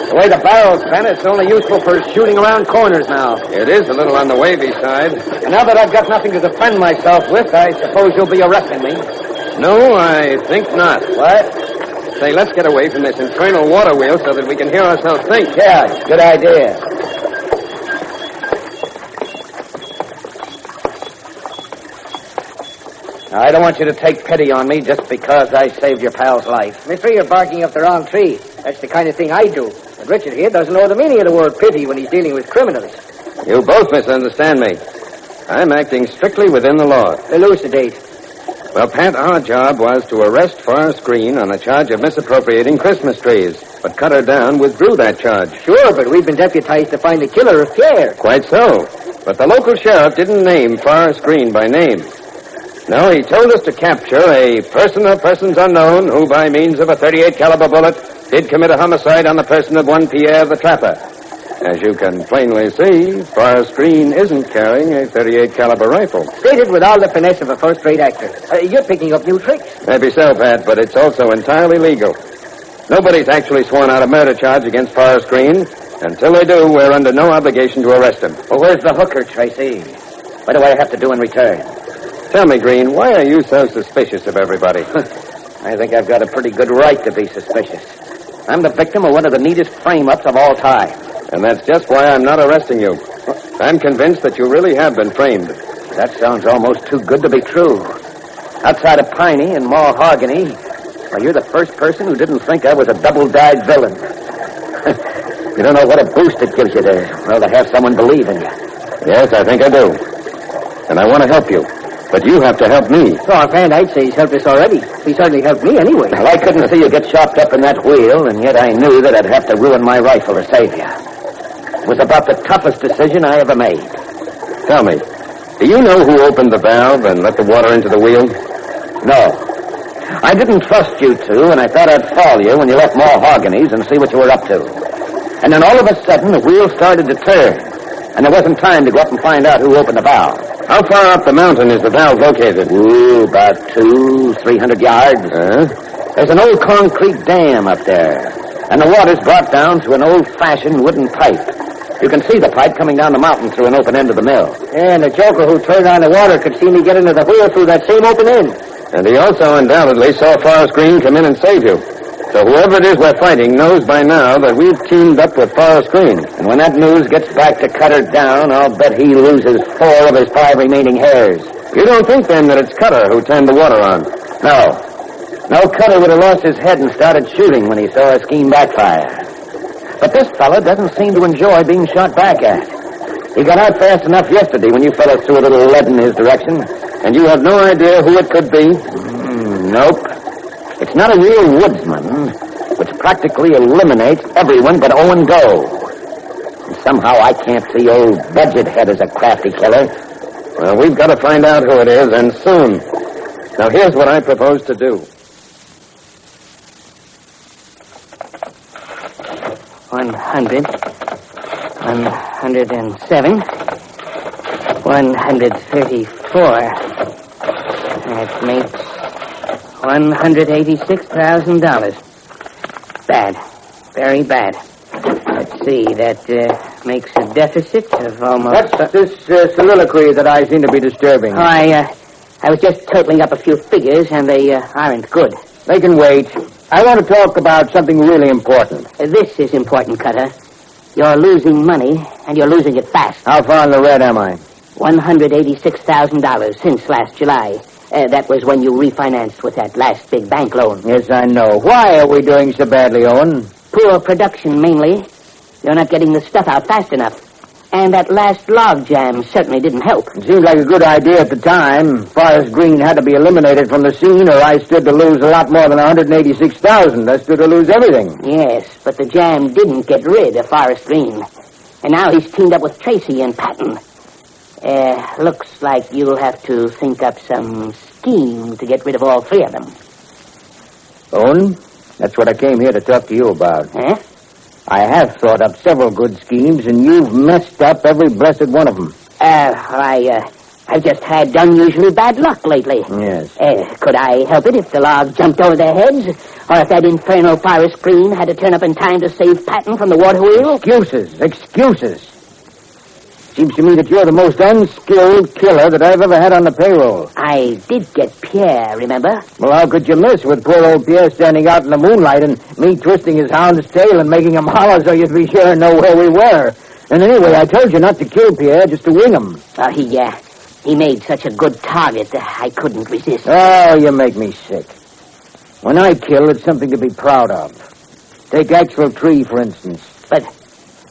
The way the barrel's bent, it's only useful for shooting around corners now. It is a little on the wavy side. And now that I've got nothing to defend myself with, I suppose you'll be arresting me. No, I think not. What? Say, let's get away from this infernal water wheel so that we can hear ourselves think. Yeah, good idea. Now, I don't want you to take pity on me just because I saved your pal's life. Mister, you're barking up the wrong tree. That's the kind of thing I do. But Richard here doesn't know the meaning of the word pity when he's dealing with criminals. You both misunderstand me. I'm acting strictly within the law. Elucidate. Well, Pat, our job was to arrest Forrest Green on a charge of misappropriating Christmas trees. But Cutter Down withdrew that charge. Sure, but we've been deputized to find the killer of Pierre. Quite so. But the local sheriff didn't name Forrest Green by name. No, he told us to capture a person or persons unknown who, by means of a .38 caliber bullet, did commit a homicide on the person of one Pierre the Trapper. As you can plainly see, Forrest Green isn't carrying a .38 caliber rifle. Stated with all the finesse of a first-rate actor. You're picking up new tricks. Maybe so, Pat, but it's also entirely legal. Nobody's actually sworn out a murder charge against Forrest Green. Until they do, we're under no obligation to arrest him. Well, where's the hooker, Tracy? What do I have to do in return? Tell me, Green, why are you so suspicious of everybody? I think I've got a pretty good right to be suspicious. I'm the victim of one of the neatest frame-ups of all time. And that's just why I'm not arresting you. I'm convinced that you really have been framed. That sounds almost too good to be true. Outside of Piney and Mahogany, well, you're the first person who didn't think I was a double-dyed villain. You don't know what a boost it gives you to have someone believe in you. Yes, I think I do. And I want to help you. But you have to help me. So offhand, I'd say he's helped us already. He certainly helped me anyway. Well, I couldn't see you get chopped up in that wheel, and yet I knew that I'd have to ruin my rifle to save you. It was about the toughest decision I ever made. Tell me, do you know who opened the valve and let the water into the wheel? No. I didn't trust you two, and I thought I'd follow you when you left Mahogany's and see what you were up to. And then all of a sudden, the wheel started to turn, and there wasn't time to go up and find out who opened the valve. How far up the mountain is the valve located? About 200-300 yards. There's an old concrete dam up there, and the water's brought down through an old-fashioned wooden pipe. You can see the pipe coming down the mountain through an open end of the mill. And the joker who turned on the water could see me get into the wheel through that same open end. And he also undoubtedly saw Forrest Green come in and save you. So whoever it is we're fighting knows by now that we've teamed up with Forrest Green. And when that news gets back to Cutter down, I'll bet he loses 4 of his 5 remaining hairs. You don't think, then, that it's Cutter who turned the water on? No. No, Cutter would have lost his head and started shooting when he saw our scheme backfire. But this fella doesn't seem to enjoy being shot back at. He got out fast enough yesterday when you fellas threw a little lead in his direction. And you have no idea who it could be? Nope. It's not a real woodsman, which practically eliminates everyone but Owen Doe. And somehow I can't see old Budgethead as a crafty killer. Well, we've got to find out who it is, and soon. Now, here's what I propose to do. 100, 107, 134. That makes $186,000. Bad. Very bad. Let's see, that makes a deficit of almost... What's this soliloquy that I seem to be disturbing? I was just totaling up a few figures, and they aren't good. They can wait. I want to talk about something really important. This is important, Cutter. You're losing money, and you're losing it fast. How far in the red am I? $186,000 since last July. That was when you refinanced with that last big bank loan. Yes, I know. Why are we doing so badly, Owen? Poor production, mainly. You're not getting the stuff out fast enough. And that last log jam certainly didn't help. It seemed like a good idea at the time. Forrest Green had to be eliminated from the scene, or I stood to lose a lot more than $186,000. I stood to lose everything. Yes, but the jam didn't get rid of Forrest Green. And now he's teamed up with Tracy and Patton. Looks like you'll have to think up some scheme to get rid of all 3 of them. Owen, that's what I came here to talk to you about. Huh? I have thought up several good schemes, and you've messed up every blessed one of them. I've just had unusually bad luck lately. Yes. Could I help it if the log jumped over their heads? Or if that infernal Forrest Green had to turn up in time to save Patton from the water wheel? Excuses. Seems to me that you're the most unskilled killer that I've ever had on the payroll. I did get Pierre, remember? Well, how could you miss with poor old Pierre standing out in the moonlight and me twisting his hound's tail and making him holler so you'd be sure to know where we were? And anyway, I told you not to kill Pierre, just to wing him. He made such a good target that I couldn't resist. Oh, you make me sick. When I kill, it's something to be proud of. Take Axel Tree, for instance.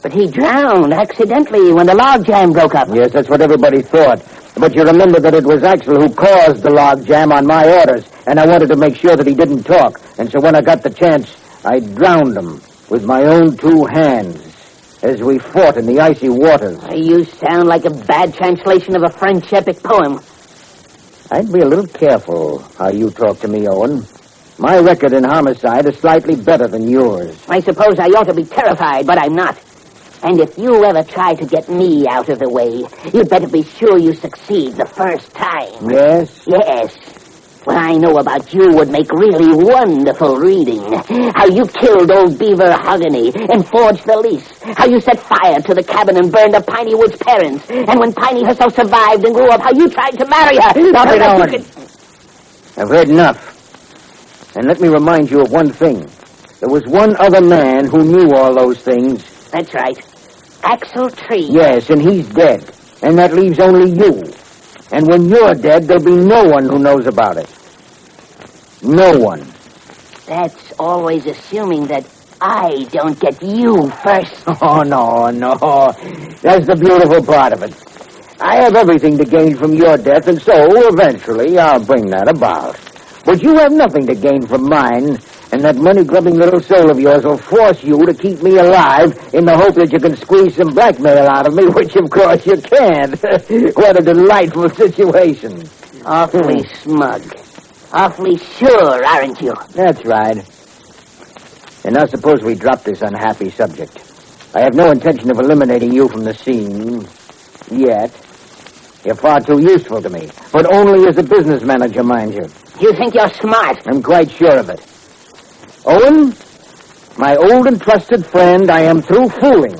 But he drowned accidentally when the log jam broke up. Yes, that's what everybody thought. But you remember that it was Axel who caused the log jam on my orders, and I wanted to make sure that he didn't talk. And so when I got the chance, I drowned him with my own 2 hands as we fought in the icy waters. You sound like a bad translation of a French epic poem. I'd be a little careful how you talk to me, Owen. My record in homicide is slightly better than yours. I suppose I ought to be terrified, but I'm not. And if you ever try to get me out of the way, you'd better be sure you succeed the first time. Yes? Yes. What I know about you would make really wonderful reading. How you killed old Beaver Hogany and forged the lease. How you set fire to the cabin and burned up Piney Wood's parents. And when Piney herself survived and grew up, how you tried to marry her. Stop it, Owen. I've heard enough. And let me remind you of one thing. There was one other man who knew all those things. That's right. Axel Tree. Yes, and he's dead. And that leaves only you. And when you're dead, there'll be no one who knows about it. No one. That's always assuming that I don't get you first. Oh, no. That's the beautiful part of it. I have everything to gain from your death, and so, eventually, I'll bring that about. But you have nothing to gain from mine, and that money-grubbing little soul of yours will force you to keep me alive in the hope that you can squeeze some blackmail out of me, which, of course, you can't. What a delightful situation. Awfully smug. Awfully sure, aren't you? That's right. And now suppose we drop this unhappy subject. I have no intention of eliminating you from the scene. Yet. You're far too useful to me. But only as a business manager, mind you. You think you're smart? I'm quite sure of it. Owen, my old and trusted friend, I am through fooling.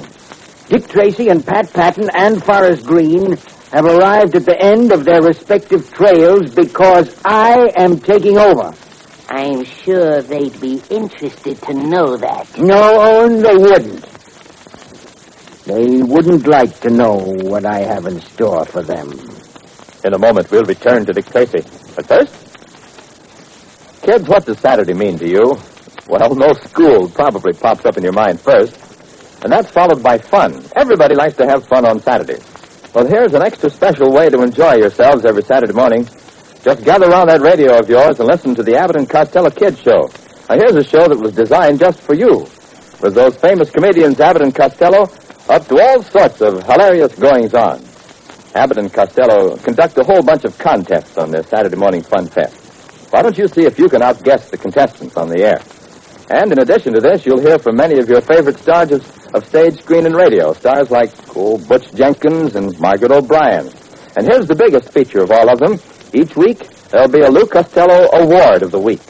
Dick Tracy and Pat Patton and Forrest Green have arrived at the end of their respective trails because I am taking over. I'm sure they'd be interested to know that. No, Owen, they wouldn't. They wouldn't like to know what I have in store for them. In a moment, we'll return to Dick Tracy. But first, kids, what does Saturday mean to you? Well, no school probably pops up in your mind first, and that's followed by fun. Everybody likes to have fun on Saturdays. Well, here's an extra special way to enjoy yourselves every Saturday morning. Just gather around that radio of yours and listen to the Abbott and Costello Kids Show. Now, here's a show that was designed just for you. With those famous comedians, Abbott and Costello, up to all sorts of hilarious goings-on. Abbott and Costello conduct a whole bunch of contests on their Saturday morning fun fest. Why don't you see if you can outguess the contestants on the air? And in addition to this, you'll hear from many of your favorite stars of stage, screen, and radio. Stars like Butch Jenkins and Margaret O'Brien. And here's the biggest feature of all of them. Each week, there'll be a Lou Costello Award of the Week.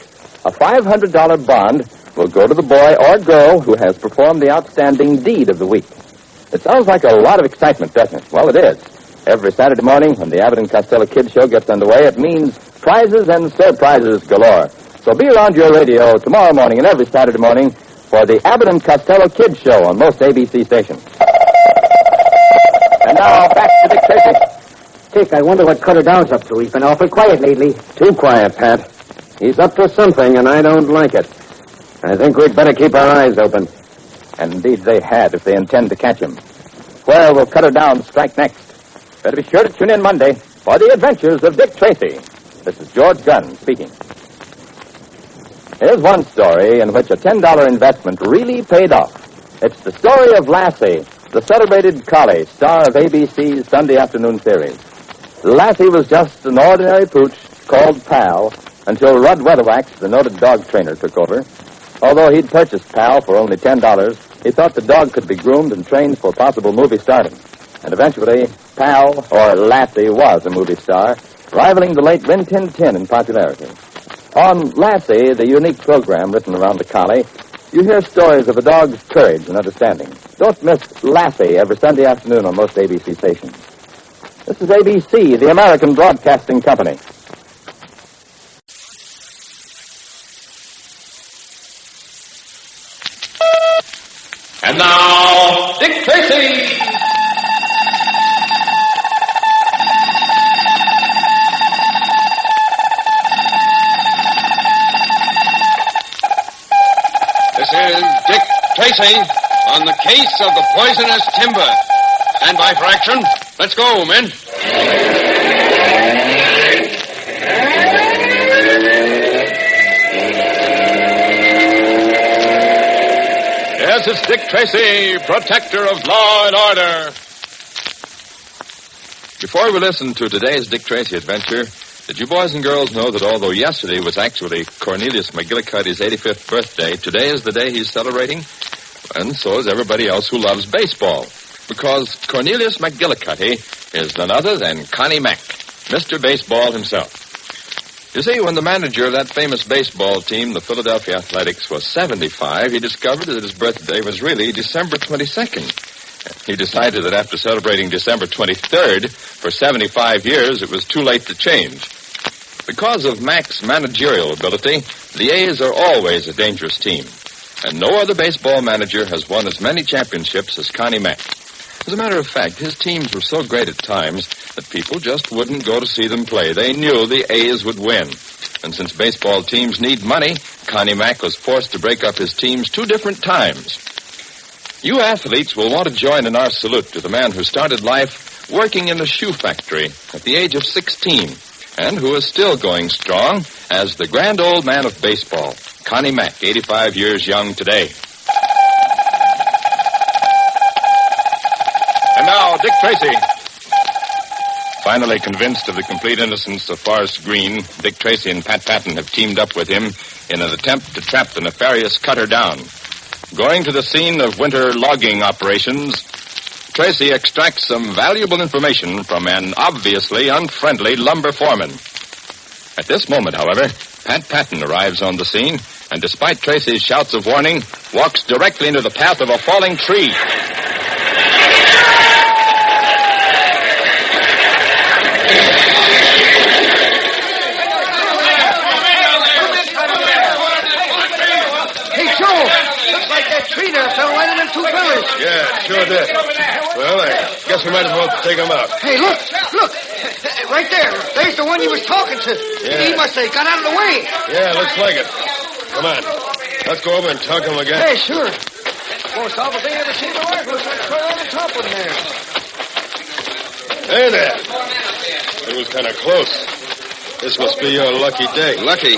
A $500 bond will go to the boy or girl who has performed the outstanding deed of the week. It sounds like a lot of excitement, doesn't it? Well, it is. Every Saturday morning when the Abbott and Costello Kids Show gets underway, it means prizes and surprises galore. So be around your radio tomorrow morning and every Saturday morning for the Abbott and Costello Kids Show on most ABC stations. And now, back to Dick Tracy. Dick, I wonder what Cutter Down's up to. He's been awfully quiet lately. Too quiet, Pat. He's up to something, and I don't like it. I think we'd better keep our eyes open. And indeed they had if they intend to catch him. Where will Cutter Down strike next? Better be sure to tune in Monday for the adventures of Dick Tracy. This is George Gunn speaking. Here's one story in which a $10 investment really paid off. It's the story of Lassie, the celebrated collie, star of ABC's Sunday afternoon series. Lassie was just an ordinary pooch called Pal until Rudd Weatherwax, the noted dog trainer, took over. Although he'd purchased Pal for only $10, he thought the dog could be groomed and trained for possible movie stardom. And eventually, Pal, or Lassie, was a movie star, rivaling the late Rin Tin Tin in popularity. On Lassie, the unique program written around the collie, you hear stories of a dog's courage and understanding. Don't miss Lassie every Sunday afternoon on most ABC stations. This is ABC, the American Broadcasting Company. And now, Dick Tracy! This is Dick Tracy on the case of the poisonous timber. Stand by for action. Let's go, men. Yes, it's Dick Tracy, protector of law and order. Before we listen to today's Dick Tracy adventure, did you boys and girls know that although yesterday was actually Cornelius McGillicuddy's 85th birthday, today is the day he's celebrating? And so is everybody else who loves baseball. Because Cornelius McGillicuddy is none other than Connie Mack, Mr. Baseball himself. You see, when the manager of that famous baseball team, the Philadelphia Athletics, was 75, he discovered that his birthday was really December 22nd. He decided that after celebrating December 23rd for 75 years, it was too late to change. Because of Mac's managerial ability, the A's are always a dangerous team. And no other baseball manager has won as many championships as Connie Mack. As a matter of fact, his teams were so great at times that people just wouldn't go to see them play. They knew the A's would win. And since baseball teams need money, Connie Mack was forced to break up his teams 2 different times. You athletes will want to join in our salute to the man who started life working in a shoe factory at the age of 16 and who is still going strong as the grand old man of baseball, Connie Mack, 85 years young today. And now, Dick Tracy. Finally convinced of the complete innocence of Forrest Green, Dick Tracy and Pat Patton have teamed up with him in an attempt to trap the nefarious Cutter down. Going to the scene of winter logging operations, Tracy extracts some valuable information from an obviously unfriendly lumber foreman. At this moment, however, Pat Patton arrives on the scene, and despite Tracy's shouts of warning, walks directly into the path of a falling tree. Tree there fell right in them 2 fellas. Yeah, sure did. Well, I guess we might as well take them out. Hey, look. Right there. There's the one you was talking to. Yeah. He must have got out of the way. Yeah, looks like it. Come on. Let's go over and talk to him again. Hey, sure. Most awful thing I ever seen in my life was like crawl on the top of him there. Hey there. It was kind of close. This must be your lucky day. Lucky?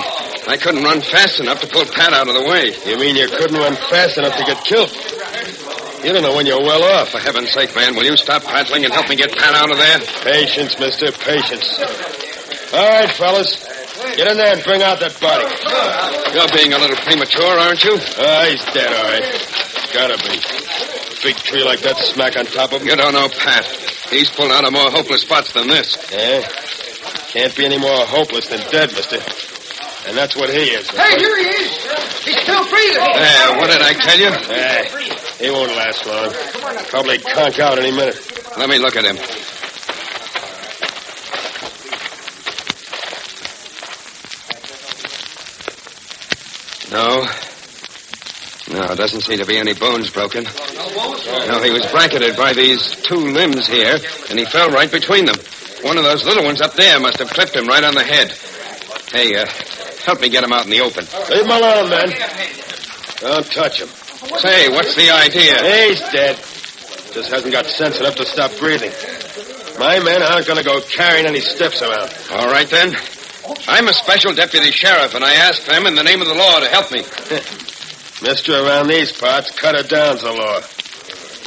I couldn't run fast enough to pull Pat out of the way. You mean you couldn't run fast enough to get killed? You don't know when you're well off. For heaven's sake, man, will you stop prattling and help me get Pat out of there? Patience, mister, patience. All right, fellas. Get in there and bring out that body. You're being a little premature, aren't you? He's dead, all right. Gotta be. Big tree like that smack on top of him. You don't know Pat. He's pulled out of more hopeless spots than this. Yeah? Can't be any more hopeless than dead, mister. And that's what he is. Hey, here he is. He's still breathing. There, what did I tell you? He won't last long. Probably conk out any minute. Let me look at him. No, doesn't seem to be any bones broken. No, he was bracketed by these 2 limbs here, and he fell right between them. One of those little ones up there must have clipped him right on the head. Hey, help me get him out in the open. Leave him alone, man. Don't touch him. Say, what's the idea? He's dead. Just hasn't got sense enough to stop breathing. My men aren't going to go carrying any stiffs around. All right, then. I'm a special deputy sheriff, and I ask them in the name of the law to help me. Mister, around these parts, Cutter down's the law.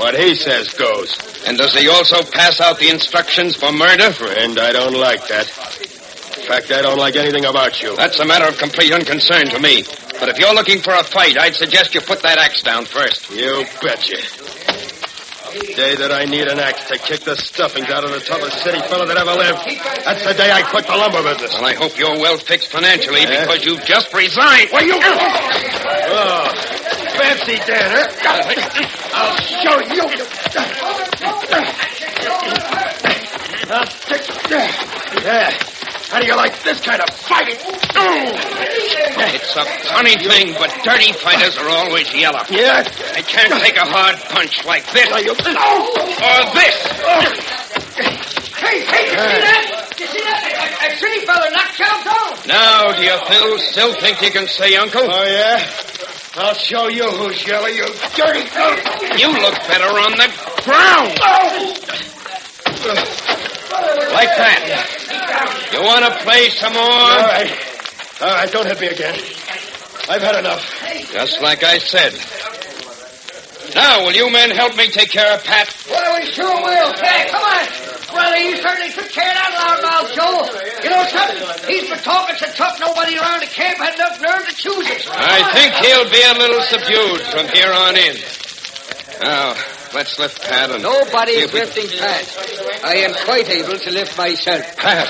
What he says goes. And does he also pass out the instructions for murder? Friend, I don't like that. In fact, I don't like anything about you. That's a matter of complete unconcern to me. But if you're looking for a fight, I'd suggest you put that axe down first. You betcha. The day that I need an axe to kick the stuffings out of the toughest city fellow that ever lived, that's the day I quit the lumber business. Well, I hope you're well fixed financially because you've just resigned. Well, you... Oh, fancy Dan, huh? I'll show you. Yeah. How do you like this kind of fighting? It's a funny thing, but dirty fighters are always yellow. Yeah? I can't take a hard punch like this. Or this. Hey, you see that? You see that? A city fella knocked Chow down. Now, do you still think you can say uncle? Oh, yeah? I'll show you who's yellow, you dirty... You look better on the ground. Like that. You want to play some more? All right, don't hit me again. I've had enough. Just like I said. Now, will you men help me take care of Pat? Well, we sure will. Hey, come on. Brother, you certainly took care of that loudmouth, Joe. You know something? He's been talking so tough nobody around the camp had enough nerve to choose it. I think he'll be a little subdued from here on in. Now, let's lift Pat and... Nobody is lifting Pat. I am quite able to lift myself. Pat,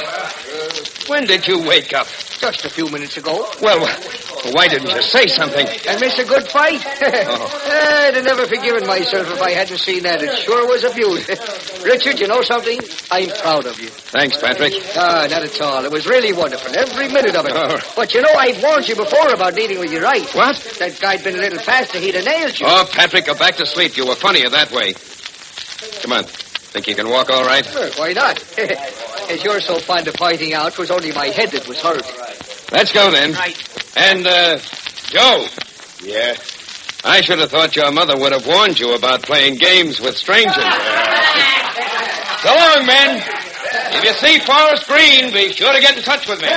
When did you wake up? Just a few minutes ago. Well, why didn't you say something? And miss a good fight? I'd have never forgiven myself if I hadn't seen that. It sure was a beaut. Richard, you know something? I'm proud of you. Thanks, Patrick. Ah, not at all. It was really wonderful, every minute of it. Oh. But you know, I've warned you before about needing with your right. What? That guy'd been a little faster, he'd have nailed you. Oh, Patrick, go back to sleep. You were funnier that way. Come on. Think you can walk all right? Sure, why not? As you're so fond of pointing out, it was only my head that was hurt. Let's go, then. Right. And, Joe. Yeah? I should have thought your mother would have warned you about playing games with strangers. So long, men. If you see Forest Green, be sure to get in touch with me.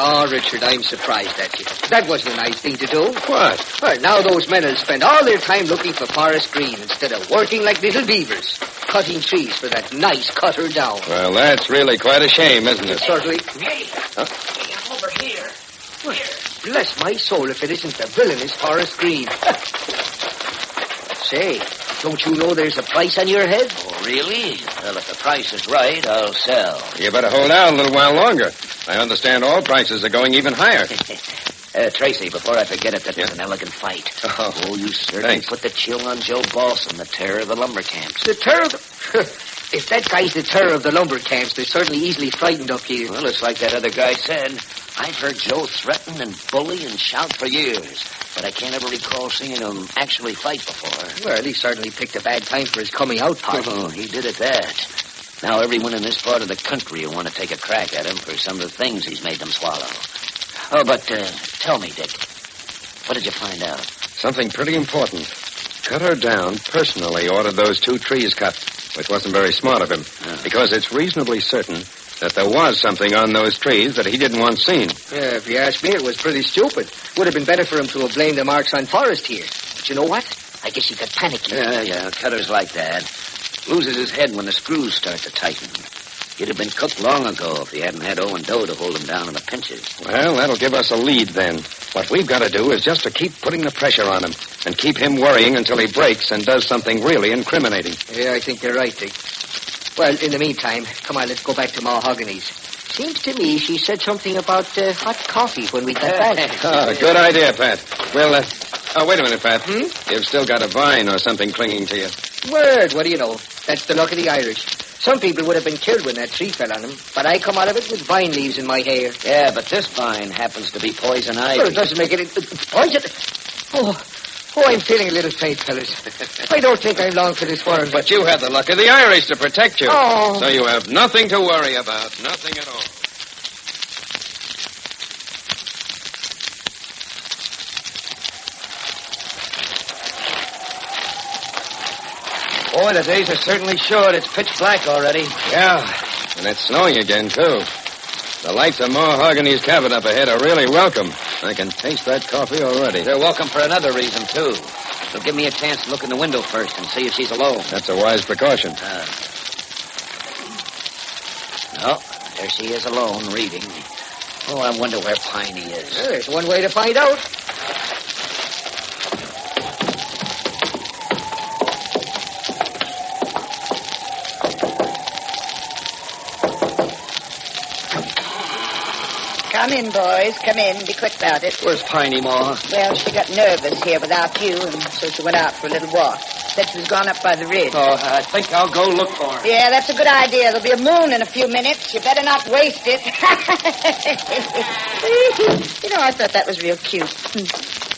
Oh, Richard, I'm surprised at you. That wasn't a nice thing to do. What? Well, now those men will spend all their time looking for Forest Green instead of working like little beavers, cutting trees for that nice cutter down. Well, that's really quite a shame, isn't it? Certainly. Hey, I'm over here. Well, bless my soul if it isn't the villainous Forest Green. Say, don't you know there's a price on your head? Oh, really? Well, if the price is right, I'll sell. You better hold out a little while longer. I understand all prices are going even higher. Tracy, before I forget it, that was an elegant fight. Oh, you certainly put the chill on Joe Balsam, the terror of the lumber camps. The terror of the... If that guy's the terror of the lumber camps, they're certainly easily frightened up here. Well, it's like that other guy said. I've heard Joe threaten and bully and shout for years, but I can't ever recall seeing him actually fight before. Well, he certainly picked a bad time for his coming out party. Oh, he did at that. Now everyone in this part of the country will want to take a crack at him for some of the things he's made them swallow. Oh, but tell me, Dick, what did you find out? Something pretty important. Cutter Down personally ordered those 2 trees cut, which wasn't very smart of him, because it's reasonably certain that there was something on those trees that he didn't want seen. Yeah, if you ask me, it was pretty stupid. Would have been better for him to have blamed the marks on Forrest here. But you know what? I guess he got panicky. Yeah, Cutter's like that. Loses his head when the screws start to tighten. He'd have been cooked long ago if he hadn't had Owen Doe to hold him down in the pinches. Well, that'll give us a lead then. What we've got to do is just to keep putting the pressure on him and keep him worrying until he breaks and does something really incriminating. Yeah, I think you're right, Dick. Well, in the meantime, come on, let's go back to Mahogany's. Seems to me she said something about hot coffee when we got back. Good idea, Pat. Well, wait a minute, Pat. You've still got a vine or something clinging to you. Word, what do you know? That's the luck of the Irish. Some people would have been killed when that tree fell on them, but I come out of it with vine leaves in my hair. Yeah, but this vine happens to be poison ivy. Well, it doesn't make it... Poison... Oh, I'm feeling a little faint, fellas. I don't think I'm long for this world. But you have the luck of the Irish to protect you. Oh. So you have nothing to worry about. Nothing at all. Boy, the days are certainly short. It's pitch black already. Yeah, and it's snowing again, too. The lights of Mahogany's cabin up ahead are really welcome. I can taste that coffee already. They're welcome for another reason, too. It'll give me a chance to look in the window first and see if she's alone. That's a wise precaution. No, there she is alone, reading. Oh, I wonder where Piney is. Well, there's one way to find out. Come in, boys. Come in. Be quick about it. Where's Piney, Ma? Well, she got nervous here without you, and so she went out for a little walk. Said she was gone up by the ridge. Oh, I think I'll go look for her. Yeah, that's a good idea. There'll be a moon in a few minutes. You better not waste it. You know, I thought that was real cute.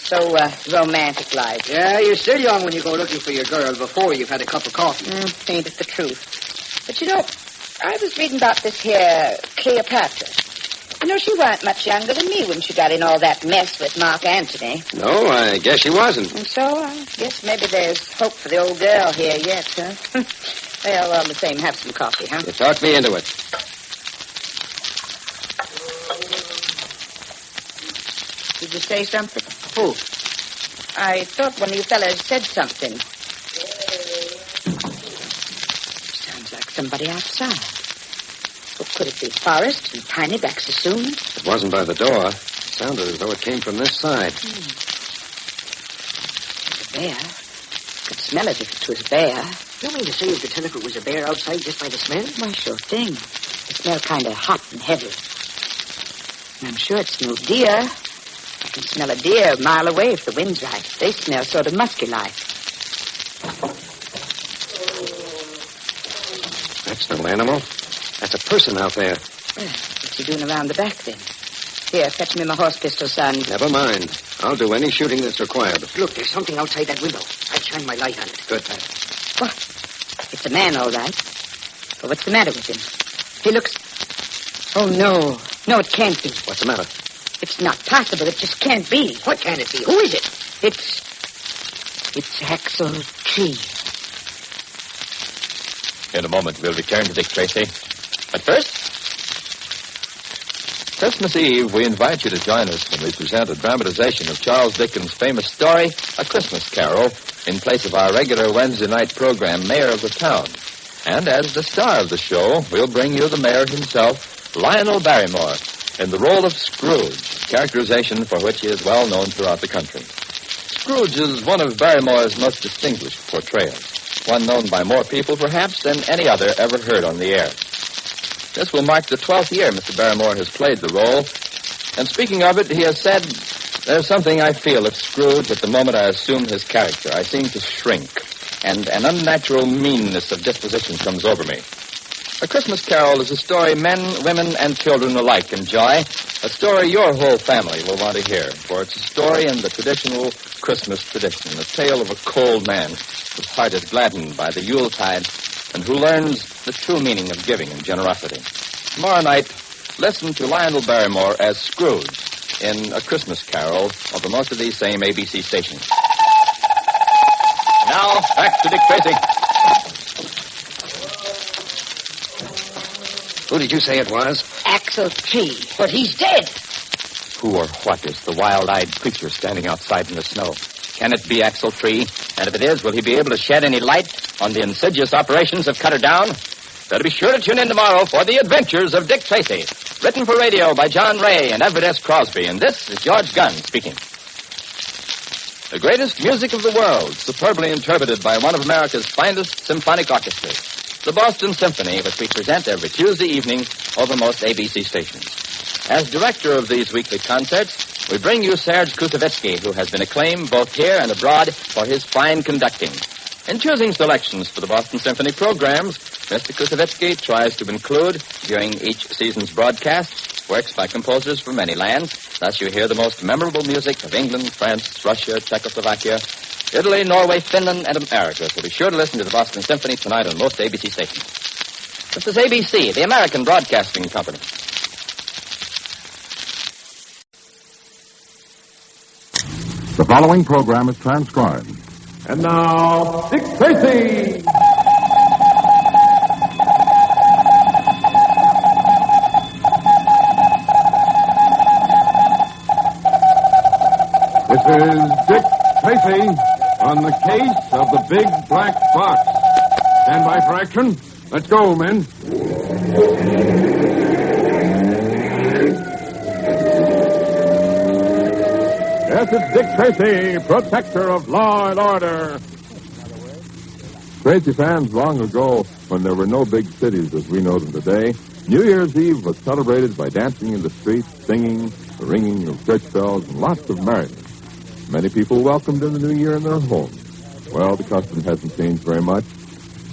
So romantic-like. Yeah, you're still young when you go looking for your girl before you've had a cup of coffee. Ain't it the truth? But, you know, I was reading about this here Cleopatra. You know, she weren't much younger than me when she got in all that mess with Mark Antony. No, I guess she wasn't. And so I guess maybe there's hope for the old girl here yet, huh? Well, all the same, have some coffee, huh? You talked me into it. Did you say something? Who? I thought one of you fellas said something. Sounds like somebody outside. What could it be? Forrest and Piney back so soon? It wasn't by the door. It sounded as though it came from this side. There's a bear. Could smell it if it was a bear. You mean to say you could tell if it was a bear outside just by the smell? Why, sure thing. It smelled kind of hot and heavy. And I'm sure it's no deer. I can smell a deer a mile away if the wind's right. They smell sort of musky-like. That's no animal. That's a person out there. Well, what's he doing around the back, then? Here, fetch me my horse pistol, son. Never mind. I'll do any shooting that's required. Look, there's something outside that window. I'll shine my light on it. Good, Pat. What? It's a man, all right. But what's the matter with him? He looks... Oh, no. No, it can't be. What's the matter? It's not possible. It just can't be. What can it be? Who is it? It's Axel Tree. In a moment, we'll return to Dick Tracy. But first, Christmas Eve, we invite you to join us when we present a dramatization of Charles Dickens' famous story, A Christmas Carol, in place of our regular Wednesday night program, Mayor of the Town. And as the star of the show, we'll bring you the mayor himself, Lionel Barrymore, in the role of Scrooge, characterization for which he is well known throughout the country. Scrooge is one of Barrymore's most distinguished portrayals, one known by more people, perhaps, than any other ever heard on the air. This will mark the 12th year Mr. Barrymore has played the role. And speaking of it, he has said, "There's something I feel of Scrooge at the moment I assume his character. I seem to shrink, and an unnatural meanness of disposition comes over me." A Christmas Carol is a story men, women, and children alike enjoy, a story your whole family will want to hear, for it's a story in the traditional Christmas tradition, a tale of a cold man whose heart is gladdened by the Yuletide and who learns the true meaning of giving and generosity. Tomorrow night, listen to Lionel Barrymore as Scrooge in A Christmas Carol over most of these same ABC stations. Now, back to Dick Tracy. Who did you say it was? Axel Tree. But he's dead. Who or what is the wild-eyed creature standing outside in the snow? Can it be Axel Tree? And if it is, will he be able to shed any light on the insidious operations of Cutter Down? Better be sure to tune in tomorrow for The Adventures of Dick Tracy. Written for radio by John Ray and Everett S. Crosby. And this is George Gunn speaking. The greatest music of the world, superbly interpreted by one of America's finest symphonic orchestras. The Boston Symphony, which we present every Tuesday evening over most ABC stations. As director of these weekly concerts, we bring you Serge Koussevitzky, who has been acclaimed both here and abroad for his fine conducting. In choosing selections for the Boston Symphony programs, Mr. Koussevitzky tries to include, during each season's broadcast, works by composers from many lands. Thus you hear the most memorable music of England, France, Russia, Czechoslovakia, Italy, Norway, Finland, and America. So be sure to listen to the Boston Symphony tonight on most ABC stations. This is ABC, the American Broadcasting Company. The following program is transcribed. And now, Dick Tracy! This is Dick Tracy on the case of the Big Black Box. Stand by for action. Let's go, men. Yes, it's Dick Tracy, protector of law and order. Tracy fans, long ago, when there were no big cities as we know them today, New Year's Eve was celebrated by dancing in the streets, singing, the ringing of church bells, and lots of merriment. Many people welcomed in the new year in their homes. Well, the custom hasn't changed very much.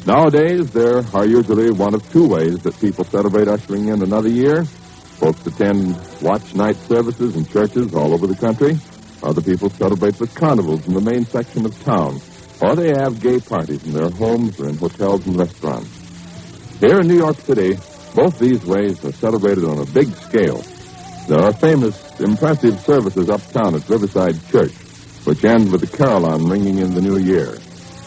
Nowadays, there are usually one of two ways that people celebrate ushering in another year. Folks attend watch night services in churches all over the country. Other people celebrate with carnivals in the main section of town, or they have gay parties in their homes or in hotels and restaurants. Here in New York City, both these ways are celebrated on a big scale. There are famous, impressive services uptown at Riverside Church, which end with the carillon ringing in the new year.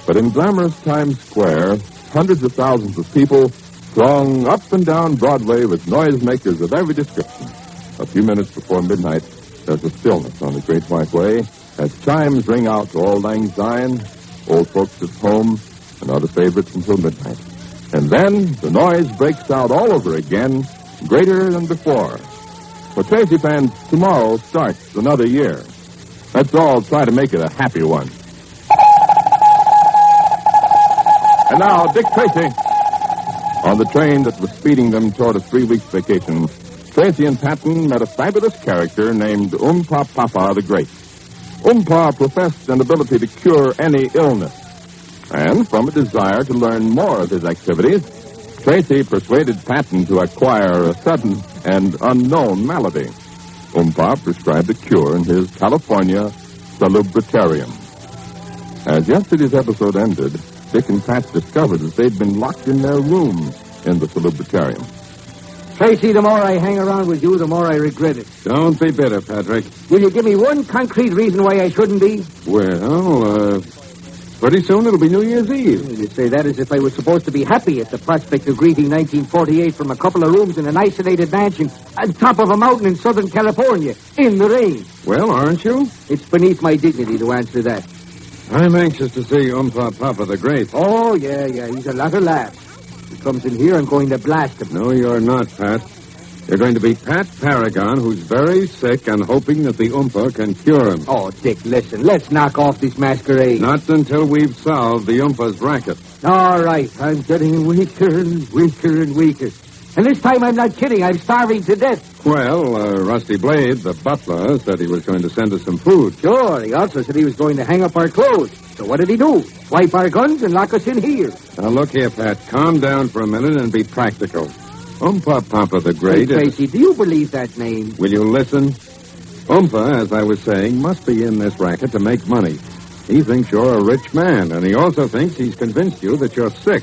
But in glamorous Times Square, hundreds of thousands of people throng up and down Broadway with noisemakers of every description. A few minutes before midnight, there's a stillness on the Great White Way as chimes ring out to Auld Lang Syne, Old Folks at Home, and other favorites until midnight. And then the noise breaks out all over again, greater than before. For Tracy fans, tomorrow starts another year. Let's all try to make it a happy one. And now, Dick Tracy. On the train that was speeding them toward a 3-week vacation, Tracy and Patton met a fabulous character named Oompa Papa the Great. Oompa professed an ability to cure any illness. And from a desire to learn more of his activities, Tracy persuaded Patton to acquire a sudden and unknown malady. Oompa prescribed a cure in his California salubritarium. As yesterday's episode ended, Dick and Pat discovered that they'd been locked in their room in the salubritarium. Tracy, the more I hang around with you, the more I regret it. Don't be bitter, Patrick. Will you give me one concrete reason why I shouldn't be? Well, pretty soon it'll be New Year's Eve. You say that as if I was supposed to be happy at the prospect of greeting 1948 from a couple of rooms in an isolated mansion on top of a mountain in Southern California, in the rain. Well, aren't you? It's beneath my dignity to answer that. I'm anxious to see Oompa Papa the Great. Oh, yeah, he's a lot of laughs. He comes in here, I'm going to blast him. No, you're not, Pat. You're going to be Pat Paragon, who's very sick and hoping that the Oompa can cure him. Oh, Dick, listen, let's knock off this masquerade. Not until we've solved the Oompa's racket. All right, I'm getting weaker and weaker and weaker. And this time I'm not kidding, I'm starving to death. Well, Rusty Blade, the butler, said he was going to send us some food. Sure, he also said he was going to hang up our clothes. So what did he do? Wipe our guns and lock us in here. Now, look here, Pat. Calm down for a minute and be practical. Oompa Papa the Great... Hey, Tracy, do you believe that name? Will you listen? Oompa, as I was saying, must be in this racket to make money. He thinks you're a rich man, and he also thinks he's convinced you that you're sick.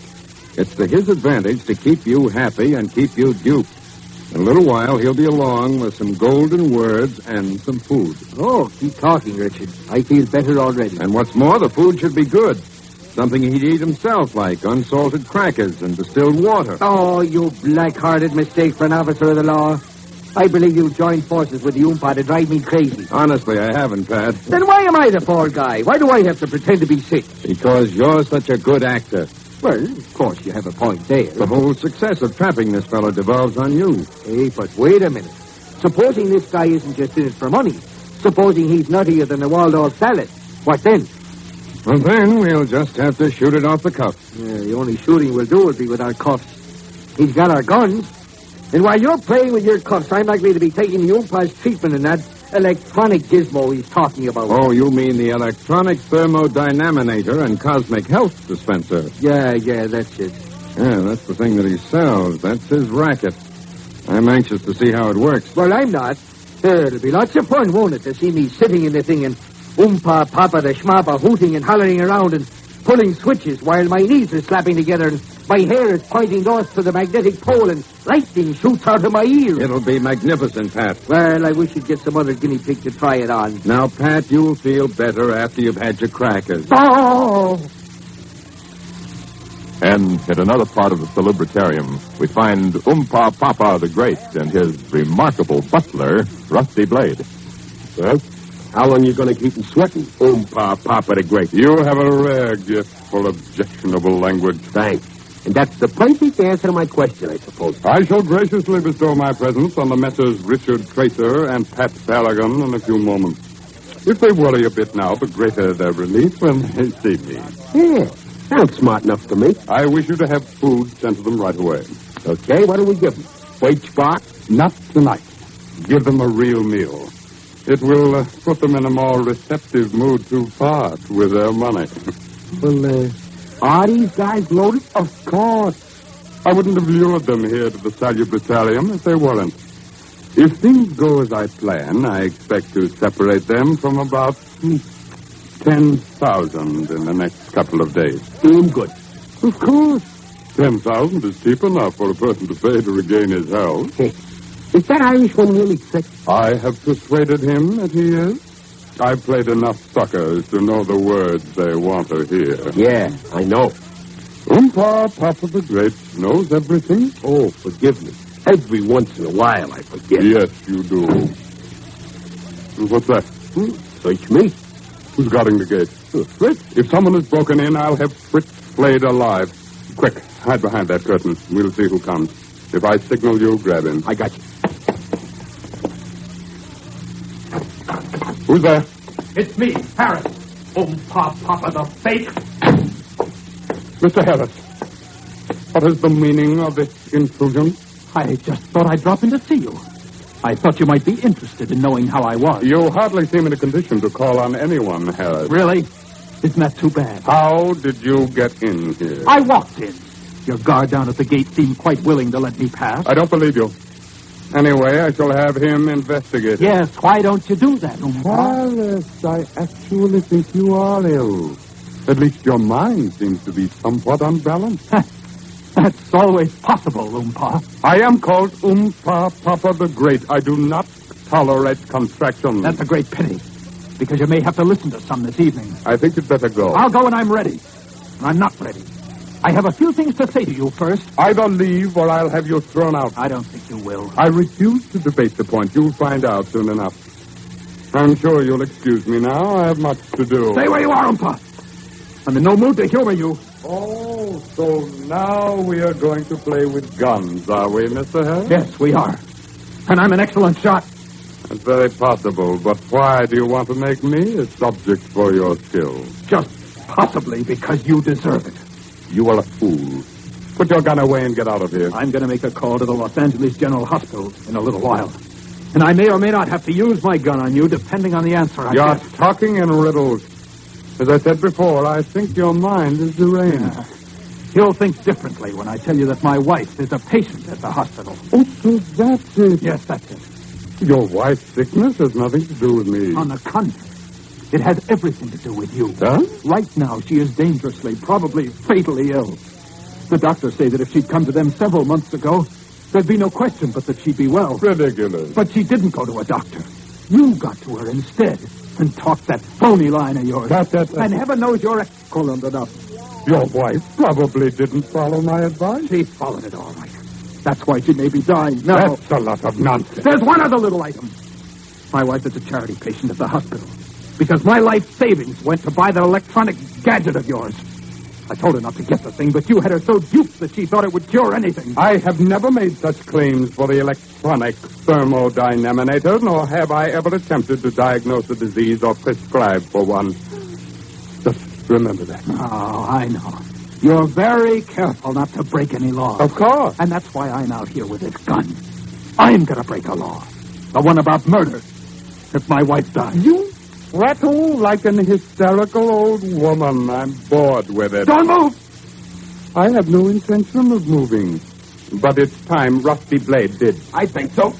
It's to his advantage to keep you happy and keep you duped. In a little while, he'll be along with some golden words and some food. Oh, keep talking, Richard. I feel better already. And what's more, the food should be good. Something he'd eat himself, like unsalted crackers and distilled water. Oh, you black-hearted mistake for an officer of the law. I believe you joined forces with the Oompa to drive me crazy. Honestly, I haven't, Pat. Then why am I the poor guy? Why do I have to pretend to be sick? Because you're such a good actor. Well, of course, you have a point there. The whole success of trapping this fellow devolves on you. Hey, but wait a minute. Supposing this guy isn't just in it for money. Supposing he's nuttier than a Waldorf salad. What then? Well, then we'll just have to shoot it off the cuff. Yeah, the only shooting we'll do will be with our cuffs. He's got our guns. And while you're playing with your cuffs, I'm likely to be taking the Oompa's treatment in that electronic gizmo he's talking about. Oh, you mean the electronic thermodynamator and cosmic health dispenser? Yeah, that's it. Yeah, that's the thing that he sells. That's his racket. I'm anxious to see how it works. Well, I'm not. It'll be lots of fun, won't it, to see me sitting in the thing and Oompa Papa the Schmappa hooting and hollering around and pulling switches while my knees are slapping together and my hair is pointing north to the magnetic pole and lightning shoots out of my ears. It'll be magnificent, Pat. Well, I wish you'd get some other guinea pig to try it on. Now, Pat, you'll feel better after you've had your crackers. Oh! And in another part of the salubritarium, we find Oompa Papa the Great and his remarkable butler, Rusty Blade. Well, how long you going to keep him sweating, Oompa Papa the Great? You have a rare gift for objectionable language. Thanks. And that's the perfect answer to my question, I suppose. I shall graciously bestow my presence on the Messrs. Richard Tracer and Pat Paragon in a few moments. If they worry a bit now, the greater their relief when they see me. Yeah, sounds smart enough to me. I wish you to have food sent to them right away. Okay, what do we give them? Wage box? Not tonight. Give them a real meal. It will put them in a more receptive mood to part with their money. Well, are these guys loaded? Of course. I wouldn't have lured them here to the salubritarium if they weren't. If things go as I plan, I expect to separate them from about 10,000 in the next couple of days. Doing good. Of course. 10,000 is cheap enough for a person to pay to regain his health. Hey, is that Irish one really sick? I have persuaded him that he is. I've played enough suckers to know the words they want to hear. Yeah, I know. Oompa Papa the Great knows everything. Oh, forgive me. Every once in a while I forget. Yes, you do. What's that? Search me. Who's guarding the gate? Fritz. If someone has broken in, I'll have Fritz flayed alive. Quick, hide behind that curtain. We'll see who comes. If I signal you, grab him. I got you. Who's there? It's me, Harris. Oompa Papa the fake. Mr. Harris, what is the meaning of this intrusion? I just thought I'd drop in to see you. I thought you might be interested in knowing how I was. You hardly seem in a condition to call on anyone, Harris. Really? Isn't that too bad? How did you get in here? I walked in. Your guard down at the gate seemed quite willing to let me pass. I don't believe you. Anyway, I shall have him investigated. Yes, why don't you do that, Alice, I actually think you are ill. At least your mind seems to be somewhat unbalanced. That's always possible, Oompa. I am called Oompa Papa the Great. I do not tolerate contractions. That's a great pity, because you may have to listen to some this evening. I think you'd better go. I'll go when I'm ready. I'm not ready. I have a few things to say to you first. Either leave or I'll have you thrown out. I don't think you will. I refuse to debate the point. You'll find out soon enough. I'm sure you'll excuse me now. I have much to do. Stay where you are, Oompa. I'm in no mood to humor you. Oh, so now we are going to play with guns, are we, Mr. Harris? Yes, we are. And I'm an excellent shot. That's very possible, but why do you want to make me a subject for your skill? Just possibly because you deserve it. You are a fool. Put your gun away and get out of here. I'm going to make a call to the Los Angeles General Hospital in a little while. And I may or may not have to use my gun on you, depending on the answer I You're get. talking in riddles. As I said before, I think your mind is deranged. You'll think differently when I tell you that my wife is a patient at the hospital. Oh, so that's it. Yes, that's it. Your wife's sickness has nothing to do with me. On the contrary, it has everything to do with you. Huh? Right now, she is dangerously, probably fatally ill. The doctors say that if she'd come to them several months ago, there'd be no question but that she'd be well. Ridiculous. But she didn't go to a doctor. You got to her instead and talked that phony line of yours. And heaven knows you're excellent enough. Your wife probably didn't follow my advice. She followed it all right. That's why she may be dying now. That's a lot of nonsense. There's one other little item. My wife is a charity patient at the hospital because my life savings went to buy that electronic gadget of yours. I told her not to get the thing, but you had her so duped that she thought it would cure anything. I have never made such claims for the electronic thermodynamator, nor have I ever attempted to diagnose a disease or prescribe for one. Just remember that. Oh, I know. You're very careful not to break any laws. Of course. And that's why I'm out here with this gun. I'm going to break a law. The one about murder. If my wife dies. You rattle like an hysterical old woman. I'm bored with it. Don't move! I have no intention of moving. But it's time Rusty Blade did. I think so.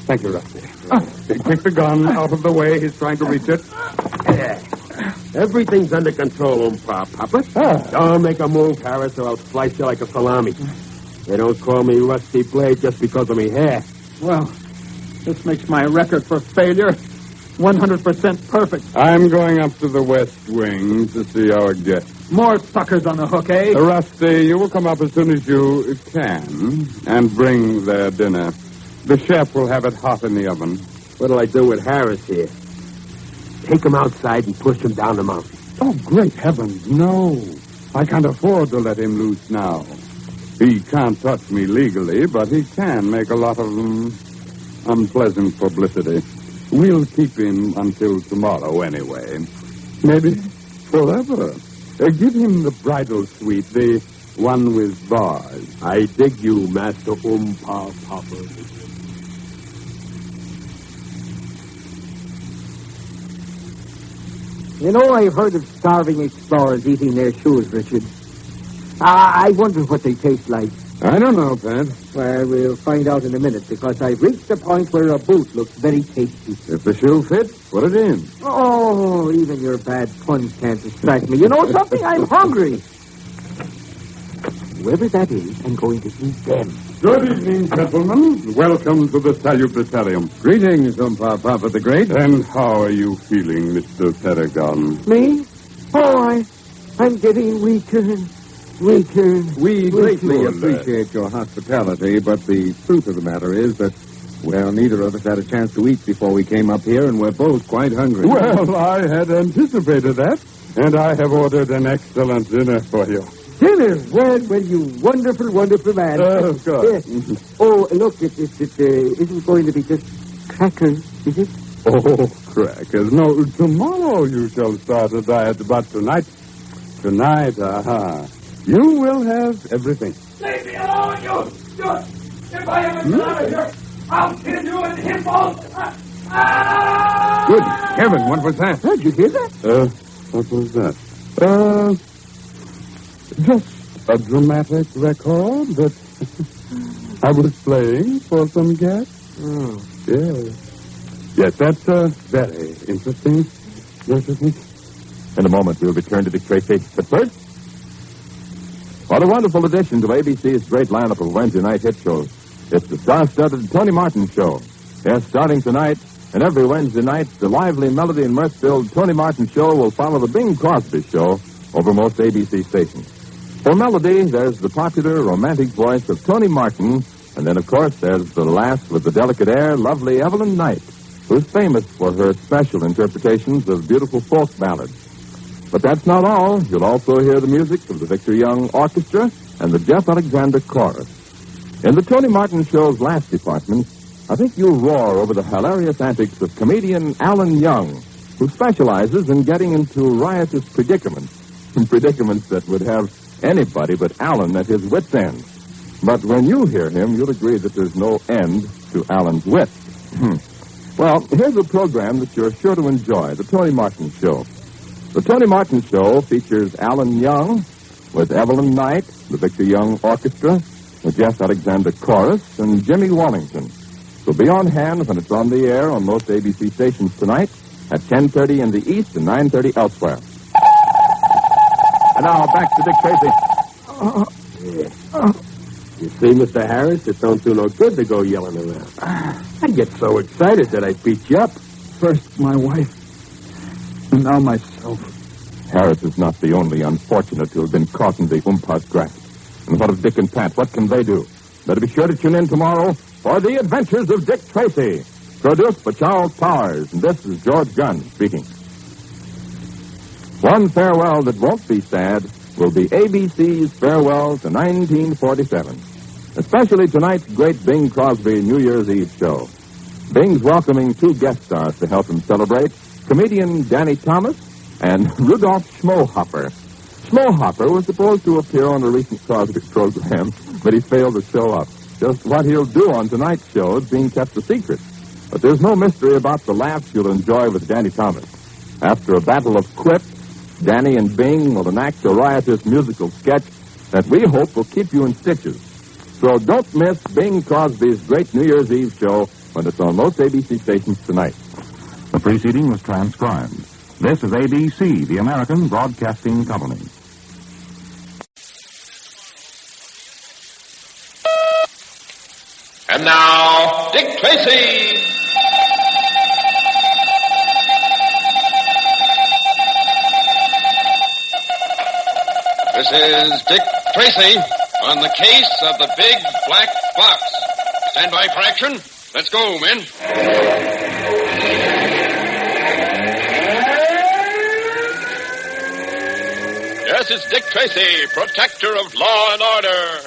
Thank you, Rusty. Take the gun out of the way. He's trying to reach it. Everything's under control, Papa. Don't make a move, Harris, or I'll slice you like a salami. They don't call me Rusty Blade just because of me hair. Well, this makes my record for failure 100% perfect. I'm going up to the West Wing to see our guests. More suckers on the hook, eh? Rusty, you will come up as soon as you can and bring their dinner. The chef will have it hot in the oven. What'll I do with Harris here? Take him outside and push him down the mountain. Oh, great heavens, no. I can't afford to let him loose now. He can't touch me legally, but he can make a lot of unpleasant publicity. We'll keep him until tomorrow anyway. Maybe forever. Give him the bridal suite, the one with bars. I dig you, Master Oompa Papa. You know, I've heard of starving explorers eating their shoes, Richard. I wonder what they taste like. I don't know, Pat. Well, we'll find out in a minute, because I've reached the point where a boot looks very tasty. If the shoe fits, put it in. Oh, even your bad puns can't distract me. You know something? I'm hungry. Whoever that is, I'm going to eat them. Good evening, gentlemen. Welcome to the Salutatorium. Greetings, Oompa Papa the Great. And how are you feeling, Mr. Paragon? Me? Oh, I'm getting weaker and weaker. We greatly appreciate your hospitality, but the truth of the matter is that, well, neither of us had a chance to eat before we came up here, and we're both quite hungry. Well, I had anticipated that, and I have ordered an excellent dinner for you. Dinner? Well, you wonderful, wonderful man. Of course. Oh, look, it isn't going to be just crackers, is it? Oh, crackers. No, tomorrow you shall start a diet, but tonight, you will have everything. Leave me alone, you! If I ever get out of here, I'll kill you and him both! Good heaven, what was that? Did you hear that? What was that? Just a dramatic record that I was playing for some guests. Oh. Yes, that's very interesting, don't you think? In a moment, we'll return to Dick Tracy. But first, what a wonderful addition to ABC's great lineup of Wednesday night hit shows. It's the star-studded Tony Martin Show. Yes, starting tonight and every Wednesday night, the lively melody and mirth-filled Tony Martin Show will follow the Bing Crosby Show over most ABC stations. For melody, there's the popular, romantic voice of Tony Martin, and then, of course, there's the lass with the delicate air, lovely Evelyn Knight, who's famous for her special interpretations of beautiful folk ballads. But that's not all. You'll also hear the music of the Victor Young Orchestra and the Jeff Alexander Chorus. In the Tony Martin Show's last department, I think you'll roar over the hilarious antics of comedian Alan Young, who specializes in getting into riotous predicaments that would have anybody but Alan at his wit's end. But when you hear him, you'll agree that there's no end to Alan's wit. Well, here's a program that you're sure to enjoy, the Tony Martin Show. The Tony Martin Show features Alan Young with Evelyn Knight, the Victor Young Orchestra, the Jeff Alexander Chorus, and Jimmy Wallington. So be on hand when it's on the air on most ABC stations tonight at 10:30 in the East and 9:30 elsewhere. And now, back to Dick Tracy. You see, Mr. Harris, it don't do no good to go yelling around. I get so excited that I beat you up. First my wife, and now myself. Harris is not the only unfortunate to have been caught in the umpas grasp. And what of Dick and Pat? What can they do? Better be sure to tune in tomorrow for The Adventures of Dick Tracy, produced by Charles Powers. And this is George Gunn speaking. One farewell that won't be sad will be ABC's farewell to 1947, especially tonight's great Bing Crosby New Year's Eve show. Bing's welcoming two guest stars to help him celebrate, comedian Danny Thomas and Rudolph Schmohopper. Schmohopper was supposed to appear on a recent Crosby program, but he failed to show up. Just what he'll do on tonight's show is being kept a secret. But there's no mystery about the laughs you'll enjoy with Danny Thomas. After a battle of quips, Danny and Bing will enact a riotous musical sketch that we hope will keep you in stitches. So don't miss Bing Crosby's great New Year's Eve show when it's on most ABC stations tonight. The preceding was transcribed. This is ABC, the American Broadcasting Company. And now, Dick Tracy. This is Dick Tracy on the case of the Big Black Box. Stand by for action. Let's go, men. Yes, it's Dick Tracy, protector of law and order.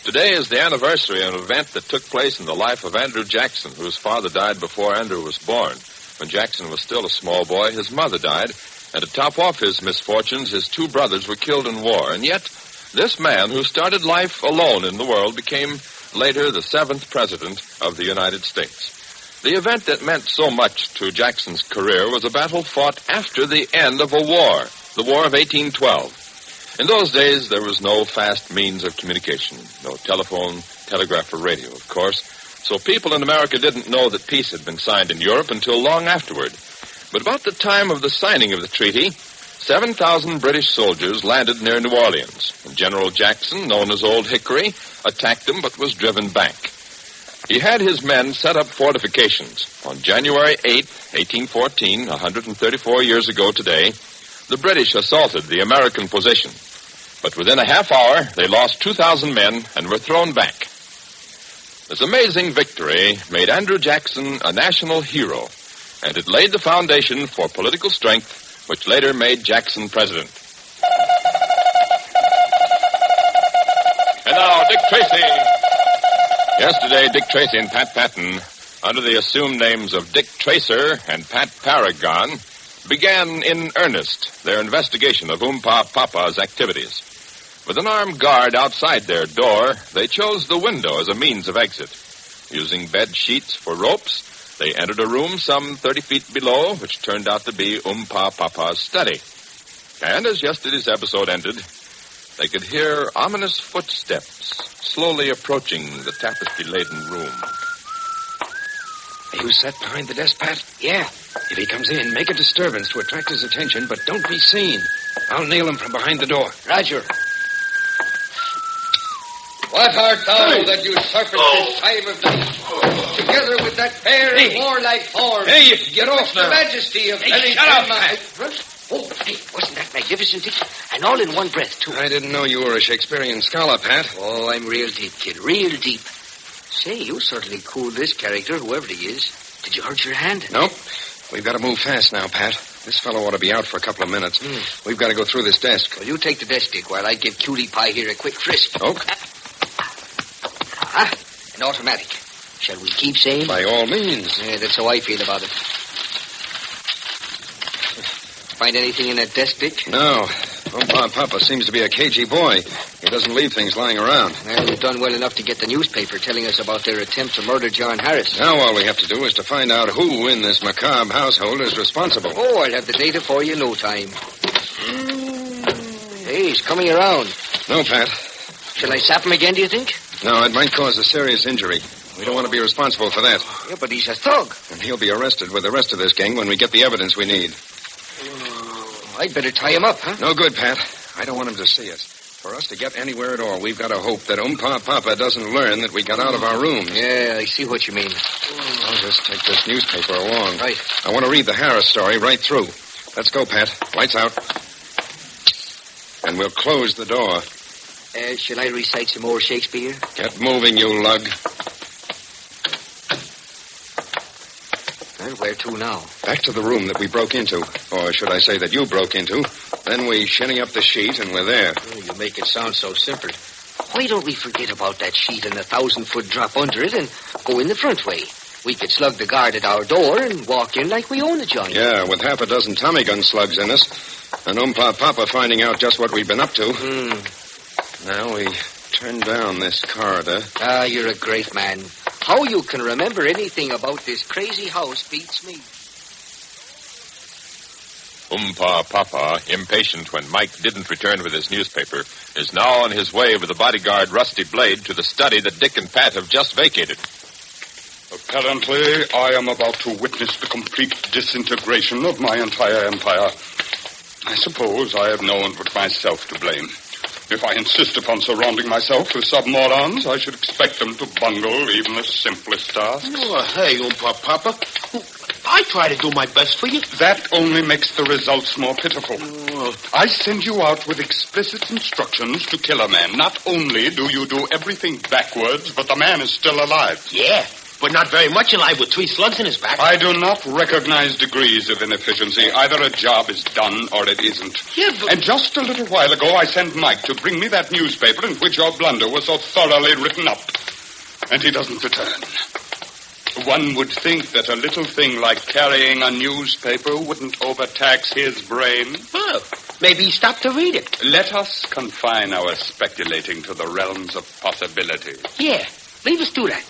Today is the anniversary of an event that took place in the life of Andrew Jackson, whose father died before Andrew was born. When Jackson was still a small boy, his mother died, and to top off his misfortunes, his two brothers were killed in war. And yet, this man who started life alone in the world became later the 7th president of the United States. The event that meant so much to Jackson's career was a battle fought after the end of a war, the War of 1812. In those days, there was no fast means of communication, no telephone, telegraph, or radio, of course, so people in America didn't know that peace had been signed in Europe until long afterward. But about the time of the signing of the treaty, 7,000 British soldiers landed near New Orleans, and General Jackson, known as Old Hickory, attacked them but was driven back. He had his men set up fortifications. On January 8, 1814, 134 years ago today, the British assaulted the American position. But within a half hour, they lost 2,000 men and were thrown back. This amazing victory made Andrew Jackson a national hero, and it laid the foundation for political strength, which later made Jackson president. And now, Dick Tracy. Yesterday, Dick Tracy and Pat Patton under the assumed names of Dick Tracer and Pat Paragon, began in earnest their investigation of Oompa Papa's activities. With an armed guard outside their door, they chose the window as a means of exit. Using bed sheets for ropes, they entered a room some 30 feet below, which turned out to be Oompa Papa's study. And as yesterday's episode ended, they could hear ominous footsteps slowly approaching the tapestry-laden room. You sat behind the desk, Pat? Yeah. If he comes in, make a disturbance to attract his attention, but don't be seen. I'll nail him from behind the door. Roger. What art thou that usurpest this time of night, together with that fair and warlike form? Hey, get off now. The majesty of Hey, shut up, Pat. Oh, hey, wasn't that magnificent, Dick? And all in one breath, too. I didn't know you were a Shakespearean scholar, Pat. Oh, I'm real deep, kid, real deep. Say, you certainly cooled this character, whoever he is. Did you hurt your hand? Nope. We've got to move fast now, Pat. This fellow ought to be out for a couple of minutes. We've got to go through this desk. Well, you take the desk, Dick, while I give Cutie Pie here a quick frisk. Okay. An automatic. Shall we keep saying? By all means. Yeah, that's how I feel about it. Find anything in that desk, Dick? No. Oompa Papa seems to be a cagey boy. He doesn't leave things lying around. Well, you've done well enough to get the newspaper telling us about their attempt to murder John Harris. Now all we have to do is to find out who in this macabre household is responsible. Oh, I'll have the data for you in no time. Hey, he's coming around. No, Pat. Shall I sap him again, do you think? No, it might cause a serious injury. We don't want to be responsible for that. Yeah, but he's a thug. And he'll be arrested with the rest of this gang when we get the evidence we need. I'd better tie him up, huh? No good, Pat. I don't want him to see us. For us to get anywhere at all, we've got to hope that Oompa Papa doesn't learn that we got out of our rooms. Yeah, I see what you mean. I'll just take this newspaper along. Right. I want to read the Harris story right through. Let's go, Pat. Lights out. And we'll close the door. Shall I recite some more Shakespeare? Get moving, you lug. Well, where to now? Back to the room that we broke into. Or should I say that you broke into. Then we shinny up the sheet and we're there. Oh, you make it sound so simple. Why don't we forget about that sheet and the 1,000-foot drop under it and go in the front way? We could slug the guard at our door and walk in like we own the joint. Yeah, with half a dozen Tommy gun slugs in us. And Oompa Papa finding out just what we've been up to. Now we turn down this corridor. Ah, you're a great man. How you can remember anything about this crazy house beats me. Oompa Papa, impatient when Mike didn't return with his newspaper, is now on his way with the bodyguard Rusty Blade to the study that Dick and Pat have just vacated. Apparently, I am about to witness the complete disintegration of my entire empire. I suppose I have no one but myself to blame. If I insist upon surrounding myself with submorons, I should expect them to bungle even the simplest tasks. Oh, hey, Oompa Papa. I try to do my best for you. That only makes the results more pitiful. I send you out with explicit instructions to kill a man. Not only do you do everything backwards, but the man is still alive. Yeah, but not very much alive with 3 slugs in his back. I do not recognize degrees of inefficiency. Either a job is done or it isn't. Yeah, but... And just a little while ago, I sent Mike to bring me that newspaper in which your blunder was so thoroughly written up. And he doesn't return. One would think that a little thing like carrying a newspaper wouldn't overtax his brain. Oh, maybe he stopped to read it. Let us confine our speculating to the realms of possibility. Yeah, leave us do that.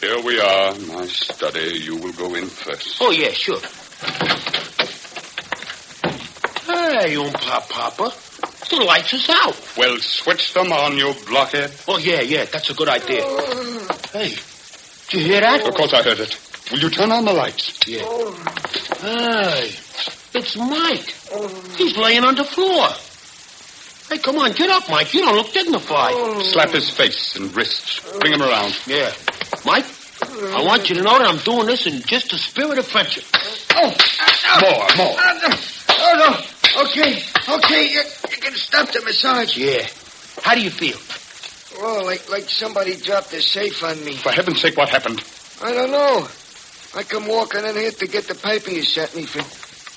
Here we are, my study. You will go in first. Oh, yeah, sure. Hey, Oompa Papa. The lights is out. Well, switch them on, you blockhead. Oh, yeah, that's a good idea. Hey, did you hear that? Of course I heard it. Will you turn on the lights? Yeah. Hey, it's Mike. He's laying on the floor. Hey, come on, get up, Mike. You don't look dignified. Slap his face and wrists. Bring him around. Yeah. Mike, I want you to know that I'm doing this in just the spirit of friendship. More. Oh, no. Okay. You can stop the massage. Yeah. How do you feel? Oh, like somebody dropped a safe on me. For heaven's sake, what happened? I don't know. I come walking in here to get the piping you sent me for.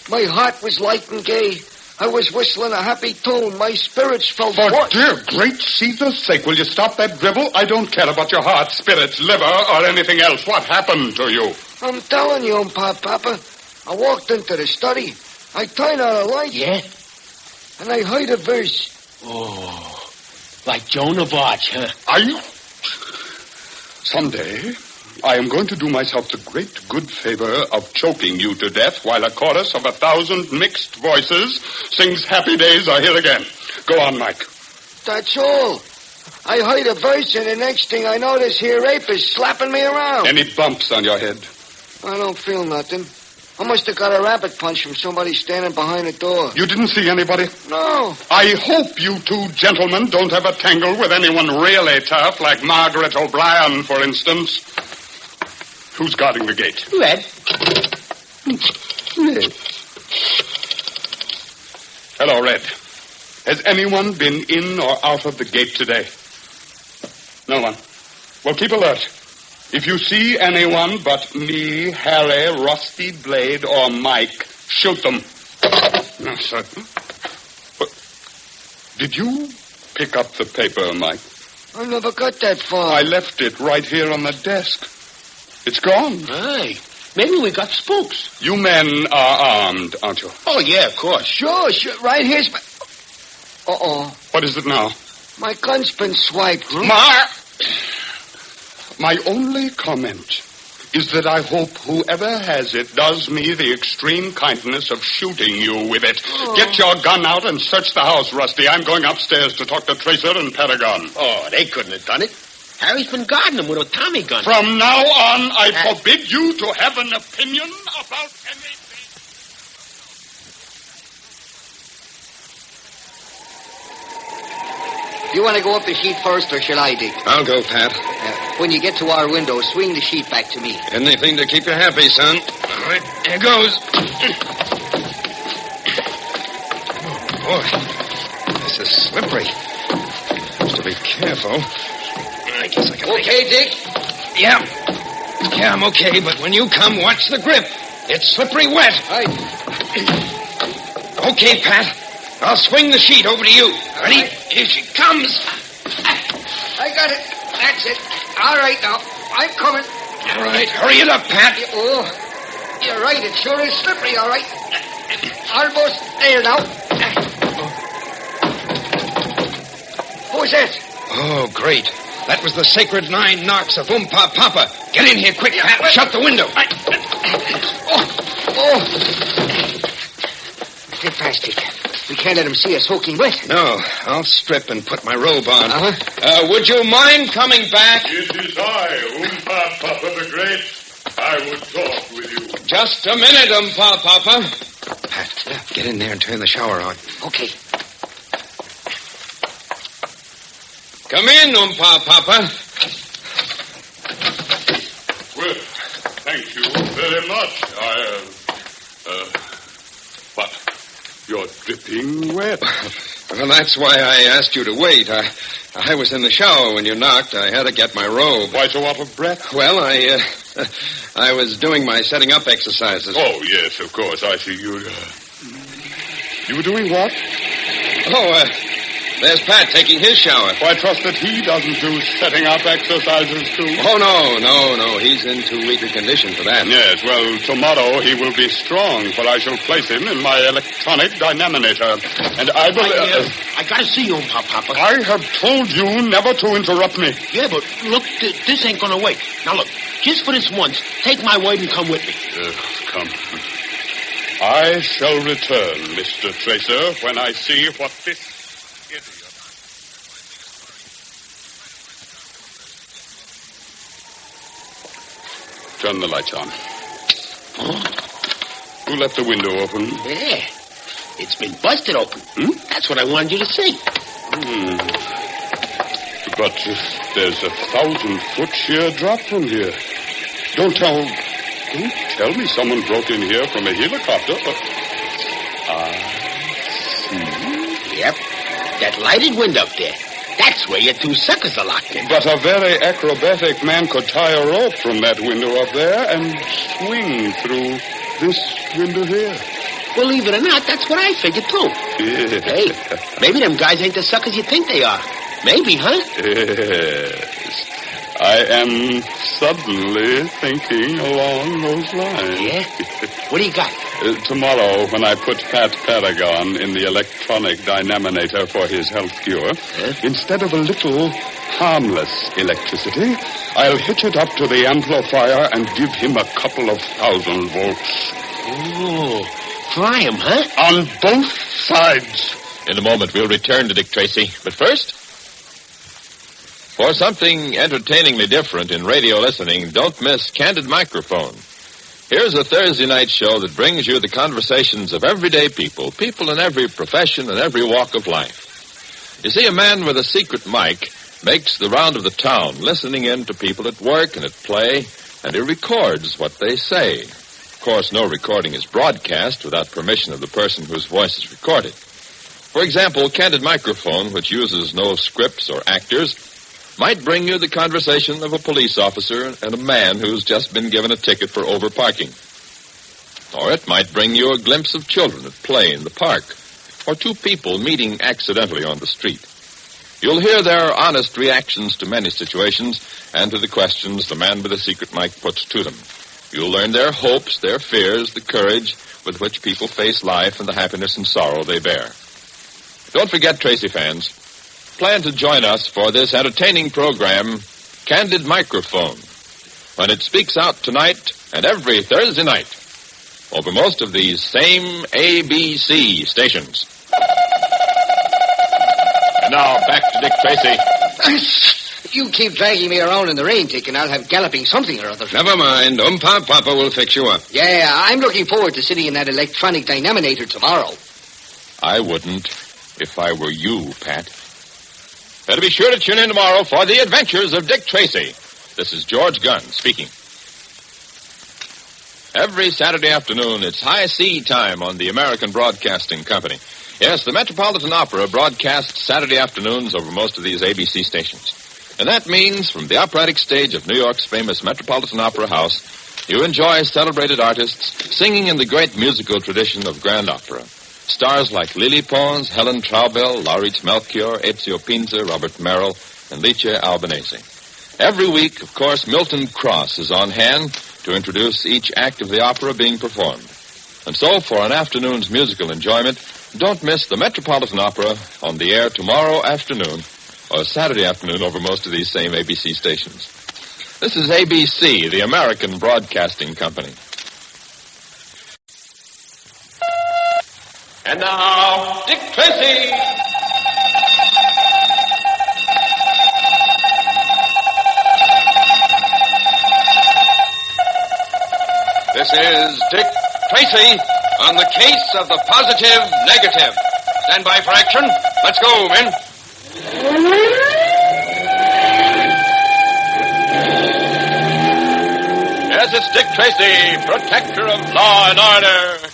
My heart was light and gay. I was whistling a happy tune. My spirits felt... For dear great Caesar's sake, will you stop that drivel? I don't care about your heart, spirits, liver, or anything else. What happened to you? I'm telling you, Papa. I walked into the study. I turned on a light. Yeah? And I heard a verse. Oh, like Joan of Arc, huh? Someday, I am going to do myself the great good favor of choking you to death while a chorus of 1,000 mixed voices sings Happy Days Are Here Again. Go on, Mike. That's all. I heard a verse, and the next thing I know, this here ape is slapping me around. Any bumps on your head? I don't feel nothing. I must have got a rabbit punch from somebody standing behind the door. You didn't see anybody? No. I hope you two gentlemen don't have a tangle with anyone really tough, like Margaret O'Brien, for instance. Who's guarding the gate? Red. Hello, Red. Has anyone been in or out of the gate today? No one. Well, keep alert. If you see anyone but me, Harry, Rusty Blade, or Mike, shoot them. No, sir. But did you pick up the paper, Mike? I never got that far. I left it right here on the desk. It's gone. Hey, maybe we got spooks. You men are armed, aren't you? Oh, yeah, of course. Sure. Right here's my... Uh-oh. What is it now? My gun's been swiped. My only comment is that I hope whoever has it does me the extreme kindness of shooting you with it. Oh. Get your gun out and search the house, Rusty. I'm going upstairs to talk to Tracer and Paragon. Oh, they couldn't have done it. Harry's been guarding them with a Tommy gun. From now on, I forbid you to have an opinion about anything. You want to go up the sheet first, or shall I, Dick? I'll go, Pat. When you get to our window, swing the sheet back to me. Anything to keep you happy, son. All right, here goes. Oh, boy. This is slippery. Have to be careful. I guess I can... Okay, Dick? Yeah, I'm okay, but when you come, watch the grip. It's slippery wet. Right. Okay, Pat. I'll swing the sheet over to you. Ready? Right. Here she comes. I got it. That's it. All right, now. I'm coming. All right, hurry it up, Pat. Oh, you're right. It sure is slippery, all right. Almost there now. Who's that? Oh, great. That was the sacred 9 knocks of Papa. Get in here quick, Pat. Shut the window. Oh. Get fast, Dick. We can't let him see us soaking wet. No, I'll strip and put my robe on. Uh-huh. Would you mind coming back? It is I, Papa the Great. I would talk with you. Just a minute, Papa. Pat, get in there and turn the shower on. Okay. Come in, Papa. Well, thank you very much. But you're dripping wet. Well, that's why I asked you to wait. I was in the shower when you knocked. I had to get my robe. Why so out of breath? Well, I was doing my setting up exercises. Oh, yes, of course. I see you. You were doing what? Oh, there's Pat taking his shower. Well, I trust that he doesn't do setting up exercises, too. Oh, no. He's in too weak a condition for that. Yes, well, tomorrow he will be strong, for I shall place him in my electronic dynaminator. And I believe... I gotta see you, Papa. I have told you never to interrupt me. Yeah, but look, this ain't gonna wait. Now, look, just for this once, take my word and come with me. Come. I shall return, Mr. Tracer, when I see what this... Turn the lights on. Who left the window open? Yeah. It's been busted open. That's what I wanted you to see. But there's 1,000-foot sheer drop from here. Don't tell me someone broke in here from a helicopter. I see. Yep. That lighted window up there. That's where your 2 suckers are locked in. But a very acrobatic man could tie a rope from that window up there and swing through this window here. Believe it or not, that's what I figured, too. Hey, maybe them guys ain't the suckers you think they are. Maybe, huh? Yes. I am suddenly thinking along those lines. Yeah? What do you got? Tomorrow, when I put Pat Paragon in the electronic dynaminator for his health cure, instead of a little harmless electricity, I'll hitch it up to the amplifier and give him a couple of 1,000 volts. Oh, try him, huh? On both sides. In a moment, we'll return to Dick Tracy. But first, for something entertainingly different in radio listening, don't miss Candid Microphone. Here's a Thursday night show that brings you the conversations of everyday people in every profession and every walk of life. You see, a man with a secret mic makes the round of the town, listening in to people at work and at play, and he records what they say. Of course, no recording is broadcast without permission of the person whose voice is recorded. For example, Candid Microphone, which uses no scripts or actors, might bring you the conversation of a police officer and a man who's just been given a ticket for overparking. Or it might bring you a glimpse of children at play in the park, or two people meeting accidentally on the street. You'll hear their honest reactions to many situations and to the questions the man with the secret mic puts to them. You'll learn their hopes, their fears, the courage with which people face life and the happiness and sorrow they bear. Don't forget, Tracy fans, plan to join us for this entertaining program, Candid Microphone, when it speaks out tonight and every Thursday night over most of these same ABC stations. And now, back to Dick Tracy. You keep dragging me around in the rain, Dick, and I'll have galloping something or other. Never mind. Papa will fix you up. Yeah, I'm looking forward to sitting in that electronic dynaminator tomorrow. I wouldn't if I were you, Pat. Better be sure to tune in tomorrow for the adventures of Dick Tracy. This is George Gunn speaking. Every Saturday afternoon, it's high C time on the American Broadcasting Company. Yes, the Metropolitan Opera broadcasts Saturday afternoons over most of these ABC stations. And that means from the operatic stage of New York's famous Metropolitan Opera House, you enjoy celebrated artists singing in the great musical tradition of grand opera. Stars like Lily Pons, Helen Traubel, Lauritz Melchior, Ezio Pinza, Robert Merrill, and Licia Albanese. Every week, of course, Milton Cross is on hand to introduce each act of the opera being performed. And so, for an afternoon's musical enjoyment, don't miss the Metropolitan Opera on the air tomorrow afternoon or Saturday afternoon over most of these same ABC stations. This is ABC, the American Broadcasting Company. And now, Dick Tracy. This is Dick Tracy on the case of the positive negative. Stand by for action. Let's go, men. Yes, it's Dick Tracy, protector of law and order.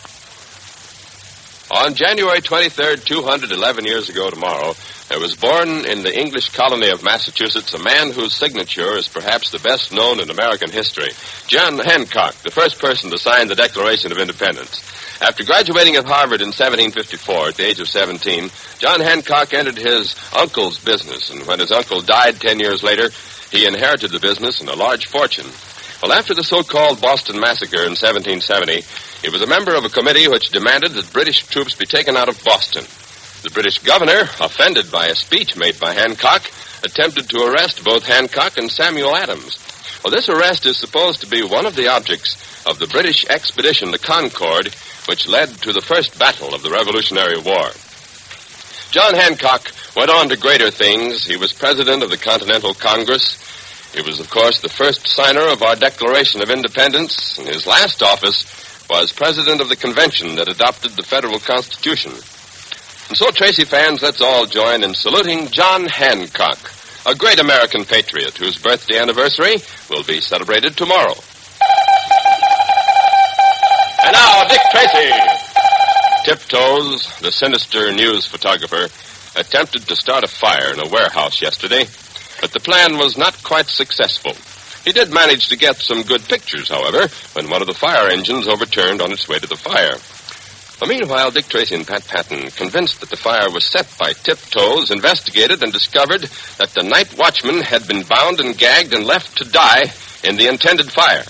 On January 23rd, 211 years ago tomorrow, there was born in the English colony of Massachusetts a man whose signature is perhaps the best known in American history, John Hancock, the first person to sign the Declaration of Independence. After graduating at Harvard in 1754 at the age of 17, John Hancock entered his uncle's business, and when his uncle died 10 years later, he inherited the business and a large fortune. Well, after the so-called Boston Massacre in 1770, he was a member of a committee which demanded that British troops be taken out of Boston. The British governor, offended by a speech made by Hancock, attempted to arrest both Hancock and Samuel Adams. Well, this arrest is supposed to be one of the objects of the British expedition to Concord, which led to the first battle of the Revolutionary War. John Hancock went on to greater things. He was president of the Continental Congress. He was, of course, the first signer of our Declaration of Independence, and his last office was president of the convention that adopted the federal Constitution. And so, Tracy fans, let's all join in saluting John Hancock, a great American patriot whose birthday anniversary will be celebrated tomorrow. And now, Dick Tracy. Tiptoes, the sinister news photographer, attempted to start a fire in a warehouse yesterday, but the plan was not quite successful. He did manage to get some good pictures, however, when one of the fire engines overturned on its way to the fire. Well, meanwhile, Dick Tracy and Pat Patton, convinced that the fire was set by Tiptoes, investigated and discovered that the night watchman had been bound and gagged and left to die in the intended fire.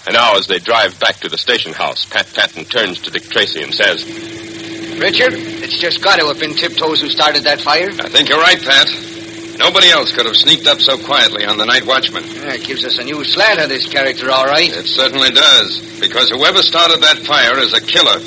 And now, as they drive back to the station house, Pat Patton turns to Dick Tracy and says, Richard, it's just got to have been Tiptoes who started that fire. I think you're right, Pat. Nobody else could have sneaked up so quietly on the night watchman. It gives us a new slant on this character, all right. It certainly does, because whoever started that fire is a killer.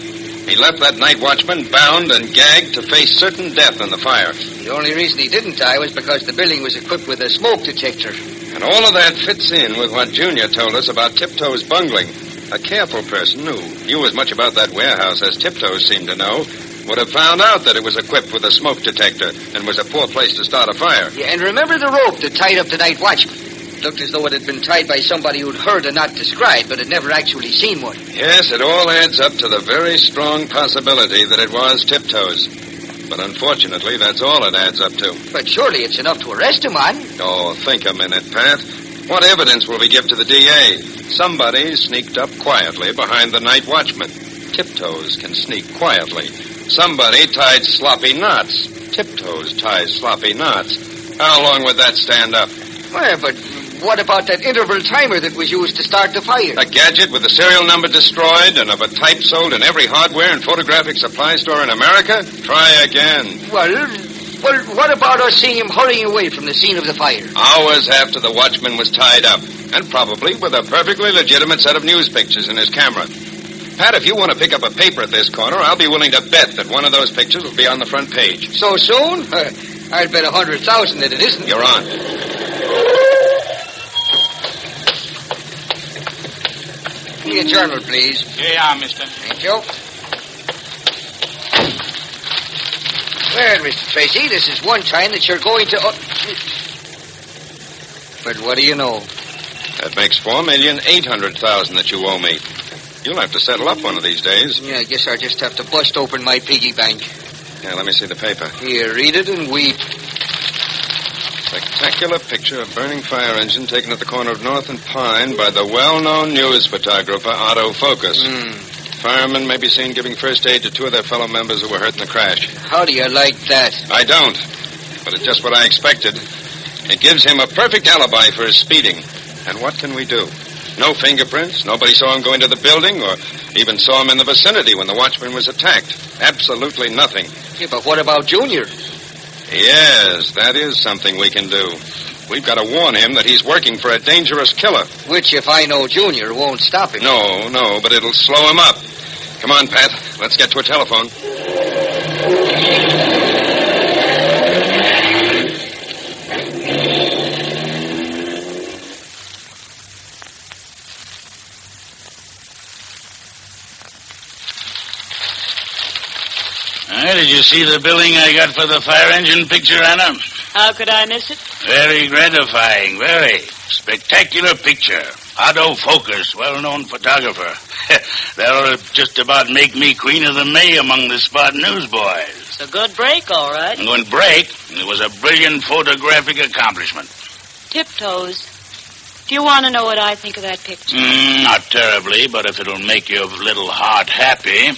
He left that night watchman bound and gagged to face certain death in the fire. The only reason he didn't die was because the building was equipped with a smoke detector. And all of that fits in with what Junior told us about Tiptoes bungling. A careful person who knew as much about that warehouse as Tiptoes seemed to know would have found out that it was equipped with a smoke detector and was a poor place to start a fire. Yeah, and remember the rope that tied up the night watchman? It looked as though it had been tied by somebody who'd heard and not described, but had never actually seen one. Yes, it all adds up to the very strong possibility that it was Tiptoes. But unfortunately, that's all it adds up to. But surely it's enough to arrest him on. Oh, think a minute, Pat. What evidence will we give to the DA? Somebody sneaked up quietly behind the night watchman. Tiptoes can sneak quietly. Somebody tied sloppy knots. Tiptoes ties sloppy knots. How long would that stand up? Well, but what about that interval timer that was used to start the fire? A gadget with the serial number destroyed and of a type sold in every hardware and photographic supply store in America? Try again. Well, what about us seeing him hurrying away from the scene of the fire? Hours after the watchman was tied up, and probably with a perfectly legitimate set of news pictures in his camera. Pat, if you want to pick up a paper at this corner, I'll be willing to bet that one of those pictures will be on the front page. So soon? I'd bet 100,000 that it isn't. You're on. Give me a journal, please. Here you are, mister. Thank you. Well, Mr. Tracy, this is one time that you're going to... But what do you know? That makes $4,800,000 that you owe me. You'll have to settle up one of these days. Yeah, I guess I'll just have to bust open my piggy bank. Yeah, let me see the paper. Here, read it and weep. Spectacular picture of burning fire engine taken at the corner of North and Pine by the well-known news photographer Otto Focus. Firemen may be seen giving first aid to two of their fellow members who were hurt in the crash. How do you like that? I don't, but it's just what I expected. It gives him a perfect alibi for his speeding. And what can we do? No fingerprints. Nobody saw him go into the building or even saw him in the vicinity when the watchman was attacked. Absolutely nothing. Yeah, but what about Junior? Yes, that is something we can do. We've got to warn him that he's working for a dangerous killer. Which, if I know Junior, won't stop him. No, but it'll slow him up. Come on, Pat. Let's get to a telephone. Did you see the billing I got for the fire engine picture, Anna? How could I miss it? Very gratifying, very. Spectacular picture. Otto Focus, well-known photographer. That'll just about make me Queen of the May among the spot newsboys. It's a good break, all right. A good break? It was a brilliant photographic accomplishment. Tiptoes. Do you want to know what I think of that picture? Not terribly, but if it'll make your little heart happy...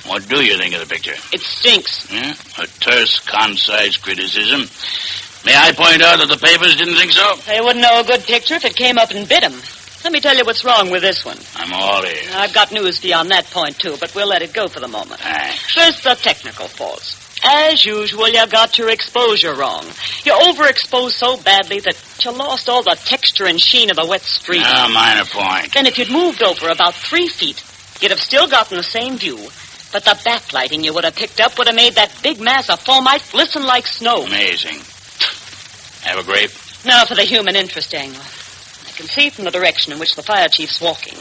What do you think of the picture? It stinks. Yeah? A terse, concise criticism. May I point out that the papers didn't think so? They wouldn't know a good picture if it came up and bit them. Let me tell you what's wrong with this one. I'm all ears. I've got news for you on that point, too, but we'll let it go for the moment. Thanks. First, the technical faults. As usual, you got your exposure wrong. You overexposed so badly that you lost all the texture and sheen of the wet street. Ah, minor point. Then if you'd moved over about 3 feet, you'd have still gotten the same view. But the backlighting you would have picked up would have made that big mass of fomite glisten like snow. Amazing. Have a grape? Now for the human interest angle. I can see from the direction in which the fire chief's walking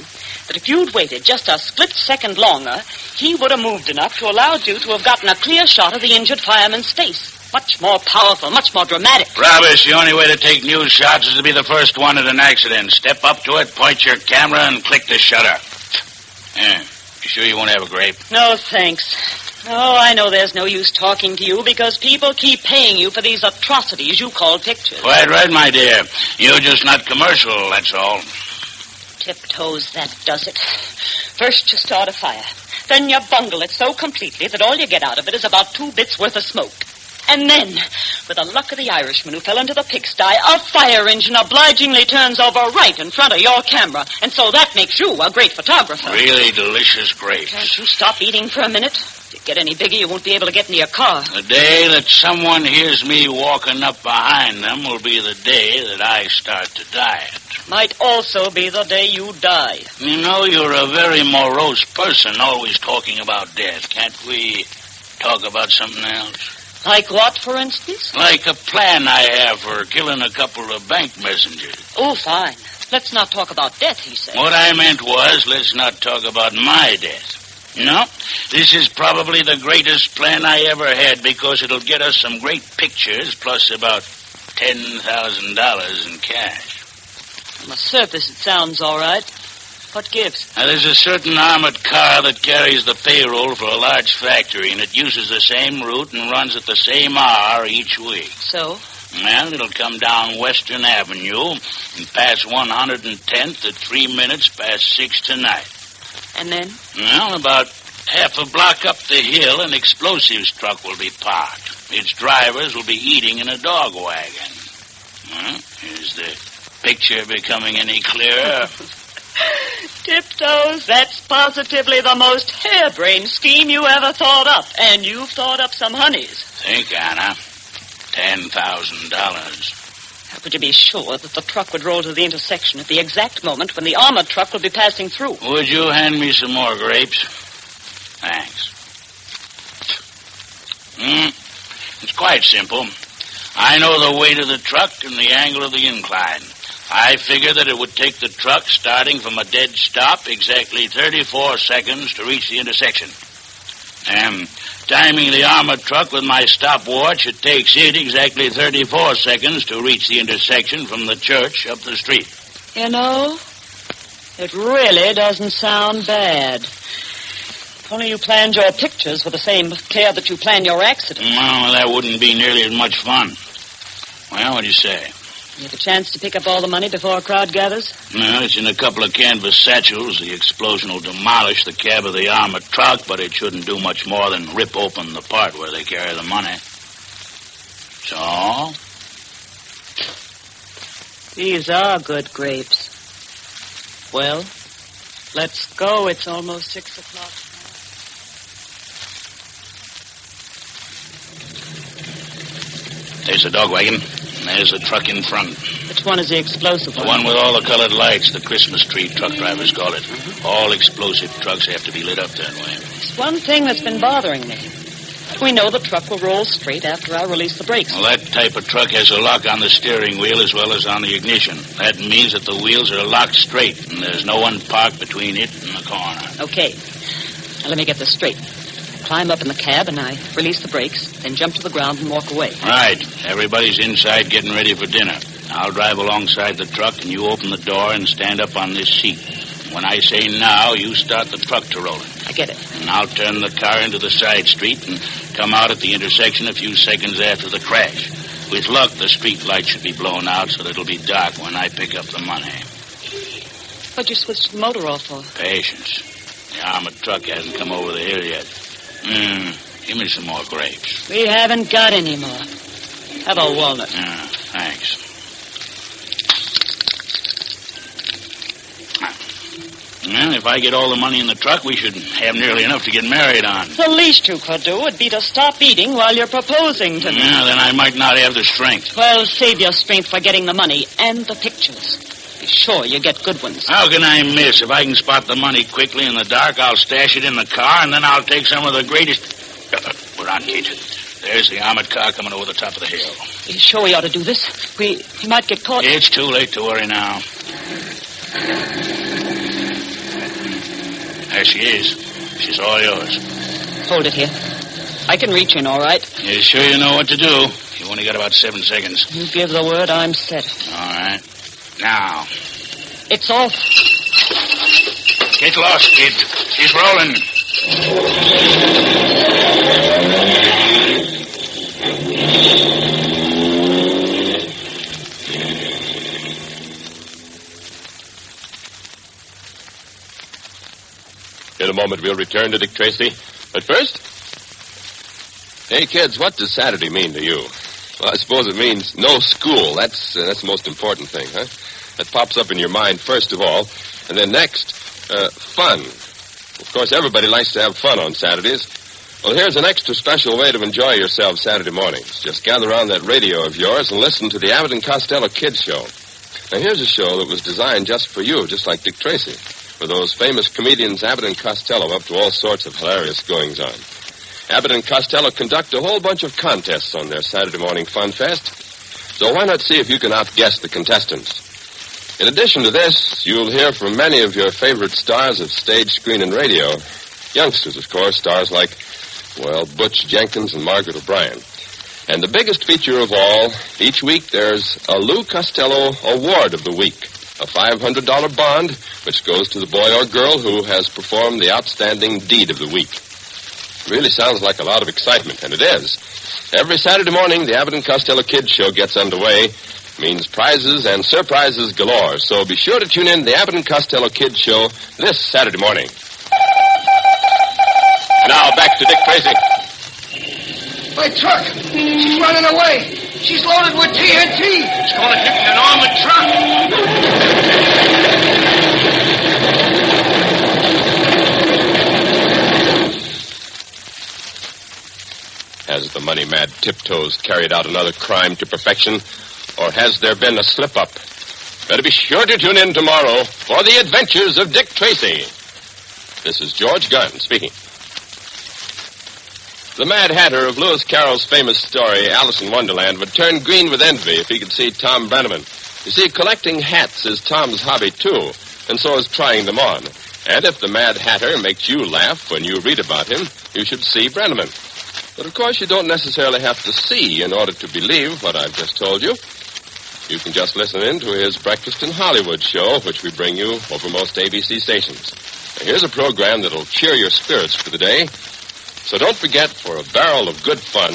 that if you'd waited just a split second longer, he would have moved enough to allow you to have gotten a clear shot of the injured fireman's face. Much more powerful, much more dramatic. Rubbish. The only way to take news shots is to be the first one at an accident. Step up to it, point your camera, and click the shutter. Yeah. You sure you won't have a grape? No, thanks. Oh, I know there's no use talking to you because people keep paying you for these atrocities you call pictures. Quite right, my dear. You're just not commercial, that's all. Tiptoes, that does it. First you start a fire. Then you bungle it so completely that all you get out of it is about 2 bits worth of smoke. And then, with the luck of the Irishman who fell into the pigsty, a fire engine obligingly turns over right in front of your camera. And so that makes you a great photographer. Really delicious grapes. Can't you stop eating for a minute? If you get any bigger, you won't be able to get into your car. The day that someone hears me walking up behind them will be the day that I start to diet. Might also be the day you die. You know, you're a very morose person, always talking about death. Can't we talk about something else? Like what, for instance? Like a plan I have for killing a couple of bank messengers. Oh, fine. Let's not talk about death, he said. What I meant was, let's not talk about my death. No, this is probably the greatest plan I ever had because it'll get us some great pictures plus about $10,000 in cash. On the surface, it sounds all right. What gives? Now, there's a certain armored car that carries the payroll for a large factory, and it uses the same route and runs at the same hour each week. So? Well, it'll come down Western Avenue and pass 110th at 3 minutes past 6 tonight. And then? Well, about half a block up the hill, an explosives truck will be parked. Its drivers will be eating in a dog wagon. Well, is the picture becoming any clearer? Tiptoes, that's positively the most harebrained scheme you ever thought up. And you've thought up some honeys. Think, Anna. $10,000. How could you be sure that the truck would roll to the intersection at the exact moment when the armored truck would be passing through? Would you hand me some more grapes? Thanks. It's quite simple. I know the weight of the truck and the angle of the incline. I figure that it would take the truck starting from a dead stop exactly 34 seconds to reach the intersection. Timing the armored truck with my stopwatch, it takes it exactly 34 seconds to reach the intersection from the church up the street. You know, it really doesn't sound bad. If only you planned your pictures with the same care that you plan your accidents. Well, that wouldn't be nearly as much fun. Well, what do you say? You have a chance to pick up all the money before a crowd gathers? No, it's in a couple of canvas satchels. The explosion will demolish the cab of the armored truck, but it shouldn't do much more than rip open the part where they carry the money. So? These are good grapes. Well, let's go. It's almost 6 o'clock. There's the dog wagon. There's the truck in front. Which one is the explosive one? The one with all the colored lights, the Christmas tree truck drivers call it. All explosive trucks have to be lit up that way. There's one thing that's been bothering me. We know the truck will roll straight after I release the brakes. Well, that type of truck has a lock on the steering wheel as well as on the ignition. That means that the wheels are locked straight, and there's no one parked between it and the corner. Okay. Now, let me get this straight. Climb up in the cab, and I release the brakes, then jump to the ground and walk away. Right. Everybody's inside getting ready for dinner. I'll drive alongside the truck, and you open the door and stand up on this seat. When I say now, you start the truck to rolling. I get it. And I'll turn the car into the side street and come out at the intersection a few seconds after the crash. With luck, the street light should be blown out so that it'll be dark when I pick up the money. What'd you switch the motor off for? Patience. The armored truck hasn't come over the hill yet. Give me some more grapes. We haven't got any more. Have a walnut. Thanks. Well, if I get all the money in the truck, we should have nearly enough to get married on. The least you could do would be to stop eating while you're proposing to me. Yeah, then I might not have the strength. Well, save your strength for getting the money and the pictures. Be sure you get good ones. How can I miss? If I can spot the money quickly in the dark, I'll stash it in the car, and then I'll take some of the greatest... We're on, Kate. There's the armored car coming over the top of the hill. Are you sure we ought to do this? We might get caught. It's too late to worry now. There she is. She's all yours. Hold it here. I can reach in, all right? You sure you know what to do? You only got about 7 seconds. You give the word, I'm set. All right. Now. It's off. Get lost, kid. She's rolling. In a moment, we'll return to Dick Tracy. But first... Hey, kids, what does Saturday mean to you? Well, I suppose it means no school. That's the most important thing, huh? That pops up in your mind first of all. And then next, fun. Of course, everybody likes to have fun on Saturdays. Well, here's an extra special way to enjoy yourselves Saturday mornings. Just gather around that radio of yours and listen to the Abbott and Costello Kids Show. Now, here's a show that was designed just for you, just like Dick Tracy, with those famous comedians Abbott and Costello up to all sorts of hilarious goings-on. Abbott and Costello conduct a whole bunch of contests on their Saturday morning fun fest, so why not see if you can outguess the contestants? In addition to this, you'll hear from many of your favorite stars of stage, screen, and radio. Youngsters, of course, stars like, well, Butch Jenkins and Margaret O'Brien. And the biggest feature of all, each week there's a Lou Costello Award of the Week, a $500 bond, which goes to the boy or girl who has performed the outstanding deed of the week. Really sounds like a lot of excitement, and it is. Every Saturday morning, the Abbott and Costello Kids Show gets underway. Means prizes and surprises galore. So be sure to tune in to the Abbott and Costello Kids Show this Saturday morning. Now, back to Dick Tracy. My truck! She's running away! She's loaded with TNT! It's going to hit an armored truck! Has the money-mad Tiptoes carried out another crime to perfection, or has there been a slip-up? Better be sure to tune in tomorrow for the adventures of Dick Tracy. This is George Gunn speaking. The Mad Hatter of Lewis Carroll's famous story, Alice in Wonderland, would turn green with envy if he could see Tom Brenneman. You see, collecting hats is Tom's hobby, too, and so is trying them on. And if the Mad Hatter makes you laugh when you read about him, you should see Brenneman. But, of course, you don't necessarily have to see in order to believe what I've just told you. You can just listen in to his Breakfast in Hollywood show, which we bring you over most ABC stations. Now, here's a program that'll cheer your spirits for the day. So don't forget, for a barrel of good fun,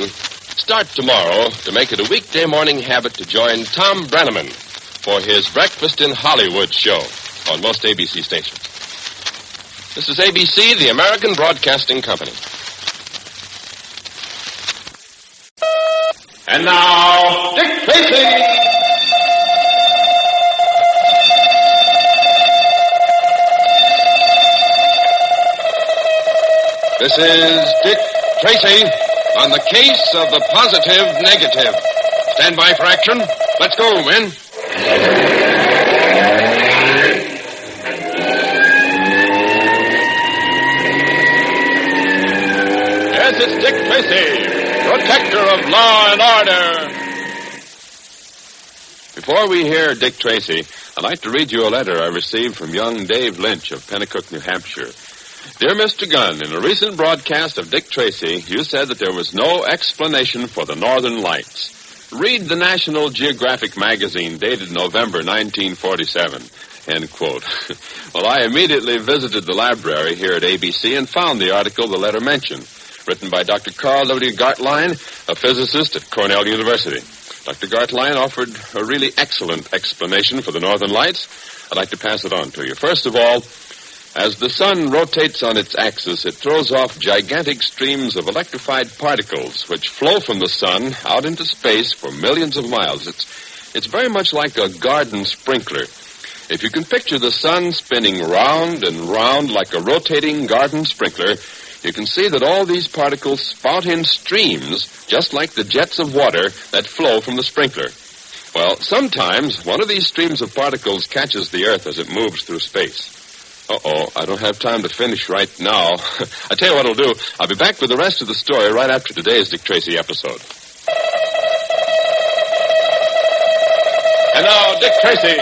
start tomorrow to make it a weekday morning habit to join Tom Brenneman for his Breakfast in Hollywood show on most ABC stations. This is ABC, the American Broadcasting Company. And now, Dick Tracy! This is Dick Tracy on the case of the positive negative. Stand by for action. Let's go, men. Yes, it's Dick Tracy, protector of law and order. Before we hear Dick Tracy, I'd like to read you a letter I received from young Dave Lynch of Pennacook, New Hampshire. Dear Mr. Gunn, in a recent broadcast of Dick Tracy, you said that there was no explanation for the Northern Lights. Read the National Geographic magazine dated November 1947. End quote. Well, I immediately visited the library here at ABC and found the article the letter mentioned, written by Dr. Carl W. Gartline, a physicist at Cornell University. Dr. Gartline offered a really excellent explanation for the Northern Lights. I'd like to pass it on to you. First of all, as the sun rotates on its axis, it throws off gigantic streams of electrified particles which flow from the sun out into space for millions of miles. It's very much like a garden sprinkler. If you can picture the sun spinning round and round like a rotating garden sprinkler, you can see that all these particles spout in streams, just like the jets of water that flow from the sprinkler. Well, sometimes one of these streams of particles catches the Earth as it moves through space. Uh-oh, I don't have time to finish right now. I tell you what I'll do. I'll be back with the rest of the story right after today's Dick Tracy episode. And now, Dick Tracy.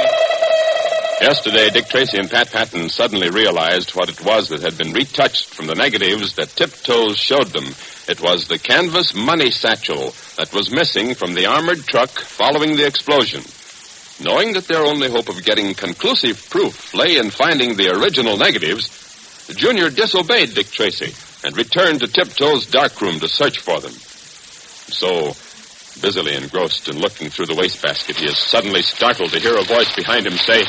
Yesterday, Dick Tracy and Pat Patton suddenly realized what it was that had been retouched from the negatives that Tiptoes showed them. It was the canvas money satchel that was missing from the armored truck following the explosion. Knowing that their only hope of getting conclusive proof lay in finding the original negatives, Junior disobeyed Dick Tracy and returned to Tiptoe's darkroom to search for them. So, busily engrossed in looking through the wastebasket, he is suddenly startled to hear a voice behind him say,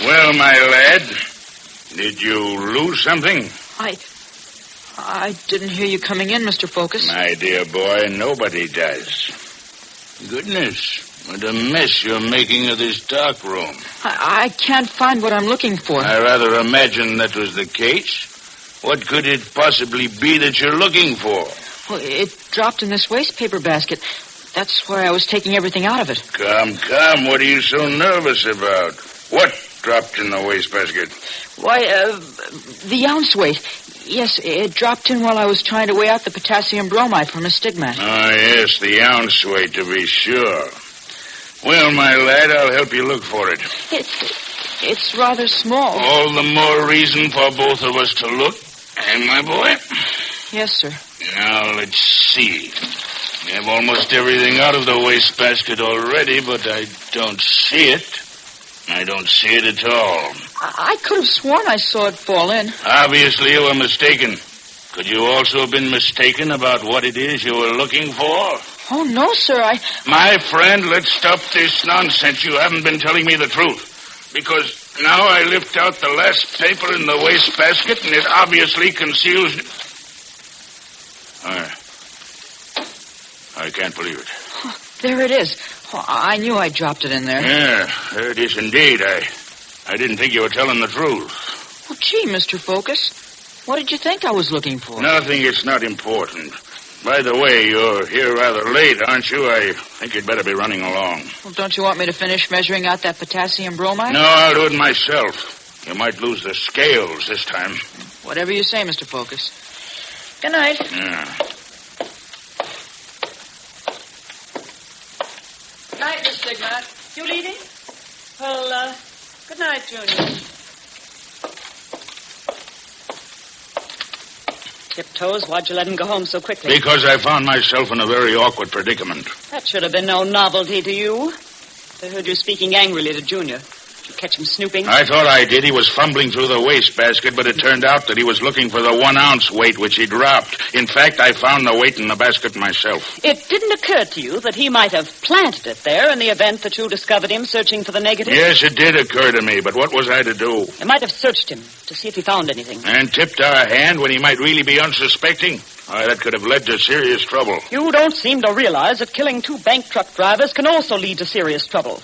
Well, my lad, did you lose something? I didn't hear you coming in, Mr. Focus. My dear boy, nobody does. Goodness, what a mess you're making of this dark room. I can't find what I'm looking for. I rather imagine that was the case. What could it possibly be that you're looking for? Well, it dropped in this waste paper basket. That's where I was taking everything out of it. Come, what are you so nervous about? What dropped in the wastebasket? Why, the ounce weight. Yes, it dropped in while I was trying to weigh out the potassium bromide from a stigmat. Ah, yes, the ounce weight, to be sure. Well, my lad, I'll help you look for it. It's rather small. All the more reason for both of us to look. And my boy? Yes, sir. Now, let's see. We have almost everything out of the wastebasket already, but I don't see it. I don't see it at all. I could have sworn I saw it fall in. Obviously, you were mistaken. Could you also have been mistaken about what it is you were looking for? Oh, no, sir, My friend, let's stop this nonsense. You haven't been telling me the truth. Because now I lift out the last paper in the wastebasket, and it obviously conceals... I can't believe it. Oh, there it is. Oh, I knew I dropped it in there. Yeah, there it is indeed. I didn't think you were telling the truth. Well, gee, Mr. Focus, what did you think I was looking for? Nothing. It's not important. By the way, you're here rather late, aren't you? I think you'd better be running along. Well, don't you want me to finish measuring out that potassium bromide? No, I'll do it myself. You might lose the scales this time. Whatever you say, Mr. Focus. Good night. Yeah. Good night, Miss Stigmat. You leaving? Well, good night, Junior. Tiptoes, why'd you let him go home so quickly? Because I found myself in a very awkward predicament. That should have been no novelty to you. I heard you speaking angrily to Junior. Did you catch him snooping? I thought I did. He was fumbling through the wastebasket, but it turned out that he was looking for the 1 ounce weight which he dropped. In fact, I found the weight in the basket myself. It didn't occur to you that he might have planted it there in the event that you discovered him searching for the negative? Yes, it did occur to me, but what was I to do? You might have searched him to see if he found anything. And tipped our hand when he might really be unsuspecting? Why, that could have led to serious trouble. You don't seem to realize that killing 2 bank truck drivers can also lead to serious trouble.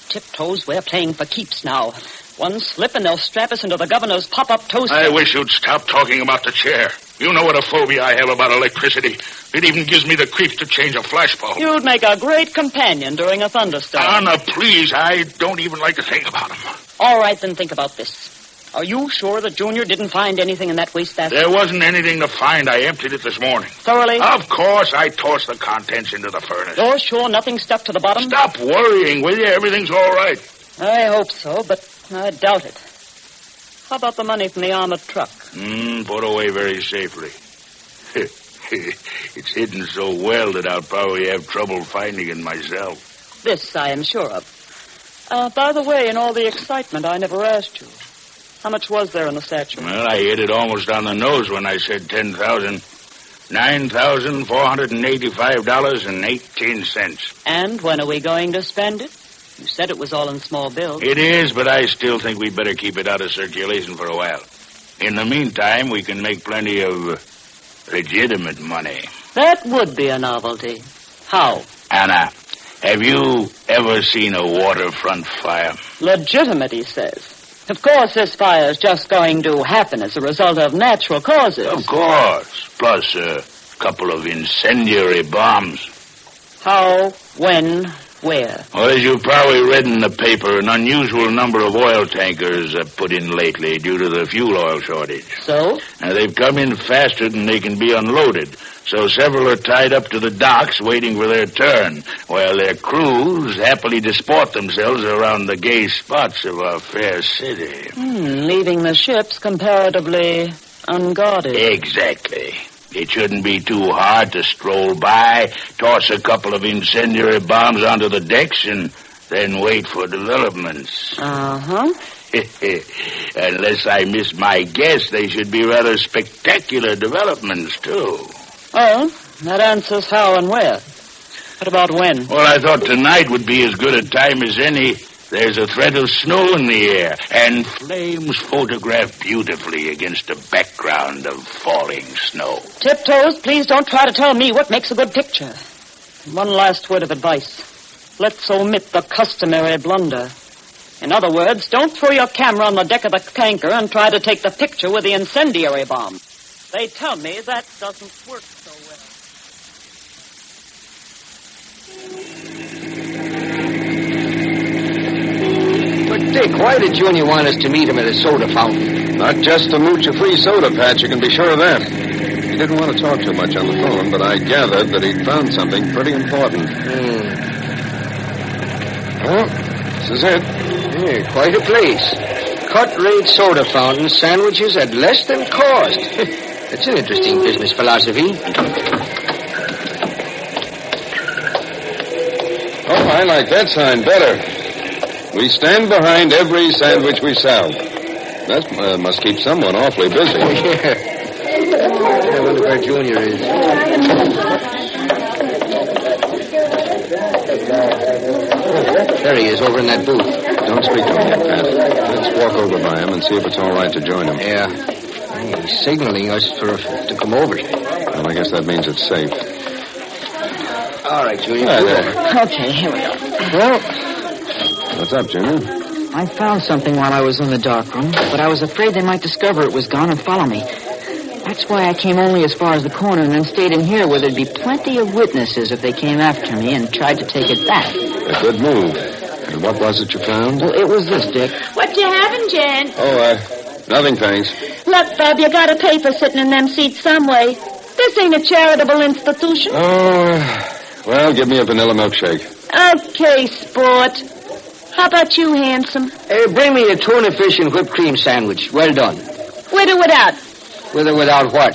Tiptoes, we're playing for keeps now. One slip and they'll strap us into the governor's pop-up toaster. I wish you'd stop talking about the chair. You know what a phobia I have about electricity. It even gives me the creeps to change a flashbulb. You'd make a great companion during a thunderstorm. Anna, please, I don't even like to think about him. All right, then think about this. Are you sure that Junior didn't find anything in that wastebasket? There wasn't anything to find. I emptied it this morning. Thoroughly? Of course. I tossed the contents into the furnace. You're sure nothing stuck to the bottom? Stop worrying, will you? Everything's all right. I hope so, but I doubt it. How about the money from the armored truck? Put away very safely. It's hidden so well that I'll probably have trouble finding it myself. This I am sure of. By the way, in all the excitement, I never asked you. How much was there in the statue? Well, I hit it almost on the nose when I said 10,000. $9,485.18. And when are we going to spend it? You said it was all in small bills. It is, but I still think we'd better keep it out of circulation for a while. In the meantime, we can make plenty of legitimate money. That would be a novelty. How? Anna, have you ever seen a waterfront fire? Legitimate, he says. Of course, this fire's just going to happen as a result of natural causes. Of course. Plus a couple of incendiary bombs. How? When? Where? Well, as you've probably read in the paper, an unusual number of oil tankers are put in lately due to the fuel oil shortage. So? Now, they've come in faster than they can be unloaded. So several are tied up to the docks waiting for their turn, while their crews happily disport themselves around the gay spots of our fair city. Leaving the ships comparatively unguarded. Exactly. It shouldn't be too hard to stroll by, toss a couple of incendiary bombs onto the decks, and then wait for developments. Uh-huh. Unless I miss my guess, they should be rather spectacular developments, too. Well, that answers how and where. What about when? Well, I thought tonight would be as good a time as any, There's a threat of snow in the air, and flames photographed beautifully against a background of falling snow. Tiptoes, please don't try to tell me what makes a good picture. One last word of advice. Let's omit the customary blunder. In other words, don't throw your camera on the deck of the tanker and try to take the picture with the incendiary bomb. They tell me that doesn't work so well. But, Dick, why did Junior want us to meet him at a soda fountain? Not just to mooch a free soda, Pat. You can be sure of that. He didn't want to talk too much on the phone, but I gathered that he'd found something pretty important. Well, this is it. Yeah, quite a place. Cut-rate soda fountain, sandwiches at less than cost. That's an interesting business philosophy. Oh, I like that sign better. We stand behind every sandwich we sell. That must keep someone awfully busy. Yeah. I wonder where Junior is. There he is, over in that booth. Don't speak to him yet, Pat. Let's walk over by him and see if it's all right to join him. Yeah. He's signaling us to come over. Well, I guess that means it's safe. All right, Junior. Okay, here we go. Well, what's up, Junior? I found something while I was in the dark room, but I was afraid they might discover it was gone and follow me. That's why I came only as far as the corner and then stayed in here where there'd be plenty of witnesses if they came after me and tried to take it back. A good move. And what was it you found? Well, it was this, Dick. What you having, Jan? Oh, nothing, thanks. Look, Bob, you got a paper sitting in them seats some way. This ain't a charitable institution. Oh, well, give me a vanilla milkshake. Okay, sport. How about you, handsome? Bring me a tuna fish and whipped cream sandwich. Well done. With or without? With or without what?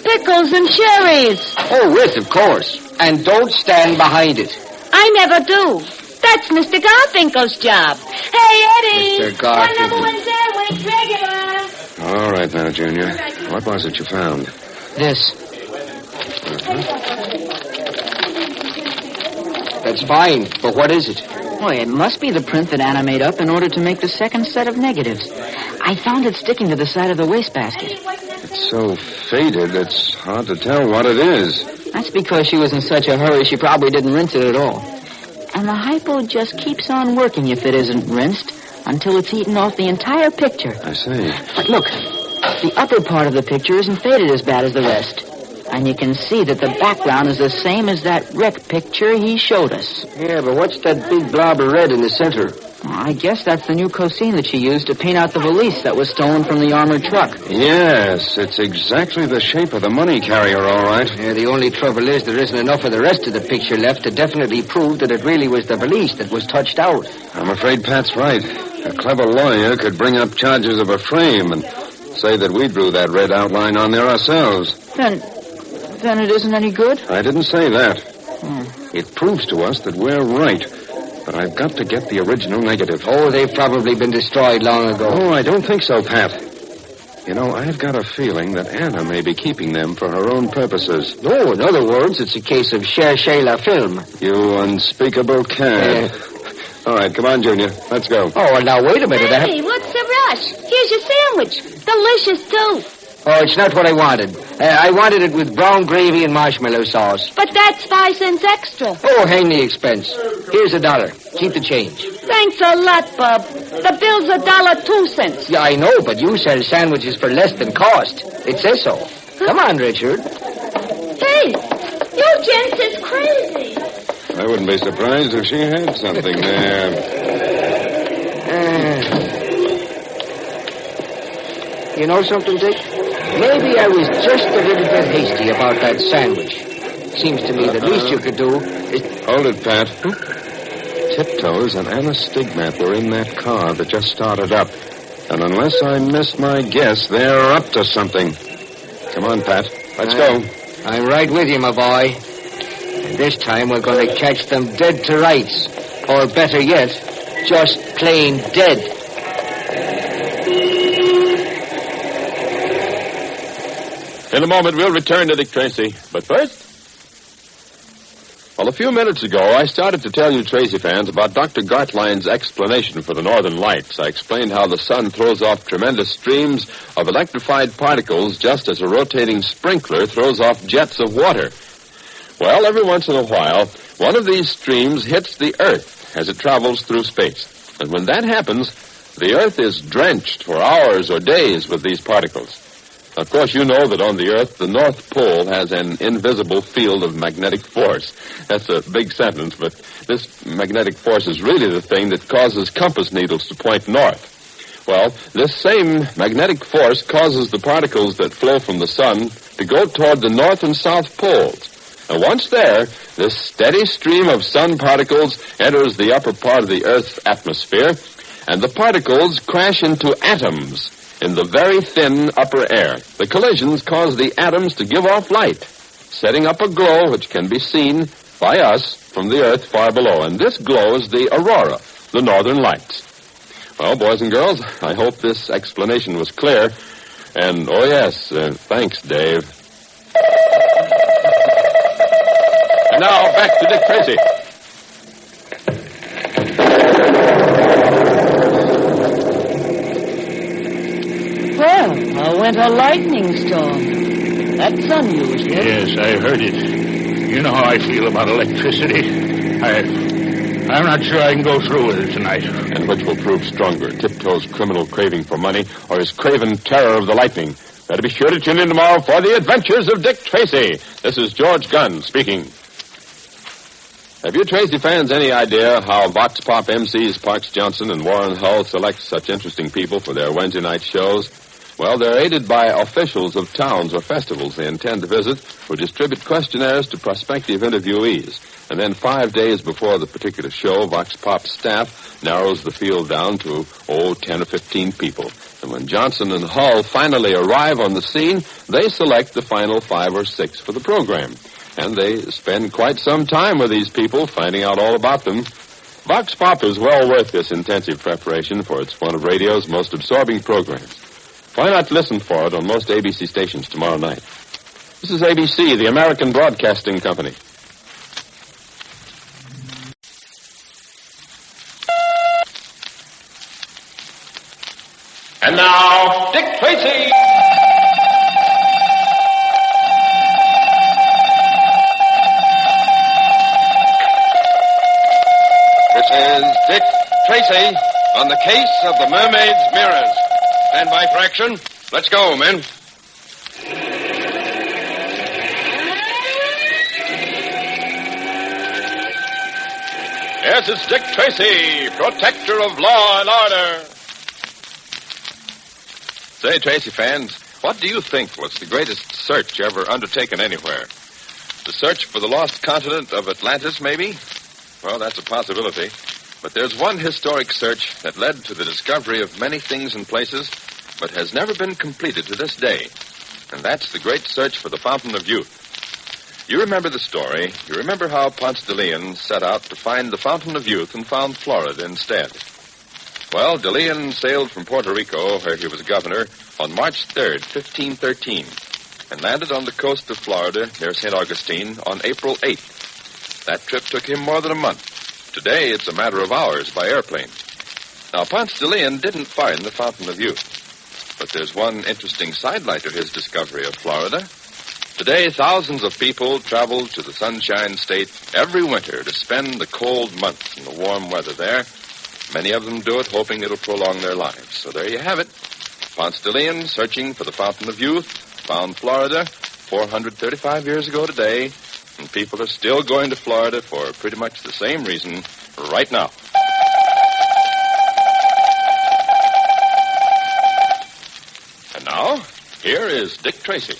Pickles and cherries. Oh, with, of course. And don't stand behind it. I never do. That's Mr. Garfinkel's job. Hey, Eddie. Mr. Garfinkel. 1 number 1 sandwich, regular. All right now, Junior. What was it you found? This. That's fine, but what is it? Boy, it must be the print that Anna made up in order to make the second set of negatives. I found it sticking to the side of the wastebasket. It's so faded, it's hard to tell what it is. That's because she was in such a hurry she probably didn't rinse it at all. And the hypo just keeps on working if it isn't rinsed until it's eaten off the entire picture. I see. But look, the upper part of the picture isn't faded as bad as the rest. And you can see that the background is the same as that wreck picture he showed us. Yeah, but what's that big blob of red in the center? Well, I guess that's the new cosine that she used to paint out the valise that was stolen from the armored truck. Yes, it's exactly the shape of the money carrier, all right. Yeah, the only trouble is there isn't enough of the rest of the picture left to definitely prove that it really was the valise that was touched out. I'm afraid Pat's right. A clever lawyer could bring up charges of a frame and say that we drew that red outline on there ourselves. Then it isn't any good? I didn't say that. It proves to us that we're right. But I've got to get the original negative. Oh, they've probably been destroyed long ago. Oh, I don't think so, Pat. You know, I've got a feeling that Anna may be keeping them for her own purposes. No, in other words, it's a case of cherchez la film. You unspeakable cad. All right, come on, Junior. Let's go. Oh, well, now, wait a minute. Hey, what's the rush? Here's your sandwich. Delicious, too. Oh, it's not what I wanted. I wanted it with brown gravy and marshmallow sauce. But that's 5 cents extra. Oh, hang the expense. Here's $1. Keep the change. Thanks a lot, Bub. The bill's $1.02. Yeah, I know, but you sell sandwiches for less than cost. It says so. Come on, Richard. Hey, you gents is crazy. I wouldn't be surprised if she had something there. You know something, Dick? Maybe I was just a little bit hasty about that sandwich. Seems to me the least you could do is... Hold it, Pat. Tiptoes and Anna Stigmat were in that car that just started up. And unless I miss my guess, they're up to something. Come on, Pat. Let's go. I'm right with you, my boy. And this time we're going to catch them dead to rights. Or better yet, just plain dead. In a moment, we'll return to Dick Tracy. But first... Well, a few minutes ago, I started to tell you, Tracy fans, about Dr. Gartline's explanation for the northern lights. I explained how the sun throws off tremendous streams of electrified particles just as a rotating sprinkler throws off jets of water. Well, every once in a while, one of these streams hits the Earth as it travels through space. And when that happens, the Earth is drenched for hours or days with these particles. Of course, you know that on the Earth, the North Pole has an invisible field of magnetic force. That's a big sentence, but this magnetic force is really the thing that causes compass needles to point north. Well, this same magnetic force causes the particles that flow from the sun to go toward the North and South poles. And once there, this steady stream of sun particles enters the upper part of the Earth's atmosphere, and the particles crash into atoms in the very thin upper air. The collisions cause the atoms to give off light, setting up a glow which can be seen by us from the Earth far below. And this glow is the aurora, the northern lights. Well, boys and girls, I hope this explanation was clear. And, oh yes, thanks, Dave. And now, back to Dick Tracy. Well, how went a lightning storm? That's unusual. Yes, I heard it. You know how I feel about electricity. I'm not sure I can go through with it tonight. And which will prove stronger, Tiptoe's criminal craving for money or his craven terror of the lightning? Better be sure to tune in tomorrow for the adventures of Dick Tracy. This is George Gunn speaking. Have you Tracy fans any idea how Vox Pop MCs Parks Johnson and Warren Hull select such interesting people for their Wednesday night shows? Well, they're aided by officials of towns or festivals they intend to visit who distribute questionnaires to prospective interviewees. And then 5 days before the particular show, Vox Pop's staff narrows the field down to, 10 or 15 people. And when Johnson and Hull finally arrive on the scene, they select the final 5 or 6 for the program. And they spend quite some time with these people, finding out all about them. Vox Pop is well worth this intensive preparation, for it's one of radio's most absorbing programs. Why not listen for it on most ABC stations tomorrow night? This is ABC, the American Broadcasting Company. And now, Dick Tracy! This is Dick Tracy on the case of the Mermaid's mirrors. Stand by for action. Let's go, men. Yes, it's Dick Tracy, protector of law and order. Say, Tracy fans, what do you think was the greatest search ever undertaken anywhere? The search for the lost continent of Atlantis, maybe? Well, that's a possibility. But there's one historic search that led to the discovery of many things and places, but has never been completed to this day. And that's the great search for the Fountain of Youth. You remember the story. You remember how Ponce de Leon set out to find the Fountain of Youth and found Florida instead. Well, de Leon sailed from Puerto Rico, where he was governor, on March 3rd, 1513, and landed on the coast of Florida near St. Augustine on April 8th. That trip took him more than a month. Today, it's a matter of hours by airplane. Now, Ponce de Leon didn't find the Fountain of Youth, but there's one interesting sidelight to his discovery of Florida. Today, thousands of people travel to the Sunshine State every winter to spend the cold months in the warm weather there. Many of them do it hoping it'll prolong their lives. So there you have it. Ponce de Leon, searching for the Fountain of Youth, found Florida 435 years ago today, and people are still going to Florida for pretty much the same reason right now. And now, here is Dick Tracy.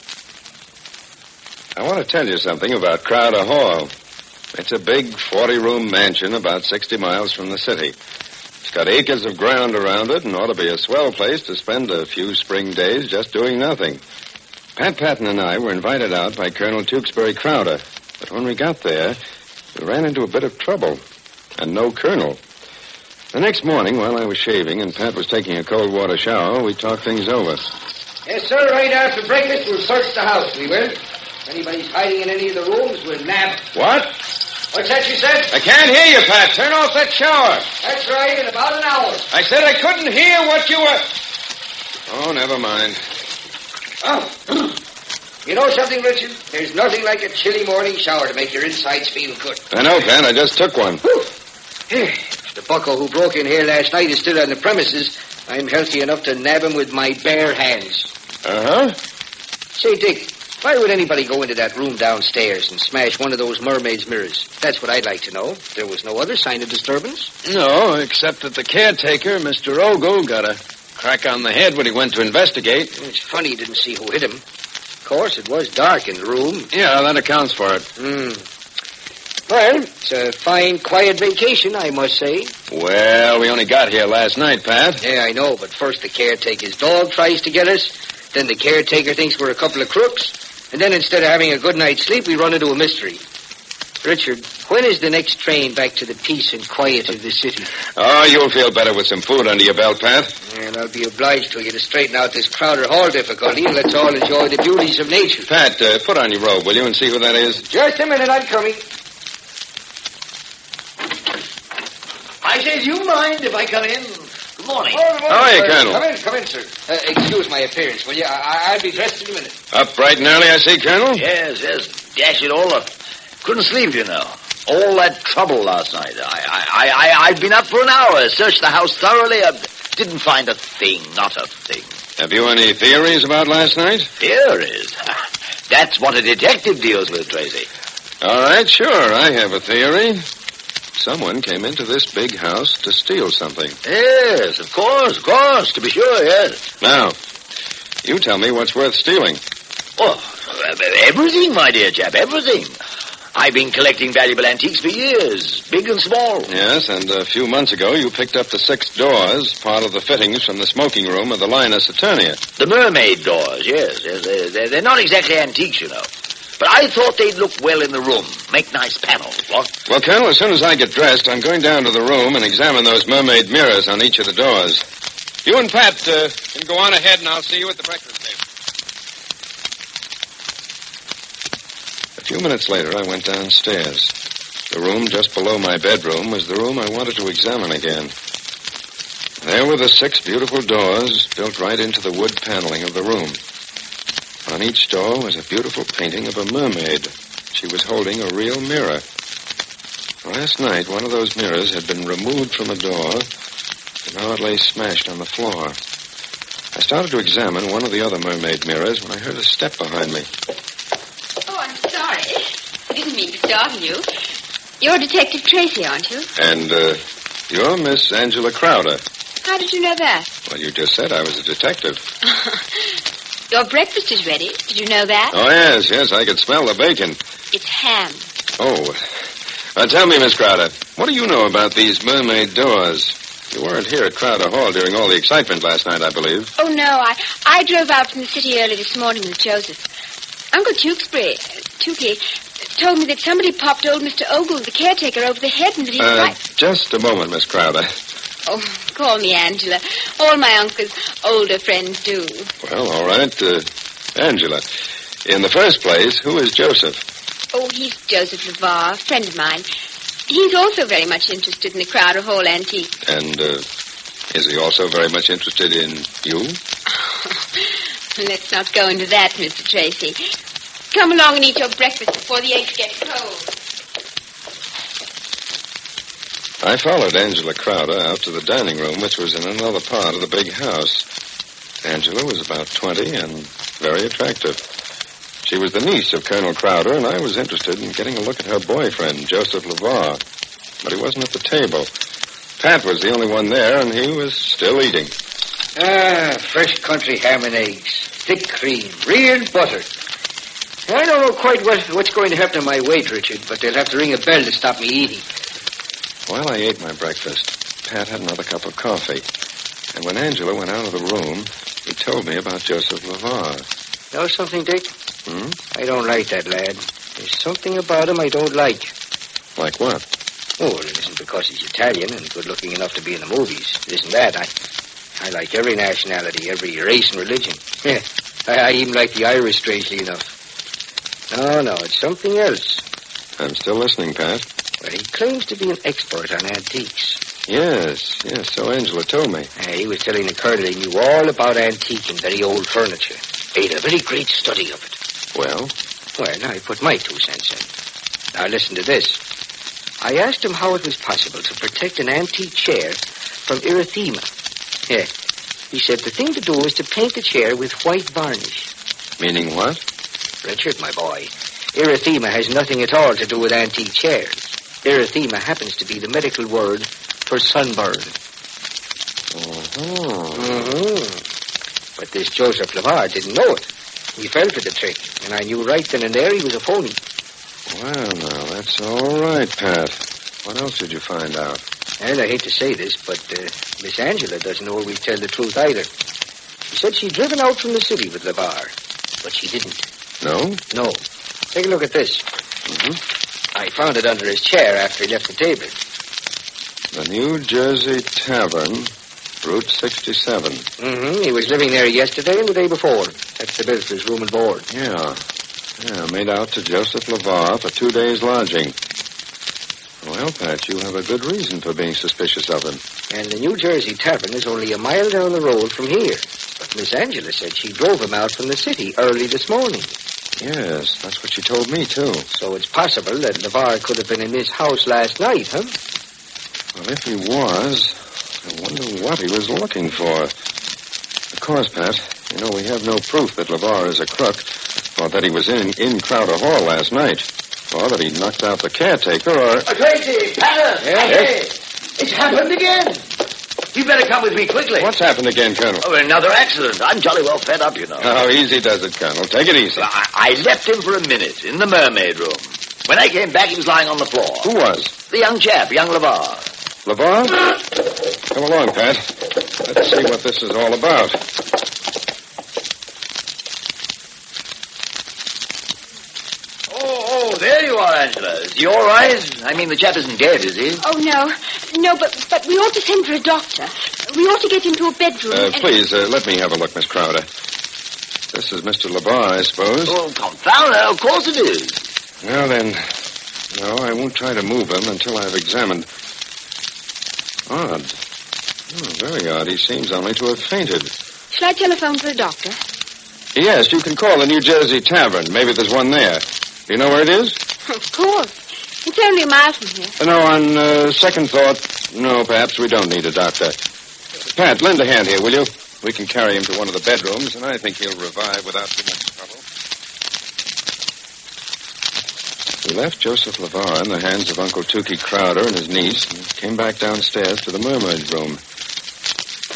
I want to tell you something about Crowder Hall. It's a big 40-room mansion about 60 miles from the city. It's got acres of ground around it and ought to be a swell place to spend a few spring days just doing nothing. Pat Patton and I were invited out by Colonel Tewksbury Crowder. But when we got there, we ran into a bit of trouble. And no colonel. The next morning, while I was shaving and Pat was taking a cold water shower, we talked things over. Yes, sir. Right after breakfast, we'll search the house, we will. If anybody's hiding in any of the rooms, we'll nab. What? What's that you said? I can't hear you, Pat. Turn off that shower. That's right, in about an hour. I said I couldn't hear what you were... Oh, never mind. Oh. You know something, Richard? There's nothing like a chilly morning shower to make your insides feel good. I know, Pat. I just took one. If the bucko who broke in here last night is still on the premises, I'm healthy enough to nab him with my bare hands. Uh-huh. Say, Dick, why would anybody go into that room downstairs and smash one of those mermaid's mirrors? That's what I'd like to know. There was no other sign of disturbance. No, except that the caretaker, Mr. Ogle, got a crack on the head when he went to investigate. It's funny he didn't see who hit him. Of course, it was dark in the room. Yeah, that accounts for it. Well, it's a fine, quiet vacation, I must say. Well, we only got here last night, Pat. Yeah, I know, but first the caretaker's dog tries to get us, then the caretaker thinks we're a couple of crooks, and then instead of having a good night's sleep, we run into a mystery. Richard, when is the next train back to the peace and quiet of the city? Oh, you'll feel better with some food under your belt, Pat. And I'll be obliged to you to straighten out this Crowder Hall difficulty, and let's all enjoy the beauties of nature. Pat, put on your robe, will you, and see who that is? Just a minute, I'm coming. I say, do you mind if I come in? Good morning. How are you, Colonel? Come in, sir. Excuse my appearance, will you? I'll be dressed in a minute. Up bright and early, I see, Colonel? Yes. Dash it all up. Couldn't sleep, you know. All that trouble last night. I'd been up for an hour, searched the house thoroughly. I didn't find a thing, not a thing. Have you any theories about last night? Theories? That's what a detective deals with, Tracy. All right, sure, I have a theory. Someone came into this big house to steal something. Yes, of course, to be sure, yes. Now, you tell me what's worth stealing. Oh, everything, my dear chap, everything. I've been collecting valuable antiques for years, big and small. Yes, and a few months ago you picked up the 6 doors, part of the fittings from the smoking room of the liner Saturnia. The Mermaid doors, yes. They're not exactly antiques, you know. But I thought they'd look well in the room, make nice panels, what? Well, Colonel, as soon as I get dressed, I'm going down to the room and examine those mermaid mirrors on each of the doors. You and Pat can go on ahead, and I'll see you at the breakfast table. A few minutes later, I went downstairs. The room just below my bedroom was the room I wanted to examine again. There were the 6 beautiful doors built right into the wood paneling of the room. On each door was a beautiful painting of a mermaid. She was holding a real mirror. Last night, one of those mirrors had been removed from a door, and now it lay smashed on the floor. I started to examine one of the other mermaid mirrors when I heard a step behind me. Oh, I'm sorry. I didn't mean to startle you. You're Detective Tracy, aren't you? And, you're Miss Angela Crowder. How did you know that? Well, you just said I was a detective. Your breakfast is ready. Did you know that? Oh, yes, I could smell the bacon. It's ham. Oh. Tell me, Miss Crowder, what do you know about these mermaid doors? You weren't here at Crowder Hall during all the excitement last night, I believe. Oh, no, I drove out from the city early this morning with Joseph. Uncle Tukey, told me that somebody popped old Mr. Ogle, the caretaker, over the head and that he was right... Just a moment, Miss Crowder. Oh, call me Angela. All my uncle's older friends do. Well, all right. Angela, in the first place, who is Joseph? Oh, he's Joseph LeVar, a friend of mine. He's also very much interested in the Crowder Hall antique. And, is he also very much interested in you? Let's not go into that, Mr. Tracy. Come along and eat your breakfast before the eggs get cold. I followed Angela Crowder out to the dining room, which was in another part of the big house. Angela was about 20 and very attractive. She was the niece of Colonel Crowder, and I was interested in getting a look at her boyfriend, Joseph LeVar. But he wasn't at the table. Pat was the only one there, and he was still eating. Fresh country ham and eggs, thick cream, real butter. I don't know quite what's going to happen to my weight, Richard, but they'll have to ring a bell to stop me eating. While I ate my breakfast, Pat had another cup of coffee. And when Angela went out of the room, he told me about Joseph LeVar. Know something, Dick? I don't like that lad. There's something about him I don't like. Like what? Oh, it isn't because he's Italian and good-looking enough to be in the movies. It isn't that. I like every nationality, every race and religion. Yeah, I even like the Irish, strangely enough. No, it's something else. I'm still listening, Pat. Well, he claims to be an expert on antiques. Yes, so Angela told me. He was telling the colonel he knew all about antique and very old furniture. He had a very great study of it. Well? Well, now I put my 2 cents in. Now listen to this. I asked him how it was possible to protect an antique chair from erythema. Yeah. He said the thing to do is to paint the chair with white varnish. Meaning what? Richard, my boy, erythema has nothing at all to do with antique chairs. Erythema happens to be the medical word for sunburn. But this Joseph LeVar didn't know it. He fell for the trick, and I knew right then and there he was a phony. Well, now, that's all right, Pat. What else did you find out? And I hate to say this, but Miss Angela doesn't always tell the truth either. She said she'd driven out from the city with LeVar, but she didn't. No? No. Take a look at this. I found it under his chair after he left the table. The New Jersey Tavern, Route 67. He was living there yesterday and the day before. That's the bill for his room and board. Yeah, made out to Joseph LeVar for 2 days' lodging. Well, Pat, you have a good reason for being suspicious of him. And the New Jersey Tavern is only a mile down the road from here. But Miss Angela said she drove him out from the city early this morning. Yes, that's what she told me, too. So it's possible that LeVar could have been in this house last night, huh? Well, if he was, I wonder what he was looking for. Of course, Pat, we have no proof that LeVar is a crook, or that he was in Crowder Hall last night, or that he knocked out the caretaker, or... Tracy, Patter! Yes? It's happened again. You better come with me quickly. What's happened again, Colonel? Oh, another accident. I'm jolly well fed up, you know. Oh, easy does it, Colonel. Take it easy. I left him for a minute in the Mermaid room. When I came back, he was lying on the floor. Who was? The young chap, young LeVar. LeVar? Come along, Pat. Let's see what this is all about. Oh, there you are, Angela. Is he all right? I mean, the chap isn't dead, is he? Oh, no. No, but we ought to send for a doctor. We ought to get into a bedroom. Please, let me have a look, Miss Crowder. This is Mr. LeVar, I suppose. Oh, confound it. Of course it is. Well, then, no, I won't try to move him until I've examined. Odd. Very odd. He seems only to have fainted. Shall I telephone for the doctor? Yes, you can call the New Jersey Tavern. Maybe there's one there. Do you know where it is? Of course. It's only a mile from here. No, on second thought, no, perhaps we don't need a doctor. Pat, lend a hand here, will you? We can carry him to one of the bedrooms, and I think he'll revive without too much trouble. We left Joseph LeVar in the hands of Uncle Tukey Crowder and his niece, and came back downstairs to the Mermaid room.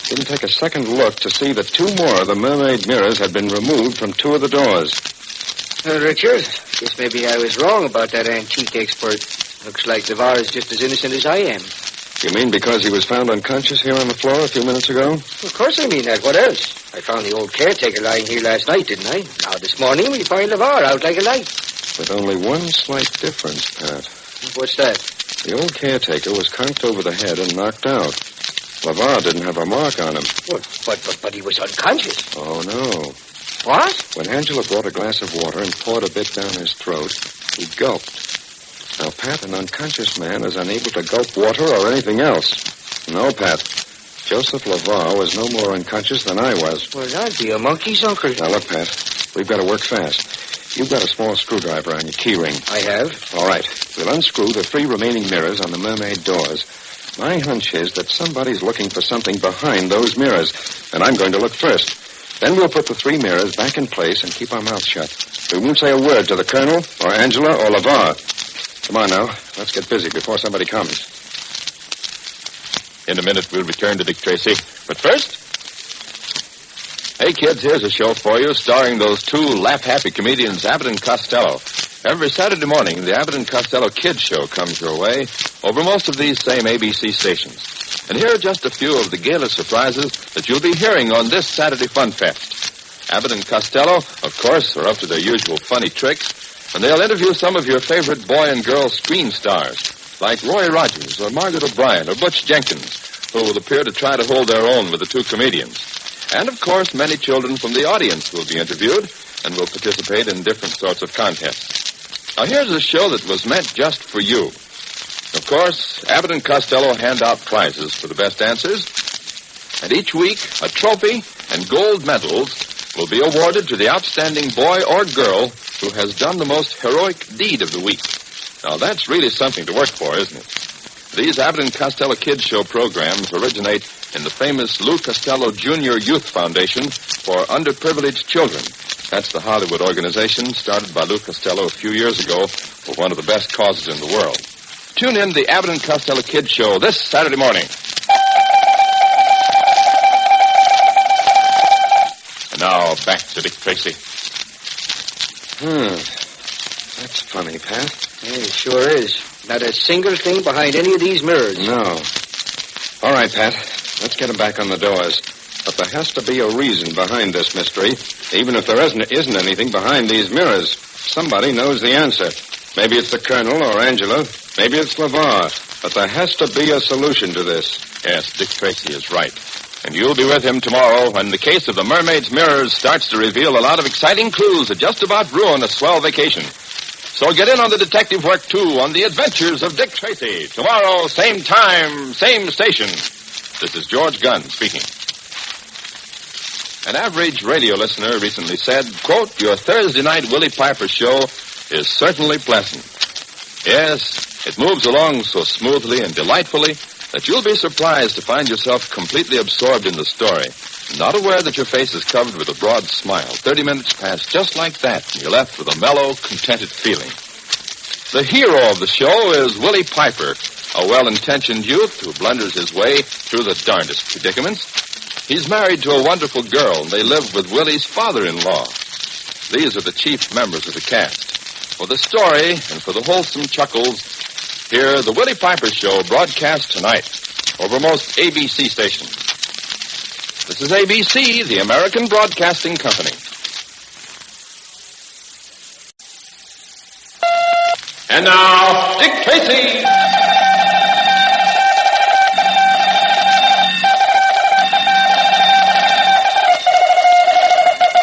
Didn't take a second look to see that 2 more of the Mermaid mirrors had been removed from 2 of the doors. Richard, guess maybe I was wrong about that antique expert. Looks like LeVar is just as innocent as I am. You mean because he was found unconscious here on the floor a few minutes ago? Of course I mean that. What else? I found the old caretaker lying here last night, didn't I? Now this morning we find LeVar out like a light. With only one slight difference, Pat. What's that? The old caretaker was conked over the head and knocked out. LeVar didn't have a mark on him. But he was unconscious. Oh, no. What? When Angela brought a glass of water and poured a bit down his throat, he gulped. Now, Pat, an unconscious man is unable to gulp water or anything else. No, Pat. Joseph LeVar was no more unconscious than I was. Well, that'd be a monkey's uncle. Now, look, Pat. We've got to work fast. You've got a small screwdriver on your key ring. I have. All right. We'll unscrew the 3 remaining mirrors on the Mermaid doors. My hunch is that somebody's looking for something behind those mirrors, and I'm going to look first. Then we'll put the 3 mirrors back in place and keep our mouths shut. We won't say a word to the Colonel, or Angela, or LeVar. Come on now. Let's get busy before somebody comes. In a minute, we'll return to Dick Tracy. But first... Hey, kids, here's a show for you starring those 2 laugh-happy comedians, Abbott and Costello. Every Saturday morning, the Abbott and Costello Kids Show comes your way over most of these same ABC stations. And here are just a few of the gala surprises that you'll be hearing on this Saturday Fun Fest. Abbott and Costello, of course, are up to their usual funny tricks, and they'll interview some of your favorite boy and girl screen stars, like Roy Rogers or Margaret O'Brien or Butch Jenkins, who will appear to try to hold their own with the 2 comedians. And, of course, many children from the audience will be interviewed and will participate in different sorts of contests. Now, here's a show that was meant just for you. Of course, Abbott and Costello hand out prizes for the best answers. And each week, a trophy and gold medals will be awarded to the outstanding boy or girl who has done the most heroic deed of the week. Now, that's really something to work for, isn't it? These Abbott and Costello Kids Show programs originate in the famous Lou Costello Jr. Youth Foundation for Underprivileged Children. That's the Hollywood organization started by Lou Costello a few years ago for one of the best causes in the world. Tune in to the Abbott and Costello Kids Show this Saturday morning. And now, back to Dick Tracy. That's funny, Pat. Yeah, it sure is. Not a single thing behind any of these mirrors. No. All right, Pat. Let's get them back on the doors. But there has to be a reason behind this mystery. Even if there isn't anything behind these mirrors. Somebody knows the answer. Maybe it's the Colonel or Angela. Maybe it's LeVar. But there has to be a solution to this. Yes, Dick Tracy is right. And you'll be with him tomorrow when the case of the Mermaid's mirrors starts to reveal a lot of exciting clues that just about ruin a swell vacation. So get in on the detective work, too, on the adventures of Dick Tracy. Tomorrow, same time, same station. This is George Gunn speaking. An average radio listener recently said, quote, "Your Thursday night Willie Piper show is certainly pleasant." Yes, it moves along so smoothly and delightfully that you'll be surprised to find yourself completely absorbed in the story, not aware that your face is covered with a broad smile. 30 minutes pass just like that, and you're left with a mellow, contented feeling. The hero of the show is Willie Piper, a well-intentioned youth who blunders his way through the darndest predicaments. He's married to a wonderful girl, and they live with Willie's father-in-law. These are the chief members of the cast. For the story and for the wholesome chuckles, hear the Willie Piper Show broadcast tonight over most ABC stations. This is ABC, the American Broadcasting Company. And now, Dick Tracy.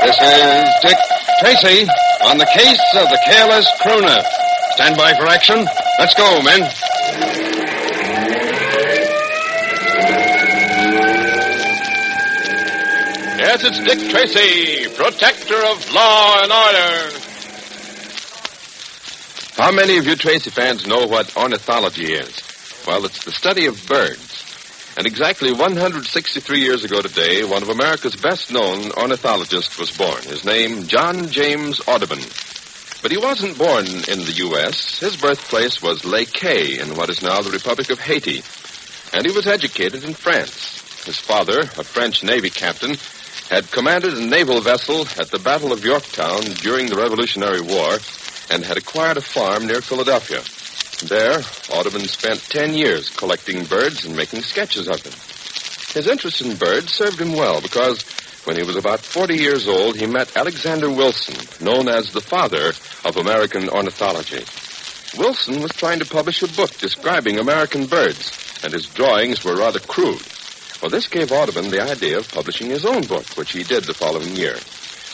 This is Dick Tracy on the case of the Careless Crooner. Stand by for action. Let's go, men. Yes, it's Dick Tracy, protector of law and order. How many of you Tracy fans know what ornithology is? Well, it's the study of birds. And exactly 163 years ago today, one of America's best-known ornithologists was born. His name, John James Audubon. But he wasn't born in the U.S. His birthplace was Les Cayes in what is now the Republic of Haiti. And he was educated in France. His father, a French Navy captain, had commanded a naval vessel at the Battle of Yorktown during the Revolutionary War and had acquired a farm near Philadelphia. There, Audubon spent 10 years collecting birds and making sketches of them. His interest in birds served him well because when he was about 40 years old, he met Alexander Wilson, known as the father of American ornithology. Wilson was trying to publish a book describing American birds, and his drawings were rather crude. Well, this gave Audubon the idea of publishing his own book, which he did the following year.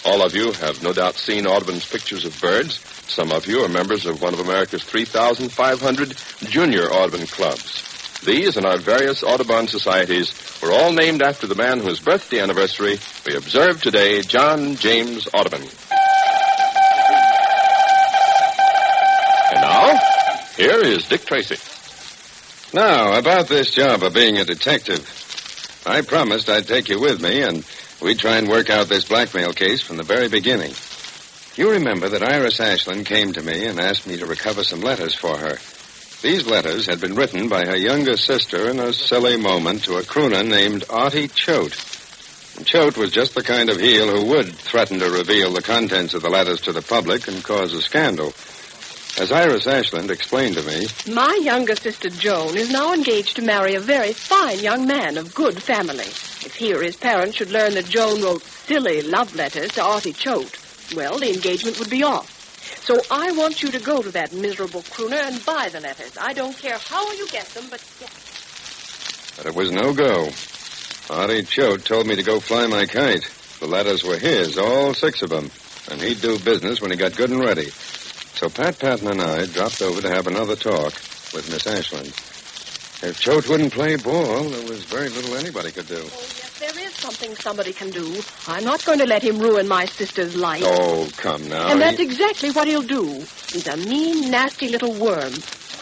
All of you have no doubt seen Audubon's pictures of birds. Some of you are members of one of America's 3,500 junior Audubon clubs. These and our various Audubon societies were all named after the man whose birthday anniversary we observe today, John James Audubon. And now, here is Dick Tracy. Now, about this job of being a detective. I promised I'd take you with me, and we'd try and work out this blackmail case from the very beginning. You remember that Iris Ashland came to me and asked me to recover some letters for her. These letters had been written by her younger sister in a silly moment to a crooner named Artie Choate. And Choate was just the kind of heel who would threaten to reveal the contents of the letters to the public and cause a scandal. As Iris Ashland explained to me, my younger sister Joan is now engaged to marry a very fine young man of good family. If he or his parents should learn that Joan wrote silly love letters to Artie Choate, well, the engagement would be off. So I want you to go to that miserable crooner and buy the letters. I don't care how you get them, but get them. But it was no go. Artie Choate told me to go fly my kite. The letters were his, all 6 of them, and he'd do business when he got good and ready. So Pat Patton and I dropped over to have another talk. with Miss Ashland. If Choate wouldn't play ball, there was very little anybody could do. Oh, yes, there is something somebody can do. I'm not going to let him ruin my sister's life. Oh, come now. And that's exactly what he'll do. He's a mean, nasty little worm.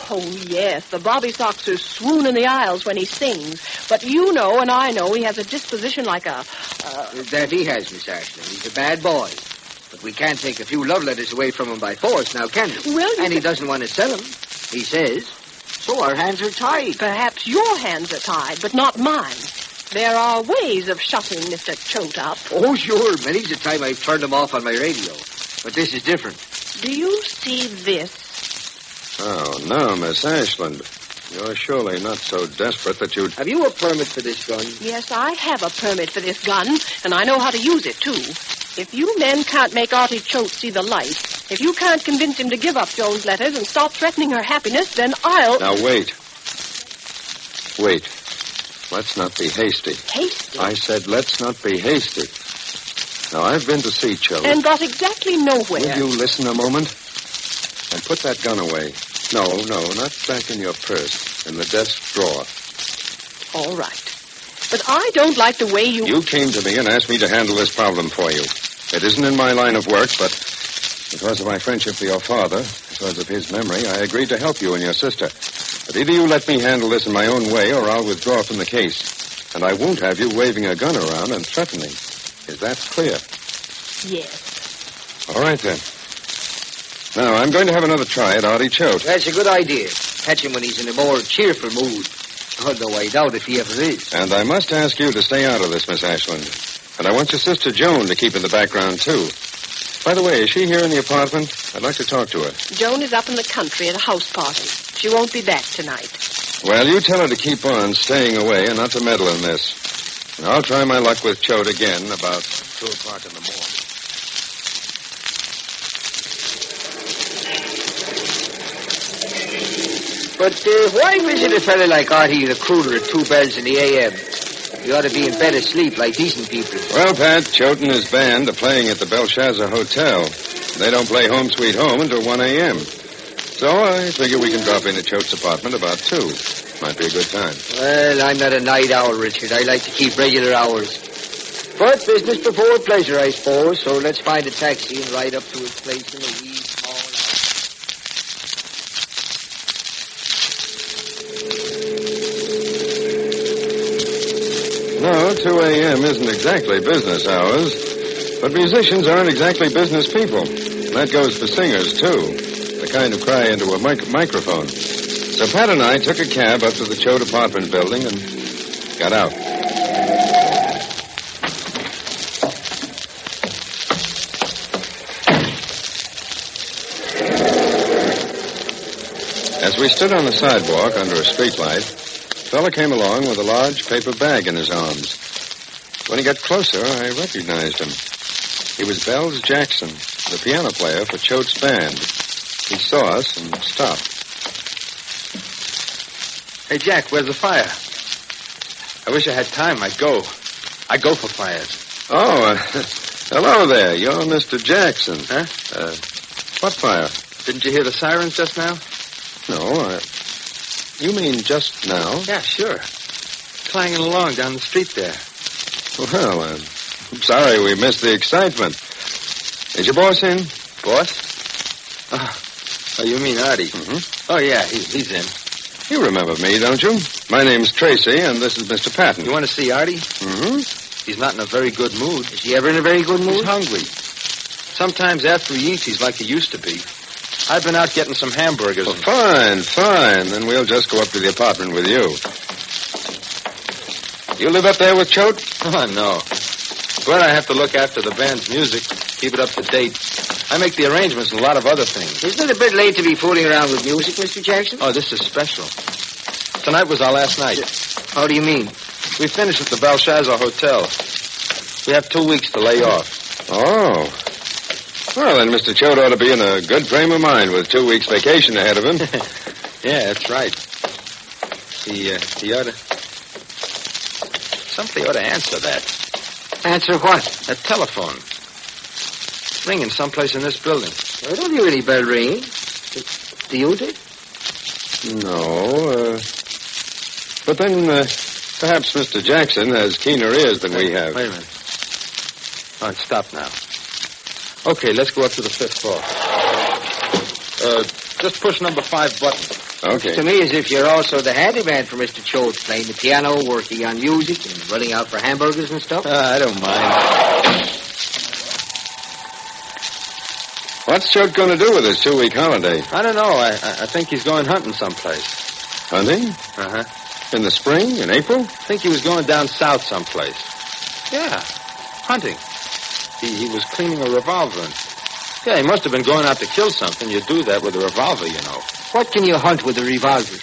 Oh, yes, the Bobby Soxers swoon in the aisles when he sings. But you know and I know he has a disposition like a... That he has, Miss Ashland. He's a bad boy. But we can't take a few love letters away from him by force, now can we? Well, and he doesn't want to sell them. He says, so our hands are tied. Perhaps your hands are tied, but not mine. There are ways of shutting Mr. Choate up. Oh, sure. Many's the time I've turned him off on my radio. But this is different. Do you see this? Oh, no, Miss Ashland. You're surely not so desperate that you'd... Have you a permit for this gun? Yes, I have a permit for this gun, and I know how to use it, too. If you men can't make Artie Choate see the light, if you can't convince him to give up Joan's letters and stop threatening her happiness, then I'll... Now, wait. Wait. Let's not be hasty. Hasty? I said let's not be hasty. Now, I've been to see Choate. And got exactly nowhere. Will you listen a moment? And put that gun away. No, not back in your purse. In the desk drawer. All right. But I don't like the way you... You came to me and asked me to handle this problem for you. It isn't in my line of work, but because of my friendship for your father, because of his memory, I agreed to help you and your sister. But either you let me handle this in my own way, or I'll withdraw from the case. And I won't have you waving a gun around and threatening. Is that clear? Yes. All right, then. Now, I'm going to have another try at Artie Choate. That's a good idea. Catch him when he's in a more cheerful mood. Although I doubt if he ever is. And I must ask you to stay out of this, Miss Ashland. And I want your sister Joan to keep in the background, too. By the way, is she here in the apartment? I'd like to talk to her. Joan is up in the country at a house party. She won't be back tonight. Well, you tell her to keep on staying away and not to meddle in this. And I'll try my luck with Choate again about 2 o'clock in the morning. But why visit a fella like Artie the Crooner at 2 bells in the a.m.? You ought to be in bed asleep like decent people. Well, Pat, Choate and his band are playing at the Belshazzar Hotel. They don't play Home Sweet Home until 1 a.m. So I figure we can drop in at Choate's apartment about 2. Might be a good time. Well, I'm not a night owl, Richard. I like to keep regular hours. But business before pleasure, I suppose. So let's find a taxi and ride up to his place in a wee small hour. No, 2 a.m. isn't exactly business hours. But musicians aren't exactly business people. That goes for singers, too. The kind who cry into a microphone. So Pat and I took a cab up to the Choate apartment building and got out. As we stood on the sidewalk under a streetlight, a fella came along with a large paper bag in his arms. When he got closer, I recognized him. He was Bells Jackson, the piano player for Choate's band. He saw us and stopped. Hey, Jack, where's the fire? I wish I had time. I'd go. I go for fires. Oh, hello there. You're Mr. Jackson. Huh? What fire? Didn't you hear the sirens just now? No, you mean just now? Yeah, sure. Clanging along down the street there. Well, I'm sorry we missed the excitement. Is your boss in? Boss? Oh, you mean Artie? Mm-hmm. Oh, yeah, he's in. You remember me, don't you? My name's Tracy, and this is Mr. Patton. You want to see Artie? Mm-hmm. He's not in a very good mood. Is he ever in a very good mood? He's hungry. Sometimes after he eats, he's like he used to be. I've been out getting some hamburgers. Well, fine. Then we'll just go up to the apartment with you. You live up there with Choate? Oh, no. But I have to look after the band's music, keep it up to date. I make the arrangements and a lot of other things. Isn't it a bit late to be fooling around with music, Mr. Jackson? Oh, this is special. Tonight was our last night. How do you mean? We finished at the Belshazzar Hotel. We have 2 weeks to lay off. Oh. Well, then Mr. Choate ought to be in a good frame of mind with 2 weeks vacation ahead of him. Yeah, that's right. He ought to... Somebody ought to answer that. Answer what? That telephone. It's ringing someplace in this building. I don't hear any bell ringing. Do you, Dick? No, but then perhaps Mr. Jackson has keener ears than we have. Wait a minute. All right, stop now. Okay, let's go up to the 5th floor. Just push number 5 button. Okay. To me, as if you're also the handyman for Mr. Choate, playing the piano, working on music, and running out for hamburgers and stuff. I don't mind. What's Choate going to do with his 2-week holiday? I don't know. I think he's going hunting someplace. Hunting? Uh-huh. In the spring? In April? I think he was going down south someplace. Yeah, hunting. He was cleaning a revolver. Yeah, he must have been going out to kill something. You do that with a revolver, you know. What can you hunt with a revolver?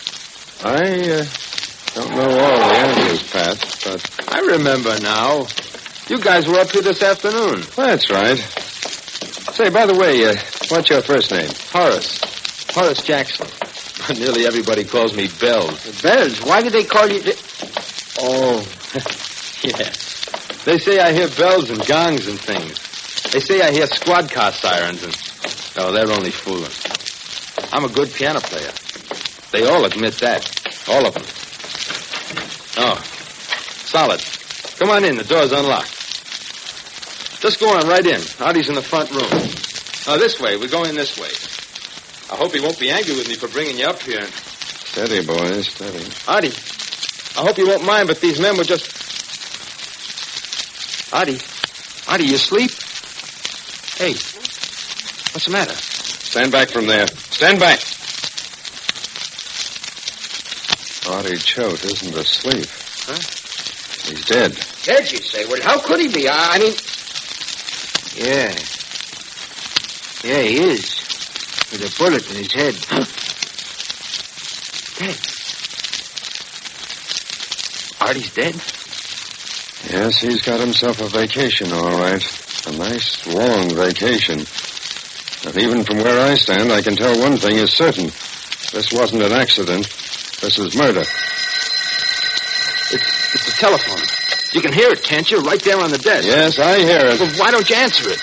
I don't know all the answers, Pat, but... I remember now. You guys were up here this afternoon. That's right. Say, by the way, what's your first name? Horace. Horace Jackson. Nearly everybody calls me Bells. Bells? Why do they call you... Oh, yeah. They say I hear bells and gongs and things. They say I hear squad car sirens and... Oh, they're only fooling. I'm a good piano player. They all admit that. All of them. Oh, solid. Come on in. The door's unlocked. Just go on right in. Artie's in the front room. Oh, this way. We're going this way. I hope he won't be angry with me for bringing you up here. Steady, boys, steady. Artie, I hope you won't mind, but these men were just... Artie, you asleep? Hey, what's the matter? Stand back from there. Stand back. Artie Choate isn't asleep. Huh? He's dead. Dead, you say? Well, how could he be? I mean... Yeah. Yeah, he is. With a bullet in his head. Dead. Artie's dead? Yes, he's got himself a vacation, all right. A nice, long vacation. But even from where I stand, I can tell one thing is certain. This wasn't an accident. This is murder. It's the telephone. You can hear it, can't you? Right there on the desk. Yes, I hear it. Well, why don't you answer it?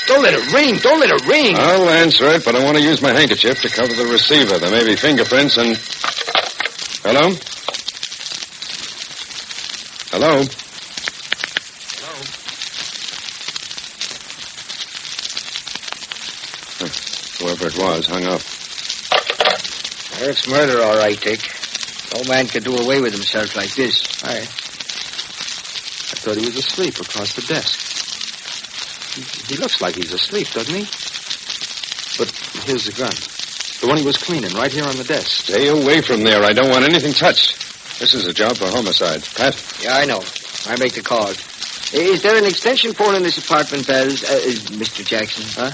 Don't let it ring. Don't let it ring. I'll answer it, but I want to use my handkerchief to cover the receiver. There may be fingerprints and... Hello? Hello? Whoever it was hung up. It's murder, all right, Dick. No man could do away with himself like this. I thought he was asleep across the desk. He looks like he's asleep, doesn't he? But here's the gun. The one he was cleaning right here on the desk. Stay away from there. I don't want anything touched. This is a job for homicide. Pat? Yeah, I know. I make the call. Is there an extension phone in this apartment, Bells? Mr. Jackson? Huh?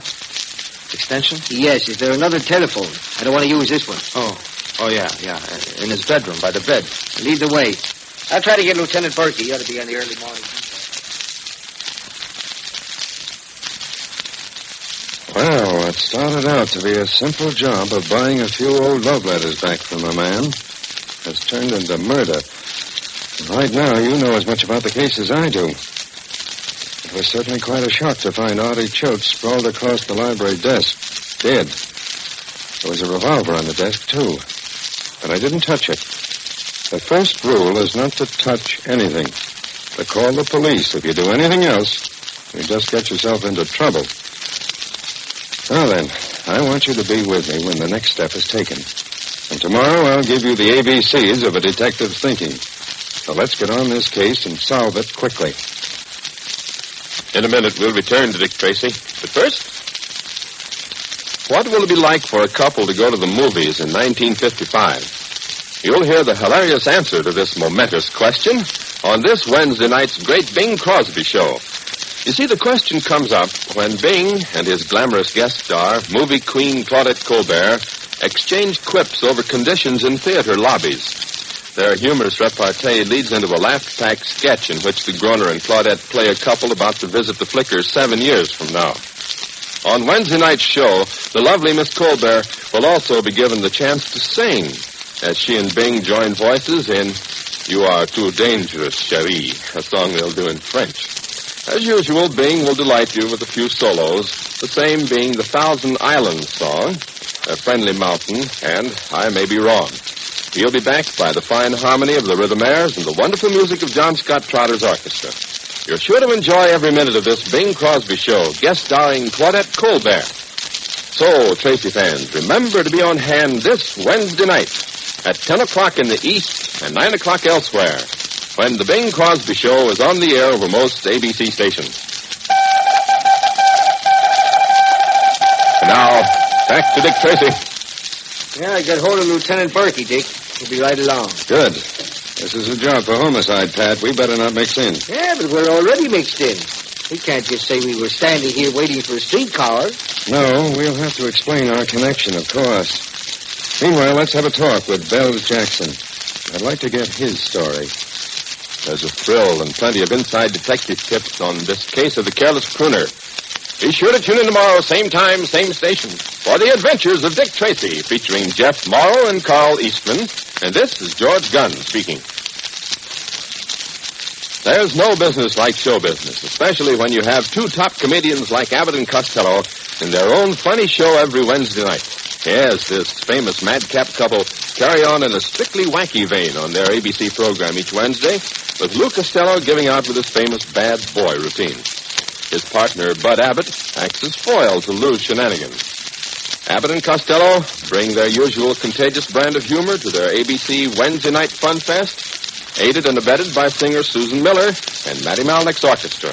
Extension? Yes. Is there another telephone? I don't want to use this one. Oh, yeah. In his bedroom, by the bed. Lead the way. I'll try to get Lieutenant Berkey. He ought to be on the early morning. Well, it started out to be a simple job of buying a few old love letters back from a man. Has turned into murder. And right now, you know as much about the case as I do. It was certainly quite a shock to find Artie Choate sprawled across the library desk, dead. There was a revolver on the desk, too. But I didn't touch it. The first rule is not to touch anything. To call the police. If you do anything else, you just get yourself into trouble. Now then, I want you to be with me when the next step is taken. And tomorrow I'll give you the ABCs of a detective's thinking. So let's get on this case and solve it quickly. In a minute, we'll return to Dick Tracy. But first, what will it be like for a couple to go to the movies in 1955? You'll hear the hilarious answer to this momentous question on this Wednesday night's Great Bing Crosby Show. You see, the question comes up when Bing and his glamorous guest star, movie queen Claudette Colbert, exchange quips over conditions in theater lobbies. Their humorous repartee leads into a laugh-packed sketch in which the Groner and Claudette play a couple about to visit the Flickers 7 years from now. On Wednesday night's show, the lovely Miss Colbert will also be given the chance to sing as she and Bing join voices in You Are Too Dangerous, Cherie, a song they'll do in French. As usual, Bing will delight you with a few solos, the same being the Thousand Islands song, a friendly mountain, and I may be wrong. He'll be backed by the fine harmony of the Rhythmaires and the wonderful music of John Scott Trotter's orchestra. You're sure to enjoy every minute of this Bing Crosby show, guest starring Claudette Colbert. So, Tracy fans, remember to be on hand this Wednesday night at 10 o'clock in the East and 9 o'clock elsewhere, when the Bing Crosby show is on the air over most ABC stations. And now, back to Dick Tracy. Yeah, I got hold of Lieutenant Berkey, Dick. He'll be right along. Good. This is a job for homicide, Pat. We better not mix in. Yeah, but we're already mixed in. We can't just say we were standing here waiting for a streetcar. No, we'll have to explain our connection, of course. Meanwhile, let's have a talk with Bells Jackson. I'd like to get his story. There's a thrill and plenty of inside detective tips on this case of the Careless Crooner. Be sure to tune in tomorrow, same time, same station, for the adventures of Dick Tracy, featuring Jeff Morrow and Carl Eastman. And this is George Gunn speaking. There's no business like show business, especially when you have two top comedians like Abbott and Costello in their own funny show every Wednesday night. Yes, this famous madcap couple carry on in a strictly wacky vein on their ABC program each Wednesday, with Lou Costello giving out with his famous bad boy routine. His partner, Bud Abbott, acts as foil to Lou's shenanigans. Abbott and Costello bring their usual contagious brand of humor to their ABC Wednesday Night Fun Fest, aided and abetted by singer Susan Miller and Matty Malnick's orchestra.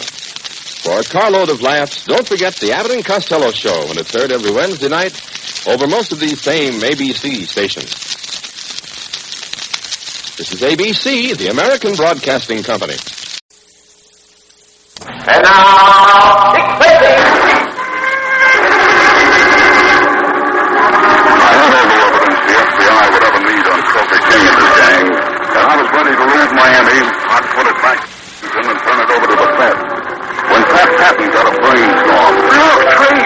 For a carload of laughs, don't forget the Abbott and Costello Show when it's heard every Wednesday night over most of these same ABC stations. This is ABC, the American Broadcasting Company. And now, Dick Tracy! I had all the evidence the FBI would ever need on Croker King and his gang, and I was ready to leave Miami, I'd put it back and turn it over to the Fed. When Pat Patton got a brainstorm. Look, Tracy,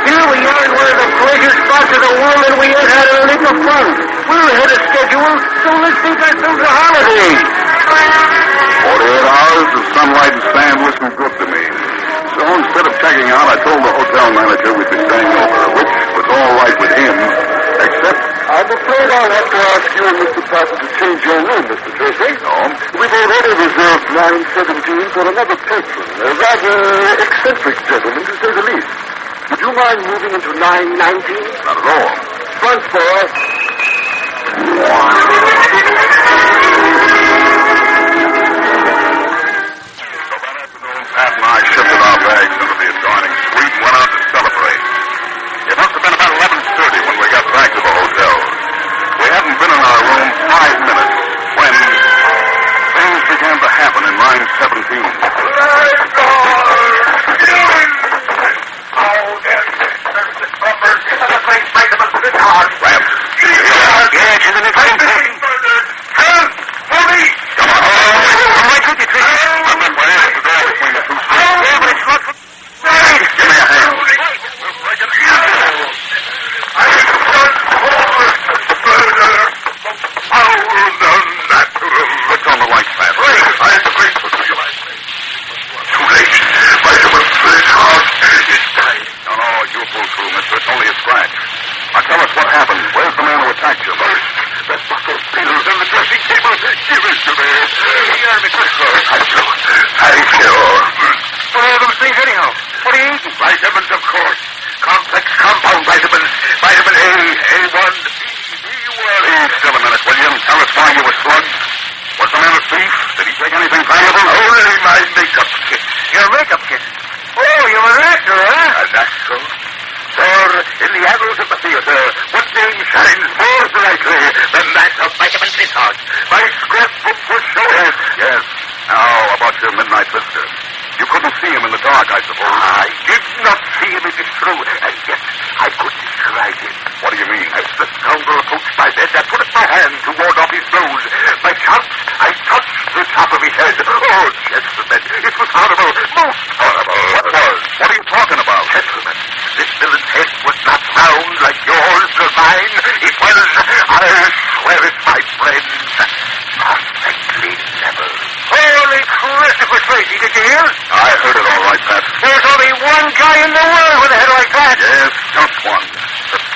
here we are in one of the pleasure spots of the world, and we ain't had a lick of fun. We're ahead of schedule, so let's take ourselves a holiday. 48 hours of sunlight and sand listened good to me. So instead of checking out, I told the hotel manager we'd be staying over, which was all right with him, except... I'm afraid I'll have to ask you and Mr. Patton to change your room, Mr. Tracy. No. We've already reserved 917 for another patron, a rather eccentric gentleman, to say the least. Would you mind moving into 919? Not at all. Front door. Pat and I shifted our bags into the adjoining suite and went out to celebrate. It must have been about 11:30 when we got back to the hotel. We hadn't been in our room 5 minutes when things began to happen in line 17.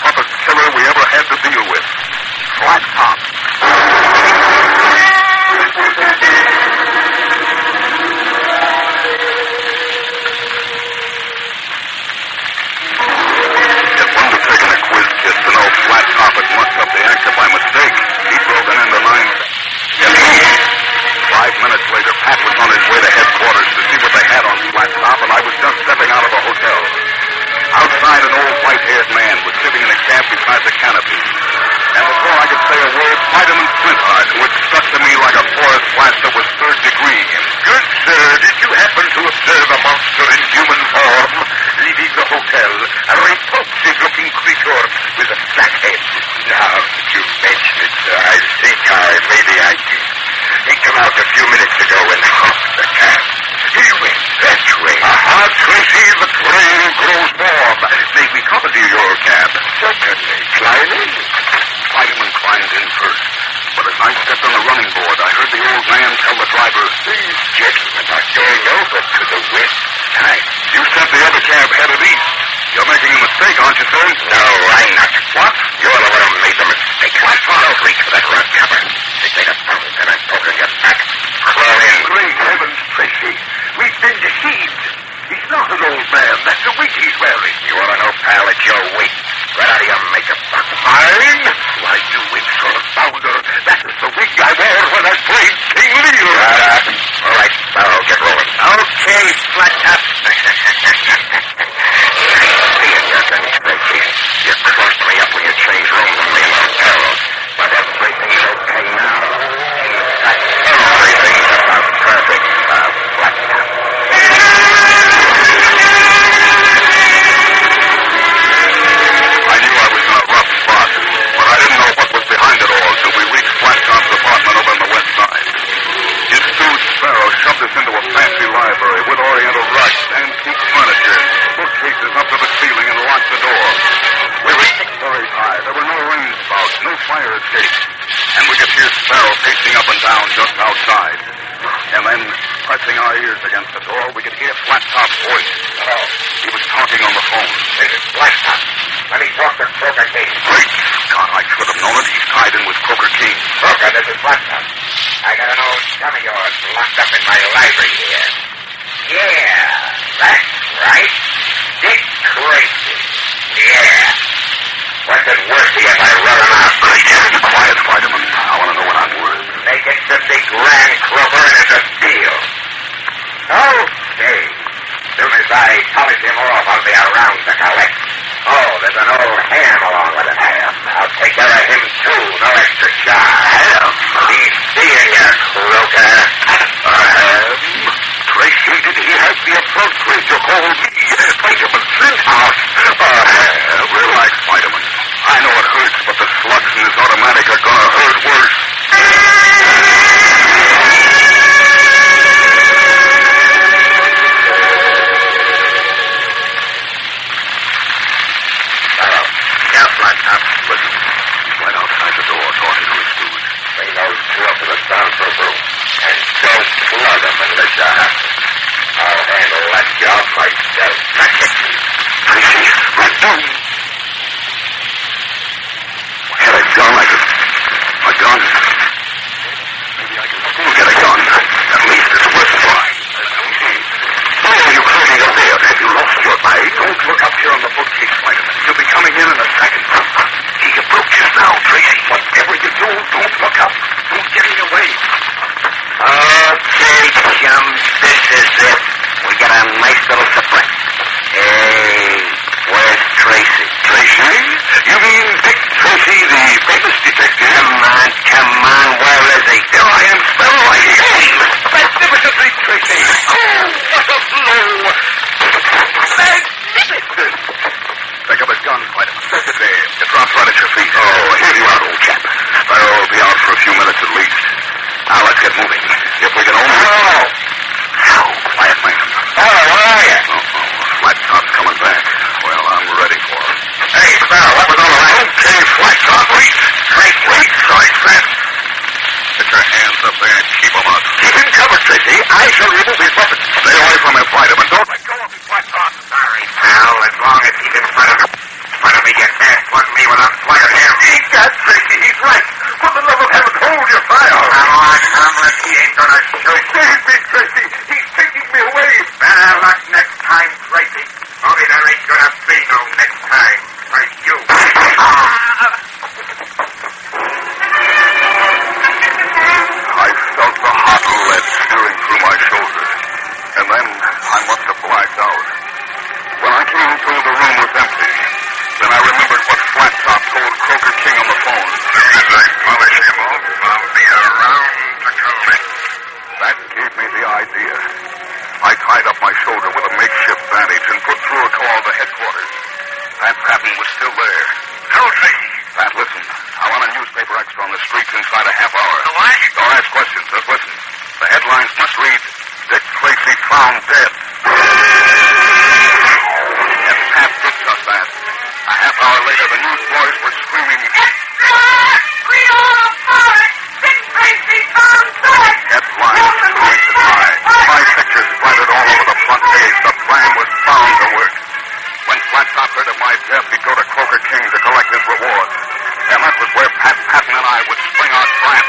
toughest killer we ever had to deal with. Flattop. It wouldn't have taken a quiz kid to know Flattop had mucked up the actor by mistake. He'd broken into 5 minutes later, Pat was on his way to headquarters to see what they had on Flattop, and I was just stepping out of the hotel. Outside, an old white-haired man was sitting in a cab beside the canopy. And before I could say a word, Fireman Flintheart, who had stuck to me like a forest blaster, was third degree. Good sir, did you happen to observe a monster in human form leaving the hotel? A repulsive-looking creature with a flat head. Now that you mention it, sir, I think maybe I did. He came out a few minutes ago and hopped the cab. He went that way. Tracy, the train grows warm. May we commandeer your cab? Certainly. Climb in. Fireman climbed in first. But as I stepped on the running board, I heard the old man tell the driver, "These gentlemen are going over to the west side. You said the other cab headed east. You're making a mistake, aren't you, sir?" "No, I'm not." "What?" "You're the one who made the mistake. What? Don't reach for that rug cover. Just take a bounce and I'm poking your back. Crawl in." "Great heavens, Tracy. We've been deceived. He's not an old man. That's the wig he's wearing." "You ought to know, pal, it's your wig. Right out of your makeup box." "Mine? Why, you wig sort of bounder. That is the wig I wore when I played King Lear." All right, Sparrow, get rolling." "Okay, Flattop." You crossed me up when you changed rooms with me in the hotel. But everything's okay now. In fact, everything's about perfect, Flattop. I knew I was in a rough spot, but I didn't know what was behind it all until we reached Flattop's apartment over on the west side. His stooge Sparrow shoved us into a fancy library with oriental rugs, antique furniture, bookcases up to the ceiling, and locked the door. We were 6 stories high. There were no rain spouts, no fire escape. And we could hear Sparrow pacing up and down just outside. And then, pressing our ears against the door, we could hear Flattop's voice. Hello. He was talking on the phone. "This is Flattop. Let me talk to Croker King." "Great Scott, I should have known it. He's tied in with Croker King." "Croker, this is Flattop. I got an old chum of yours locked up in my library here." "Yeah, that's right. Dick Tracy. Yeah. What's it worth to you if I run him out?" "Quiet, Fireman. I want to know what I'm worth." "Make it 50 grand, Croker, and it's a deal." "Okay. Soon as I polish him off, I'll be around to collect. Oh, there's an old ham along with it. I'll take care of him, too. No extra charge. He's seeing you, Croker." "Tracy, did he have the effrontery to call me Fireman Flinthouse?" Relax, Fireman. I know it hurts, but the slugs in his automatic are going to hurt worse. Listen, he's right outside the door talking to his stooge. "Bring those two up to the soundproof room. And don't plug them unless you have to. I'll handle that job myself." "Tracy, let go." I had a gun. A gun? Maybe I can still get a gun. At least it's worth trying. Why are you closing up there? Have you lost your mind? Don't look up here on the bookcase, Fireman. You'll be coming in a second. He approaches now, Tracy. Whatever you do, don't look up. Don't get in your way. Okay, chum. This is it. We got a nice little surprise. Hey, where's Tracy? Tracy? You mean Dick Tracy, the famous detective? Come on. Where is he? Here I am, Sparrow. Hey, magnificently, Tracy. Oh, what a blow. Magnificent. Pick up his gun, Fireman. Set it there. It drops right at your feet. Oh, here you are, old chap. Sparrow will be out for a few minutes at least. Now, let's get moving. If we can only... How? Quiet, man. Where are you? Flattop's coming back. Well, I'm ready for him. Hey, Sparrow, what was all right? Okay, Flattop, wait. Wait, sorry, Flat. Get your hands up there and keep them up. Keep him covered, Tracy. I shall remove his weapon. Stay away from him, Fireman. Don't let go of him, Flattop. Sorry, pal. As long as he's in front of him. front of me, you can't flood me without flooding him. Egad, Tracy, he's right. For the love of heaven, hold your fire. Come on, Hamlet, he ain't gonna shoot. Save me, Tracy. He's taking me away. Better luck next time, Tracy. Only there ain't gonna be no next time for you. I felt the hot lead steering through my shoulder, and then I must have blacked out. When I came to, the room was empty. Then I remembered what Flattop told Croker King on the phone. As soon as I polish him off, I'll be around to collect. That gave me the idea. I tied up my shoulder with a makeshift bandage and put through a call to headquarters. Pat Patton was still there. Hello, Tracy. Pat, listen. I want a newspaper extra on the streets inside a half hour. What? Don't ask questions. Just listen. The headlines must read, Dick Tracy found dead. And Pat did just that. A half hour later, the newsboys were screaming, "We are apart! Dick Tracy found dead!" Headlines going to die. My pictures splattered all over the front page. The plan was bound to work. When Flattop heard of my death, he'd go to Croker King to collect his reward. And that was where Pat Patton and I would spring our trap.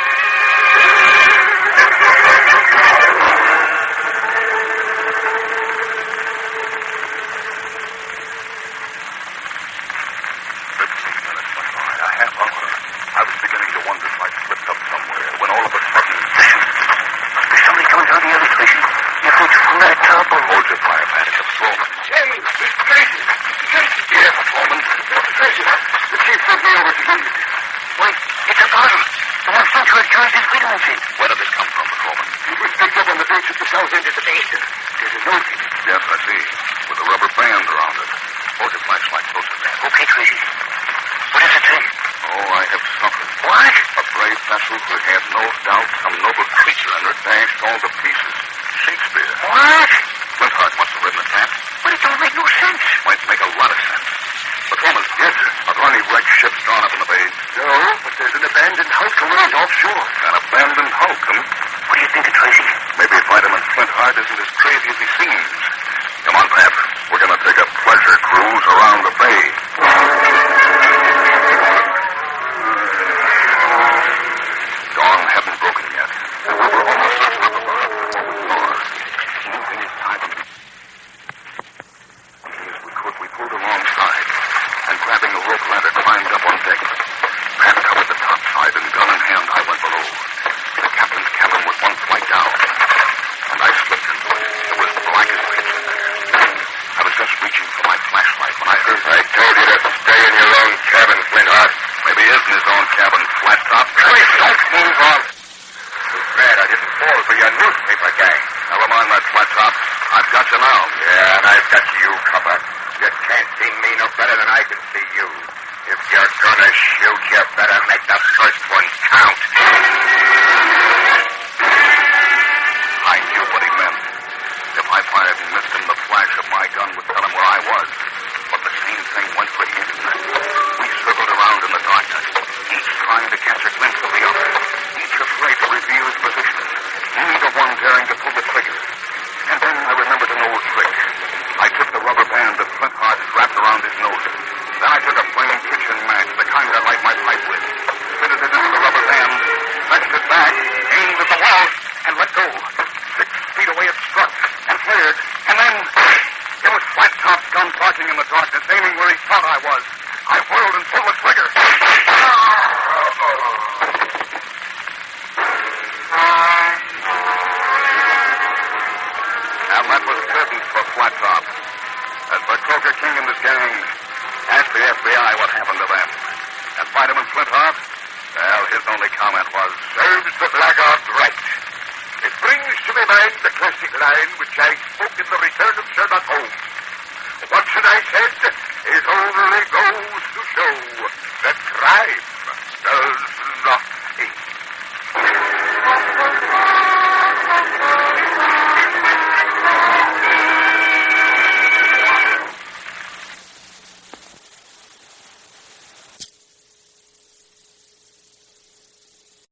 A half hour. I was beginning to wonder if I'd slipped up somewhere when all of a sudden... Must be somebody coming down the alley, Tracy. You're going to Flattop or... Hold your fire, Pat. It's a patrolman. Hey, it's Tracy. Tracy. Yeah, patrolman. Tracy, the chief sent me over to you. Wait, it's a bottle. The one sent who had carried his vitamins in. Where did this come from, patrolman? It was picked up on the beach at the south end of the basin. There's a note in it. Yes, I see. With a rubber band around it. Hold your flashlight closer there. Okay, Tracy. What does it say? Oh, I have suffered. What? A brave vessel who had no doubt some noble creature in her dashed all to pieces. Shakespeare. What? Flintheart must have written it, Pat. But it don't make no sense. Might make a lot of sense. Patrolman. Yes, sir. Are there any wrecked ships drawn up in the bay? No, but there's an abandoned hulk around offshore. An abandoned hulk, huh? What do you think of Tracy? Maybe Vitamin Flintheart isn't as crazy as he seems. Come on, Pat. We're going to take a pleasure cruise around the bay. Dawn hadn't broken yet, and we were almost certain of the berth before we saw her. Moving as tight as we could, we pulled alongside, and grabbing a rope ladder, climbed up on deck. Pat covered the top side, and gun in hand, I went below. The captain's cabin was one flight down, and I slipped into it. It was black as pitch in there. I was just reaching for my flashlight when I heard... I told you to stay in your own cabin, Flintheart. Maybe he is in his own cabin, Flattop. Please don't move on. Too bad I didn't fall for your newspaper gang. Never mind that, Flattop. I've got you now. Yeah, and I've got you covered. You can't see me no better than I can see you. If you're gonna shoot, you better make the first one count. I knew what he meant. If I fired and missed him, the flash of my gun would tell him where I was. But the same thing went for him. We circled around in the darkness, each trying to catch a glimpse of the other, each afraid to reveal his position, neither one daring to pull the trigger. And then I remembered an old trick. I took the rubber band that Flintheart wrapped around his nose. Then I took a plain kitchen match, the kind I light my pipe with, fitted it into the rubber band, fetched it back, aimed at the wall, and let go. 6 feet away it struck, and flared, and then... It was Flattop's gun barking in the darkness, aiming where he thought I was. I whirled and pulled the trigger. And that was curtains for Flattop. As for Croker King and his gang, ask the FBI what happened to them. And Vitamin Flintheart, well, his only comment was, serves the blackguard right. It brings to my mind the classic line which I spoke in The Return of Sherlock Holmes. What should I say? It only goes to show that crime